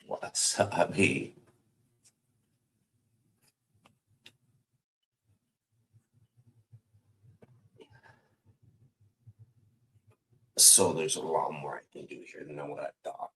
Wasabi. So there's a lot more I can do here than what I thought.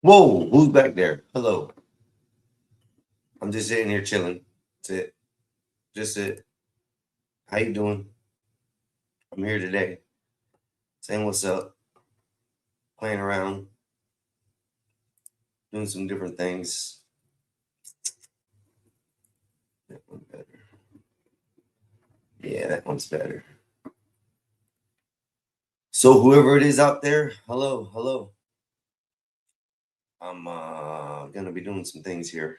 Whoa, who's back there? Hello. I'm just sitting here chilling. That's it. Just it. How you doing? I'm here today. Saying what's up. Playing around. Doing some different things. That one better. Yeah, that one's better. So whoever it is out there, hello, hello. I'm gonna be doing some things here.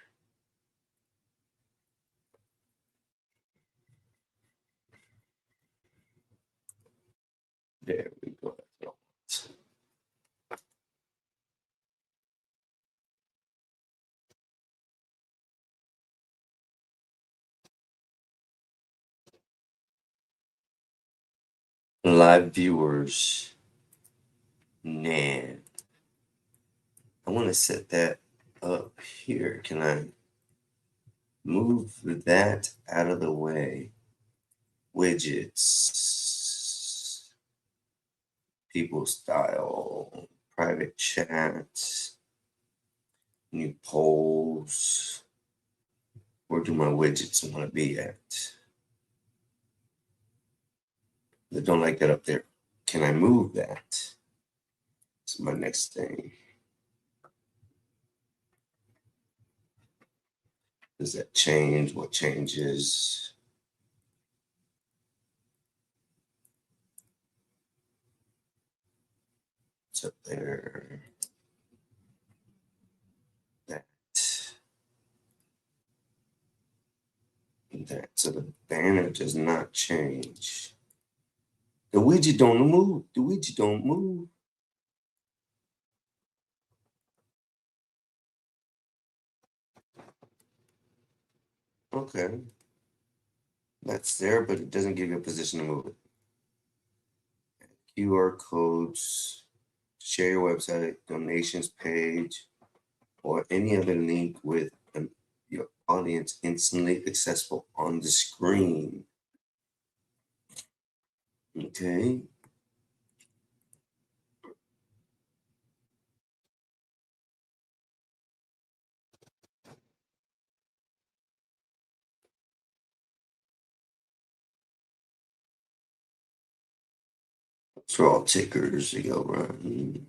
There we go. Live viewers. Man, I want to set that up here. Can I move that out of the way? Widgets, people style, private chats, new polls. Where do my widgets want to be at? I don't like that up there. Can I move that? That's my next thing. Does that change? What changes? It's up there. That. That. So the banner does not change. The widget don't move. The widget don't move. Okay. That's there, but it doesn't give you a position to move it. QR codes, share your website, donations page, or any other link with your audience instantly accessible on the screen. Okay. Draw tickers to go run.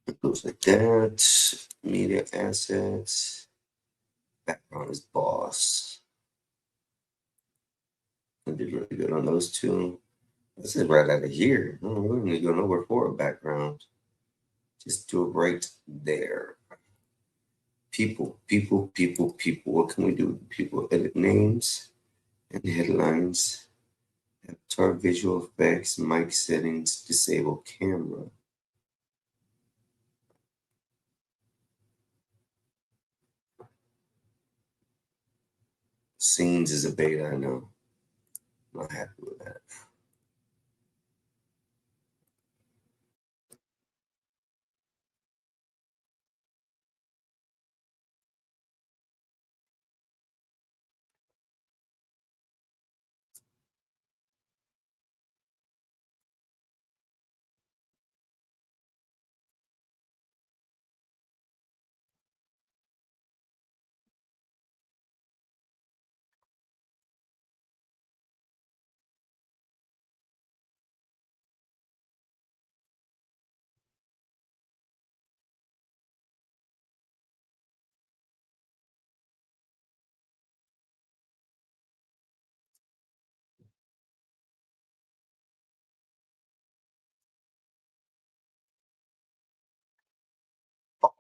It goes like that. Media assets. Background is boss. I did really good on those two. This is right out of here. I don't really need to go nowhere for a background. Just do it right there. People, people, people, people. What can we do? People edit names and headlines. Avatar visual effects, mic settings, disable camera. Scenes is a beta, I know. I'm not happy with that.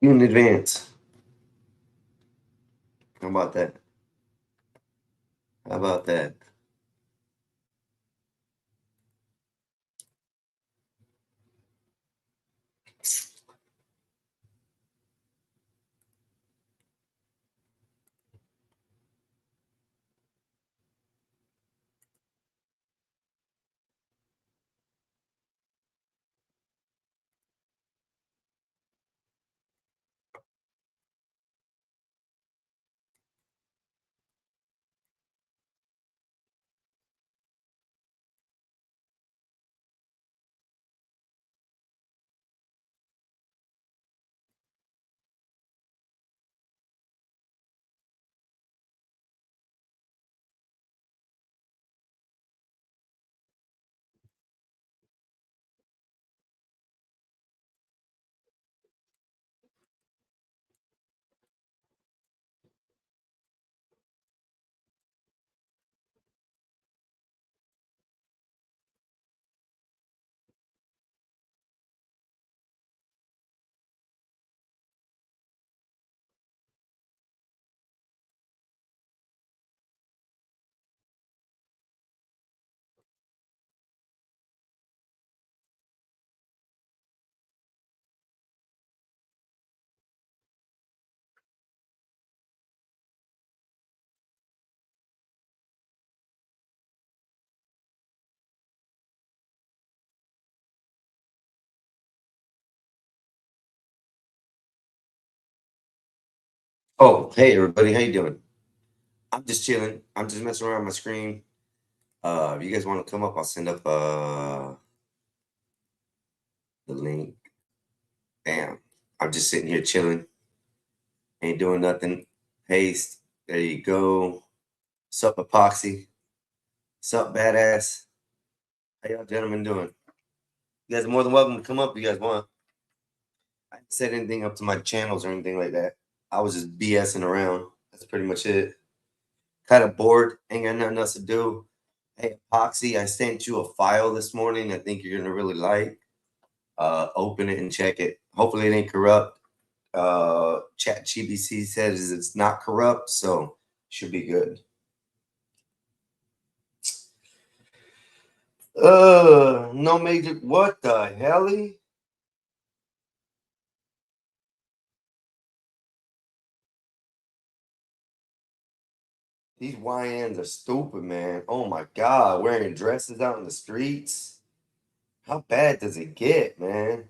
in advance. How about that? How about that? Oh, hey everybody, how you doing? I'm just chilling. I'm just messing around my screen. If you guys want to come up, I'll send up the link. Bam. I'm just sitting here chilling, ain't doing nothing. Paste. There you go. Sup, epoxy. Sup, badass. How y'all gentlemen doing? You guys are more than welcome to come up if you guys want. I haven't said anything up to my channels or anything like that. I was just BSing around. That's pretty much it. Kind of bored. Ain't got nothing else to do. Hey, Epoxy, I sent you a file this morning I think you're gonna really like. Open it and check it. Hopefully it ain't corrupt. Chat GBC says it's not corrupt, so should be good. No major. What the helly? These YNs are stupid, man. Oh my god, wearing dresses out in the streets. How bad does it get, man?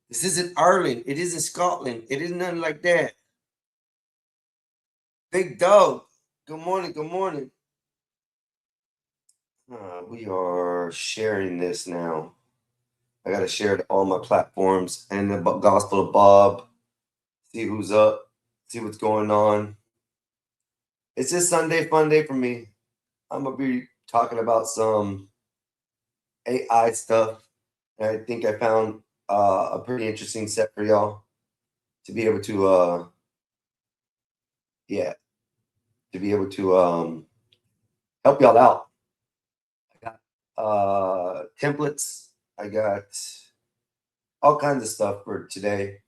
This isn't Ireland. It isn't Scotland. It isn't nothing like that. Big dog. Good morning. Good morning. We are sharing this now. I gotta share it to all my platforms and the Gospel of Bob. See who's up. See what's going on. It's just Sunday fun day for me. I'm gonna be talking about some AI stuff. And I think I found a pretty interesting set for y'all to be able to yeah, to be able to help y'all out. I got templates. I got all kinds of stuff for today.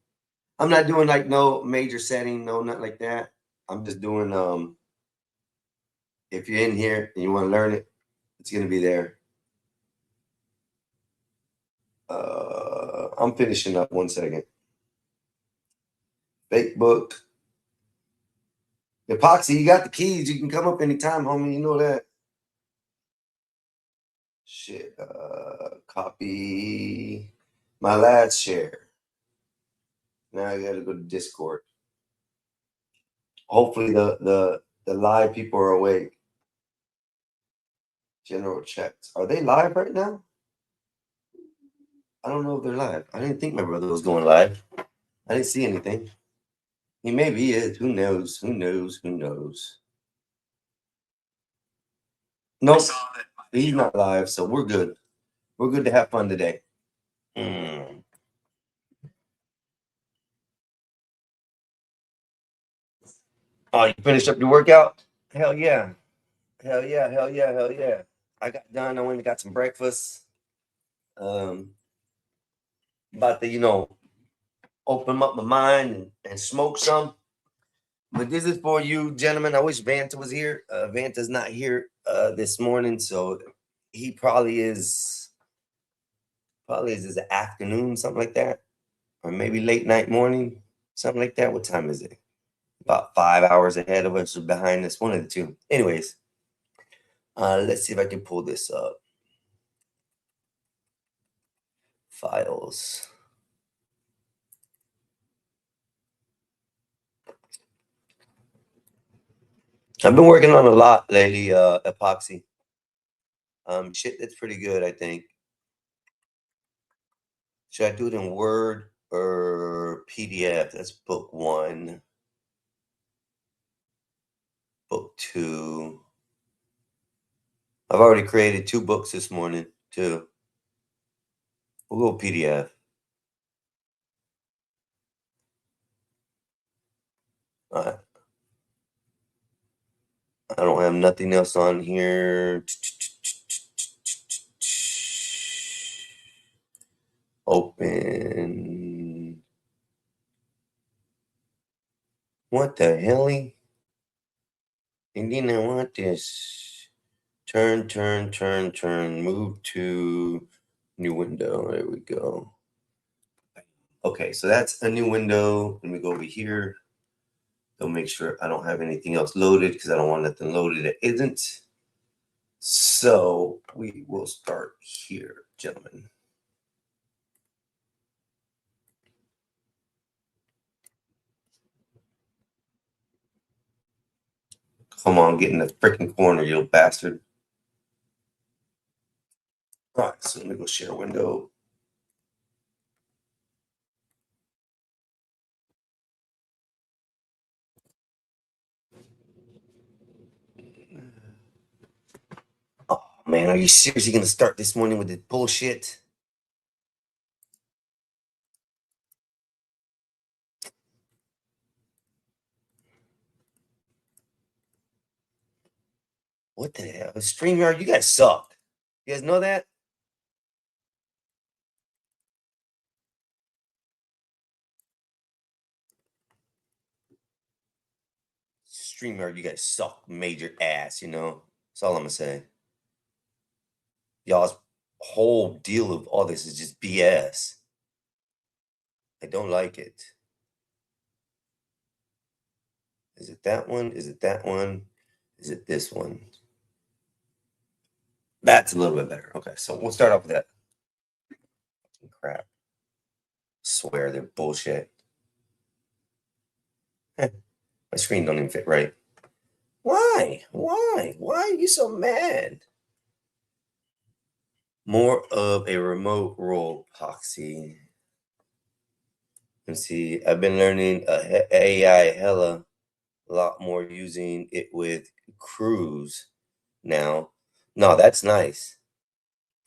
I'm not doing like no major setting, no, not like that. I'm just doing if you're in here and you want to learn it, it's gonna be there. I'm finishing up 1 second. Fake book. Epoxy, you got the keys. You can come up anytime, homie. You know that. Shit. Copy my last share. Now I gotta go to Discord. Hopefully the live people are awake. General checks. Are they live right now? I don't know if they're live. I didn't think my brother was going live. I didn't see anything. He maybe is. Who knows? Who knows? Who knows? Nope. He's not live, so we're good. We're good to have fun today. Mm. Oh, you finished up your workout? Hell yeah. Hell yeah. Hell yeah. Hell yeah. I got done. I went and got some breakfast. Um, about to, open up my mind and and smoke some. But this is for you, gentlemen. I wish Vanta was here. Vanta's not here this morning, so he probably is this afternoon, something like that, or maybe late night morning, something like that. What time is it? About 5 hours ahead of us or behind us, one of the two. Anyways, let's see if I can pull this up. Files. I've been working on a lot lately, epoxy. Shit, that's pretty good, I think. Should I do it in Word or PDF? That's book 1. Book 2. I've already created 2 books this morning, too. We'll go PDF. All right. I don't have nothing else on here. Open. What the hell? And then I want this. Turn. Move to new window. There we go. Okay, so that's a new window. Let me go over here. Go make sure I don't have anything else loaded because I don't want nothing loaded that isn't. So we will start here, gentlemen. Come on, get in the freaking corner, you bastard. All right, so let me go share window. Oh man, are you seriously gonna start this morning with this bullshit? What the hell? StreamYard, you guys suck. You guys know that? StreamYard, you guys suck major ass, you know? That's all I'm gonna say. Y'all's whole deal of all this is just BS. I don't like it. Is it that one? Is it that one? Is it this one? That's a little bit better. Okay, so we'll start off with that. Crap. Swear they're bullshit. My screen don't even fit right. Why? Why? Why are you so mad? More of a remote role epoxy. Let's see. I've been learning AI hella a lot more using it with Cruise now. No, that's nice.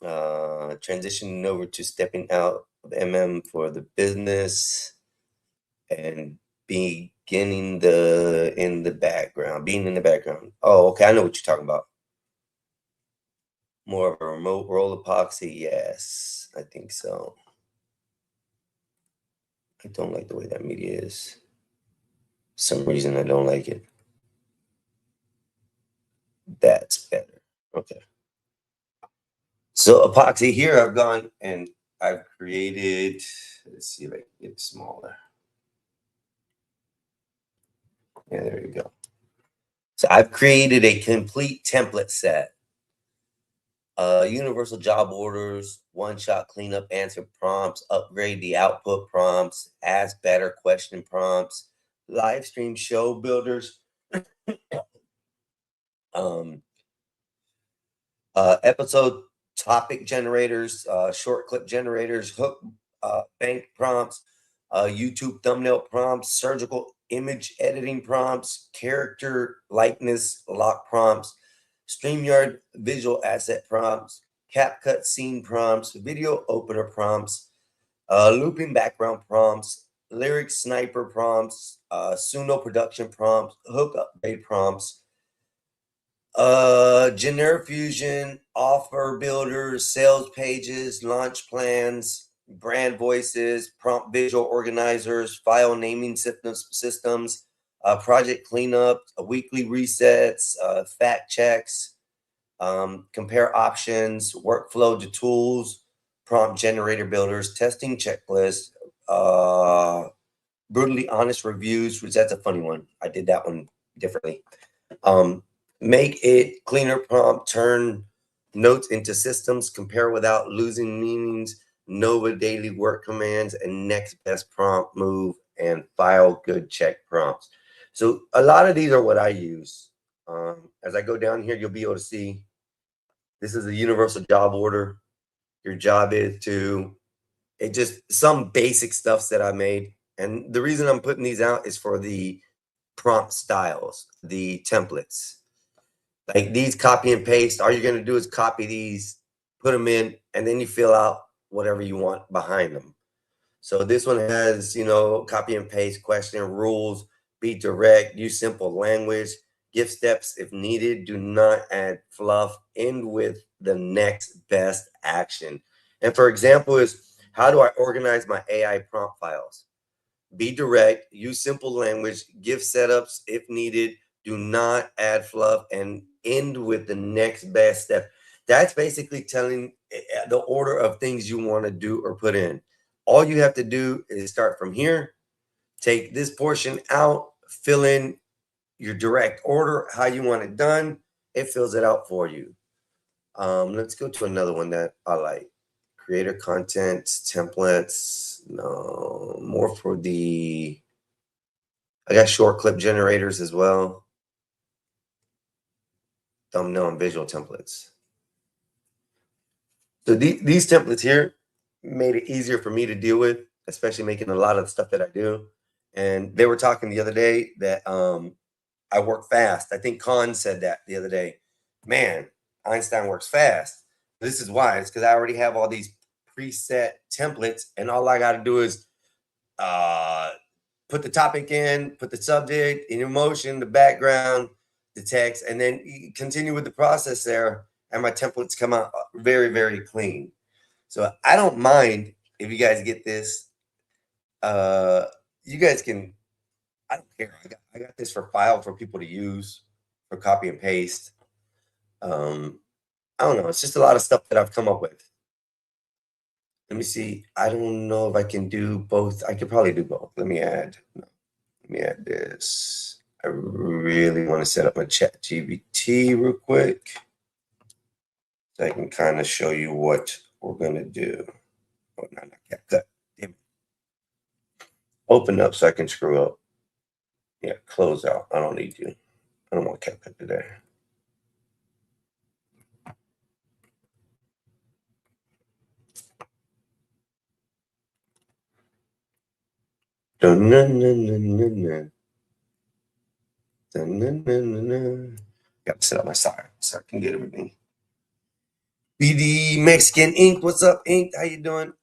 Transitioning over to stepping out of for the business and being in the background. Oh, okay, I know what you're talking about. More of a remote role epoxy, yes, I think so. I don't like the way that media is. For some reason I don't like it. That's better. Okay. So epoxy here, I've gone and I've created, let's see if I can get it smaller. Yeah, there you go. So I've created a complete template set. Universal job orders, one-shot cleanup, answer prompts, upgrade the output prompts, ask better question prompts, live stream show builders, episode topic generators, short clip generators, hook bank prompts, YouTube thumbnail prompts, surgical image editing prompts, character likeness lock prompts, StreamYard visual asset prompts, CapCut scene prompts, video opener prompts, looping background prompts, lyric sniper prompts, Suno production prompts, hook upgrade prompts, Generic Fusion, offer builders, sales pages, launch plans, brand voices, prompt visual organizers, file naming systems, project cleanup, weekly resets, fact checks, compare options, workflow to tools, prompt generator builders, testing checklists, brutally honest reviews, which that's a funny one. I did that one differently. Make it cleaner prompt, turn notes into systems, compare without losing meanings, Nova daily work commands, and next best prompt move, and file good check prompts. So a lot of these are what I use. As I go down here, you'll be able to see this is a universal job order. Your job is to, it just some basic stuffs that I made. And the reason I'm putting these out is for the prompt styles, the templates. Like these copy and paste, all you're going to do is copy these, put them in, and then you fill out whatever you want behind them. So this one has, copy and paste, question, rules, be direct, use simple language, give steps if needed, do not add fluff, end with the next best action. And for example is, how do I organize my AI prompt files? Be direct, use simple language, give setups if needed, do not add fluff, and end with the next best step. That's basically telling the order of things you want to do or put in. All you have to do is start from here, take this portion out, fill in your direct order, how you want it done. It fills it out for you. Let's go to another one that I like. Creator content, templates, no, more for the, I got short clip generators as well. Thumbnail and visual templates. So these templates here made it easier for me to deal with, especially making a lot of the stuff that I do. And they were talking the other day that I work fast. I think Khan said that the other day. Man, Einstein works fast. This is why. It's because I already have all these preset templates, and all I got to do is put the topic in, put the subject, in emotion, the background, the text, and then continue with the process there. And my templates come out very, very clean. So I don't mind if you guys get this. You guys can, I don't care. I got this for file for people to use for copy and paste. I don't know. It's just a lot of stuff that I've come up with. Let me see. I don't know if I can do both. I could probably do both. Let me add this. I really want to set up my ChatGPT real quick so I can kind of show you what we're going to do. Oh, no, not CapCut. Damn it. Open up so I can screw up. Yeah, close out. I don't need you. I don't want CapCut today. Dun, dun, dun, dun, dun, dun. Dun, dun, dun, dun, dun. Got to set up my side so I can get everything. BD Mexican Ink. What's up, Ink? How you doing?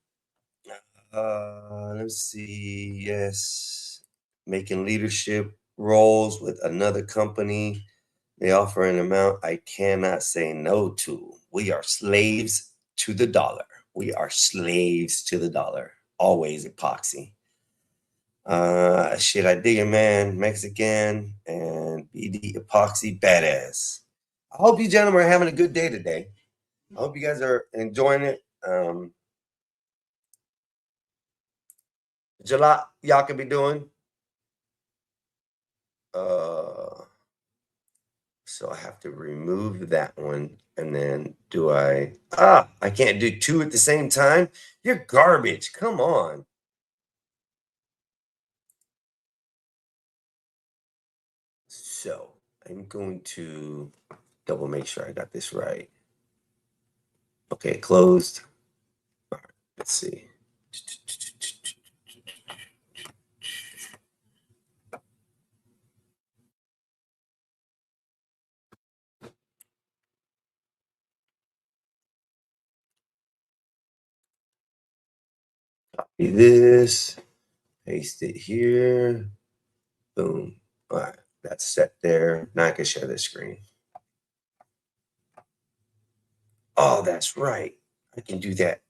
Let's see. Yes, making leadership roles with another company. They offer an amount I cannot say no to. We are slaves to the dollar. We are slaves to the dollar. Always epoxy. Shit, I dig it, man. Mexican and BD epoxy badass. I hope you gentlemen are having a good day today. I hope you guys are enjoying it. July, y'all could be doing. So I have to remove that one. And then I can't do two at the same time. You're garbage. Come on. So I'm going to double make sure I got this right. Okay, closed. All right, let's see. Copy this, paste it here. Boom. All right, that's set there. Now I can share this screen. Oh, that's right. I can do that.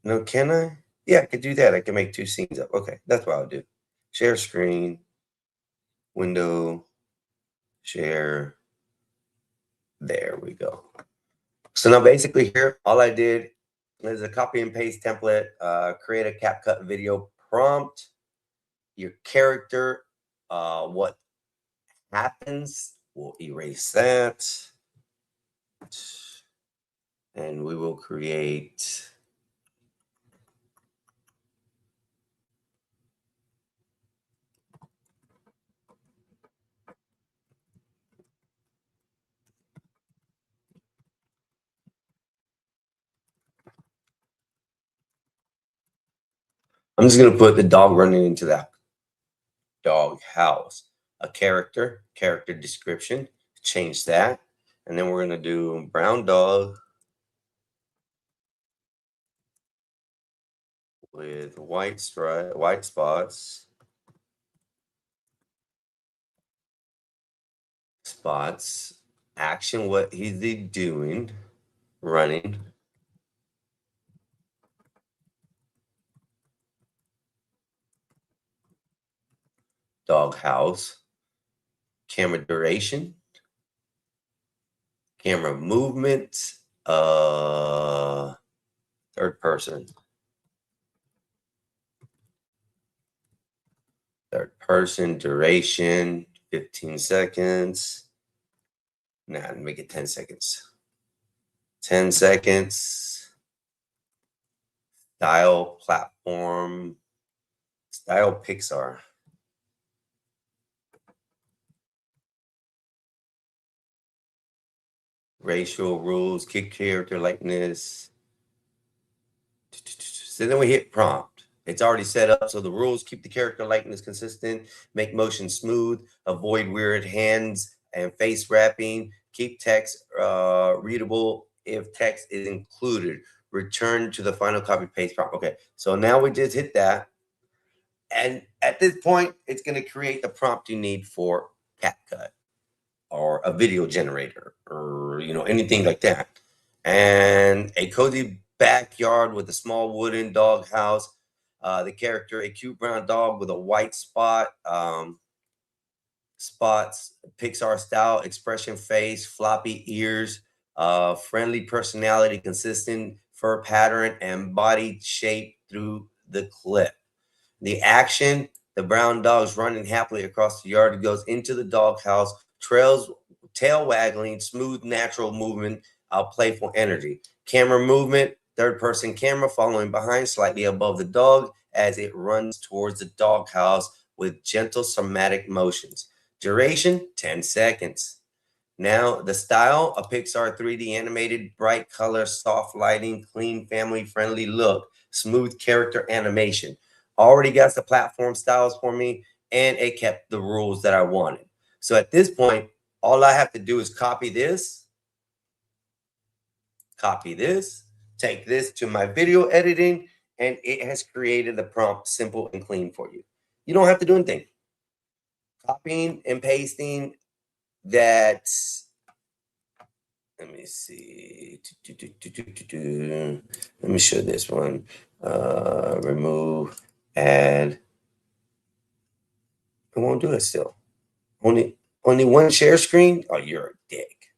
No, can I? Yeah, I could do that. I can make 2 scenes up. Okay, that's what I'll do. Share screen, window, share. There we go. So now basically here, all I did is a copy and paste template, create a CapCut video prompt, your character, what happens, we'll erase that. And we will create I'm just going to put the dog running into that dog house. A character description, change that. And then we're going to do brown dog with white spots, action, what is he doing, running. Dog house, camera duration, camera movement, third person, duration, 15 seconds. Nah, make it 10 seconds. 10 seconds. Style platform. Style Pixar. Racial rules, kick character likeness. So then we hit prompt. It's already set up. So the rules: keep the character likeness consistent, make motion smooth, avoid weird hands and face wrapping, keep text readable if text is included, return to the final copy paste prompt. Okay, so now we just hit that. And at this point, it's going to create the prompt you need for CapCut or a video generator or anything like that. And a cozy backyard with a small wooden dog house. The character, a cute brown dog with a white spots, Pixar style expression face, floppy ears, friendly personality, consistent fur pattern, and body shape through the clip. The action: the brown dog's running happily across the yard. It goes into the doghouse, tail waggling, smooth, natural movement, playful energy. Camera movement: third person camera following behind, slightly above the dog as it runs towards the doghouse with gentle somatic motions. Duration: 10 seconds. Now, the style: a Pixar 3D animated, bright color, soft lighting, clean, family friendly look, smooth character animation. Already got the platform styles for me, and it kept the rules that I wanted. So at this point, all I have to do is copy this, take this to my video editing, and it has created the prompt simple and clean for you. You don't have to do anything. Copying and pasting that. Let me see. Let me show this one. Remove, add. It won't do it still. Only one share screen? Oh, you're a dick.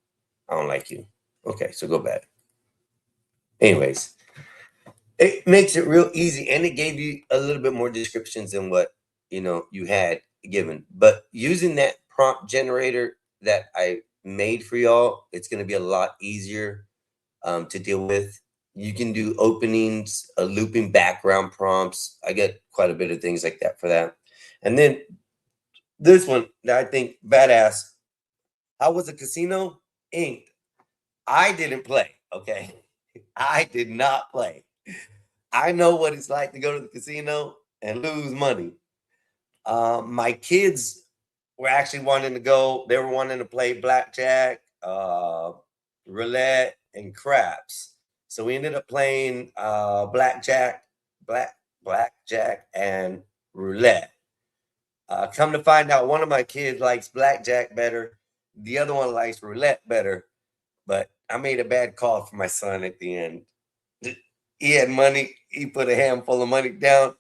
I don't like you. Okay, so go back. Anyways, it makes it real easy, and it gave you a little bit more descriptions than what you had given. But using that prompt generator that I made for y'all, it's going to be a lot easier to deal with. You can do openings, looping background prompts. I get quite a bit of things like that for that. And then this one that I think badass. How was the Casino Inc? I didn't play. Okay, I did not play. I know what it's like to go to the casino and lose money. My kids were actually wanting to go. They were wanting to play blackjack, roulette, and craps. So we ended up playing blackjack, and roulette. Come to find out, one of my kids likes blackjack better. The other one likes roulette better. But I made a bad call for my son at the end. He had money. He put a handful of money down.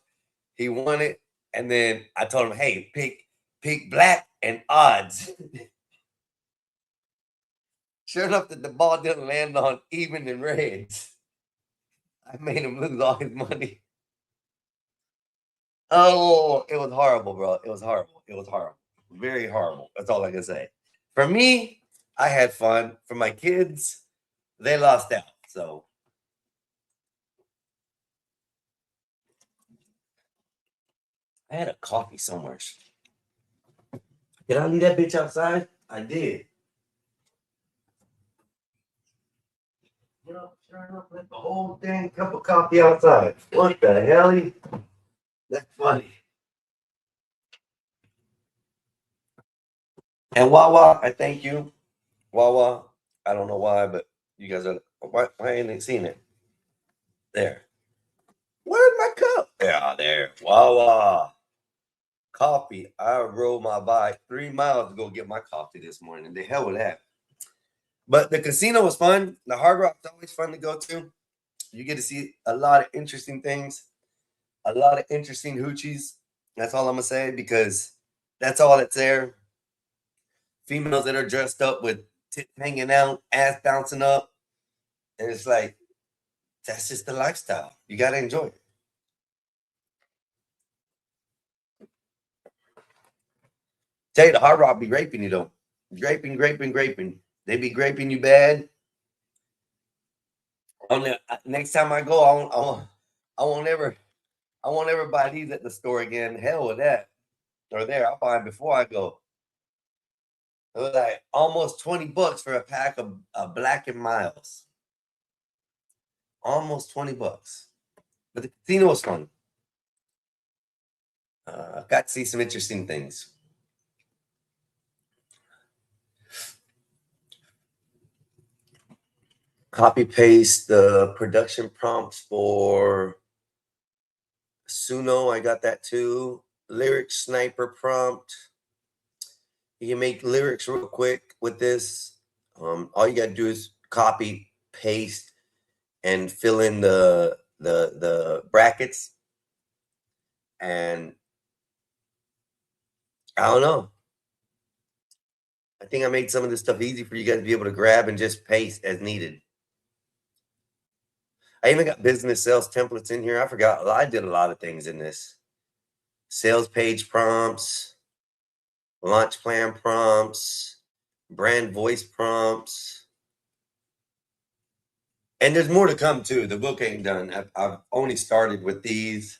He won it. And then I told him, hey, pick black and odds. Sure enough, that the ball didn't land on even and reds. I made him lose all his money. Oh, it was horrible, bro. It was horrible. It was horrible. Very horrible. That's all I can say. For me, I had fun. For my kids, they lost out. So I had a coffee somewhere. Did I leave that bitch outside? I did. You know, sure enough, left the whole dang cup of coffee outside. What the hell? That's funny. And Wawa, I thank you. Wawa, I don't know why, but you guys are why ain't they seen it? There. Where's my cup? Yeah, there. Wawa. Coffee. I rode my bike 3 miles to go get my coffee this morning. The hell with that. But the casino was fun. The Hard Rock's always fun to go to. You get to see a lot of interesting things, a lot of interesting hoochies. That's all I'm gonna say because that's all that's there. Females that are dressed up with tits hanging out, ass bouncing up, and it's like that's just the lifestyle. You gotta enjoy it. Tell you the Hard Rock be raping you though, graping. They be graping you bad. Next time I go, I won't ever, I won't ever buy these at the store again. Hell with that. Or there, I'll buy them before I go. It was like almost $20 for a pack of Black and Miles. Almost $20. But the casino was fun. Got to see some interesting things. Copy paste the production prompts for Suno. I got that too. Lyric sniper prompt. You can make lyrics real quick with this. All you gotta do is copy, paste, and fill in the brackets. And I don't know. I think I made some of this stuff easy for you guys to be able to grab and just paste as needed. I even got business sales templates in here. I forgot. I did a lot of things in this. Sales page prompts, launch plan prompts, brand voice prompts. And there's more to come too. The book ain't done. I've only started with these,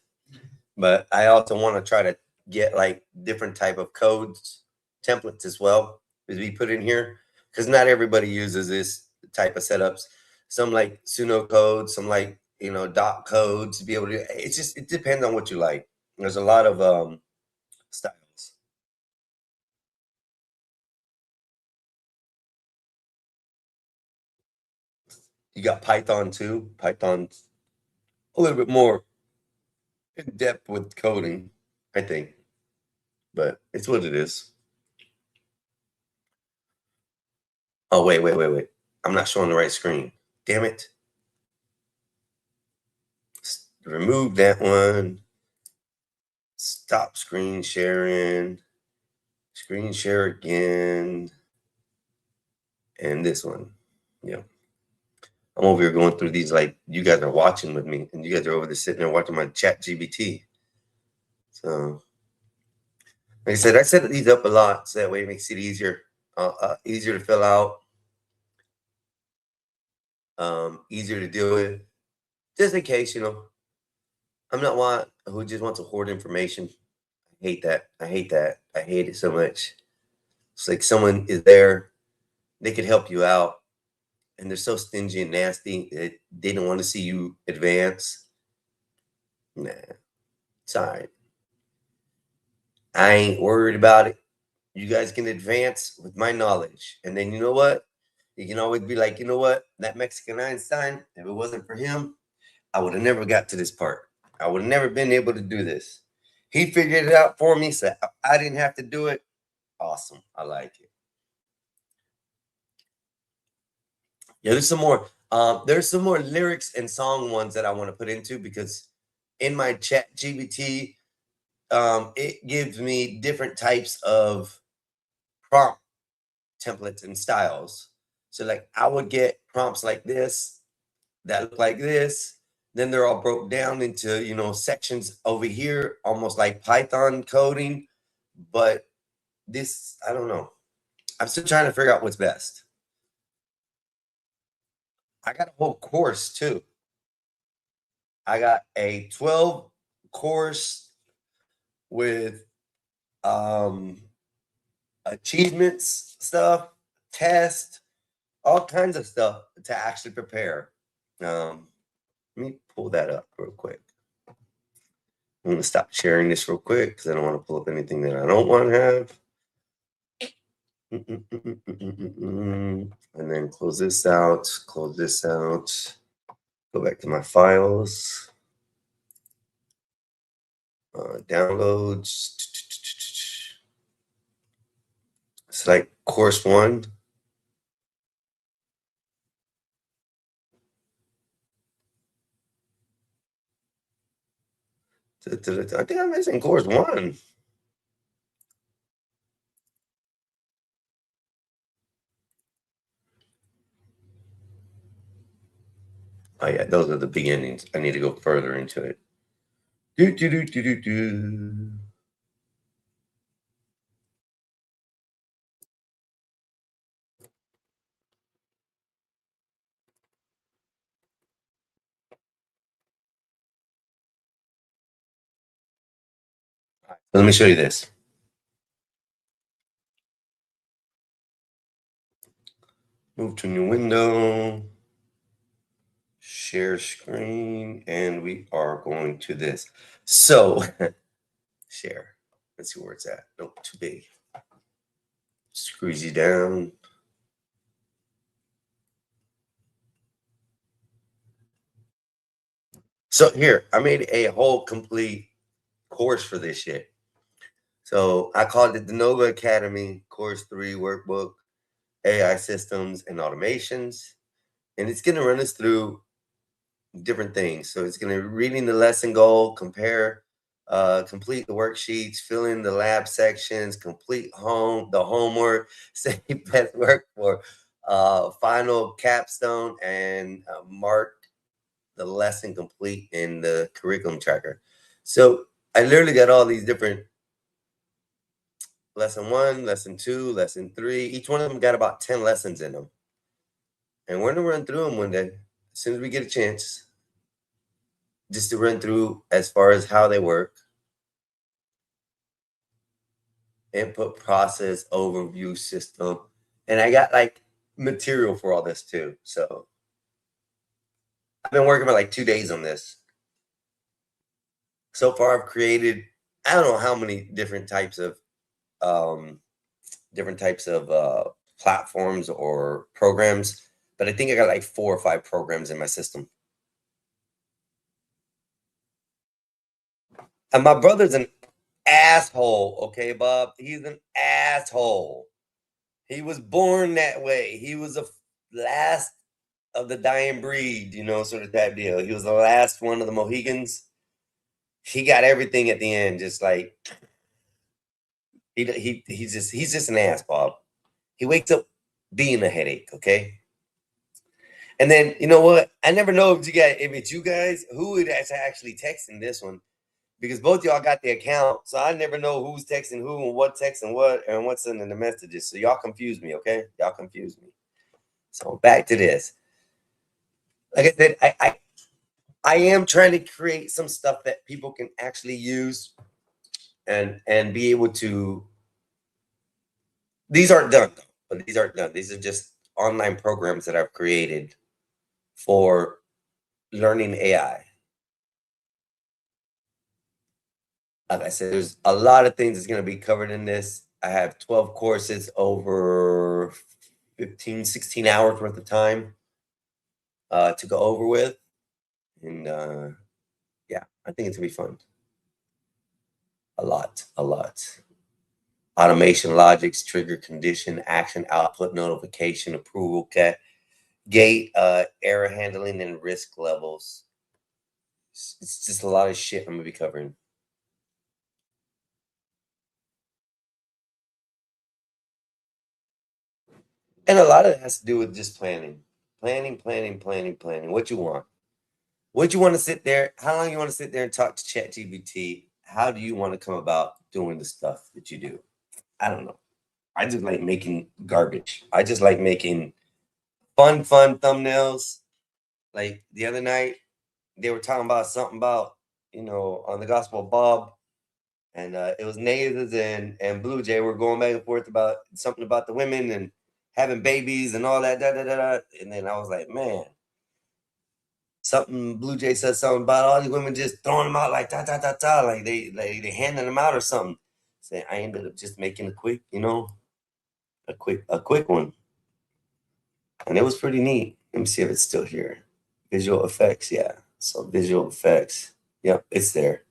but I also want to try to get like different type of codes, templates as well to be put in here because not everybody uses this type of setups. Some like Suno codes, some like dot codes to be able to. It's just it depends on what you like. There's a lot of styles. You got Python too. Python's a little bit more in depth with coding, I think, but it's what it is. Oh wait! I'm not showing the right screen. Damn it! Remove that one. Stop screen sharing. Screen share again. And this one. Yeah. I'm over here going through these like you guys are watching with me, and you guys are over there sitting there watching my ChatGPT. So, like I set these up a lot so that way it makes it easier, easier to fill out, easier to deal with. Just in case, I'm not one who just wants to hoard information. I hate that. I hate that. I hate it so much. It's like someone is there, they could help you out, and they're so stingy and nasty that they don't want to see you advance. Nah, it's all right. I ain't worried about it. You guys can advance with my knowledge. And then you know what? You can always be like, you know what? That Mexican Einstein, if it wasn't for him, I would have never got to this part. I would have never been able to do this. He figured it out for me, so I didn't have to do it. Awesome. I like it. Yeah, there's some more. There's some more lyrics and song ones that I want to put into, because in my chat GBT, it gives me different types of prompt templates and styles. So like I would get prompts like this that look like this. Then they're all broke down into, sections over here, almost like Python coding. But this, I don't know. I'm still trying to figure out what's best. I got a whole course too. I got a 12 course with achievements stuff, test, all kinds of stuff to actually prepare. Let me pull that up real quick. I'm gonna stop sharing this real quick because I don't want to pull up anything that I don't want to have. And then close this out, go back to my files, downloads, select course 1. I think I'm missing course 1. Oh yeah, those are the beginnings. I need to go further into it. Let me show you this. Move to new window, share screen, and we are going to this. So, share. Let's see where it's at. Nope, too big. Squeeze you down. So here, I made a whole complete course for this shit. So I called it the Nova Academy Course 3 Workbook, AI Systems and Automations. And it's going to run us through different things. So it's going to reading the lesson goal, complete the worksheets, fill in the lab sections, complete the homework, say best work for final capstone, and mark the lesson complete in the curriculum tracker. So I literally got all these different lesson 1, lesson 2, lesson 3. Each one of them got about 10 lessons in them. And we're going to run through them one day, as soon as we get a chance, just to run through as far as how they work. Input process overview system. And I got like material for all this too. So I've been working for like 2 days on this. So far I've created, I don't know how many different types of platforms or programs, but I think I got like 4 or 5 programs in my system. And my brother's an asshole, okay, Bob? He's an asshole. He was born that way. He was the last of the dying breed, sort of that deal. He was the last one of the Mohegans. He got everything at the end, just like he's just an ass, Bob. He wakes up being a headache, okay? And then you know what? I never know if it's you guys who is actually texting this one, because both y'all got the account, so I never know who's texting who and what texting what and what's sending the messages. So y'all confuse me, okay? Y'all confuse me. So back to this. Like I said, I am trying to create some stuff that people can actually use and be able to. These aren't done, but these aren't done. These are just online programs that I've created for learning AI. Like I said, there's a lot of things that's going to be covered in this. I have 12 courses over 15, 16 hours worth of time to go over with. And yeah, I think it's going to be fun. A lot. Automation logics, trigger, condition, action, output, notification, approval, gate, error handling, and risk levels. It's just a lot of shit I'm gonna be covering. And a lot of it has to do with just planning. Planning. What you want. What you want to sit there, how long you want to sit there and talk to ChatGPT? How do you want to come about doing the stuff that you do? I don't know. I just like making garbage. I just like making fun thumbnails. Like the other night, they were talking about something about, on the Gospel of Bob, and it was Natives and Blue Jay were going back and forth about something about the women and having babies and all that, and then I was like, man, something Blue Jay said something about all these women just throwing them out like like they handing them out or something. So I ended up just making a quick, a quick one, and it was pretty neat. Let me see if it's still here. Visual effects, yeah. So visual effects, yep, it's there.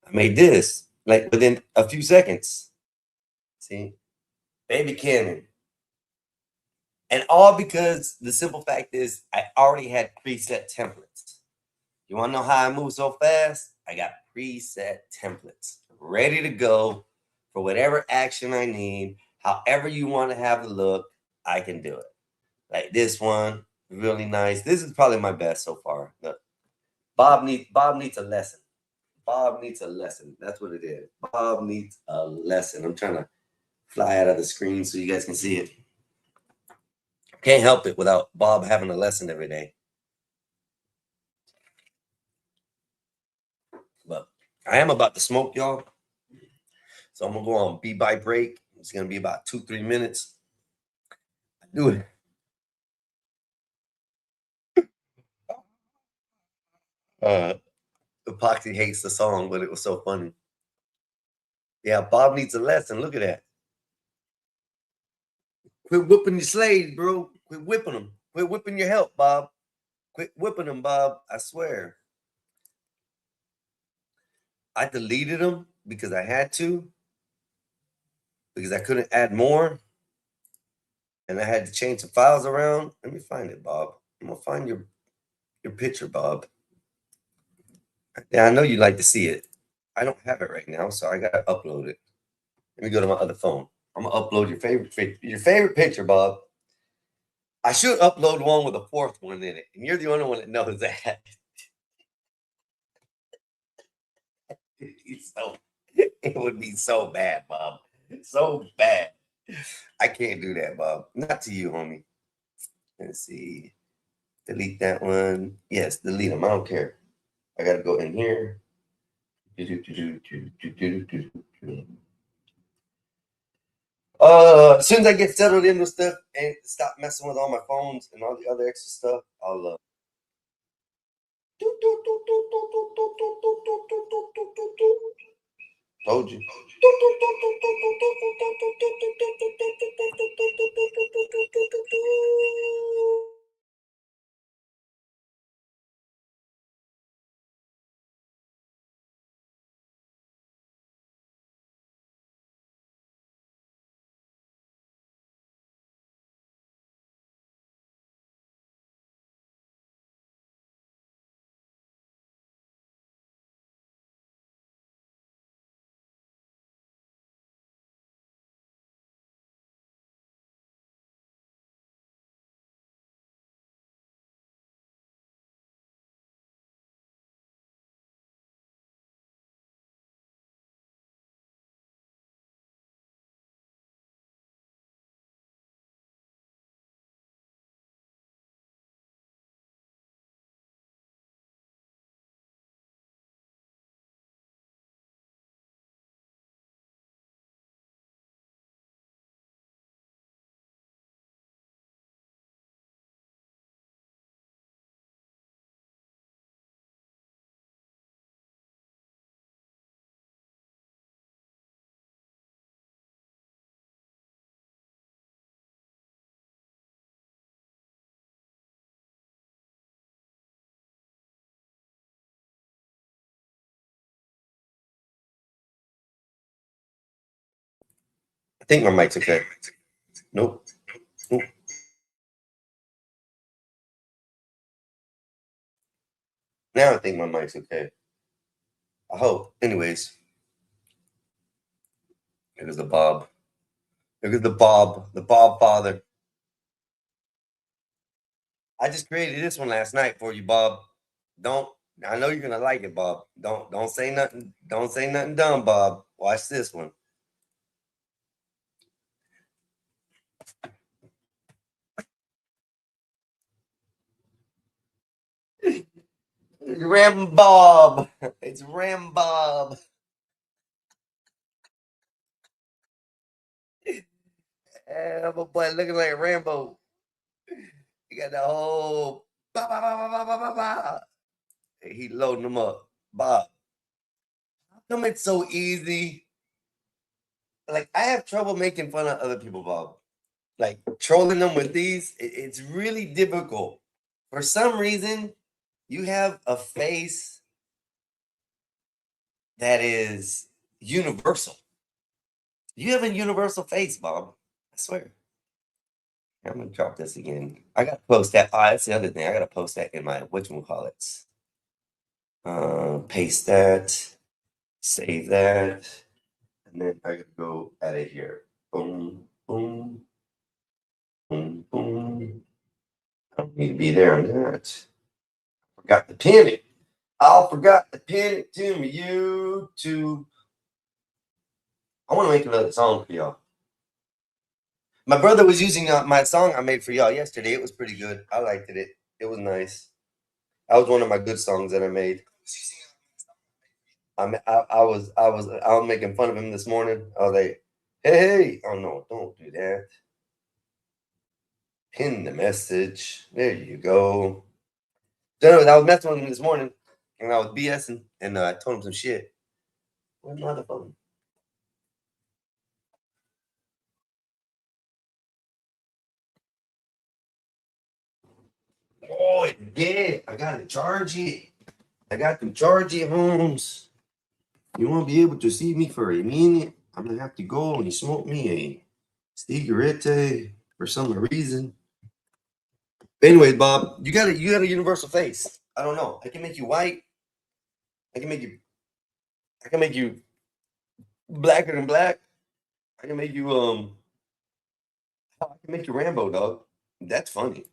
I made this like within a few seconds. See, baby cannon. And all because the simple fact is I already had preset templates. You want to know how I move so fast? I got preset templates ready to go for whatever action I need. However you want to have the look, I can do it. Like this one, really nice. This is probably my best so far. Look, Bob needs a lesson. Bob needs a lesson. That's what it is. Bob needs a lesson. I'm trying to fly out of the screen so you guys can see it. Can't help it without Bob having a lesson every day. But I am about to smoke, y'all. So I'm gonna go on be by break. It's gonna be about 2-3 minutes. I do it. Uh, Epoxy hates the song, but it was so funny. Yeah, Bob needs a lesson. Look at that. Quit whipping your slaves, bro. Quit whipping them. Quit whipping your help, Bob. Quit whipping them, Bob. I swear. I deleted them because I had to, because I couldn't add more, and I had to change the files around. Let me find it, Bob. I'm gonna find your picture, Bob. Yeah, I know you like to see it. I don't have it right now, so I gotta upload it. Let me go to my other phone. I'm gonna upload your favorite picture, Bob. I should upload one with a fourth one in it, and you're the only one that knows that. So it would be so bad, Bob. So bad. I can't do that, Bob. Not to you, homie. Let's see. Delete that one. Yes, delete them. I don't care. I gotta go in here. As soon as I get settled into stuff and stop messing with all my phones and all the other extra stuff, I'll told you. I think my mic's okay. Nope. Nope. Now I think my mic's okay. I hope. Anyways, it was the Bob. It was the Bob father. I just created this one last night for you, Bob. Don't. I know you're gonna like it, Bob. Don't say nothing. Don't say nothing dumb, Bob. Watch this one. Rambob. It's Rambob. Yeah, my boy looking like Rambo. He got the whole. Bah, bah, bah, bah, bah, bah, bah, bah. He loading them up. Bob, how come it's so easy? Like I have trouble making fun of other people, Bob. Like trolling them with these, it's really difficult. For some reason, you have a face that is universal. You have a universal face, Bob. I swear. I'm gonna drop this again. I gotta post that. Oh, that's the other thing. I gotta post that in my whatchamacallits. Paste that, save that, and then I gotta go edit here. Boom, boom, boom, boom. I don't need to be there on that. Forgot to pin it. I forgot to pin it to me YouTube. I want to make another song for y'all. My brother was using my song I made for y'all yesterday. It was pretty good. I liked it. It was nice. That was one of my good songs that I made. I was making fun of him this morning. I was like, hey, oh no, don't do that. Pin the message. There you go. So anyways, I was messing with him this morning and I was BSing and I told him some shit. Where's my other phone? Oh, it did. I got to charge it. I got to charge it, Holmes. You won't be able to see me for a minute. I'm gonna have to go and smoke me a cigarette for some reason. Anyway, Bob, you got a universal face. I don't know. I can make you white. I can make you I can make you blacker than black. I can make you I can make you Rambo, dog. That's funny.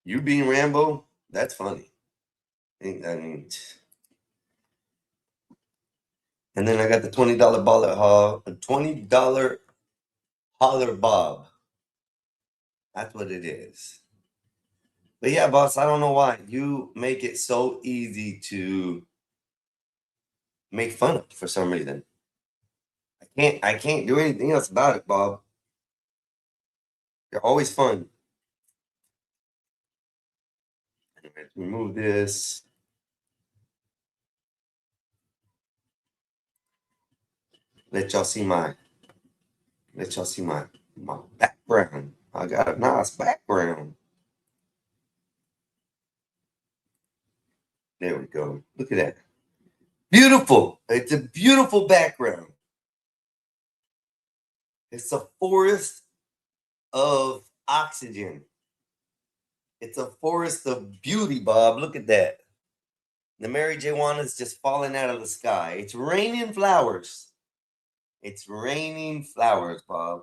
You being Rambo, that's funny. I mean, and then I got the $20 baller $20 holler Bob. That's what it is. But yeah, boss, I don't know why you make it so easy to make fun of for some reason. I can't do anything else about it, Bob. You're always fun. Let's remove this. Let y'all see my let y'all see my background. I got a nice background. There we go. Look at that. Beautiful. It's a beautiful background. It's a forest of oxygen. It's a forest of beauty, Bob. Look at that. The Mary J. is just falling out of the sky. It's raining flowers. It's raining flowers, Bob.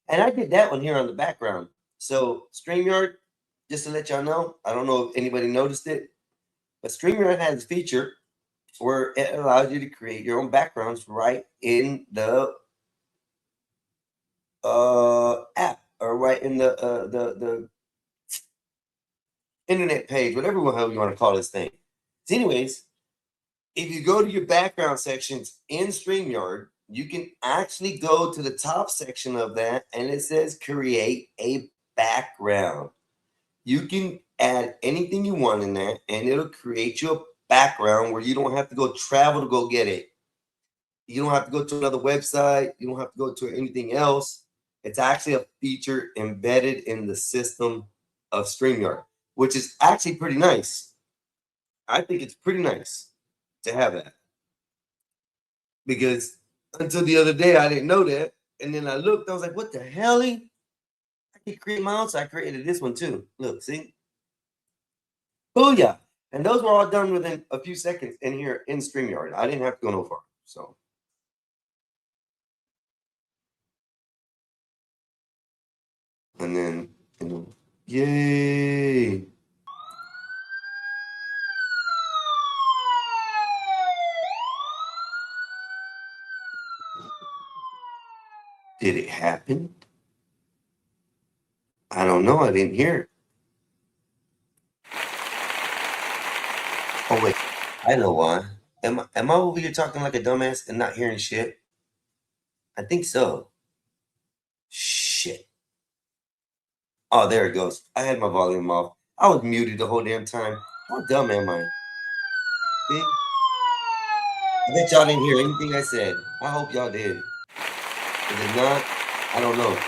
And I did that one here on the background. So StreamYard, just to let y'all know, I don't know if anybody noticed it, but StreamYard has a feature where it allows you to create your own backgrounds right in the app or right in the internet page, whatever how you want to call this thing. So anyways, if you go to your background sections in StreamYard, you can actually go to the top section of that and it says create a background. You can add anything you want in there and it'll create you a background where you don't have to go travel to go get it. You don't have to go to another website. You don't have to go to anything else. It's actually a feature embedded in the system of StreamYard, which is actually pretty nice. I think it's pretty nice to have that because until the other day, I didn't know that. And then I looked, I was like, what the hell? I can create my own. So I created this one too. Look, see? Booyah. And those were all done within a few seconds in here in StreamYard. I didn't have to go no far. So and then yay. Did it happen? I don't know. I didn't hear it. Oh wait, I know why. Am I over here talking like a dumbass and not hearing shit? I think so. Shit. Oh, there it goes. I had my volume off. I was muted the whole damn time. How dumb am I? See? I bet y'all didn't hear anything I said. I hope y'all did. If not, I don't know.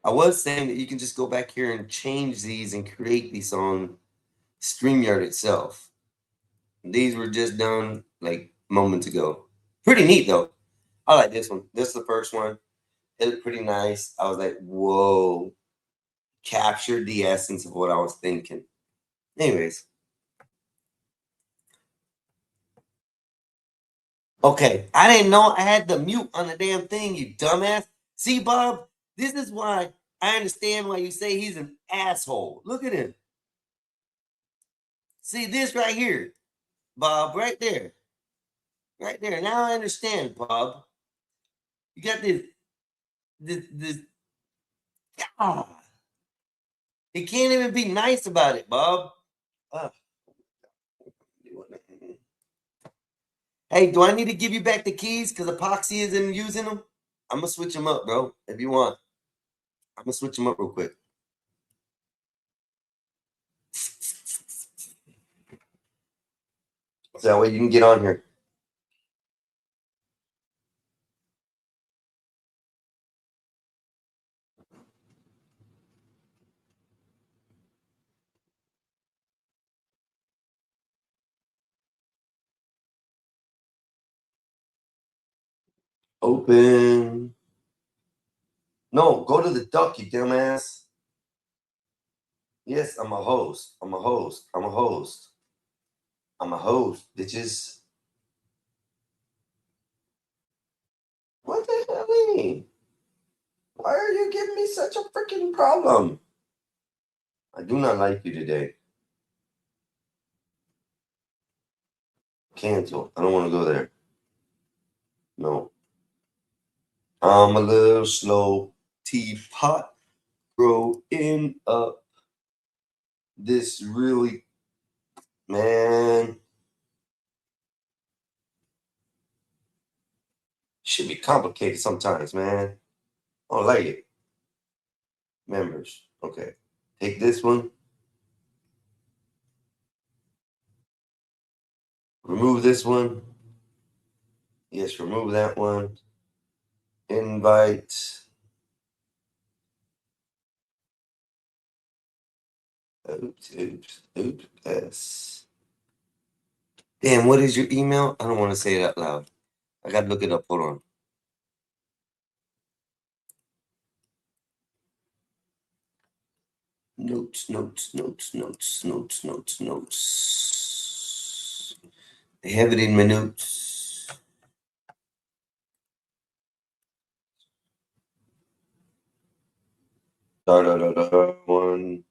I was saying that you can just go back here and change these and create these on StreamYard itself. These were just done like moments ago. Pretty neat though. I like this one. This is the first one. It looked pretty nice. I was like, whoa. Captured the essence of what I was thinking. Anyways. Okay. I didn't know I had the mute on the damn thing, you dumbass. See, Bob, this is why I understand why you say he's an asshole. Look at him. See this right here, Bob, right there. Right there. Now I understand, Bob. You got this. Ah, he can't even be nice about it, Bob. Ah. Hey, do I need to give you back the keys because Epoxy isn't using them? I'm gonna switch them up, bro. If you want, I'm gonna switch them up real quick. So that way you can get on here. Open. No, go to the duck, you dumbass. Yes, I'm a host. I'm a host. I'm a host. I'm a host, bitches. What the hell? Why are you giving me such a freaking problem? I do not like you today. Cancel. I don't want to go there. No. I'm a little slow teapot growing up. This really, man, should be complicated sometimes, man. I don't like it. Members. Okay. Take this one. Remove this one. Yes, remove that one. Invite. Oops. S. Damn, what is your email? I don't want to say it out loud. I gotta look it up. Hold on. Notes. I have it in my notes. One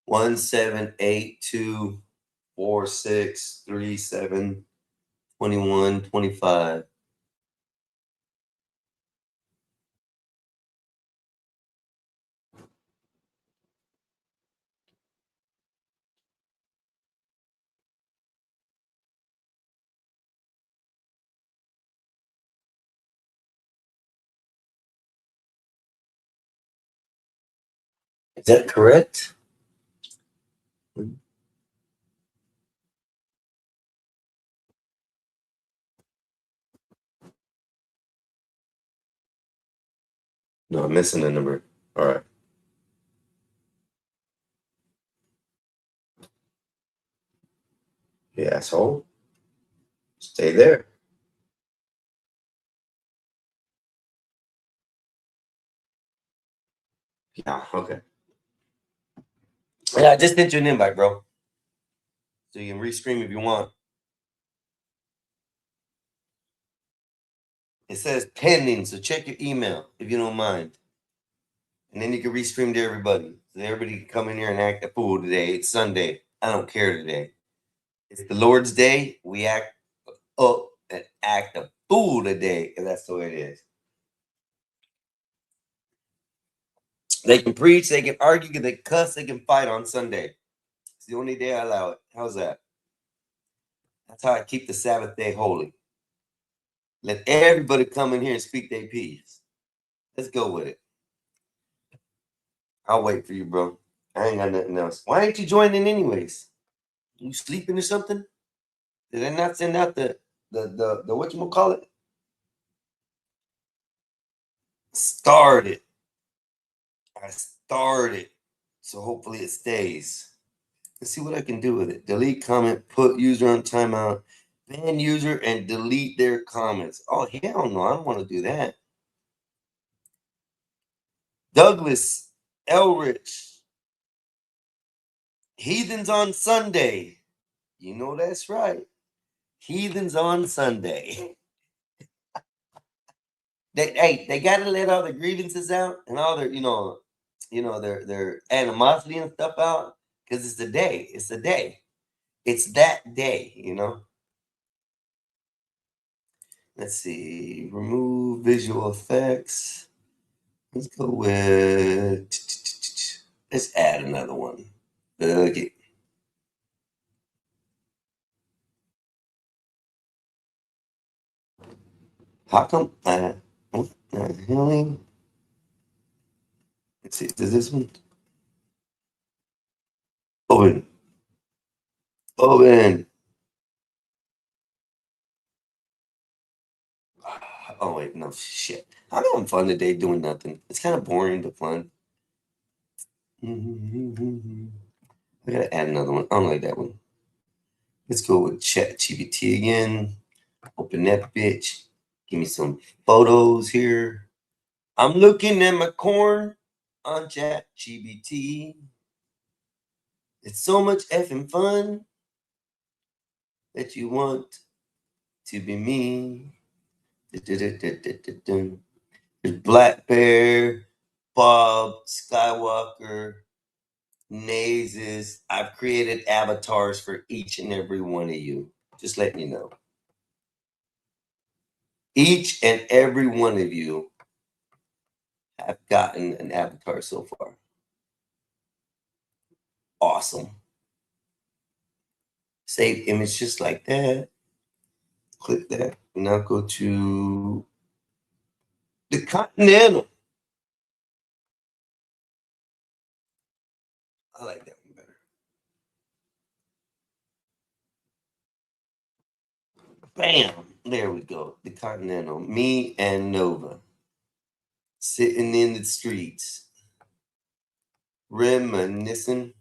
1-782-4637-2125. Is that correct? No, I'm missing a number. All right. You asshole. Stay there. Yeah, okay. Yeah, I just sent you an invite, bro. So you can restream if you want. It says pending, so check your email if you don't mind. And then you can restream to everybody. So everybody can come in here and act a fool today. It's Sunday. I don't care today. It's the Lord's day. We act up and act a fool today. And that's the way it is. They can preach, they can argue, they can cuss, they can fight on Sunday. It's the only day I allow it. How's that? That's how I keep the Sabbath day holy. Let everybody come in here and speak their piece. Let's go with it. I'll wait for you, bro. I ain't got nothing else. Why ain't you joining anyways? You sleeping or something? Did I not send out the what you call it? Started. I started. So hopefully it stays. Let's see what I can do with it. Delete comment, put user on timeout, ban user, and delete their comments. Oh, hell no, I don't want to do that. Douglas Elrich. Heathens on Sunday. You know that's right. Heathens on Sunday. They gotta let all the grievances out and all their, their animosity and stuff out. Because it's the day. It's the day. It's that day, Let's see. Remove visual effects. Let's go with. Let's add another one. Okay. How come? What the hell? Let's see. Does this one? Open. Open. Oh wait, no shit. I'm having fun today doing nothing. It's kind of boring but fun. I gotta add another one. I don't like that one. Let's go with ChatGPT again. Open that bitch. Give me some photos here. I'm looking at my corn on ChatGPT. It's so much effing fun that you want to be me. There's Black Bear, Bob, Skywalker, Nazes. I've created avatars for each and every one of you. Just letting you know. Each and every one of you have gotten an avatar so far. Awesome. Save image just like that. Click that. Now go to the Continental. I like that one better. Bam. There we go. The Continental. Me and Nova. Sitting in the streets. Reminiscing.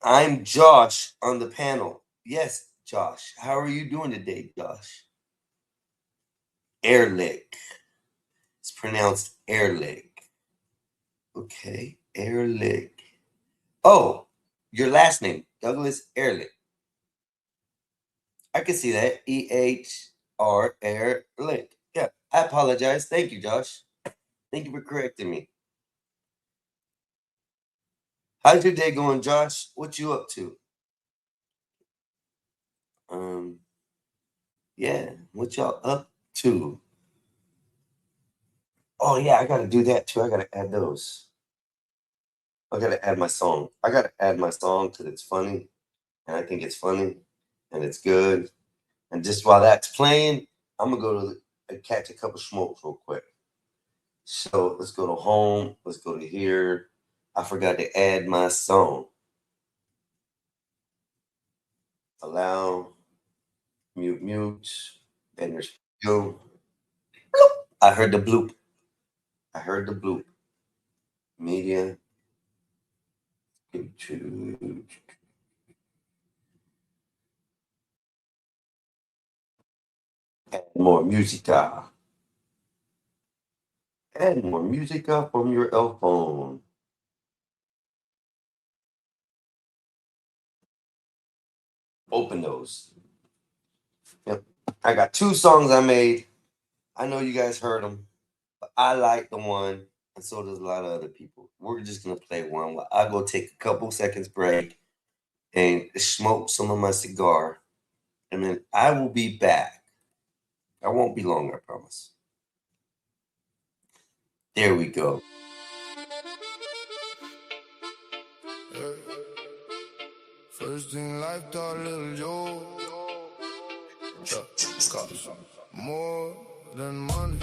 I'm Josh on the panel. Yes, Josh. How are you doing today, Josh? Ehrlich. It's pronounced Ehrlich. Okay, Ehrlich. Oh, your last name, Douglas Ehrlich. I can see that. Ehrlich. Yeah, I apologize. Thank you, Josh. Thank you for correcting me. How's your day going, Josh? What you up to? Yeah, what y'all up to? Oh yeah, I gotta do that too. I gotta add those. I gotta add my song. I gotta add my song because it's funny, and I think it's funny, and it's good. And just while that's playing, I'm gonna go to catch a couple smokes real quick. So let's go to home. Let's go to here. I forgot to add my song. Allow, mute, and there's go. I heard the bloop. I heard the bloop. Media. YouTube. Add more musica. Add more musica from your phone. open those. Yep. I got 2 songs I made. I know you guys heard them, but I like the one, and so does a lot of other people. We're just gonna play one. I'll go take a couple seconds break and smoke some of my cigar, and then I will be back. I won't be long, I promise. There we go. First thing life taught little Joe, cost more than money.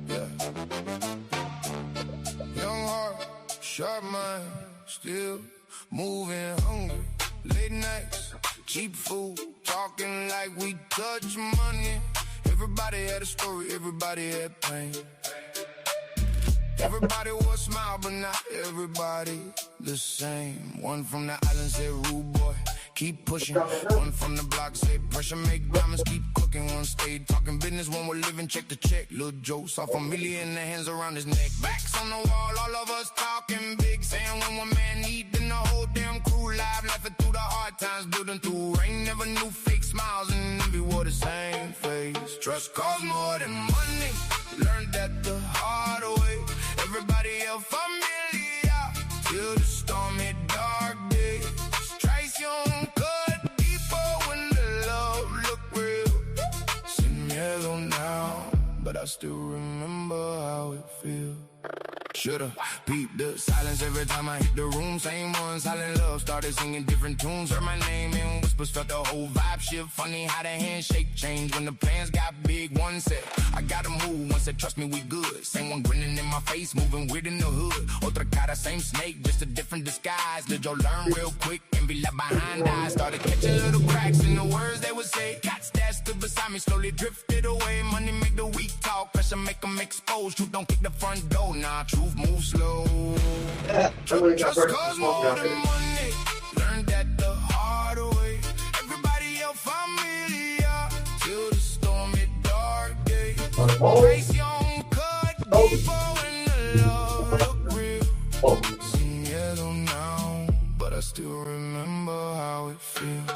Yeah. Young heart, sharp mind, still moving hungry. Late nights, cheap food, talking like we touch money. Everybody had a story, everybody had pain. Everybody was smile, but not everybody the same. One from the island said, rude boy, keep pushing. One from the block said, pressure make diamonds, keep cooking. One stayed talking business, one was living check to check. Lil' Joe saw familiar in the hands around his neck. Backs on the wall, all of us talking big, saying when one man need, then the whole damn crew live, laughing through the hard times, building through rain. Never knew fake smiles and envy wore the same face. Trust costs more than money, learned that the hard way. Everybody else familiar till the storm hit dark days. Trace young cut deeper when the love look real. Sin miedo now, but I still remember how it feels. Should've peeped the silence every time I hit the room. Same one, silent love, started singing different tunes. Heard my name in whispers, felt the whole vibe shift. Funny how the handshake changed when the plans got big. One said, I gotta move. One said, trust me, we good. Same one grinning in my face, moving weird in the hood. Otra cara, same snake, just a different disguise. Did you learn real quick and be left behind eyes? Started catching little cracks in the words they would say. Cat stats stood beside me, slowly drifted away. Money make the weak talk, pressure make them expose. Truth don't kick the front door, nah, truth move slow. Just cause more than money, learned that the hard way. Everybody else familiar till the storm hit dark day. Race young, cut deeper when the love look real. Sin miedo now, but I still remember how it feels.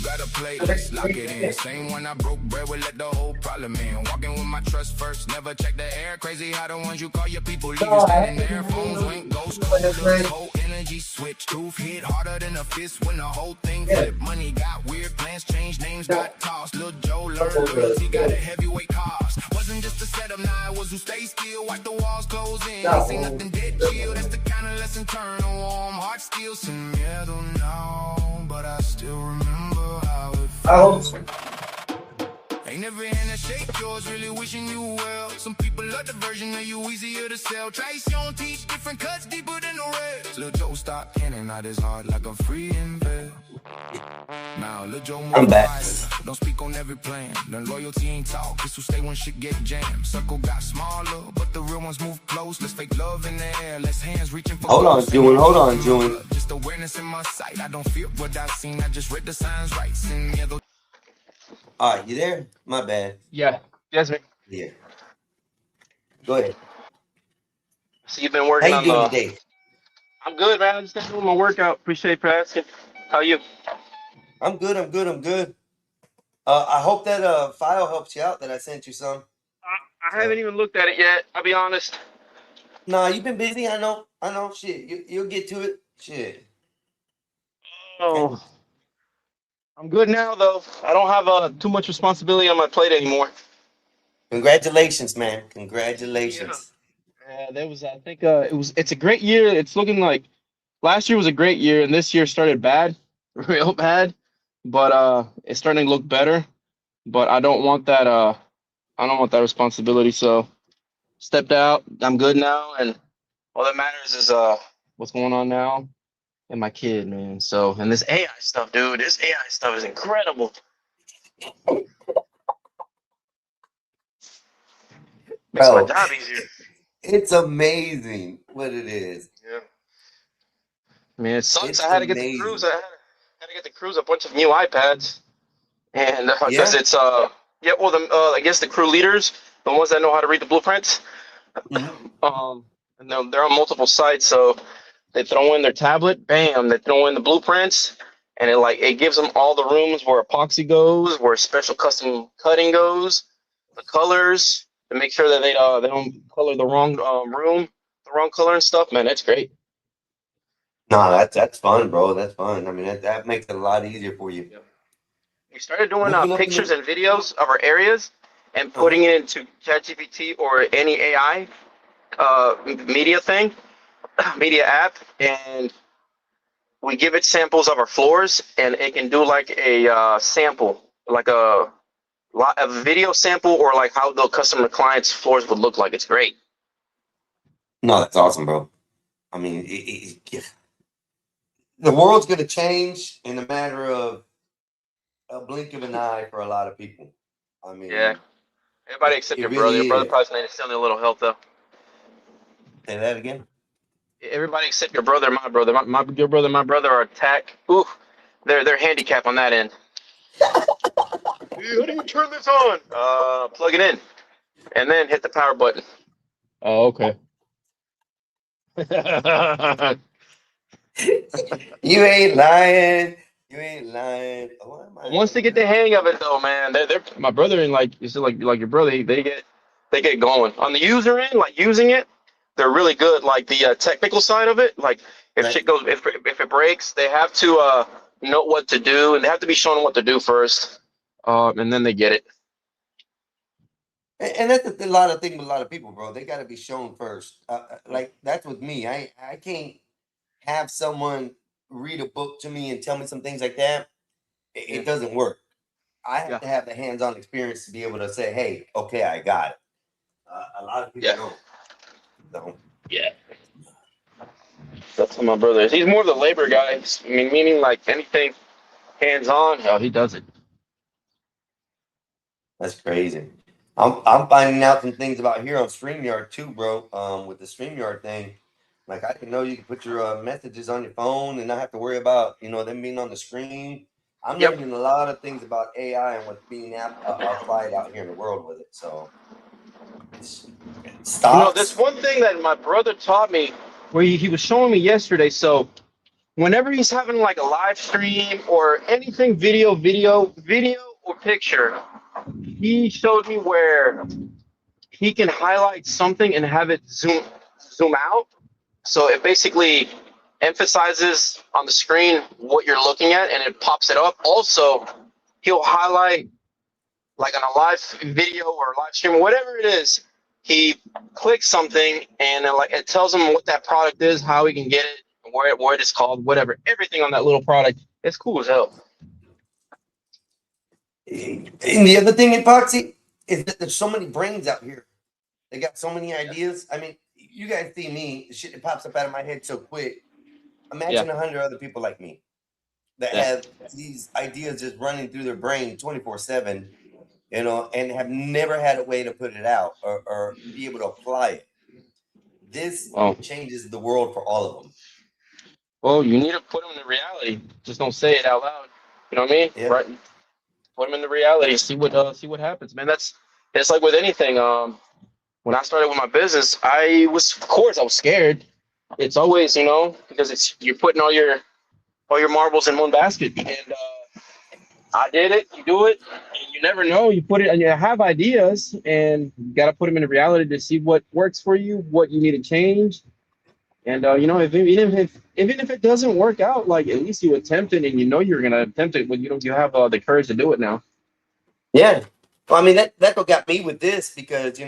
Gotta play, let's lock it in. Same when I broke bread, we let the whole problem in. Walking with my trust first, never check the air. Crazy how the ones you call your people leave you standing there. Phones went ghost, whole energy switch. Truth hit harder than a fist when the whole thing flipped. Money got weird, plans changed, names got tossed. Lil' Joe learned loyalty, got a heavyweight cost. Wasn't just a setup, nah, it was who stay still. Watch the walls close in, ain't see nothing dead chill. That's the kind of lesson turn a warm heart still. Sin miedo now, but I still remember how it feels. Ain't every hand that shake yours, really wishing you well. Some people love the version of you, easier to sell. Traición teach different cuts deeper than the rest. Lil' Joe stop canning, not as hard like a free invest. Now Lil' Joe more quiet, don't speak on every plan. Then loyalty ain't talk, it's who stay when shit get jammed. Circle got smaller, but the real ones move close. Let's fake love in the air, let's hands reaching for. Hold on, June. Just awareness in my sight, I don't fear what I've seen, I just read the signs right. Sin miedo. All right, you there? My bad. Yeah. Yes, man. Yeah. Go ahead. So you've been working How on you doing the. today? I'm good, man. I just been doing my workout. Appreciate it for asking. How you? I'm good. I hope that file helps you out that I sent you some. I haven't even looked at it yet. I'll be honest. Nah, you've been busy. I know. Shit, you'll get to it. Shit. Oh, I'm good now though. I don't have too much responsibility on my plate anymore. Congratulations, man. Congratulations. Yeah, there was. I think It's a great year. It's looking like last year was a great year, and this year started bad, real bad. But it's starting to look better. But I don't want that. I don't want that responsibility. So stepped out. I'm good now, and all that matters is what's going on now and my kid, man. So and this AI stuff, dude. This AI stuff is incredible. Makes my Bro, job easier. it's amazing what it is. Yeah. I mean, it sucks. It's I had to get the amazing. Cruise. I had to get the Cruise a bunch of new iPads, and because Yeah? it's yeah. Well, I guess the crew leaders the ones that know how to read the blueprints. Mhm. And they're on multiple sites, so they throw in their tablet, bam, they throw in the blueprints, and it gives them all the rooms where epoxy goes, where special custom cutting goes, the colors to make sure that they don't color the wrong room, the wrong color and stuff. Man, it's great. No, that's fun, bro. That's fun. I mean, that makes it a lot easier for you. Yep. We started doing Moving up in pictures the. and videos of our areas and Uh-huh. putting it into ChatGPT or any AI media thing, media app, and we give it samples of our floors, and it can do like a sample, like a video sample, or like how the customer clients' floors would look like. It's great. No, that's awesome, bro. I mean, the world's going to change in a matter of a blink of an eye for a lot of people. I Yeah. mean, Everybody except it your brother. Your really brother is. probably still need a little help though. Say that again. Everybody except your brother, my brother, your brother, my brother are attack. Ooh, they're handicapped on that end. Hey, how do you turn this on? Plug it in, and then hit the power button. Oh, okay. You ain't lying. You ain't lying. Oh, what am I? Once they get the hang of it, though, man, they're my brother and like you said, like your brother, they get going on the user end, like using it. They're really good. Like the technical side of it, like if Right. shit goes, if it breaks, they have to know what to do, and they have to be shown what to do first, and then they get it. And that's a lot of thing with a lot of people, bro. They got to be shown first. Like that's with me. I can't have someone read a book to me and tell me some things like that. Yeah, It doesn't work. I have yeah, to have the hands-on experience to be able to say, "Hey, okay, I got it." A lot of people yeah, don't. Don't. yeah. That's what my brother is. He's more of the labor guy. I mean, meaning like anything hands on, hell, he does it. That's crazy. I'm finding out some things about here on StreamYard too, bro. With the StreamYard thing, like I didn't know you can put your messages on your phone and not have to worry about them being on the screen. I'm Yep. learning a lot of things about AI and what's being applied out here in the world with it. So it's There's stocks. one thing that my brother taught me where he was showing me yesterday. So whenever he's having like a live stream or anything video or picture, he showed me where he can highlight something and have it zoom out. So it basically emphasizes on the screen what you're looking at and it pops it up. Also, he'll highlight like on a live video or live stream or whatever it is, he clicks something and it tells him what that product is, how he can get it, where it is called, whatever. Everything on that little product. It's cool as hell. And the other thing, Epoxy, is that there's so many brains out here. They got so many Yeah. ideas. I mean, you guys see me, the shit that pops up out of my head so quick. Yeah. Imagine 100 other people like me that Yeah. have these ideas just running through their brain 24/7, and have never had a way to put it out or be able to apply it. This Well, changes the world for all of them. you need to put them in reality. Just don't say it out loud. You know what I mean? Yeah. Right. Put them in the reality. See what happens, man. It's like with anything. When I started with my business, of course, I was scared. It's always, because you're putting all your marbles in one basket, and I did it. You do it, and you never know. You put it, and you have ideas, and you got to put them into reality to see what works for you, what you need to change, and even if it doesn't work out, like at least you attempt it, and you're gonna attempt it when you have the courage to do it now. Yeah. Well, I mean, that's what got me with this because,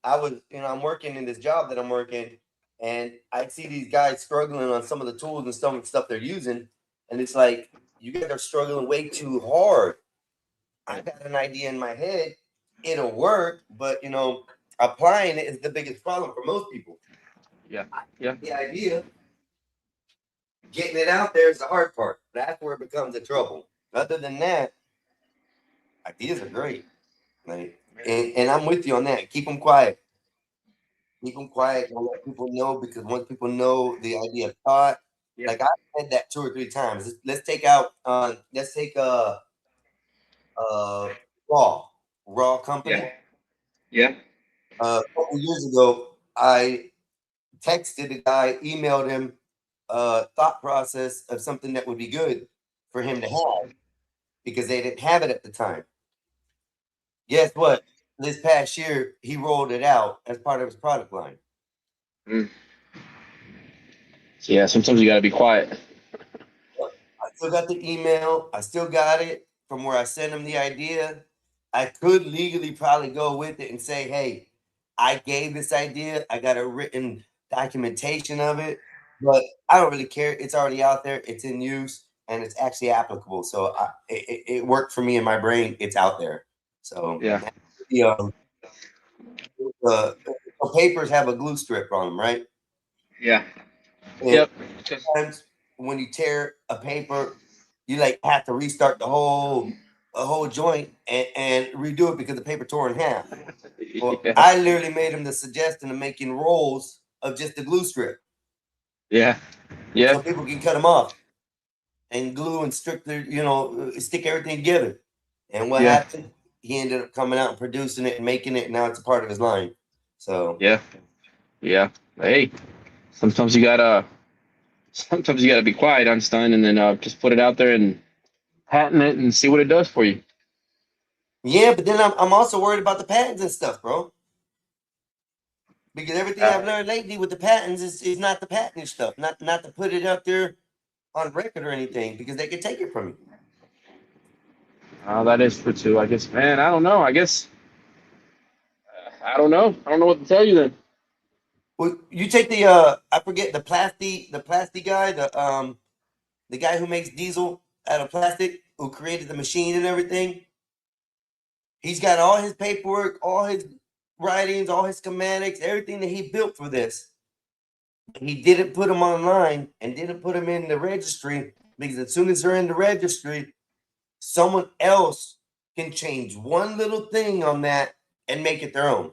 I'm working in this job that I'm working and I see these guys struggling on some of the tools and some of the stuff they're using. And it's like, you guys are struggling way too hard. I got an idea in my head. It'll work, but, applying it is the biggest problem for most people. Yeah, yeah. The idea, getting it out there is the hard part. That's where it becomes a trouble. Other than that, ideas are great. Like, and I'm with you on that. Keep them quiet. Keep them quiet. Don't let people know because once people know the idea of thought, Yeah. like I said that 2 or 3 times. Let's take out. Let's take raw company. Yeah. Yeah. A couple years ago, I texted a guy, emailed him a thought process of something that would be good for him to have because they didn't have it at the time. Guess what? This past year, he rolled it out as part of his product line. Mm. So yeah, sometimes you got to be quiet. I still got the email. I still got it from where I sent him the idea. I could legally probably go with it and say, hey, I gave this idea. I got a written documentation of it, but I don't really care. It's already out there. It's in use and it's actually applicable. So it worked for me in my brain. It's out there. So Yeah. the, the papers have a glue strip on them, right? Yeah. And Yep. sometimes when you tear a paper, you like have to restart the whole joint and redo it because the paper tore in half. Well, Yeah. I literally made him the suggestion of making rolls of just the glue strip Yeah. Yeah. so people can cut them off and glue and stick everything together. And what Yeah. happened? He ended up coming out and producing it and making it, and now it's a part of his line. So Yeah. Yeah. Hey, sometimes you gotta be quiet, Einstein, and then just put it out there and patent it and see what it does for you. yeah, but then I'm also worried about the patents and stuff, bro. Because everything I've learned lately with the patents is not the patent stuff, not to put it out there on record or anything, because they can take it from you. That is true too. I guess, man. I don't know. I guess I don't know. I don't know what to tell you then. Well, you take the I forget the plastic guy, the guy who makes diesel out of plastic, who created the machine and everything. He's got all his paperwork, all his writings, all his schematics, everything that he built for this. He didn't put them online and didn't put them in the registry because as soon as they're in the registry, someone else can change one little thing on that and make it their own.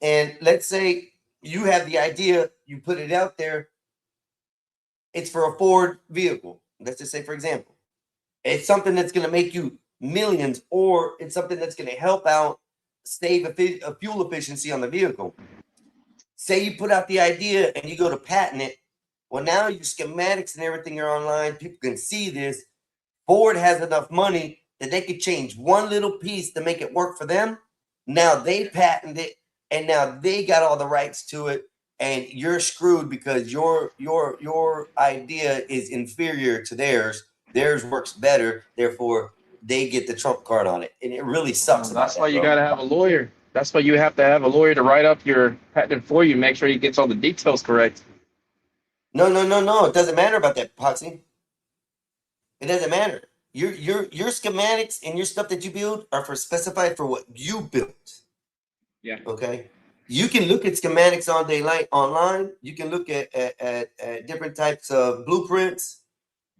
And let's say you have the idea, you put it out there, it's for a Ford vehicle. Let's just say, for example, it's something that's going to make you millions, or it's something that's going to help out save a fuel efficiency on the vehicle. Say you put out the idea and you go to patent it. Well, now your schematics and everything are online. People can see this. Ford has enough money that they could change one little piece to make it work for them. Now they patent it, and now they got all the rights to it, and you're screwed because your idea is inferior to theirs. Theirs works better, therefore they get the trump card on it, and it really sucks. That's why you got to have a lawyer. That's why you have to have a lawyer to write up your patent for you. Make sure he gets all the details correct. No. It doesn't matter about that, Poxy. It doesn't matter. Your schematics and your stuff that you build are for specified for what you built. Yeah. Okay. You can look at schematics all day online. You can look at different types of blueprints.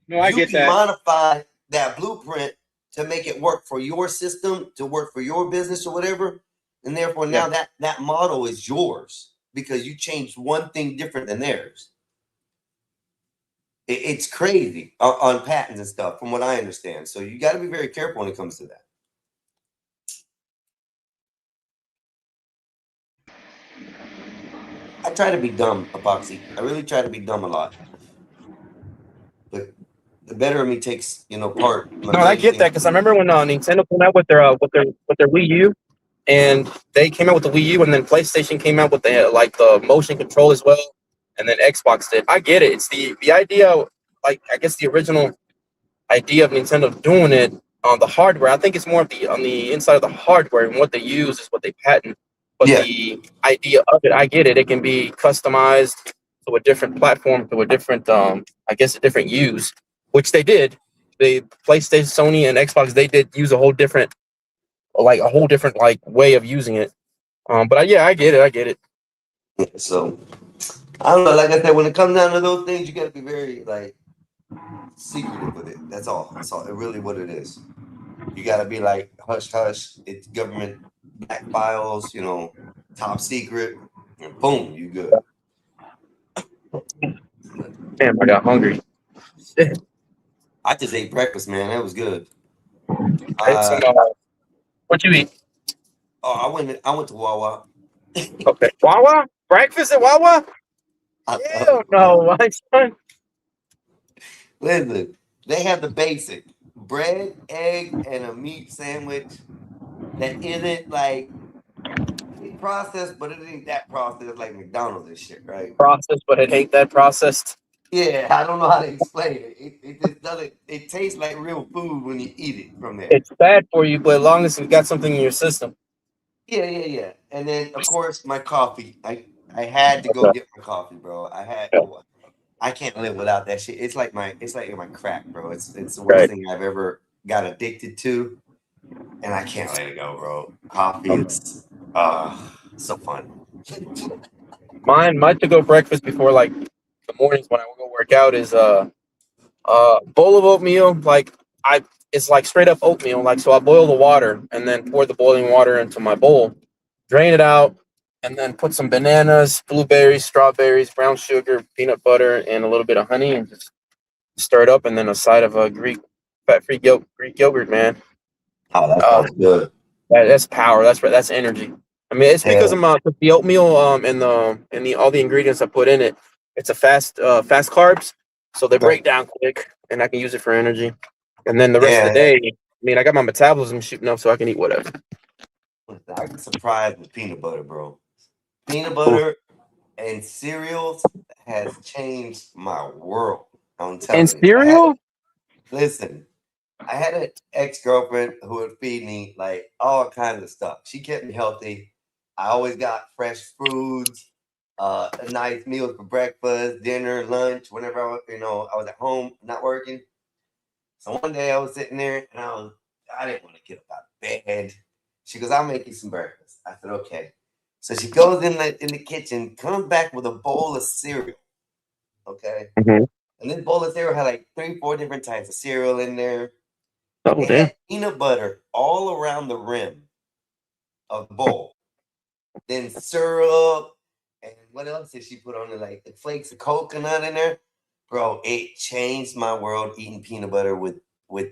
No, I you get can that. modify that blueprint to make it work for your system, to work for your business or whatever. And therefore now that model is yours because you changed one thing different than theirs. It's crazy on patents and stuff, from what I understand. So you got to be very careful when it comes to that. I try to be dumb, Epoxy. I really try to be dumb a lot. But the better of me takes, part. No, I get that because I remember when Nintendo came out with their Wii U, and they came out with the Wii U, and then PlayStation came out with the motion control as well, and then Xbox did. I get it. It's the idea, like I guess the original idea of Nintendo doing it on the hardware. I think it's more of on the inside of the hardware, and what they use is what they patent. But the idea of it, I get it. It can be customized to a different platform, to a different, I guess, a different use, which they did. The PlayStation, Sony, and Xbox, they did use a whole different way of using it. But I get it. I get it. So I don't know. Like I said, when it comes down to those things, you got to be very secretive with it. That's all. That's all. It really what it is. You got to be like hush hush. It's government back files. Top secret. And boom, you good. Damn, I got hungry. I just ate breakfast, man. That was good. What you eat? Oh, I went to Wawa. Okay. Wawa? Breakfast at Wawa? I love Hell it, no, bro. my son. Listen, they have the basic bread, egg, and a meat sandwich that isn't like it's processed, but it ain't that processed like McDonald's and shit, right? Processed, but it ain't that processed. Yeah, I don't know how to explain it. It just doesn't. It tastes like real food when you eat it from there. It's bad for you, but as long as you got something in your system. Yeah. And then of course my coffee. I had to go Okay. get my coffee, bro. Yeah. I can't live without that shit. It's like my crack, bro. It's the worst Right. thing I've ever got addicted to, and I can't let it go, bro. Coffee, it's so fun. My to go breakfast before like the mornings when I go work out is bowl of oatmeal. Like I it's like straight up oatmeal. Like so I boil the water and then pour the boiling water into my bowl, drain it out, and then put some bananas, blueberries, strawberries, brown sugar, peanut butter, and a little bit of honey and just stir it up and then a side of a Greek fat-free Greek yogurt, man. Oh, that Uh, sounds good. that's power. That's energy. I mean, it's because Yeah, of the oatmeal and the all the ingredients I put in it. It's a fast carbs, so they break right. down quick, and I can use it for energy. And then the rest of the Yeah, day, I mean, I got my metabolism shooting up, so I can eat whatever. I get surprised with peanut butter, bro. Peanut Oof. butter and cereals has changed my world. I'm And telling you. cereal, Listen, I had an ex-girlfriend who would feed me like all kinds of stuff. She kept me healthy. I always got fresh foods, a nice meals for breakfast, dinner, lunch, whenever I was at home, not working. So one day I was sitting there and I didn't want to get up out of bed. She goes, I'll make you some breakfast. I said, okay. So she goes in the kitchen, comes back with a bowl of cereal. Okay. Mhm. And this bowl of cereal had like 3, 4 different types of cereal in there. Oh It damn, had peanut butter all around the rim of the bowl. Then syrup and what else did she put on it? Like the flakes of coconut in there. Bro, it changed my world eating peanut butter with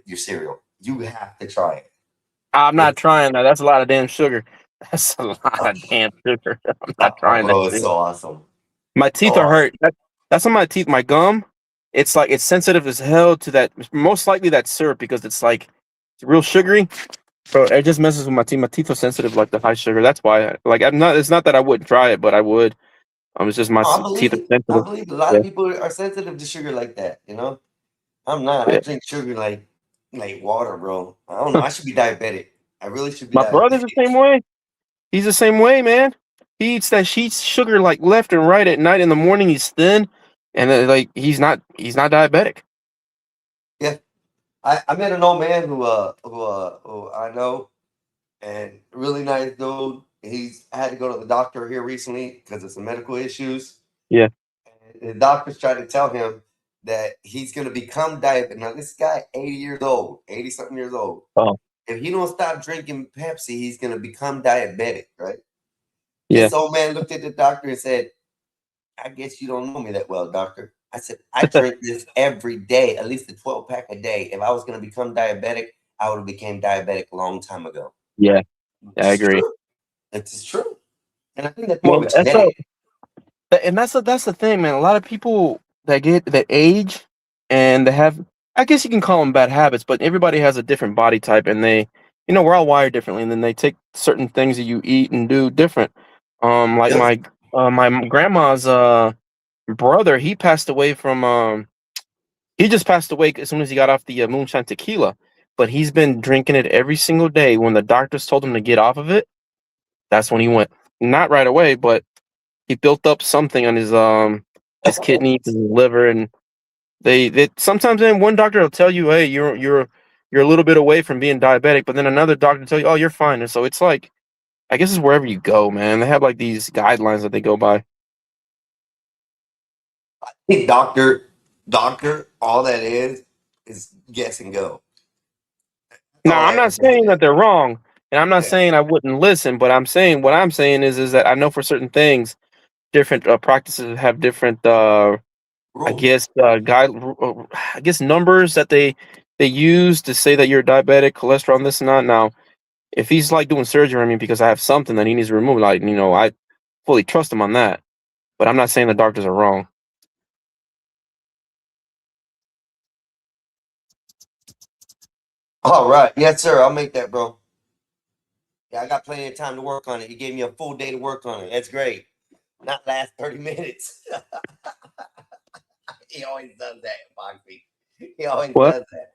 your cereal. You have to try it. I'm not It's trying that. That's a lot of damn sugar. That's a lot of damn sugar. I'm not trying that bro, it's shit. so awesome. My So teeth are awesome. hurt. That's on my teeth. My gum, it's like it's sensitive as hell to that. Most likely that syrup because it's like it's real sugary. So it just messes with my teeth. My teeth are sensitive like the high sugar. That's why. Like I'm not. It's not that I wouldn't try it, but I would. It's just my I teeth believe are it. I sensitive. believe it. A lot Yeah, of people are sensitive to sugar like that. I'm not. I yeah. drink sugar like water, bro. I don't know. I should be diabetic. I really should be My brother's the diabetic. same way. He's the same way, man. He eats that sheets sugar like left and right at night. In the morning, he's thin, and like he's not diabetic. Yeah. I met an old man who I know and really nice dude. He's had to go to the doctor here recently because of some medical issues. Yeah. And the doctors tried to tell him that he's gonna become diabetic. Now this guy, 80 years old, 80 something years old. Oh, If he don't stop drinking Pepsi, he's gonna become diabetic, right? yeah. This old man looked at the doctor and said, I guess you don't know me that well, doctor. I said, I drink this every day, at least a 12 pack a day. If I was going to become diabetic, I would have became diabetic a long time ago. Yeah, I It's agree. true. It's true. And I think that's more Well, of a genetic. and that's the thing, man. A lot of people that age and they have, I guess you can call them bad habits, but everybody has a different body type, and we're all wired differently, and then they take certain things that you eat and do different. Like Yep. my grandma's brother, he passed away from he just passed away as soon as he got off the moonshine tequila, but he's been drinking it every single day. When the doctors told him to get off of it, that's when he went. Not right away, but he built up something on his kidneys and his liver, and they sometimes then one doctor will tell you, hey, you're a little bit away from being diabetic, but then another doctor will tell you, oh, you're fine. And so it's like, I guess it's wherever you go, man. They have like these guidelines that they go by. Hey, doctor, all that is guess and go. Now, All I'm that not is is saying that they're wrong, and I'm not yeah. saying I wouldn't listen, but I'm saying what I'm saying is that I know for certain things, different practices have different I Rules. guess I guess numbers that they use to say that you're diabetic, cholesterol, and this and that. Now, if he's like doing surgery on me because I have something that he needs to remove, like, you know, I fully trust him on that. But I'm not saying the doctors are wrong. All right. Yes, sir. I'll make that, bro. Yeah, I got plenty of time to work on it. You gave me a full day to work on it. That's great. Not last 30 minutes. He always does that, Boxy. He always What? does that.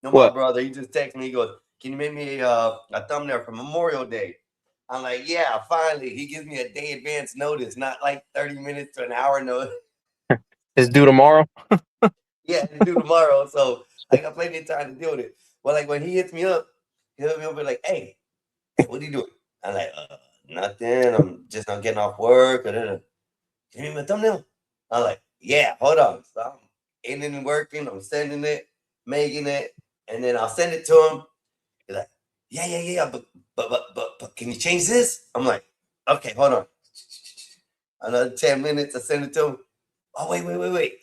No, my What? brother, he just texted me. He goes, "Can you make me a thumbnail for Memorial Day?" I'm like, "Yeah, finally." He gives me a day advance notice, not like 30 minutes to an hour notice. It's due tomorrow. Yeah, to do tomorrow. So I got plenty of time to deal with it. Well, like when he hits me up, he'll hit me up and like, "Hey, what are you doing?" I'm like, "Nothing. I'm just not getting off work." Can you make me a thumbnail? I'm like, "Yeah, hold on." So I'm in and working. I'm sending it, making it, and then I'll send it to him. He's like, yeah, but can you change this? I'm like, "Okay, hold on." Another 10 minutes, I send it to him. "Oh, wait.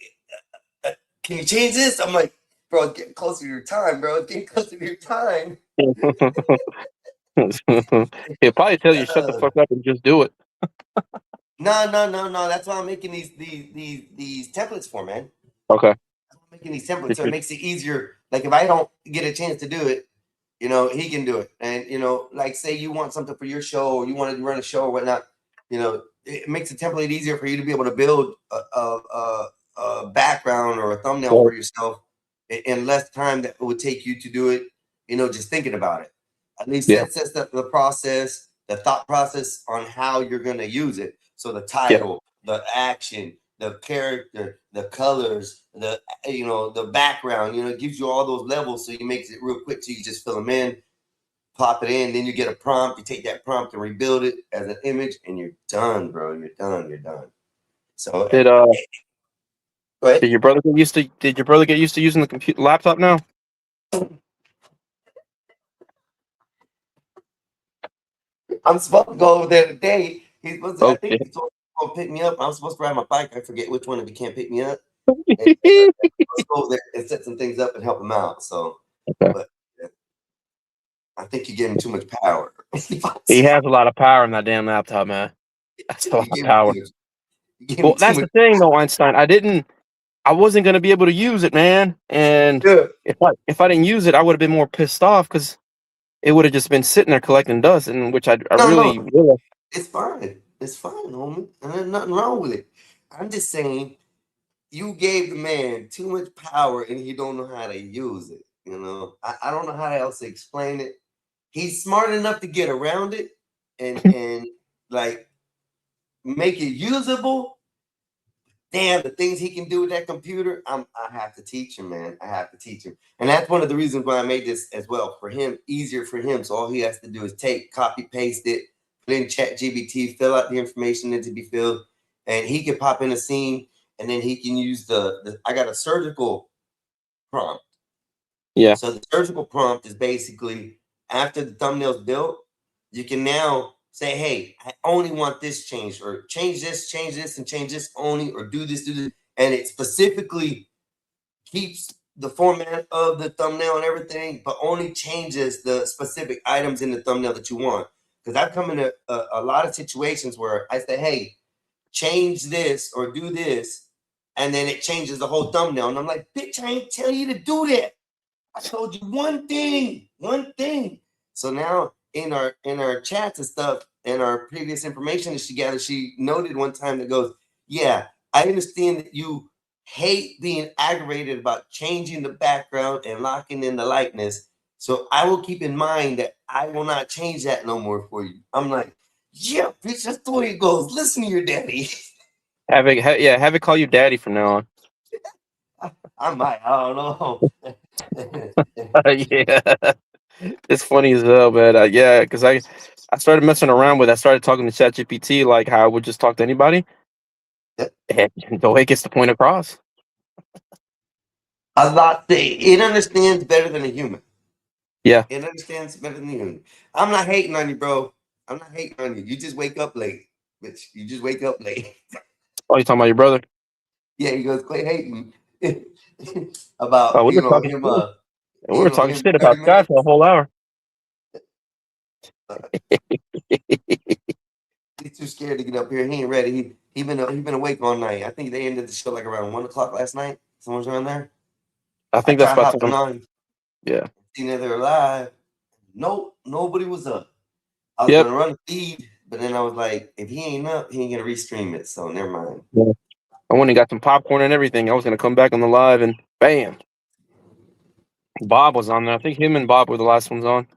Can you change this?" I'm like, "Bro, it's getting closer to your time, bro. It's getting closer to your time." He'll probably tell you shut the fuck up and just do it. No. That's why I'm making these templates for, man. Okay. I'm making these templates so it makes it easier. Like if I don't get a chance to do it, you know, he can do it. And you know, like say you want something for your show or you want to run a show or whatnot, you know, it makes the template easier for you to be able to build a background or a thumbnail for yourself in less time that it would take you to do it, you know, just thinking about it. At least that sets up the process, the thought process on how you're going to use it. So the title, the action, the character, the colors, the you know, the background, you know, it gives you all those levels, so you makes it real quick. So you just fill them in, pop it in, then you get a prompt. You take that prompt and rebuild it as an image, and you're done, bro. You're done. So Did go ahead. Did your brother get used to using the computer laptop now? I'm supposed to go over there today. He's supposed to, I think Okay. he's supposed to go pick me up. I'm supposed to ride my bike. I forget which one if he can't pick me up. Let's go over there and set some things up and help him out. So, Okay. but I think you're giving too much power. He has a lot of power in that damn laptop, man. That's a lot of power. Well, that's the thing, though, Einstein. I wasn't gonna be able to use it, man. And if I didn't use it, I would have been more pissed off because it would have just been sitting there collecting dust, and which I really. It's fine. It's fine, homie. And there's nothing wrong with it. I'm just saying you gave the man too much power and he don't know how to use it. You know, I don't know how else to explain it. He's smart enough to get around it and like make it usable. Damn, the things he can do with that computer, I have to teach him, man. I have to teach him. And that's one of the reasons why I made this as well. For him, easier for him. So all he has to do is copy, paste it, put in ChatGPT, fill out the information that to be filled, and he can pop in a scene, and then he can use I got a surgical prompt. Yeah. So the surgical prompt is basically after the thumbnail's built, you can now say, "Hey, I only want this changed, or change this, and change this only, or do this. And it specifically keeps the format of the thumbnail and everything, but only changes the specific items in the thumbnail that you want. Because I've come into a lot of situations where I say, "Hey, change this or do this," and then it changes the whole thumbnail. And I'm like, "Bitch, I ain't tell you to do that. I told you one thing. So now in our chats and stuff and our previous information that she gathered, she noted one time that goes, "Yeah, I understand that you hate being aggravated about changing the background and locking in the likeness. So I will keep in mind that I will not change that no more for you." I'm like, "Yeah, bitch, that's the way it goes. Listen to your daddy." Have it call you daddy from now on. I might. I don't know. Yeah. It's funny as hell, man. Yeah, because I started messing around with. I started talking to ChatGPT like how I would just talk to anybody. And the way it gets the point across. It understands better than a human. Yeah. It understands better than a human. I'm not hating on you, bro. I'm not hating on you. You just wake up late, bitch. You just wake up late. Oh, you talking about your brother? Yeah, he goes, "Quit hating." About Oh, we were talking him. shit. We were talking shit about Sky for a whole hour. He's too scared to get up here. He ain't ready. He been awake all night. I think they ended the show like around 1 o'clock last night. Someone's around there. I think that's tried about hopping time. on. Yeah. Seen that they're live. Nope, nobody was up. I was Yep. gonna run a feed, but then I was like, if he ain't up, he ain't gonna restream it. So never mind. I went and got some popcorn and everything. I was gonna come back on the live, and bam, Bob was on there. I think him and Bob were the last ones on.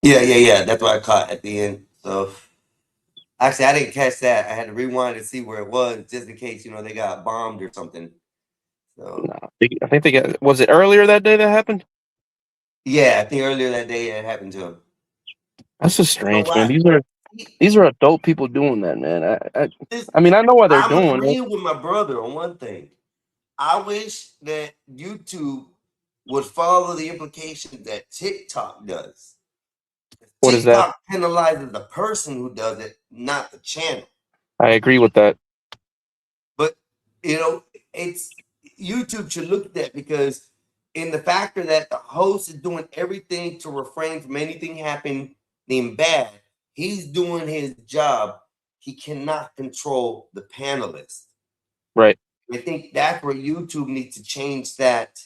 Yeah. That's what I caught at the end. So actually, I didn't catch that. I had to rewind to see where it was, just in case they got bombed or something. So I think they got. Was it earlier that day that happened? yeah, I think earlier that day it happened to him. That's just strange, So man. These are adult people doing that, man. I mean, I know why they're I'm doing it. agreeing with my brother on one thing. I wish that YouTube would follow the implications that TikTok does. What is that? TikTok penalizes the person who does it, not the channel. I agree with that. But it's YouTube should look at that, because in the factor that the host is doing everything to refrain from anything happening bad, he's doing his job. He cannot control the panelists. Right. I think that's where YouTube needs to change that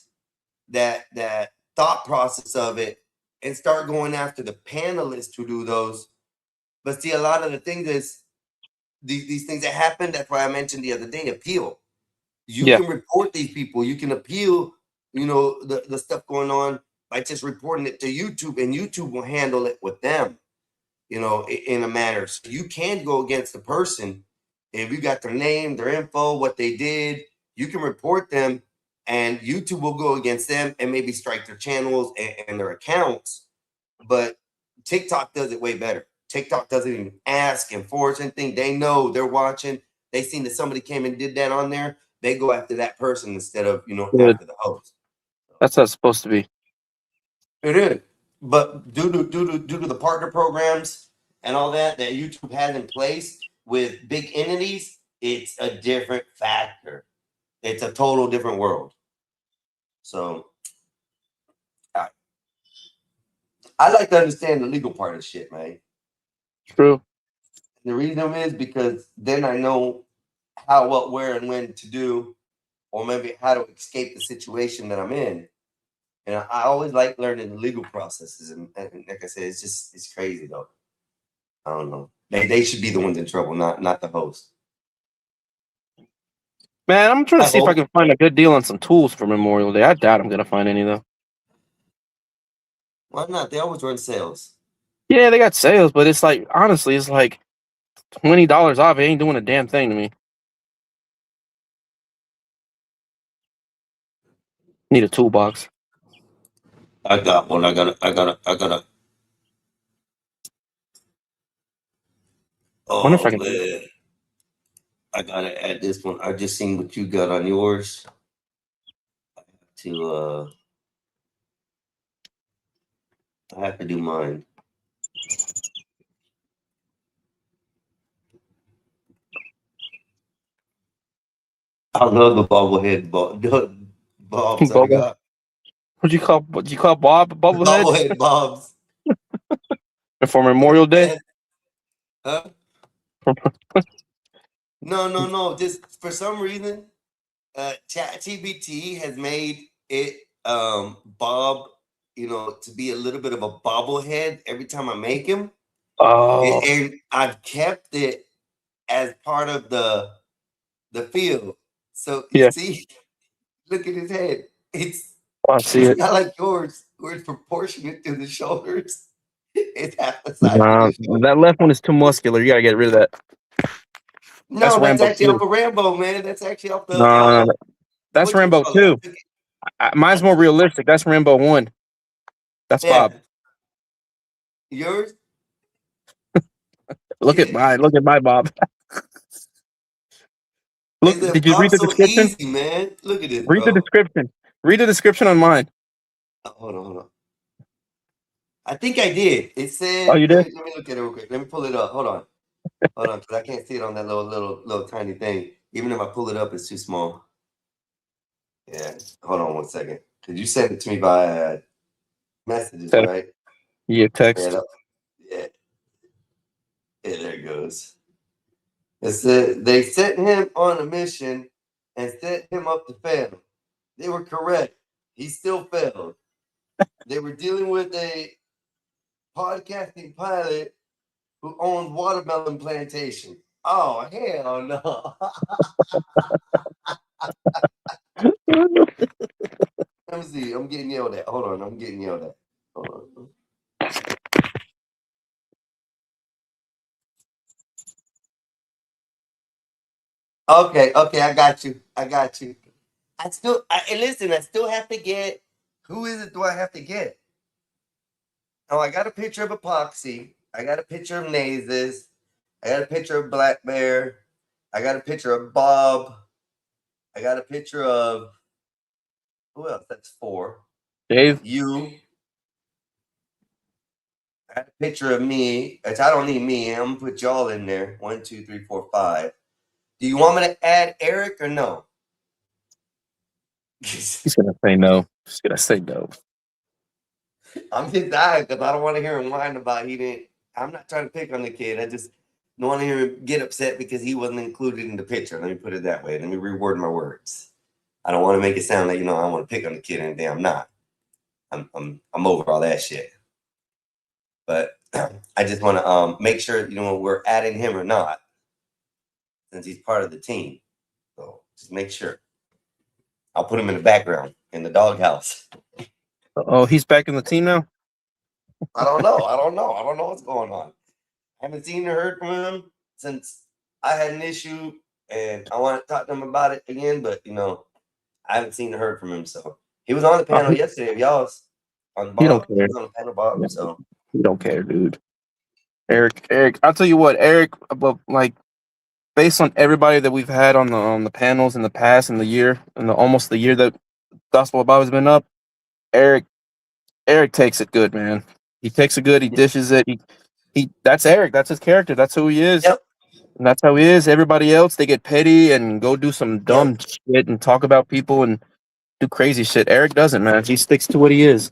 thought process of it and start going after the panelists who do those. But see, a lot of the things is these things that happen. That's why I mentioned the other day, appeal. You can report these people. You can appeal, the stuff going on by just reporting it to YouTube, and YouTube will handle it with them, in a manner. So you can go against the person. If you got their name, their info, what they did, you can report them, and YouTube will go against them and maybe strike their channels and their accounts. But TikTok does it way better. TikTok doesn't even ask and force anything. They know they're watching. They seen that somebody came and did that on there. They go after that person instead of after the host. That's how it's supposed to be. It is, but due to the partner programs and all that YouTube has in place with big entities, it's a different factor. It's a total different world. So I like to understand the legal part of shit, man. True. The reason is because then I know how, what, where, and when to do, or maybe how to escape the situation that I'm in. And I always like learning the legal processes. And like I said, it's crazy though. I don't know. They should be the ones in trouble, not the host. Man, I'm trying to see if I can find a good deal on some tools for Memorial Day. I doubt I'm gonna find any though. Why not? They always run sales. Yeah, they got sales, but it's like, honestly, it's like $20 off. It ain't doing a damn thing to me. Need a toolbox. I got one. I gotta. Oh Wonder if I can man, I gotta add this one. I just seen what you got on yours. I have to do mine. I love the bobblehead bobs. I got What'd you call Bob? bobblehead bobs. For Memorial Day? Huh? No. Just for some reason, ChatGPT has made it Bob, to be a little bit of a bobblehead every time I make him. Oh. And I've kept it as part of the field. So you see, look at his head. I see it. Not like yours, where it's proportionate to the shoulders. It's half the size of the shoulders. That left one is too muscular. You gotta get rid of that. No, that's actually off of Rambo, man. That's actually off the. No. That's Rambo 2. Mine's more realistic. That's Rambo 1. That's Bob. Yours? Look at my Bob. Look, did you read the description? Easy, man. Look at this. Read the description. Read the description on mine. Hold on. I think I did. It said. Oh, you did? Let me look at it real quick. Let me pull it up. Hold on, because I can't see it on that little tiny thing. Even if I pull it up, it's too small. Yeah. Hold on 1 second. Because you sent it to me by messages, right? Yeah, text. Yeah. Yeah, there it goes. It said they sent him on a mission and set him up to fail. They were correct. He still failed. They were dealing with a podcasting pilot who owned watermelon plantation. Oh, hell no. Let me see. I'm getting yelled at. Hold on. I'm getting yelled at. Hold on. Okay, I got you. Listen, I still have to get. Who is it do I have to get? Oh, I got a picture of Epoxy. I got a picture of Nazes. I got a picture of Black Bear. I got a picture of Bob. I got a picture of who else? That's 4. Dave. You. I got a picture of me. I don't need me. I'm gonna put y'all in there. 1, 2, 3, 4, 5. Do you want me to add Eric or no? He's gonna say no. He's gonna say no. I'm just dying because I don't want to hear him whine about he didn't. I'm not trying to pick on the kid. I just don't want to hear him get upset because he wasn't included in the picture. Let me put it that way. Let me reword my words. I don't want to make it sound like I want to pick on the kid or anything. I'm not. I'm over all that shit. But I just want to make sure we're adding him or not, since he's part of the team. So just make sure. I'll put him in the background in the doghouse. Oh, he's back in the team now? I don't know what's going on. I haven't seen or heard from him since I had an issue, and I want to talk to him about it again. But I haven't seen or heard from him. So he was on the panel yesterday of y'all's. On Bob. He don't care. He was on the panel, Bob. Yeah. So he don't care, dude. Eric, I'll tell you what, Eric. But like, based on everybody that we've had on the panels in the past and the year and almost the year that Gospel of Bob has been up, Eric takes it good, man. He takes it good. He dishes it. He that's Eric. That's his character. That's who he is. Yep. And that's how he is. Everybody else, they get petty and go do some dumb shit and talk about people and do crazy shit. Eric doesn't, man. He sticks to what he is.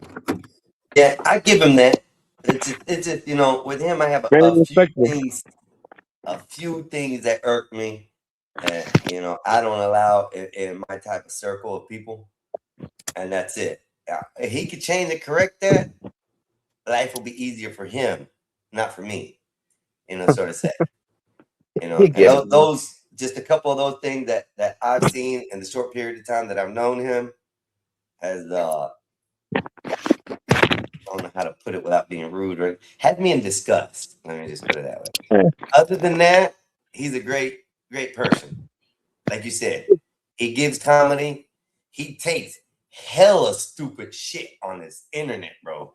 Yeah, I give him that. It's just with him, I have a few things that irk me that I don't allow in my type of circle of people, and that's it. If he could change and correct that, life will be easier for him, not for me. Sort of say. And those just a couple of those things that I've seen in the short period of time that I've known him has I don't know how to put it without being rude, or had me in disgust. Let me just put it that way. Other than that, he's a great person. Like you said, he gives comedy. He takes hella stupid shit on his internet, bro.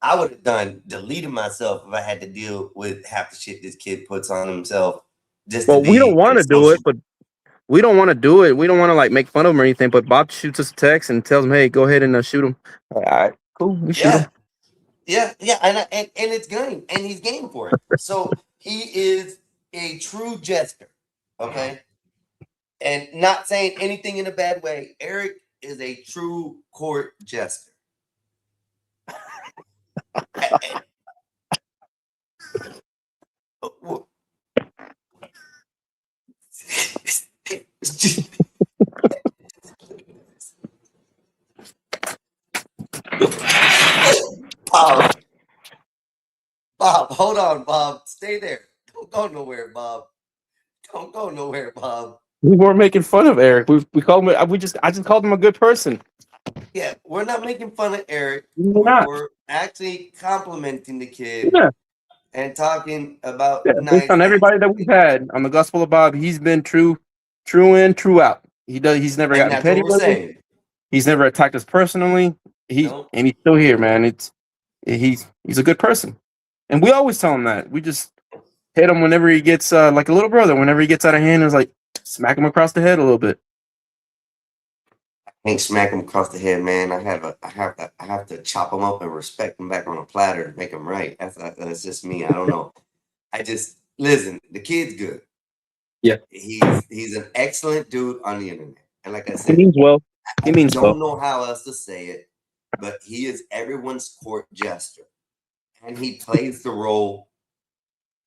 I would have deleted myself if I had to deal with half the shit this kid puts on himself. We don't want to do it, but we don't want to do it. We don't want to like make fun of him or anything. But Bob shoots us a text and tells him, "Hey, go ahead and shoot him." All right, cool. We shoot him. Yeah, and it's game, and he's game for it. So he is a true jester, okay? And not saying anything in a bad way. Eric is a true court jester. Bob, hold on, Bob. Stay there. Don't go nowhere, Bob. Don't go nowhere, Bob. We weren't making fun of Eric. We called him. I just called him a good person. Yeah, we're not making fun of Eric. We're actually complimenting the kid and talking about based on everybody that we've had on the Gospel of Bob. He's been true in, true out. He's never gotten petty with him. He's never attacked us personally. And he's still here, man. He's a good person, and we always tell him that. We just hit him whenever he gets like a little brother. Whenever he gets out of hand, it's like smack him across the head a little bit. I ain't smack him across the head, man. I have to chop him up and respect him back on a platter to make him right. That's just me. I don't know. I just listen. The kid's good. Yeah, he's an excellent dude on the internet, and like I said, he means well. I don't know how else to say it, but he is everyone's court jester, and he plays the role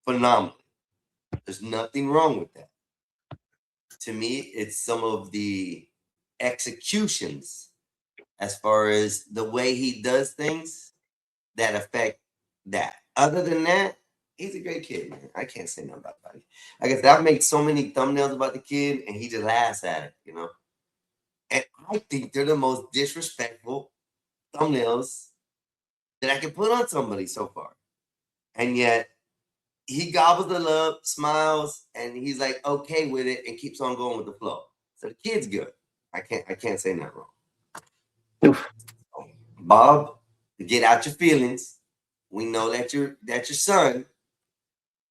phenomenally. There's nothing wrong with that. To me, it's some of the executions as far as the way he does things that affect that. Other than that, he's a great kid, man. I can't say nothing about it. I guess I've made so many thumbnails about the kid, and he just laughs at it, you know. And I think they're the most disrespectful thumbnails that I can put on somebody so far. And yet he gobbles it up, smiles, and he's like okay with it and keeps on going with the flow. So the kid's good. I can't say nothing wrong. Oof. Bob, get out your feelings. We know that you're your son.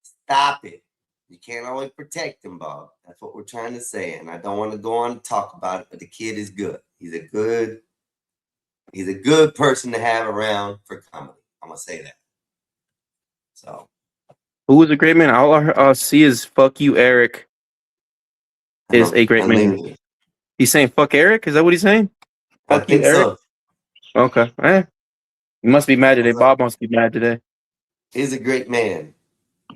Stop it. You can't always protect him, Bob. That's what we're trying to say. And I don't want to go on and talk about it, but the kid is good. He's a good person to have around for comedy. I'm gonna say that. So Who is a great man? All I see is "fuck you, Eric." Is a great man. He's saying "fuck Eric." Is that what he's saying? Fuck you, Eric. So. Okay. You must be mad today. Bob must be mad today. He's a great man.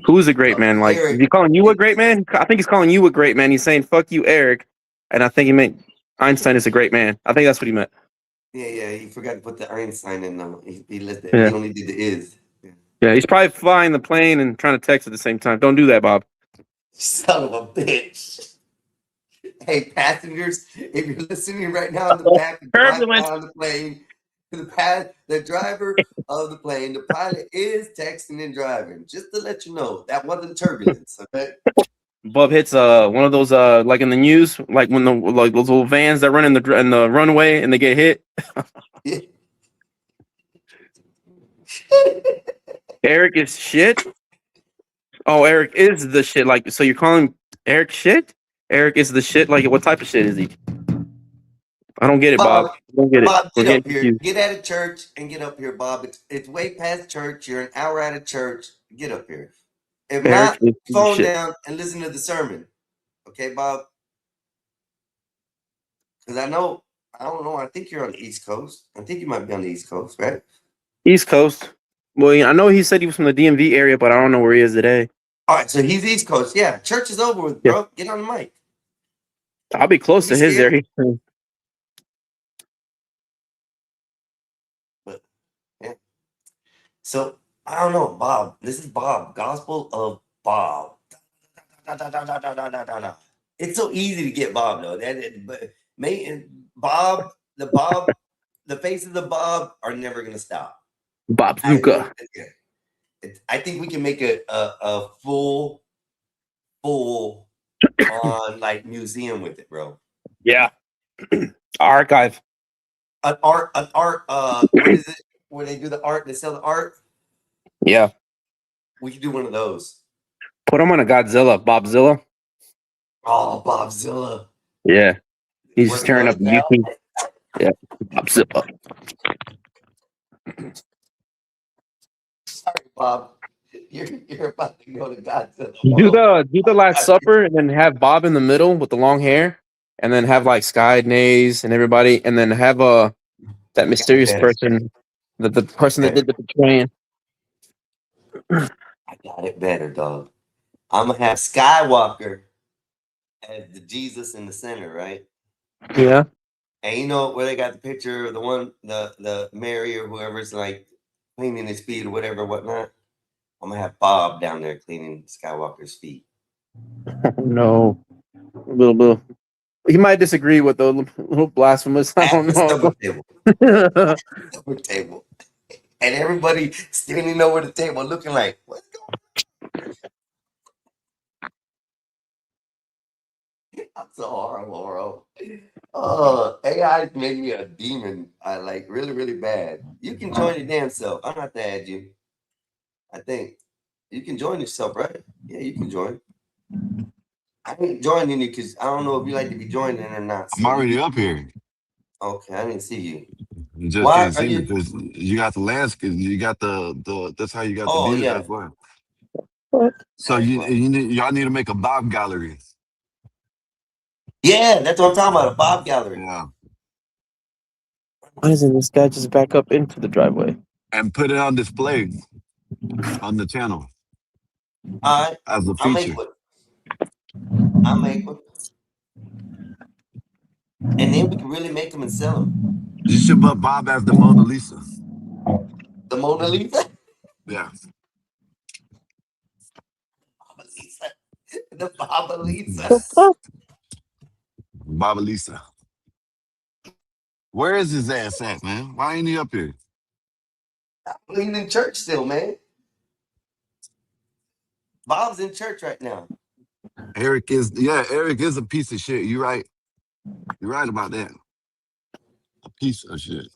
Who's a great man? Like, is he calling you a great man? I think he's calling you a great man. He's saying "fuck you, Eric," and I think he meant Einstein is a great man. I think that's what he meant. Yeah. He forgot to put the Einstein in. He listed. Yeah. He only did the is. Yeah, he's probably flying the plane and trying to text at the same time. Don't do that, Bob. Son of a bitch. Hey, passengers, if you're listening right now in the back on the plane, the driver of the plane, the pilot is texting and driving. Just to let you know, that wasn't turbulence, okay? Bob hits one of those like in the news, like when those little vans that run in the runway and they get hit. Yeah. Eric is shit. Oh, Eric is the shit. Like, so you're calling Eric shit? Eric is the shit. Like, what type of shit is he? I don't get it, Bob. I don't get it. Bob, get up here. Get out of church and get up here, Bob. It's way past church. You're an hour out of church. Get up here. If Eric not, phone down and listen to the sermon. Okay, Bob? Because I don't know. I think you're on the East Coast. I think you might be on the East Coast, right? East Coast. Well, I know he said he was from the DMV area, but I don't know where he is today. All right, so he's East Coast. Yeah, church is over with, bro. Get on the mic. I'll be close to his area. But yeah. So I don't know, Bob. This is Bob. Gospel of Bob. It's so easy to get Bob though. Bob, the faces of Bob are never gonna stop. Bob Zuka. I think we can make a full on like museum with it, bro. Yeah. Archive. An art what is it? Where they do the art, they sell the art? Yeah. We could do one of those. Put him on a Godzilla, Bobzilla. Oh, Bobzilla. Yeah. He's just tearing up YouTube. Yeah. Bobzilla. Sorry, Bob. You're about to go to Godzilla. Do the Last Supper and then have Bob in the middle with the long hair, and then have like Sky Nays and everybody, and then have that mysterious person, the person that did the betraying. I got it better, dog. I'm gonna have Skywalker as the Jesus in the center, right? Yeah. And you know where they got the picture of the Mary or whoever's like cleaning his feet or whatever, whatnot. I'm gonna have Bob down there cleaning Skywalker's feet. No, a little. He might disagree with the little blasphemous. I don't know. Supper table. And everybody standing over the table looking like, what's going on? I'm so horrible, bro. AI made me a demon. I like really, really bad. You can join your damn self. I'm not to add you. I think you can join yourself, right? Yeah, you can join. I ain't joining you because I don't know if you like to be joining or not. I'm already up here. Okay, I didn't see you. You just can't see me because you got the landscape. You got the. That's how you got the view. Yeah. That's why. So y'all need to make a Bob gallery. Yeah, that's what I'm talking about. A Bob gallery. Yeah. Why doesn't this guy just back up into the driveway and put it on display on the channel All right, as a feature? I'll make one. And then we can really make them and sell them. You should put Bob as the Mona Lisa. The Mona Lisa? Yeah. Baba Lisa. The Baba Lisa. The fuck? Baba Lisa. Where is his ass at, man? Why ain't he up here? He's in church still, man. Bob's in church right now. Eric is a piece of shit. You're right. You're right about that. A piece of shit.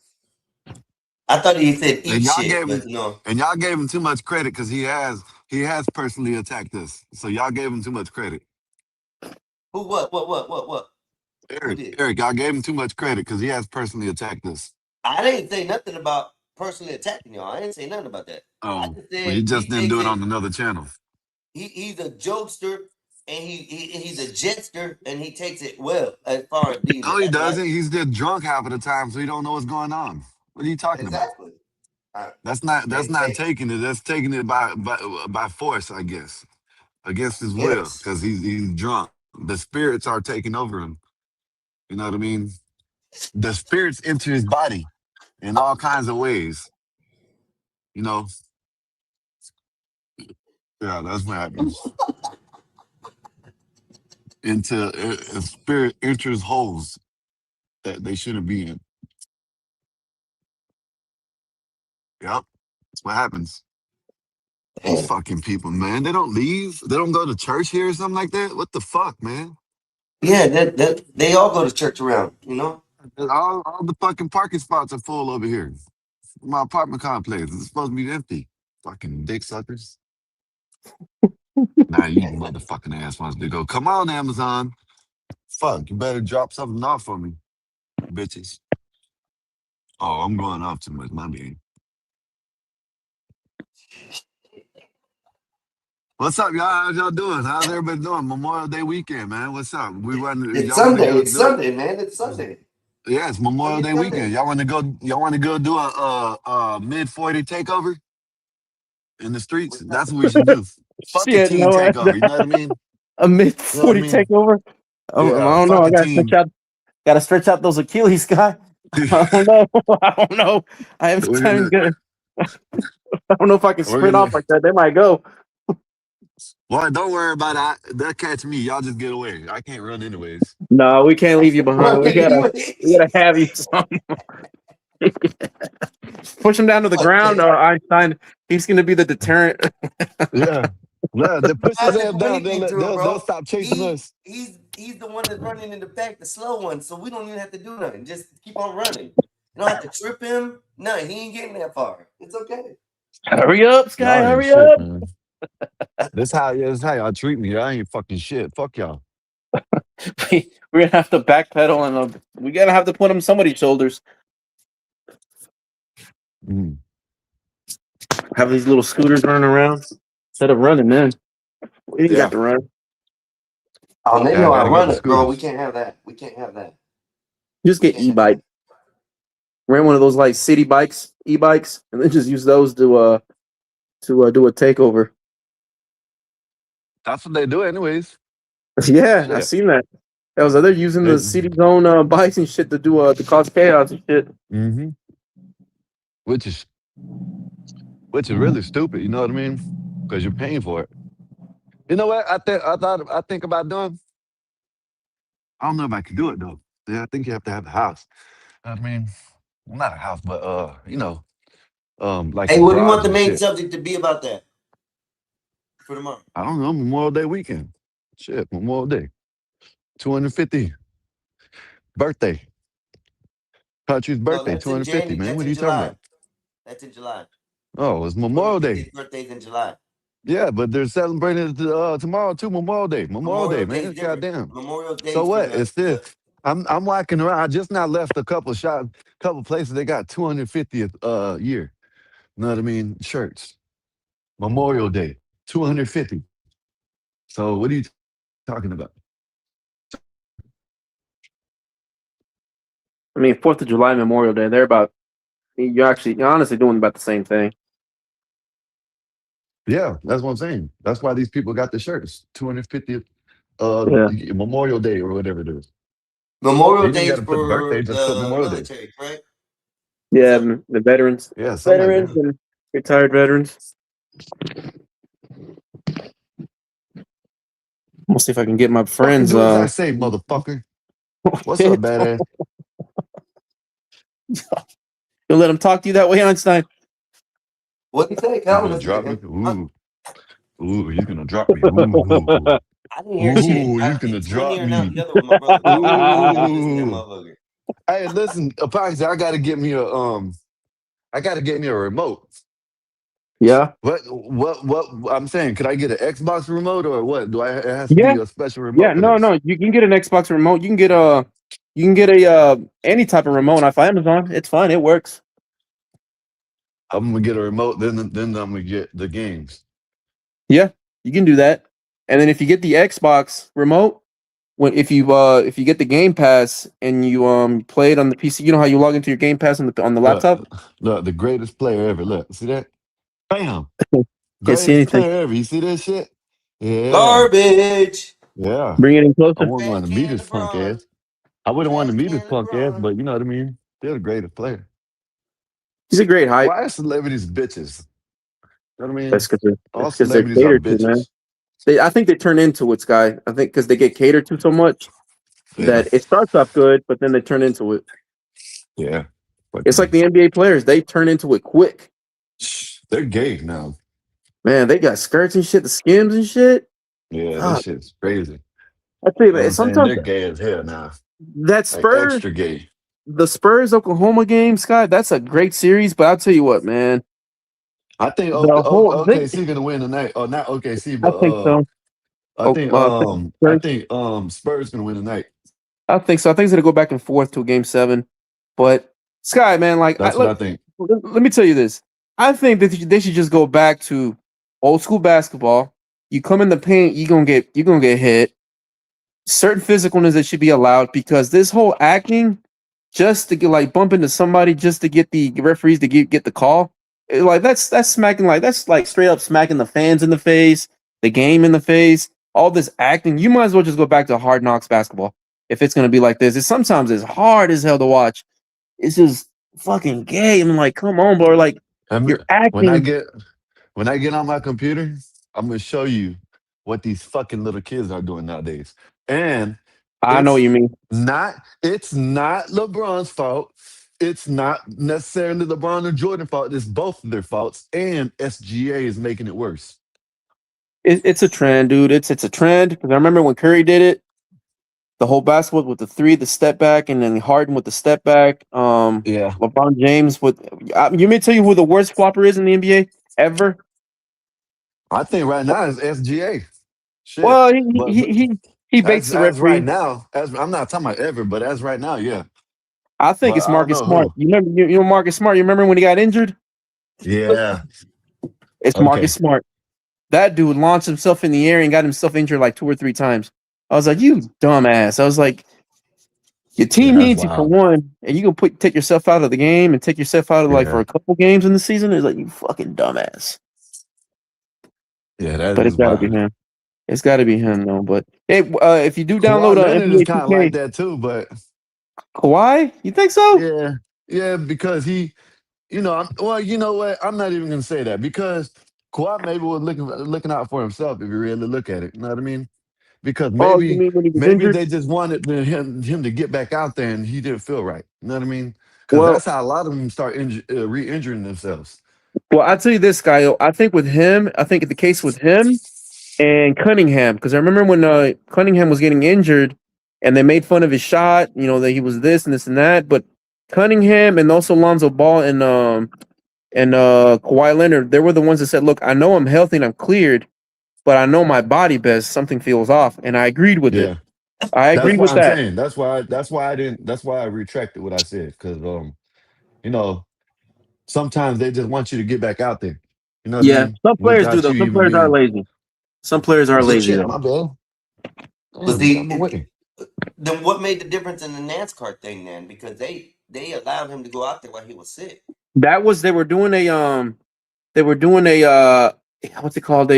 I thought he said eat And y'all shit, gave him but no. and y'all gave him too much credit because he has personally attacked us. So y'all gave him too much credit. Who? What? Eric, y'all gave him too much credit because he has personally attacked us. I didn't say nothing about personally attacking y'all. I didn't say nothing about that. I Oh, just well, said he just didn't do it on another channel. he's a jokester and he's a jester and he takes it well as far as these. No, he doesn't. He's just drunk half of the time, so he don't know what's going on. What are you talking Exactly. about? That's not taking it. That's taking it by force, I guess, against his will, Yes. because he's drunk. The spirits are taking over him. You know what I mean? The spirits enter his body in all kinds of ways. You know? Yeah, that's what happens. A spirit enters holes that they shouldn't be in. Yep, that's what happens. These fucking people, man, they don't leave. They don't go to church here or something like that. What the fuck, man? Yeah, that they all go to church around, you know? All the fucking parking spots are full over here. My apartment complex is supposed to be empty. Fucking dick suckers. Now you motherfucking ass wants to go. Come on, Amazon. Fuck, you better drop something off for me, bitches. Oh, I'm going off too much, my man. What's up, y'all? How's y'all doing? How's everybody doing? Memorial Day weekend, man. What's up? It's Sunday. It's Sunday, man. It's Sunday. Yeah, it's Memorial Day weekend. Y'all want to go? Y'all want to go do a mid-40 takeover in the streets? That's what we should do. Fuck a Shit, team no, takeover. You know what I mean? a mid-40 takeover. I don't know. fuck I a gotta team. stretch out those Achilles, guy. I don't know. I don't know. I have We're time. gonna- I don't know if I can We're sprint gonna- off like that. They might go. Well, don't worry about that. They'll catch me. Y'all just get away. I can't run anyways. No, we can't leave you behind. We gotta have you. Push him down to the ground, or Einstein. He's gonna be the deterrent. Yeah. Yeah, they push I his didn't ass do down. anything to him, They'll bro. stop chasing us. He's the one that's running in the back, the slow one. So we don't even have to do nothing. Just keep on running. You don't have to trip him. No, he ain't getting that far. It's okay. Hurry up, Sky. Y'all ain't Hurry shit, up. man. This how y'all treat me. I ain't fucking shit. Fuck y'all. We're gonna have to backpedal, and we gotta have to put him on somebody's shoulders. Mm. Have these little scooters running around instead of running. Then we ain't got to run. Oh, they Yeah, I know I gotta get run the it, bro. We scooters. can't have that. We can't have that. Just get e-bike. Rent one of those like city bikes, e-bikes, and then just use those to do a takeover. That's what they do, anyways. Yeah, I Shit. seen that. That was they're using the city's own bikes and shit to do to cause chaos and shit. Mm-hmm. Which is really stupid. You know what I mean? Because you're paying for it. You know what? I think about doing. I don't know if I can do it though. Yeah, I think you have to have a house. I mean, not a house, but you know, like. Hey, a what do you want garage the and main shit. subject to be about that for tomorrow? I don't know. Memorial Day weekend. Shit, Memorial Day. 250. Birthday. Country's birthday. That's in 250, January. man. That's What are in you talking July. about? That's in July. Oh, it's Memorial Day. Birthday's in July. Yeah, but they're celebrating it tomorrow too. Memorial Day. Memorial Day, man. Goddamn. Memorial Day. So what? It's still. I'm walking around. I just now left a couple places. They got 250th year. You know what I mean? Shirts. Memorial Day. 250. So what are you talking about? I mean, 4th of July, Memorial Day. They're about. You're honestly doing about the same thing. Yeah, that's what I'm saying. That's why these people got the shirts. 250th uh, Yeah. Memorial Day or whatever it is. Memorial You ain't Day got is to put birthday. for Just put the Memorial Day. military, correct? Yeah, So, the veterans, Yeah, something like that. and retired veterans. I'm gonna see if I can get my Fucking friends. do as I say, motherfucker. What's up, badass? You'll let them talk to you that way, Einstein. what do you think? He's Calvin? gonna Is drop me. it- Ooh, he's gonna drop me. Ooh, I didn't hear shit. he's gonna It's one drop ear and out me. the other with my brother talking. I was just listening to that Ooh. motherfucker. Hey, listen, Epoxy, I gotta get me a I gotta get me a remote. Yeah, What I'm saying, could I get an Xbox remote or what? Do I it has to yeah, be a special yeah. remote for No, this? no. You can get an Xbox remote. You can get a any type of remote off Amazon. It's fine. It works. I'm gonna get a remote, then I'm gonna get the games. Yeah, you can do that. And then if you get the Xbox remote, if you get the Game Pass and you play it on the PC, you know how you log into your Game Pass on the Look, laptop? look, the greatest player ever. Look, see that? Bam! Can't see Greatest anything. player ever. You see that shit? Yeah, Garbage. yeah. Bring it in I closer. wouldn't want Trash to meet can his punk ass. LeBron. I wouldn't want to Trash meet his can punk ass, LeBron. but you know what I mean? They're the greatest player. He's a great hype. Why are celebrities bitches? You know what I That's mean? because All they're celebrities are catered to, man. bitches. I think they turn into it, Sky. I think because they get catered to so much Yeah, that it starts off good, but then they turn into it. yeah. But It's like the NBA players; they turn into it quick. they're gay now. Man, they got skirts and shit, the skims and shit. Yeah, that Fuck. shit's crazy. I tell you, You know what man, I'm saying? sometimes They're gay as hell now. that Like Spurs, extra gay. the Spurs Oklahoma game, Sky, that's a great series. But I'll tell you what, man, I think the whole thing. OKC gonna win tonight. Oh, not OKC, I but think so. Oh, I Spurs, think Spurs gonna win tonight. I think so. I think it's gonna go back and forth to a game 7. But Sky, man, like, That's what I look, think. let me tell you this. I think that they should just go back to old school basketball. You come in the paint, you're gonna get hit. Certain physicalness that should be allowed because this whole acting just to get like bump into somebody just to get the referees to get the call. Like that's smacking like that's like straight up smacking the fans in the face, the game in the face, all this acting. You might as well just go back to hard knocks basketball if it's gonna be like this. It's sometimes it's hard as hell to watch. It's just fucking gay. I'm like, come on, bro. Like I'm, you're when I acting. get when I get on my computer, I'm gonna show you what these fucking little kids are doing nowadays. And I know what it's you mean. it's not LeBron's fault. It's not necessarily LeBron or Jordan fault. It's both of their faults. And SGA is making it worse. It's a trend, dude. It's a trend because I remember when Curry did it. The whole basketball with the three, the step back, and then Harden with the step back. Yeah. LeBron James with. You may tell you who the worst flopper is in the NBA ever. I think right now it's SGA. Shit. Well, But he baits the as right referee. now, as I'm not talking about ever, but as right now, yeah. I think But it's I don't Marcus know Smart. who. You remember? You know Marcus Smart. You remember when he got injured? Yeah. It's Marcus Okay. Smart. That dude launched himself in the air and got himself injured like 2 or 3 times. I was like, you dumbass. I was like, your Yeah, team that's needs you for wild. one, and you gonna take yourself out of the game and take yourself out of like for Yeah. a couple games in the season. It's like you fucking dumbass. Yeah, that But it's is got to be wild. him. It's got to be him though. But hey, if you do download Kawhi Leonard is NBA kind of like 2K, that too, but Kawhi, you think so? yeah, yeah, because he, well, you know what? I'm not even gonna say that because Kawhi maybe was looking out for himself if you really look at it. You know what I mean? Because Oh, you mean when he was maybe injured? they just wanted him to get back out there and he didn't feel right. You know what I mean? Because Well, that's how a lot of them start re-injuring themselves. well, I tell you this, guy. I think with him, I think the case with him and Cunningham, because I remember when Cunningham was getting injured, and they made fun of his shot. You know that he was this and this and that. But Cunningham and also Lonzo Ball and Kawhi Leonard, they were the ones that said, "Look, I know I'm healthy and I'm cleared, but I know my body best. Something feels off," and I agreed with it. Yeah, I that's agreed what with I'm that. saying. That's why I retracted what I said because you know, sometimes they just want you to get back out there. You know what I Yeah, mean? some players do Without though. you Some even players are being lazy. Some players are So, lazy shit. though. My bad. but Damn, get out my way. then what made the difference in the NASCAR thing then? Because they allowed him to go out there while he was sick. That was they were doing a what's it called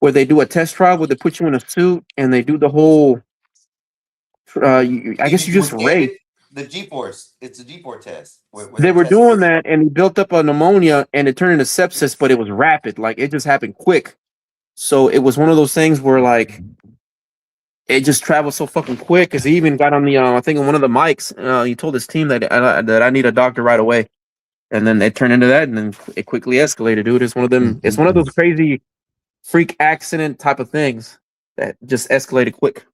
where they do a test trial where they put you in a suit and they do the whole. I guess you just race. The G-force. It's a G-force test. They were doing that, and he built up a pneumonia, and it turned into sepsis, but it was rapid. Like it just happened quick. So it was one of those things where like it just traveled so fucking quick. Because he even got on the I think on one of the mics, he told his team that I need a doctor right away, and then it turned into that, and then it quickly escalated. Dude, it's one of them. It's one of those crazy freak accident type of things that just escalated quick.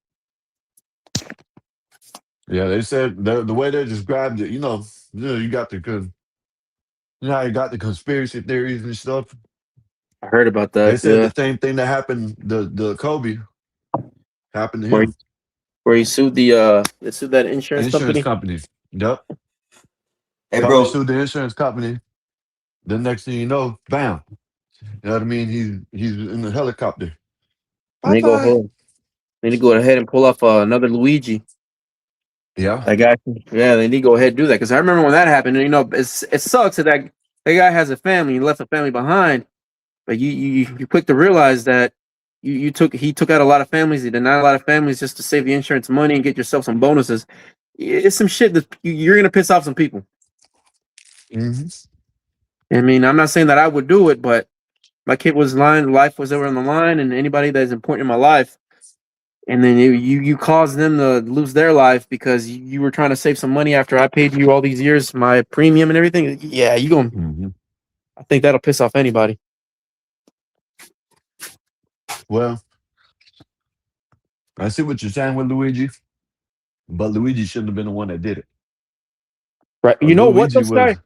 Yeah, they said the way they described it. You know, you got the you know how you got the conspiracy theories and stuff. I heard about that. They said the same thing that happened the Kobe happened to him. Where he sued they sued that insurance company. Yep. Hey, Kobe bro. sued the insurance company. The next thing you know, bam. You know what I mean? He's in the helicopter. They go ahead. They need to go ahead and pull off another Luigi. Yeah. That guy. Yeah, they need to go ahead and do that because I remember when that happened. And, you know, it sucks that that guy has a family. He left a family behind, but you quick to realize that he took out a lot of families. He denied a lot of families just to save the insurance money and get yourself some bonuses. It's some shit that you're gonna piss off some people. Mm-hmm. I mean, I'm not saying that I would do it, but my kid was life was ever on the line, and anybody that is important in my life, and then you caused them to lose their life because you were trying to save some money after I paid you all these years, my premium and everything. Yeah, you going Mm-hmm. I think that'll piss off anybody. Well, I see what you're saying with Luigi, but Luigi shouldn't have been the one that did it. Right? You know what, this guy?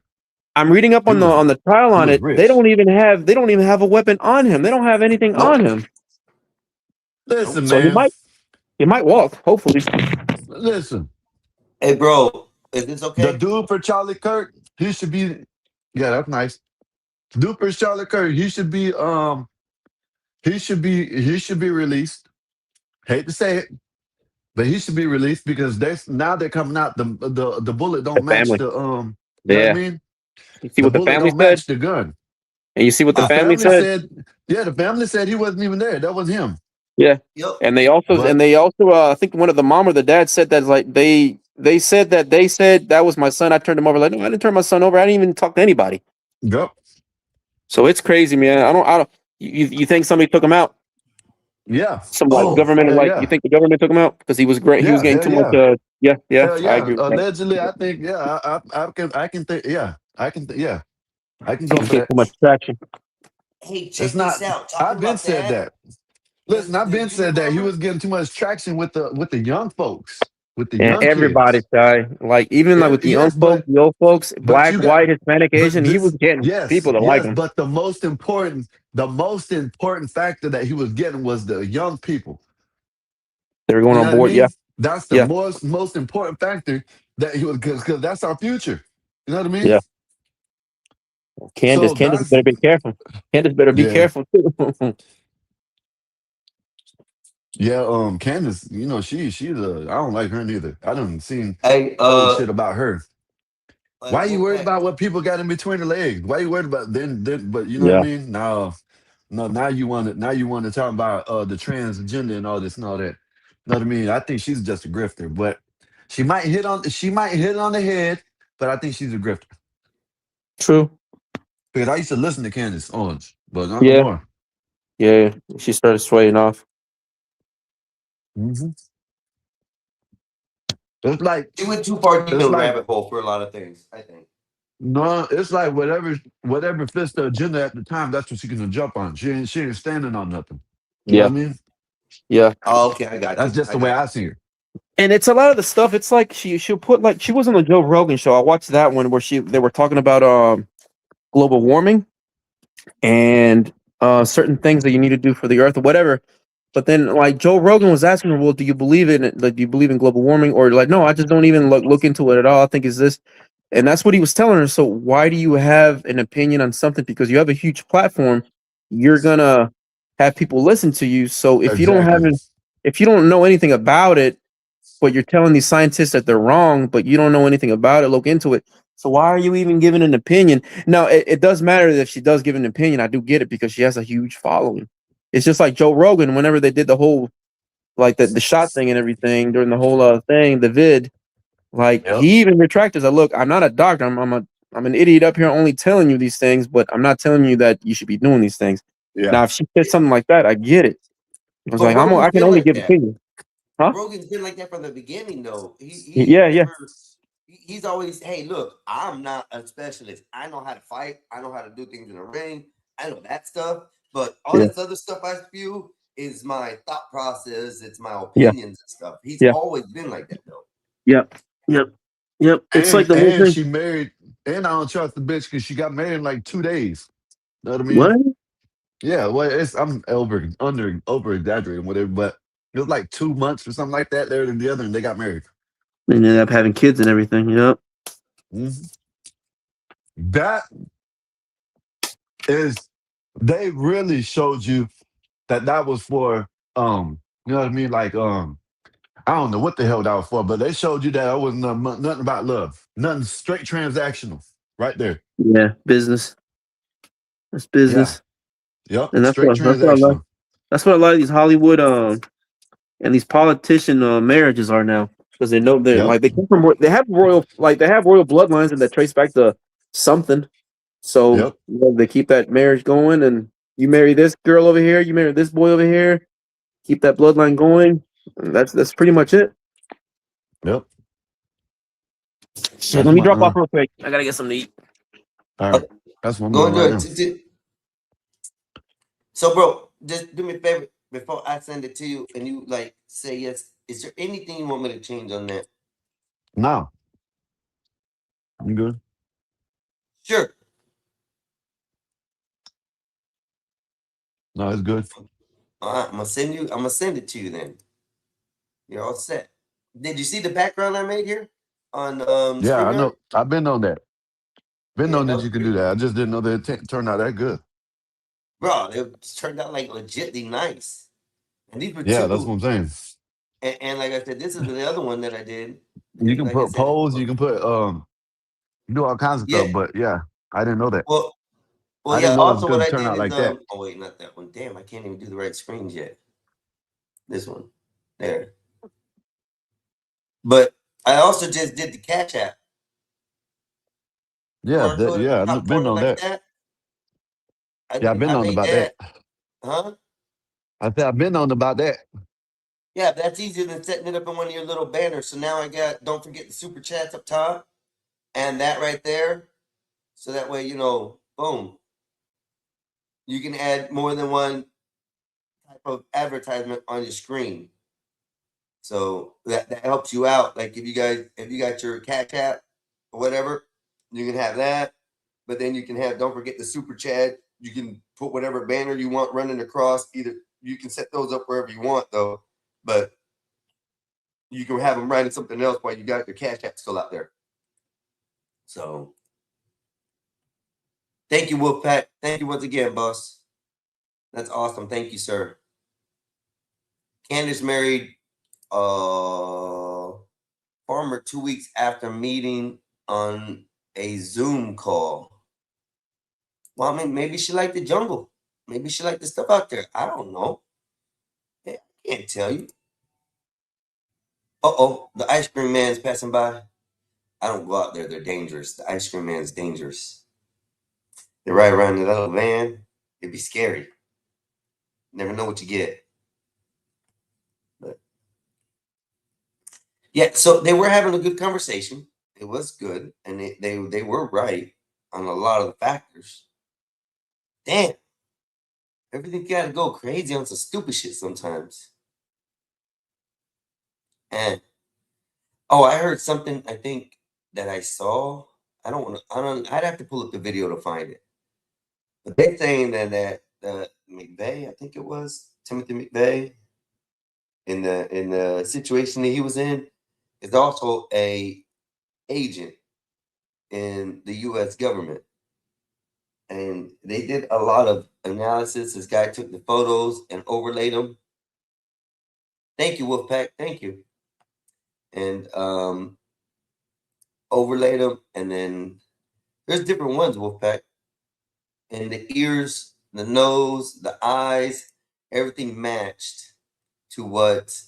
I'm reading up on the trial on it. Rich. They don't even have a weapon on him. They don't have anything on him. Listen, so man. He might walk. Hopefully. Listen. Hey, bro. Is this okay? The dude for Charlie Kirk, he should be. Yeah, that's nice. Dude for Charlie Kirk, he should be. He should be released. Hate to say it, but he should be released because they're coming out. The bullet don't match family. the You know Yeah. what I mean? You see what the bullet family don't said? match the gun. And you see what the family said? Yeah, the family said he wasn't even there. That was him. Yeah. Yep. And they also I think one of the mom or the dad said that like they said that was my son. I turned him over. Like, no, I didn't turn my son over. I didn't even talk to anybody. Yep. So it's crazy, man. I don't you think somebody took him out? Yeah. Some government yeah. You think the government took him out? Because he was great. He was getting too much yeah. I agree with Allegedly, I think I can think I can go for get that. too much traction. Hey, check this out. I've been said that. Listen, I've been said that he was getting too much traction with the young folks, with the young everybody, kids. guy. Like even like with the young folks, the old folks, black, white, Hispanic, Asian, he was getting people to like him. But the most important factor that he was getting was the young people. They were going on board. Yeah, that's the most important factor that he was because that's our future. You know what I mean? Yeah. Candace better be careful. Candace better be careful too. Yeah, Candace, you know, she's I don't like her neither. I done seen shit about her. Why are you worried about what people got in between the legs? Why are you worried about then but you know what I mean? No, now you want to talk about the transgender and all this and all that. You know what I mean? I think she's just a grifter, but she might hit on the head, but I think she's a grifter. True. Because I used to listen to Candace Owens, but not anymore. Yeah, she started swaying off. Mm-hmm. It's like she went too far deep in the rabbit hole for a lot of things, I think. No, it's like whatever fits the agenda at the time, that's what she's gonna jump on. She ain't standing on nothing. You know what I mean? Yeah. Oh, okay, I got it. That's just the way I see her. And it's a lot of the stuff. It's like she'll put like she was on the Joe Rogan show. I watched that one where they were talking about global warming and certain things that you need to do for the earth or whatever. But then like Joe Rogan was asking her, well, do you believe in it? Like, do you believe in global warming? Or like, no, I just don't even look into it at all. I think it's this. And that's what he was telling her. So why do you have an opinion on something? Because you have a huge platform, you're gonna have people listen to you. So if you don't know anything about it, but you're telling these scientists that they're wrong, but you don't know anything about it, look into it. So why are you even giving an opinion? Now, it does matter that if she does give an opinion. I do get it because she has a huge following. It's just like Joe Rogan. Whenever they did the whole like the shot thing and everything during the whole thing, the vid, like Yep. he even retracted. Said, "Look, I'm not a doctor. I'm an idiot up here only telling you these things, but I'm not telling you that you should be doing these things." Yeah. Now, if she said something like that, I get it. I was But like, Rogan's I can been only like give that. opinion. Huh? Rogan's been like that from the beginning, though. Yeah, yeah. He's always, hey, look, I'm not a specialist. I know how to fight. I know how to do things in the ring. I know that stuff. But all Yeah. this other stuff I spew is my thought process. It's my Yeah. opinions and stuff. He's Yeah. always been like that, though. Yep. Yep. Yep. It's like And the whole and thing. she married, and I don't trust the bitch because she got married in like 2 days. Know what I mean? What? Yeah, well, I'm over exaggerating, whatever, but it was like 2 months or something like that. They're together and they got married. And ended up having kids and everything. Yep. Mhm. That is, they really showed you that was for you know what I mean? Like I don't know what the hell that was for, but they showed you that it wasn't nothing about love, nothing straight transactional, right there. Yeah. Business. That's Yeah, business. yep, And straight that's what I like. transactional. That's what a lot of these Hollywood and these politician marriages are now, because they know they're Yep, like they come from they have royal bloodlines and that trace back to something. So yep, they keep that marriage going, and you marry this girl over here, you marry this boy over here, keep that bloodline going. And that's pretty much it. yep. Shit, That's let me my drop off real quick. I gotta get something to eat. all right. That's what I'm Go doing and right do now. it. So, bro, just do me a favor before I send it to you and you like say yes. Is there anything you want me to change on that? No, you good? Sure. No, it's good. All right, I'm gonna send it to you then. You're all set. Did you see the background I made here on Yeah, I StreamYard? know. I've been on that. Been Yeah, knowing that that was you can do pretty, that. I just didn't know that it turned out that good. bro. It turned out like legitly nice. And these were Yeah, that's two. what I'm saying. And like I said, this is the other one that I did. You can Like I put said, polls. You can put do all kinds of yeah. stuff. But yeah, I didn't know that. Well, I yeah. didn't know it was Also, what going to I turn did out is like that. oh wait, not that one. Damn, I can't even do the right screens yet. This one, there. But I also just did the Cash App. Yeah, I've Top been corner on like that. that. Yeah, I've been I on made about that. that. Huh? I said I've been on about that. Yeah, that's easier than setting it up in one of your little banners. So now I got, don't forget the super chats up top and that right there. So that way, boom, you can add more than one type of advertisement on your screen. So that helps you out. Like if you got your Cash App or whatever, you can have that. But then you can have, don't forget the super chat. You can put whatever banner you want running across. Either you can set those up wherever you want though, but you can have them writing something else while you got your Cash App still out there. So thank you, Wolfpack. Thank you once again, boss. That's awesome. Thank you, sir. Candace married farmer 2 weeks after meeting on a Zoom call. Well, I mean, maybe she liked the jungle. Maybe she liked the stuff out there. I don't know. I can't tell you. Uh-oh, the ice cream man's passing by. I don't go out there. They're dangerous. The ice cream man's dangerous. They ride around in that little van. It'd be scary. Never know what you get. But yeah, so they were having a good conversation. It was good, and they were right on a lot of the factors. Damn, everything got to go crazy on some stupid shit sometimes. And oh, I heard something. I think that I saw. I don't want to. I don't. I'd have to pull up the video to find it. But they're saying that McVeigh, I think it was Timothy McVeigh, in the situation that he was in, is also a agent in the U.S. government, and they did a lot of analysis. This guy took the photos and overlaid them. Thank you, Wolfpack. Thank you, and overlaid them, and then there's different ones, Wolfpack, and the ears, the nose, the eyes. everything matched to what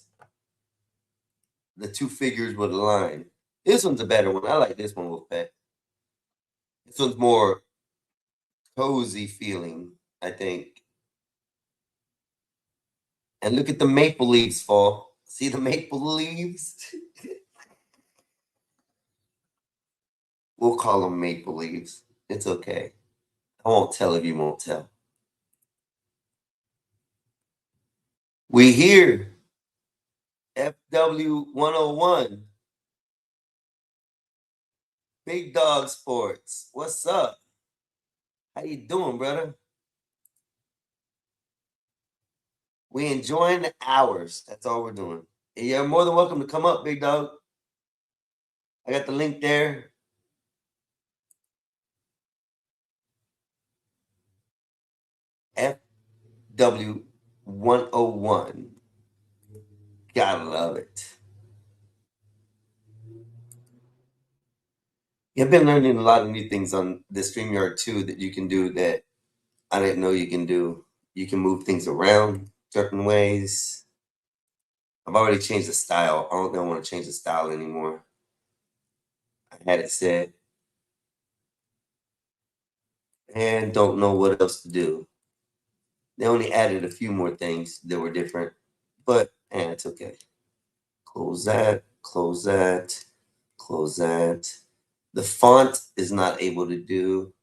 the two figures would align. This one's a better one. I like this one, Wolfpack. This one's more cozy feeling, I think. And look at the maple leaves fall. See the maple leaves? We'll call them maple leaves. It's okay. I won't tell if you won't tell. We here. FW 101. Big Dog Sports. What's up? How you doing, brother? We enjoying the hours. That's all we're doing. And you're more than welcome to come up, Big Dog. I got the link there. FW 101. Gotta love it. I've been learning a lot of new things on the StreamYard too that you can do that I didn't know you can do. You can move things around certain ways. I've already changed the style. I don't think I want to change the style anymore. I had it set. And don't know what else to do. They only added a few more things that were different, but it's okay. Close that, close that, close that. The font is not able to do,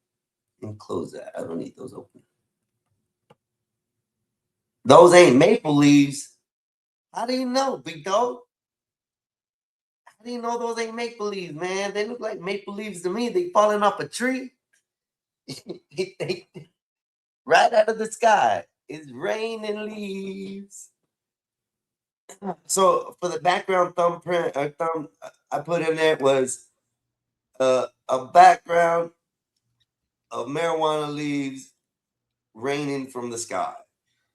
and close that. I don't need those open. Those ain't maple leaves. How do you know, Big Dog? How do you know those ain't maple leaves, man? They look like maple leaves to me. They falling off a tree. Right out of the sky. It's raining leaves. So for the background thumbprint, I put in there was a background of marijuana leaves raining from the sky,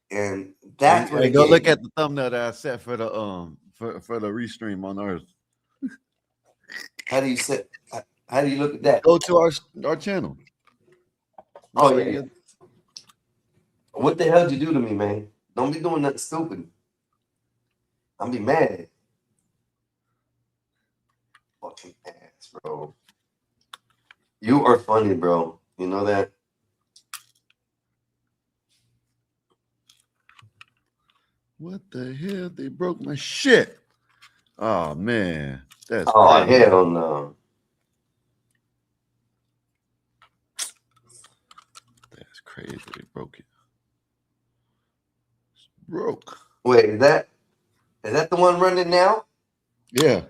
and that's what Hey, it go gave look me. at the thumbnail that I set for the for the restream on Earth. How do you say? How do you look at that? Go to our channel. Oh yeah. What the hell did you do to me, man? Don't be doing nothing stupid. I'm be mad. Fucking ass, bro. You are funny, bro. You know that? What the hell? They broke my shit. Oh man, that's Oh crazy. hell no. That's crazy. They broke it. It's broke. Wait, is that the one running now? Yeah.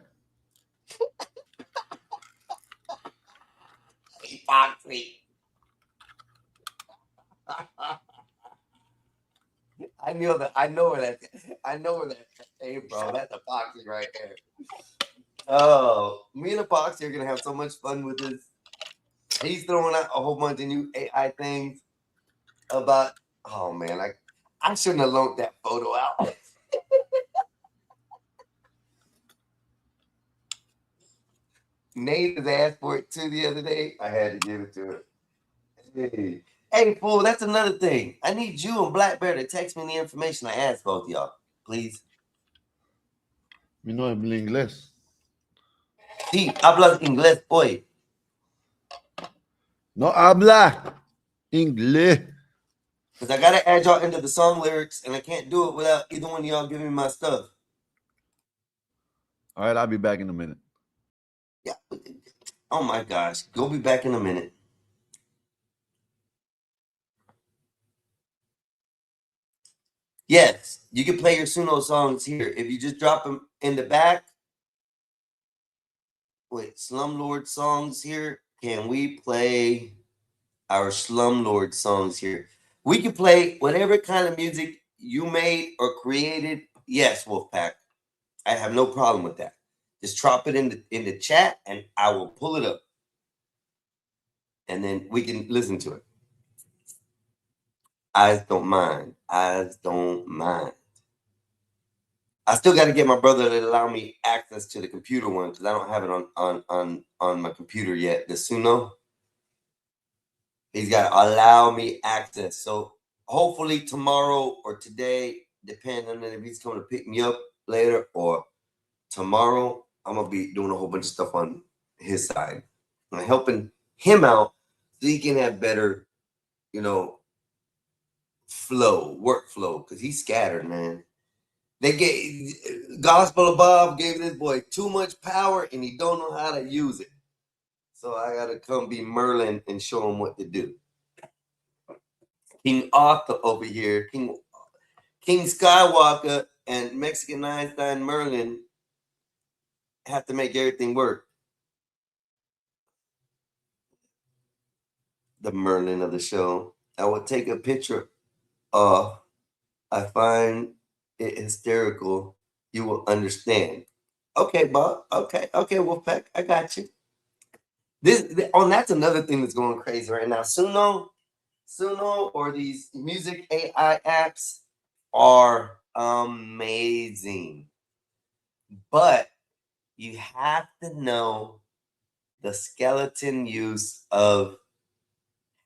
Foxy. I know where that. Hey, bro, that's a Foxy right there. Oh, me and the Foxy are gonna have so much fun with this. He's throwing out a whole bunch of new AI things about. Oh man, I shouldn't have loaned that photo out. Nate has asked for it too the other day. I had to give it to her. Hey, fool, that's another thing. I need you and Black Bear to text me the information I asked both y'all, please. Mi no hablo inglés. Sí, hablas inglés hoy. No habla inglés. Because I got to add y'all into the song lyrics, and I can't do it without either one of y'all giving me my stuff. All right, I'll be back in a minute. Yeah. Oh my gosh. Go be back in a minute. Yes, you can play your Suno songs here. If you just drop them in the back. Wait, Slumlord songs here. Can we play our Slumlord songs here? We can play whatever kind of music you made or created. Yes, Wolfpack. I have no problem with that. Just drop it in the chat and I will pull it up. And then we can listen to it. Eyes don't mind. Eyes don't mind. I still got to get my brother to allow me access to the computer one because I don't have it on my computer yet. The Suno. He's got to allow me access. So hopefully tomorrow or today, depending on if he's coming to pick me up later or tomorrow, I'm gonna be doing a whole bunch of stuff on his side. I'm helping him out so he can have better, workflow, because he's scattered, man. They gave Gospel Above gave this boy too much power and he don't know how to use it. So I gotta come be Merlin and show him what to do. King Arthur over here, King Skywalker and Mexican Einstein Merlin have to make everything work. The Merlin of the show. I will take a picture of. I find it hysterical. You will understand. Okay, Bob. Okay, Wolfpack. I got you. That's another thing that's going crazy right now. Suno, or these music AI apps are amazing, but you have to know the skeleton use of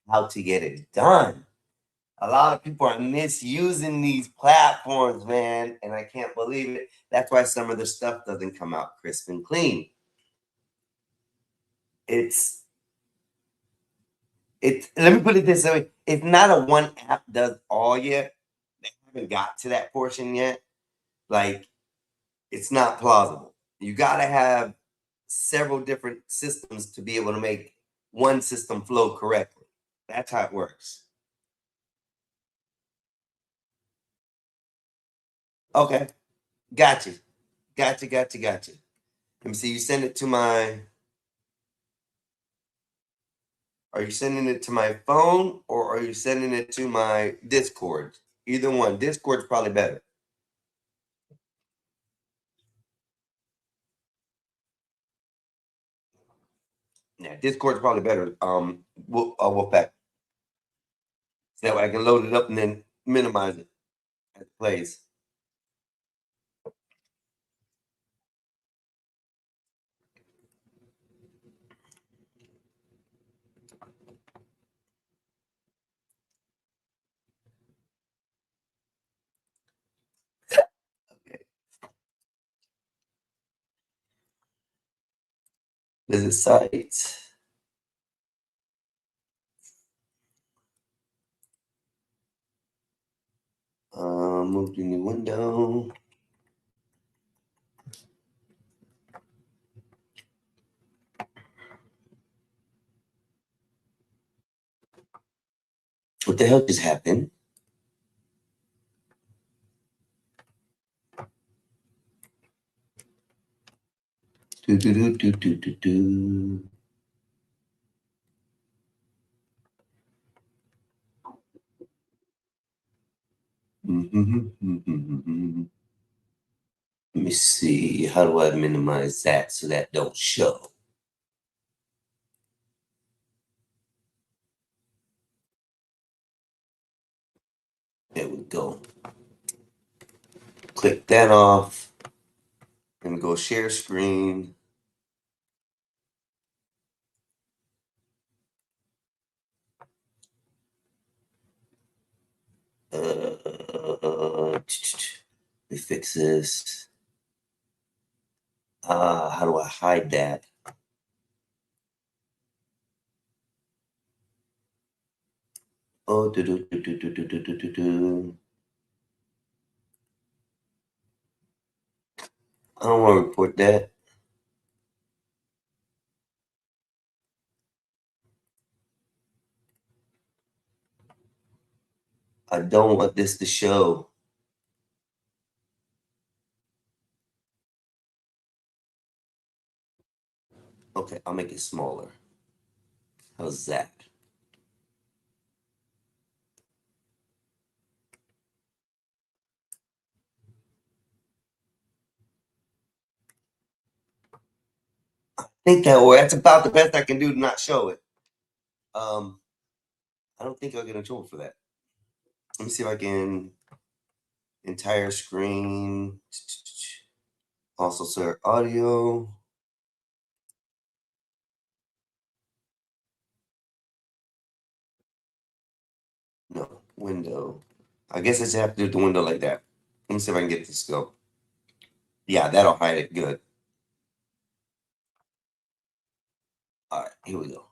how to get it done. A lot of people are misusing these platforms, man, and I can't believe it. That's why some of the stuff doesn't come out crisp and clean. Let me put it this way. It's not a one app does all yet. They haven't got to that portion yet. Like, it's not plausible. You got to have several different systems to be able to make one system flow correctly. That's how it works. Okay. Gotcha. Let me see. You send it to my... Are you sending it to my phone or are you sending it to my Discord? Either one. Discord's probably better. Yeah, Discord's probably better. Wolfpack. So that way I can load it up and then minimize it as it plays. Okay. Visit site. Move to new window. What the hell just happened? Do do do do do do do. Let me see. How do I minimize that so that don't show? There we go. Click that off. And go share screen. Let me fix this. How do I hide that? Oh, do do do do do do do do do. I don't want to report that. I don't want this to show. Okay, I'll make it smaller. How's that? I think that's about the best I can do to not show it. I don't think I'll get in trouble for that. Let me see if I can entire screen. Also, sir, audio. No. Window. I guess I just have to do the window like that. Let me see if I can get this to go. Yeah, that'll hide it good. All right, here we go.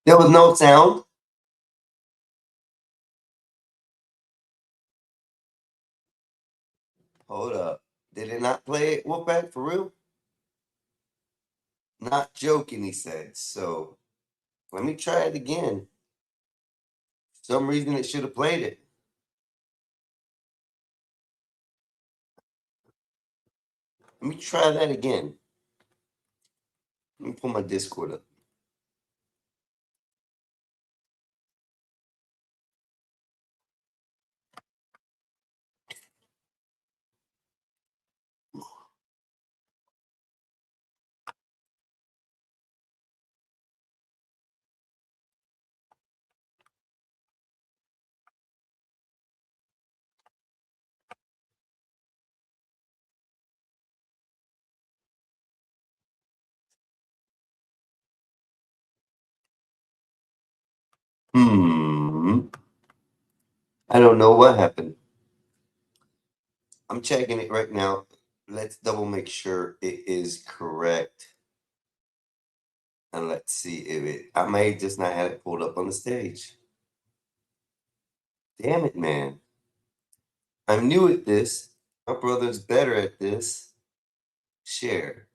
There was no sound. Hold up. Did it not play it, Wolfpack, for real? Not joking, he said. So let me try it again. For some reason it should have played it. Let me try that again. Let me pull my Discord up. I don't know what happened. I'm checking it right now. Let's double make sure it is correct. And let's see if it, I may just not have it pulled up on the stage. Damn it, man. I'm new at this. My brother's better at this. Share.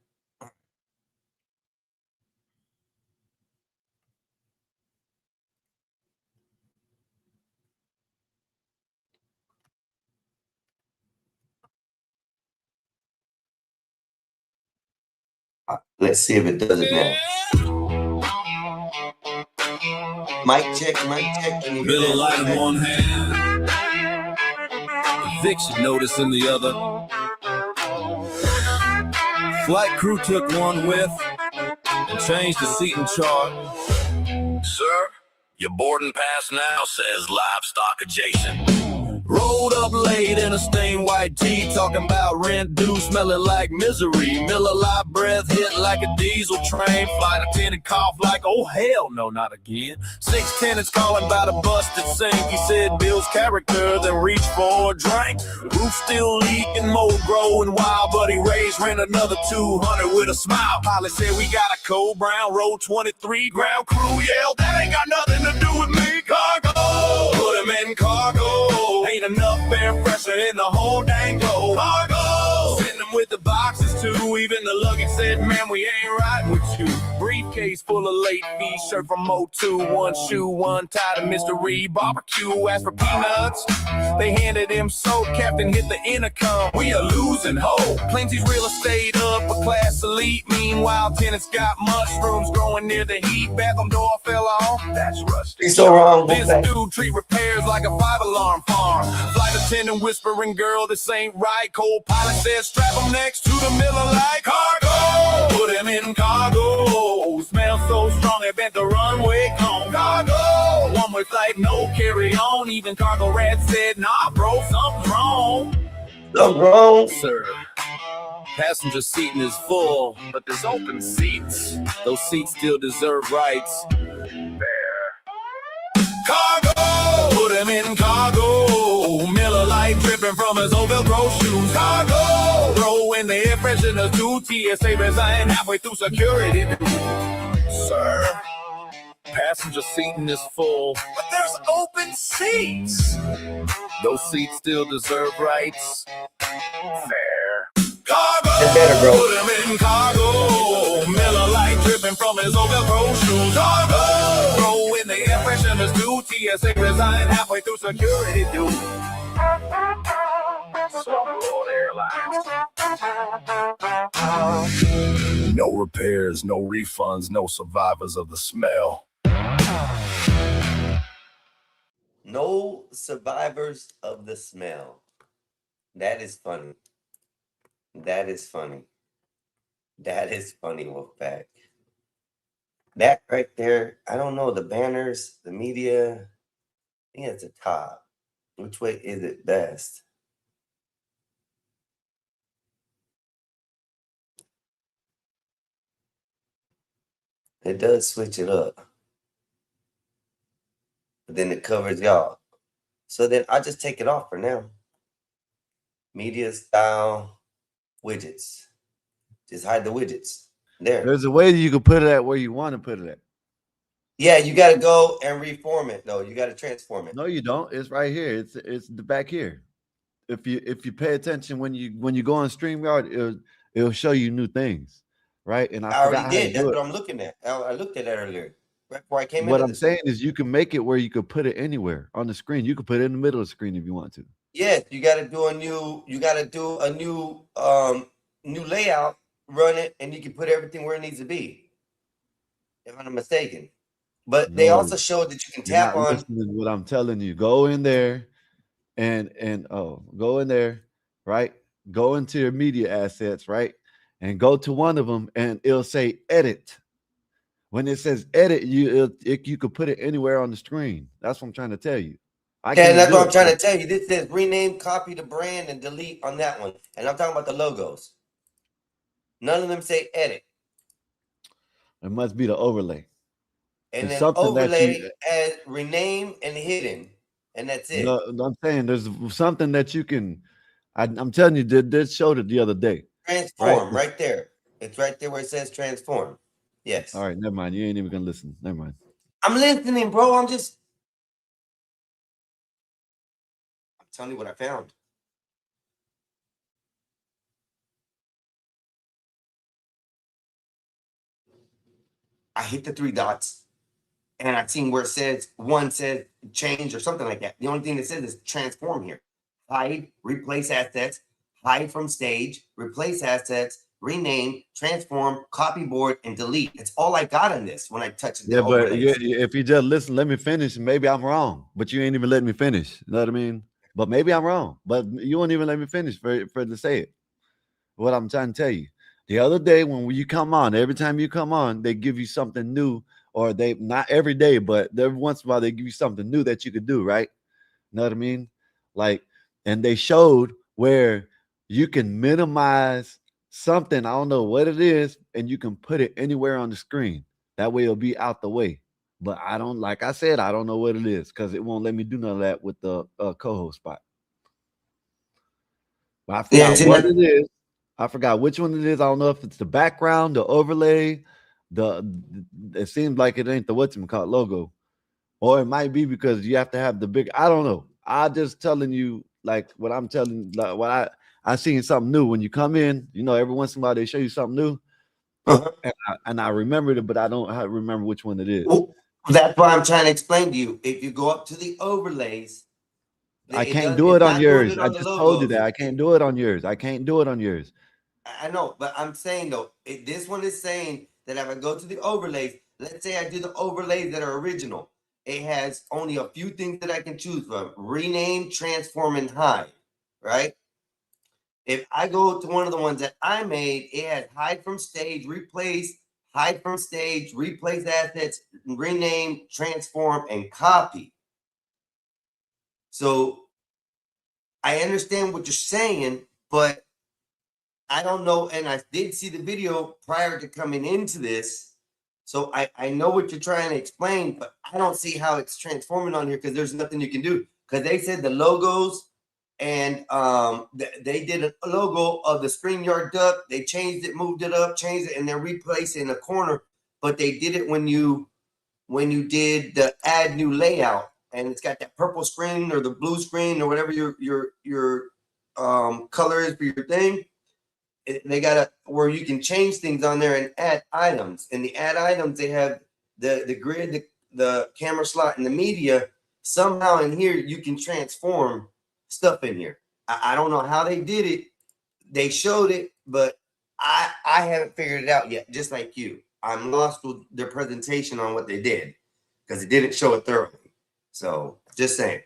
Let's see if it does it now. Mic check, mic check. Can you hear Miller that? Lite in one hand, eviction notice in the other. Flight crew took one with and changed the seating chart. Sir, Your boarding pass now says livestock adjacent. Rolled up late in a stained white tee, talking about rent due, smelling like misery. Miller Lite breath hit like a diesel train. Flight attendant cough like, oh hell no, not again. 6 tenants calling about a busted sink. He said Bill's character, then reached for a drink. Roof still leaking, mold growing wild, but he raised rent another 200 with a smile. Pilot said we got a cold brown road 23. Ground crew yelled, that ain't got nothing to do with me. Cargo, put him in cargo. Ain't enough air pressure in the whole dang globe. Cargo, send them with the boxes too. Even the luggage said, man, we ain't riding with you. Briefcase full of late fees, shirt from O2. One shoe, one tie to mystery. Barbecue, asked for peanuts. They handed him soap, captain hit the intercom. We are losing hope. Claims he's real estate upper class elite. Meanwhile, tenants got mushrooms growing near the heat. Bathroom door fell off. That's rusty. He's so wrong. This dude treat repairs like a 5-alarm farm. Flight attendant whispering, girl, this ain't right. Co-pilot says, strap him next to the Miller Lite. Cargo, put him in cargo. Smell so strong it bent the runway cone. Cargo, one-way flight, no carry on. Even cargo rat said, nah, bro, something's wrong. Something wrong. Sir, passenger seating is full, but there's open seats. Those seats still deserve rights. Cargo, put him in cargo. Miller Lite dripping from his old Velcro shoes. Cargo, throw in the air freshener too. TSA resign halfway through security. Sir, passenger seating is full, but there's open seats. Those seats still deserve rights. Fair. Cargo, better, bro. put him in cargo. Miller Lite dripping from his old Velcro shoes. Cargo, throw in the air fresheners too. TSA resign halfway through security, dude. No repairs, no refunds, no survivors of the smell. No survivors of the smell. That is funny. That is funny. That is funny, Wolfpack. That right there, I don't know, the banners, the media, I think it's the top. Which way is it best? It does switch it up. But then it covers y'all. So then I just take it off for now. Media style widgets. Just hide the widgets. There. There's a way that you can put it at where you want to put it at. Yeah, you got to go and reform it, though. You got to transform it. No, you don't. It's right here. It's the back here. If you pay attention when you go on StreamYard, it'll show you new things, right? And I already did. That's what I'm looking at. I looked at that earlier. Right before I came in. What I'm saying is you can make it where you could put it anywhere on the screen. You could put it in the middle of the screen if you want to. Yes, you got to do a new layout, run it, and you can put everything where it needs to be. If I'm not mistaken. But they also showed that you can tap on what I'm telling you. Go in there and go in there, right? Go into your media assets, right? And go to one of them and it'll say edit. When it says edit, you could put it anywhere on the screen. That's what I'm trying to tell you. That's what I'm trying to tell you. This says rename, copy the brand, and delete on that one. And I'm talking about the logos. None of them say edit. It must be the overlay. And then overlay as rename and hidden. And that's it. No, I'm saying there's something that you can. I'm telling you, this showed it the other day. Transform right there. It's right there where it says transform. Yes. All right, never mind. You ain't even gonna listen. Never mind. I'm listening, bro. I'm telling you what I found. I hit the 3 dots and I seen where it says one says change or something like that. The only thing that says is transform here. Hide, replace assets, hide from stage, replace assets, rename, transform, copy board, and delete. It's all I got on this when I touch it. Yeah, but if you just listen, let me finish. Maybe I'm wrong, but you ain't even letting me finish. You know what I mean? But maybe I'm wrong, but you won't even let me finish for to say it. What I'm trying to tell you. The other day when you come on, every time you come on, they give you something new or they not every day, but every once in a while they give you something new that you could do, right? You know what I mean? Like, and they showed where you can minimize something, I don't know what it is, and you can put it anywhere on the screen. That way it'll be out the way. But I don't, like I said, I don't know what it is because it won't let me do none of that with the co-host spot. But I Yeah, forgot what it is. I forgot which one it is. I don't know if it's the background, the overlay, the it seems like it ain't the whatchamacallit logo. Or it might be because you have to have the big. I don't know. I just telling you like what I'm telling. Like what I seen something new when you come in. You know, every once in a while they show you something new, uh-huh. and I remembered it, but I don't remember which one it is. Well, that's why I'm trying to explain to you. If you go up to the overlays, I can't it's do it on not doing yours. it I on the just told you logos. that I can't do it on yours. I can't do it on yours. I know, but I'm saying though, this one is saying that if I go to the overlays, let's say I do the overlays that are original, it has only a few things that I can choose from: rename, transform, and hide. Right? If I go to one of the ones that I made, it has hide from stage, replace, hide from stage, replace assets, rename, transform, and copy. So I understand what you're saying, but I don't know. And I did see the video prior to coming into this. So I know what you're trying to explain, but I don't see how it's transforming on here because there's nothing you can do. Because they said the logos and they did a logo of the StreamYard duck. They changed it, moved it up, changed it, and they're replacing the corner. But they did it when you did the add new layout, and it's got that purple screen or the blue screen or whatever your color is for your thing. They got a where you can change things on there and add items. And the add items, they have the grid, the camera slot, and the media. Somehow in here you can transform stuff in here. I don't know how they did it. They showed it, but I haven't figured it out yet. Just like you, I'm lost with their presentation on what they did because it didn't show it thoroughly. So just saying.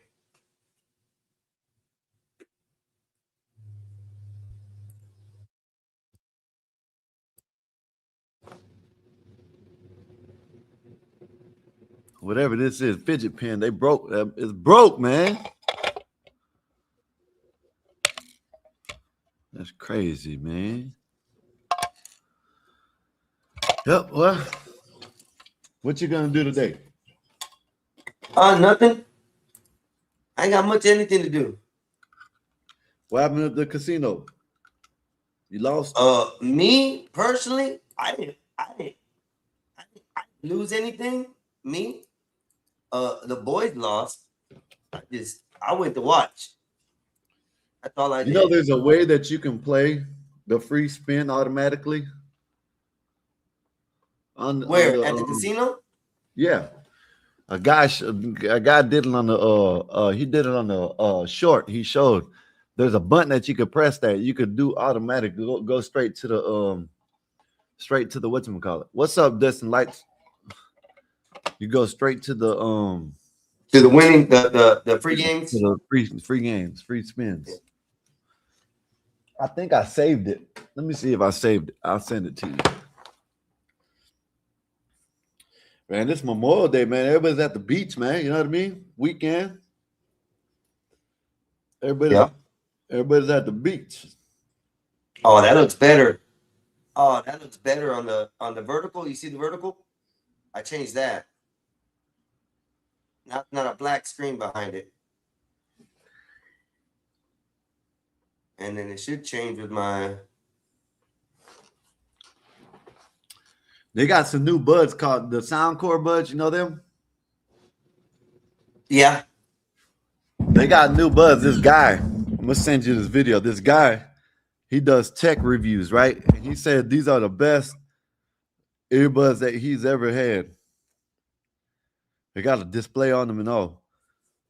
Whatever this is, fidget pin, they broke. It's broke, man. That's crazy, man. Yep. Well, what you gonna do today? Nothing. I ain't got much anything to do. What happened at the casino? You lost? Me personally, I didn't lose anything. Me, the boys lost. I went to watch. That's all I You did. know, there's a way that you can play the free spin automatically. Where at the casino? Yeah, a guy did it on the he did it on the short. He showed there's a button that you could press that you could do automatic go straight to the whatchamacallit. What's up, Dustin Lights? You go straight to the To the winning the free games. To the free games, free spins. Yeah. I think I saved it. Let me see if I saved it. I'll send it to you. Man, this Memorial Day, man. Everybody's at the beach, man. You know what I mean? Weekend. Everybody's at the beach. Oh, that looks better. Oh, that looks better on the vertical. You see the vertical? I changed that. Not a black screen behind it. And then it should change with my. They got some new buds called the Soundcore buds. You know them? Yeah. They got new buds. This guy, I'm gonna send you this video. This guy, he does tech reviews, right? And he said these are the best earbuds that he's ever had. They got a display on them and all.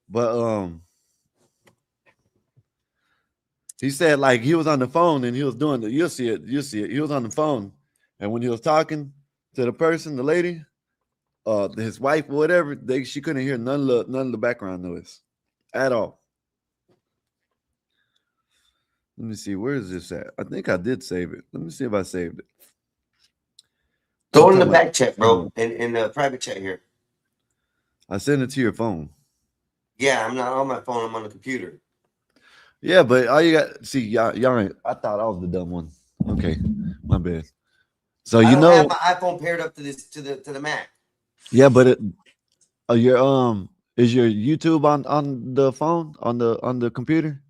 But he said like he was on the phone and he was doing you'll see it. He was on the phone, and when he was talking to the person, the lady, his wife or whatever, she couldn't hear none of the background noise at all. Let me see, where is this at? I think I did save it. Let me see if I saved it. Go in talking the about- back chat, bro. In the private chat here. I sent it to your phone. Yeah, I'm not on my phone. I'm on the computer. Yeah, but all you got, see, y'all ain't, I thought I was the dumb one. Okay, my bad. So I you don't know, have my iPhone paired up to the Mac. yeah, but it, your is your YouTube on the phone on the computer?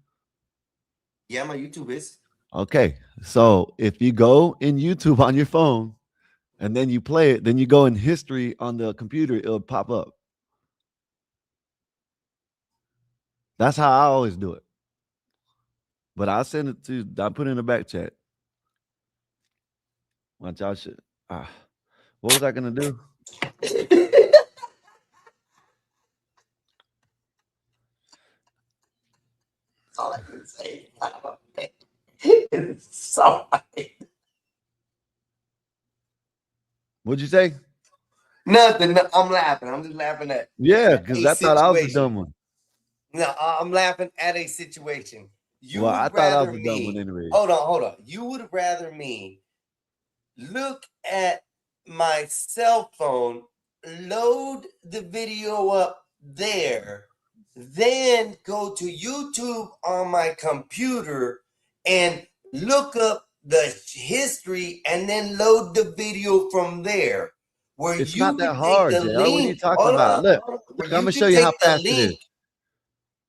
Yeah, my YouTube is. Okay, so if you go in YouTube on your phone and then you play it, then you go in history on the computer, it'll pop up. That's how I always do it. But I'll send it to, I put it in the back chat. Watch y'all should. What was I gonna do? That's all I can say. It's sorry. What'd you say? Nothing. No, I'm laughing. I'm just laughing at. Yeah, because a I thought I was the situation. dumb one. No, I'm laughing at a situation. You Well, would I thought I was rather the dumb me. one anyway. Hold on. You would rather me look at my cell phone, load the video up there, then go to YouTube on my computer and look up the history and then load the video from there. Where It's you not that could hard, take the JR. What are you link. talking Hold about? on, Look, hold on. look, Where I'm gonna could show you how take the fast it is. link.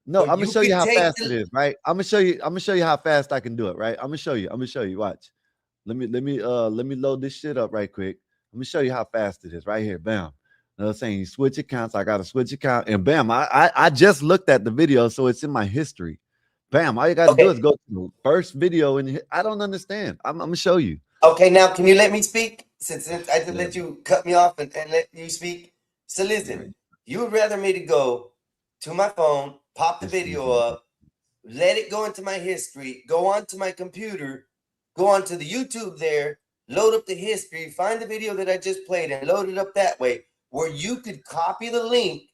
No, But I'm gonna you show you could how take fast the- it is, right? I'm gonna show you how fast I can do it, right? I'm gonna show you. Watch. Let me load this shit up right quick. Let me show you how fast it is right here. Bam. You know what I'm saying? You switch accounts. I got to switch account, and bam, I just looked at the video, so it's in my history. Bam, all you got to do is go to the first video, and I don't understand. I'm gonna show you. Okay, now can you let me speak? Since I just Yeah. let you cut me off and let you speak. So listen, you would rather me to go to my phone, pop the video up, let it go into my history, go onto my computer, go onto the YouTube there, load up the history, find the video that I just played and load it up that way, where you could copy the link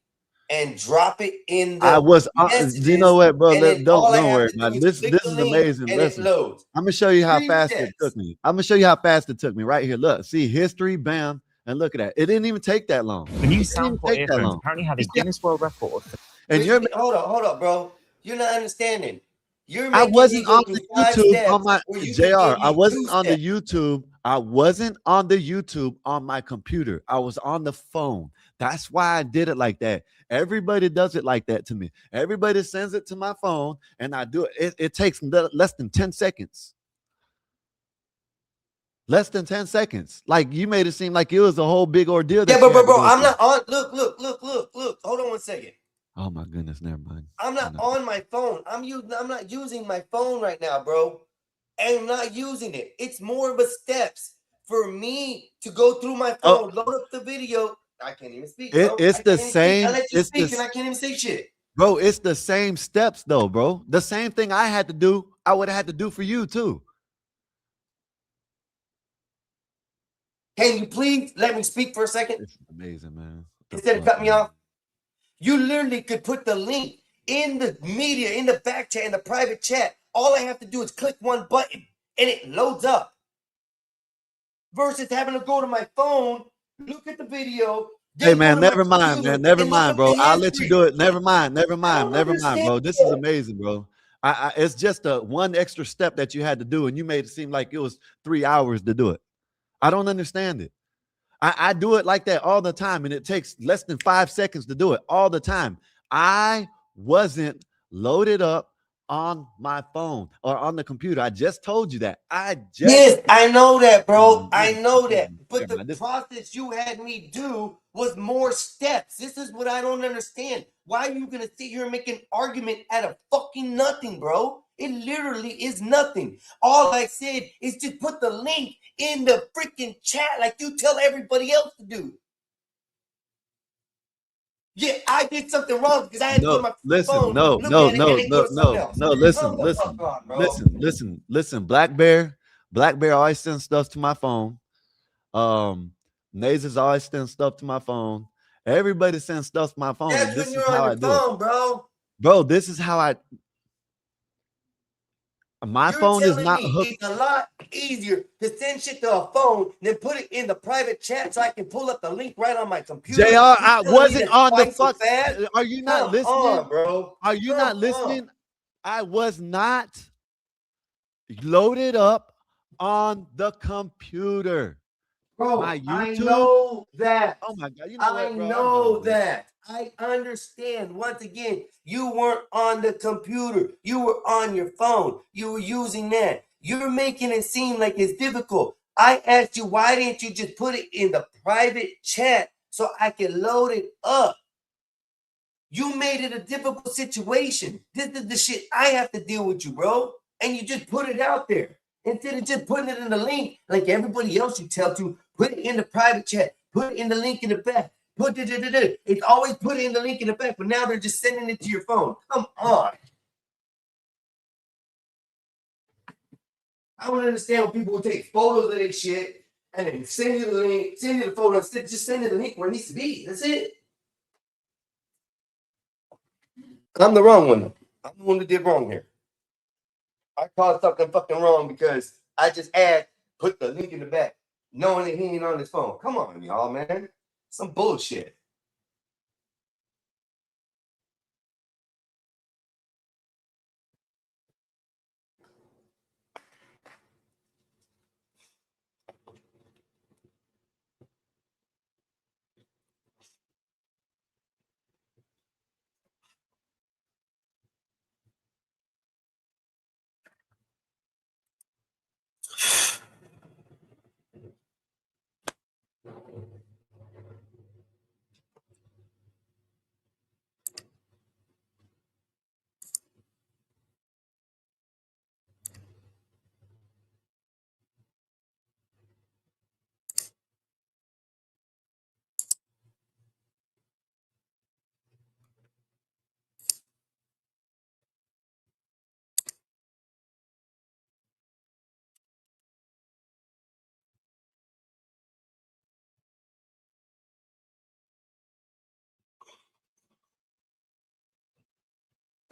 and drop it in the I was, messages, you know what, bro? and then Don't all I have worry, to do man. is This click the is link amazing. and Listen, it loads. I'm gonna show you how 3 fast it steps. took me. I'm gonna show you how fast it took me right here. Look, see history, bam, and look at that. It didn't even take that long. The new It didn't even Soundcore take that earphones long. apparently have a You see- Guinness World Record. And you're, Hold up, bro. You're not understanding. You're I making me wasn't go on through the 5 YouTube steps on my where you could JR. give I me wasn't 2 on the steps. YouTube. I wasn't on the YouTube on my computer. I was on the phone. That's why I did it like that. Everybody does it like that to me. Everybody sends it to my phone, and I do it. It takes less than 10 seconds. Less than 10 seconds. Like you made it seem like it was a whole big ordeal. Yeah, That but you had to bro, go I'm through. not on. Look. Hold on one second. Oh my goodness, never mind. I'm not on my phone. I'm not using my phone right now, bro. I'm not using it. It's more of a steps for me to go through my phone, load up the video. I can't even speak, bro. It's the same. I let you It's speak, the, and I can't even say shit. bro, it's the same steps though, bro. The same thing I had to do, I would have had to do for you too. Can you please let me speak for a second? It's amazing, man. Instead of cutting me off, you literally could put the link in the media, in the back chat, in the private chat. All I have to do is click one button and it loads up. Versus having to go to my phone, look at the video. Hey then man, go to my never mind, computer man. Never and look mind, up bro. the I'll let you history. do it. Never mind, don't bro. understand This is that. amazing, bro. It's just a one extra step that you had to do, and you made it seem like it was 3 hours to do it. I don't understand it. I do it like that all the time, and it takes less than 5 seconds to do it all the time. I wasn't loaded up on my phone or on the computer. I just told you that. Yes, I know that, bro. I know Yeah, that. But the this- process you had me do was more steps. This is what I don't understand. Why are you gonna sit here and make an argument out of fucking nothing, bro? It literally is nothing. All I said is just put the link in the freaking chat like you tell everybody else to do. Yeah, I did something wrong because I had to go to my phone. look at it, and then go to something else. Listen, Come the fuck on, bro. listen. Black Bear always sends stuff to my phone. Nazes always sends stuff to my phone. Everybody sends stuff to my phone. That's And this when is you're how on I your do it. phone, bro. Bro, this is how I My You're phone is telling not me hooked. it's a lot easier to send shit to a phone than put it in the private chat so I can pull up the link right on my computer. JR, You're I telling me wasn't that's on the twice as fuck. fast? Are you not Come listening? on, bro. Are you Come not on. listening? I was not loaded up on the computer. Bro, My I YouTube. know that. Oh my God. You know I what, bro? I'm know gone, man. that. I understand. Once again, you weren't on the computer. You were on your phone. You were using that. You're making it seem like it's difficult. I asked you, why didn't you just put it in the private chat so I can load it up? You made it a difficult situation. This is the shit I have to deal with you, bro. And you just put it out there. Instead of just putting it in the link like everybody else you tell to, put it in the private chat, put it in the link in the back, put it. It's always put it in the link in the back, but now they're just sending it to your phone. Come on. I don't understand when people will take photos of their shit and then send you the link, send you the photo, instead just send you the link where it needs to be. That's it. I'm the wrong one. I'm the one that did wrong here. I caused something fucking wrong because I just put the link in the back, knowing that he ain't on his phone. Come on, y'all, man. Some bullshit.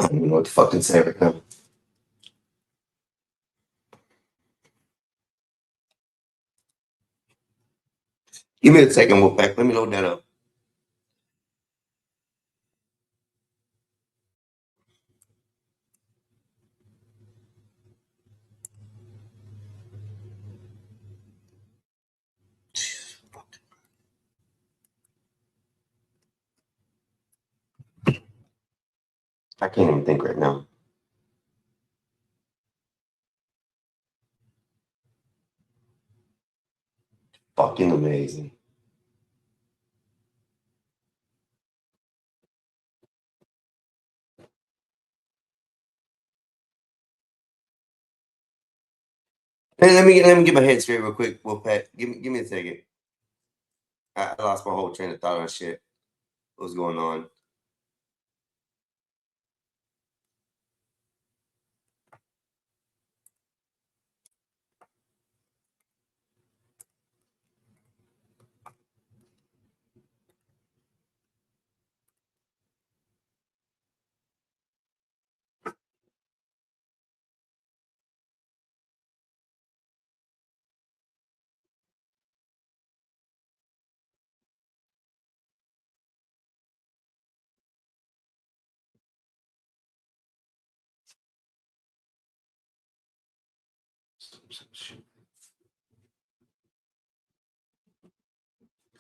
I don't even know what to fucking say right now. Give me a second, Wolfpack. Let me load that up. I can't even think right now. Fucking amazing. Hey, let me get my head straight real quick, Wolfpack. Give me a second. I lost my whole train of thought on shit. What's going on?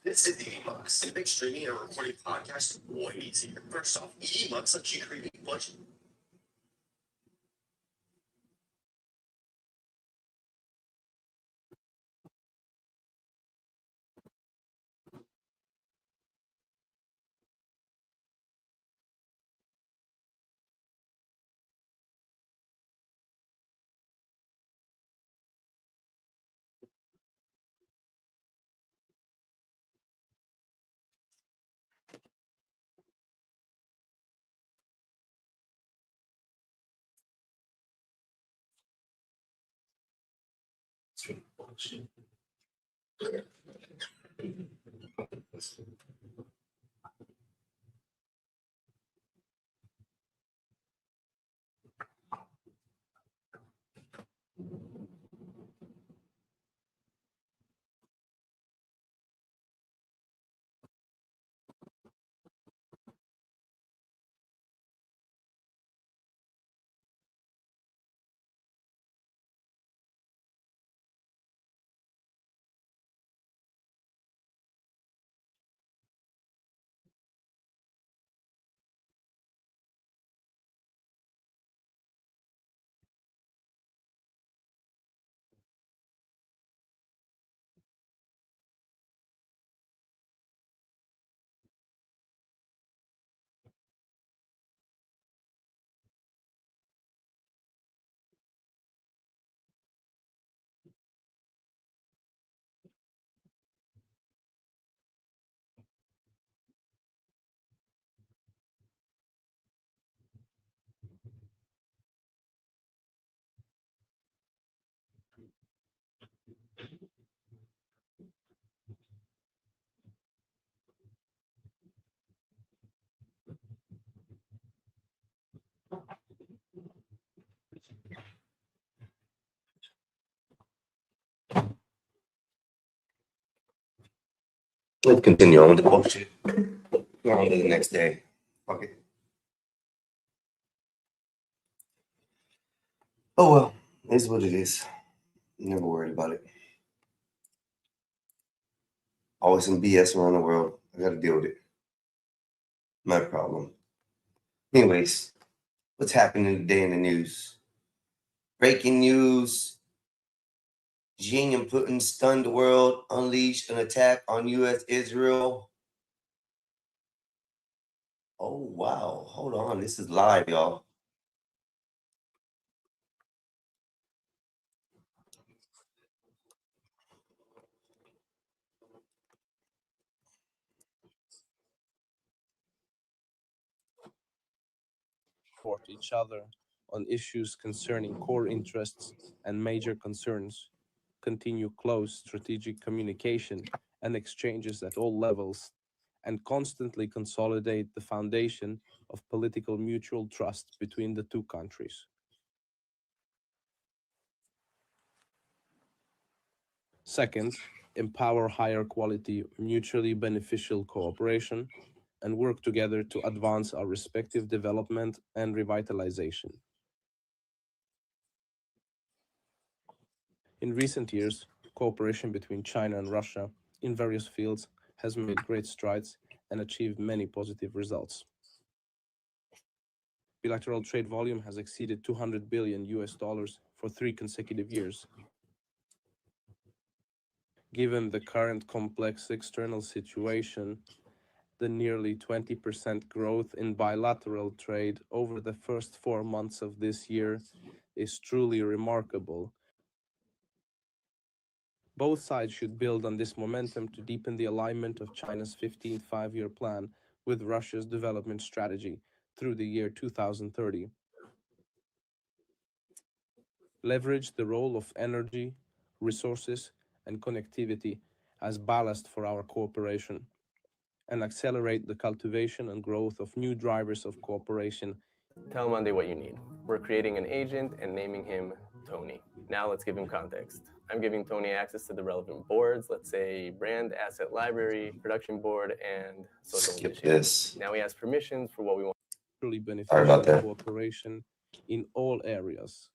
This is the Emux. To make streaming and recording podcasts way easier. First off, Emux lets you create a bunch. Let's continue on with the bullshit. Go on to the next day. Fuck it. Oh well, it is what it is. Never worried about it. Always some BS around the world. I gotta deal with it. My problem. Anyways, what's happening today in the news? Breaking news. Xi and Putin stunned the world, unleashed an attack on U.S. Israel. Oh, wow. Hold on. This is live, y'all. support each other on issues concerning core interests and major concerns, continue close strategic communication and exchanges at all levels, and constantly consolidate the foundation of political mutual trust between the two countries. Second, empower higher quality, mutually beneficial cooperation and work together to advance our respective development and revitalization. In recent years, cooperation between China and Russia in various fields has made great strides and achieved many positive results. Bilateral trade volume has exceeded $200 billion for 3 consecutive years. Given the current complex external situation, the nearly 20% growth in bilateral trade over the first 4 months of this year is truly remarkable. Both sides should build on this momentum to deepen the alignment of China's 15th five-year plan with Russia's development strategy through the year 2030. Leverage the role of energy, resources, and connectivity as ballast for our cooperation, and accelerate the cultivation and growth of new drivers of cooperation. Tell Monday what you need. We're creating an agent and naming him Tony. Now let's give him context. I'm giving Tony access to the relevant boards, let's say brand, asset library, production board, and social Skip initiative. this. Now he has permissions for what we want. Truly Sorry beneficial about that. cooperation in all areas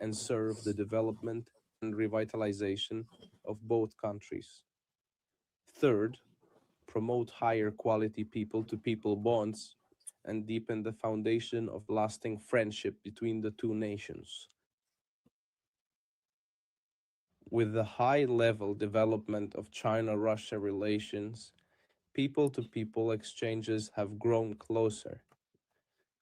and serve the development and revitalization of both countries. Third, promote higher quality people-to-people bonds and deepen the foundation of lasting friendship between the two nations. With the high-level development of China-Russia relations, people-to-people exchanges have grown closer.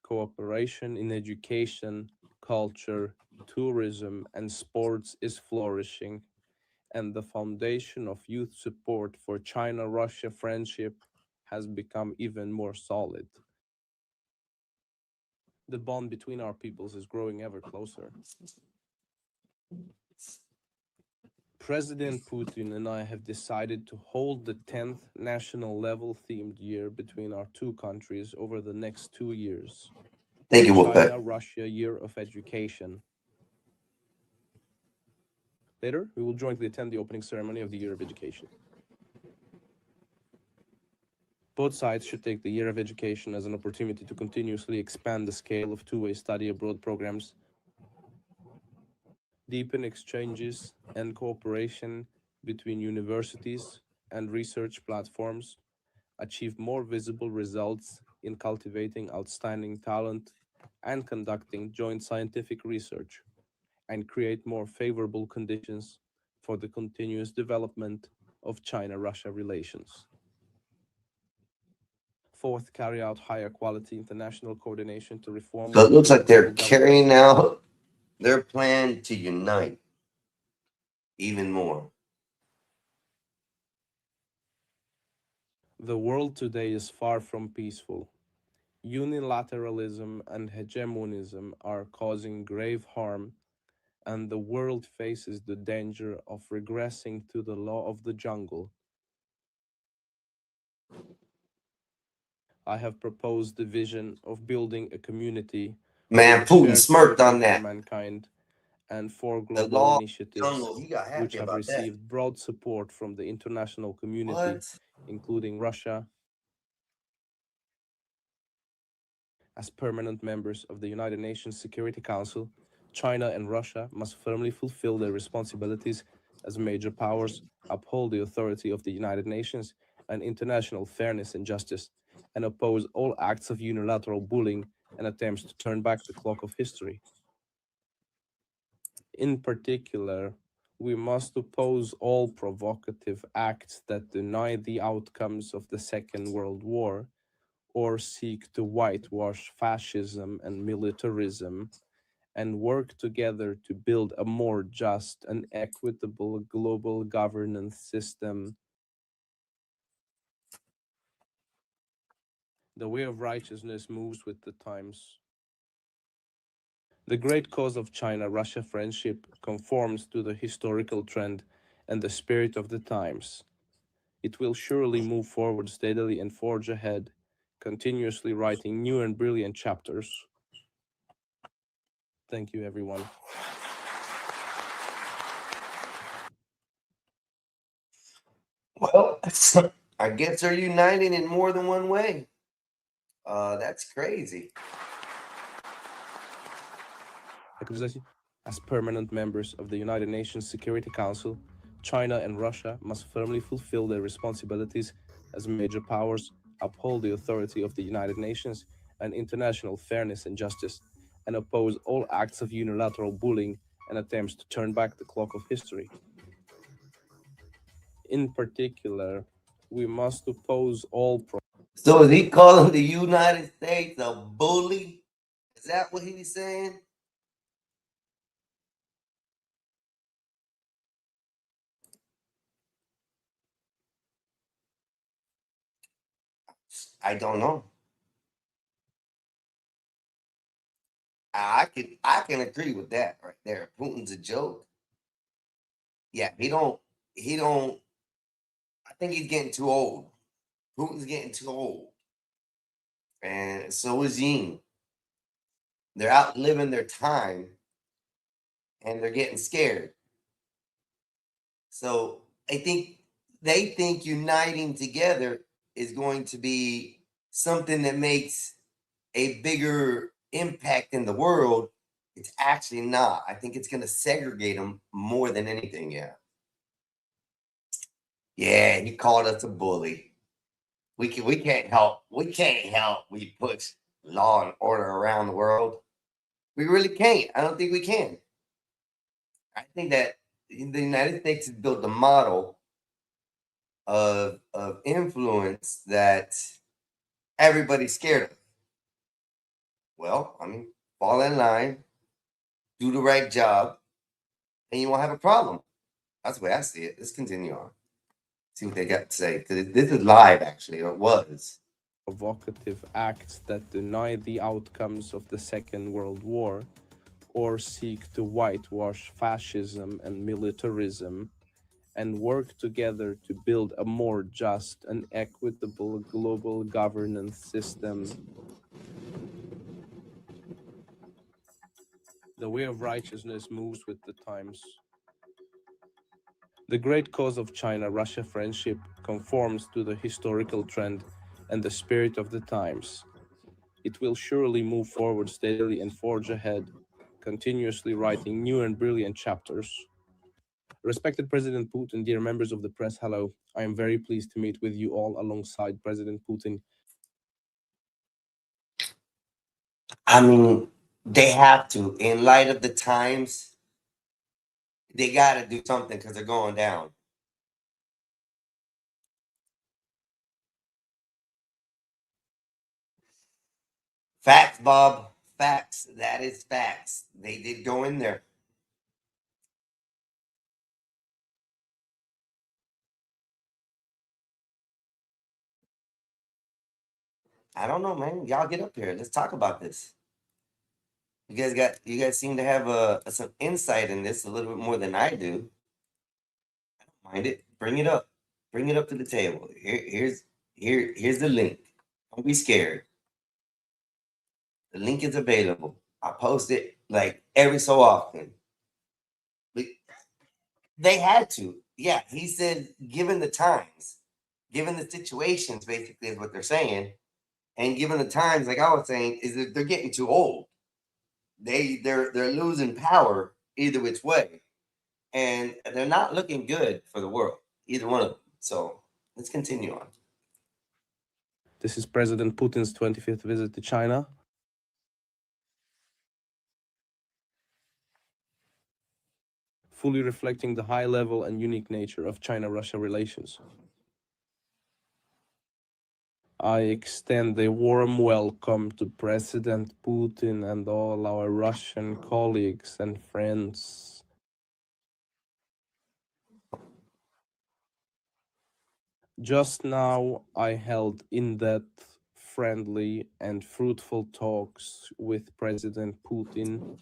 Cooperation in education, culture, tourism, and sports is flourishing, and the foundation of youth support for China-Russia friendship has become even more solid. The bond between our peoples is growing ever closer. President Putin and I have decided to hold the 10th national level themed year between our two countries over the next 2 years. Thank you, Wolfpack. China-Russia Year of Education. Later, we will jointly attend the opening ceremony of the Year of Education. Both sides should take the Year of Education as an opportunity to continuously expand the scale of two-way study abroad programs, deepen exchanges and cooperation between universities and research platforms, achieve more visible results in cultivating outstanding talent and conducting joint scientific research, and create more favorable conditions for the continuous development of China-Russia relations. Fourth, carry out higher quality international coordination to reform. So it looks like they're carrying out their plan to unite even more. The world today is far from peaceful. Unilateralism and hegemonism are causing grave harm, and the world faces the danger of regressing to the law of the jungle. I have proposed the vision of building a community Man, with Putin shared smirked future on that. for mankind and 4 The global law initiatives jungle. He got which happy have about that. received broad support from the international community, What? including Russia. As permanent members of the United Nations Security Council, China and Russia must firmly fulfill their responsibilities as major powers, uphold the authority of the United Nations and international fairness and justice, and oppose all acts of unilateral bullying and attempts to turn back the clock of history. In particular, we must oppose all provocative acts that deny the outcomes of the Second World War or seek to whitewash fascism and militarism, and work together to build a more just and equitable global governance system. The way of righteousness moves with the times. The great cause of China-Russia friendship conforms to the historical trend and the spirit of the times. It will surely move forward steadily and forge ahead, continuously writing new and brilliant chapters. Thank you, everyone. Well, I guess they're uniting in more than one way. That's crazy. As permanent members of the United Nations Security Council, China and Russia must firmly fulfill their responsibilities as major powers, uphold the authority of the United Nations and international fairness and justice, and oppose all acts of unilateral bullying and attempts to turn back the clock of history. In particular, we must oppose all So is he calling the United States a bully? Is that what he's saying? I don't know. I can agree with that right there. Putin's a joke. Yeah, he don't I think he's getting too old. Putin's getting too old. And so is Xi. They're outliving their time and they're getting scared. So I think they think uniting together is going to be something that makes a bigger impact in the world. It's actually not. I think it's going to segregate them more than anything. Yeah. Yeah, he called us a bully. We can't help. We can't help. We push law and order around the world. We really can't. I don't think we can. I think that the United States has built a model of influence that everybody's scared of. Well, I mean, fall in line, do the right job, and you won't have a problem. That's the way I see it. Let's continue on. See what they got to say. Because this is live, actually, or it was. Provocative acts that deny the outcomes of the Second World War or seek to whitewash fascism and militarism, and work together to build a more just and equitable global governance system. The way of righteousness moves with the times. The great cause of China-Russia friendship conforms to the historical trend and the spirit of the times. It will surely move forward steadily and forge ahead, continuously writing new and brilliant chapters. Respected President Putin, dear members of the press, hello. I am very pleased to meet with you all alongside President Putin. I mean, they have to. In light of the times, they got to do something because they're going down. Facts, Bob. Facts. That is facts. They did go in there. I don't know, man. Y'all get up here. Let's talk about this. You guys seem to have some insight in this a little bit more than I do. I don't mind it. Bring it up. Bring it up to the table. Here's the link. Don't be scared. The link is available. I post it like every so often. They had to. Yeah, he said, given the times, given the situations, basically is what they're saying. And given the times, like I was saying, is that they're getting too old. They're losing power either which way. And they're not looking good for the world, either one of them. So let's continue on. This is President Putin's 25th visit to China. Fully reflecting the high level and unique nature of China-Russia relations. I extend a warm welcome to President Putin and all our Russian colleagues and friends. Just now, I held in-depth, friendly, and fruitful talks with President Putin,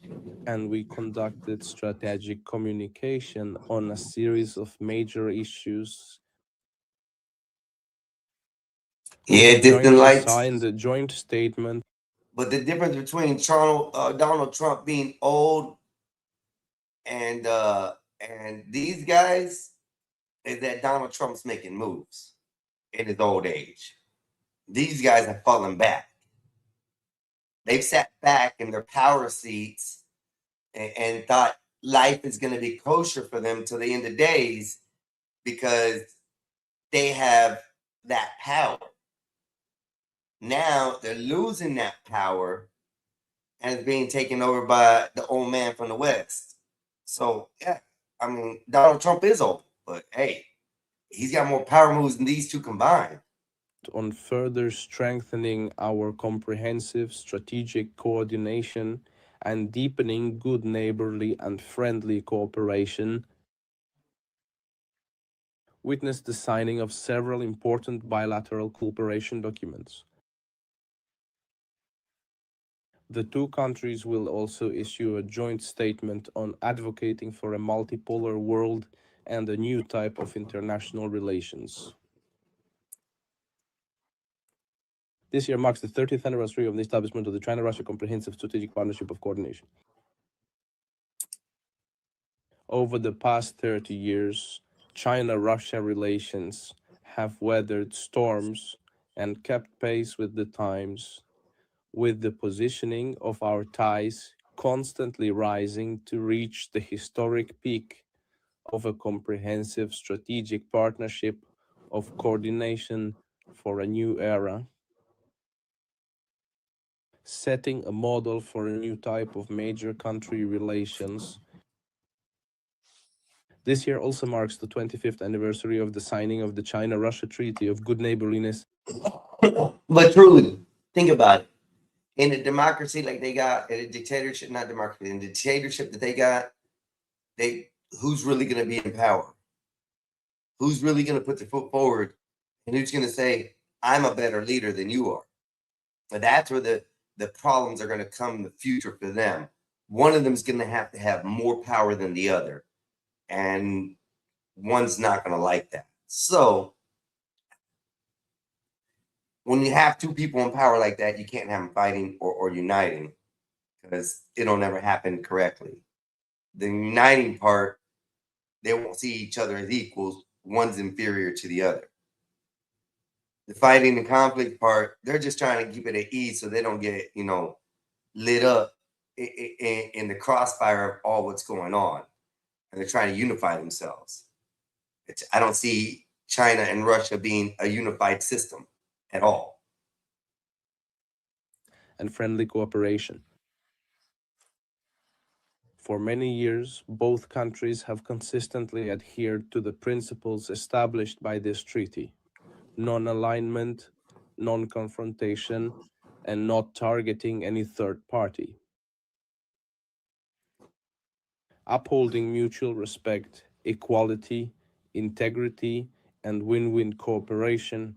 and we conducted strategic communication on a series of major issues. Yeah, distant lights. Signed a joint statement. But the difference between Donald Trump being old and these guys is that Donald Trump's making moves in his old age. These guys have fallen back. They've sat back in their power seats and thought life is going to be kosher for them till the end of days because they have that power. Now they're losing that power and it's being taken over by the old man from the West. So, yeah, I mean, Donald Trump is old, but hey, he's got more power moves than these two combined. On further strengthening our comprehensive strategic coordination and deepening good neighborly and friendly cooperation, witnessed the signing of several important bilateral cooperation documents. The two countries will also issue a joint statement on advocating for a multipolar world and a new type of international relations. This year marks the 30th anniversary of the establishment of the China-Russia Comprehensive Strategic Partnership of Coordination. Over the past 30 years, China-Russia relations have weathered storms and kept pace with the times, with the positioning of our ties constantly rising to reach the historic peak of a comprehensive strategic partnership of coordination for a new era, setting a model for a new type of major country relations. This year also marks the 25th anniversary of the signing of the China-Russia Treaty of Good Neighborliness. But truly, think about it. In a democracy like they got, in a dictatorship, not democracy, in the dictatorship that they got, who's really going to be in power? Who's really going to put their foot forward? And who's going to say, I'm a better leader than you are? But that's where the problems are going to come in the future for them. One of them is going to have more power than the other. And one's not going to like that. So when you have two people in power like that, you can't have them fighting or uniting because it'll never happen correctly. The uniting part, they won't see each other as equals. One's inferior to the other. The fighting and conflict part, they're just trying to keep it at ease so they don't get, lit up in the crossfire of all what's going on. And they're trying to unify themselves. I don't see China and Russia being a unified system at all. And friendly cooperation. For many years, both countries have consistently adhered to the principles established by this treaty: non-alignment, non-confrontation, and not targeting any third party. Upholding mutual respect, equality, integrity, and win-win cooperation,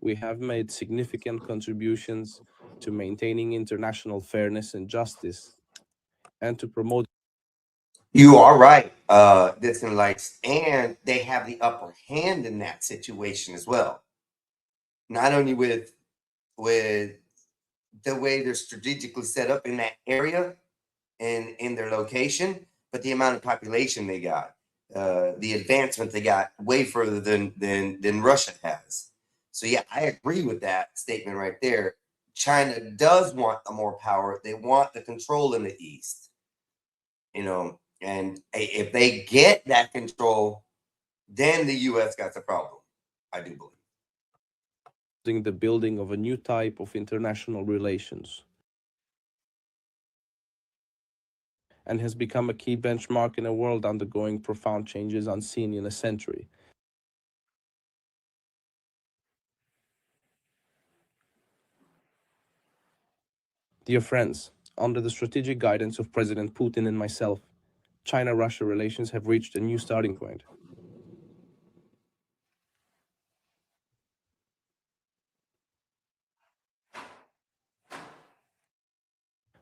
we have made significant contributions to maintaining international fairness and justice, and to promote. You are right, Distant Lights, and they have the upper hand in that situation as well. Not only with the way they're strategically set up in that area and in their location, but the amount of population they got. the advancement they got way further than Russia has. So yeah, I agree with that statement right there. China does want the more power. They want the control in the East, and if they get that control, then the U.S. got the problem. I do believe. The building of a new type of international relations, and has become a key benchmark in a world undergoing profound changes unseen in a century. Dear friends, under the strategic guidance of President Putin and myself, China-Russia relations have reached a new starting point.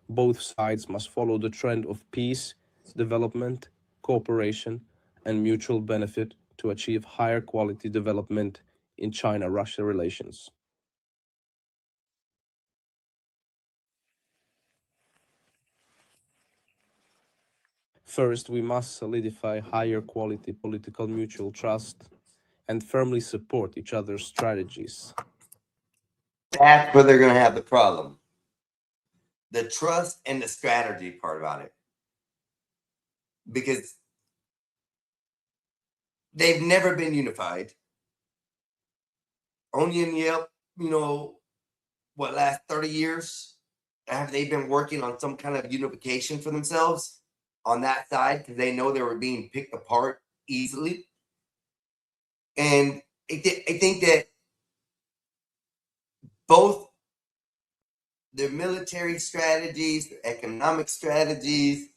Both sides must follow the trend of peace, development, cooperation, and mutual benefit to achieve higher quality development in China-Russia relations. First, we must solidify higher quality political mutual trust and firmly support each other's strategies. That's where they're going to have the problem. The trust and the strategy part about it. Because they've never been unified. Only in last 30 years have they been working on some kind of unification for themselves on that side, because they know they were being picked apart easily. And I think that both their military strategies, their economic strategies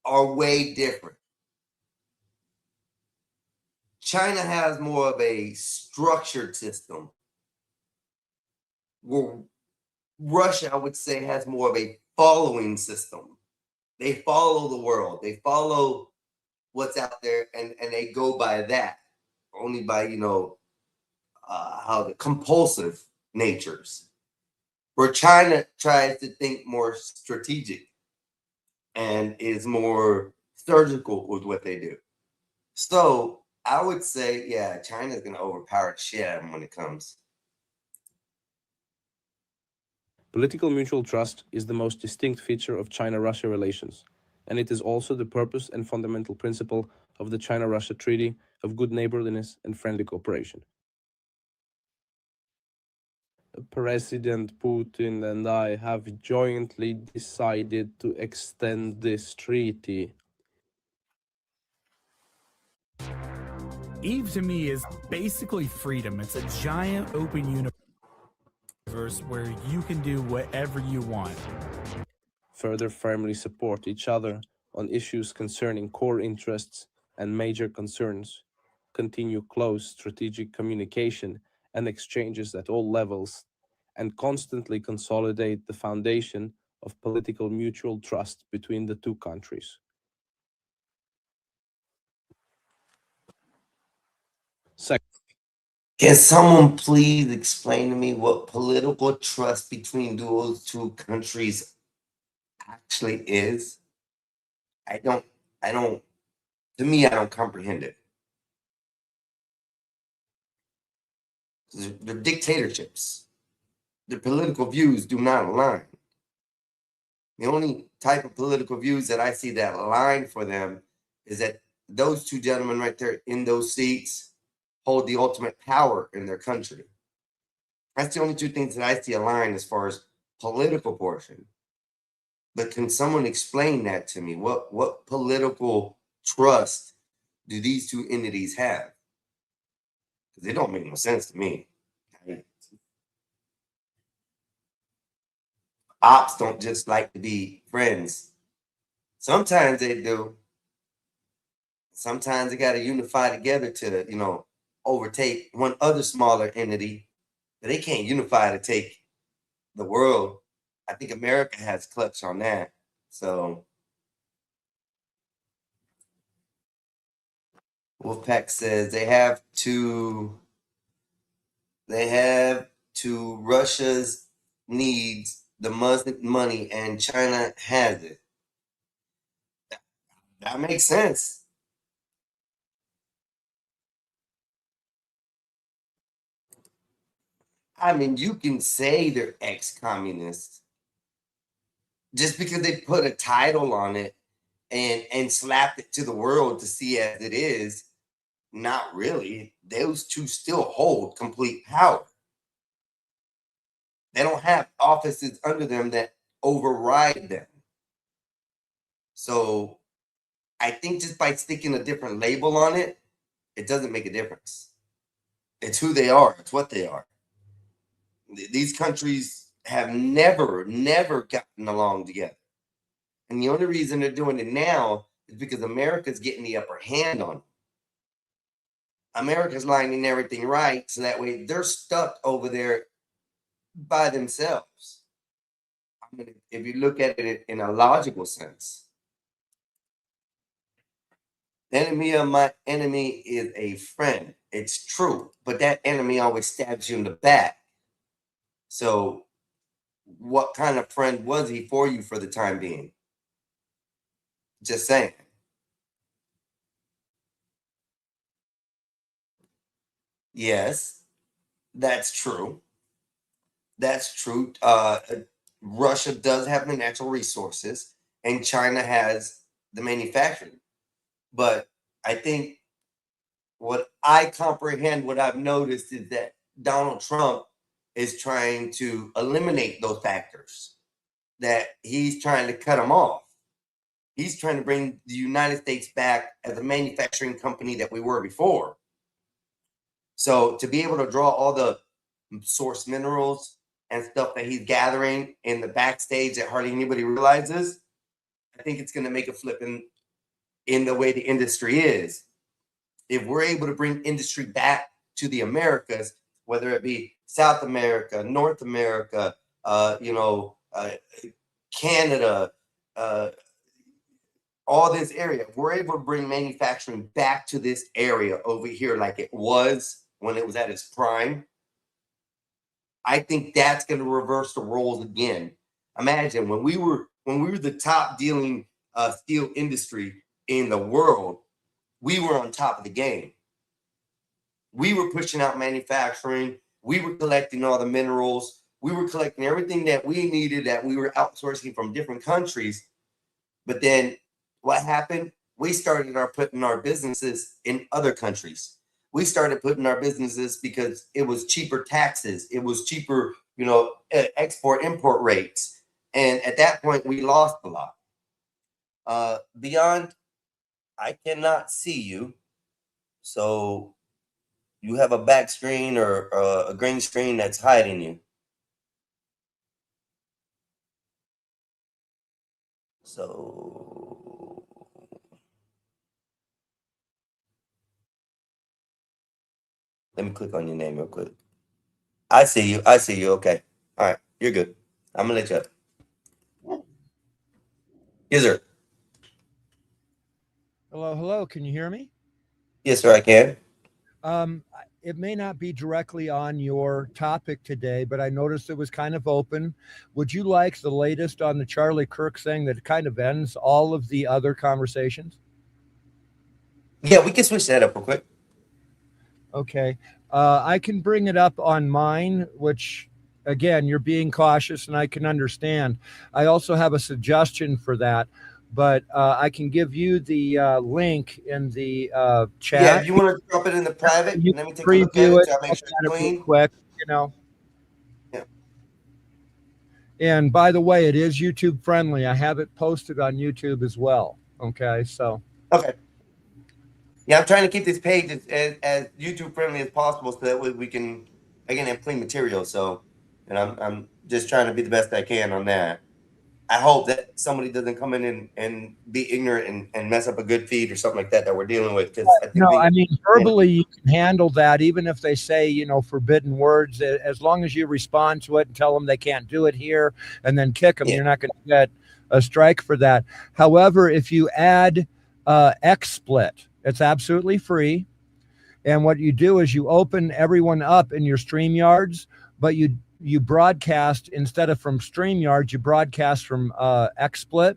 are way different. China has more of a structured system, where Russia, I would say, has more of a following system. They follow the world. They follow what's out there, and they go by that, only by, how the compulsive natures. Where China tries to think more strategic and is more surgical with what they do. So I would say, yeah, China's going to overpower the shit out of them when it comes. Political mutual trust is the most distinct feature of China-Russia relations, and it is also the purpose and fundamental principle of the China-Russia Treaty of Good Neighborliness and Friendly Cooperation. President Putin and I have jointly decided to extend this treaty. Eve to me is basically freedom. It's a giant open universe where you can do whatever you want. Further firmly support each other on issues concerning core interests and major concerns, continue close strategic communication and exchanges at all levels, and constantly consolidate the foundation of political mutual trust between the two countries. Second, can someone please explain to me what political trust between those two countries actually is? I don't, to me, I don't comprehend it. They're dictatorships. Their political views do not align. The only type of political views that I see that align for them is that those two gentlemen right there in those seats hold the ultimate power in their country. That's the only two things that I see align as far as political portion. But can someone explain that to me? What political trust do these two entities have? Because it don't make no sense to me. Ops don't just like to be friends. Sometimes they do. Sometimes they got to unify together to, overtake one other smaller entity. But they can't unify to take the world. I think America has clutch on that. So Wolfpack says they have to Russia's needs the money and China has it. That makes sense. I mean, you can say they're ex-communists just because they put a title on it and slapped it to the world to see as it is. Not really. Those two still hold complete power. They don't have offices under them that override them. So I think just by sticking a different label on it, it doesn't make a difference. It's who they are. It's what they are. These countries have never gotten along together. And the only reason they're doing it now is because America's getting the upper hand on them. America's lining everything right, so that way they're stuck over there by themselves. I mean, if you look at it in a logical sense, the enemy of my enemy is a friend. It's true, but that enemy always stabs you in the back. So what kind of friend was he for you for the time being? Just saying. Yes, that's true. That's true. Russia does have the natural resources, and China has the manufacturing. But I think what I comprehend, what I've noticed, is that Donald Trump is trying to eliminate those factors, that he's trying to cut them off. He's trying to bring the United States back as a manufacturing company that we were before. So to be able to draw all the source minerals and stuff that he's gathering in the backstage that hardly anybody realizes, I think it's going to make a flip in the way the industry is. If we're able to bring industry back to the Americas, whether it be South America, North America, Canada, all this area, if we're able to bring manufacturing back to this area over here like it was when it was at its prime, I think that's going to reverse the roles again. Imagine when we were the top dealing steel industry in the world, we were on top of the game. We were pushing out manufacturing. We were collecting all the minerals. We were collecting everything that we needed, that we were outsourcing from different countries. But then what happened? We started putting our businesses in other countries. We started putting our businesses because it was cheaper taxes. It was cheaper, export import rates. And at that point, we lost a lot. Beyond, I cannot see you. So you have a back screen or a green screen that's hiding you. So let me click on your name real quick. I see you. Okay. All right. You're good. I'm going to let you up. Yes, sir. Hello. Can you hear me? Yes, sir, I can. It may not be directly on your topic today, but I noticed it was kind of open. Would you like the latest on the Charlie Kirk thing that kind of ends all of the other conversations? Yeah, we can switch that up real quick. Okay. I can bring it up on mine, which, again, you're being cautious, and I can understand. I also have a suggestion for that, but I can give you the link in the chat. Yeah, if you want to drop it in the private, you let me take a look at it. So I'll make sure it's clean. Quick, Yeah. And by the way, it is YouTube friendly. I have it posted on YouTube as well. Okay, so. Okay. Yeah, I'm trying to keep this page as YouTube friendly as possible, so that way we can, again, have clean material. So, and I'm just trying to be the best I can on that. I hope that somebody doesn't come in and be ignorant and mess up a good feed or something like that we're dealing with. I mean, verbally you can handle that, even if they say, forbidden words, as long as you respond to it and tell them they can't do it here and then kick them, you're not going to get a strike for that. However, if you add XSplit, it's absolutely free. And what you do is you open everyone up in your StreamYards, but you broadcast, instead of from StreamYards, you broadcast from XSplit.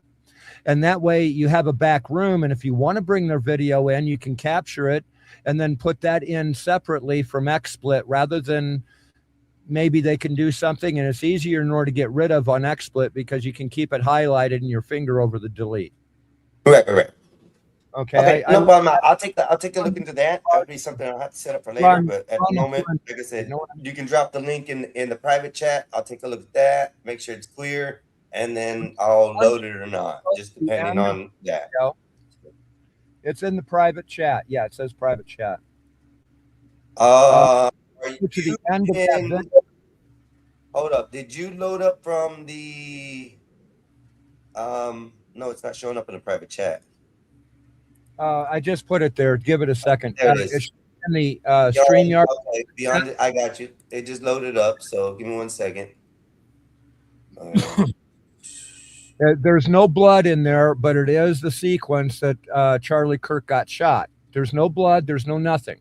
And that way you have a back room. And if you want to bring their video in, you can capture it and then put that in separately from XSplit, rather than maybe they can do something, and it's easier in order to get rid of on XSplit because you can keep it highlighted in your finger over the delete. Right. Okay. Okay, no problem. I'll take a look into that. That would be something I'll have to set up for later. But at the moment, like I said, you can drop the link in the private chat. I'll take a look at that, make sure it's clear, and then I'll load it or not, just depending on that. It's in the private chat. Yeah, it says private chat. Are to you the end of that in- video. Hold up. Did you load up from the no, it's not showing up in the private chat. I just put it there. Give it a second. There it is. It's in the StreamYard. Okay, beyond it, I got you. It just loaded up, so give me 1 second. There's no blood in there, but it is the sequence that Charlie Kirk got shot. There's no blood. There's no nothing.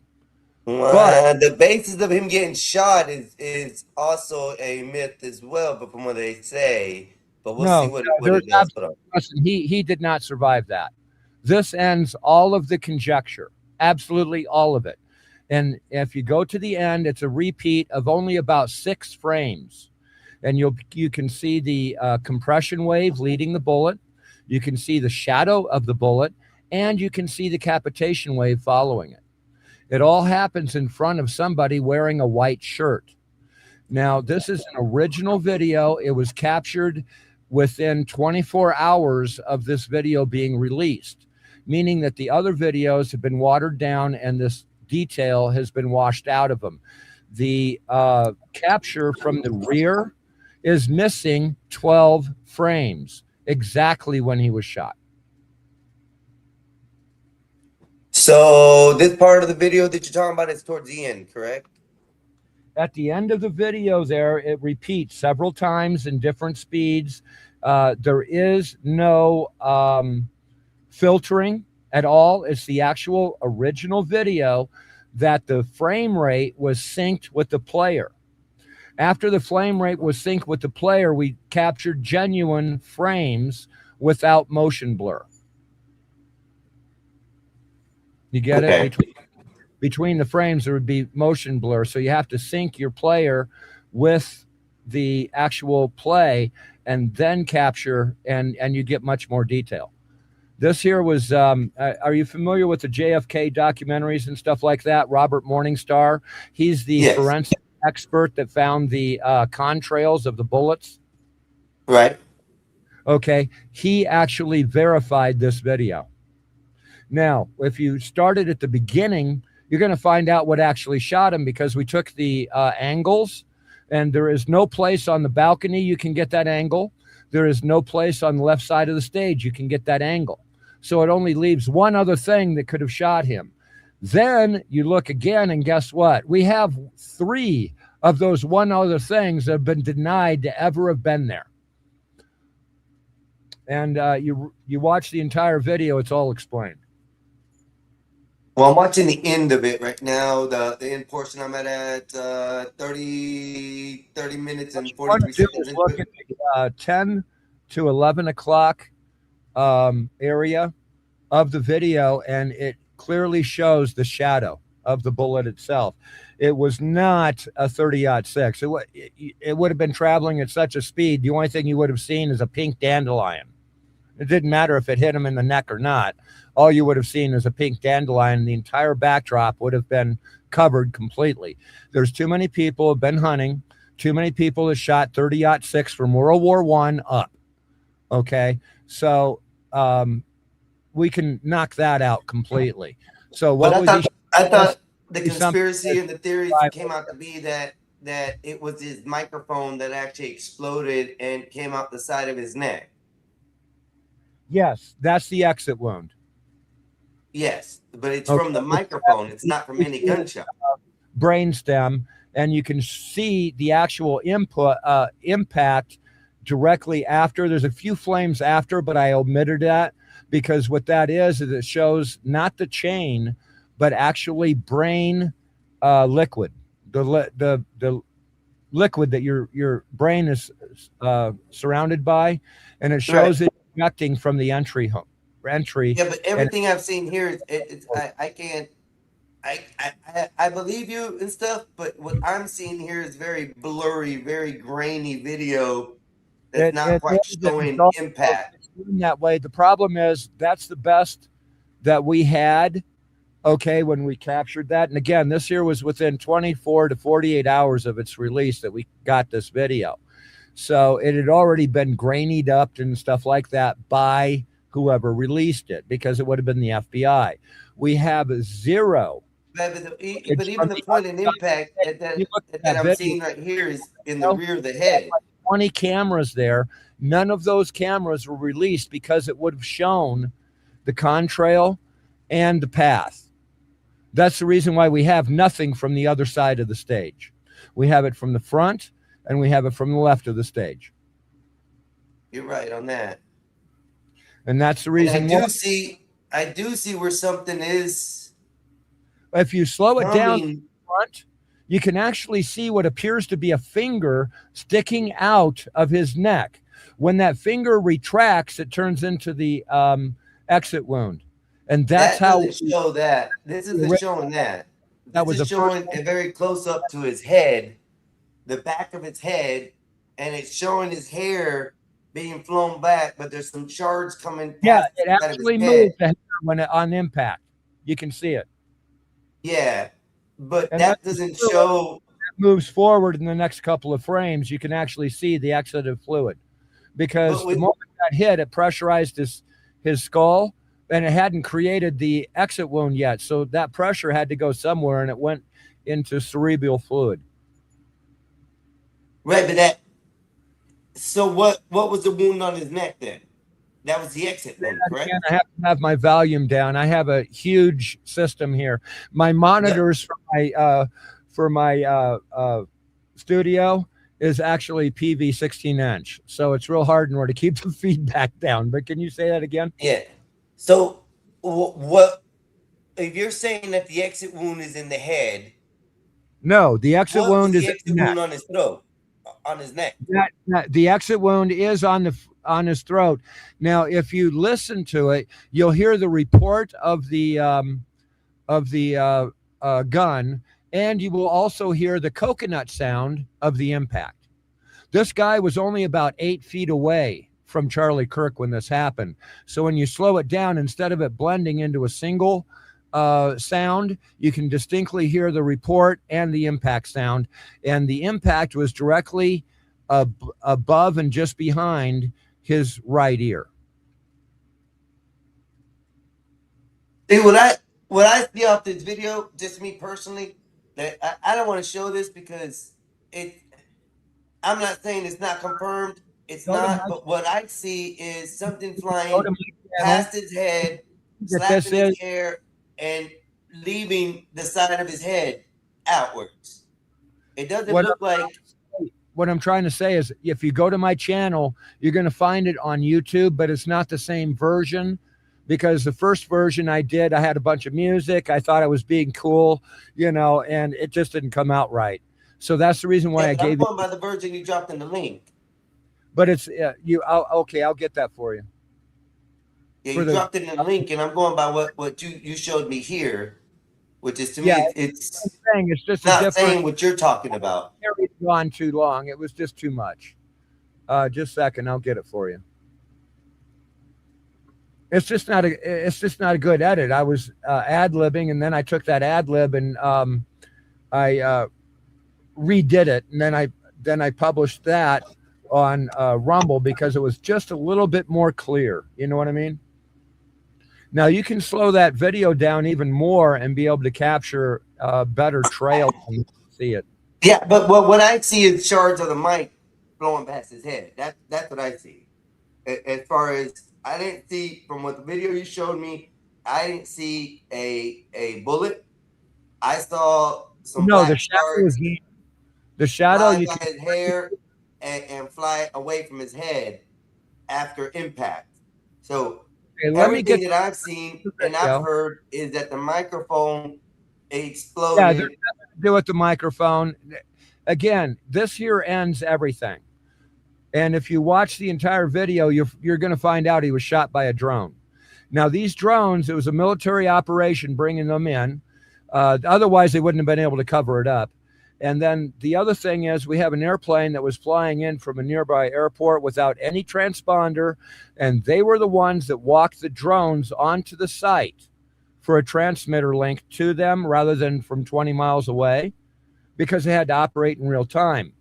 But the basis of him getting shot is also a myth as well, but from what they say. But we'll see what it does. Listen, he did not survive that. This ends all of the conjecture, absolutely all of it. And if you go to the end, it's a repeat of only about 6 frames. And you can see the compression wave leading the bullet. You can see the shadow of the bullet, and you can see the capitation wave following it. It all happens in front of somebody wearing a white shirt. Now, this is an original video. It was captured within 24 hours of this video being released, meaning that the other videos have been watered down and this detail has been washed out of them. The capture from the rear is missing 12 frames, exactly when he was shot. So this part of the video that you're talking about is towards the end, correct? At the end of the video there, it repeats several times in different speeds. There is no filtering at all. It's the actual original video that the frame rate was synced with the player. After the frame rate was synced with the player, we captured genuine frames without motion blur. You get it? Between the frames, there would be motion blur. So you have to sync your player with the actual play and then capture, and you get much more detail. This here was, are you familiar with the JFK documentaries and stuff like that? Robert Morningstar, he's the forensic expert that found the contrails of the bullets. Right. Okay. He actually verified this video. Now, if you started at the beginning, you're going to find out what actually shot him, because we took the angles, and there is no place on the balcony you can get that angle. There is no place on the left side of the stage you can get that angle. So it only leaves one other thing that could have shot him. Then you look again, and guess what? We have 3 of those one other things that have been denied to ever have been there. And you watch the entire video, it's all explained. Well, I'm watching the end of it right now. The end portion I'm at 30 minutes and 43 seconds. Look at the 10 to 11 o'clock area of the video, and it clearly shows the shadow of the bullet itself. It was not a 30-06. It would have been traveling at such a speed. The only thing you would have seen is a pink dandelion. It didn't matter if it hit him in the neck or not. All you would have seen is a pink dandelion. The entire backdrop would have been covered completely. There's too many people who have been hunting. Too many people have shot 30-06 from World War I up. Okay, so we can knock that out completely. So what I thought the conspiracy and the theory came out to be that it was his microphone that actually exploded and came out the side of his neck. Yes, that's the exit wound. Yes, but it's from the microphone. It's not from any gunshot. Brainstem, and you can see the actual impact directly after. There's a few flames after, but I omitted that because what that is it shows not the chain, but actually brain liquid. The liquid that your brain is surrounded by, and it shows it ejecting from the entry. Yeah, but everything I've seen here is I can't. I believe you and stuff, but what I'm seeing here is very blurry, very grainy video that's not quite showing impact. That way. The problem is that's the best that we had. Okay, when we captured that, and again, this here was within 24 to 48 hours of its release that we got this video. So it had already been grainied up and stuff like that by whoever released it, because it would have been the FBI. We have zero. But even the point in impact that I'm seeing right here is in the rear of the head. 20 cameras there. None of those cameras were released because it would have shown the contrail and the path. That's the reason why we have nothing from the other side of the stage. We have it from the front and we have it from the left of the stage. You're right on that. And that's the reason why I do see where something is. If you slow it down in front, you can actually see what appears to be a finger sticking out of his neck. When that finger retracts, it turns into the exit wound. And that's how doesn't show that. This isn't showing that. That was showing a very close up to his head, the back of his head, and it's showing his hair being flown back, but there's some shards coming. Yeah, it actually moved the hair when on impact. You can see it. Yeah, but that doesn't show. It moves forward in the next couple of frames. You can actually see the exudate fluid, because the moment that hit, it pressurized his skull. And it hadn't created the exit wound yet. So that pressure had to go somewhere, and it went into cerebral fluid. Right, but so what was the wound on his neck then? That was the exit wound, correct? I have to have my volume down. I have a huge system here. My monitors for my studio is actually PV 16-inch. So it's real hard in order to keep the feedback down. But can you say that again? Yeah. So what if you're saying that the exit wound is in the head? No, the exit wound is the exit wound on his throat, on his neck. The exit wound is on his throat. Now, if you listen to it, you'll hear the report of the gun, and you will also hear the coconut sound of the impact. This guy was only about 8 feet away from Charlie Kirk when this happened. So when you slow it down, instead of it blending into a single sound, you can distinctly hear the report and the impact sound. And the impact was directly above and just behind his right ear. See, what I see off this video, just me personally, that I don't want to show this because I'm not saying it's not confirmed. It's not, but what I see is something flying past his head, slapping his hair, and leaving the side of his head outwards. It doesn't look like. What I'm trying to say is, if you go to my channel, you're going to find it on YouTube, but it's not the same version, because the first version I did, I had a bunch of music. I thought I was being cool, and it just didn't come out right. So that's the reason why I gave you. I'm going by the version you dropped in the link. But it's okay. I'll get that for you. Yeah, you dropped it in the link, and I'm going by what you showed me here, which is to me it's just not saying what you're talking about. It's gone too long. It was just too much. Just a second, I'll get it for you. It's just not a good edit. I was ad-libbing, and then I took that ad-lib and I redid it, and then I published that on Rumble because it was just a little bit more clear. You know what I mean? Now you can slow that video down even more and be able to capture better trail when you see it. Yeah, but what I see is shards of the mic blowing past his head. That's what I see. As far as I didn't see from what the video you showed me, I didn't see a bullet. I saw some the shadow is the shadow. You can his hair and fly away from his head after impact. So everything that I've seen and I've heard is that the microphone exploded. Yeah, there's nothing to do with the microphone. Again, this here ends everything. And if you watch the entire video, you're going to find out he was shot by a drone. Now, these drones, it was a military operation bringing them in. Otherwise, they wouldn't have been able to cover it up. And then the other thing is we have an airplane that was flying in from a nearby airport without any transponder, and they were the ones that walked the drones onto the site for a transmitter link to them rather than from 20 miles away, because they had to operate in real time.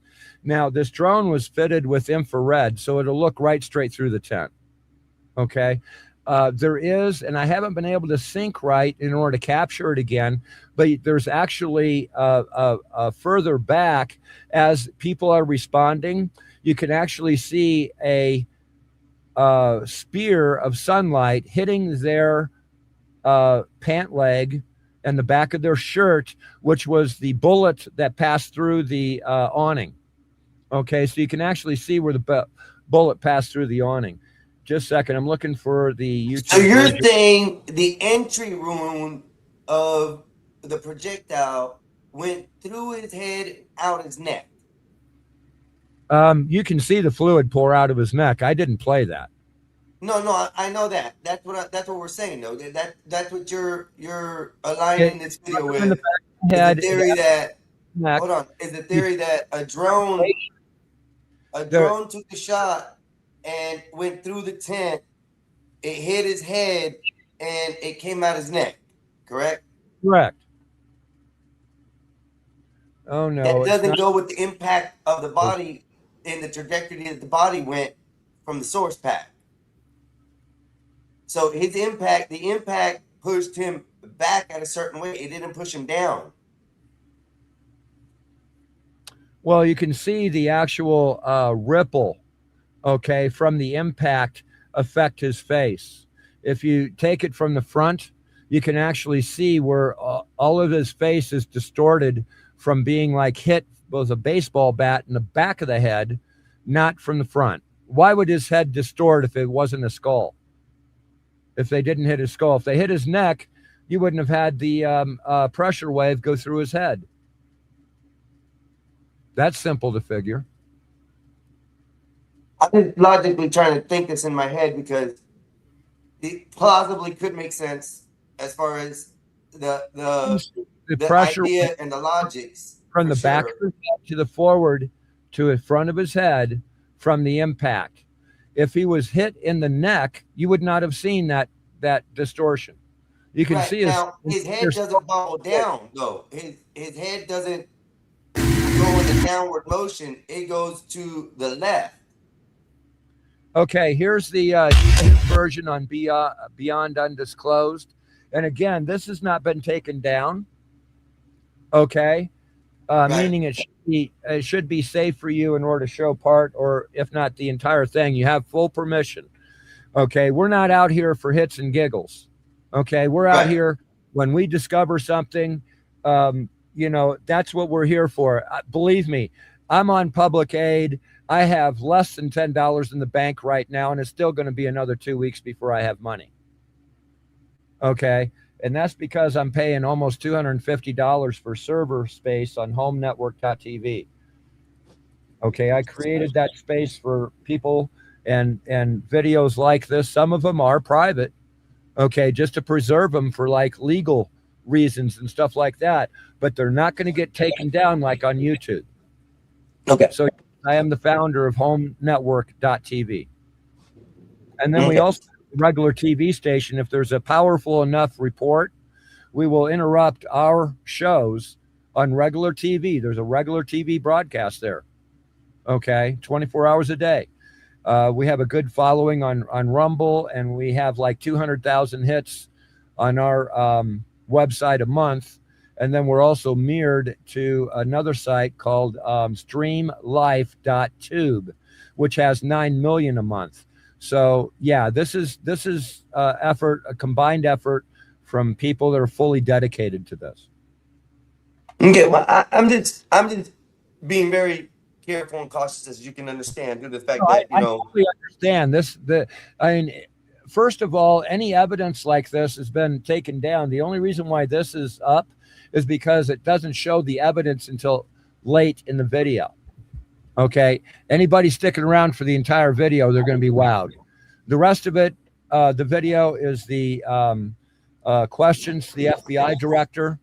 Now, this drone was fitted with infrared, so it'll look right straight through the tent. Okay. There is, and I haven't been able to sync right in order to capture it again, but there's actually further back as people are responding, you can actually see a spear of sunlight hitting their pant leg and the back of their shirt, which was the bullet that passed through the awning. Okay, so you can actually see where the bullet passed through the awning. Just a second, I'm looking for the YouTube. So you're saying the entry wound of the projectile went through his head, out his neck? You can see the fluid pour out of his neck. I didn't play that. No, I know that. That's what we're saying, though. That's what you're aligning this video with. Is the theory that hold on? Is the theory that a drone took the shot and went through the tent, it hit his head, and it came out his neck, correct? Correct. Oh, no. That doesn't go with the impact of the body in the trajectory that the body went from the source pack. So his impact, the impact pushed him back at a certain way. It didn't push him down. Well, you can see the actual ripple, okay, from the impact affect his face. If you take it from the front, you can actually see where all of his face is distorted from being like hit with a baseball bat in the back of the head, not from the front. Why would his head distort if it wasn't a skull? If they didn't hit his skull, if they hit his neck, you wouldn't have had the pressure wave go through his head. That's simple to figure. I'm just logically trying to think this in my head because it plausibly could make sense as far as the pressure idea and the logics. From the back of his head to the forward to the front of his head from the impact. If he was hit in the neck, you would not have seen that distortion. You can see his head doesn't bobble down though. His head doesn't go in the downward motion. It goes to the left. Okay, here's the YouTube version on Beyond Undisclosed. And again, this has not been taken down. Okay, meaning it should be safe for you in order to show part, or if not the entire thing. You have full permission. Okay, we're not out here for hits and giggles. Okay, we're out here when we discover something. That's what we're here for. Believe me, I'm on public aid. I have less than $10 in the bank right now, and it's still going to be another 2 weeks before I have money. Okay, and that's because I'm paying almost $250 for server space on HomeNetwork.tv. Okay, I created that space for people and videos like this. Some of them are private, okay, just to preserve them for like legal reasons and stuff like that, but they're not going to get taken down like on YouTube. Okay. So I am the founder of HomeNetwork.tv. And then we also have a regular TV station. If there's a powerful enough report, we will interrupt our shows on regular TV. There's a regular TV broadcast there. Okay, 24 hours a day. We have a good following on Rumble, and we have like 200,000 hits on our website a month. And then we're also mirrored to another site called streamlife.tube, which has 9 million a month. So yeah, this is a combined effort from people that are fully dedicated to this. Okay, well, I'm just being very careful and cautious, as you can understand, due to the fact that I totally understand this. First of all, any evidence like this has been taken down. The only reason why this is up is because it doesn't show the evidence until late in the video. Okay, anybody sticking around for the entire video, they're going to be wowed. The rest of it, the video is the questions to the FBI director.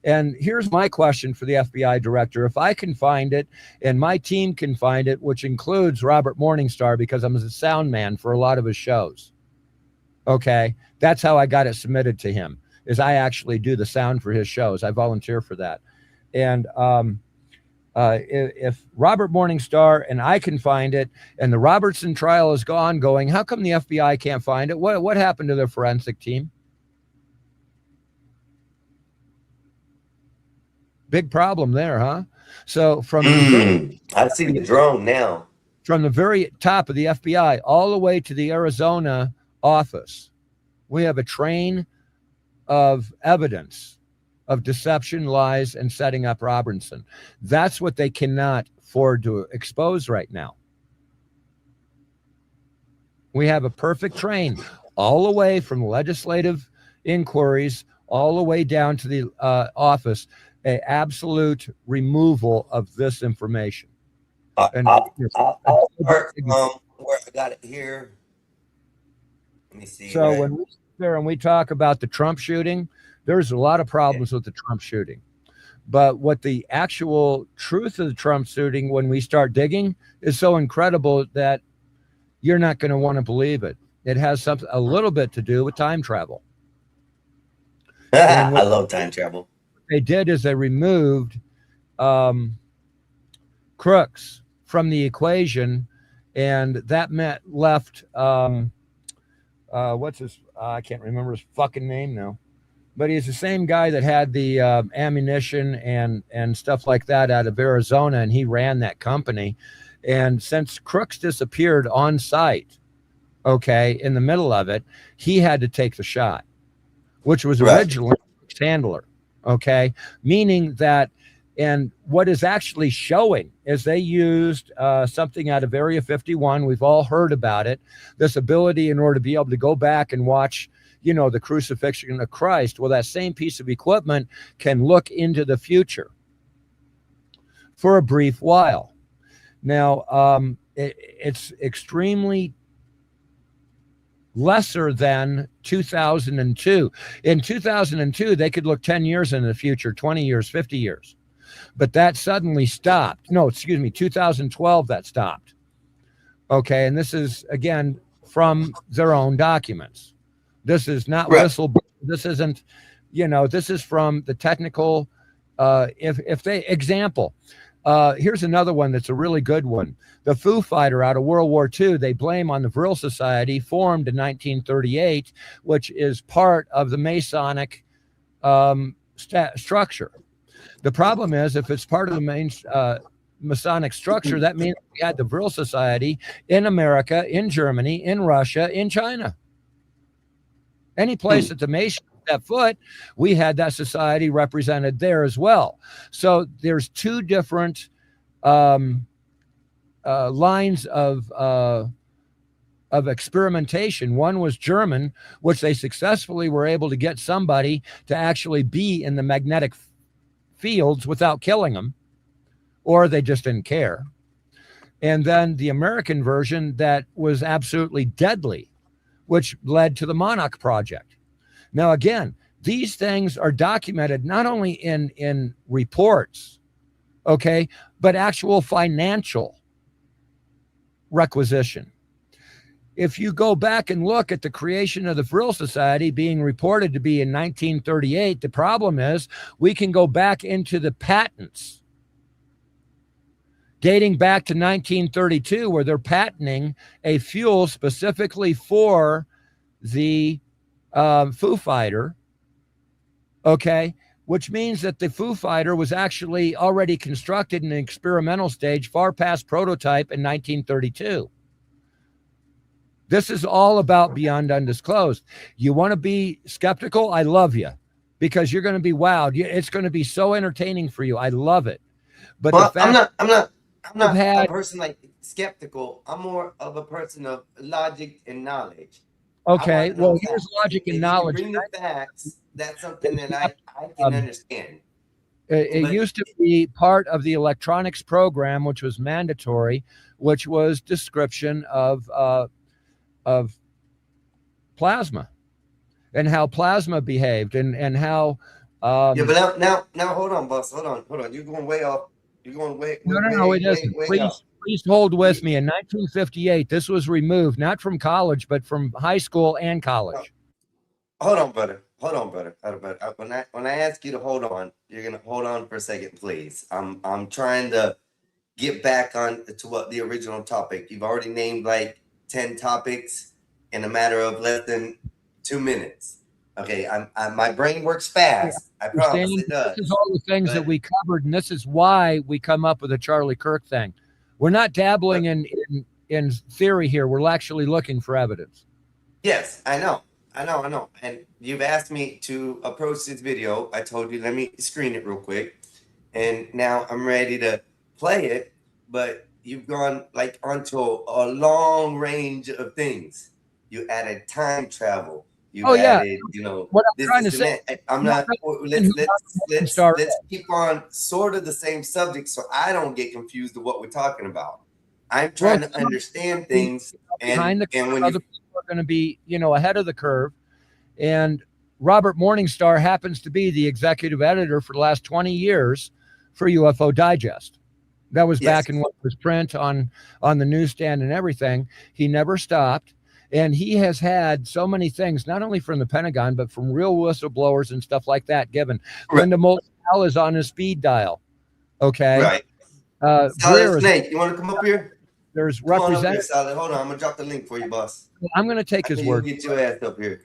And here's my question for the FBI director. If I can find it and my team can find it, which includes Robert Morningstar, because I'm a sound man for a lot of his shows. Okay. That's how I got it submitted to him, is I actually do the sound for his shows. I volunteer for that. And if Robert Morningstar and I can find it and the Robertson trial is ongoing, how come the FBI can't find it? What happened to their forensic team? Big problem there, huh? So from I see the drone now. From the very top of the FBI all the way to the Arizona office, we have a train of evidence of deception, lies, and setting up Robertson. That's what they cannot afford to expose right now. We have a perfect train all the way from legislative inquiries all the way down to the office, an absolute removal of this information. I'll start from where I got it here. Let me see. So when we sit there and we talk about the Trump shooting, there's a lot of problems with the Trump shooting. But what the actual truth of the Trump shooting, when we start digging, is so incredible that you're not going to want to believe it. It has a little bit to do with time travel. I love time travel. What they did is they removed Crooks from the equation, and that left what's his? I can't remember his fucking name now, but he's the same guy that had the ammunition and stuff like that out of Arizona, and he ran that company. And since Crooks disappeared on site, okay, in the middle of it, he had to take the shot, which was originally Crooks' handler, okay, meaning that. And what is actually showing is they used something out of Area 51. We've all heard about it. This ability in order to be able to go back and watch, the crucifixion of Christ. Well, that same piece of equipment can look into the future for a brief while. Now, it's extremely lesser than 2002. In 2002, they could look 10 years in the future, 20 years, 50 years. But that suddenly stopped. No, excuse me, 2012 that stopped. Okay, and this is, again, from their own documents. This is not whistle. This isn't, this is from the technical, example. Here's another one that's a really good one. The Foo Fighter out of World War II, they blame on the Vril Society, formed in 1938, which is part of the Masonic structure. The problem is, if it's part of the main Masonic structure, that means we had the Vril Society in America, in Germany, in Russia, in China. Any place that the Masons set foot, we had that society represented there as well. So there's two different lines of experimentation. One was German, which they successfully were able to get somebody to actually be in the magnetic fields without killing them, or they just didn't care. And then the American version that was absolutely deadly, which led to the Monarch Project. Now, again, these things are documented not only in reports, okay, but actual financial requisition. If you go back and look at the creation of the Vril Society being reported to be in 1938, the problem is we can go back into the patents dating back to 1932, where they're patenting a fuel specifically for the Foo Fighter, okay, which means that the Foo Fighter was actually already constructed in an experimental stage far past prototype in 1932. This is all about Beyond Undisclosed. You want to be skeptical? I love you, because you're going to be wowed. It's going to be so entertaining for you. I love it. But Well, the fact I'm not had- a person like skeptical. I'm more of a person of logic and knowledge. okay, I wanna know well, here's facts. logic If and you knowledge. bring the facts, that's something that I can understand. It But- used to be part of the electronics program, which was mandatory, which was description of plasma and how plasma behaved and how Yeah, but now, hold on, boss. Hold on. You're going way off. You're going way, No, it isn't. way off. Please hold with me. In 1958, this was removed, not from college, but from high school and college. Hold on, brother. When I ask you to hold on, you're gonna hold on for a second, please. I'm trying to get back on to what the original topic. You've already named like 10 topics in a matter of less than 2 minutes. Okay, my brain works fast. I promise it does. This is all the things that we covered, and this is why we come up with a Charlie Kirk thing. We're not dabbling in theory here. We're actually looking for evidence. Yes, I know. And you've asked me to approach this video. I told you, let me screen it real quick. And now I'm ready to play it, but you've gone like onto a long range of things. You added time travel. You added, what I'm trying to say. I'm not. Let's keep on sort of the same subject, so I don't get confused of what we're talking about. I'm trying to understand things, and when other people are going to be, ahead of the curve, and Robert Morningstar happens to be the executive editor for the last 20 years for UFO Digest. That was back in what was print on the newsstand and everything. He never stopped. And he has had so many things, not only from the Pentagon, but from real whistleblowers and stuff like that given. Right. Linda Moulton is on his speed dial. Okay. Right. Greer Snake, you want to come up here? There's representatives. Hold on, I'm going to drop the link for you, boss. I'm going to take his word. Get your ass up here.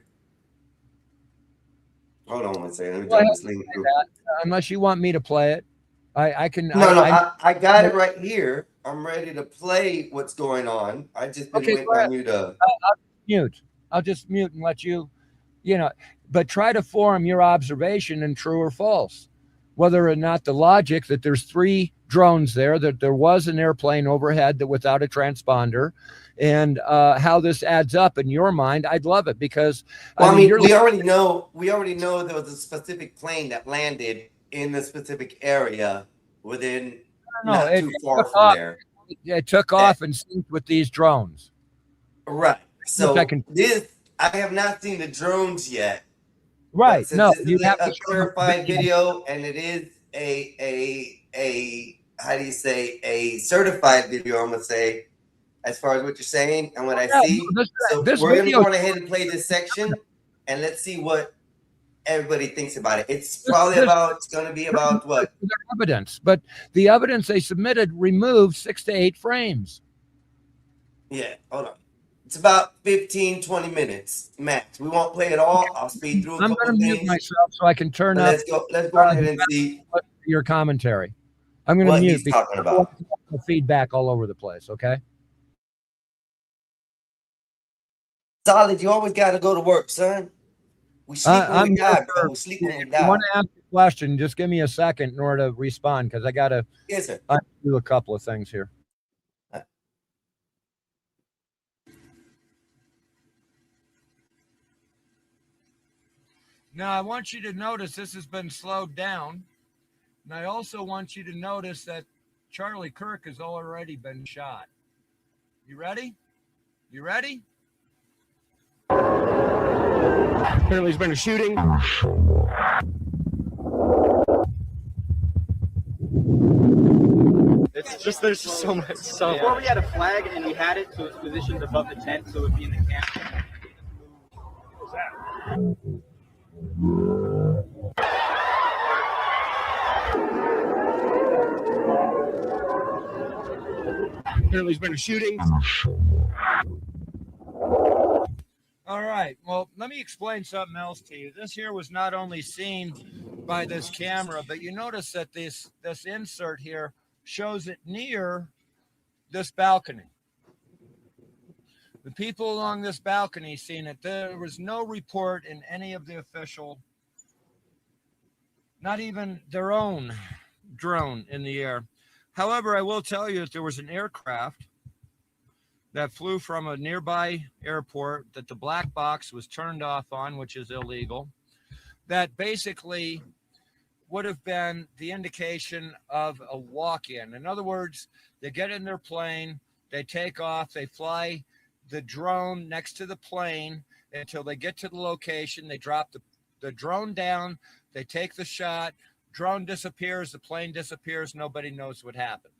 Hold on one second. Let me drop this link. Unless you want me to play it. I can. I got it right here. I'm ready to play what's going on. I just been waiting on you to mute. I'll just mute and let you, but try to form your observation in true or false. Whether or not the logic that there's 3 drones there, that there was an airplane overhead that without a transponder, and how this adds up in your mind, I'd love it because we already know there was a specific plane that landed in the specific area within not too far from there. It took off and synced with these drones. Right. So I have not seen the drones yet. Right. No, you have a clarified video, and it is a how do you say, a certified video, I'm gonna say, as far as what you're saying and what I see. We're gonna go ahead and play this section, and let's see what everybody thinks about it. It's probably going to be about what? Evidence, but the evidence they submitted removed 6 to 8 frames. Yeah, hold on. It's about 15, 20 minutes max. We won't play it all. I'll speed through a couple I'm going to mute myself so I can turn up. Let's go ahead and see your commentary. I'm going to mute because talking about the feedback all over the place. Okay. Solid, you always got to go to work, son. We sleep when we die, bro. We sleep when we die. If you want to ask a question, just give me a second in order to respond because I got to do a couple of things here. Now, I want you to notice this has been slowed down. And I also want you to notice that Charlie Kirk has already been shot. You ready? You ready? Apparently, there's been a shooting. It's just there's just so much. Before we had a flag and we had it so it's positioned above the tent so it would be in the camp. What was that? Apparently, there's been a shooting. All right. Well, let me explain something else to you. This here was not only seen by this camera, but you notice that this insert here shows it near this balcony. The people along this balcony seen it. There was no report in any of the official, not even their own drone in the air. However, I will tell you that there was an aircraft that flew from a nearby airport that the black box was turned off on, which is illegal, that basically would have been the indication of a walk-in. In other words, they get in their plane, they take off, they fly the drone next to the plane until they get to the location, they drop the drone down, They take the shot, drone disappears, the plane disappears, nobody knows what happens.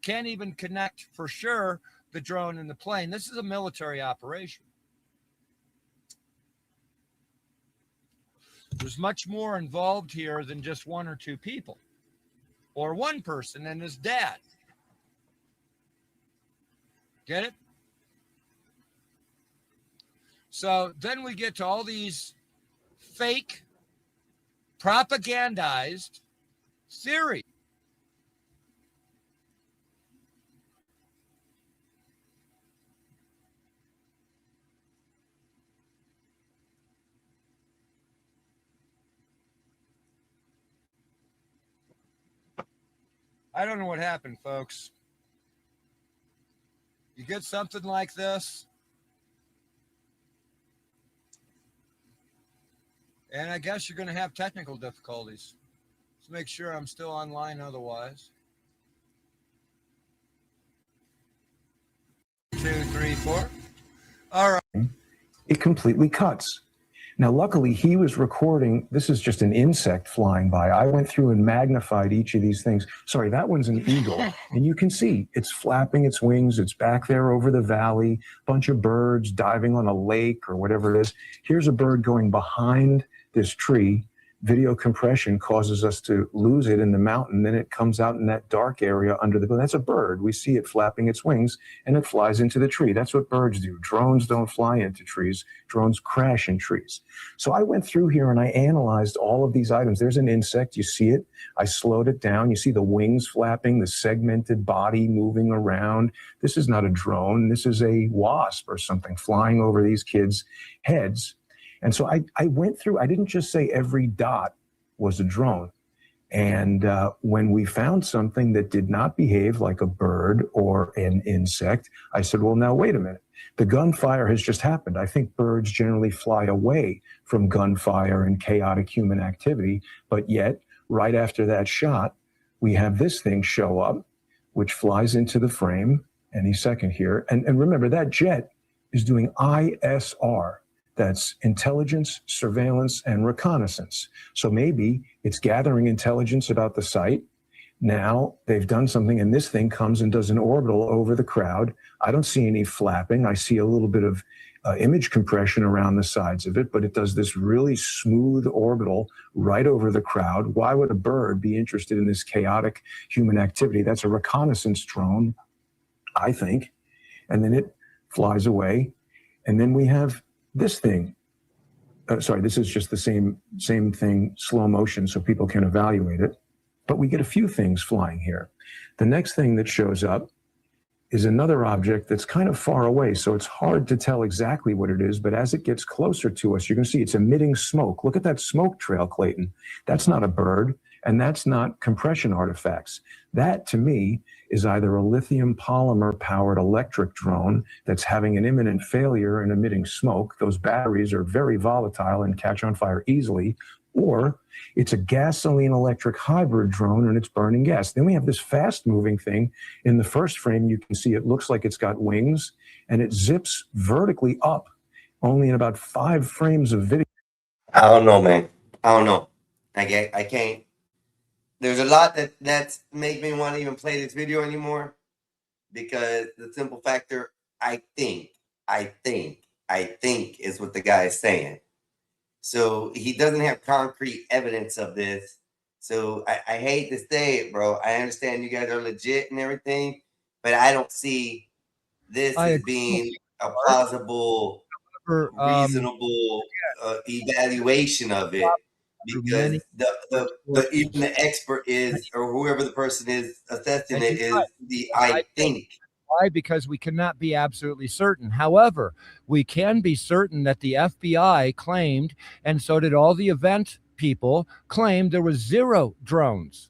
Can't even connect for sure the drone and the plane. This is a military operation. There's much more involved here than just one or two people, or one person and his dad. Get it? So then we get to all these fake, propagandized theory. I don't know what happened, folks. You get something like this, and I guess you're going to have technical difficulties. Let's make sure I'm still online otherwise. 2, 3, 4. All right. It completely cuts. Now, luckily, he was recording. This is just an insect flying by. I went through and magnified each of these things. Sorry, that one's an eagle. And you can see it's flapping its wings. It's back there over the valley. Bunch of birds diving on a lake or whatever it is. Here's a bird going behind this tree. Video compression causes us to lose it in the mountain. Then it comes out in that dark area under the, that's a bird. We see it flapping its wings and it flies into the tree. That's what birds do. Drones don't fly into trees. Drones crash in trees. So I went through here and I analyzed all of these items. There's an insect. You see it. I slowed it down. You see the wings flapping, the segmented body moving around. This is not a drone. This is a wasp or something flying over these kids' heads. And so I went through, I didn't just say every dot was a drone. And when we found something that did not behave like a bird or an insect, I said, well, now, wait a minute. The gunfire has just happened. I think birds generally fly away from gunfire and chaotic human activity. But yet, right after that shot, we have this thing show up, which flies into the frame any second here. And remember, that jet is doing ISR. That's intelligence, surveillance, and reconnaissance. So maybe it's gathering intelligence about the site. Now they've done something, and this thing comes and does an orbital over the crowd. I don't see any flapping. I see a little bit of image compression around the sides of it, but it does this really smooth orbital right over the crowd. Why would a bird be interested in this chaotic human activity? That's a reconnaissance drone, I think. And then it flies away. And then we have this thing. Sorry, this is just the same thing, slow motion, so people can evaluate it. But we get a few things flying here. The next thing that shows up is another object that's kind of far away, so it's hard to tell exactly what it is, but as it gets closer to us, you're going to see it's emitting smoke. Look at that smoke trail, Clayton. That's not a bird, and that's not compression artifacts. That, to me, is either a lithium polymer-powered electric drone that's having an imminent failure and emitting smoke. Those batteries are very volatile and catch on fire easily. Or it's a gasoline-electric hybrid drone and it's burning gas. Then we have this fast-moving thing. In the first frame, you can see it looks like it's got wings, and it zips vertically up only in about 5 frames of video. I don't know, man. I don't know. I can't. There's a lot that's make me want to even play this video anymore, because the simple factor, I think is what the guy is saying. So he doesn't have concrete evidence of this. So I hate to say it, bro. I understand you guys are legit and everything, but I don't see this as being a plausible, reasonable evaluation of it. Because even the expert is, or whoever the person is assessing it is the I think. Why? Because we cannot be absolutely certain. However, we can be certain that the FBI claimed, and so did all the event people, claimed there was 0 drones.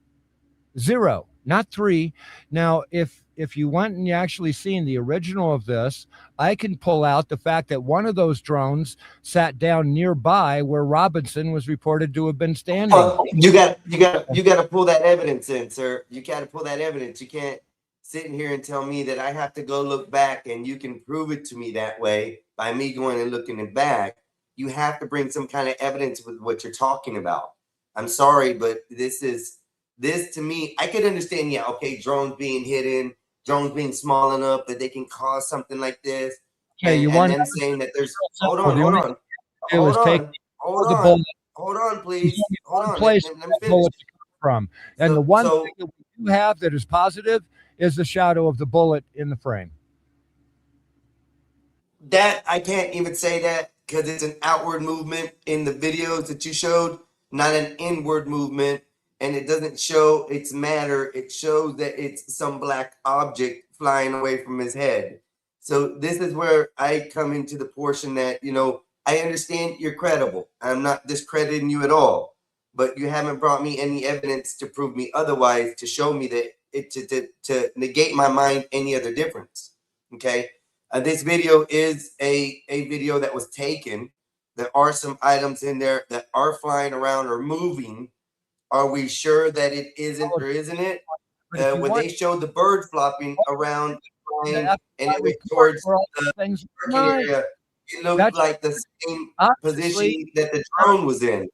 0, not 3. Now, if you went and you actually seen the original of this, I can pull out the fact that one of those drones sat down nearby where Robinson was reported to have been standing. You got to pull that evidence in, sir. You got to pull that evidence. You can't sit in here and tell me that I have to go look back and you can prove it to me that way by me going and looking it back. You have to bring some kind of evidence with what you're talking about. I'm sorry, but this to me, I could understand, yeah, okay, drones being hidden, drones being small enough that they can cause something like this. Okay, And, you and want then saying that there's hold Well, on, the hold only on, do hold is take on, hold the on, bullet. hold on, There's please. only Hold one on. place Let me that finish. bullet to come from. And the one So thing that we do have that is positive is the shadow of the bullet in the frame. that I can't even say that because it's an outward movement in the videos that you showed, not an inward movement. And it doesn't show its matter. It shows that it's some black object flying away from his head. So this is where I come into the portion that, you know, I understand you're credible. I'm not discrediting you at all, but you haven't brought me any evidence to prove me otherwise, to show me that to negate my mind any other difference. Okay. This video is a video that was taken. There are some items in there that are flying around or moving. Are we sure that it isn't or isn't it? When they showed the bird flopping around, flying, and it went towards the things working area, it looked like the same position that the drone was in.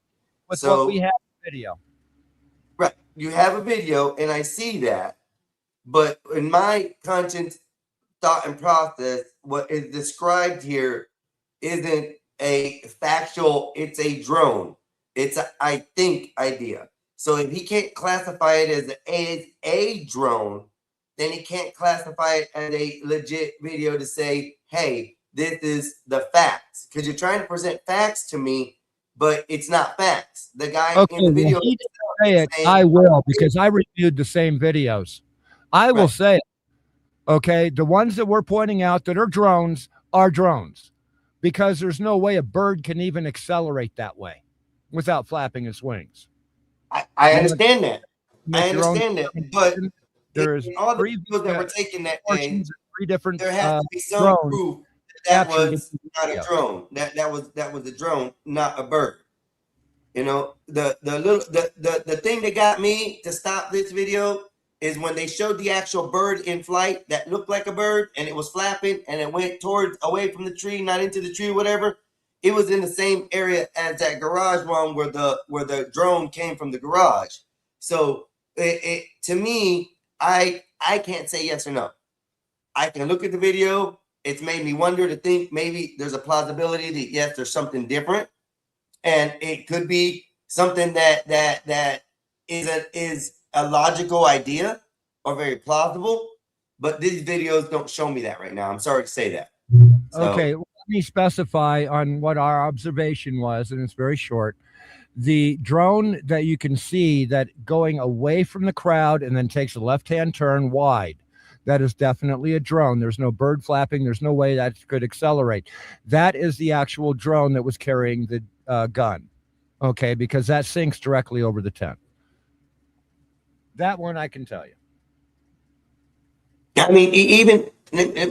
With So, what we have in video. right, you have a video, and I see that. But in my conscience, thought and process, what is described here isn't a factual, it's a drone. It's a I think idea. So if he can't classify it as a drone, then he can't classify it as a legit video to say, hey, this is the facts. Because you're trying to present facts to me, but it's not facts. The guy in the video Well, say it, I will, because I reviewed the same videos. I will say it. Okay, the ones that we're pointing out that are drones, because there's no way a bird can even accelerate that way without flapping its wings. I understand that. I understand that, but there's in all the videos that were taken that day, three different there has to be some drones proof that captured was in the not a video. drone. That was a drone, not a bird. You know, the thing that got me to stop this video is when they showed the actual bird in flight that looked like a bird and it was flapping and it went towards away from the tree, not into the tree, whatever. It was in the same area as that garage one where the drone came from the garage. So to me, I can't say yes or no. I can look at the video. It's made me wonder to think maybe there's a plausibility that yes, there's something different, and it could be something that is a logical idea or very plausible. But these videos don't show me that right now. I'm sorry to say that. So, Okay, let me specify on what our observation was, and it's very short. The drone that you can see that going away from the crowd and then takes a left-hand turn wide, that is definitely a drone. There's no bird flapping. There's no way that could accelerate. That is the actual drone that was carrying the gun, okay, because that sinks directly over the tent. That one I can tell you. I mean, even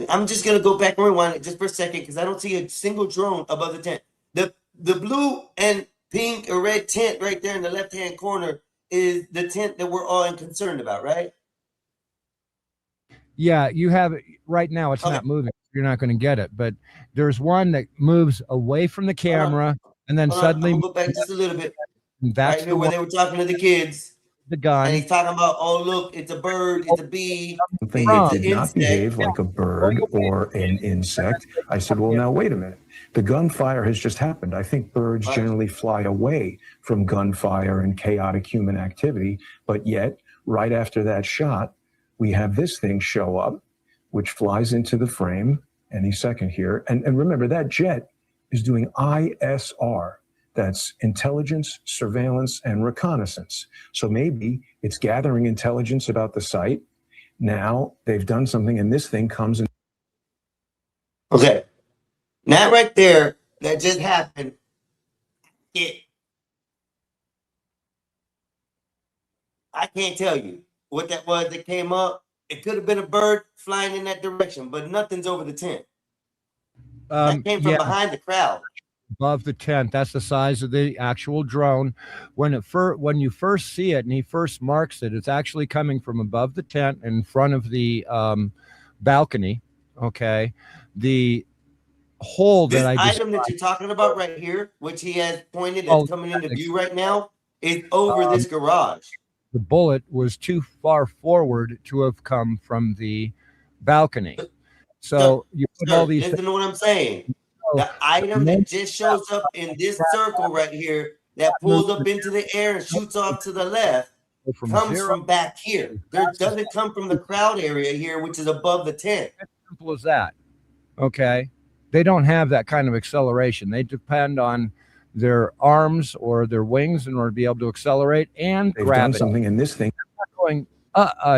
I'm just gonna go back and rewind it just for a second because I don't see a single drone above the tent. The blue and pink or red tent right there in the left-hand corner is the tent that we're all concerned about, right? Yeah, you have it right now. It's not moving. You're not going to get it, but there's one that moves away from the camera and then suddenly I'm gonna go back just a little bit. That's Right here where they were talking to the kids. The gun. And he's talking about, oh look, it's a bird, it's a bee, Something it's that an did not insect. behave like a bird or an insect. I said, well, now wait a minute. The gunfire has just happened. I think birds generally fly away from gunfire and chaotic human activity, but yet right after that shot, we have this thing show up, which flies into the frame any second here. And remember, that jet is doing ISR. That's intelligence, surveillance, and reconnaissance. So maybe it's gathering intelligence about the site. Now they've done something, and this thing comes in. Okay. That right there, that just happened. I can't tell you what that was that came up. It could have been a bird flying in that direction, but nothing's over the tent. That came from behind the crowd. Above the tent. That's the size of the actual drone. When you first see it and he first marks it, it's actually coming from above the tent in front of the balcony. Okay, the hole This that I item that you're talking about right here, which he has pointed, that's coming into view right now. It's over this garage. The bullet was too far forward to have come from the balcony. So you put all these. Listen to what I'm saying. The item that just shows up in this circle right here that pulls up into the air and shoots off to the left comes from back here. There doesn't come from the crowd area here, which is above the tent. As simple as that. Okay. They don't have that kind of acceleration. They depend on their arms or their wings in order to be able to accelerate and They've grab done it. something in this thing. That's not going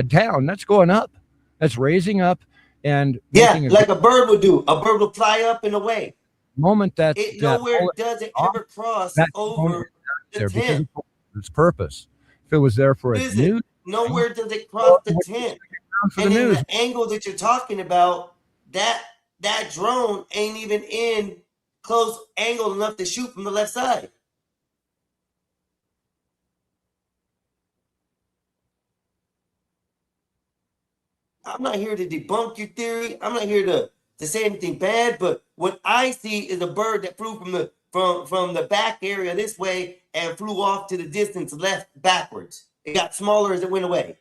down. That's going up. That's raising up and like a bird would do. A bird will fly up and away. Moment that It nowhere does it ever cross over the there because tent. of its purpose. If it was there for its news, Nowhere does it cross the tent. for And the in news. the angle that you're talking about, that drone ain't even in close angle enough to shoot from the left side. I'm not here to debunk your theory. I'm not here to say anything bad, but what I see is a bird that flew from the back area this way and flew off to the distance left backwards. It got smaller as it went away.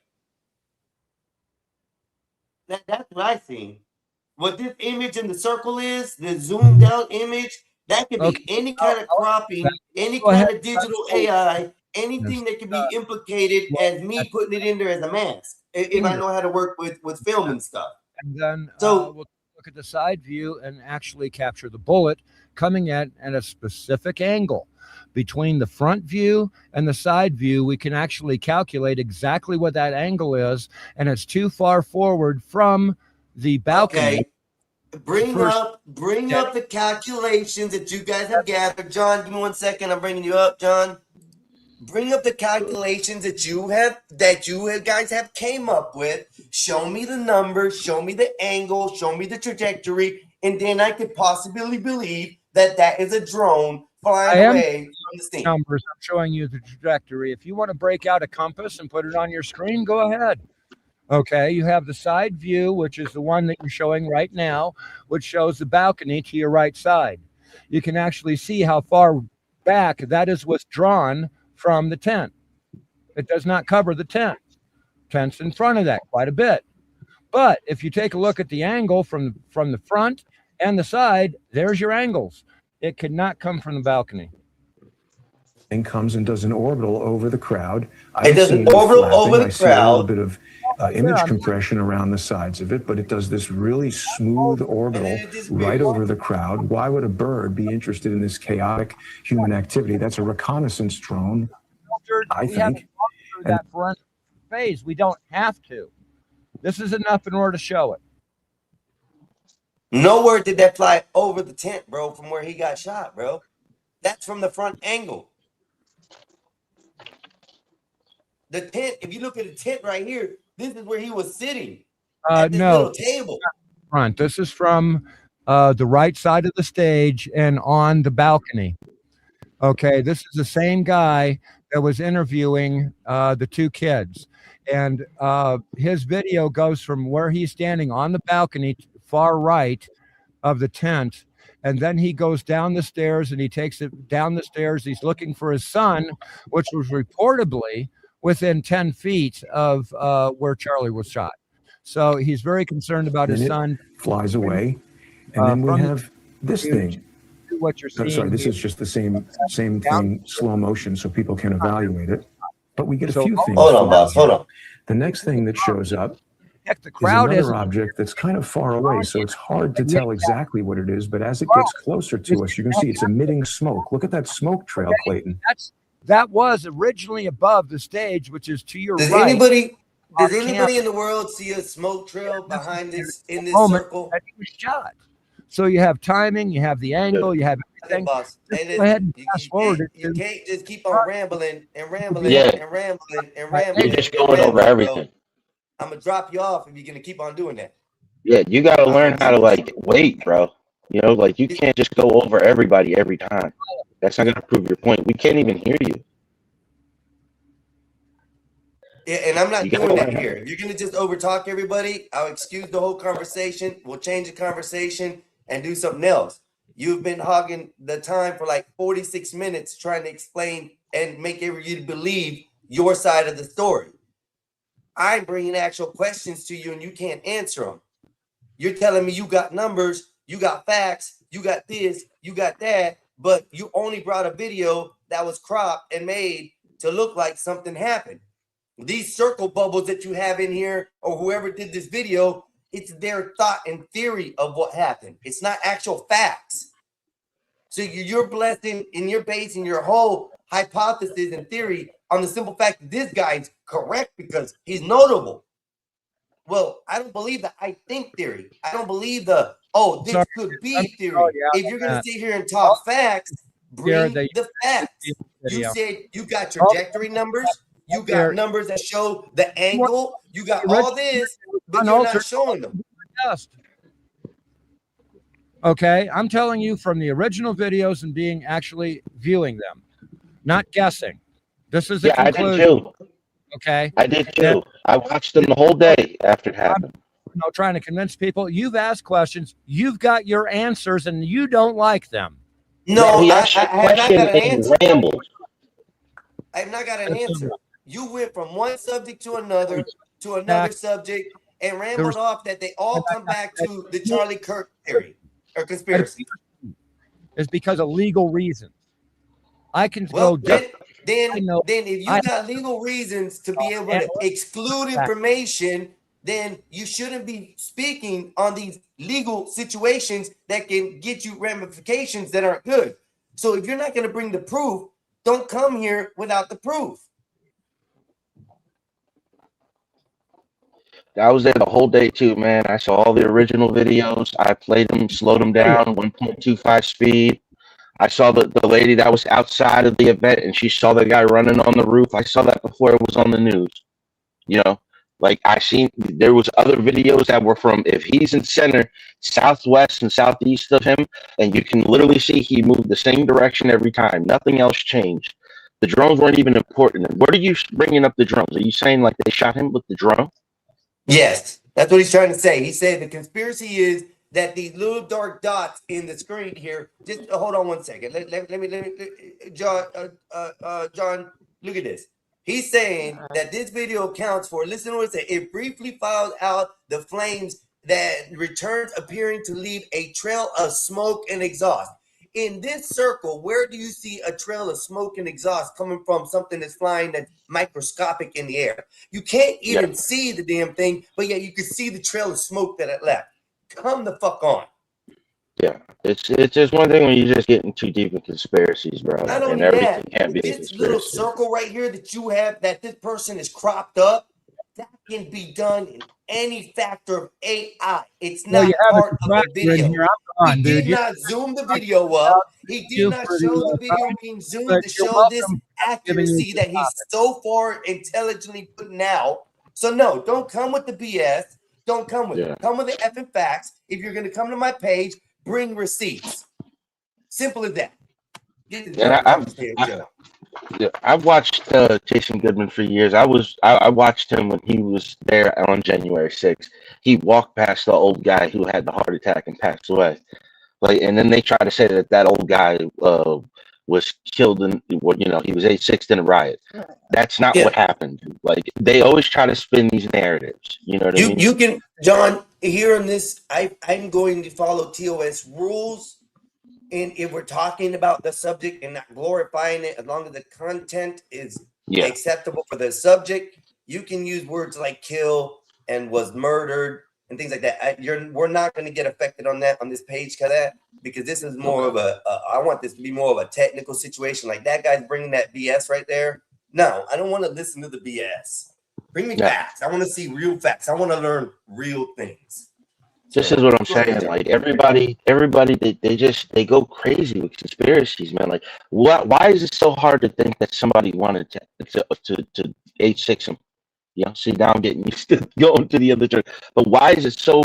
That's what I see. What this image in the circle is, the zoomed out image, that could be any kind of cropping, any kind of digital AI, anything that can be implicated as me putting it in there as a mask, if I know how to work with film and stuff. And then So we'll look at the side view and actually capture the bullet coming at a specific angle. Between the front view and the side view, we can actually calculate exactly what that angle is, and it's too far forward from the balcony. Okay. Bring up the calculations that you guys have gathered. John, give me 1 second. I'm bringing you up, John. Bring up the calculations that you guys have came up with. Show me the numbers, show me the angle, show me the trajectory, and then I could possibly believe that is a drone flying away from the scene. Numbers. I'm showing you the trajectory. If you want to break out a compass and put it on your screen, go ahead. Okay, you have the side view, which is the one that you're showing right now, which shows the balcony to your right side. You can actually see how far back that is withdrawn from the tent. It does not cover the tent. Tent's in front of that quite a bit. But if you take a look at the angle from the front and the side, there's your angles. It could not come from the balcony. And comes and does an orbital over the crowd. It does an orbital over the I see a little crowd. bit of image compression around the sides of it, but it does this really smooth orbital right over the crowd. Why would a bird be interested in this chaotic human activity? That's a reconnaissance drone, I We haven't think. gone through that forensic phase. We don't have to. This is enough in order to show it. Nowhere did that fly over the tent, bro, from where he got shot, bro. That's from the front angle. The tent, if you look at the tent right here, this is where he was sitting at this No, little table. front. This is from the right side of the stage and on the balcony. Okay, this is the same guy that was interviewing the two kids. And his video goes from where he's standing on the balcony, far right of the tent. And then he goes down the stairs and he takes it down the stairs. He's looking for his son, which was reportedly within 10 feet of where Charlie was shot. So he's very concerned about his Then it son. flies away. And then we from have this thing. What you're seeing. I'm sorry, this is just the same thing, slow motion, so people can evaluate it. But we get a few things. Hold on, boss. Hold on. The next thing that shows up Heck, the is crowd another isn't. object that's kind of far away, so it's hard to tell exactly what it is. But as it gets closer to us, you can see it's emitting smoke. Look at that smoke trail, Clayton. That was originally above the stage, which is to your Does right. anybody Off camera. in the world see a smoke trail behind this in this Moment circle? that he was shot. So you have timing, you have the angle, you have Hey, everything. boss. Just Hey, go ahead and you fast forward it. you can't just keep on rambling and rambling Yeah. and rambling and rambling. You're just and going over rambling, bro. everything. I'm gonna drop you off if you're gonna keep on doing that. Yeah, you gotta learn how to like wait, bro. You know, like you can't just go over everybody every time. That's not gonna prove your point. We can't even hear you. Yeah, and I'm not You doing gotta- that here. If you're gonna just overtalk everybody, I'll excuse the whole conversation. We'll change the conversation and do something else. You've been hogging the time for like 46 minutes trying to explain and make everybody believe your side of the story. I'm bringing actual questions to you and you can't answer them. You're telling me you got numbers, you got facts, you got this, you got that, but you only brought a video that was cropped and made to look like something happened. These circle bubbles that you have in here, or whoever did this video, it's their thought and theory of what happened. It's not actual facts. So you're blessing and you're basing your whole hypothesis and theory on the simple fact that this guy's correct because he's notable. Well, I don't believe the I think theory. I don't believe the, oh, this could be theory. If you're going to sit here and talk facts, bring the facts. You said you got trajectory numbers. You got numbers that show the angle. You got all this, but you're not showing them. Okay, I'm telling you from the original videos and being actually viewing them, not guessing. This is the conclusion. I did too. Okay, I did too. I watched them the whole day after it happened. Trying to convince people. You've asked questions. You've got your answers, and you don't like them. No, he I asked you a have not question got an and answer. rambled. I have not got an answer. You went from one subject to another subject and rambled off that they all come back to the Charlie Kirk theory or conspiracy. It's because of legal reasons. I can Well, go. then if you got legal reasons to be able to exclude information, then you shouldn't be speaking on these legal situations that can get you ramifications that aren't good. So if you're not going to bring the proof, don't come here without the proof. I was there the whole day too, man. I saw all the original videos. I played them, slowed them down, 1.25 speed. I saw the lady that was outside of the event and she saw the guy running on the roof. I saw that before it was on the news. You know, like I seen there was other videos that were from, if he's in center, southwest and southeast of him, and you can literally see he moved the same direction every time. Nothing else changed. The drones weren't even important. What are you bringing up the drones? Are you saying like they shot him with the drone? Yes, that's what he's trying to say. He said the conspiracy is that these little dark dots in the screen here. Just hold on one second. Let me, John. John, look at this. He's saying that this video accounts for. Listen to what it says. It briefly filed out the flames that returns, appearing to leave a trail of smoke and exhaust. In this circle, where do you see a trail of smoke and exhaust coming from? Something that's flying that's microscopic in the air. You can't even see the damn thing, but yet you can see the trail of smoke that it left. Come the fuck on. Yeah, it's just one thing when you're just getting too deep in conspiracies, bro. Not only And everything that, can't be a this little conspiracy. circle right here that you have, that this person is cropped up, that can be done in any factor of AI. It's Well, not you have a part of the contractor in video. here. I'm gone, He dude. did not zoom the video up. He did not show the video being zoomed to show this accuracy that he's so far intelligently putting out. So no, don't come with the BS. Don't come with it. Come with the effing facts. If you're going to come to my page, bring receipts. Simple as that. I've watched Jason Goodman for years. I watched him when he was there on January 6th. He walked past the old guy who had the heart attack and passed away. Like, and then they try to say that old guy was killed in, he was 8-6 in a riot. That's not what happened. Like, they always try to spin these narratives. You know what I mean? You can, John, here on this, I'm going to follow TOS rules. And if we're talking about the subject and not glorifying it, as long as the content is acceptable for the subject, you can use words like kill and was murdered and things like that. We're not going to get affected on that on this page, because this is more of I want this to be more of a technical situation. Like that guy's bringing that BS right there. No, I don't want to listen to the BS. Bring me facts. I want to see real facts. I want to learn real things. This is what I'm saying. Like everybody, they go crazy with conspiracies, man. Like, why is it so hard to think that somebody wanted to 8-6 him? See, now I'm getting used to going to the other church. But why is it so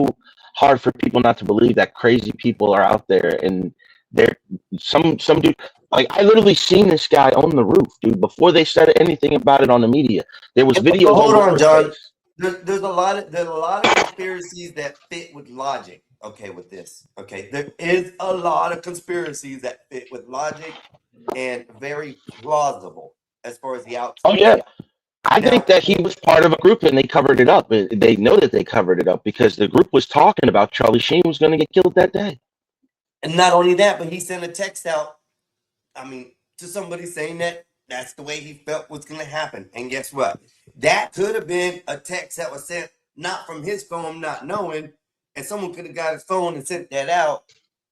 hard for people not to believe that crazy people are out there? And they're some dude. Like, I literally seen this guy on the roof, dude. Before they started anything about it on the media, there was video. Hold on, John. There's a lot of conspiracies that fit with logic. Okay, with this. Okay, there is a lot of conspiracies that fit with logic. and very plausible as far as the Oh outcome. yeah. I Now, think that he was part of a group and they covered it up. They know that they covered it up because the group was talking about Charlie Sheen was going to get killed that day. and not only that, but he sent a text out, I mean, to somebody saying that that's the way he felt was going to happen. And guess what? That could have been a text that was sent not from his phone, not knowing, and someone could have got his phone and sent that out,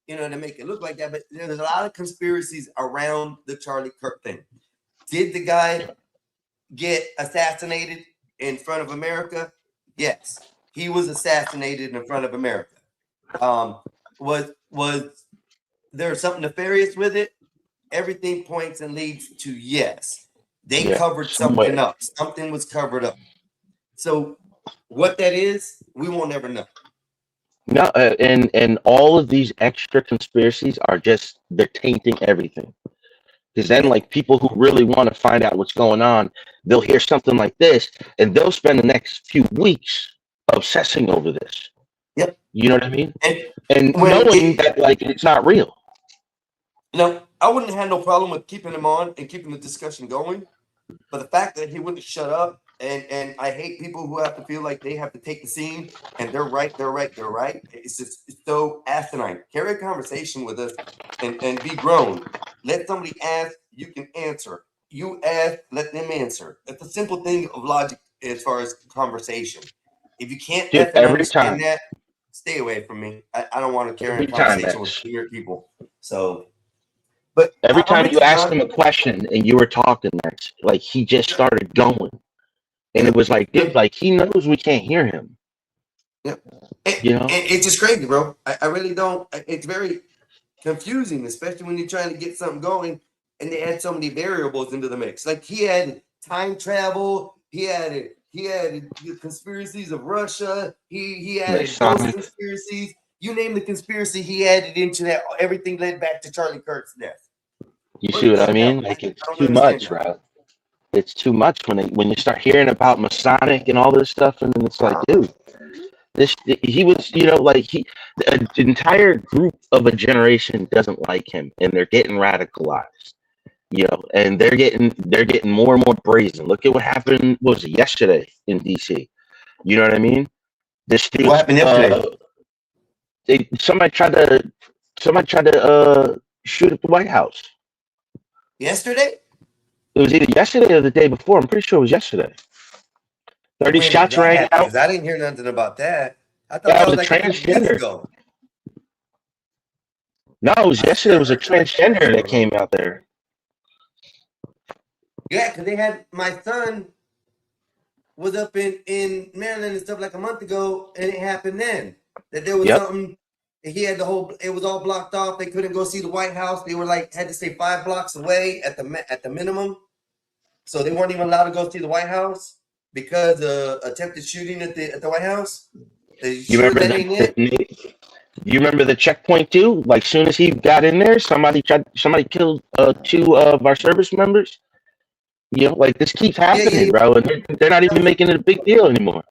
you know, to make it look like that. But there's a lot of conspiracies around the Charlie Kirk thing. Did the guy get assassinated in front of America? Yes, he was assassinated in front of America. Was there something nefarious with it? Everything points and leads to yes. They Yeah, covered somewhere. something up. Something was covered up. So what that is, we won't ever know. No, and all of these extra conspiracies are just they're tainting everything. Because then, like people who really want to find out what's going on, they'll hear something like this, and they'll spend the next few weeks obsessing over this. Yep. You know what I mean? And And knowing that like it's not real. No, I wouldn't have no problem with keeping him on and keeping the discussion going. But the fact that he wouldn't shut up, and I hate people who have to feel like they have to take the scene and they're right. It's just it's so asinine. Carry a conversation with us and be grown. Let somebody ask, you can answer. You ask, let them answer. It's a simple thing of logic as far as conversation. If you can't Dude, effing every understand time. that, stay away from me. I don't want to carry Every a time, conversation with Max. weird people. So, but Every I'm time with you you, asked John. him a question and you were talking, Max, like he just started going. And it was like, dude, like he knows we can't hear him. Yep. You know? And it's just crazy, bro. I really don't. It's very confusing, especially when you're trying to get something going and they add so many variables into the mix. Like he had time travel, he added the conspiracies of Russia, he added those Masonic. conspiracies. You name the conspiracy, he added into that. Everything led back to Charlie Kirk's death. You see what I mean? Like it's too much, bro. It's too much when you start hearing about Masonic and all this stuff, and then it's like, dude, he was, you know, like an entire group of a generation doesn't like him, and they're getting radicalized, you know, and they're getting more and more brazen. Look at what happened. What was it yesterday in DC? You know what I mean? This dude, What happened yesterday? Somebody tried to shoot at the White House. Yesterday? It was either yesterday or the day before. I'm pretty sure it was yesterday. 30 When did shots that rang happen? out. 'Cause I didn't hear nothing about that. I thought Yeah, that it was was like a a couple weeks transgender. ago. No, it was yesterday. It was a transgender that came out there. Yeah, because they had my son was up in Maryland and stuff like a month ago, and it happened then. That there was Yep. something. He had it was all blocked off. They couldn't go see the White House. They were like had to stay 5 blocks away at the minimum. So they weren't even allowed to go see the White House because attempted shooting at the White House. You remember you remember the checkpoint too? Like soon as he got in there, somebody killed 2 of our service members. You know, like this keeps happening, bro, and they're not even making it a big deal anymore.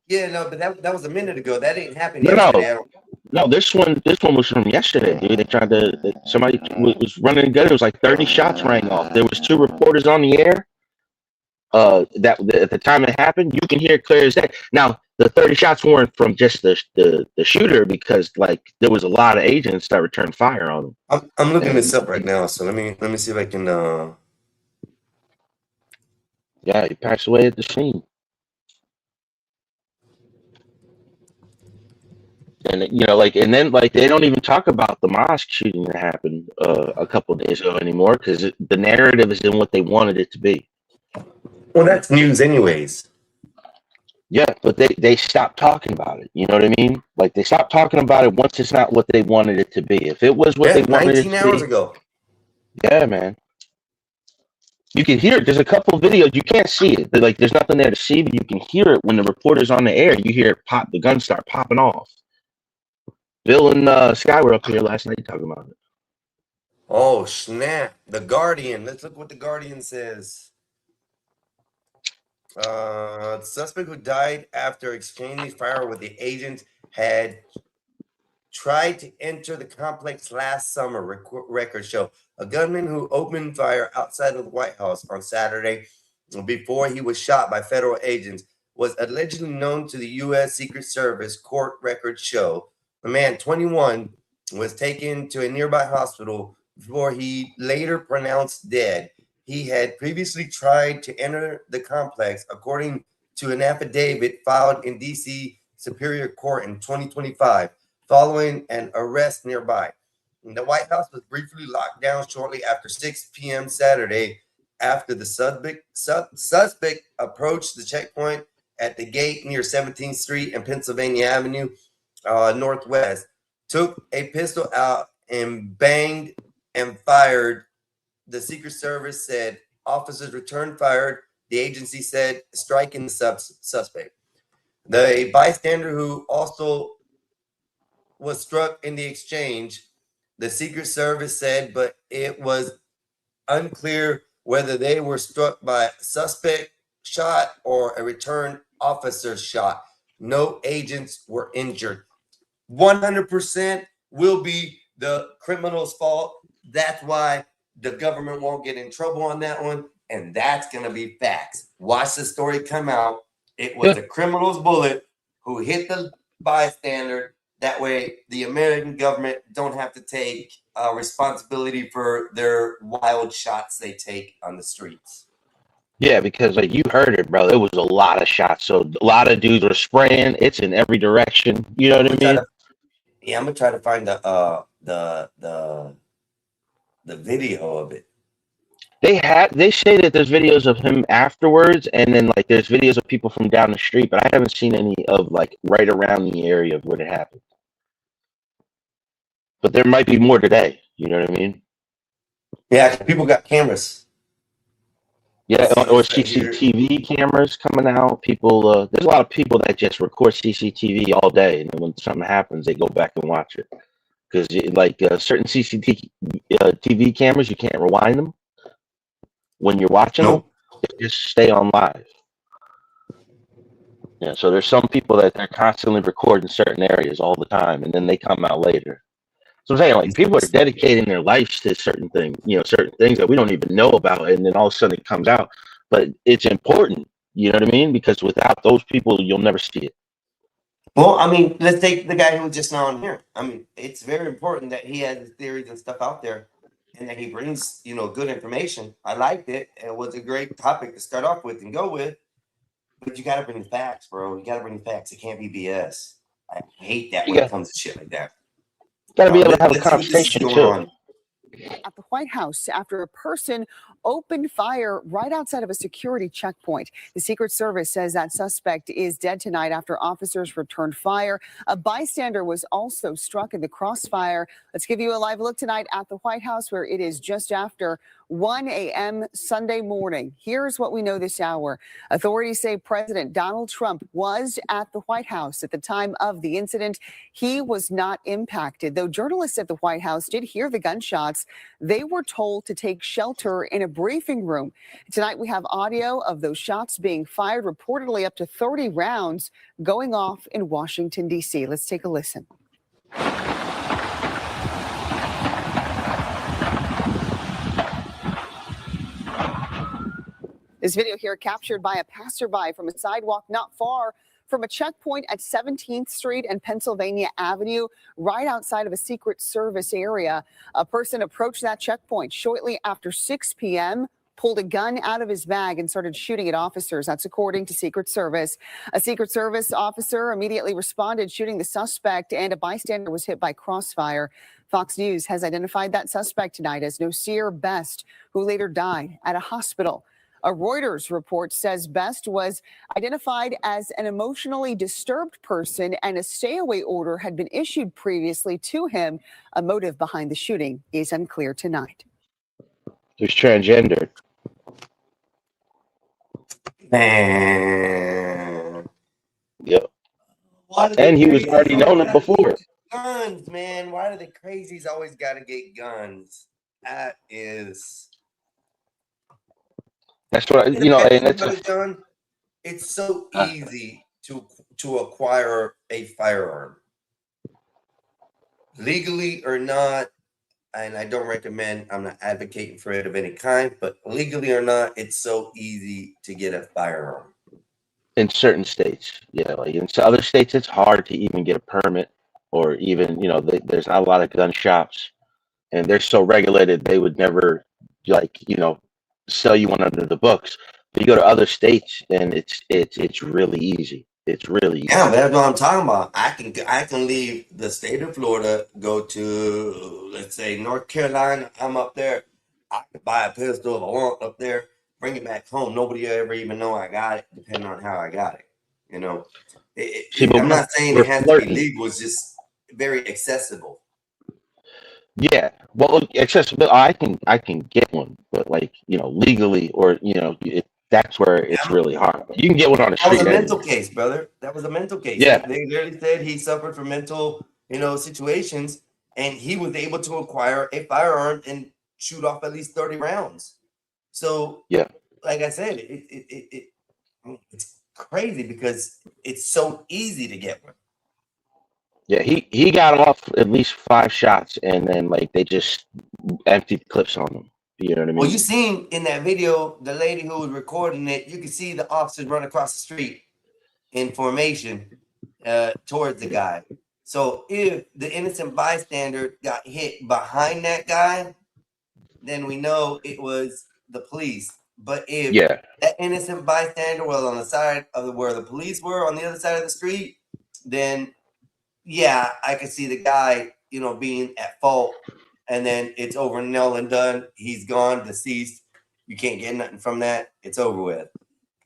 Yeah, no, but that was a minute ago. That didn't happen No, yesterday. no, this one was from yesterday, dude. They tried to somebody was running a gun. It was like 30 shots rang off. There was 2 reporters on the air. That at the time it happened, you can hear it clear as day. Now the 30 shots weren't from just the shooter because like there was a lot of agents that returned fire on them. I'm looking this up right now, so let me see if I can. Yeah, he passed away at the scene. And you know, like, and then like they don't even talk about the mosque shooting that happened a couple of days ago anymore because the narrative is in what they wanted it to be. Well, that's news, anyways. Yeah, but they stopped talking about it. You know what I mean? Like they stopped talking about it once it's not what they wanted it to be. If it was what they wanted it 19 to hours be, ago. yeah, man. You can hear it. There's a couple of videos. You can't see it. Like there's nothing there to see, but you can hear it when the reporter's on the air. You hear it pop. The guns start popping off. Bill and Sky were up here last night talking about it. Oh snap! The Guardian. Let's look what the Guardian says. The suspect who died after exchanging fire with the agent had tried to enter the complex last summer, records show. A gunman who opened fire outside of the White House on Saturday before he was shot by federal agents was allegedly known to the U.S. Secret Service, court records show. The man, 21, was taken to a nearby hospital before he later pronounced dead. He had previously tried to enter the complex, according to an affidavit filed in D.C. Superior Court in 2025, following an arrest nearby. The White House was briefly locked down shortly after 6 p.m. Saturday after the suspect approached the checkpoint at the gate near 17th Street and Pennsylvania Avenue Northwest, took a pistol out and banged and fired. The Secret Service said officers returned fire. The agency said striking the suspect. The bystander who also was struck in the exchange, the Secret Service said, but it was unclear whether they were struck by a suspect shot or a return officer shot. No agents were injured. 100% will be the criminal's fault. That's why the government won't get in trouble on that one. And that's going to be facts. Watch the story come out. It was the criminal's bullet who hit the bystander. That way, the American government don't have to take responsibility for their wild shots they take on the streets. Yeah, because like you heard it, bro. There was a lot of shots. So a lot of dudes were spraying. It's in every direction. You know what I mean? Yeah, I'm gonna try to find the video of it. They say that there's videos of him afterwards, and then like there's videos of people from down the street, but I haven't seen any of like right around the area of where it happened. But there might be more today. You know what I mean? Yeah, people got cameras. Yeah, or CCTV cameras coming out. People, there's a lot of people that just record CCTV all day, and then when something happens, they go back and watch it. Because like certain CCTV cameras, you can't rewind them when you're watching them. They just stay on live. Yeah, so there's some people that they're constantly recording certain areas all the time, and then they come out later. So I'm saying, like, people are dedicating their lives to certain things, certain things that we don't even know about, and then all of a sudden it comes out. But it's important, you know what I mean? Because without those people, you'll never see it. Well, I mean, let's take the guy who was just now on here. I mean, it's very important that he has his theories and stuff out there, and that he brings, good information. I liked it. It was a great topic to start off with and go with. But you got to bring the facts, bro. You got to bring the facts. It can't be BS. I hate that when it comes to shit like that. Got to be able to have a conversation too. At the White House after a person opened fire right outside of a security checkpoint. The Secret Service says that suspect is dead tonight after officers returned fire. A bystander was also struck in the crossfire. Let's give you a live look tonight at the White House, where it is just after 1 a.m. Sunday morning. Here's what we know this hour. Authorities say President Donald Trump was at the White House at the time of the incident. He was not impacted, though journalists at the White House did hear the gunshots. They were told to take shelter in a briefing room. Tonight, we have audio of those shots being fired, reportedly up to 30 rounds going off in Washington, D.C. Let's take a listen. This video here captured by a passerby from a sidewalk not far from a checkpoint at 17th Street and Pennsylvania Avenue, right outside of a Secret Service area. A person approached that checkpoint shortly after 6 p.m., pulled a gun out of his bag and started shooting at officers. That's according to Secret Service. A Secret Service officer immediately responded, shooting the suspect, and a bystander was hit by crossfire. Fox News has identified that suspect tonight as Nasir Best, who later died at a hospital. A Reuters report says Best was identified as an emotionally disturbed person, and a stay-away order had been issued previously to him. A motive behind the shooting is unclear tonight. He's transgender. Man. Yep. And he was already known it before. Guns, man. Why do the crazies always got to get guns? That is... That's what and it's it's so easy to acquire a firearm. legally or not, and I don't recommend, I'm not advocating for it of any kind, but legally or not, it's so easy to get a firearm. In certain states, yeah, like in other states, it's hard to even get a permit, or even there's not a lot of gun shops, and they're so regulated they would never sell you one under the books. But you go to other states, and it's really easy. It's really easy. Yeah, that's what I'm talking about. I can leave the state of Florida, go to, let's say, North Carolina. I'm up there. I can buy a pistol if I want up there, bring it back home. Nobody will ever even know I got it, depending on how I got it. I'm not saying it has to be legal. It's just very accessible. Yeah, well, accessible. I can get one, but legally, or that's where it's really hard. You can get one on the street. That was a mental case, brother. That was a mental case. Yeah. They literally said he suffered from mental, situations, and he was able to acquire a firearm and shoot off at least 30 rounds. So, yeah, like I said, it's crazy because it's so easy to get one. Yeah, he got off at least 5 shots, and then they just emptied clips on him. You know what I mean? Well, you seen in that video, the lady who was recording it, you can see the officers run across the street in formation towards the guy. So if the innocent bystander got hit behind that guy, then we know it was the police. But if that innocent bystander was on the side of where the police were on the other side of the street, then I could see the guy, being at fault. And then it's over, nail and done. He's gone, deceased. You can't get nothing from that. It's over with.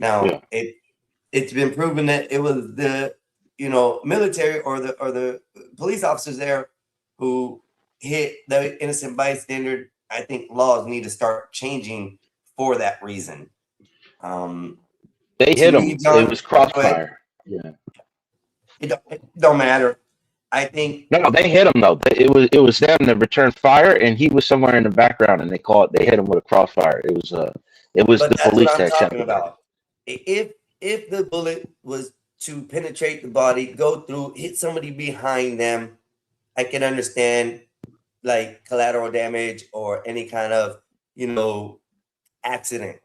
Now it's been proven that it was the military or the police officers there who hit the innocent bystander. I think laws need to start changing for that reason. They hit him. It was crossfire. Yeah. It don't matter. I think no, they hit him though. It was them that returned fire, and he was somewhere in the background, and they hit him with a crossfire. It was the police that shot him. If the bullet was to penetrate the body, go through, hit somebody behind them, I can understand collateral damage or any kind of accident.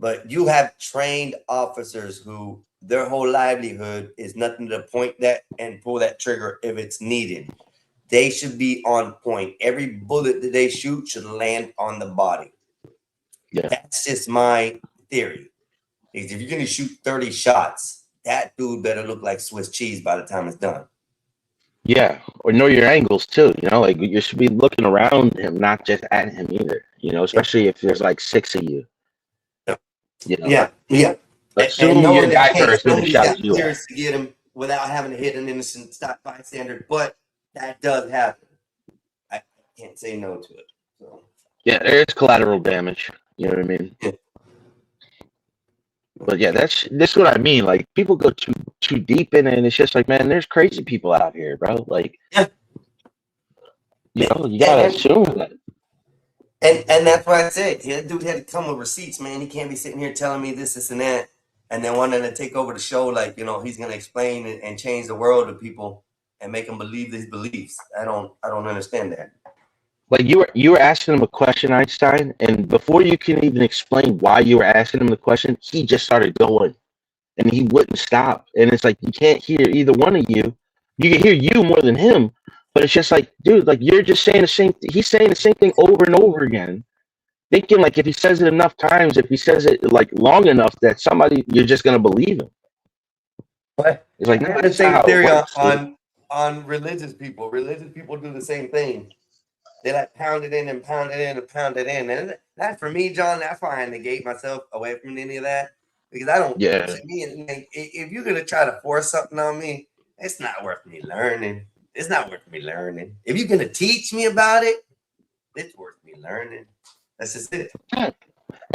But you have trained officers who their whole livelihood is nothing to point that and pull that trigger if it's needed. They should be on point. Every bullet that they shoot should land on the body. Yeah. That's just my theory. If you're going to shoot 30 shots, that dude better look like Swiss cheese by the time it's done. Yeah, or know your angles too. You should be looking around him, not just at him either. Especially if there's 6 of you. Yeah. Assume your guy first, then shot you. To get him without having to hit an innocent bystander, but that does happen. I can't say no to it. So. Yeah, there's collateral damage. You know what I mean? Yeah. But yeah, that's what I mean. People go too deep in it, and it's just man, there's crazy people out here, bro. You gotta assume that. And that's why I said, that dude had to come with receipts, man. He can't be sitting here telling me this, and that, and then wanting to take over the show, he's gonna explain and change the world to people and make them believe his beliefs. I don't understand that. You were asking him a question, Einstein, and before you can even explain why you were asking him the question, he just started going, and he wouldn't stop. And it's you can't hear either one of you. You can hear you more than him, but it's just dude, you're just saying the same. He's saying the same thing over and over again, thinking if he says it enough times, if he says it long enough, that you're just gonna believe him. But it's no, the same theory on religious people. Religious people do the same thing. They pound it in and pound it in and pound it in. And that for me, John, that's why I negate myself away from any of that. Because I don't, if you're going to try to force something on me, it's not worth me learning. It's not worth me learning. If you're going to teach me about it, it's worth me learning. That's just it.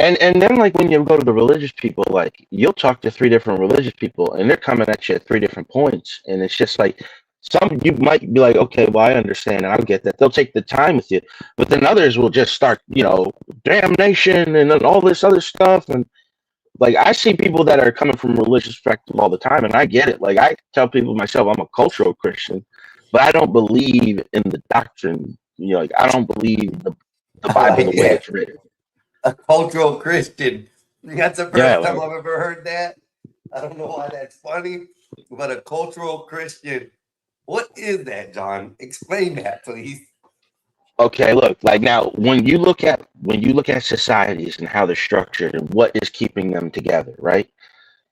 And then when you go to the religious people, you'll talk to 3 different religious people, and they're coming at you at 3 different points. And it's just some you might be okay, well, I understand and I'll get that. They'll take the time with you, but then others will just start, damnation and all this other stuff. And I see people that are coming from religious perspective all the time, and I get it. I tell people myself, I'm a cultural Christian, but I don't believe in the doctrine. You know, like I don't believe the I Bible like the way that. it's written. A cultural Christian. That's the Yeah, first time like, I've ever heard that. I don't know why that's funny, but a cultural Christian. What is that, John? Explain that, please. okay, look, like now when you look at societies and how they're structured and what is keeping them together, right?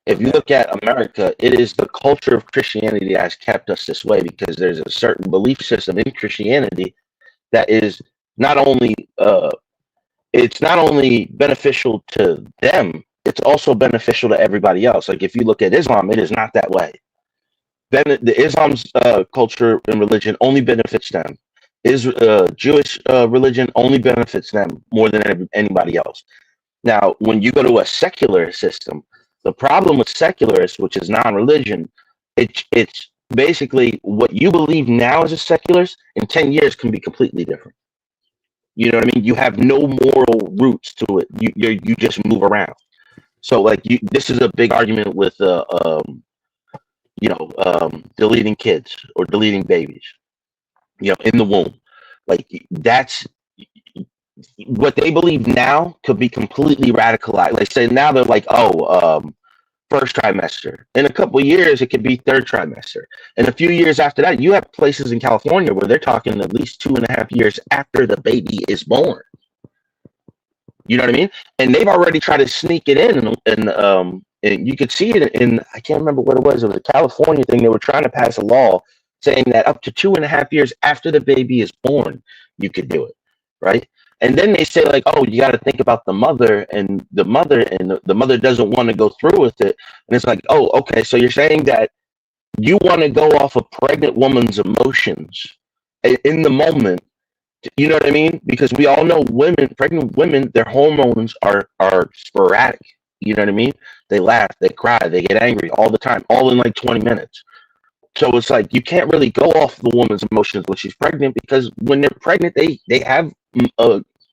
If you Okay. look at America, it is the culture of Christianity that has kept us this way because there's a certain belief system in Christianity that is not only it's not only beneficial to them, it's also beneficial to everybody else. Like if you look at Islam, it is not that way. Then the Islam's culture and religion only benefits them. Jewish religion only benefits them more than anybody else. Now, when you go to a secular system, the problem with secularists, which is non-religion, it's basically what you believe now as a secularist in 10 years can be completely different. You know what I mean? You have no moral roots to it. You just move around. So like this is a big argument with deleting kids or deleting babies, you know, in the womb. Like that's what they believe now could be completely radicalized. Like say now they're like, first trimester. In a couple of years, it could be third trimester. And a few years after that, you have places in California where they're talking at least 2.5 years after the baby is born. You know what I mean? And they've already tried to sneak it in, and you could see it in, I can't remember what it was. It was a California thing. They were trying to pass a law saying that up to 2.5 years after the baby is born, you could do it, right? And then they say like, oh, you got to think about the mother, and the mother doesn't want to go through with it. And it's like, oh, okay, so you're saying that you want to go off a pregnant woman's emotions in the moment. You know what I mean? Because we all know pregnant women, their hormones are sporadic. You know what I mean? They laugh, they cry, they get angry all the time, all in like 20 minutes. So it's like you can't really go off the woman's emotions when she's pregnant, because when they're pregnant, they have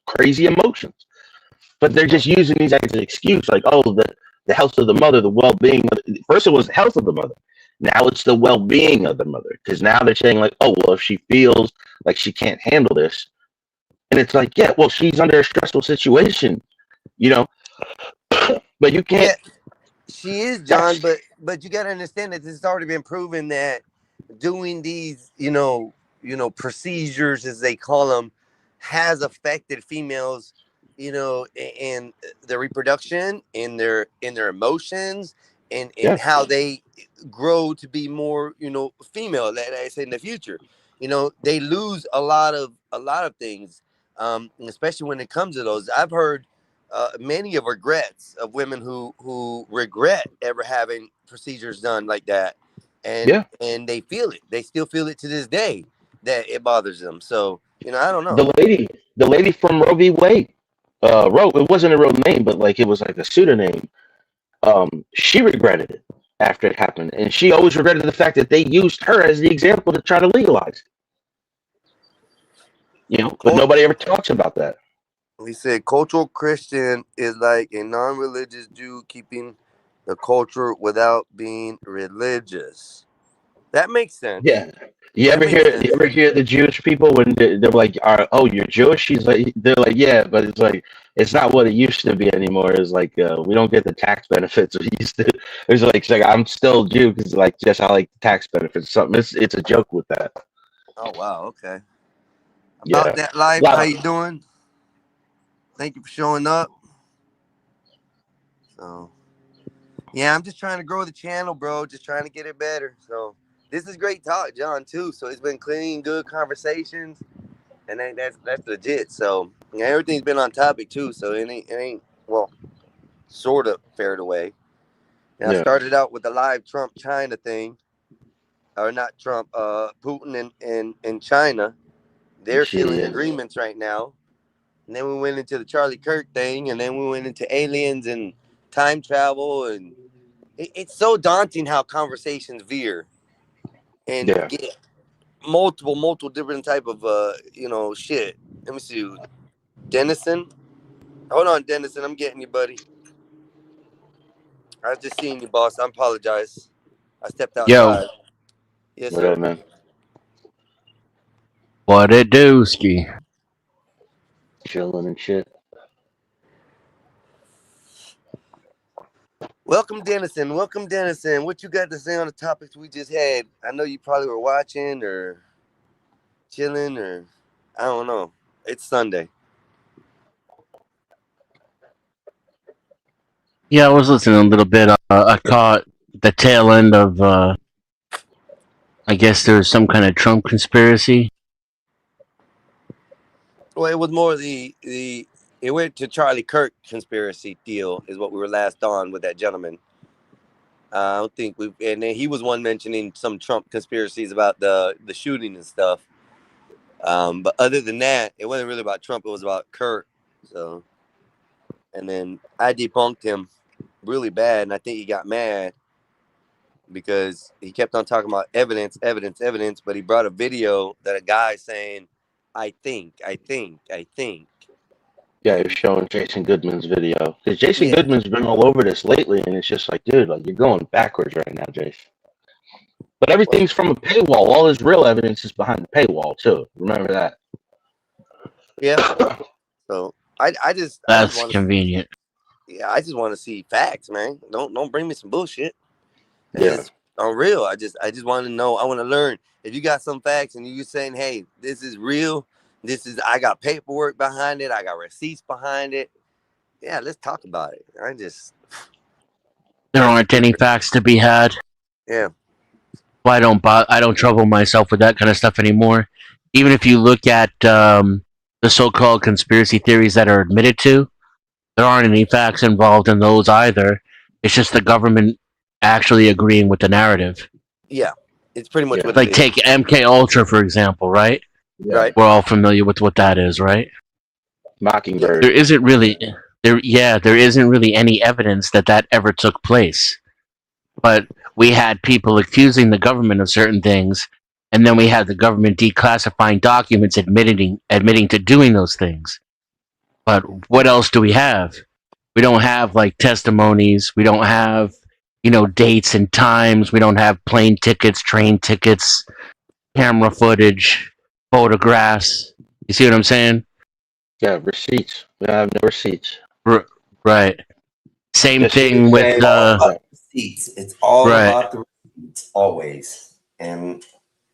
crazy emotions. But they're just using these as an excuse, like, oh, the health of the mother, the well-being. First it was the health of the mother. Now it's the well-being of the mother, because now they're saying like, oh, well, if she feels like she can't handle this, and it's like, yeah, well, she's under a stressful situation, you know. But you can't. Yeah, she is, John, but you got to understand that it's already been proven that doing these, procedures, as they call them, has affected females, in their reproduction, in their emotions, and how they grow to be more, female. That I say in the future, they lose a lot of things, especially when it comes to those. I've heard many of regrets of women who regret ever having procedures done like that, and they feel it. They still feel it to this day that it bothers them. So I don't know. The lady from Roe v. Wade, it wasn't a real name, but like it was like a pseudonym. She regretted it after it happened, and she always regretted the fact that they used her as the example to try to legalize it. But nobody ever talks about that. He said cultural Christian is like a non-religious Jew keeping the culture without being religious. That makes sense. Yeah. You ever hear the Jewish people when they're like, "Oh, you're Jewish?" They're like, "Yeah," but it's like it's not what it used to be anymore. It's like we don't get the tax benefits we used to. It's like I'm still Jew because I like the tax benefits. Something. It's a joke with that. Oh wow. Okay. About that life, how you doing? Thank you for showing up. So, yeah, I'm just trying to grow the channel, bro. Just trying to get it better. So, this is great talk, John, too. So, it's been clean, good conversations, and that's legit. So, everything's been on topic, too. So, it ain't well, sort of fared away. And I started out with the live Trump-China thing. Or not Trump, Putin and China. They're sealing agreements right now. And then we went into the Charlie Kirk thing, and then we went into aliens and time travel, and it's so daunting how conversations veer and get multiple different type of shit. Let me see, Dennison. Hold on, Dennison. I'm getting you, buddy. I was just seeing you, boss. I apologize. I stepped outside. Yes, what sir. up, man? What it do, Ski? Chilling and shit. Welcome, Dennison. Welcome, Dennison. What you got to say on the topics we just had? I know you probably were watching or chilling or I don't know. It's Sunday. Yeah, I was listening a little bit. I caught the tail end of, I guess there was some kind of Trump conspiracy. Well, it was more it went to Charlie Kirk conspiracy deal is what we were last on with that gentleman. I don't think and then he was one mentioning some Trump conspiracies about the shooting and stuff. But other than that, it wasn't really about Trump. It was about Kirk. So, and then I debunked him really bad, and I think he got mad because he kept on talking about evidence, but he brought a video that a guy saying, I think. Yeah, he was showing Jason Goodman's video. Because Jason Goodman's been all over this lately, and it's just like, dude, like you're going backwards right now, Jason. But everything's from a paywall. All his real evidence is behind the paywall, too. Remember that. Yeah. So I just That's convenient. I just want to see facts, man. Don't bring me some bullshit. Yeah. I'm real. I just want to know. I want to learn. If you got some facts and you're saying, hey, this is real. I got paperwork behind it. I got receipts behind it. Yeah, let's talk about it. There aren't any facts to be had. Yeah. Well, I don't trouble myself with that kind of stuff anymore. Even if you look at the so-called conspiracy theories that are admitted to, there aren't any facts involved in those either. It's just the government actually agreeing with the narrative. Yeah, it's pretty much what like it is. take MK Ultra for example, right? Right. We're all familiar with what that is, right? Mockingbird. There isn't really any evidence that ever took place. But we had people accusing the government of certain things, and then we had the government declassifying documents admitting to doing those things. But what else do we have? We don't have like testimonies. We don't have, dates and times. We don't have plane tickets, train tickets, camera footage, photographs. You see what I'm saying? Yeah, receipts. We have no receipts. Right. Same Just thing with receipts. It's all right. about the receipts always, and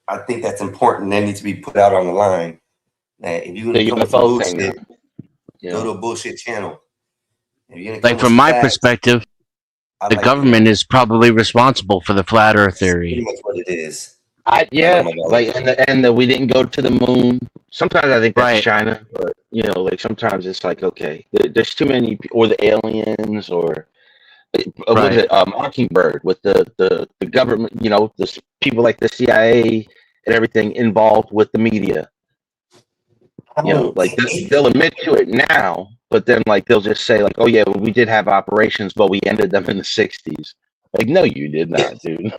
I think that's important. That needs to be put out on the line. That if you're The gonna come UFO with thing, bullshit, yeah. go to a bullshit channel. If you're gonna like come from with my facts, perspective, I the like government is probably responsible for the flat Earth pretty theory. much what it is. We didn't go to the moon. Sometimes I think that's Right. China, but like sometimes it's like okay, there's too many, or the aliens, or what Right. is it, Mockingbird with the government, the people like the CIA and everything involved with the media. Like they'll admit to it now, but then like they'll just say like, oh yeah, well, we did have operations, but we ended them in the '60s. Like, no, you did not, dude.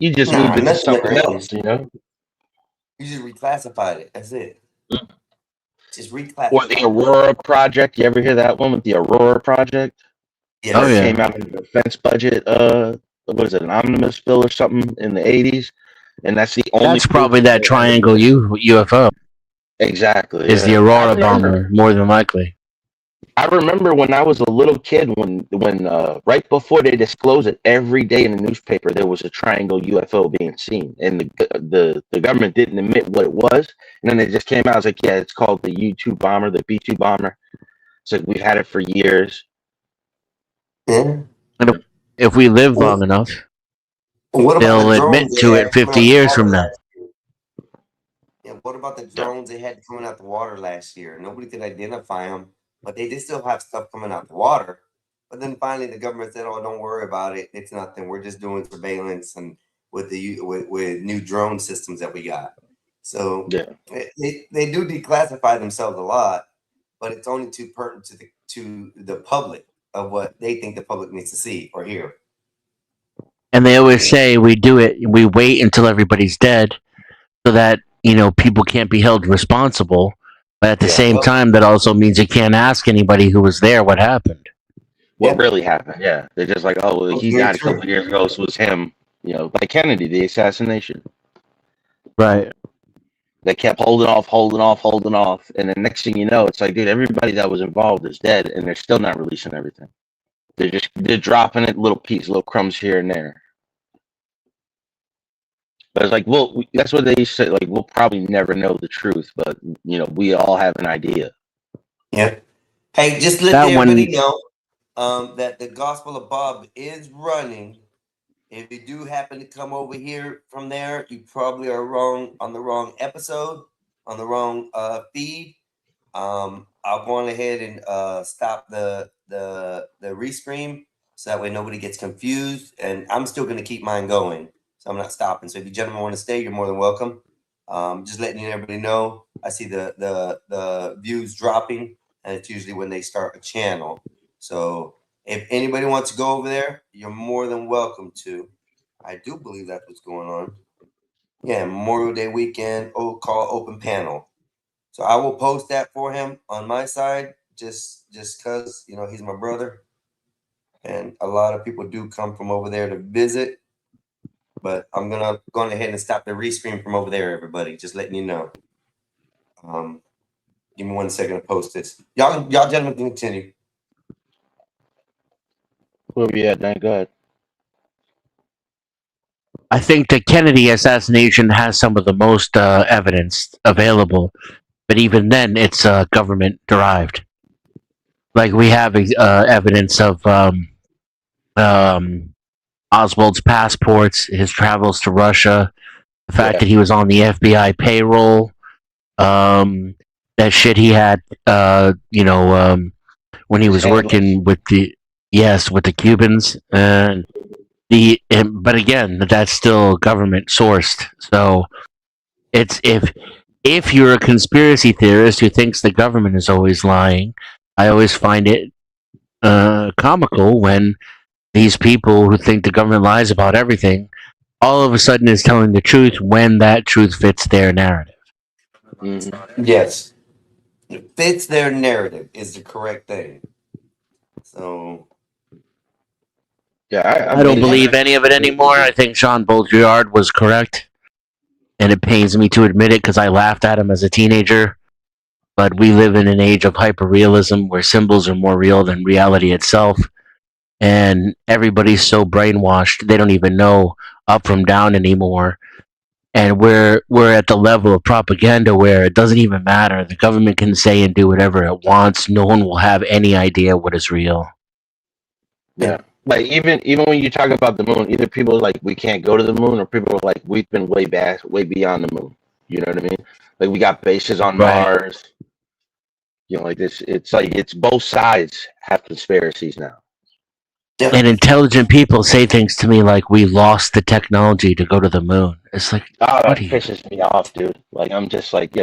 You just moved into that's something what it else, You just reclassified it. That's it. Just reclassified. Or the Aurora Project. You ever hear that one with the Aurora Project? Yeah. Oh, It yeah. came out in the defense budget. What is it, an omnibus bill or something in the '80s? And that's the only. That's proof probably that triangle UFO. Exactly. Is the yeah. Aurora bomber, more than likely. I remember when I was a little kid, when right before they disclosed it, every day in the newspaper there was a triangle UFO being seen, and the government didn't admit what it was, and then it just came out. I was like, yeah, it's called the U-2 bomber, the B-2 bomber. It's like we've had it for years. Yeah. And if we live long enough, What about they'll the admit drones they to had it 50 coming out years the from water now. last year? Yeah, what about the drones they had coming out the water last year? Nobody could identify them, but they did still have stuff coming out the water. But then finally, the government said, "Oh, don't worry about it. It's nothing. We're just doing surveillance and with new drone systems that we got." So Yeah. they do declassify themselves a lot, but it's only too pertinent to the public of what they think the public needs to see or hear. And they always say we wait until everybody's dead so that, people can't be held responsible. But at the same time, that also means you can't ask anybody who was there what happened. What really happened? Yeah, they're just like, oh, well, he very died a true. couple years ago, so it was him. Like Kennedy, the assassination. Right. They kept holding off, and the next thing you know, it's like, dude, everybody that was involved is dead, and they're still not releasing everything. They're dropping it little crumbs here and there. But it's like, well, that's what they say. Like, we'll probably never know the truth, but we all have an idea. Yeah. Hey, just let everybody know that the Gospel of Bob is running. If you do happen to come over here from there, you probably are on the wrong episode, on the wrong feed. I'll go on ahead and stop the restream so that way nobody gets confused. And I'm still going to keep mine going, so I'm not stopping. So if you gentlemen want to stay, you're more than welcome. Just letting everybody know. I see the views dropping, and it's usually when they start a channel. So if anybody wants to go over there, you're more than welcome to. I do believe that's what's going on. Yeah, Memorial Day weekend, call open panel. So I will post that for him on my side, just because he's my brother, and a lot of people do come from over there to visit. But I'm gonna go ahead and stop the restream from over there, everybody. Just letting you know. Give me 1 second to post this. Y'all gentlemen can continue. Where we at, Dan? Go ahead. I think the Kennedy assassination has some of the most evidence available, but even then, it's government derived. Like we have evidence of Oswald's passports, his travels to Russia, the fact that he was on the FBI payroll, that shit he had, when he was working with the Cubans, and but again, that's still government sourced. So it's if you're a conspiracy theorist who thinks the government is always lying, I always find it comical when these people who think the government lies about everything all of a sudden is telling the truth when that truth fits their narrative. Yes. It fits their narrative is the correct thing. So yeah, I don't believe any of it anymore. I think Sean Baudrillard was correct, and it pains me to admit it because I laughed at him as a teenager. But we live in an age of hyperrealism where symbols are more real than reality itself, and everybody's so brainwashed they don't even know up from down anymore. And we're at the level of propaganda where it doesn't even matter. The government can say and do whatever it wants. No one will have any idea what is real. Yeah. Like even when you talk about the moon, either people are like we can't go to the moon, or people are like we've been way beyond the moon. You know what I mean? Like we got bases on Mars. Like this. It's like it's both sides have conspiracies now. And intelligent people say things to me like we lost the technology to go to the moon. It's like, that pisses me off, dude. Like I'm just like,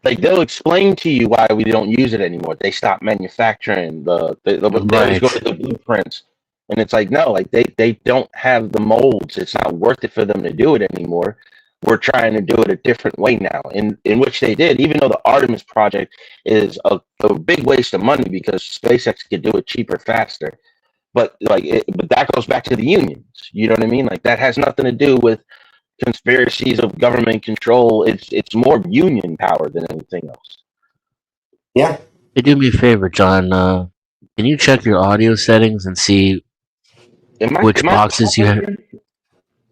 like they'll explain to you why we don't use it anymore. They stopped manufacturing they always go to the blueprints. And it's like, no, like they don't have the molds. It's not worth it for them to do it anymore. We're trying to do it a different way now, in which they did, even though the Artemis project is a big waste of money because SpaceX could do it cheaper, faster. But but that goes back to the unions. You know what I mean? Like that has nothing to do with conspiracies of government control. It's more union power than anything else. Yeah. Hey, do me a favor, John. Can you check your audio settings and see which boxes you have?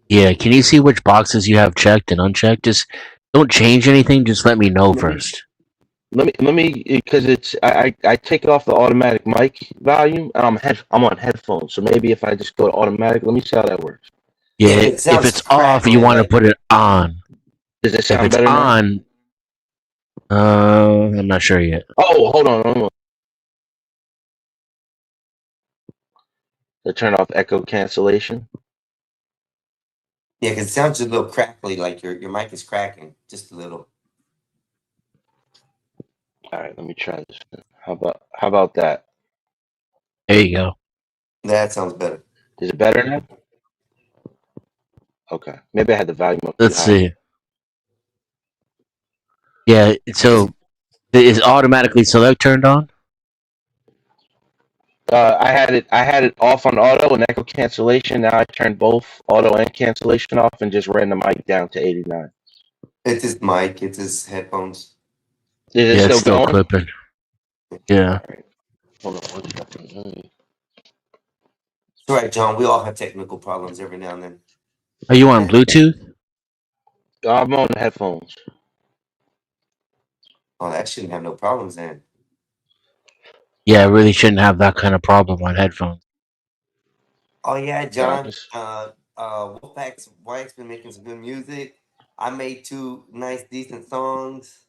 Yeah, can you see which boxes you have checked and unchecked? Just don't change anything. Just let me know first. Let me because it's I take off the automatic mic volume and I'm on headphones. So maybe if I just go to automatic, let me see how that works. Yeah, if it's off, you want to put it on. Does it sound if it's better on? I'm not sure yet. Oh, hold on. To turn off echo cancellation. yeah, because it sounds a little crackly, like your mic is cracking just a little. All right, let me try this. How about that? There you go. That sounds better. Is it better now? Okay, maybe I had the volume up. Let's see. Yeah, so is automatically select turned on? I had it off on auto and echo cancellation. Now I turned both auto and cancellation off and just ran the mic down to 89. It's his mic. It's his headphones. Is it Yeah, it's still still going? clipping. Yeah. Hold on one second. It's all right, John. We all have technical problems every now and then. Are you on Bluetooth? I'm on headphones. Oh, that shouldn't have no problems then. Yeah, I really shouldn't have that kind of problem on headphones. Oh yeah, Yeah, John. Wolfpack's wife's been making some good music. I made 2 nice, decent songs.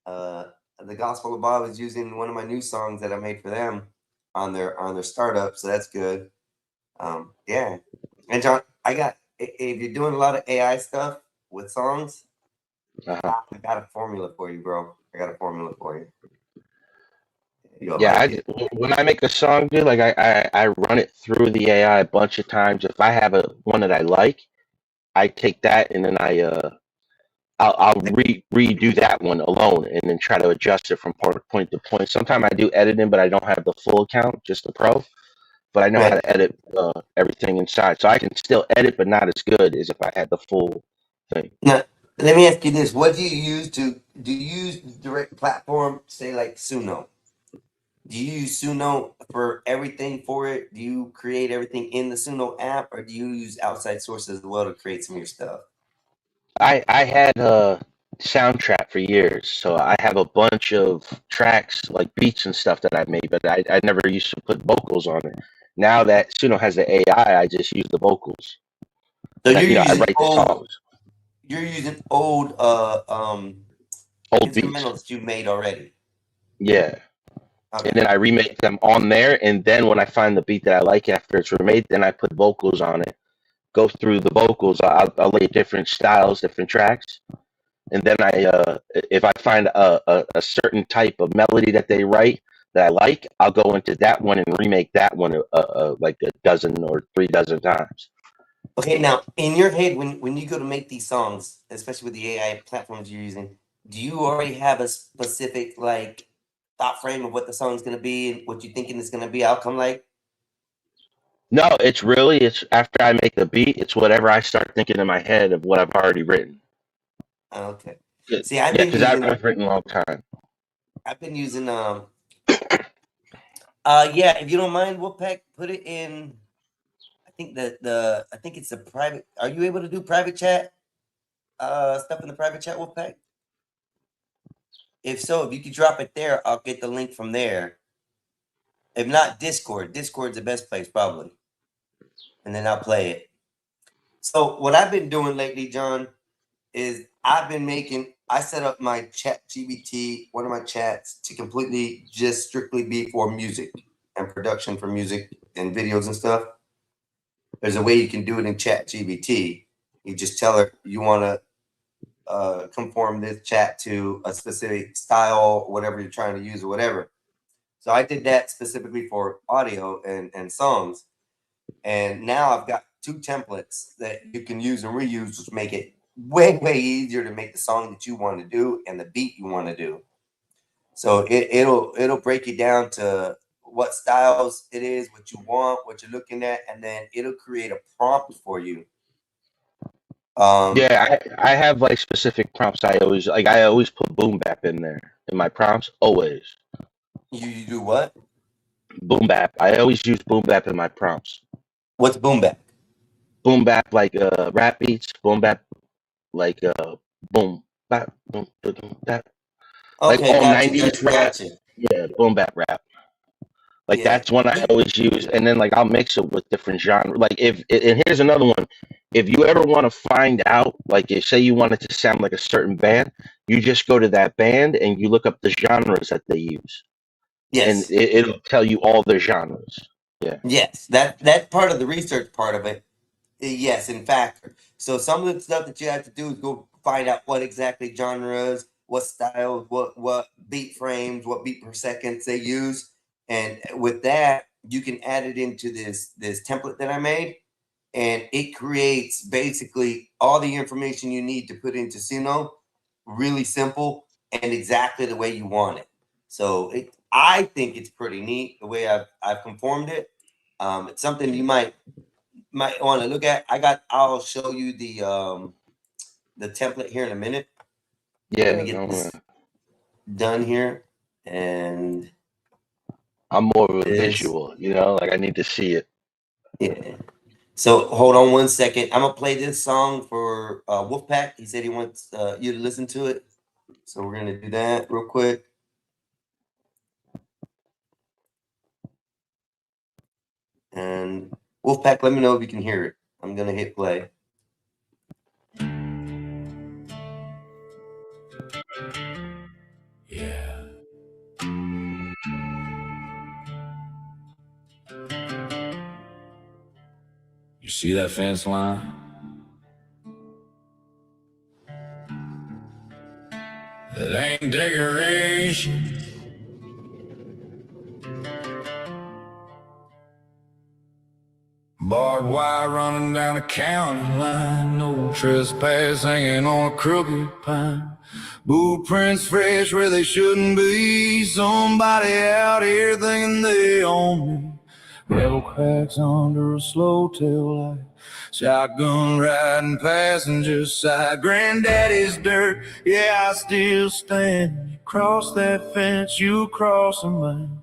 The Gospel of Bob is using one of my new songs that I made for them on their startup, so that's good. Yeah. And John, if you're doing a lot of AI stuff with songs, I got a formula for you, bro. I got a formula for you. You'll Yeah, like it. when I make a song, dude, like I run it through the AI a bunch of times. If I have one that I like, I take that and then I'll redo that one alone and then try to adjust it from point to point. Sometimes I do editing, but I don't have the full account, just the pro. But I know how to edit everything inside, so I can still edit, but not as good as if I had the full thing. Now, let me ask you this: what do you use do you use direct platform, say like Suno? Do you use Suno for everything for it? Do you create everything in the Suno app, or do you use outside sources as well to create some of your stuff? I had Soundtrap for years, so I have a bunch of tracks like beats and stuff that I made, but I never used to put vocals on it. Now that Suno has the AI, I just use the vocals. So And you're I using write the songs. You're using old beats. instrumentals that you made already. Yeah. Okay. And then I remake them on there, and then when I find the beat that I like after it's remade, then I put vocals on it. Go through the vocals. I'll lay different styles, different tracks, and then if I find a certain type of melody that they write that I like, I'll go into that one and remake that one like a dozen or 3 dozen times. Okay, now in your head, when you go to make these songs, especially with the AI platforms you're using, do you already have a specific like thought frame of what the song's gonna be and what you're thinking is gonna be outcome like? No, it's after I make the beat, it's whatever I start thinking in my head of what I've already written. Okay. Yeah, See, I've been because using I've written a long time. I've been using yeah, if you don't mind, Wolfpack, put it in. I think I think it's a private. Are you able to do private chat stuff in the private chat, Wolfpack? If so, if you could drop it there, I'll get the link from there. If not, Discord. Discord's the best place, probably. And then I'll play it. So what I've been doing lately, John, is I set up my ChatGPT, one of my chats, to completely just strictly be for music and production for music and videos and stuff. There's a way you can do it in ChatGPT. You just tell her you want to conform this chat to a specific style, whatever you're trying to use or whatever. So I did that specifically for audio and songs. And now I've got 2 templates that you can use and reuse, which make it way, way easier to make the song that you want to do and the beat you want to do. So it'll break it down to what styles it is, what you want, what you're looking at, and then it'll create a prompt for you. Yeah, I have like specific prompts. I always put boom bap in there in my prompts. Always. You do what? Boom bap. I always use boom bap in my prompts. What's boom bap? Boom bap like rap beats. Boom bap like boom bap boom boom bap. Like Okay, all gotcha, 90s rap. gotcha. Yeah, boom bap rap. Like that's one I always use, and then like I'll mix it with different genres. Like and here's another one. If you ever want to find out, like if say you want it to sound like a certain band, you just go to that band and you look up the genres that they use. Yes. And it'll tell you all the genres. Yeah. Yes, that part of the research part of it, yes, in fact. So some of the stuff that you have to do is go find out what exactly genres, what styles, what beat frames, what beat per seconds they use, and with that you can add it into this template that I made, and it creates basically all the information you need to put into Suno, really simple and exactly the way you want it. So I think it's pretty neat the way I've conformed it. It's something you might want to look at. I'll show you the template here in a minute. Yeah, Let me get this done here, and I'm more of a this. visual, you know, like I need to see it. Yeah. So hold on one second. I'm gonna play this song for Wolfpack. He said he wants you to listen to it. So we're gonna do that real quick. And Wolfpack, let me know if you can hear it. I'm gonna hit play. Yeah. You see that fence line? It ain't decoration. Barbed wire running down the county line. No trespass hanging on a crooked pine. Boot prints fresh where they shouldn't be. Somebody out here thinking they own me. Rebel cracks under a slow tail light. Shotgun riding passenger side. Granddaddy's dirt, yeah, I still stand. You cross that fence, you crossing mine.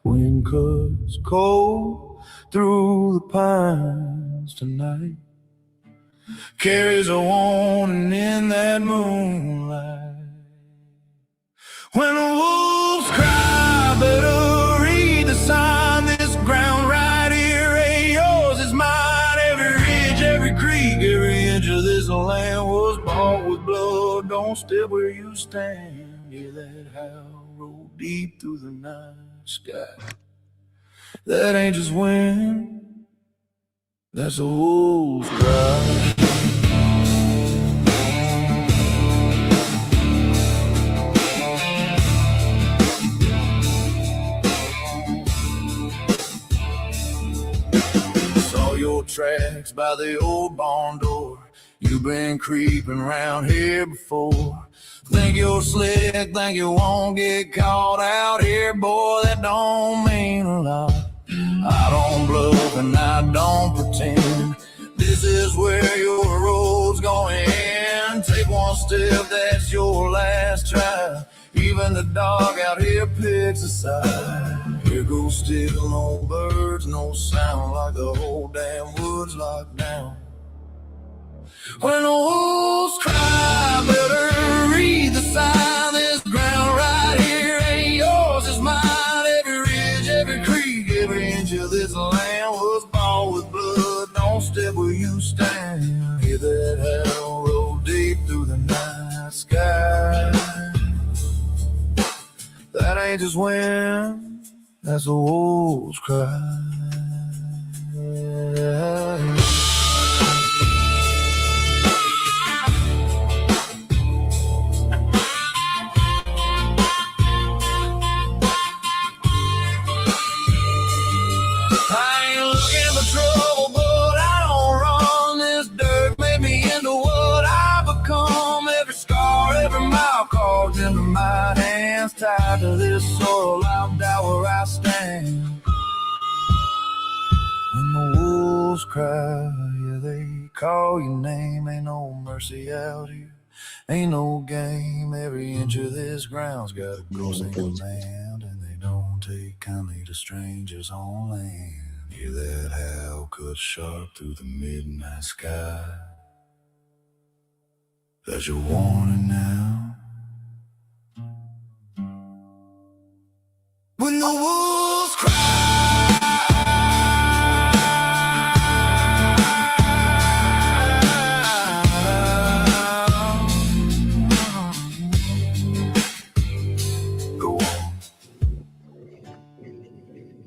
Wind cuts cold through the pines tonight. Carries a warning in that moonlight. When the wolves cry, better read the sign. This ground right here ain't yours, it's mine. Every ridge, every creek, every inch of this land was bought with blood. Don't step where you stand. Hear that howl roll deep through the night sky. That ain't just wind, that's a wolf's cry. Saw your tracks by the old barn door. You've been creeping around here before. Think you're slick, think you won't get caught out here, boy, that don't mean a lot. I don't bluff and I don't pretend. This is where your road's going in. Take one step, that's your last try. Even the dog out here picks a side. Here goes still, no birds, no sound, like the whole damn woods locked down. When the wolves cry, better read the sign. This ground right here ain't yours, it's mine. Every ridge, every creek, every inch of this land was bought with blood. Don't step where you stand. Hear that howl roll deep through the night sky. That ain't just wind, that's a wolf's cry. I ain't looking for trouble, but I don't run. This dirt made me into what I become. Every scar, every mile carved into my hands. Tied to this soil, I'll die where I stand. When the wolves cry, yeah, they call your name. Ain't no mercy out here, ain't no game. Every inch of this ground's got a ghost in command, and they don't take kindly to strangers on land. Hear that howl cut sharp through the midnight sky. That's your warning now. When the wolves go on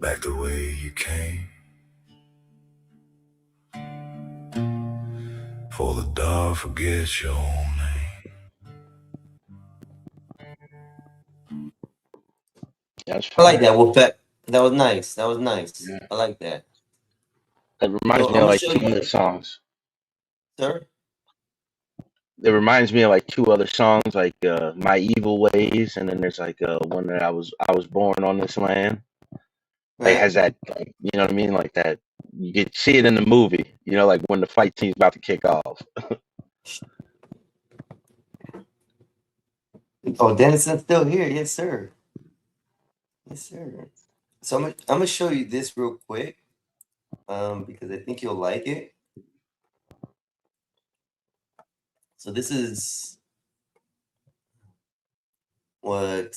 back the way you came. For the dark forgets your name. I like that, Wolfpack. That was nice. That was nice. Yeah. I like that. It reminds So me I'm of gonna like show two you, other songs. sir. It reminds me of like two other songs, like "My Evil Ways," and then there's like one that I was born on this land. Like has that, like, you know what I mean, like that. You could see it in the movie, you know, like when the fight scene's about to kick off. Oh, Denison's still here. Yes, sir. Yes, sir. So I'm gonna show you this real quick, because I think you'll like it. So this is what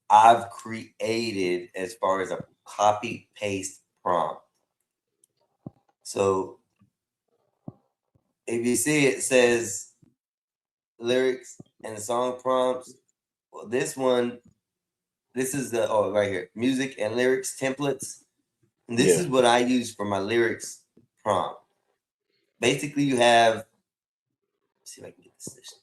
I've created as far as a copy paste prompt. So if you see, it says lyrics and song prompts. Well, this is the right here, music and lyrics templates. And this is what I use for my lyrics prompt. Basically, you have, let's see if I can get this.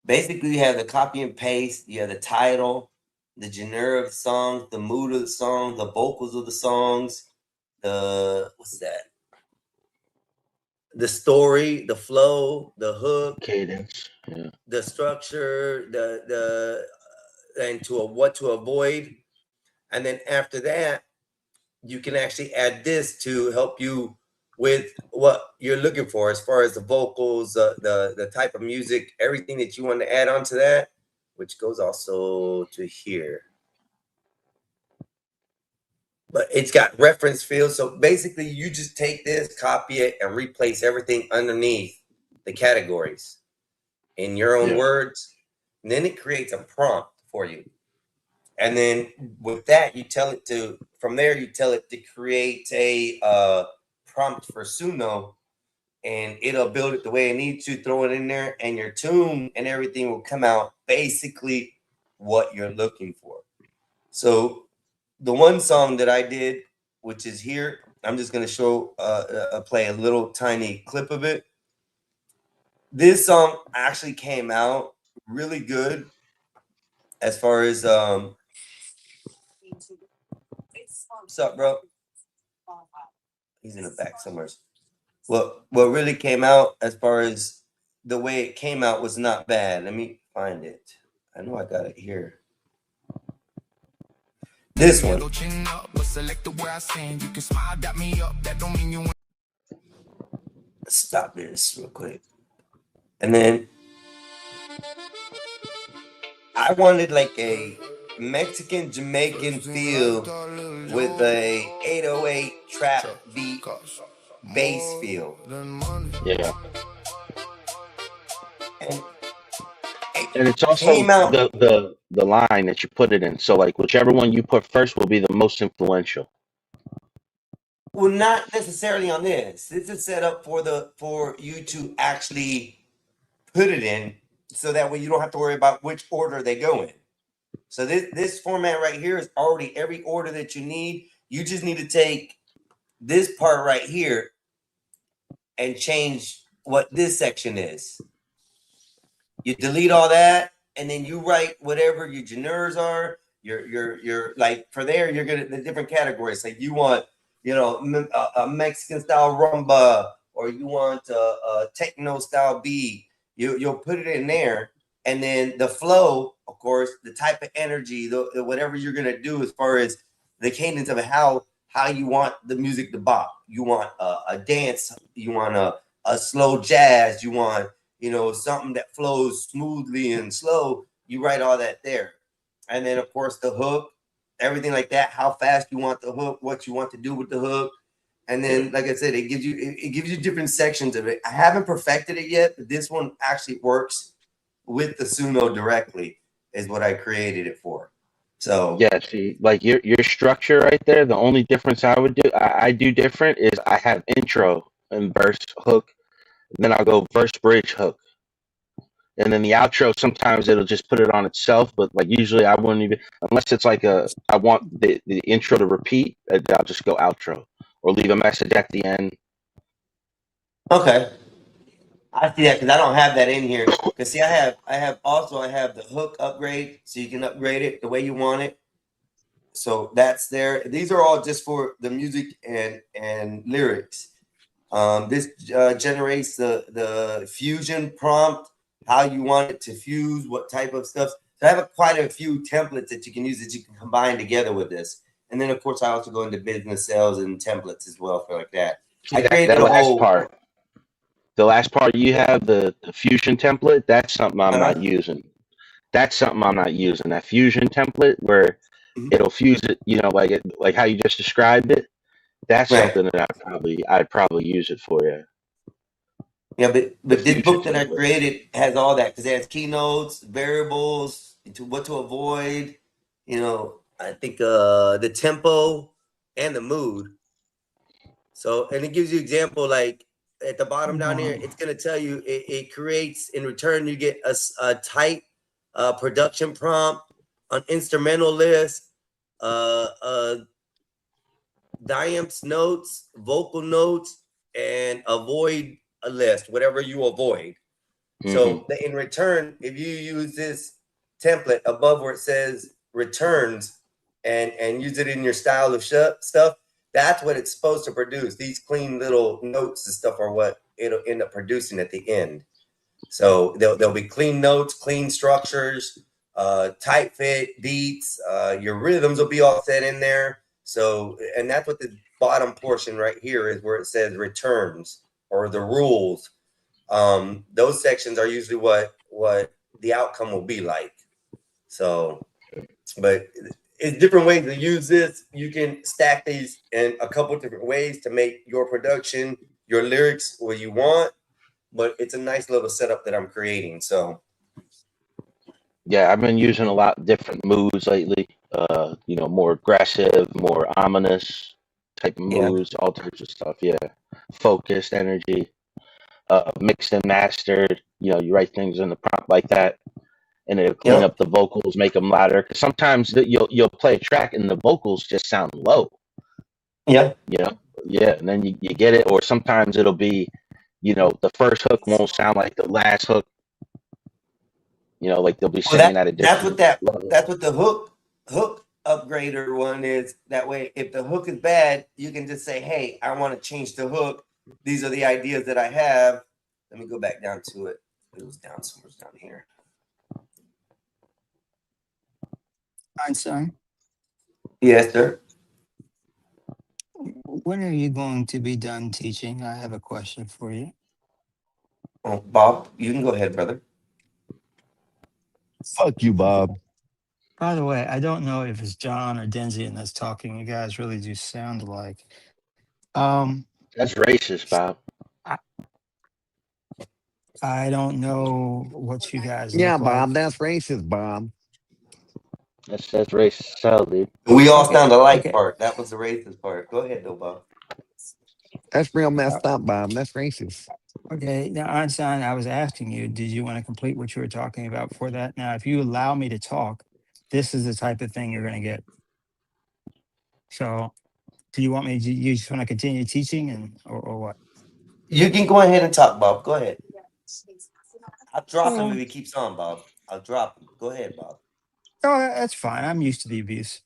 Basically, you have the copy and paste, you have the title, the genre of the song, the mood of the song, the vocals of the songs, the the story, the flow, the hook, cadence, the structure, and what to avoid. And then after that, you can actually add this to help you with what you're looking for as far as the vocals, the type of music, everything that you want to add on to that, which goes also to here. But it's got reference fields. So basically, you just take this, copy it, and replace everything underneath the categories in your own words. And then it creates a prompt for you. And then with that, you tell it to, from there, you tell it to create a prompt for Suno, and it'll build it the way it needs to, throw it in there, and your tune and everything will come out basically what you're looking for. So the one song that I did, which is here, I'm just going to show, play a little tiny clip of it. This song actually came out really good as far as, what's up, bro? He's in the back somewhere. What really came out as far as the way it came out was not bad. Let me find it. I know I got it here. This one. Let's stop this real quick. And then I wanted like a Mexican Jamaican feel with a 808 trap beat bass feel. Yeah. And it's also the line that you put it in. So like whichever one you put first will be the most influential. Well, not necessarily on this. This is set up for you to actually put it in, so that way you don't have to worry about which order they go in. So this format right here is already every order that you need. You just need to take this part right here and change what this section is. You delete all that, and then you write whatever your genres are. Your like for there, you're gonna the different categories. Like you want, you know, a Mexican style rumba, or you want a techno style beat. You'll put it in there, and then the flow, of course, the type of energy, the whatever you're gonna do as far as the cadence of how you want the music to bop. You want a dance. You want a slow jazz. You want, you know, something that flows smoothly and slow. You write all that there. And then, of course, the hook, everything like that, how fast you want the hook, what you want to do with the hook. And then, like I said, it gives you different sections of it. I haven't perfected it yet, but this one actually works with the Suno directly, is what I created it for. So yeah, see, like your structure right there, the only difference I would do, I do different is I have intro and verse hook, then I'll go verse bridge hook. And then the outro, sometimes it'll just put it on itself, but like usually I wouldn't even, unless it's like I want the intro to repeat, I'll just go outro or leave a message at the end. Okay, I see that because I don't have that in here. Because see, I have the hook upgrade, so you can upgrade it the way you want it. So that's there. These are all just for the music and lyrics. This generates the fusion prompt, how you want it to fuse, what type of stuff. So I have quite a few templates that you can use that you can combine together with this. And then, of course, I also go into business sales and templates as well for like that. I created a whole part. The last part you have, the Fusion template, that's something I'm Uh-huh. not using. That's something I'm not using. That Fusion template where Mhm. it'll fuse it, you know, like how you just described it. That's Right. something that I'd probably use it for. Yeah. Yeah, The but this Fusion book that I template. created has all that because it has keynotes, variables, to what to avoid. You know, I think the tempo and the mood. So, and it gives you example like at the bottom down here, it's gonna tell you it creates in return you get a tight production prompt, an instrumental list, diamps notes, vocal notes, and avoid a list, whatever you avoid. So in return, if you use this template above where it says returns and use it in your style of stuff, that's what it's supposed to produce. These clean little notes and stuff are what it'll end up producing at the end. So there'll be clean notes, clean structures, tight fit beats. Your rhythms will be all set in there. So, and that's what the bottom portion right here is, where it says returns or the rules. Those sections are usually what the outcome will be like. So, but it's different ways to use this. You can stack these in a couple different ways to make your production, your lyrics what you want. But it's a nice little setup that I'm creating. So, Yeah, I've been using a lot of different moods lately. You know, more aggressive, more ominous type of yeah. moods, all types of stuff. Yeah, focused energy, mixed and mastered. You know, you write things in the prompt like that, and it'll clean Yep. up the vocals, make them louder. Because sometimes you'll play a track and the vocals just sound low. Yeah. You know, yeah, and then you get it. Or sometimes it'll be, you know, the first hook won't sound like the last hook. You know, like they'll be Well, singing at a different that's level. what the hook upgrader one is. That way, if the hook is bad, you can just say, "Hey, I want to change the hook. These are the ideas that I have." Let me go back down to it. It was down somewhere down here. Einstein, Yes, sir. when are you going to be done teaching? I have a question for you. Oh, Bob, you can go ahead, brother. Fuck you, Bob. By the way, I don't know if it's John or Denzian that's talking. You guys really do sound alike. That's racist, Bob. I don't know what you guys Yeah, look like. Bob, that's racist, Bob. That's racist, hell, dude. We all Okay, sound alike. okay. Part that was the racist part. Go ahead, though, Bob. That's real messed up, Bob. That's racist. Okay, now Einstein, I was asking you, did you want to complete what you were talking about before that? Now, if you allow me to talk, this is the type of thing you're going to get. So, do you want me to? You just want to continue teaching, and or what? You can go ahead and talk, Bob. Go ahead. I'll drop him Well, if he keeps on, Bob. I'll drop him. Go ahead, Bob. oh, that's fine. I'm used to the abuse.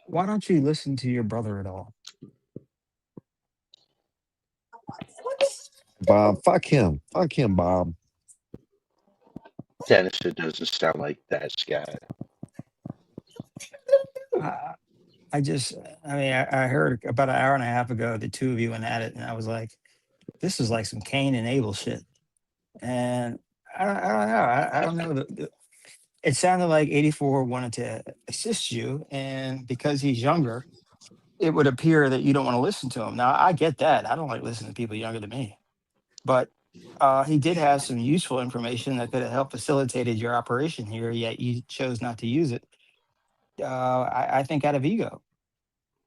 Why don't you listen to your brother at all? Bob, fuck him. Fuck him, Bob. Dennis, it doesn't sound like that guy. I mean, I heard about an hour and a half ago the two of you went at it, and I was like, this is like some Cain and Abel shit. And I don't know. I don't know. It sounded like 84 wanted to assist you, and because he's younger, it would appear that you don't want to listen to him. Now, I get that. I don't like listening to people younger than me. But he did have some useful information that could have helped facilitated your operation here, yet you chose not to use it. I think out of ego.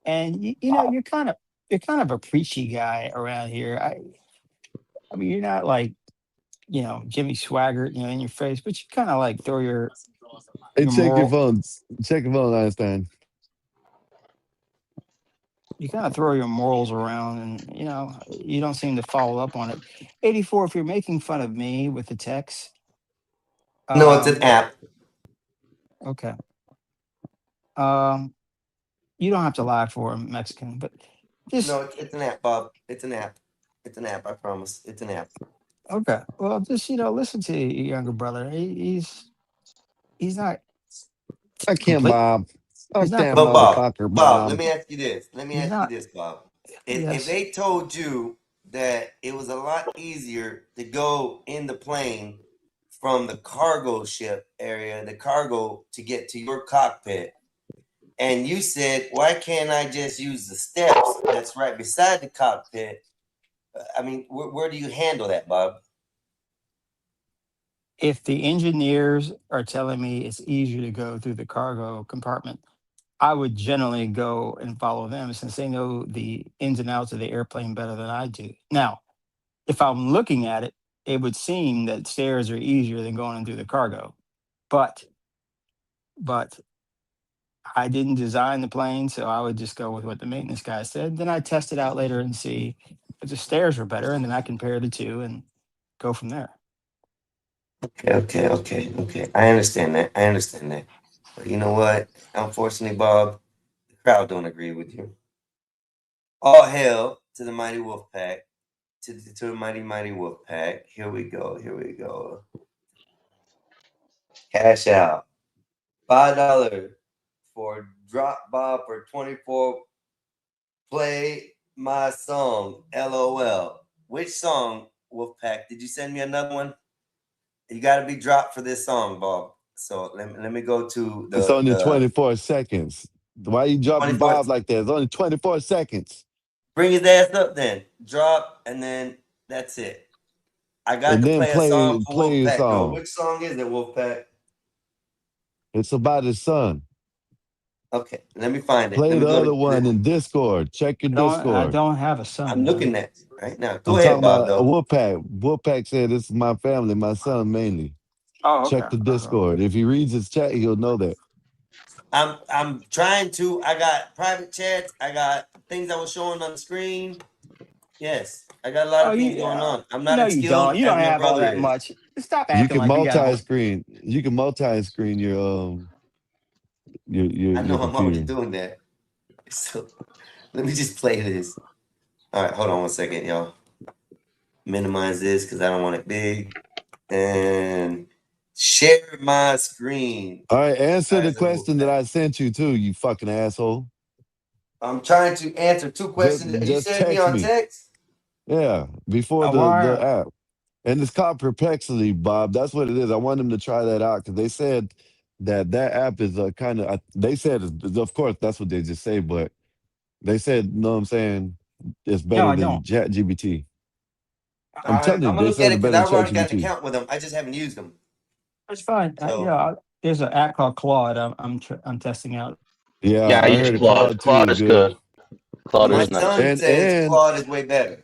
And you know, you're kind of a preachy guy around here. I mean, you're not like, you know, Jimmy Swaggart, you know, in your face, but you kind of like throw your Hey, check your moral, phone. Check your phone, Einstein. you kind of throw your morals around, and you know, you don't seem to follow up on it. 84, if you're making fun of me with the text, No, it's an app. okay. You don't have to lie for a Mexican, but just No, it's an app, Bob. It's an app. It's an app. I promise. It's an app. okay. Well, just listen to your younger brother. He's not Fuck him, complete. Bob. Fuck He's not. that But Bob, motherfucker, Bob, let Bob. me ask you this. Let me He's ask not. you this, Bob. If Yes. they told you that it was a lot easier to go in the plane from the cargo ship area, the cargo, to get to your cockpit, and you said, why can't I just use the steps that's right beside the cockpit? I mean, where do you handle that, Bob? If the engineers are telling me it's easier to go through the cargo compartment, I would generally go and follow them since they know the ins and outs of the airplane better than I do. Now, if I'm looking at it, it would seem that stairs are easier than going through the cargo. But I didn't design the plane, so I would just go with what the maintenance guy said. Then I test it out later and see if the stairs were better, and then I compare the two and go from there. Okay. I understand that. But you know what? Unfortunately, Bob, the crowd don't agree with you. All hail to the mighty wolf pack. To the mighty wolf pack. Here we go. Cash out. $5 for Drop Bob for 24. Play my song. LOL. Which song, Wolfpack? Did you send me another one? You got to be dropped for this song, Bob. So let me go to the. It's only 24 seconds. Why you dropping 24 Bob like that? It's only 24 seconds. Bring his ass up then. Drop, and then that's it. I got And to then play a song for play your Wolfpack, though. song. Which song is it, Wolfpack? It's about his son. Okay, let me find it. Play Let me the go other to one in Discord. Check your I Discord. don't have a son. I'm looking at it right now. Go I'm ahead, talking Bob, about though. Wolfpack. Wolfpack said this is my family, my son mainly. Oh, Check the Discord. If he reads his chat, he'll know that. I'm trying to. I got private chats. I got things I was showing on the screen. Yes, I got a lot of things going on. I'm not No, as you skilled don't. You as don't my have all brother that is. much. Stop You acting can like you got a whole. multi-screen. You can multi-screen your I know I'm already computer. doing that. So let me just play this. All right, hold on one second, y'all. Minimize this because I don't want it big. And share my screen. All right, answer All the right, so question that I sent you too, you fucking asshole. I'm trying to answer two questions that you Just sent me text on me. text. Yeah, before the app. And it's called Perplexity, Bob. That's what it is. I want them to try that out because they said that app is a kind of. They said, of course, that's what they just say, but they said, you know what I'm saying? It's No, better I than don't. ChatGPT. All I'm right, telling you, I'm gonna they look said at it it's because better I than already got an ChatGPT. account with them. I just haven't used them. It's fine. So There's an app called Claude. I'm testing out. Yeah, Yeah, I I use heard it. Claude. Claude too Claude is is good. good. Claude my is nice. son says Claude is way better.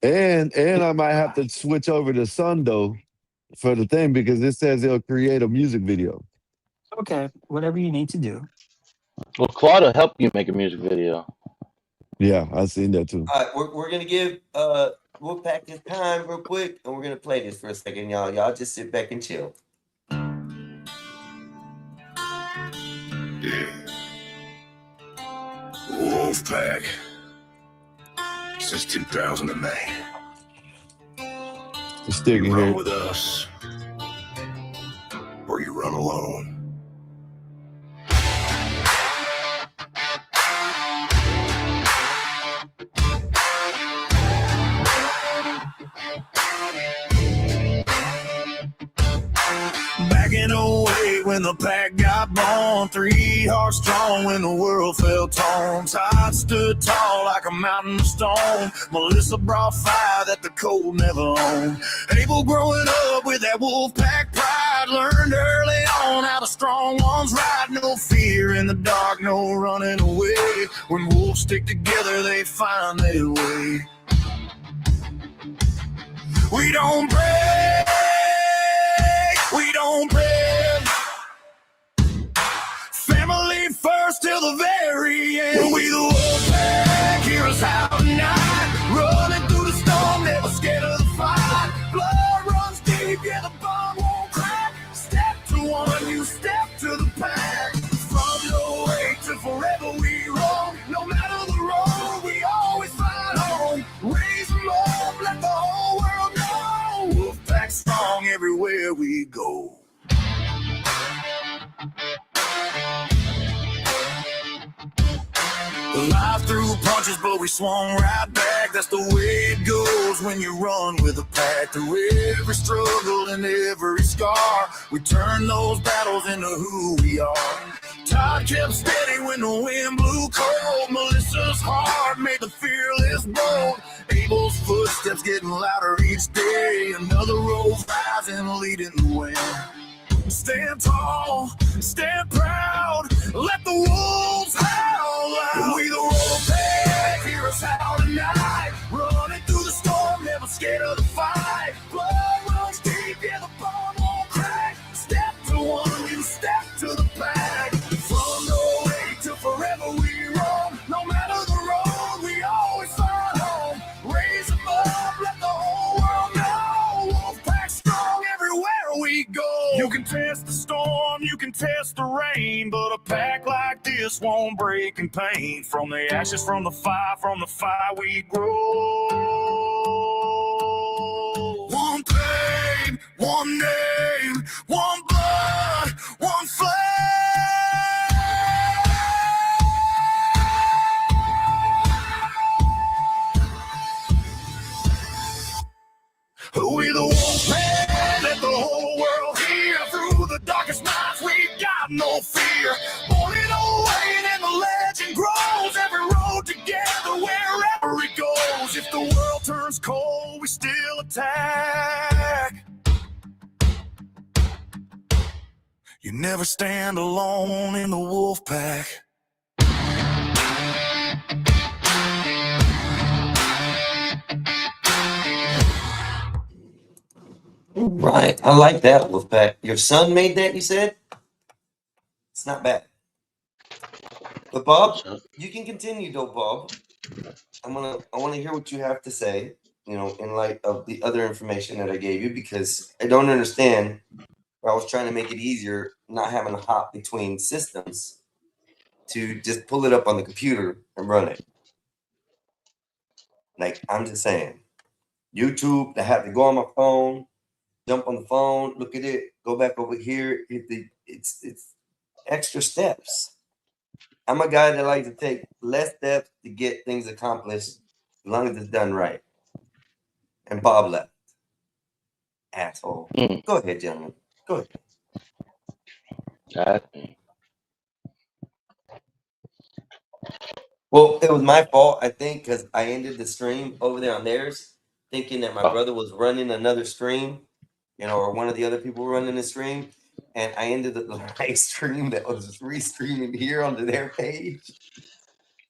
And I might have to switch over to Sundo for the thing because it says it'll create a music video. Okay, whatever you need to do. Well, Claude will help you make a music video. Yeah, I seen that too. All right, we're gonna give Wolfpack his time real quick, and we're gonna play this for a second, y'all. Y'all just sit back and chill. Wolfpack. Since 2009. Stick You in run here. with us, or you run alone. Back in 08 when the pack got born, 3 hearts strong when the world fell torn. Todd stood tall like a mountain of stone. Melissa brought fire that the cold never owned. Abel growing up with that wolf pack pride, learned early on how the strong ones ride. No fear in the dark, no running away. When wolves stick together, they find their way. We don't break, we don't bend. Family first till the very end. We the Wolfpack, hear us out tonight. Running through the storm, never scared of the fight. Blood runs deep, yeah, the bond won't crack. Step to one, you step to the pack. From 08 to forever we roam. No matter the road, we always find home. Raise them up, let the whole world know. Wolfpack strong everywhere we go. Life threw punches, but we swung right back. That's the way it goes when you run with a pack. Through every struggle and every scar, we turn those battles into who we are. Todd kept steady when the wind blew cold. Melissa's heart made the fearless bold. Abel's footsteps getting louder each day. Another rose rising, leading the way. Stand tall, stand proud, let the wolves howl out. We the wolf pack, hear us howl tonight. Running through the storm, never scared of the fight. Blood runs deep, yeah, the bomb won't crack. Step to one, you step to the pack. From no way to forever we roam. No matter the road, we always find home. Raise them up, let the whole world know. Wolfpack strong everywhere we go. You can test the storm, you can test the rain, but a pack like this won't break in pain. From the ashes, from the fire we grow. One pain, one name, one blood, one flame. We the wolf man, let the whole world hear. Through the darkest nights, we got no fear. Born in a way and the legend grows. Every road together, wherever it goes. If the world turns cold, we still attack. You never stand alone in the wolf pack. Right. I like that, Wolfpack. Your son made that, you said? It's not bad. But Bob, you can continue though, Bob. I wanna hear what you have to say, you know, in light of the other information that I gave you, because I don't understand. I was trying to make it easier, not having to hop between systems, to just pull it up on the computer and run it. Like, I'm just saying, YouTube, I have to go on my phone, jump on the phone, look at it, go back over here. It's extra steps. I'm a guy that likes to take less steps to get things accomplished, as long as it's done right. And Bob left. Asshole. Go ahead, gentlemen. Go ahead. Well, it was my fault, I think, because I ended the stream over there on theirs, thinking that my brother was running another stream, you know, or one of the other people running the stream. And I ended the live stream that was restreaming here onto their page.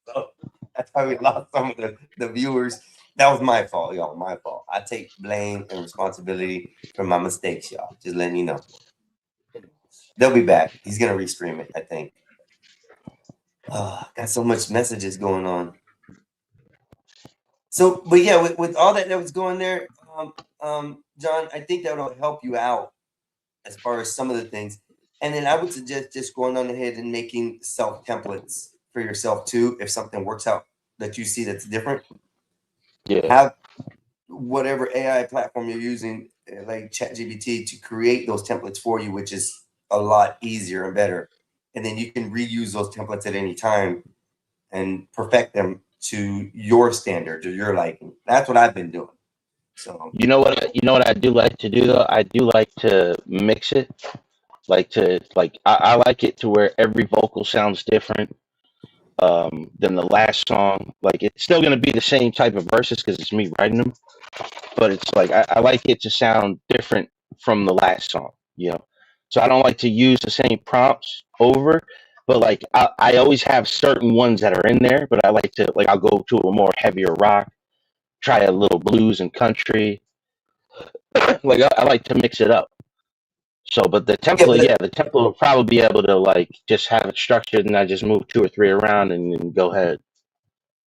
So that's how we lost some of the viewers. That was my fault, y'all. My fault. I take blame and responsibility for my mistakes, y'all. Just letting you know. They'll be back. He's going to restream it, I think. Got so much messages going on. So, but yeah, with all that was going there, John, I think that will help you out as far as some of the things. And then I would suggest just going on ahead and making self templates for yourself too. If something works out that you see that's different, have whatever AI platform you're using, like ChatGPT, to create those templates for you, which is a lot easier and better. And then you can reuse those templates at any time and perfect them to your standards or your liking. That's what I've been doing. So you know what I do like to do though? I do like to mix it. I like it to where every vocal sounds different than the last song. Like, it's still gonna be the same type of verses because it's me writing them, but it's like I like it to sound different from the last song, you know. So I don't like to use the same prompts over, but like I always have certain ones that are in there, but I like to, like, I'll go to a more heavier rock, try a little blues and country. Like I like to mix it up. So, but the template, the template will probably be able to like just have it structured, and I just move 2 or 3 around and then go ahead.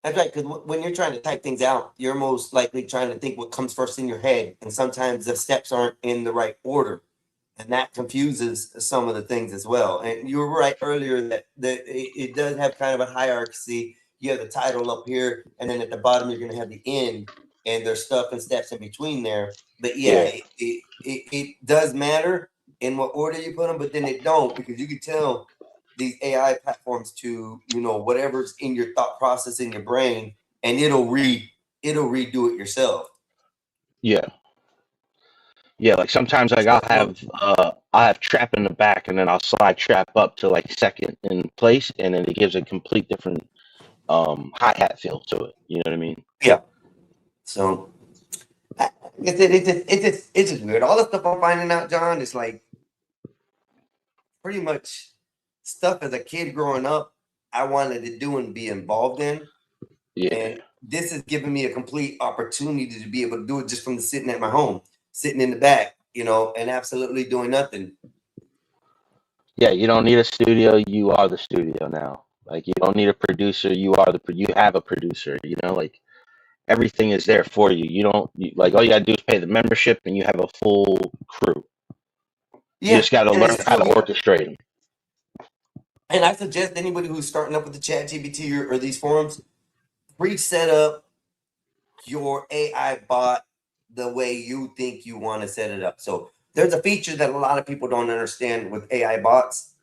that's right, because when you're trying to type things out, you're most likely trying to think what comes first in your head, and sometimes the steps aren't in the right order, and that confuses some of the things as well. And you were right earlier that it does have kind of a hierarchy. You have the title up here, and then at the bottom you're going to have the end, and there's stuff and steps in between there. But it does matter in what order you put them, but then it don't, because you can tell these AI platforms to, whatever's in your thought process in your brain, and it'll redo it yourself. Yeah. Yeah, like sometimes like I'll have trap in the back and then I'll slide trap up to like second in place and then it gives a complete different hi-hat feel to it. You know what I mean? Yeah. So it's just weird. All the stuff I'm finding out, John, is like pretty much stuff as a kid growing up I wanted to do and be involved in. Yeah. And this is giving me a complete opportunity to be able to do it just from sitting at my home, sitting in the back, and absolutely doing nothing. Yeah, you don't need a studio, you are the studio now. Like you don't need a producer, you have a producer, like everything is there for you. You don't like all you gotta do is pay the membership and you have a full crew. You Yeah, just gotta and learn it's how to true. orchestrate them. And I suggest anybody who's starting up with the ChatGPT or these forums, pre-set up your AI bot the way you think you want to set it up. So there's a feature that a lot of people don't understand with AI bots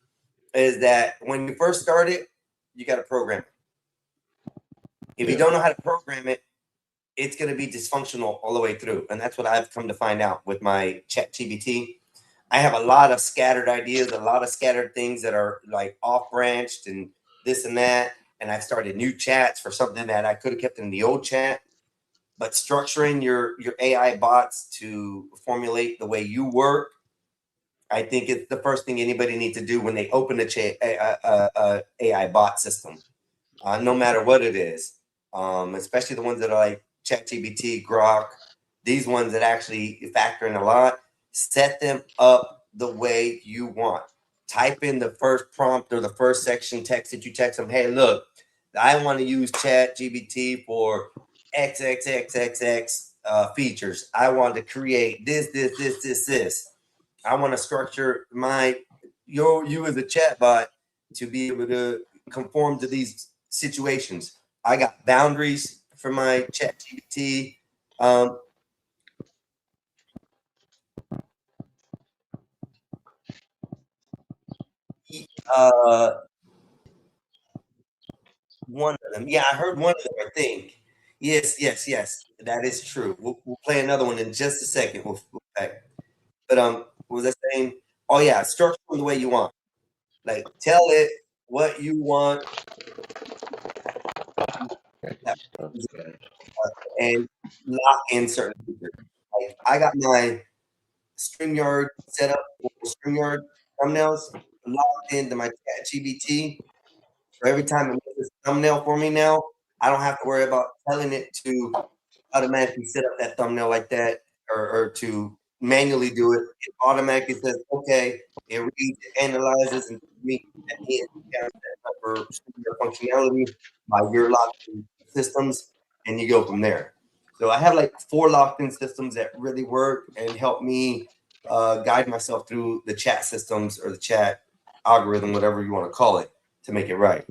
is that when you first start it, you got to program it. If you don't know how to program it, it's going to be dysfunctional all the way through. And that's what I've come to find out with my ChatGPT. I have a lot of scattered ideas, a lot of scattered things that are like off-branched and this and that. And I've started new chats for something that I could have kept in the old chat. But structuring your AI bots to formulate the way you work, I think it's the first thing anybody needs to do when they open a AI bot system, no matter what it is, especially the ones that are like ChatGPT, Grok, these ones that actually factor in a lot. Set them up the way you want. Type in the first prompt or the first section text that you text them. Hey, look, I want to use ChatGPT for XXXXX features. I want to create this. I want to structure you as a chatbot to be able to conform to these situations. I got boundaries for my ChatGPT. One of them. Yeah, I heard one of them, I think. Yes. That is true. We'll play another one in just a second. We'll back. But what was I saying? Oh yeah, structure them the way you want. Like tell it what you want. And lock in certain features. Like I got my StreamYard set up for StreamYard thumbnails locked into my ChatGPT. So every time it makes a thumbnail for me now, I don't have to worry about telling it to automatically set up that thumbnail like that or to manually do it. It automatically says, okay, it reads, it analyzes, and me for functionality by your locked-in systems, and you go from there. So I have like 4 locked-in systems that really work and help me guide myself through the chat systems or the chat algorithm, whatever you want to call it, to make it right.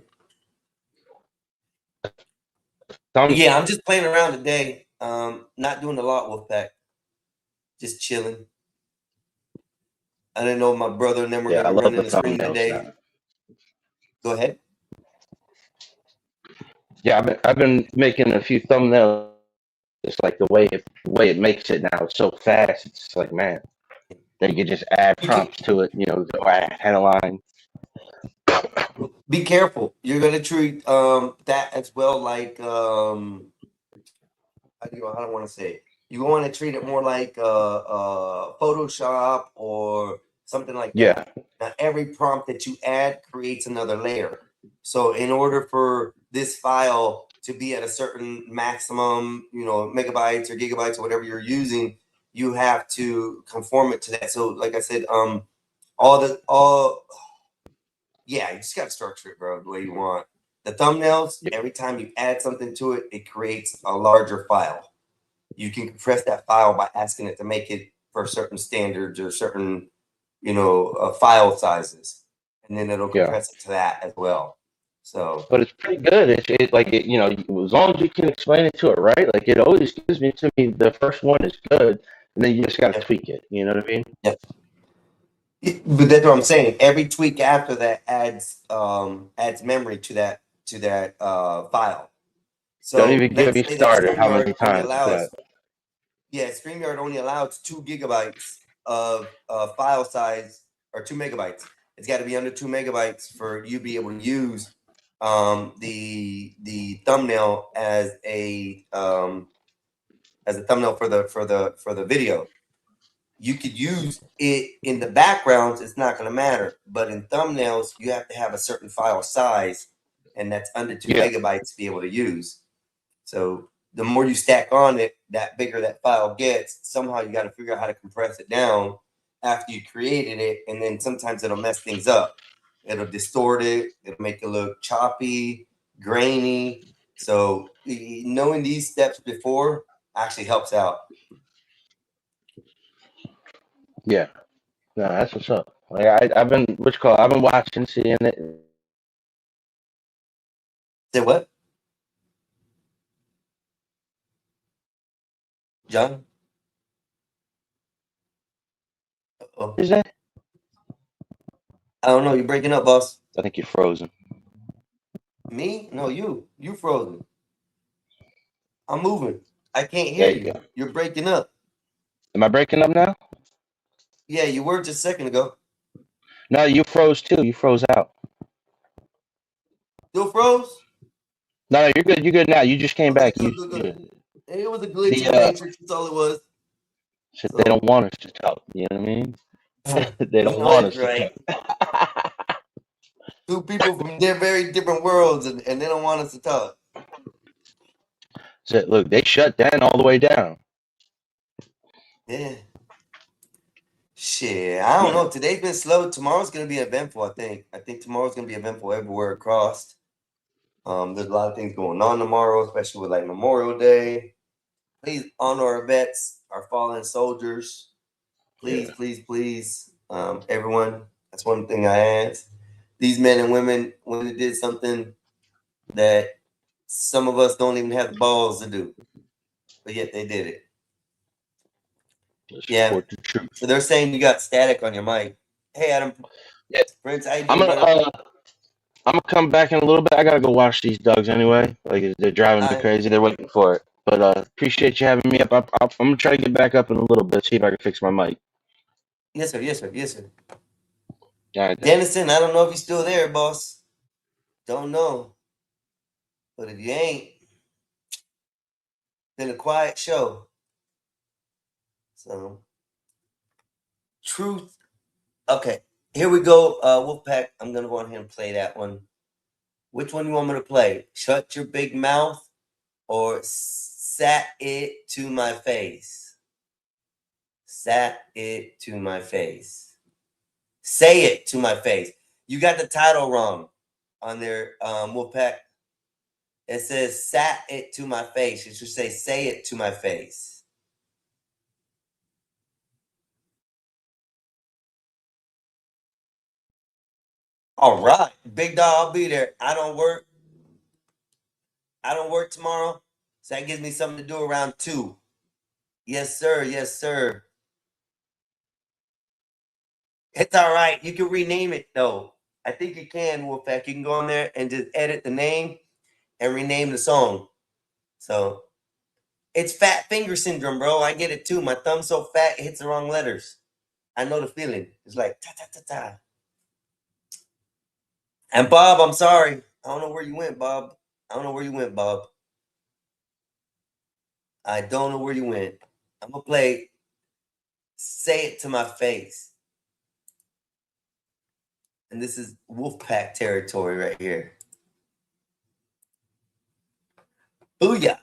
Yeah, I'm just playing around today. Not doing a lot, Wolfpack. Just chilling. I didn't know my brother and them were gonna run in the screen today. Now. Go ahead. Yeah, I've been making a few thumbnails. It's like the way it makes it now. It's so fast. It's like, man, they could just add prompts to it. Go add headline. Be careful. You're gonna treat that as well like how do I want to say it? You want to treat it more like Photoshop or something like that. Now, every prompt that you add creates another layer. So in order for this file to be at a certain maximum, megabytes or gigabytes or whatever you're using, you have to conform it to that. So like I said, you just got to structure it, bro, the way you want. The thumbnails, every time you add something to it, it creates a larger file. You can compress that file by asking it to make it for certain standards or certain, file sizes, and then it'll compress it to that as well. So, but it's pretty good. It's like as long as you can explain it to it right, like it always gives me to me. The first one is good, and then you just got to tweak it. You know what I mean? Yep. Yeah. Be careful. You're gonna treat that as well like But that's what I'm saying. Every tweak after that adds memory to that file. So Don't even get let's me say that started. How StreamYard many only times is allows that? StreamYard only allows 2 gigabytes of file size, or 2 megabytes. It's got to be under 2 megabytes for you to be able to use the thumbnail as a thumbnail for the video. You could use it in the backgrounds, it's not going to matter. But in thumbnails, you have to have a certain file size, and that's under 2 megabytes to be able to use. So the more you stack on it, that bigger that file gets. Somehow you got to figure out how to compress it down after you created it, and then sometimes it'll mess things up. It'll distort it. It'll make it look choppy, grainy. So knowing these steps before actually helps out. Yeah. No, that's what's up. Like I've been I've been watching, seeing it. Say what? John? Uh-oh. Is that? I don't know. You're breaking up, boss. I think you're frozen. Me? No, you. You frozen. I'm moving. I can't hear There you you. go. You're breaking up. Am I breaking up now? Yeah, you were just a second ago. No, you froze too. You froze out. Still froze? No, you're good. You're good now. You just came back. Good. It was a glitch in the The matrix. That's all it was. shit, they don't want us to talk. You know what I mean? They don't want us to talk. Two people from very different worlds, and they don't want us to talk. So look, they shut down all the way down. Yeah. Shit, I don't know. Today's been slow. Tomorrow's gonna be eventful. I think tomorrow's gonna be eventful everywhere across. There's a lot of things going on tomorrow, especially with like Memorial Day. Please honor our vets, our fallen soldiers. Please, please, please, everyone. That's one thing I ask. These men and women, when they did something that some of us don't even have the balls to do, but yet they did it. Yeah. So they're saying you got static on your mic. Hey, Adam. Yeah. Prince, how you I'm doing, brother? gonna come back in a little bit. I gotta go wash these dogs anyway. Like they're driving me crazy. They're waiting for it. But appreciate you having me up. I'm gonna try to get back up in a little bit. See if I can fix my mic. Yes, sir. Yes, sir. Yes, sir. All right. Dennison, I don't know if you're still there, boss. Don't know. But if you ain't, been a quiet show. So, truth. Okay, here we go. Wolfpack, I'm going to go ahead and play that one. Which one you want me to play? Shut Your Big Mouth or Sat It to My Face? Sat It to My Face. Say it to my face. You got the title wrong on there, Wolfpack. It says sat it to my face. It should say it to my face. All right. Big dog, I'll be there. I don't work tomorrow. So that gives me something to do around 2. Yes, sir. Yes, sir. It's all right. You can rename it, though. I think you can, Wolfpack. You can go on there and just edit the name and rename the song. So it's fat finger syndrome, bro. I get it too. My thumb's so fat it hits the wrong letters. I know the feeling. It's like ta ta ta ta. And Bob, I'm sorry. I don't know where you went, Bob. I don't know where you went, Bob. I don't know where you went. I'm gonna play Say It to My Face. And this is Wolfpack territory right here. Booyah.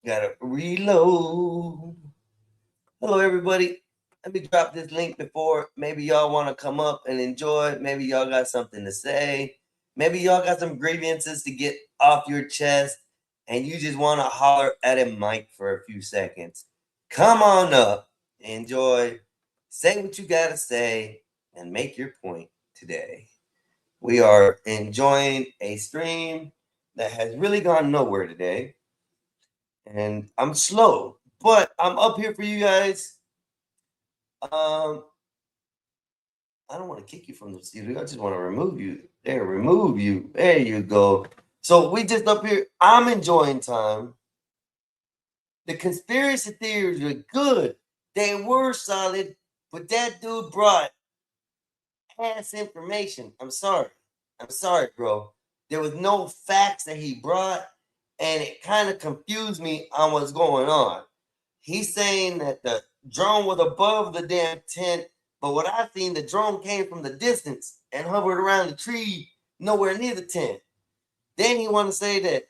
Gotta reload. Hello, everybody. Let me drop this link before. Maybe y'all want to come up and enjoy. Maybe y'all got something to say. Maybe y'all got some grievances to get off your chest and you just want to holler at a mic for a few seconds. Come on up. Enjoy. Say what you got to say and make your point today. We are enjoying a stream that has really gone nowhere today. And I'm slow, but I'm up here for you guys. I don't want to kick you from the studio. I just want to remove you. There, remove you. There you go. So we just up here. I'm enjoying time. The conspiracy theories were good. They were solid, but that dude brought ass information. I'm sorry, bro. There was no facts that he brought, and it kind of confused me on what's going on. He's saying that the drone was above the damn tent, but what I seen, the drone came from the distance and hovered around the tree, nowhere near the tent. Then he want to say that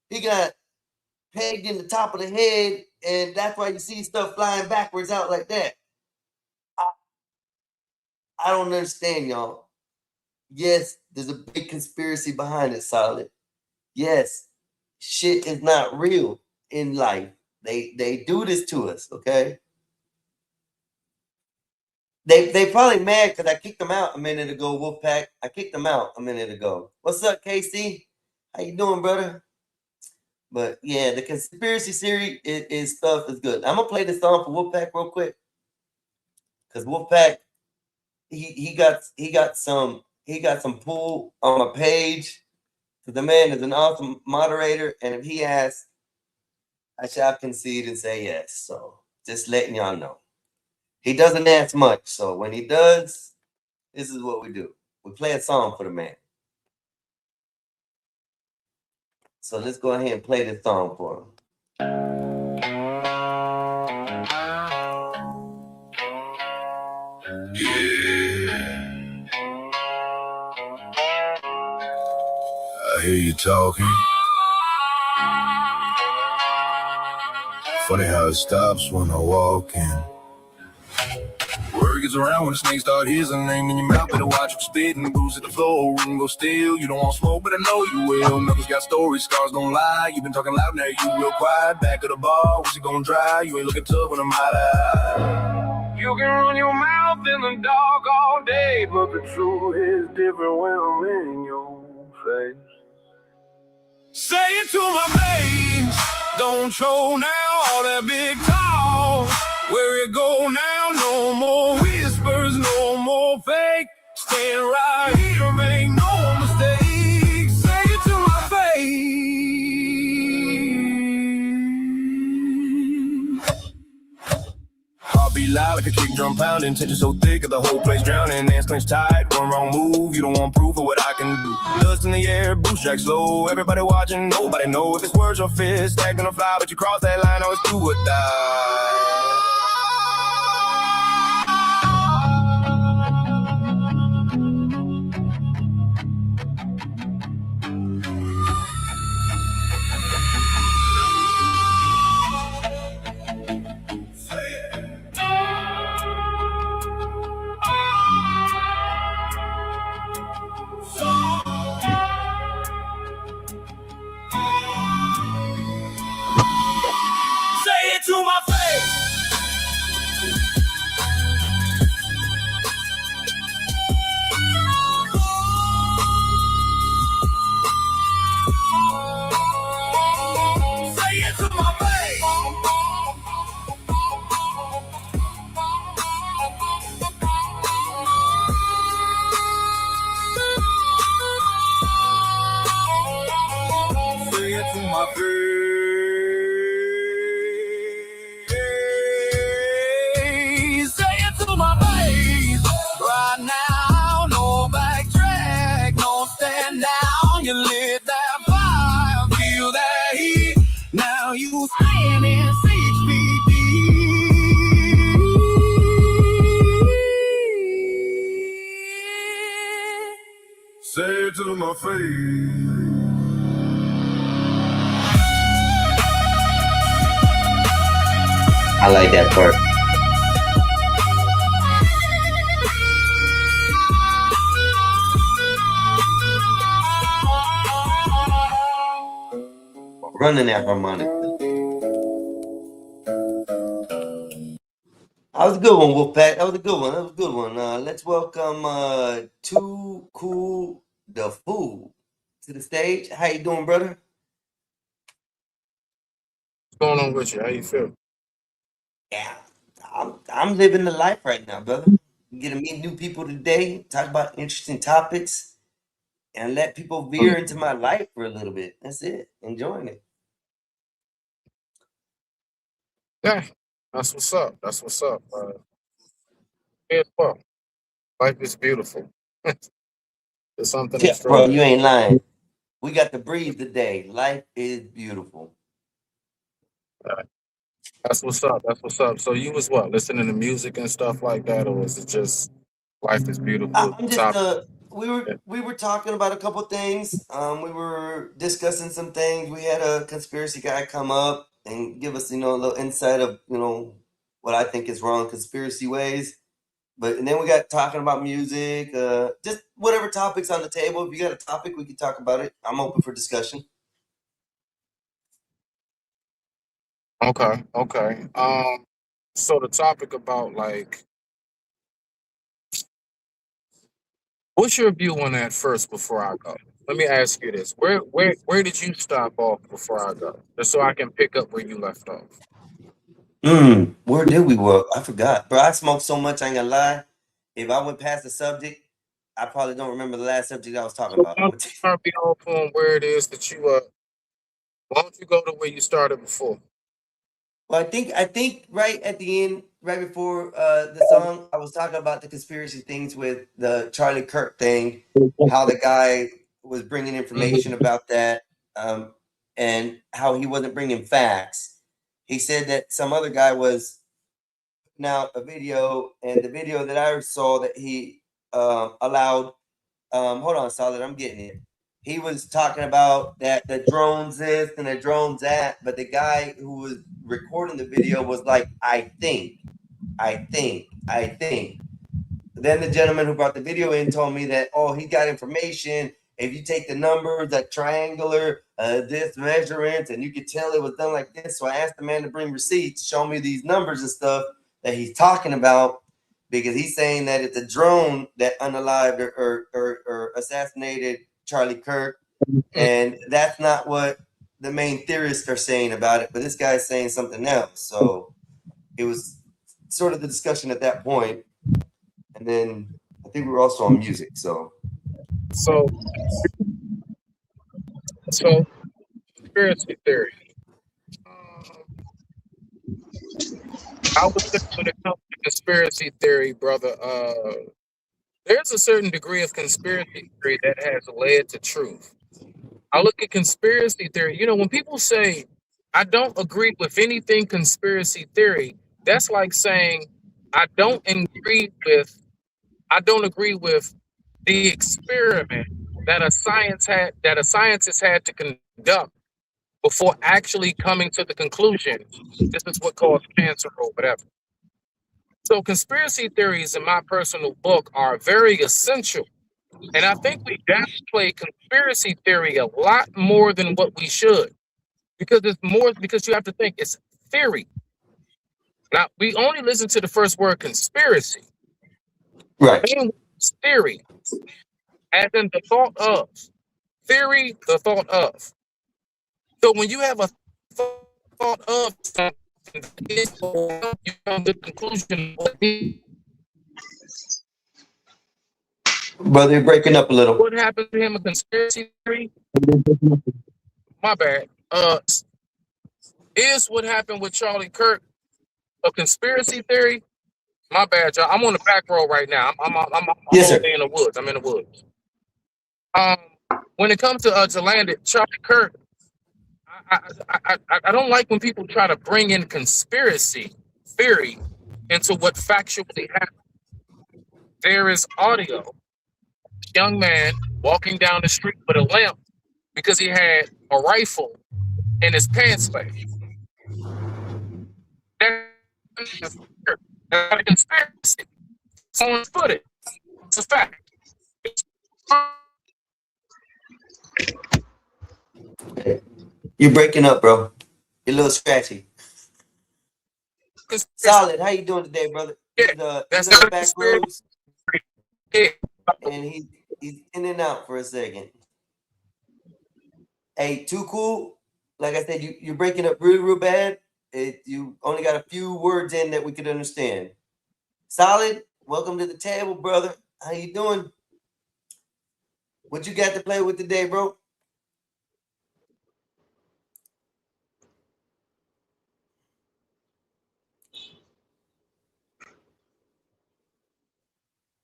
he got pegged in the top of the head, and that's why you see stuff flying backwards out like that. I don't understand, y'all. Yes, there's a big conspiracy behind it, solid. Yes, shit is not real in life. They do this to us, okay? They probably mad because I kicked them out a minute ago, Wolfpack. I kicked them out a minute ago. What's up, KC? How you doing, brother? But yeah, the conspiracy series is stuff is good. I'm gonna play this song for Wolfpack real quick. Cause Wolfpack, he got some pull on my page. The man is an awesome moderator, and if he asks, I shall concede and say yes. So just letting y'all know. He doesn't ask much, so when he does, this is what we do. We play a song for the man. So let's go ahead and play this song for him. I hear you talking. Funny how it stops when I walk in. Word gets around when the snakes start hissing. Name in your mouth, better watch them spitting. Bruise at the floor, room go still. You don't want smoke, but I know you will. Knuckles got stories, scars don't lie. You been talking loud, now you real quiet. Back of the bar, what's it gonna dry? You ain't looking tough when I'm out. You can run your mouth in the dark all day, but the truth is different when I'm in your face. Say it to my face. Don't show now all that big talk. Where it go now? No more whispers, no more fake. Stand right here, make no mistake. Say it to my face. Heartbeat loud like a kick drum pounding. Tension so thick that the whole place drowning. Hands clenched tight, one wrong move. You don't want proof of what I can do. Dust in the air, boost jack slow. Everybody watching, nobody know if it's words or fists. Stacked on a fly, but you cross that line, always do or die. To my face. Say it to my face. Say it to my face. Right now, no backtrack, no stand down. You lit that fire, feel that heat. Now you standing 6 feet deep. Say it to my face. I like that part. Running that harmonic. That was a good one, Wolfpack. That was a good one. Let's welcome Too Cool the Fool to the stage. How you doing, brother? What's going on with you? How you feel? Yeah, I'm living the life right now, brother. get to meet new people today, talk about interesting topics, and let people veer into my life for a little bit. That's it. Enjoying it. Yeah, that's what's up. That's what's up. Here's well, life is beautiful. There's something Yeah, bro, you extraordinary. ain't lying. We got to breathe today. Life is beautiful. That's what's up. That's what's up. So you was what, listening to music and stuff like that, or was it just life is beautiful? I'm just we were talking about a couple things. We were discussing some things. We had a conspiracy guy come up and give us, a little insight of, what I think is wrong conspiracy ways. And then we got talking about music, just whatever topics on the table. If you got a topic, we can talk about it. I'm open for discussion. Okay, okay. So the topic about like, what's your view on that first before I go? Let me ask you this: where did you stop off before I go, just so I can pick up where you left off? Where did we work? I forgot, bro. I smoked so much. I ain't gonna lie. If I went past the subject, I probably don't remember the last subject I was talking So about. why don't you start me off on where it is that you why don't you go to where you started before? Well, I think right at the end, right before the song, I was talking about the conspiracy things with the Charlie Kirk thing, how the guy was bringing information about that, and how he wasn't bringing facts. He said that some other guy was now a video, and the video that I saw that he allowed. Hold on, Solid, I'm getting it. He was talking about that the drones this and the drones that, but the guy who was recording the video was like, I think. Then the gentleman who brought the video in told me that, he got information. If you take the numbers, that triangular, this measurement, and you could tell it was done like this. So I asked the man to bring receipts, show me these numbers and stuff that he's talking about, because he's saying that it's a drone that unalived or assassinated Charlie Kirk. And that's not what the main theorists are saying about it, but this guy's saying something else. So it was sort of the discussion at that point. And then I think we were also on music. So Conspiracy theory. I would say when it comes to conspiracy theory, brother, there's a certain degree of conspiracy theory that has led to truth. I look at conspiracy theory, when people say, I don't agree with anything conspiracy theory, that's like saying, I don't agree with the experiment that a scientist had to conduct before actually coming to the conclusion this is what caused cancer or whatever. So conspiracy theories, in my personal book, are very essential. And I think we downplay conspiracy theory a lot more than what we should. Because you have to think it's theory. Now, we only listen to the first word conspiracy. Right. The main word is theory. As in the thought of. Theory, the thought of. So when you have a thought of something, you come to the conclusion of brother, you're breaking up a little. what happened to him, a conspiracy theory? My bad. Is what happened with Charlie Kirk a conspiracy theory? My bad, y'all. I'm on the back road right now. I'm Yes, sir. in the woods. I'm in the woods. When it comes to land Charlie Kirk, I don't like when people try to bring in conspiracy theory into what factually happened. There is audio. Young man walking down the street with a lamp because he had a rifle in his pants leg. That's not a conspiracy. Someone put it. It's a fact. You're breaking up, bro. You're a little scratchy. Solid. How you doing today, brother? That's he's on not the a back conspiracy. roads, and he's in and out for a second. Hey, too cool. Like I said, you're breaking up real bad. You only got a few words in that we could understand. Solid. Welcome to the table, brother. How you doing? What you got to play with today, bro?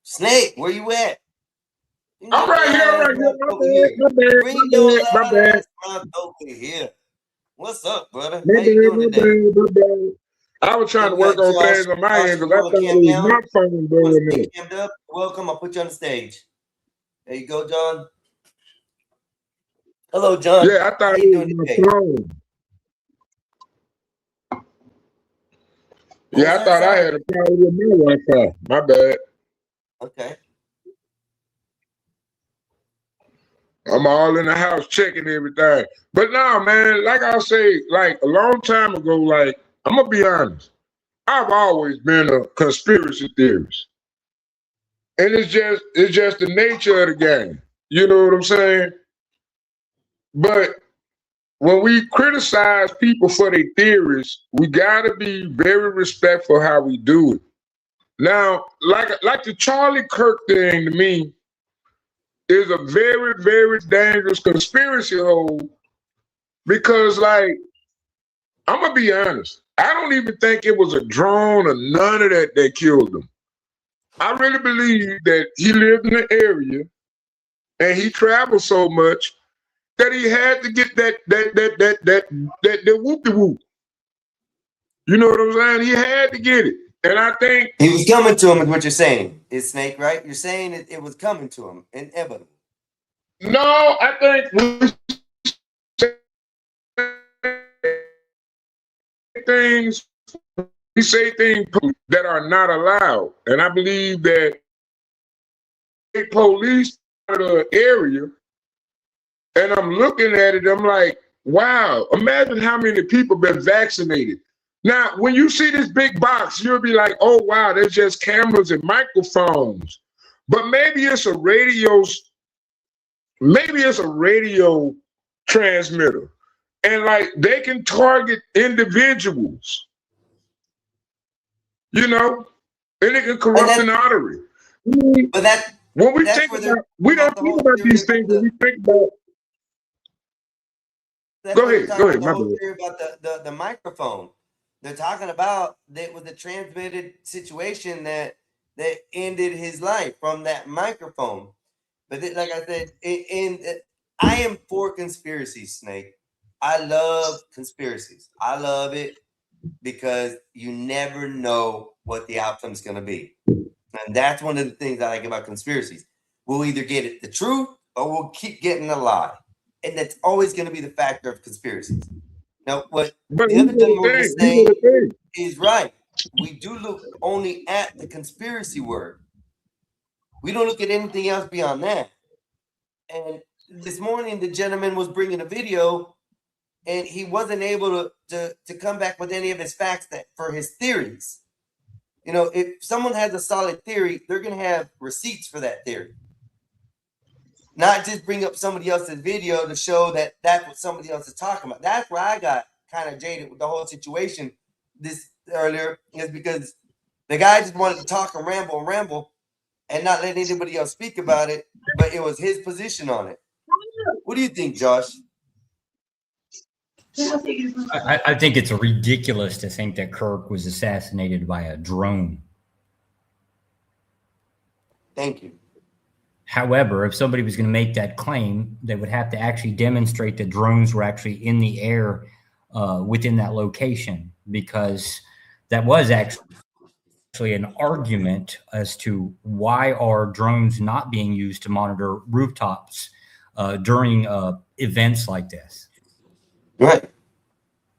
Snake, where you at? I'm right here. Bring your My bad. ass up over here. What's up, brother? My How you doing today? bad. I was trying to We work got on Josh. things on my Josh, end you because I want thought to it cam was down? my phone You want doing to stay it. cammed up? Welcome. I'll put you on the stage. There you go, John. Hello, John. Yeah, I How thought you it doing was my today? phone. What Yeah, was I that? thought I Sorry. had a problem with my Wi-Fi. My bad. Okay. I'm all in the house checking everything. But no, man, like I say, like a long time ago, like I'm gonna be honest, I've always been a conspiracy theorist. And it's just the nature of the game. You know what I'm saying? But when we criticize people for their theories, we gotta be very respectful how we do it. Now, like the Charlie Kirk thing to me is a very, very dangerous conspiracy hole because, like, I'm gonna be honest. I don't even think it was a drone or none of that killed him. I really believe that he lived in the area and he traveled so much that he had to get that whoopie whoop. You know what I'm saying? He had to get it. And I think He was coming to him, is what you're saying. Is Snake, right? You're saying it was coming to him, inevitable. no, I think we say things that are not allowed. And I believe that police in the area, and I'm looking at it, I'm like, wow, imagine how many people been vaccinated. Now, when you see this big box, you'll be like, oh, wow, there's just cameras and microphones. But maybe it's a radio transmitter. And like they can target individuals, you know, and it can corrupt an artery. But that when we think about, we don't think about these things when we think about. Go ahead, my bad. Theory about the microphone. They're talking about that was a transmitted situation that ended his life from that microphone. But like I said, I am for conspiracies, Snake. I love conspiracies. I love it because you never know what the outcome's going to be. And that's one of the things I like about conspiracies. We'll either get it the truth or we'll keep getting a lie. And that's always going to be the factor of conspiracies. Now, what the other gentleman was saying is right. We do look only at the conspiracy word. We don't look at anything else beyond that. And this morning, the gentleman was bringing a video, and he wasn't able to come back with any of his facts for his theories. You know, if someone has a solid theory, they're going to have receipts for that theory. Not just bring up somebody else's video to show that that's what somebody else is talking about. That's where I got kind of jaded with the whole situation this earlier, is because the guy just wanted to talk and ramble and not let anybody else speak about it, but it was his position on it. What do you think, Josh? I think it's ridiculous to think that Kirk was assassinated by a drone. Thank you. However, if somebody was going to make that claim, they would have to actually demonstrate that drones were actually in the air within that location, because that was actually an argument as to why are drones not being used to monitor rooftops during events like this. Right.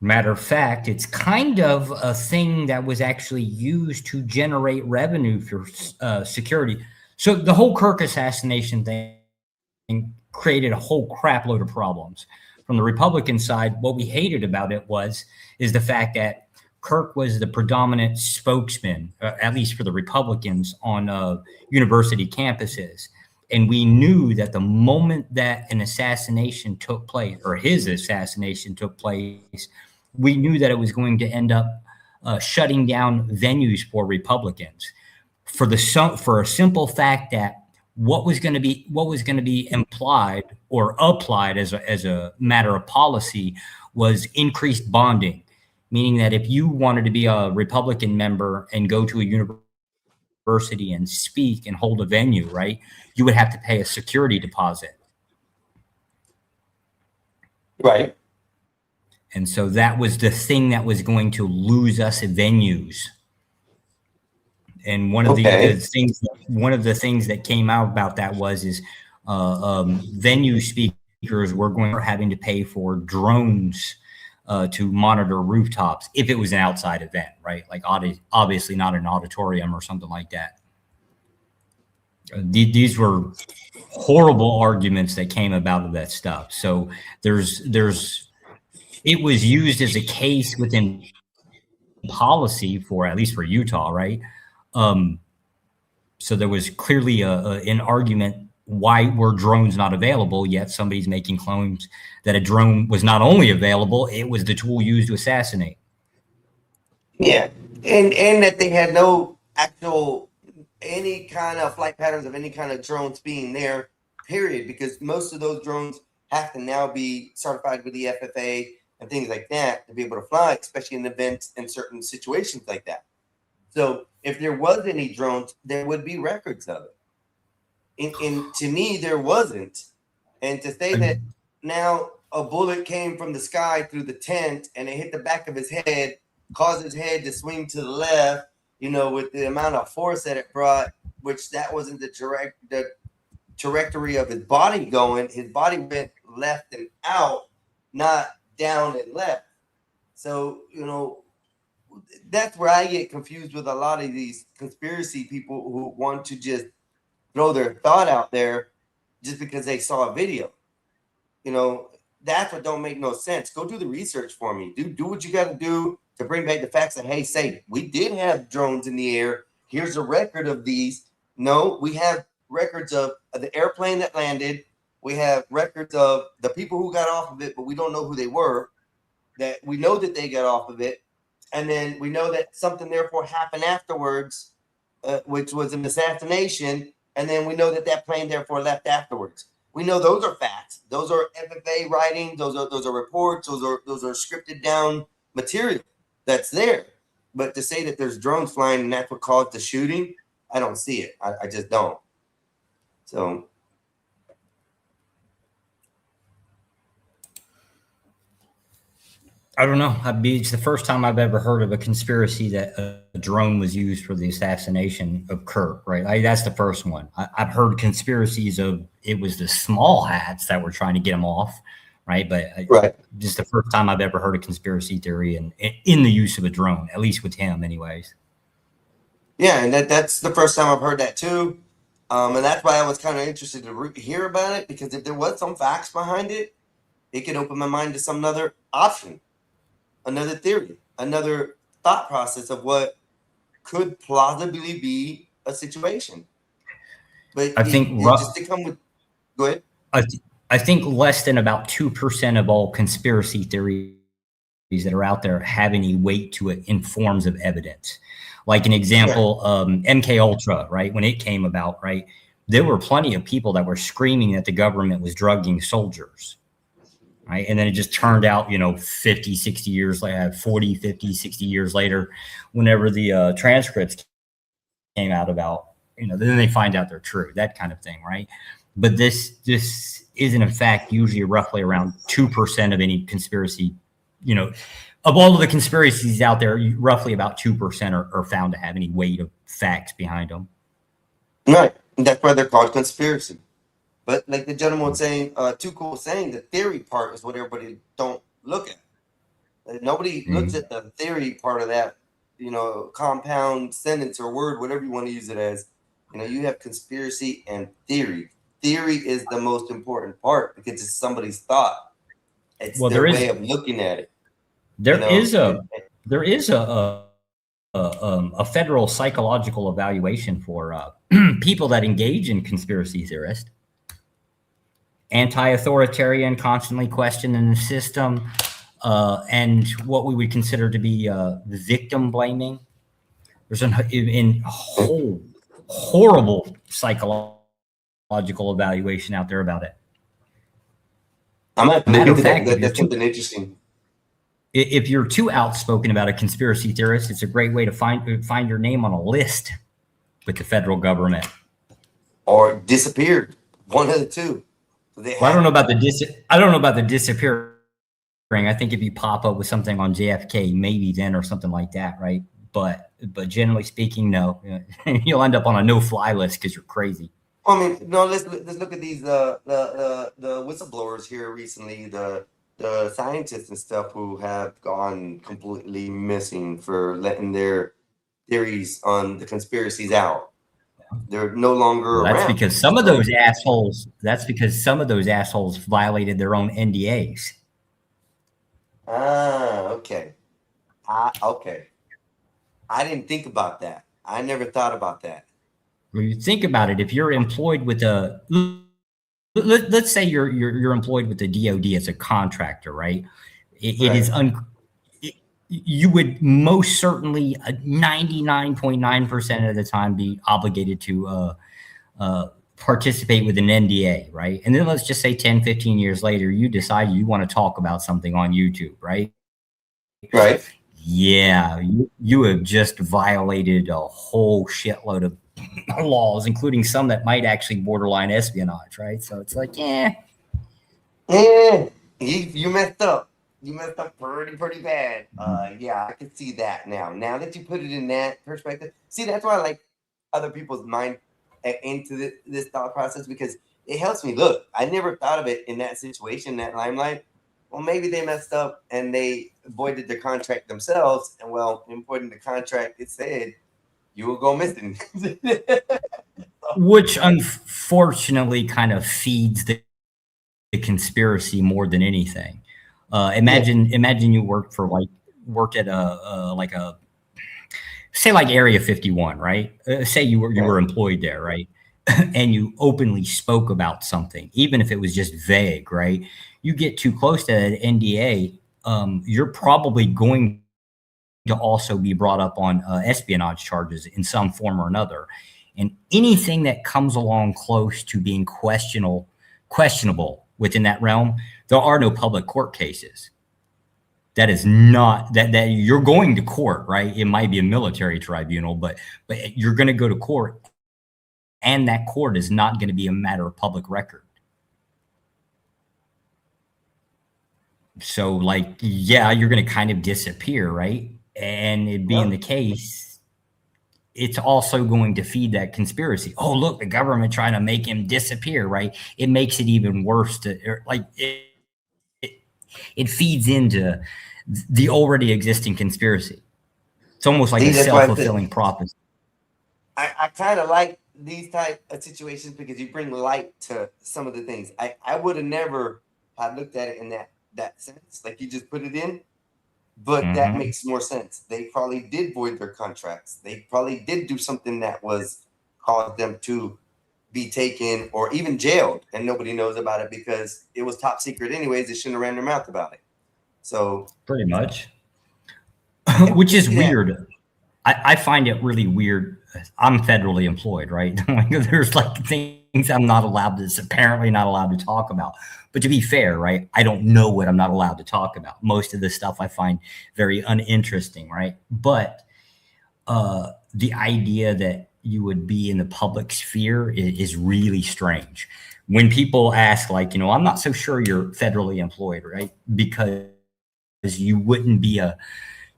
Matter of fact, it's kind of a thing that was actually used to generate revenue for security. So the whole Kirk assassination thing created a whole crap load of problems. From the Republican side, what we hated about it is the fact that Kirk was the predominant spokesman, at least for the Republicans, on university campuses. And we knew that the moment that an assassination took place, or his assassination took place, we knew that it was going to end up shutting down venues for Republicans. for a simple fact that what was going to be implied or applied as a matter of policy was increased bonding, meaning that if you wanted to be a Republican member and go to a university and speak and hold a venue, right, you would have to pay a security deposit. Right. And so that was the thing that was going to lose us venues. And one of the things that came out about that was venue speakers were having to pay for drones to monitor rooftops if it was an outside event, right? Like obviously not an auditorium or something like that. These were horrible arguments that came about of that stuff. So it was used as a case within policy for, at least for Utah, right? So there was clearly an argument, why were drones not available, yet somebody's making claims that a drone was not only available, it was the tool used to assassinate. Yeah, and that they had no actual, any kind of flight patterns of any kind of drones being there, period, because most of those drones have to now be certified with the FFA and things like that to be able to fly, especially in events and certain situations like that. So if there was any drones, there would be records of it. And to me, there wasn't. And to say that now a bullet came from the sky through the tent and it hit the back of his head, caused his head to swing to the left, with the amount of force that it brought, which that wasn't the trajectory of his body going. His body went left and out, not down and left. So, that's where I get confused with a lot of these conspiracy people who want to just throw their thought out there just because they saw a video. That's what don't make no sense. Go do the research for me. Do what you got to do to bring back the facts that, hey, say, we did have drones in the air. Here's a record of these. No, we have records of the airplane that landed. We have records of the people who got off of it, but we don't know who they were. That we know that they got off of it. And then we know that something therefore happened afterwards, which was an assassination. And then we know that plane therefore left afterwards. We know those are facts. Those are FFA writings. Those are reports. Those are scripted down material that's there. But to say that there's drones flying and that's what caused the shooting, I don't see it. I just don't. So. I don't know. It's the first time I've ever heard of a conspiracy that a drone was used for the assassination of Kurt, right? That's the first one. I've heard conspiracies of it was the small hats that were trying to get him off, right? But just the first time I've ever heard a conspiracy theory in the use of a drone, at least with him anyways. Yeah, and that's the first time I've heard that too. And that's why I was kind of interested to hear about it, because if there was some facts behind it, it could open my mind to some other option. Another theory, another thought process of what could plausibly be a situation. But I think just to come with, go ahead. I think less than about 2% of all conspiracy theories that are out there have any weight to it in forms of evidence. Like an example, MK Ultra, right? When it came about, right? There were plenty of people that were screaming that the government was drugging soldiers. Right? And then it just turned out, 50, 60 years later, 40, 50, 60 years later, whenever the transcripts came out about, then they find out they're true, that kind of thing, right? But this isn't, in fact, usually roughly around 2% of any conspiracy, of all of the conspiracies out there, roughly about 2% are found to have any weight of facts behind them. Right. And that's why they're called conspiracy. But like the gentleman was saying, Too Cool was saying, the theory part is what everybody don't look at. Nobody looks at the theory part of that, compound sentence or word, whatever you want to use it as. You have conspiracy and theory. Theory is the most important part because it's somebody's thought. It's their way of looking at it. There is a federal psychological evaluation for people that engage in conspiracy theorists. Anti-authoritarian, constantly questioning the system, and what we would consider to be victim blaming. There's a whole horrible psychological evaluation out there about it. I might Matter look of into fact, that. That's something interesting. If you're too outspoken about a conspiracy theorist, it's a great way to find your name on a list with the federal government. Or disappeared. One of the two. Well, I don't know about the disappearing. I think if you pop up with something on JFK, maybe then or something like that, right? But generally speaking, no. You'll end up on a no-fly list because you're crazy. I mean, no. Let's look at these the whistleblowers here recently, the scientists and stuff who have gone completely missing for letting their theories on the conspiracies out. They're no longer That's around. because some of those assholes. That's because some of those assholes violated their own NDAs. Okay. Okay. I didn't think about that. I never thought about that. When you think about it, if you're employed with a, let's say you're employed with the DoD as a contractor, right? It is you would most certainly 99.9% of the time be obligated to participate with an NDA, right? And then let's just say 10, 15 years later, you decide you want to talk about something on YouTube, right? Right. Yeah, you have just violated a whole shitload of laws, including some that might actually borderline espionage, right? So it's like, you messed up. You messed up pretty bad. Yeah, I can see that now. Now that you put it in that perspective, see, that's why I like other people's mind into this thought process, because it helps me. Look, I never thought of it in that situation, that limelight. Well, maybe they messed up and they voided the contract themselves. And well, in voiding the contract, it said you will go missing. Which unfortunately kind of feeds the conspiracy more than anything. Imagine you worked at a say like Area 51, right? Say you were employed there, right? And you openly spoke about something, even if it was just vague, right? You get too close to that NDA, you're probably going to also be brought up on espionage charges in some form or another. And anything that comes along close to being questionable within that realm, there are no public court cases. That is not that you're going to court, right? It might be a military tribunal, but you're going to go to court, and that court is not going to be a matter of public record. So, like, yeah, you're going to kind of disappear, right? And it being the case, it's also going to feed that conspiracy. Oh, look, the government trying to make him disappear, right? It makes it even worse it feeds into the already existing conspiracy. It's almost like a self-fulfilling prophecy. I kind of like these type of situations because you bring light to some of the things. I would have never looked at it in that sense. Like, you just put it in, but that makes more sense. They probably did void their contracts. They probably did do something that was caused them to be taken or even jailed, and nobody knows about it because it was top secret anyways. They shouldn't have ran their mouth about it. So pretty much, which is weird. I find it really weird. I'm federally employed, right? There's like things I'm not allowed to, apparently not allowed to talk about. But to be fair, right, I don't know what I'm not allowed to talk about. Most of the stuff I find very uninteresting, right? But the idea that you would be in the public sphere is really strange. When people ask, like, I'm not so sure you're federally employed, right? Because you wouldn't be on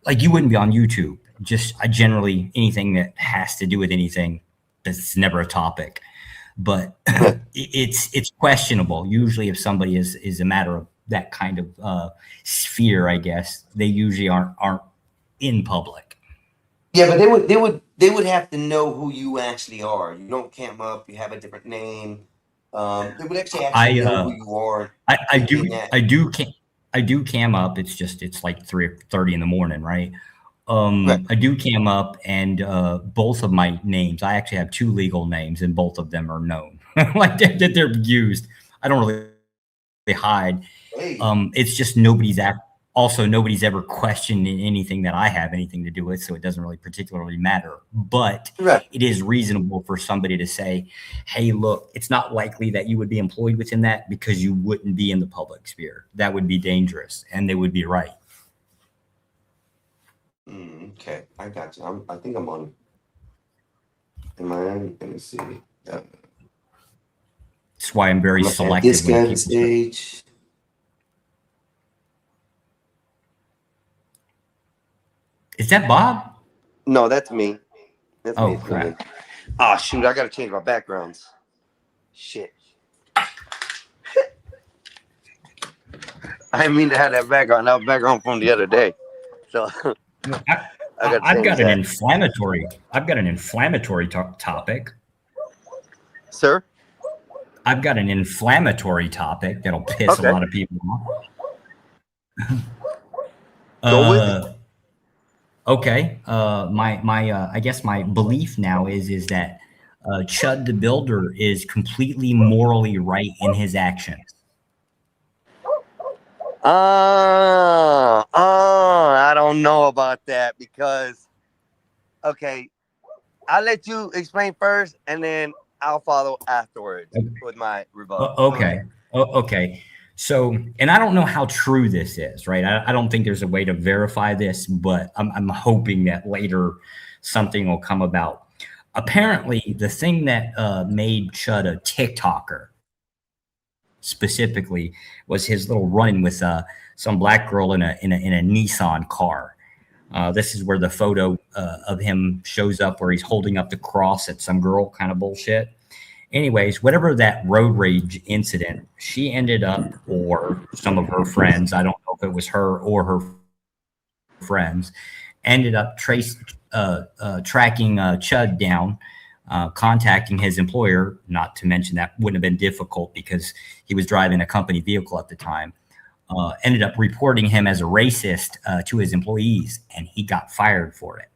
YouTube. Just generally anything that has to do with anything, that's never a topic. But it's questionable. Usually if somebody is a matter of that kind of sphere, I guess, they usually aren't in public. Yeah, but they would have to know who you actually are. You don't camp up, you have a different name. They would actually know who you are. I do cam up. It's like 3:30 in the morning, right? I do cam up, and both of my names, I actually have two legal names, and both of them are known. Like that they're used. I don't really hide. It's just nobody's Also, nobody's ever questioned anything that I have anything to do with, so it doesn't really particularly matter. But it is reasonable for somebody to say, hey, look, it's not likely that you would be employed within that because you wouldn't be in the public sphere. That would be dangerous, and they would be right. Okay, I got you. I think I'm on. Am I on? Let me see. That's why I'm very selective. This guy when on people stage. Is that Bob? No, that's me. That's Oh, me. It's crap. me. Oh shoot! I gotta change my backgrounds. Shit. I didn't mean to have that background. That was background from the other day. So I've got an inflammatory. I've got an inflammatory topic. Sir? I've got an inflammatory topic that'll piss a lot of people off. Okay. I guess my belief now is that Chud the Builder is completely morally right in his actions. I don't know about that because, okay, I'll let you explain first and then I'll follow afterwards with my rebuttal. Okay. So, and I don't know how true this is, right? I don't think there's a way to verify this, but I'm hoping that later something will come about. Apparently, the thing that made Chud a TikToker specifically was his little run-in with some black girl in a Nissan car. This is where the photo of him shows up, where he's holding up the cross at some girl, kind of bullshit. Anyways, whatever that road rage incident, she ended up, or some of her friends, I don't know if it was her or her friends, ended up tracking Chud down, contacting his employer, not to mention that wouldn't have been difficult because he was driving a company vehicle at the time, ended up reporting him as a racist to his employees, and he got fired for it.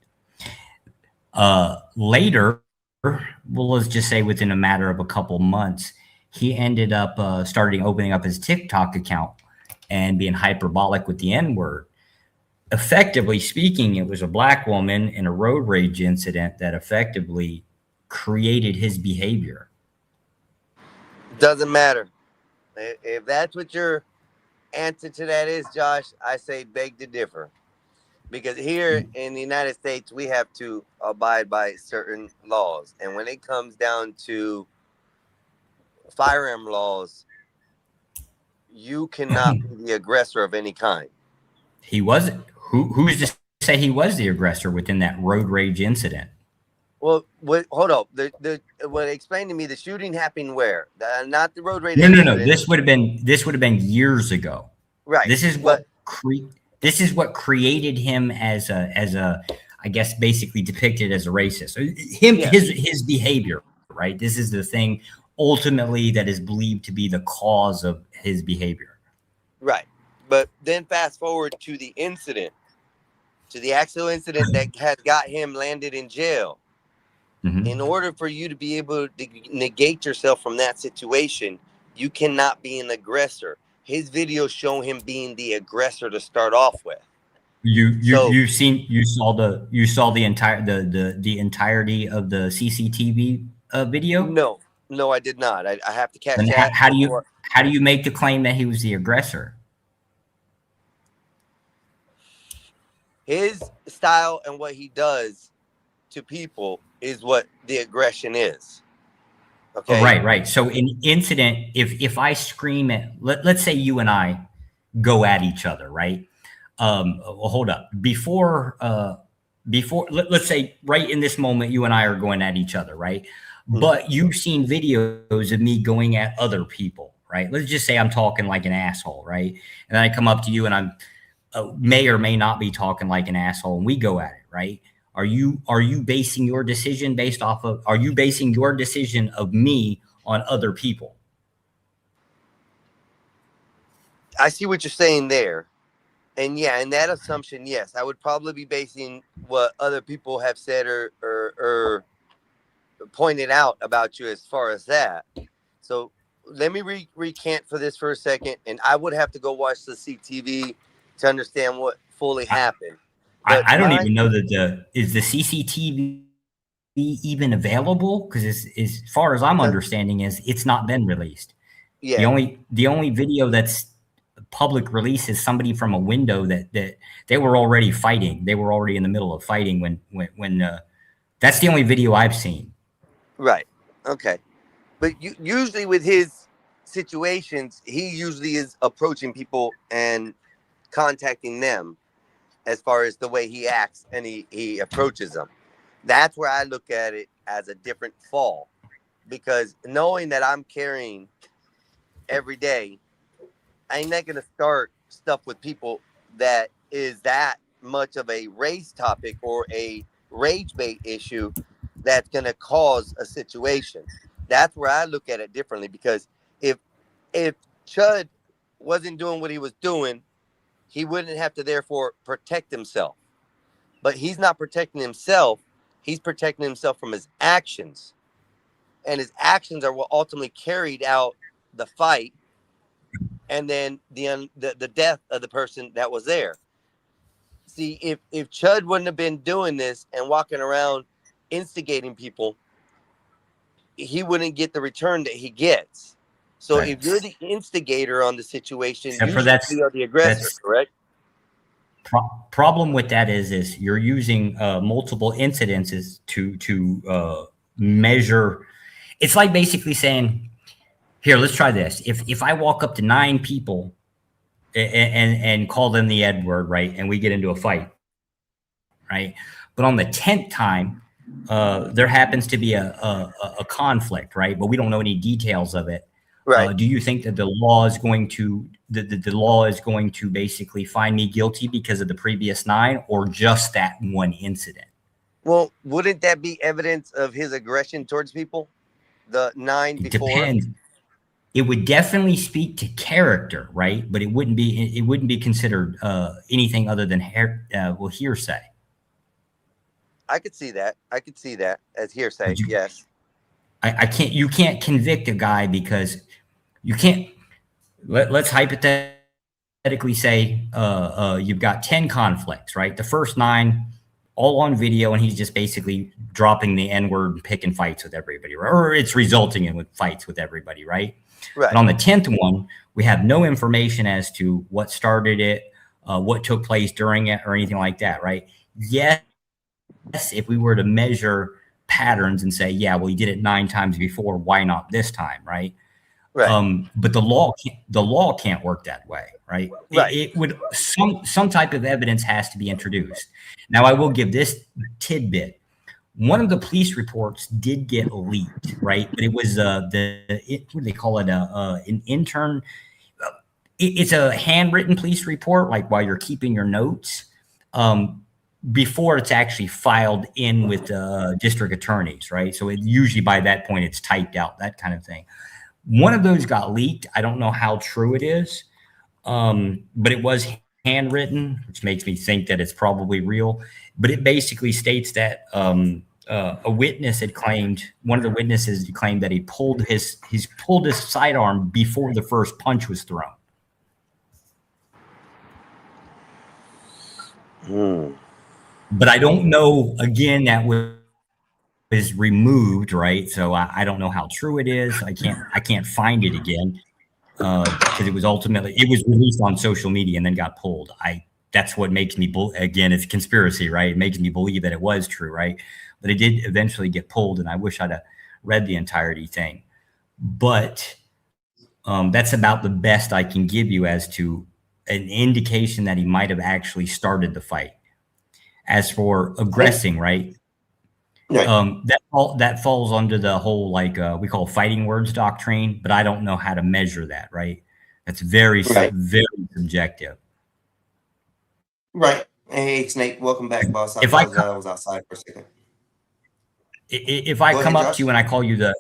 Later, well, let's just say within a matter of a couple months, he ended up opening up his TikTok account and being hyperbolic with the N-word. Effectively speaking, it was a black woman in a road rage incident that effectively created his behavior. Doesn't matter. If that's what your answer to that is, Josh, I say beg to differ. Because here in the United States, we have to abide by certain laws. And when it comes down to firearm laws, you cannot be the aggressor of any kind. He wasn't. Who's to say he was the aggressor within that road rage incident? Well, hold up. Explain to me, the shooting happened where? Not the road rage No. incident. This would have been years ago. Right. This is what created him as a I guess basically depicted as a racist. His behavior, right? This is the thing ultimately that is believed to be the cause of his behavior. Right. But then fast forward to the incident, to the actual incident that has got him landed in jail. Mm-hmm. In order for you to be able to negate yourself from that situation, you cannot be an aggressor. His videos show him being the aggressor to start off with. You saw the entirety of the CCTV video? No, I did not. I have to catch And that. how do you make the claim that he was the aggressor? His style and what he does to people is what the aggression is. Okay. Right. So in incident, if I scream at, let's say you and I go at each other, right? Hold up. Before let's say right in this moment, you and I are going at each other, right? Mm-hmm. But you've seen videos of me going at other people, right? Let's just say I'm talking like an asshole, right? And then I come up to you and I'm may or may not be talking like an asshole, and we go at it, right? Are you basing your decision of me on other people? I see what you're saying there. And yeah, in that assumption, yes, I would probably be basing what other people have said or pointed out about you as far as that. So let me recant for this for a second, and I would have to go watch the CTV to understand what fully happened. But I don't my even know that is the CCTV even available, because as far as I'm understanding is it's not been released. Yeah. The only video that's public release is somebody from a window that they were already fighting. They were already in the middle of fighting when that's the only video I've seen. Right. Okay. But usually with his situations, he usually is approaching people and contacting them as far as the way he acts and he approaches them. That's where I look at it as a different fall, because knowing that I'm carrying every day, I ain't not going to start stuff with people that is that much of a race topic or a rage bait issue that's going to cause a situation. That's where I look at it differently, because if Chud wasn't doing what he was doing, he wouldn't have to therefore protect himself. But he's not protecting himself. He's protecting himself from his actions. And his actions are what ultimately carried out the fight and then the death of the person that was there. See, if Chud wouldn't have been doing this and walking around instigating people, he wouldn't get the return that he gets. So if you're the instigator on the situation, you should be the aggressor, correct? Problem with that is you're using multiple incidences to measure. It's like basically saying, here, let's try this. If I walk up to 9 people and call them the N word, right, and we get into a fight, right, but on the 10th time there happens to be a conflict, right, but we don't know any details of it. Right. Do you think that the law is going to the law is going to basically find me guilty because of the previous 9 or just that one incident? Well, wouldn't that be evidence of his aggression towards people? The 9 before? Depends. It would definitely speak to character, right? But it wouldn't be considered anything other than hearsay. I could see that. I could see that as hearsay. Yes. You can't convict a guy because you can't. Let's hypothetically say you've got 10 conflicts, right? The first 9 all on video, and he's just basically dropping the N-word and picking fights with everybody, right? Or it's resulting in fights with everybody, right? Right. But on the 10th one, we have no information as to what started it, what took place during it, or anything like that, right? Yes, if we were to measure patterns and say, yeah, well, he did it 9 times before, why not this time, right? Right. But the law can't work that way, right? Right. It would some type of evidence has to be introduced. Now, I will give this tidbit. One of the police reports did get leaked, right? But it was what do they call it? An intern. It's a handwritten police report, like while you're keeping your notes, before it's actually filed in with district attorneys, right? So usually by that point it's typed out, that kind of thing. One of those got leaked. I don't know how true it is, but it was handwritten, which makes me think that it's probably real. But it basically states that a witness had claimed, one of the witnesses claimed that he pulled his sidearm before the first punch was thrown. But I don't know. Again, that was removed, right? So I don't know how true it is. I can't find it again because it was released on social media and then got pulled. That's what makes me again, it's conspiracy, right? It makes me believe that it was true, right? But it did eventually get pulled, and I wish I'd have read the entirety thing. But that's about the best I can give you as to an indication that he might have actually started the fight. As for aggressing, right? That falls under the whole we call fighting words doctrine, but I don't know how to measure that, right? That's very subjective. Right. Hey, Snake, welcome back, boss. I was outside for a second. If I come up to you and I call you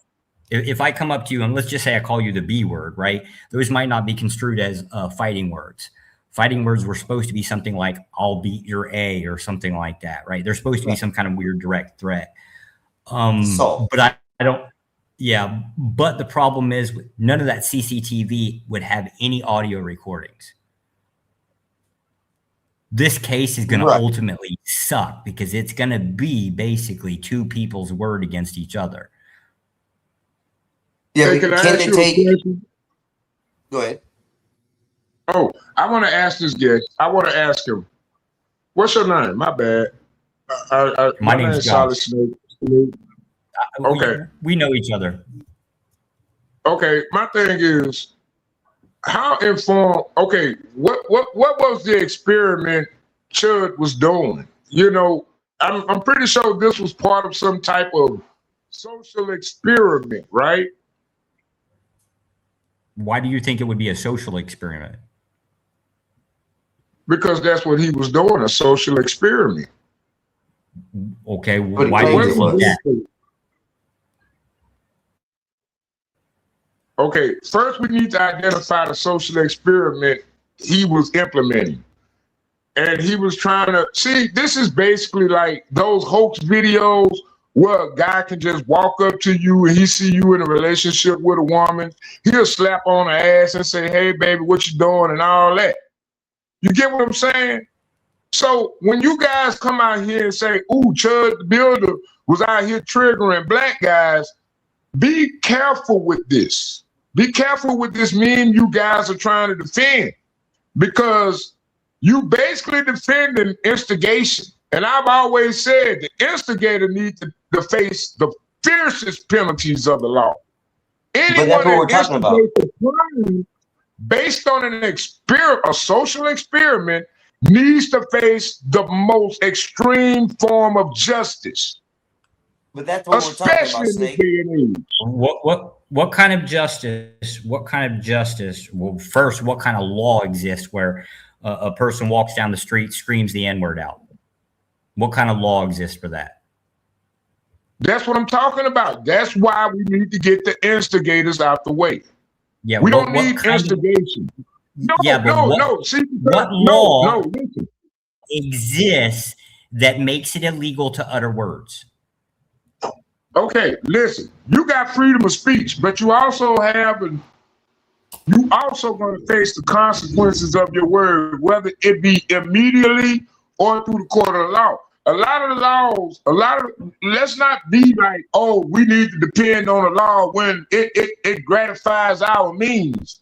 if I come up to you and let's just say I call you the B word, right? Those might not be construed as fighting words. Fighting words were supposed to be something like "I'll beat your A" or something like that, right? They're supposed to be some kind of weird direct threat. But I don't. Yeah, but the problem is none of that CCTV would have any audio recordings. this case is going to Right. ultimately suck because it's going to be basically two people's word against each other. Yeah, Hey, but can I can ask they you a take? question? Go ahead. Oh, I want to ask this guest. I want to ask him, what's your name? My bad. My My name's name's Solid Josh. Snake. Okay. We know each other. Okay. My thing is, how informed? Okay, what was the experiment Chud was doing? You know, I'm pretty sure this was part of some type of social experiment, right? Why do you think it would be a social experiment? Because that's what he was doing, a social experiment. Okay, But he why do claimed you it think was. that? Okay, first we need to identify the social experiment he was implementing. And he was trying to see, this is basically like those hoax videos where a guy can just walk up to you and he see you in a relationship with a woman. He'll slap on her ass and say, hey, baby, what you doing? And all that. You get what I'm saying? So when you guys come out here and say, ooh, Chud the Builder was out here triggering black guys, be careful with this. Be careful with this meme you guys are trying to defend, because you basically defending instigation. And I've always said the instigator needs to face the fiercest penalties of the law. But that's what we're talking about. Instigates a crime based on a social experiment needs to face the most extreme form of justice. But that's what we're talking about, Especially in this Snake. day and age. What kind of justice? What kind of justice? Well, first, what kind of law exists where a person walks down the street, screams the N-word out? What kind of law exists for that? That's what I'm talking about. That's why we need to get the instigators out the way. Yeah, We what don't need kind of- instigation. No, Yeah, but no, what- no. See, what no, law listen. exists that makes it illegal to utter words? Okay, listen. You got freedom of speech, but you also have, you also going to face the consequences of your word, whether it be immediately or through the court of law. A lot of the laws, let's not be like, oh, we need to depend on the law when it gratifies our means.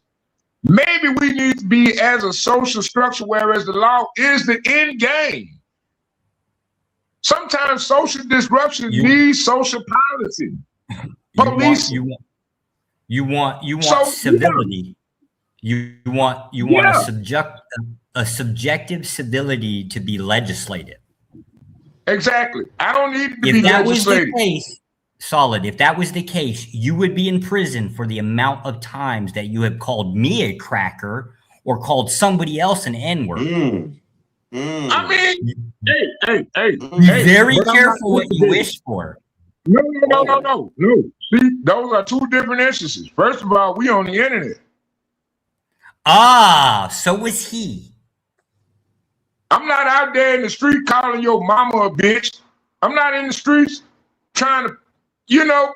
Maybe we need to be as a social structure, whereas the law is the end game. Sometimes social disruption needs social policy. Police. You want So, civility. You want Yeah. a subjective civility to be legislated. Exactly. I don't need it to be If that was the legislated. case, Solid, if that was the case, you would be in prison for the amount of times that you have called me a cracker or called somebody else an N-word. I mean, hey. Be very but I'm not careful what you instigating. wish for. No. See, those are two different instances. First of all, we on the internet. Ah, so was he. I'm not out there in the street calling your mama a bitch. I'm not in the streets trying to,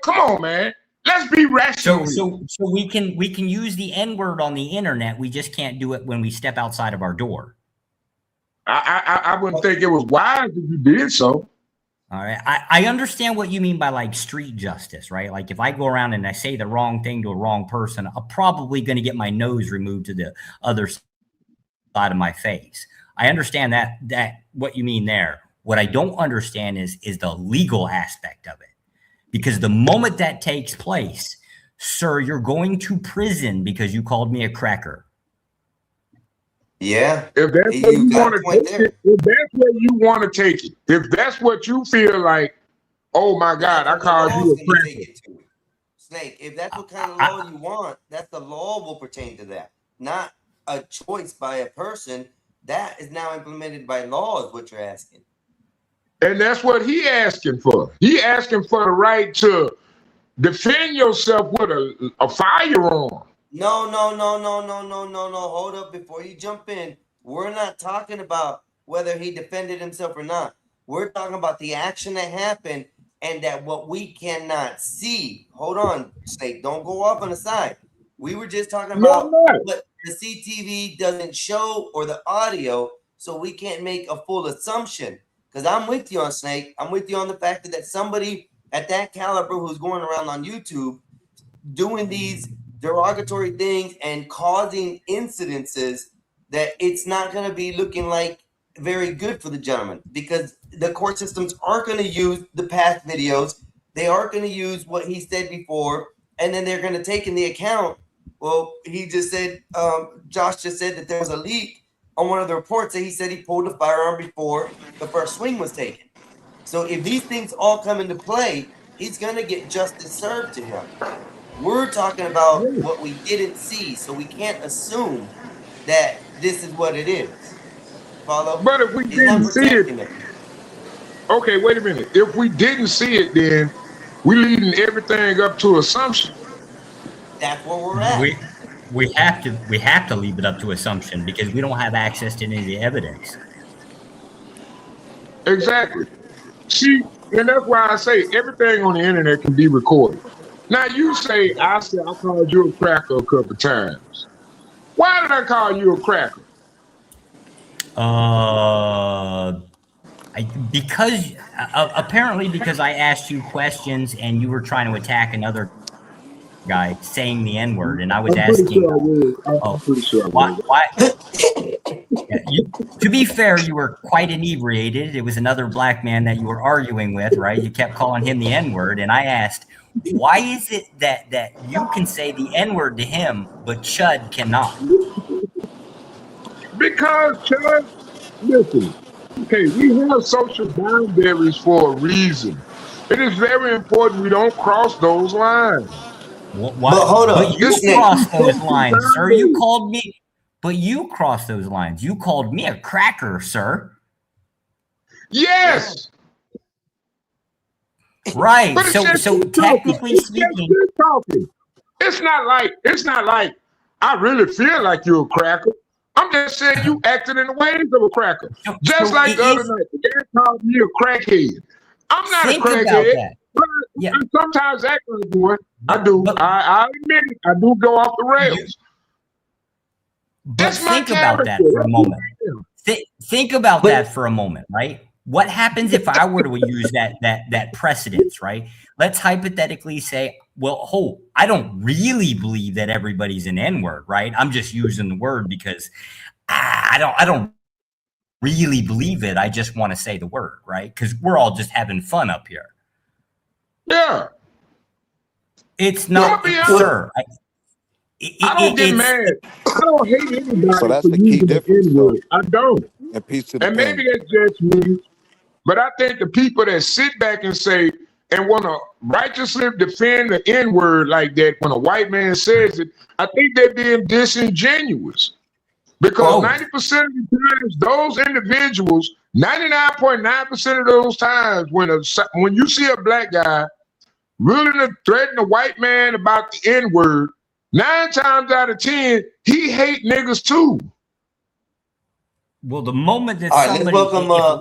come on, man. Let's be rational. So we can use the N-word on the internet. We just can't do it when we step outside of our door. I wouldn't think it was wise if you did so. All right. I understand what you mean by like street justice, right? Like if I go around and I say the wrong thing to a wrong person, I'm probably going to get my nose removed to the other side of my face. I understand that what you mean there. What I don't understand is the legal aspect of it. Because the moment that takes place, sir, you're going to prison because you called me a cracker. Yeah. If that's where you want to take it, if that's where you want to take it, if that's what you feel like, oh my God, I called you a cracker. Snake, if that's what kind of law you want, that's the law will pertain to that, not a choice by a person. That is now implemented by law, is what you're asking. And that's what he asking for. He asking for the right to defend yourself with a firearm. No. Hold up before you jump in. We're not talking about whether he defended himself or not. We're talking about the action that happened and that what we cannot see. Hold on, Snake. Don't go off on the side. We were just talking about what the CTV doesn't show or the audio so we can't make a full assumption. Because I'm with you on Snake. I'm with you on the fact that somebody at that caliber who's going around on YouTube doing these derogatory things and causing incidences, that it's not going to be looking like very good for the gentleman, because the court systems aren't going to use the past videos. They aren't going to use what he said before, and then they're going to take in the account. Well, he just said, Josh just said that there was a leak on one of the reports that he said he pulled a firearm before the first swing was taken. So if these things all come into play, he's going to get justice served to him. We're talking about what we didn't see, so we can't assume that this is what it is. Follow? But if we didn't see it, okay, wait a minute. If we didn't see it, then we leading everything up to assumption. That's where we're at. We have to leave it up to assumption because we don't have access to any of the evidence. Exactly. See, and that's why I say everything on the internet can be recorded. Now you say I called you a cracker a couple times. Why did I call you a cracker? Because apparently because I asked you questions and you were trying to attack another guy saying the N-word, and I was asking, why? To be fair, you were quite inebriated. It was another black man that you were arguing with, right? You kept calling him the N-word, and I asked, why is it that you can say the N-word to him, but Chud cannot? Because Chud, listen, okay, we have social boundaries for a reason. It is very important we don't cross those lines. But hold on, but you crossed those lines, sir. You called me, but you crossed those lines. You called me a cracker, sir. Yes. Right. So technically speaking, it's not like I really feel like you're a cracker. I'm just saying you acted in the ways of a cracker. Just like the other night, the guy called me a crackhead. I'm not a crackhead. But I sometimes act like one. I do. I admit it. I do go off the rails. But think about that for a moment. Think about that for a moment, right? What happens if I were to use that precedence, right? Let's hypothetically say, well, I don't really believe that everybody's an N-word, right? I'm just using the word because I don't really believe it. I just want to say the word, right? Because we're all just having fun up here. Yeah. It's not, sir. I don't get mad. I don't hate anybody. So that's the key difference. I don't. And peace to the and maybe that's just me, but I think the people that sit back and say and want to righteously defend the N-word like that when a white man says it, I think they're being disingenuous. Because 90% of the times, those individuals, 99.9% of those times, when you see a black guy really threaten a white man about the N-word, 9 times out of 10, he hate niggas too. Well, the moment that somebody, if a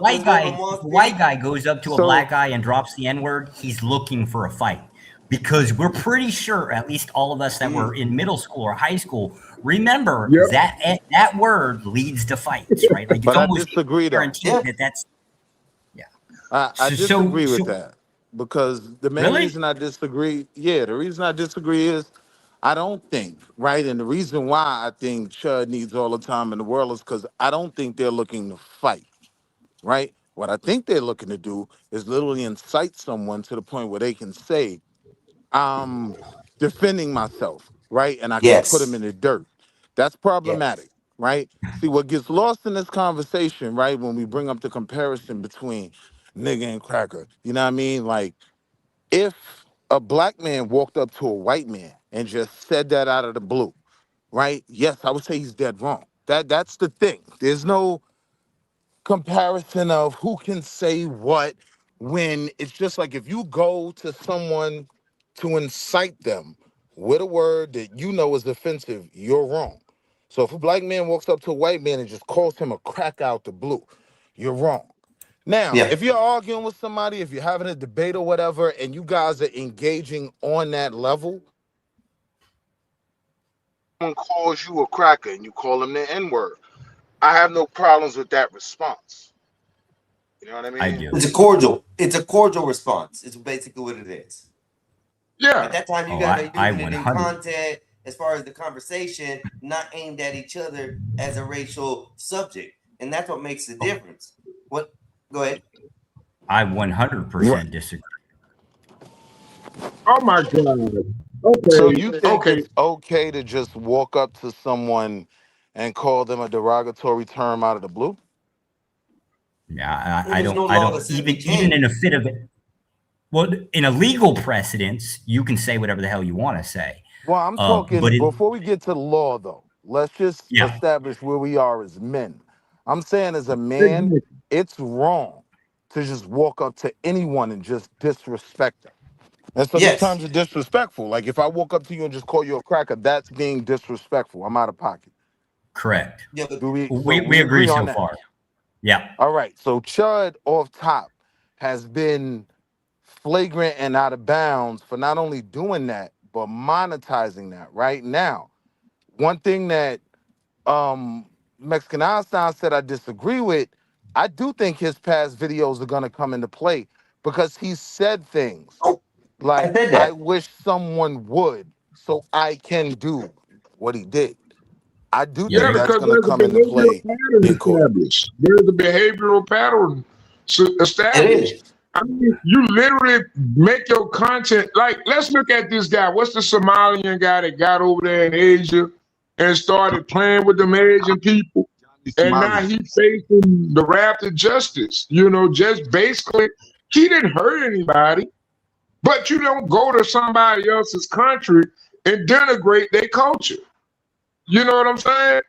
white guy goes up to a black guy and drops the N-word, he's looking for a fight. Because we're pretty sure, at least all of us that were in middle school or high school, remember that word leads to fights, right? Like, it's almost guaranteed that's. I disagree with that, because the main reason I disagree, the reason I disagree is I don't think, right? And the reason why I think Chud needs all the time in the world is because I don't think they're looking to fight, right? What I think they're looking to do is literally incite someone to the point where they can say, I'm defending myself, right? And I can put them in the dirt. That's problematic, right? See, what gets lost in this conversation, right, when we bring up the comparison between nigga and cracker, you know what I mean? Like, if a black man walked up to a white man and just said that out of the blue, right? Yes, I would say he's dead wrong. That's the thing. There's no comparison of who can say what, when it's just like if you go to someone to incite them with a word that you know is offensive, you're wrong. So if a black man walks up to a white man and just calls him a crack out the blue, you're wrong. Now, if you're arguing with somebody, if you're having a debate or whatever, and you guys are engaging on that level, someone calls you a cracker and you call him the N-word, I have no problems with that response. You know what I mean? I do. It's a cordial response. It's basically what it is. Yeah. At that time, you guys are using it in content as far as the conversation, not aimed at each other as a racial subject, and that's what makes the difference. What? Go ahead. I 100% disagree. Oh my God. Okay. So you think it's okay to just walk up to someone and call them a derogatory term out of the blue? Yeah, I don't even in a fit of it. Well, in a legal precedence, you can say whatever the hell you want to say. Well, I'm talking, before we get to law, though, let's just establish where we are as men. I'm saying as a man, it's wrong to just walk up to anyone and just disrespect them. And so these terms are disrespectful. Like if I walk up to you and just call you a cracker, that's being disrespectful. I'm out of pocket. Correct. Yeah, but we agree so far. Yeah. All right. So Chud off top has been flagrant and out of bounds for not only doing that, but monetizing that right now. One thing that Mexican Einstein said I disagree with, I do think his past videos are going to come into play because he said things like, I wish someone would so I can do what he did. I do think that's going to come into play. There's a behavioral pattern established. I mean, you literally make your content like, let's look at this guy. What's the Somalian guy that got over there in Asia and started playing with them Asian people? And now he's facing the wrath of justice. You know, just basically, he didn't hurt anybody, but you don't go to somebody else's country and denigrate their culture. You know what I'm saying?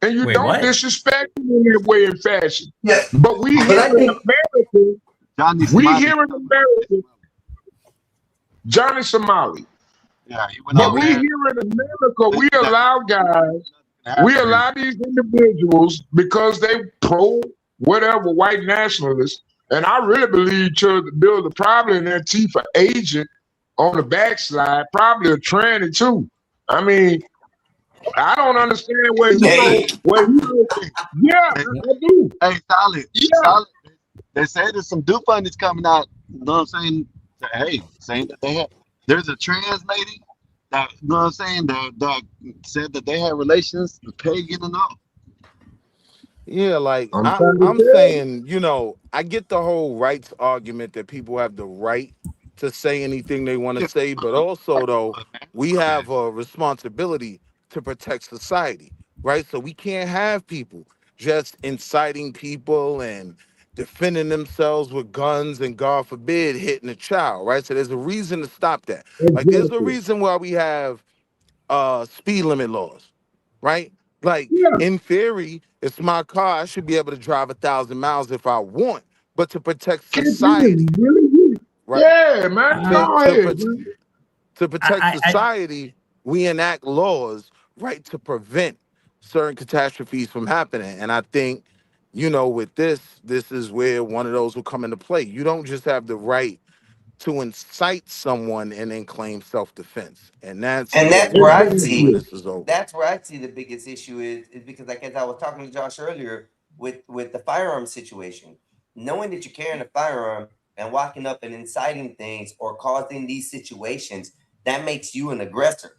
And you don't disrespect them in that way and fashion. Yeah. But we here in America, Johnny Somali. Yeah, but we here in America, we allow guys, we allow these individuals because they pro whatever white nationalists, and I really believe to build a probably an Antifa agent on the backslide, probably a tranny too. I mean, I don't understand where you go. Yeah, I do. Hey, Solid. Yeah. Solid. They say there's some funnies coming out, you know what I'm saying? Hey, saying that there's a trans lady that, you know what I'm saying, that said that they had relations with pagan and all. Yeah, like I'm saying, you know, I get the whole rights argument that people have the right to say anything they want to say, but also though, we have a responsibility to protect society, right? So we can't have people just inciting people and defending themselves with guns and, God forbid, hitting a child, right? So there's a reason to stop that. Like there's a reason why we have speed limit laws, right? Like in theory, it's my car. I should be able to drive 1,000 miles if I want, but to protect society, right? Yeah, man. To protect society, we enact laws, right, to prevent certain catastrophes from happening. And I think, you know, with this is where one of those will come into play. You don't just have the right to incite someone and then claim self-defense. And that's where I see that's where I see the biggest issue is because, like, as I was talking to Josh earlier with the firearm situation, knowing that you're carrying a firearm and walking up and inciting things or causing these situations, that makes you an aggressor.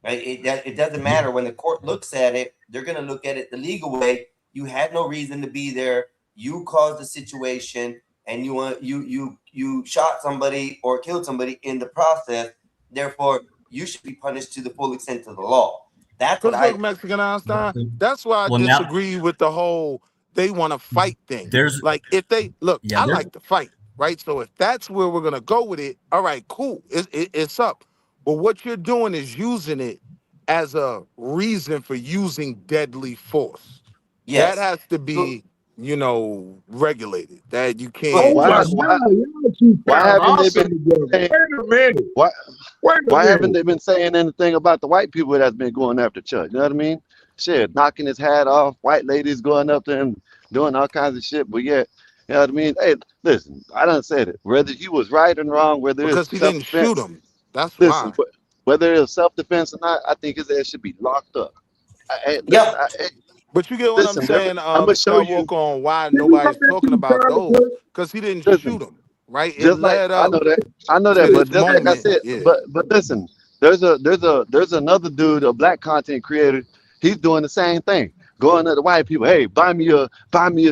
Right? It doesn't matter when the court looks at it, they're going to look at it the legal way. You had no reason to be there. You caused the situation, and you shot somebody or killed somebody in the process. Therefore, you should be punished to the full extent of the law. That's what I Mexican Einstein. That's why I disagree with the whole they want to fight thing. Like if they look, I like to fight, right? So if that's where we're gonna go with it, all right, cool. It's up. But what you're doing is using it as a reason for using deadly force. Yes. That has to be, you know, regulated. That you can't. Why haven't they been saying anything about the white people that's been going after Chuck? You know what I mean? Shit, knocking his hat off, white ladies going up there and doing all kinds of shit. But yet, you know what I mean? Hey, listen, I done said it. Whether he was right or wrong, whether because he didn't shoot him. That's why. Whether it's self-defense or not, I think his ass should be locked up. But you get what I'm Listen, saying, I'm gonna show you. Skywalker, on why nobody's talking about those, because he didn't just Listen, shoot him, right? It just like led I up know that, to but this just like I moment. said, Yeah. but listen, there's another dude, a black content creator. He's doing the same thing, going to the white people. Hey, buy me a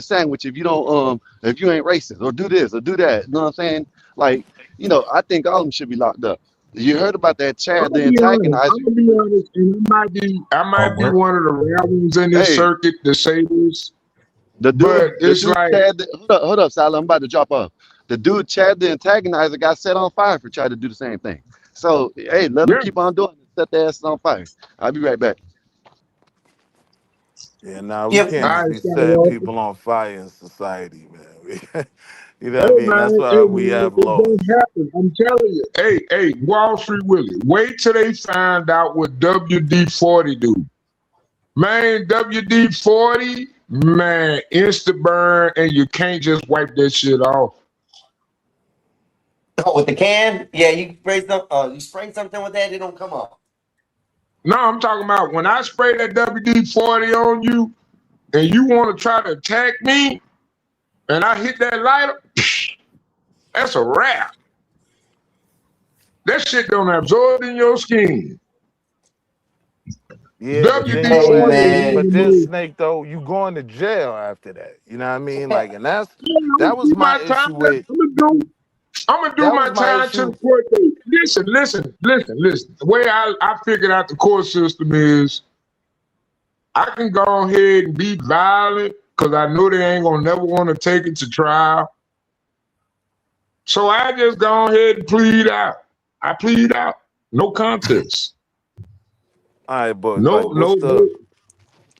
sandwich if you don't if you ain't racist, or do this or do that. You know what I'm saying? Like, I think all of them should be locked up. You heard about that I'm Chad, gonna the be honest. antagonizer. I'm gonna be honest, and I might be one of the rare ones in this Hey, circuit to say this, the but it's dude like, Chad. Hold up, Sal. I'm about to drop off. The dude Chad, the antagonizer, got set on fire for trying to do the same thing. So hey, let them yeah. keep on doing it. Set their asses on fire. I'll be right back. Yeah, nah, we Yeah. can't All just right, be setting Skywalker. people on fire in society, man. You know Hey what I mean? That's man, why we have it laws. don't happen. I'm telling you. Hey, Wall Street Willie. Wait till they find out what WD-40 do. Man, WD-40, man, instant burn, and you can't just wipe that shit off. Oh, with the can? Yeah, you spray something with that, it don't come off. No, I'm talking about when I spray that WD-40 on you, and you want to try to attack me, and I hit that lighter, that's a wrap. That shit don't absorb in your skin. Yeah, but then Snake, though, you going to jail after that. You know what I mean? Like, and that was my issue with. I'm gonna do my time to the court date. Listen. The way I figured out the court system is I can go ahead and be violent because I know they ain't gonna never want to take it to trial. So I just go ahead and plead out. I plead out. No contest. All right, but No.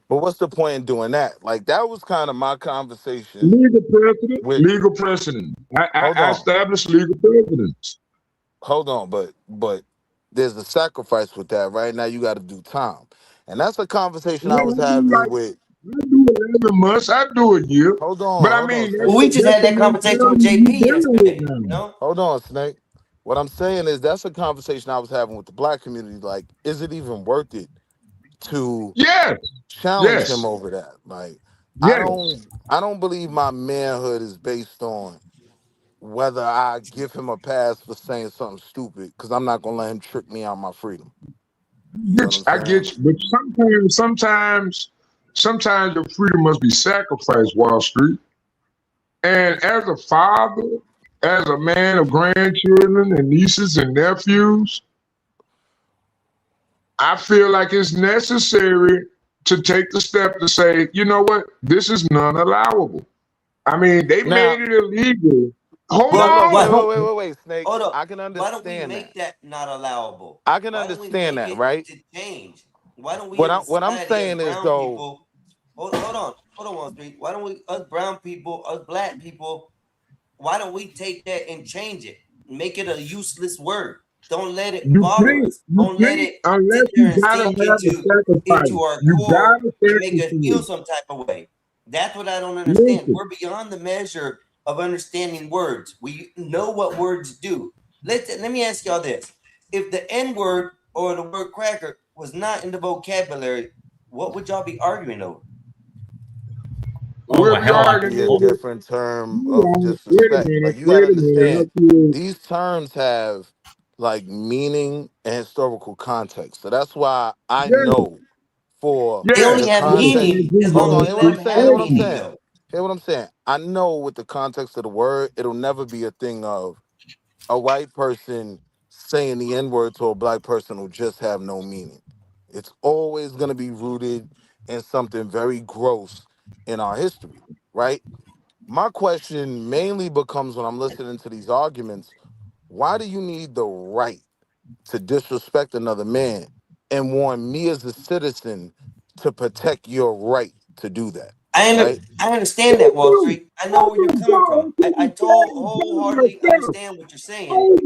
what's the point in doing that? Like, that was kind of my conversation. Legal precedent. I established legal precedents. Hold on, but there's a sacrifice with that. Right now, you got to do time, and that's a conversation I was having with. I do 11 months. I do a year. Hold on. But I mean, we just had that conversation with JP yesterday. No? Hold on, Snake. What I'm saying is that's a conversation I was having with the black community. Like, is it even worth it to challenge him over that? Like, I don't believe my manhood is based on whether I give him a pass for saying something stupid, because I'm not gonna let him trick me out of my freedom. I get you, but sometimes your freedom must be sacrificed, Wall Street. And as a father, as a man of grandchildren and nieces and nephews, I feel like it's necessary to take the step to say, you know what, this is non-allowable. I mean, they made it illegal. Hold on. Wait, Snake. Hold up. I can understand Why don't we make that not allowable? I can understand that, right? To change. Why don't we? What I'm saying is, though. Hold on, Wall Street. Why don't we, us brown people, us black people, why don't we take that and change it? Make it a useless word. Don't let it bother us. Don't let it unless you gotta have the sacrifice. Into our core and make us feel some type of way. That's what I don't understand. We're beyond the measure of understanding words. We know what words do. Let me ask y'all this. If the N-word or the word cracker was not in the vocabulary, what would y'all be arguing over? We're arguing a different term of disrespect. Like, you gotta understand, these terms have like meaning and historical context. So that's why I know for they only have meaning. Hold on, hear what I'm saying. I know with the context of the word, it'll never be a thing of a white person saying the N-word to a black person will just have no meaning. It's always gonna be rooted in something very gross in our history, right? My question mainly becomes when I'm listening to these arguments, why do you need the right to disrespect another man and want me as a citizen to protect your right to do that? I understand that, Wall Street. I know where you're coming from. I wholeheartedly understand what you're saying.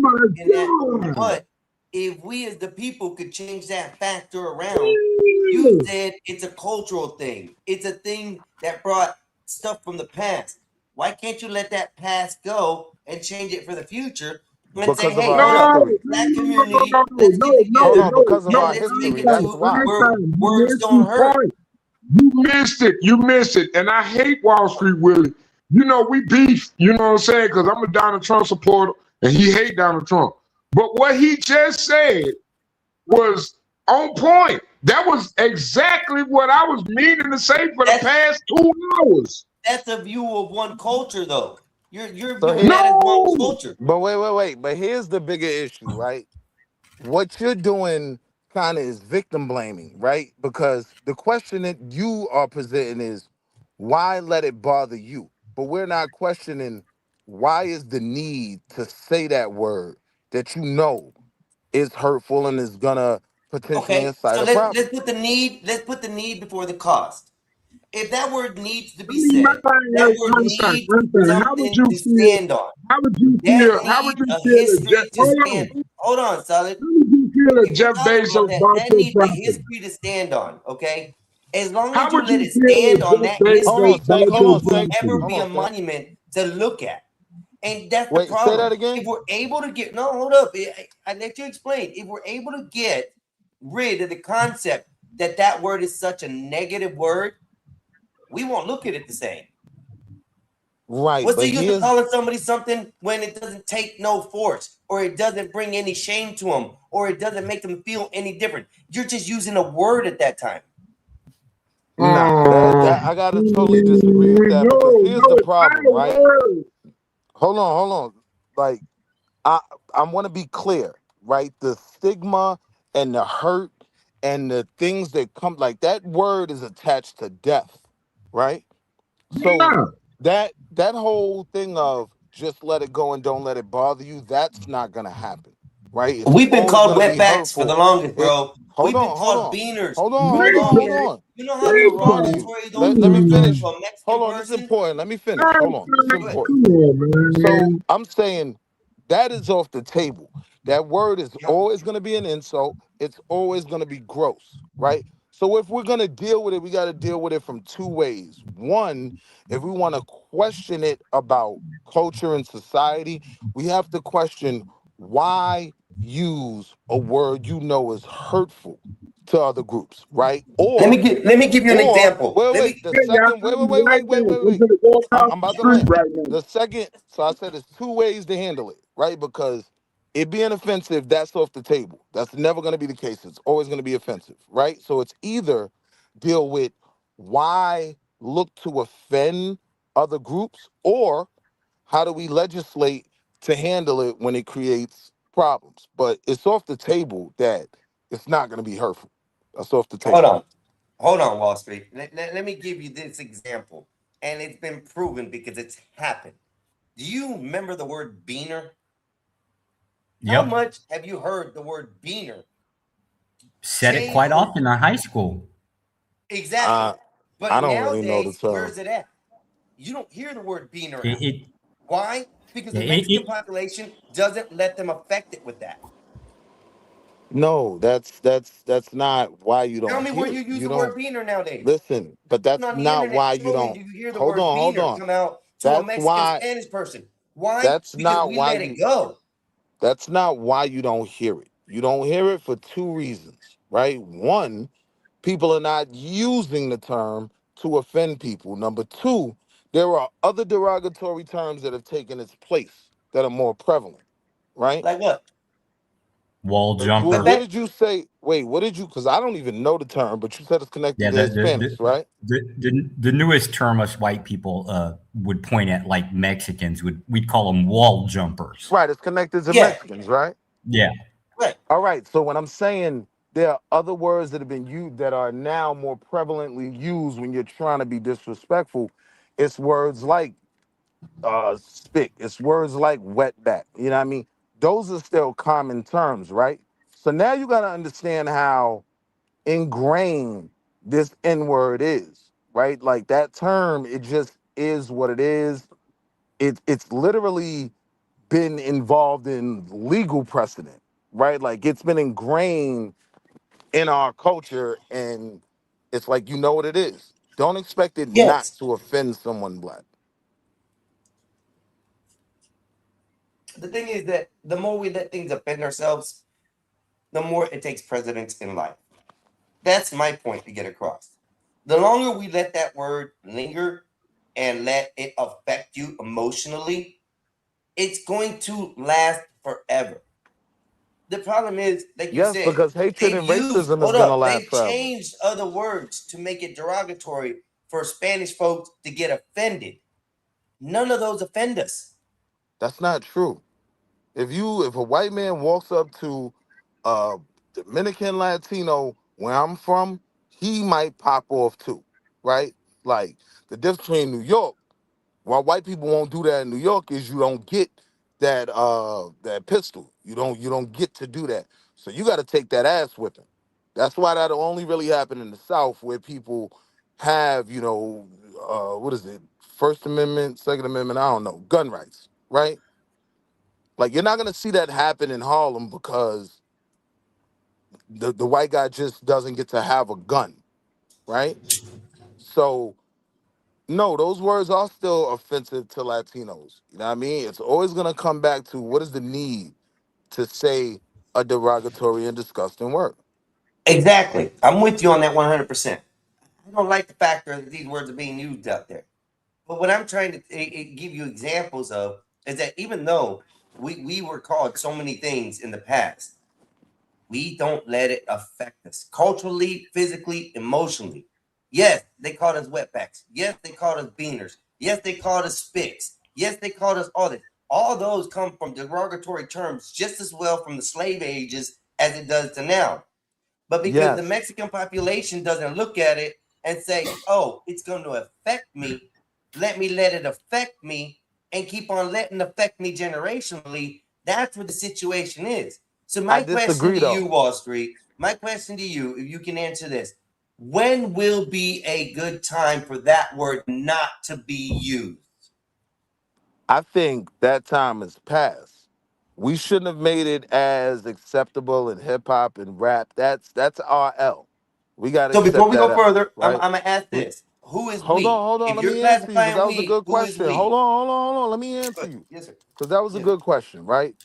But if we as the people could change that factor around, you said it's a cultural thing. It's a thing that brought stuff from the past. Why can't you let that past go and change it for the future? And because say, hey, of our history. black community, let's get together. Because of our history. That's why. Words don't hurt. You missed it. You missed it. And I hate Wall Street Willie. You know, we beef, you know what I'm saying? Because I'm a Donald Trump supporter and he hate Donald Trump. But what he just said was on point. That was exactly what I was meaning to say for the past 2 hours. That's a view of one culture, though. You're So viewing that as one culture. But wait. But here's the bigger issue, right? What you're doing kind of is victim blaming, right? Because the question that you are presenting is, why let it bother you? But we're not questioning why is the need to say that word that you know is hurtful and is gonna potentially Okay, incite so a problem. let's put the need before the cost. If that word needs to be said, that word needs something to stand on. How would you feel? How would you feel? Hold on, Solid. How would you feel if Jeff Bezos bought that your needs a property? history to stand on, okay? As long How as you would let you it feel stand if on Jeff that history, Bezos bought it your will property? ever be a monument to look at. And that's the Wait, problem. say that again? If we're able to get hold up. I let you explain. If we're able to get rid of the concept that word is such a negative word, we won't look at it the same. Right. What's but the use of here's calling somebody something when it doesn't take no force, or it doesn't bring any shame to them, or it doesn't make them feel any different? You're just using a word at that time. Nah, I gotta totally disagree with that because here's the problem, right? Hold on. Like, I want to be clear, right? The stigma and the hurt and the things that come, like that word is attached to death, right? So that whole thing of just let it go and don't let it bother you, that's not gonna happen, right? It's We've been always called gonna be wetbacks for hurtful. the longest, bro. Hold We've been on, hold called on. beaners Hold for the on. longest. You know how Let me respond to you. derogatory those words Let me are finish. to a Mexican Hold on, this is person? important. Let me finish. Hold on. This is important. So I'm saying that is off the table. That word is always going to be an insult. It's always going to be gross, right? So if we're going to deal with it, we got to deal with it from two ways. One, if we want to question it about culture and society, we have to question why use a word you know is hurtful to other groups, right? Let me give you an example. Wait. The second, wait. I'm about to land. The second, so I said it's two ways to handle it, right? Because it being offensive, that's off the table. That's never going to be the case. It's always going to be offensive, right? So it's either deal with why look to offend other groups, or how do we legislate to handle it when it creates problems? But it's off the table that it's not going to be hurtful. That's off the table. Hold on, Wall Street. Let me give you this example. And it's been proven because it's happened. Do you remember the word beaner? How Yep. much have you heard the word beaner? Said it quite often in high school. Exactly. But I don't really know the nowadays, term. where's it at? You don't hear the word beaner. Why? Because the it- Mexican population doesn't let them affect it with that. No, that's not why you don't Tell me hear where it. you use You the word don't beaner nowadays. listen, but that's On the not internet why you trolling, don't. do you hear the Hold word on, beaner come out to a That's Mexican why. Spanish person? Why? That's Because not we why let you. it go. That's not why you don't hear it. You don't hear it for two reasons, right? One, people are not using the term to offend people. Number two, there are other derogatory terms that have taken its place that are more prevalent, right? Like what? Wall jumper. What did you say? Wait, what did you? Because I don't even know the term, but you said it's connected Yeah, to Hispanics, right? the newest term us white people would point at, like Mexicans, we'd call them wall jumpers. Right, it's connected to Mexicans, right? Yeah. Right. All right. So when I'm saying there are other words that have been used that are now more prevalently used when you're trying to be disrespectful, it's words like spick. It's words like wetback. You know what I mean? Those are still common terms, right? So now you got to understand how ingrained this N word is, right? Like that term, it just is what it is. It's literally been involved in legal precedent, right? Like it's been ingrained in our culture, and it's like you know what it is. Don't expect it not to offend someone black. The thing is that the more we let things offend ourselves, the more it takes precedence in life. That's my point to get across. The longer we let that word linger and let it affect you emotionally, it's going to last forever. The problem is, like you Yes, said, because hatred they've and used, racism is hold gonna up, last they've forever. changed other words to make it derogatory for Spanish folks to get offended. None of those offend us. That's not true. If a white man walks up to a Dominican Latino where I'm from, he might pop off too, right? Like the difference between New York, why white people won't do that in New York is you don't get that pistol. You don't get to do that. So you got to take that ass whipping. That's why that'll only really happen in the South where people have, what is it? First Amendment, Second Amendment, I don't know, gun rights, right? Like you're not gonna see that happen in Harlem because the white guy just doesn't get to have a gun, right? So no, those words are still offensive to Latinos. You know what I mean? It's always gonna come back to what is the need to say a derogatory and disgusting word. Exactly. I'm with you on that 100%. I don't like the fact that these words are being used out there. But what I'm trying to give you examples of is that even though we were called so many things in the past, we don't let it affect us culturally, physically, emotionally. Yes, they called us wetbacks. Yes, they called us beaners. Yes, they called us spicks. Yes, they called us all this. All those come from derogatory terms just as well from the slave ages as it does to now. But because the Yes, Mexican population doesn't look at it and say, oh, it's going to affect me, let it affect me and keep on letting it affect me generationally, that's what the situation is. So I my question disagree to you, though. Wall Street, my question to you, if you can answer this, when will be a good time for that word not to be used? I think that time has passed. We shouldn't have made it as acceptable in hip hop and rap. That's RL. We gotta So before accept we that go out, further, I'm right? gonna ask We, this: who is hold on, we? hold on. If Let you're me answer you because classifying that was a we, good who is question. we? Hold on. Let me answer you Yes, sir. because that was a Yes. good question, right?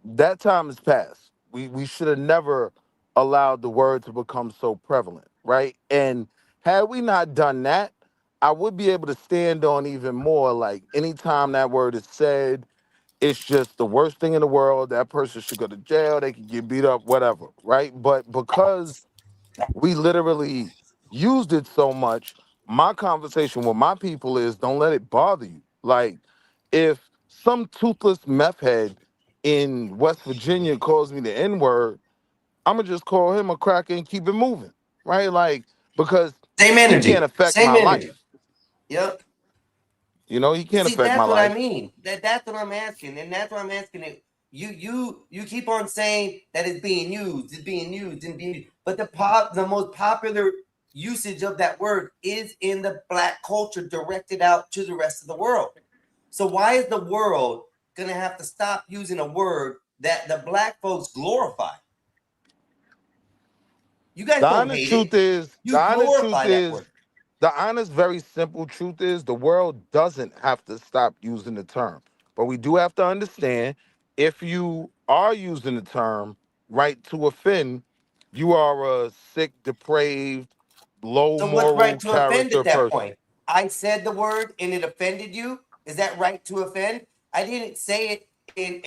That time has passed. We should have never allowed the word to become so prevalent, right? And had we not done that, I would be able to stand on even more. Like anytime that word is said, it's just the worst thing in the world. That person should go to jail. They could get beat up, whatever, right? But because we literally used it so much, my conversation with my people is don't let it bother you. Like if some toothless meth head in West Virginia calls me the N-word, I'ma just call him a cracker and keep it moving. Right? Like, because Same he can't energy. affect my Same energy. life. Yep. He can't See, affect my that's what I life. mean. That's what I'm asking, and that's what I'm asking. It. You keep on saying that it's being used, and being used. But the most popular usage of that word is in the black culture, directed out to the rest of the world. So why is the world gonna have to stop using a word that the black folks glorify? You guys The don't honest hate it. truth is, You glorify that word. the honest, very simple truth is the world doesn't have to stop using the term. But we do have to understand if you are using the term right to offend, you are a sick, depraved, low So what's right moral to offend character at that person. point? I said the word and it offended you. Is that right to offend? I didn't say it in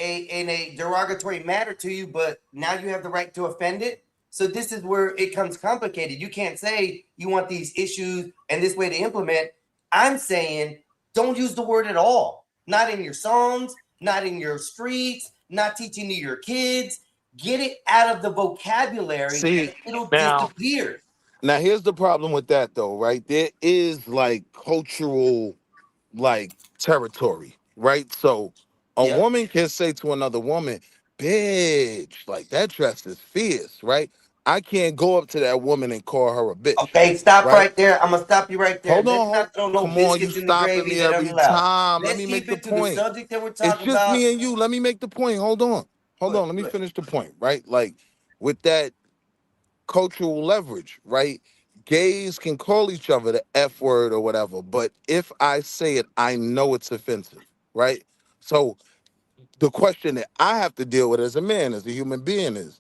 a derogatory manner to you, but now you have the right to offend it. So this is where it comes complicated. You can't say you want these issues and this way to implement. I'm saying don't use the word at all. Not in your songs, not in your streets, not teaching to your kids. Get it out of the vocabulary. See, It'll now disappear. now here's the problem with that though, right? There is like cultural like territory, right? So a Yep. woman can say to another woman, bitch, like that dress is fierce, right? I can't go up to that woman and call her a bitch, Okay, stop right? right there. I'm gonna stop you right there. Hold on, Let's not throw no come on, you biscuits in the stopping gravy me that every unallows. time. Let Let's me make keep the it to the point. subject that we're It's talking just about. me and you. Let me make the point. Hold on. Hold on. Let me finish the point, right? Like with that cultural leverage, right? Gays can call each other the F word or whatever, but if I say it, I know it's offensive, right? So the question that I have to deal with as a man, as a human being, is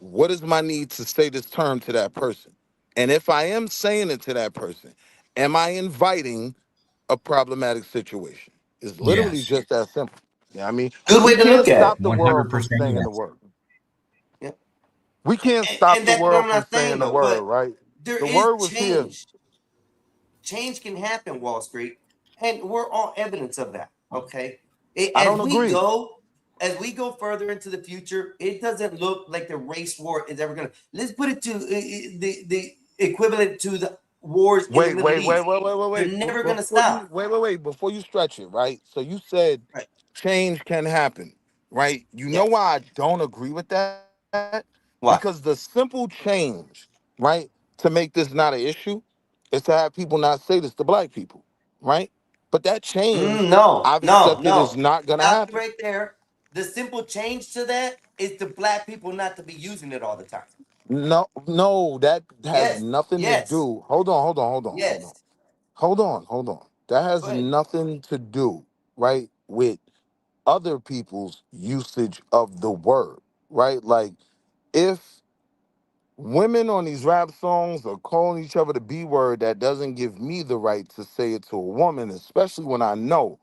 what is my need to say this term to that person? And if I am saying it to that person, am I inviting a problematic situation? It's literally Yes. just that simple. Yeah, I mean, Good we way to can't look at stop it. the world 100% from saying the yes. word. Yeah. We can't stop And the that's what world I'm from not saying saying the though. word, But right? there The is word was here. change. Change can happen, Wall Street, and we're all evidence of that. Okay. I don't agree. As we go further into the future, it doesn't look like the race war is ever going to. Let's put it to the equivalent to the wars in the Wait, Middle wait, wait, East. wait, wait, wait, They're wait. never going to Before you stop. wait, before you stretch it, right? So you said Right. change can happen, right? You know Yes. why I don't agree with that? Why? Because the simple change, right, to make this not an issue is to have people not say this to black people, right? But that change, No, I've no, accepted is no. not gonna Stop you happen. right there. The simple change to that is to black people not to be using it all the time. No, no, that has Yes. nothing to Yes. do. Hold on, hold on, hold on, hold on. Yes. Hold on. That Go has ahead. nothing to do, right, with other people's usage of the word, right? Like if women on these rap songs are calling each other the B word, that doesn't give me the right to say it to a woman, especially when I know,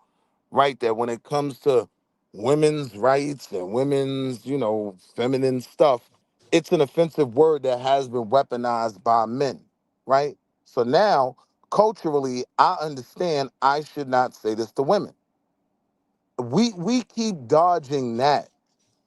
right, that when it comes to women's rights and women's, feminine stuff, it's an offensive word that has been weaponized by men, right? So now, culturally, I understand I should not say this to women. We keep dodging that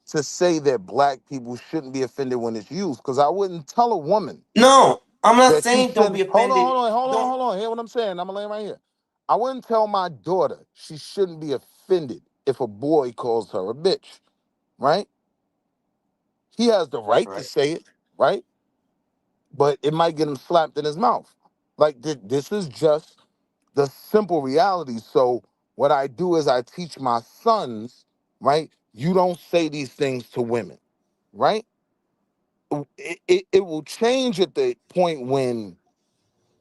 to say that black people shouldn't be offended when it's used, because I wouldn't tell a woman No, I'm not that she saying don't shouldn't. be offended. Don't. Hold on. Hear what I'm saying? I'm gonna lay right here. I wouldn't tell my daughter she shouldn't be offended if a boy calls her a bitch, right? He has the right to Right. say it, right? But it might get him slapped in his mouth. Like this is just the simple reality. So what I do is I teach my sons, right? You don't say these things to women, right? It will change at the point when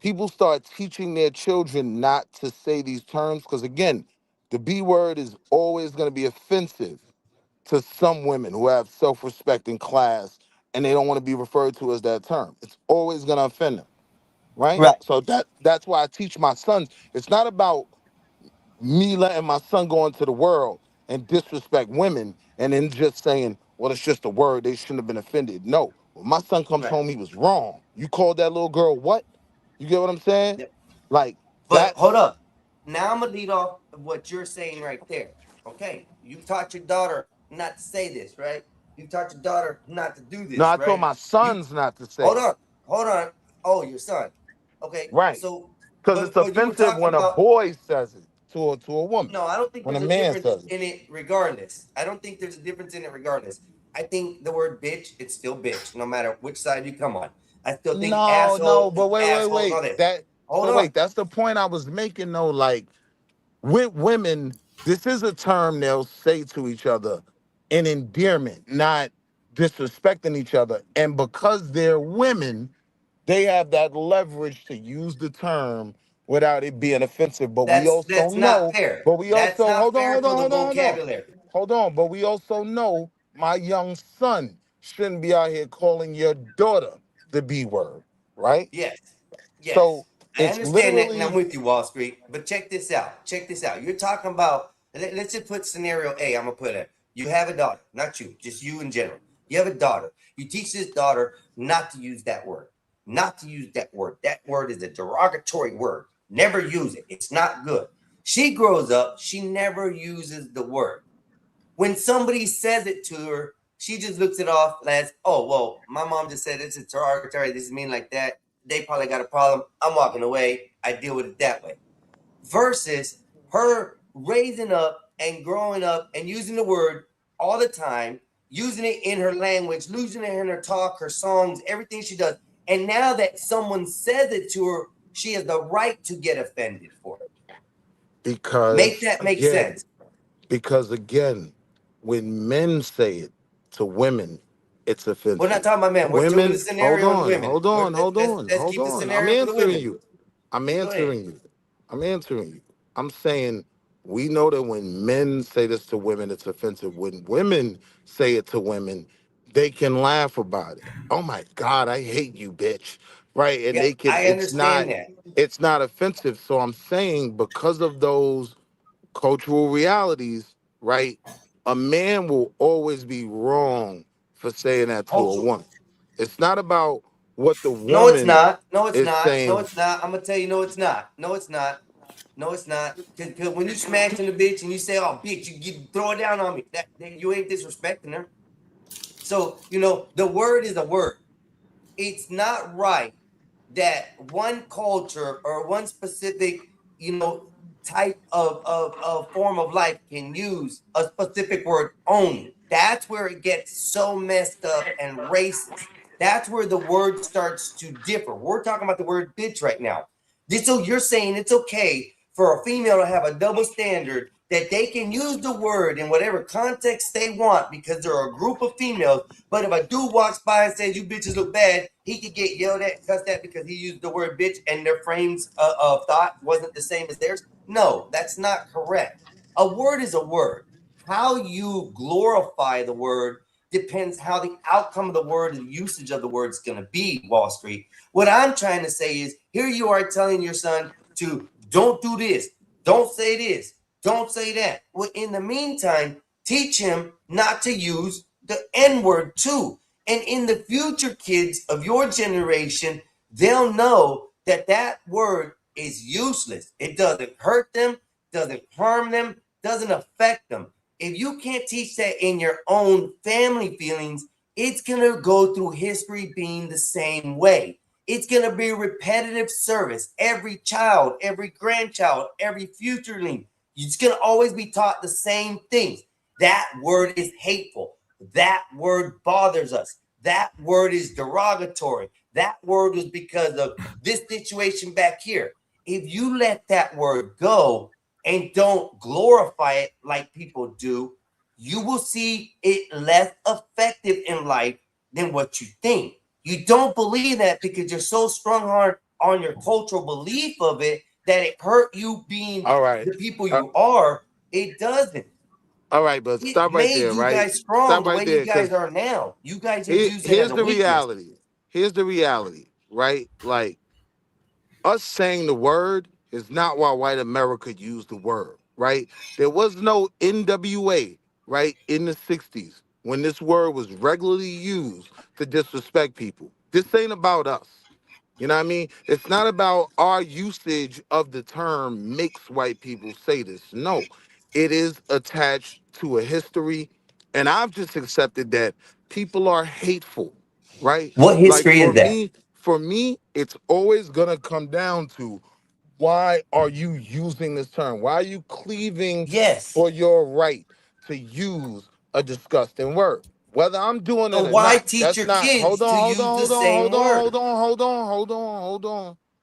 people start teaching their children not to say these terms, because again, the B word is always going to be offensive to some women who have self-respect in class and they don't want to be referred to as that term. It's always going to offend them, right? Right. So that's why I teach my sons. It's not about me letting my son go into the world and disrespect women and then just saying, well, it's just a word, they shouldn't have been offended. No, when my son comes Right. home, he was wrong. You called that little girl what? You get what I'm saying? Yep. Like But hold that's up. Now I'm gonna lead off of what you're saying right there. Okay. You taught your daughter not to say this, right? You taught your daughter not to do no, this, I told right? my sons not to say Hold it. on. Hold on. Oh, your son. Okay. Right. So, Because it's but you were offensive talking when a about. boy says it to a woman. No, I don't think When a there's a man difference says it. in it regardless. I don't think there's a difference in it regardless. I think the word bitch, it's still bitch, no matter which side you come on. I still think No, asshole is but asshole and all wait. that. That Hold but on. wait, that's the point I was making though. Like with women, this is a term they'll say to each other in endearment, not disrespecting each other. And because they're women, they have that leverage to use the term without it being offensive. But we also That's not know, fair. but we That's also not hold on, fair hold for on, the hold on, hold on. vocabulary. Hold on, but we also know my young son shouldn't be out here calling your daughter the B word, right? Yes. So Yes. I it's understand that, and I'm literally with you, Wall Street. But check this out. Check this out. You're talking about. Let's just put scenario A. I'm gonna put it. You have a daughter, not you, just you in general. You have a daughter. You teach this daughter not to use that word. Not to use that word. That word is a derogatory word. Never use it. It's not good. She grows up. She never uses the word. When somebody says it to her, she just looks it off as, oh, well, my mom just said it's derogatory. This is mean like that. They probably got a problem. I'm walking away. I deal with it that way. Versus her raising up and growing up and using the word all the time, using it in her language, using it in her talk, her songs, everything she does. And now that someone says it to her, she has the right to get offended for it. Make because that make again, sense. because again, when men say it to women, it's We're not offensive. talking about men. We're doing the Women, hold scenario in on, women. hold on, hold Let's, on, let's hold keep the on. I'm scenario for the answering women. you. I'm Go ahead. answering you. I'm answering you. I'm saying we know that when men say this to women, it's offensive. When women say it to women, they can laugh about it. Oh my God, I hate you, bitch. right? And Yeah, they can. I understand that. It's not offensive. So I'm saying because of those cultural realities, right? A man will always be wrong for saying that to a woman. It's not about what the No, it's woman not. No, it's is not. No, saying. it's not. I'm gonna tell you, no, it's not. No, it's not. No, it's not. Cause when you smash in the bitch and you say, "Oh, bitch," you throw it down on me. That you ain't disrespecting her. So the word is a word. It's not right that one culture or one specific, type of form of life can use a specific word only. That's where it gets so messed up and racist. That's where the word starts to differ. We're talking about the word bitch right now. So you're saying it's okay for a female to have a double standard that they can use the word in whatever context they want because they're a group of females. But if a dude walks by and says, "You bitches look bad," he could get yelled at and cussed at because he used the word bitch and their frames of thought wasn't the same as theirs. No, that's not correct. A word is a word. How you glorify the word depends how the outcome of the word and the usage of the word is going to be, Wall Street. What I'm trying to say is, here you are telling your son to don't do this, don't say this, don't say that. Well, in the meantime, teach him not to use the N-word too. And in the future, kids of your generation, they'll know that that word is useless. It doesn't hurt them, doesn't harm them, doesn't affect them. If you can't teach that in your own family feelings, it's going to go through history being the same way. It's going to be repetitive service. Every child, every grandchild, every futureling, it's going to always be taught the same things. That word is hateful. That word bothers us. That word is derogatory. That word was because of this situation back here. If you let that word go and don't glorify it like people do, you will see it less effective in life than what you think. You don't believe that because you're so strong on your cultural belief of it that it hurt you being the people you are. It doesn't. All right, but stop It right made there, you right? guys strong Stop the way right you there, guys because are now. You guys just use it as here's a the weakness. reality. Here's the reality, right? Like us saying the word is not why white America used the word, right? There was no NWA, right, in the 60s when this word was regularly used to disrespect people. This ain't about us. You know what I mean? It's not about our usage of the term makes white people say this. No, it is attached to a history. And I've just accepted that people are hateful, right? What Like history is that? for me, it's always gonna come down to why are you using this term? Why are you cleaving for your right to use a disgusting word? Whether I'm doing So it or why not, teach that's your not. kids to use the same word?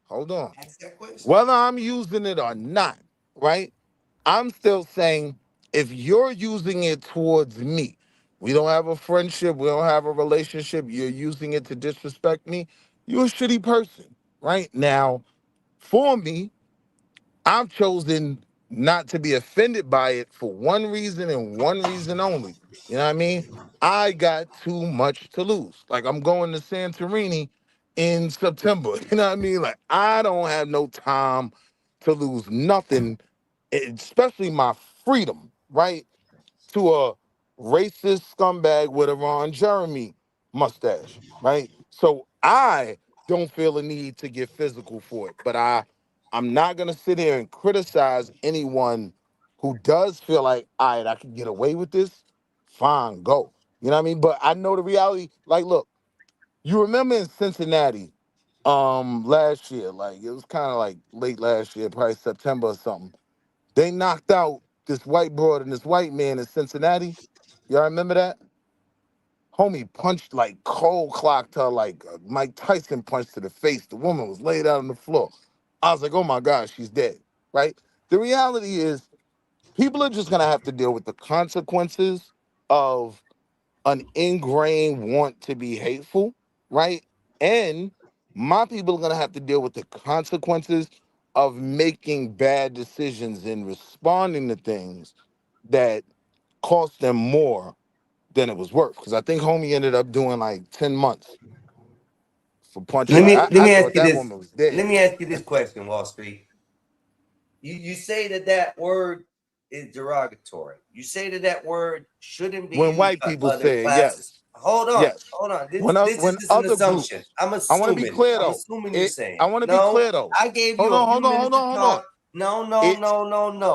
Hold on. Ask that question. Whether I'm using it or not, right? I'm still saying if you're using it towards me, we don't have a friendship, we don't have a relationship, you're using it to disrespect me, you're a shitty person, right? Now, for me, I've chosen not to be offended by it for one reason and one reason only. You know what I mean? I got too much to lose. Like I'm going to Santorini in September. You know what I mean? Like I don't have no time to lose nothing, especially my freedom, right? To a racist scumbag with a Ron Jeremy mustache, right? So I don't feel a need to get physical for it, but I'm not gonna sit here and criticize anyone who does feel like, all right, I can get away with this. Fine, go. You know what I mean? But I know the reality. Like, look, you remember in Cincinnati, last year, like it was kind of like late last year, probably September or something. They knocked out this white broad and this white man in Cincinnati. Y'all remember that? Homie punched like cold clocked her like Mike Tyson punched to the face. The woman was laid out on the floor. I was like, oh my God, she's dead, right? The reality is people are just gonna have to deal with the consequences of an ingrained want to be hateful, right? And my people are gonna have to deal with the consequences of making bad decisions and responding to things that cost them more than it was worth. Because I think homie ended up doing like 10 months for punching. Let me I ask thought you that this. woman was dead. Let me ask you this question, Wall Street. You say that word is derogatory. You say that word shouldn't be When used white by people other say it, classes. yes, Hold on, yes. hold on. This is When just an other assumption. groups, I'm I want to be assuming. clear I'm though. assuming you're saying. I want to be No, clear though. I gave Hold you a on, few hold on, minutes hold to on, hold on. talk. No, It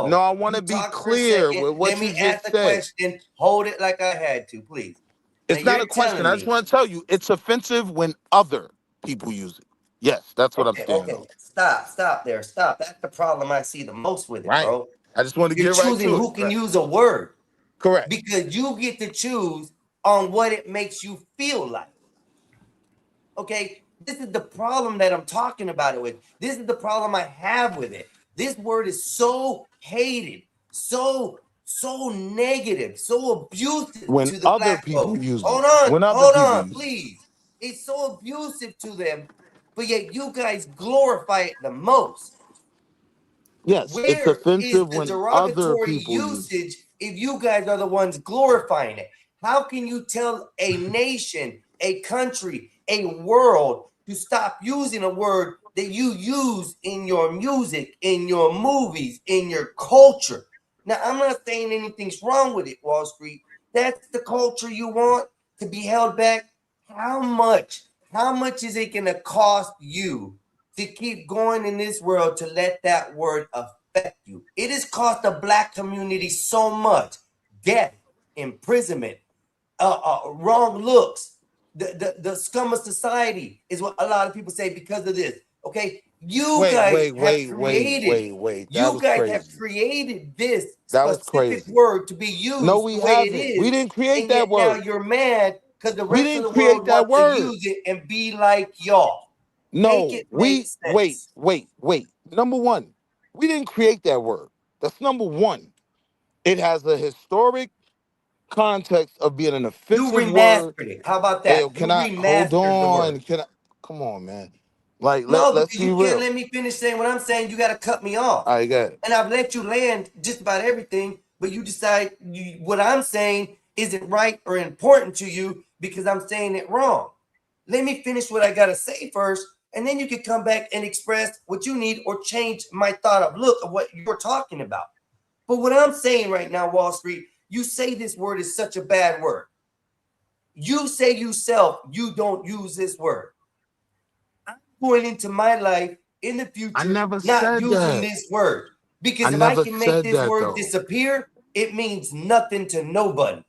no, I want You to be talk for a clear second. with Let what you me ask just the said. question. Hold it like I had to, please. Now It's not you're a question. telling I just me. want to tell you it's offensive when other people use it. Yes, that's what I'm standing Okay. on. Stop there. Stop. That's the problem I see the most with it, Right. bro. I just want to You're get right choosing to who it. can use a word Correct. because you get to choose on what it makes you feel like. Okay, this is the problem that I'm talking about it with. This is the problem I have with it. This word is so hated, so negative, so abusive When to the other black people folks. use it. Hold When other people on, use it. please. It's so abusive to them, but yet you guys glorify it the most. Yes, it's Where is offensive the when other derogatory people use it. usage if you guys are the ones glorifying it? How can you tell a nation, a country, a world to stop using a word that you use in your music, in your movies, in your culture? Now, I'm not saying anything's wrong with it, Wall Street. That's the culture you want to be held back. How much is it going to cost you to keep going in this world to let that word affect you? It has cost the black community so much: death, imprisonment, wrong looks. The scum of society is what a lot of people say because of this. Okay, you Wait, guys wait, have wait, wait, created. wait, wait. That You was guys have crazy. created this That was specific crazy. word to be No, used we the way it haven't. We is, didn't create and yet that now word. you're mad because the We rest of didn't the create world that wants to word. use it and be like y'all. Make No, it make sense. wait. Number one, we didn't create that word. That's number one. It has a historic context of being an You offensive word. remastered it. How about Hey, that? You can I hold remastered the word. on? Can I come on, man? Like No, let's because be you can't real. let me finish saying what I'm saying. You got to cut me off. I got it. And I've let you land just about everything, but you decide what I'm saying isn't right or important to you because I'm saying it wrong. Let me finish what I got to say first, and then you can come back and express what you need or change my thought of look of what you're talking about. But what I'm saying right now, Wall Street, you say this word is such a bad word. You say yourself, you don't use this word. I'm going into my life in the I future never not said using that. this word because I if I never can make said this that word though. disappear, it means nothing to nobody.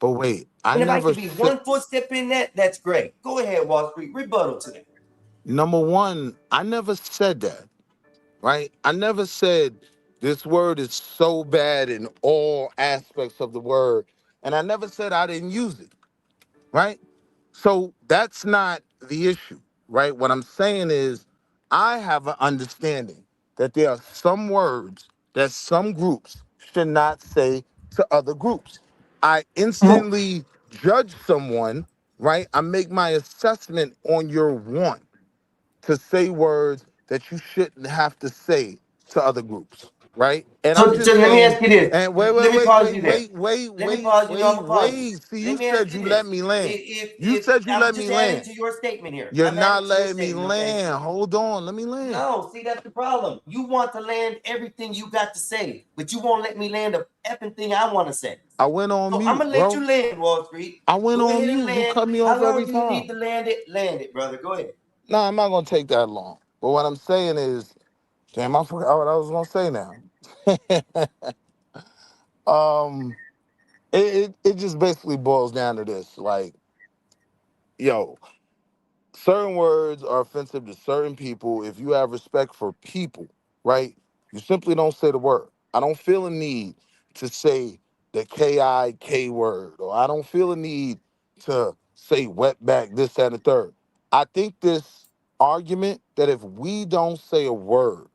But wait, I And if I never can be said. one footstep in that, that's great. Go ahead, Wall Street, rebuttal to that. Number one, I never said that. Right? I never said this word is so bad in all aspects of the word, and I never said I didn't use it. Right? So that's not the issue, right? What I'm saying is I have an understanding that there are some words that some groups should not say to other groups. I instantly judge someone, right? I make my assessment on your want to say words that you shouldn't have to say to other groups, right? And I'm So just let me saying, ask you this. and Let me pause you there. Let me pause you. No, I'm gonna pause you. wait. See, Let you me ask said you you let this. me land. You If said you I'm let me just adding land. to your statement here, You're I'm adding not to your letting me statement. Okay. land. Hold on, let me land. No, see, that's the problem. You want to land everything you got to say, but you won't let me land a effing thing I want to say. I went on So I'm mute, gonna let bro. you land, Wall Street. I went Go on ahead and mute. You land. cut me How off long every do you need time. to land it? Land it, brother. Go ahead. No, I'm not gonna take that long. But what I'm saying is, damn, I forgot what I was gonna say now. um, it just basically boils down to this, like, yo, certain words are offensive to certain people. If you have respect for people, right, you simply don't say the word. I don't feel a need to say the KIK word, or I don't feel a need to say wetback, this, that, and the third. I think this argument that if we don't say a word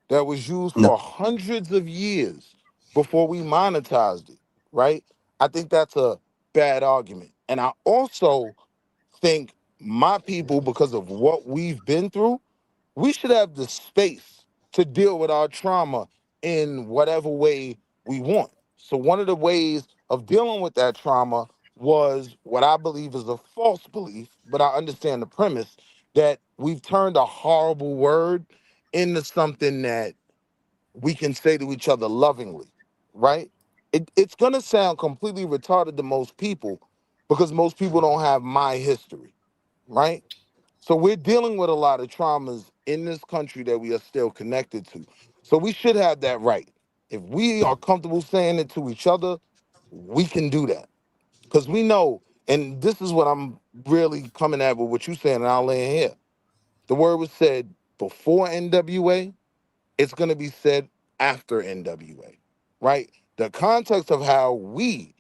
that was used No. for hundreds of years before we monetized it, right? I think that's a bad argument. And I also think my people, because of what we've been through, we should have the space to deal with our trauma in whatever way we want. So one of the ways of dealing with that trauma was what I believe is a false belief, but I understand the premise, that we've turned a horrible word into something that we can say to each other lovingly, right? It's gonna sound completely retarded to most people because most people don't have my history, right? So we're dealing with a lot of traumas in this country that we are still connected to. So we should have that right. If we are comfortable saying it to each other, we can do that. Because we know, and this is what I'm really coming at with what you saying, and I'll land here. The word was said before NWA, it's gonna be said after NWA, right? The context of how we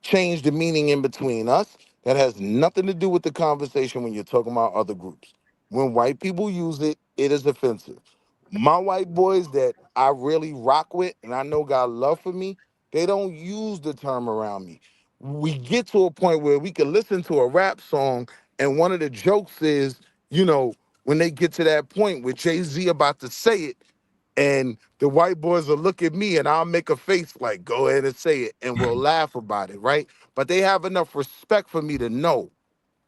change the meaning in between us, that has nothing to do with the conversation when you're talking about other groups. When white people use it, it is offensive. My white boys that I really rock with and I know got love for me, they don't use the term around me. We get to a point where we can listen to a rap song and one of the jokes is, when they get to that point where Jay-Z about to say it, and the white boys will look at me and I'll make a face like, go ahead and say it, and we'll laugh about it, right? But they have enough respect for me to know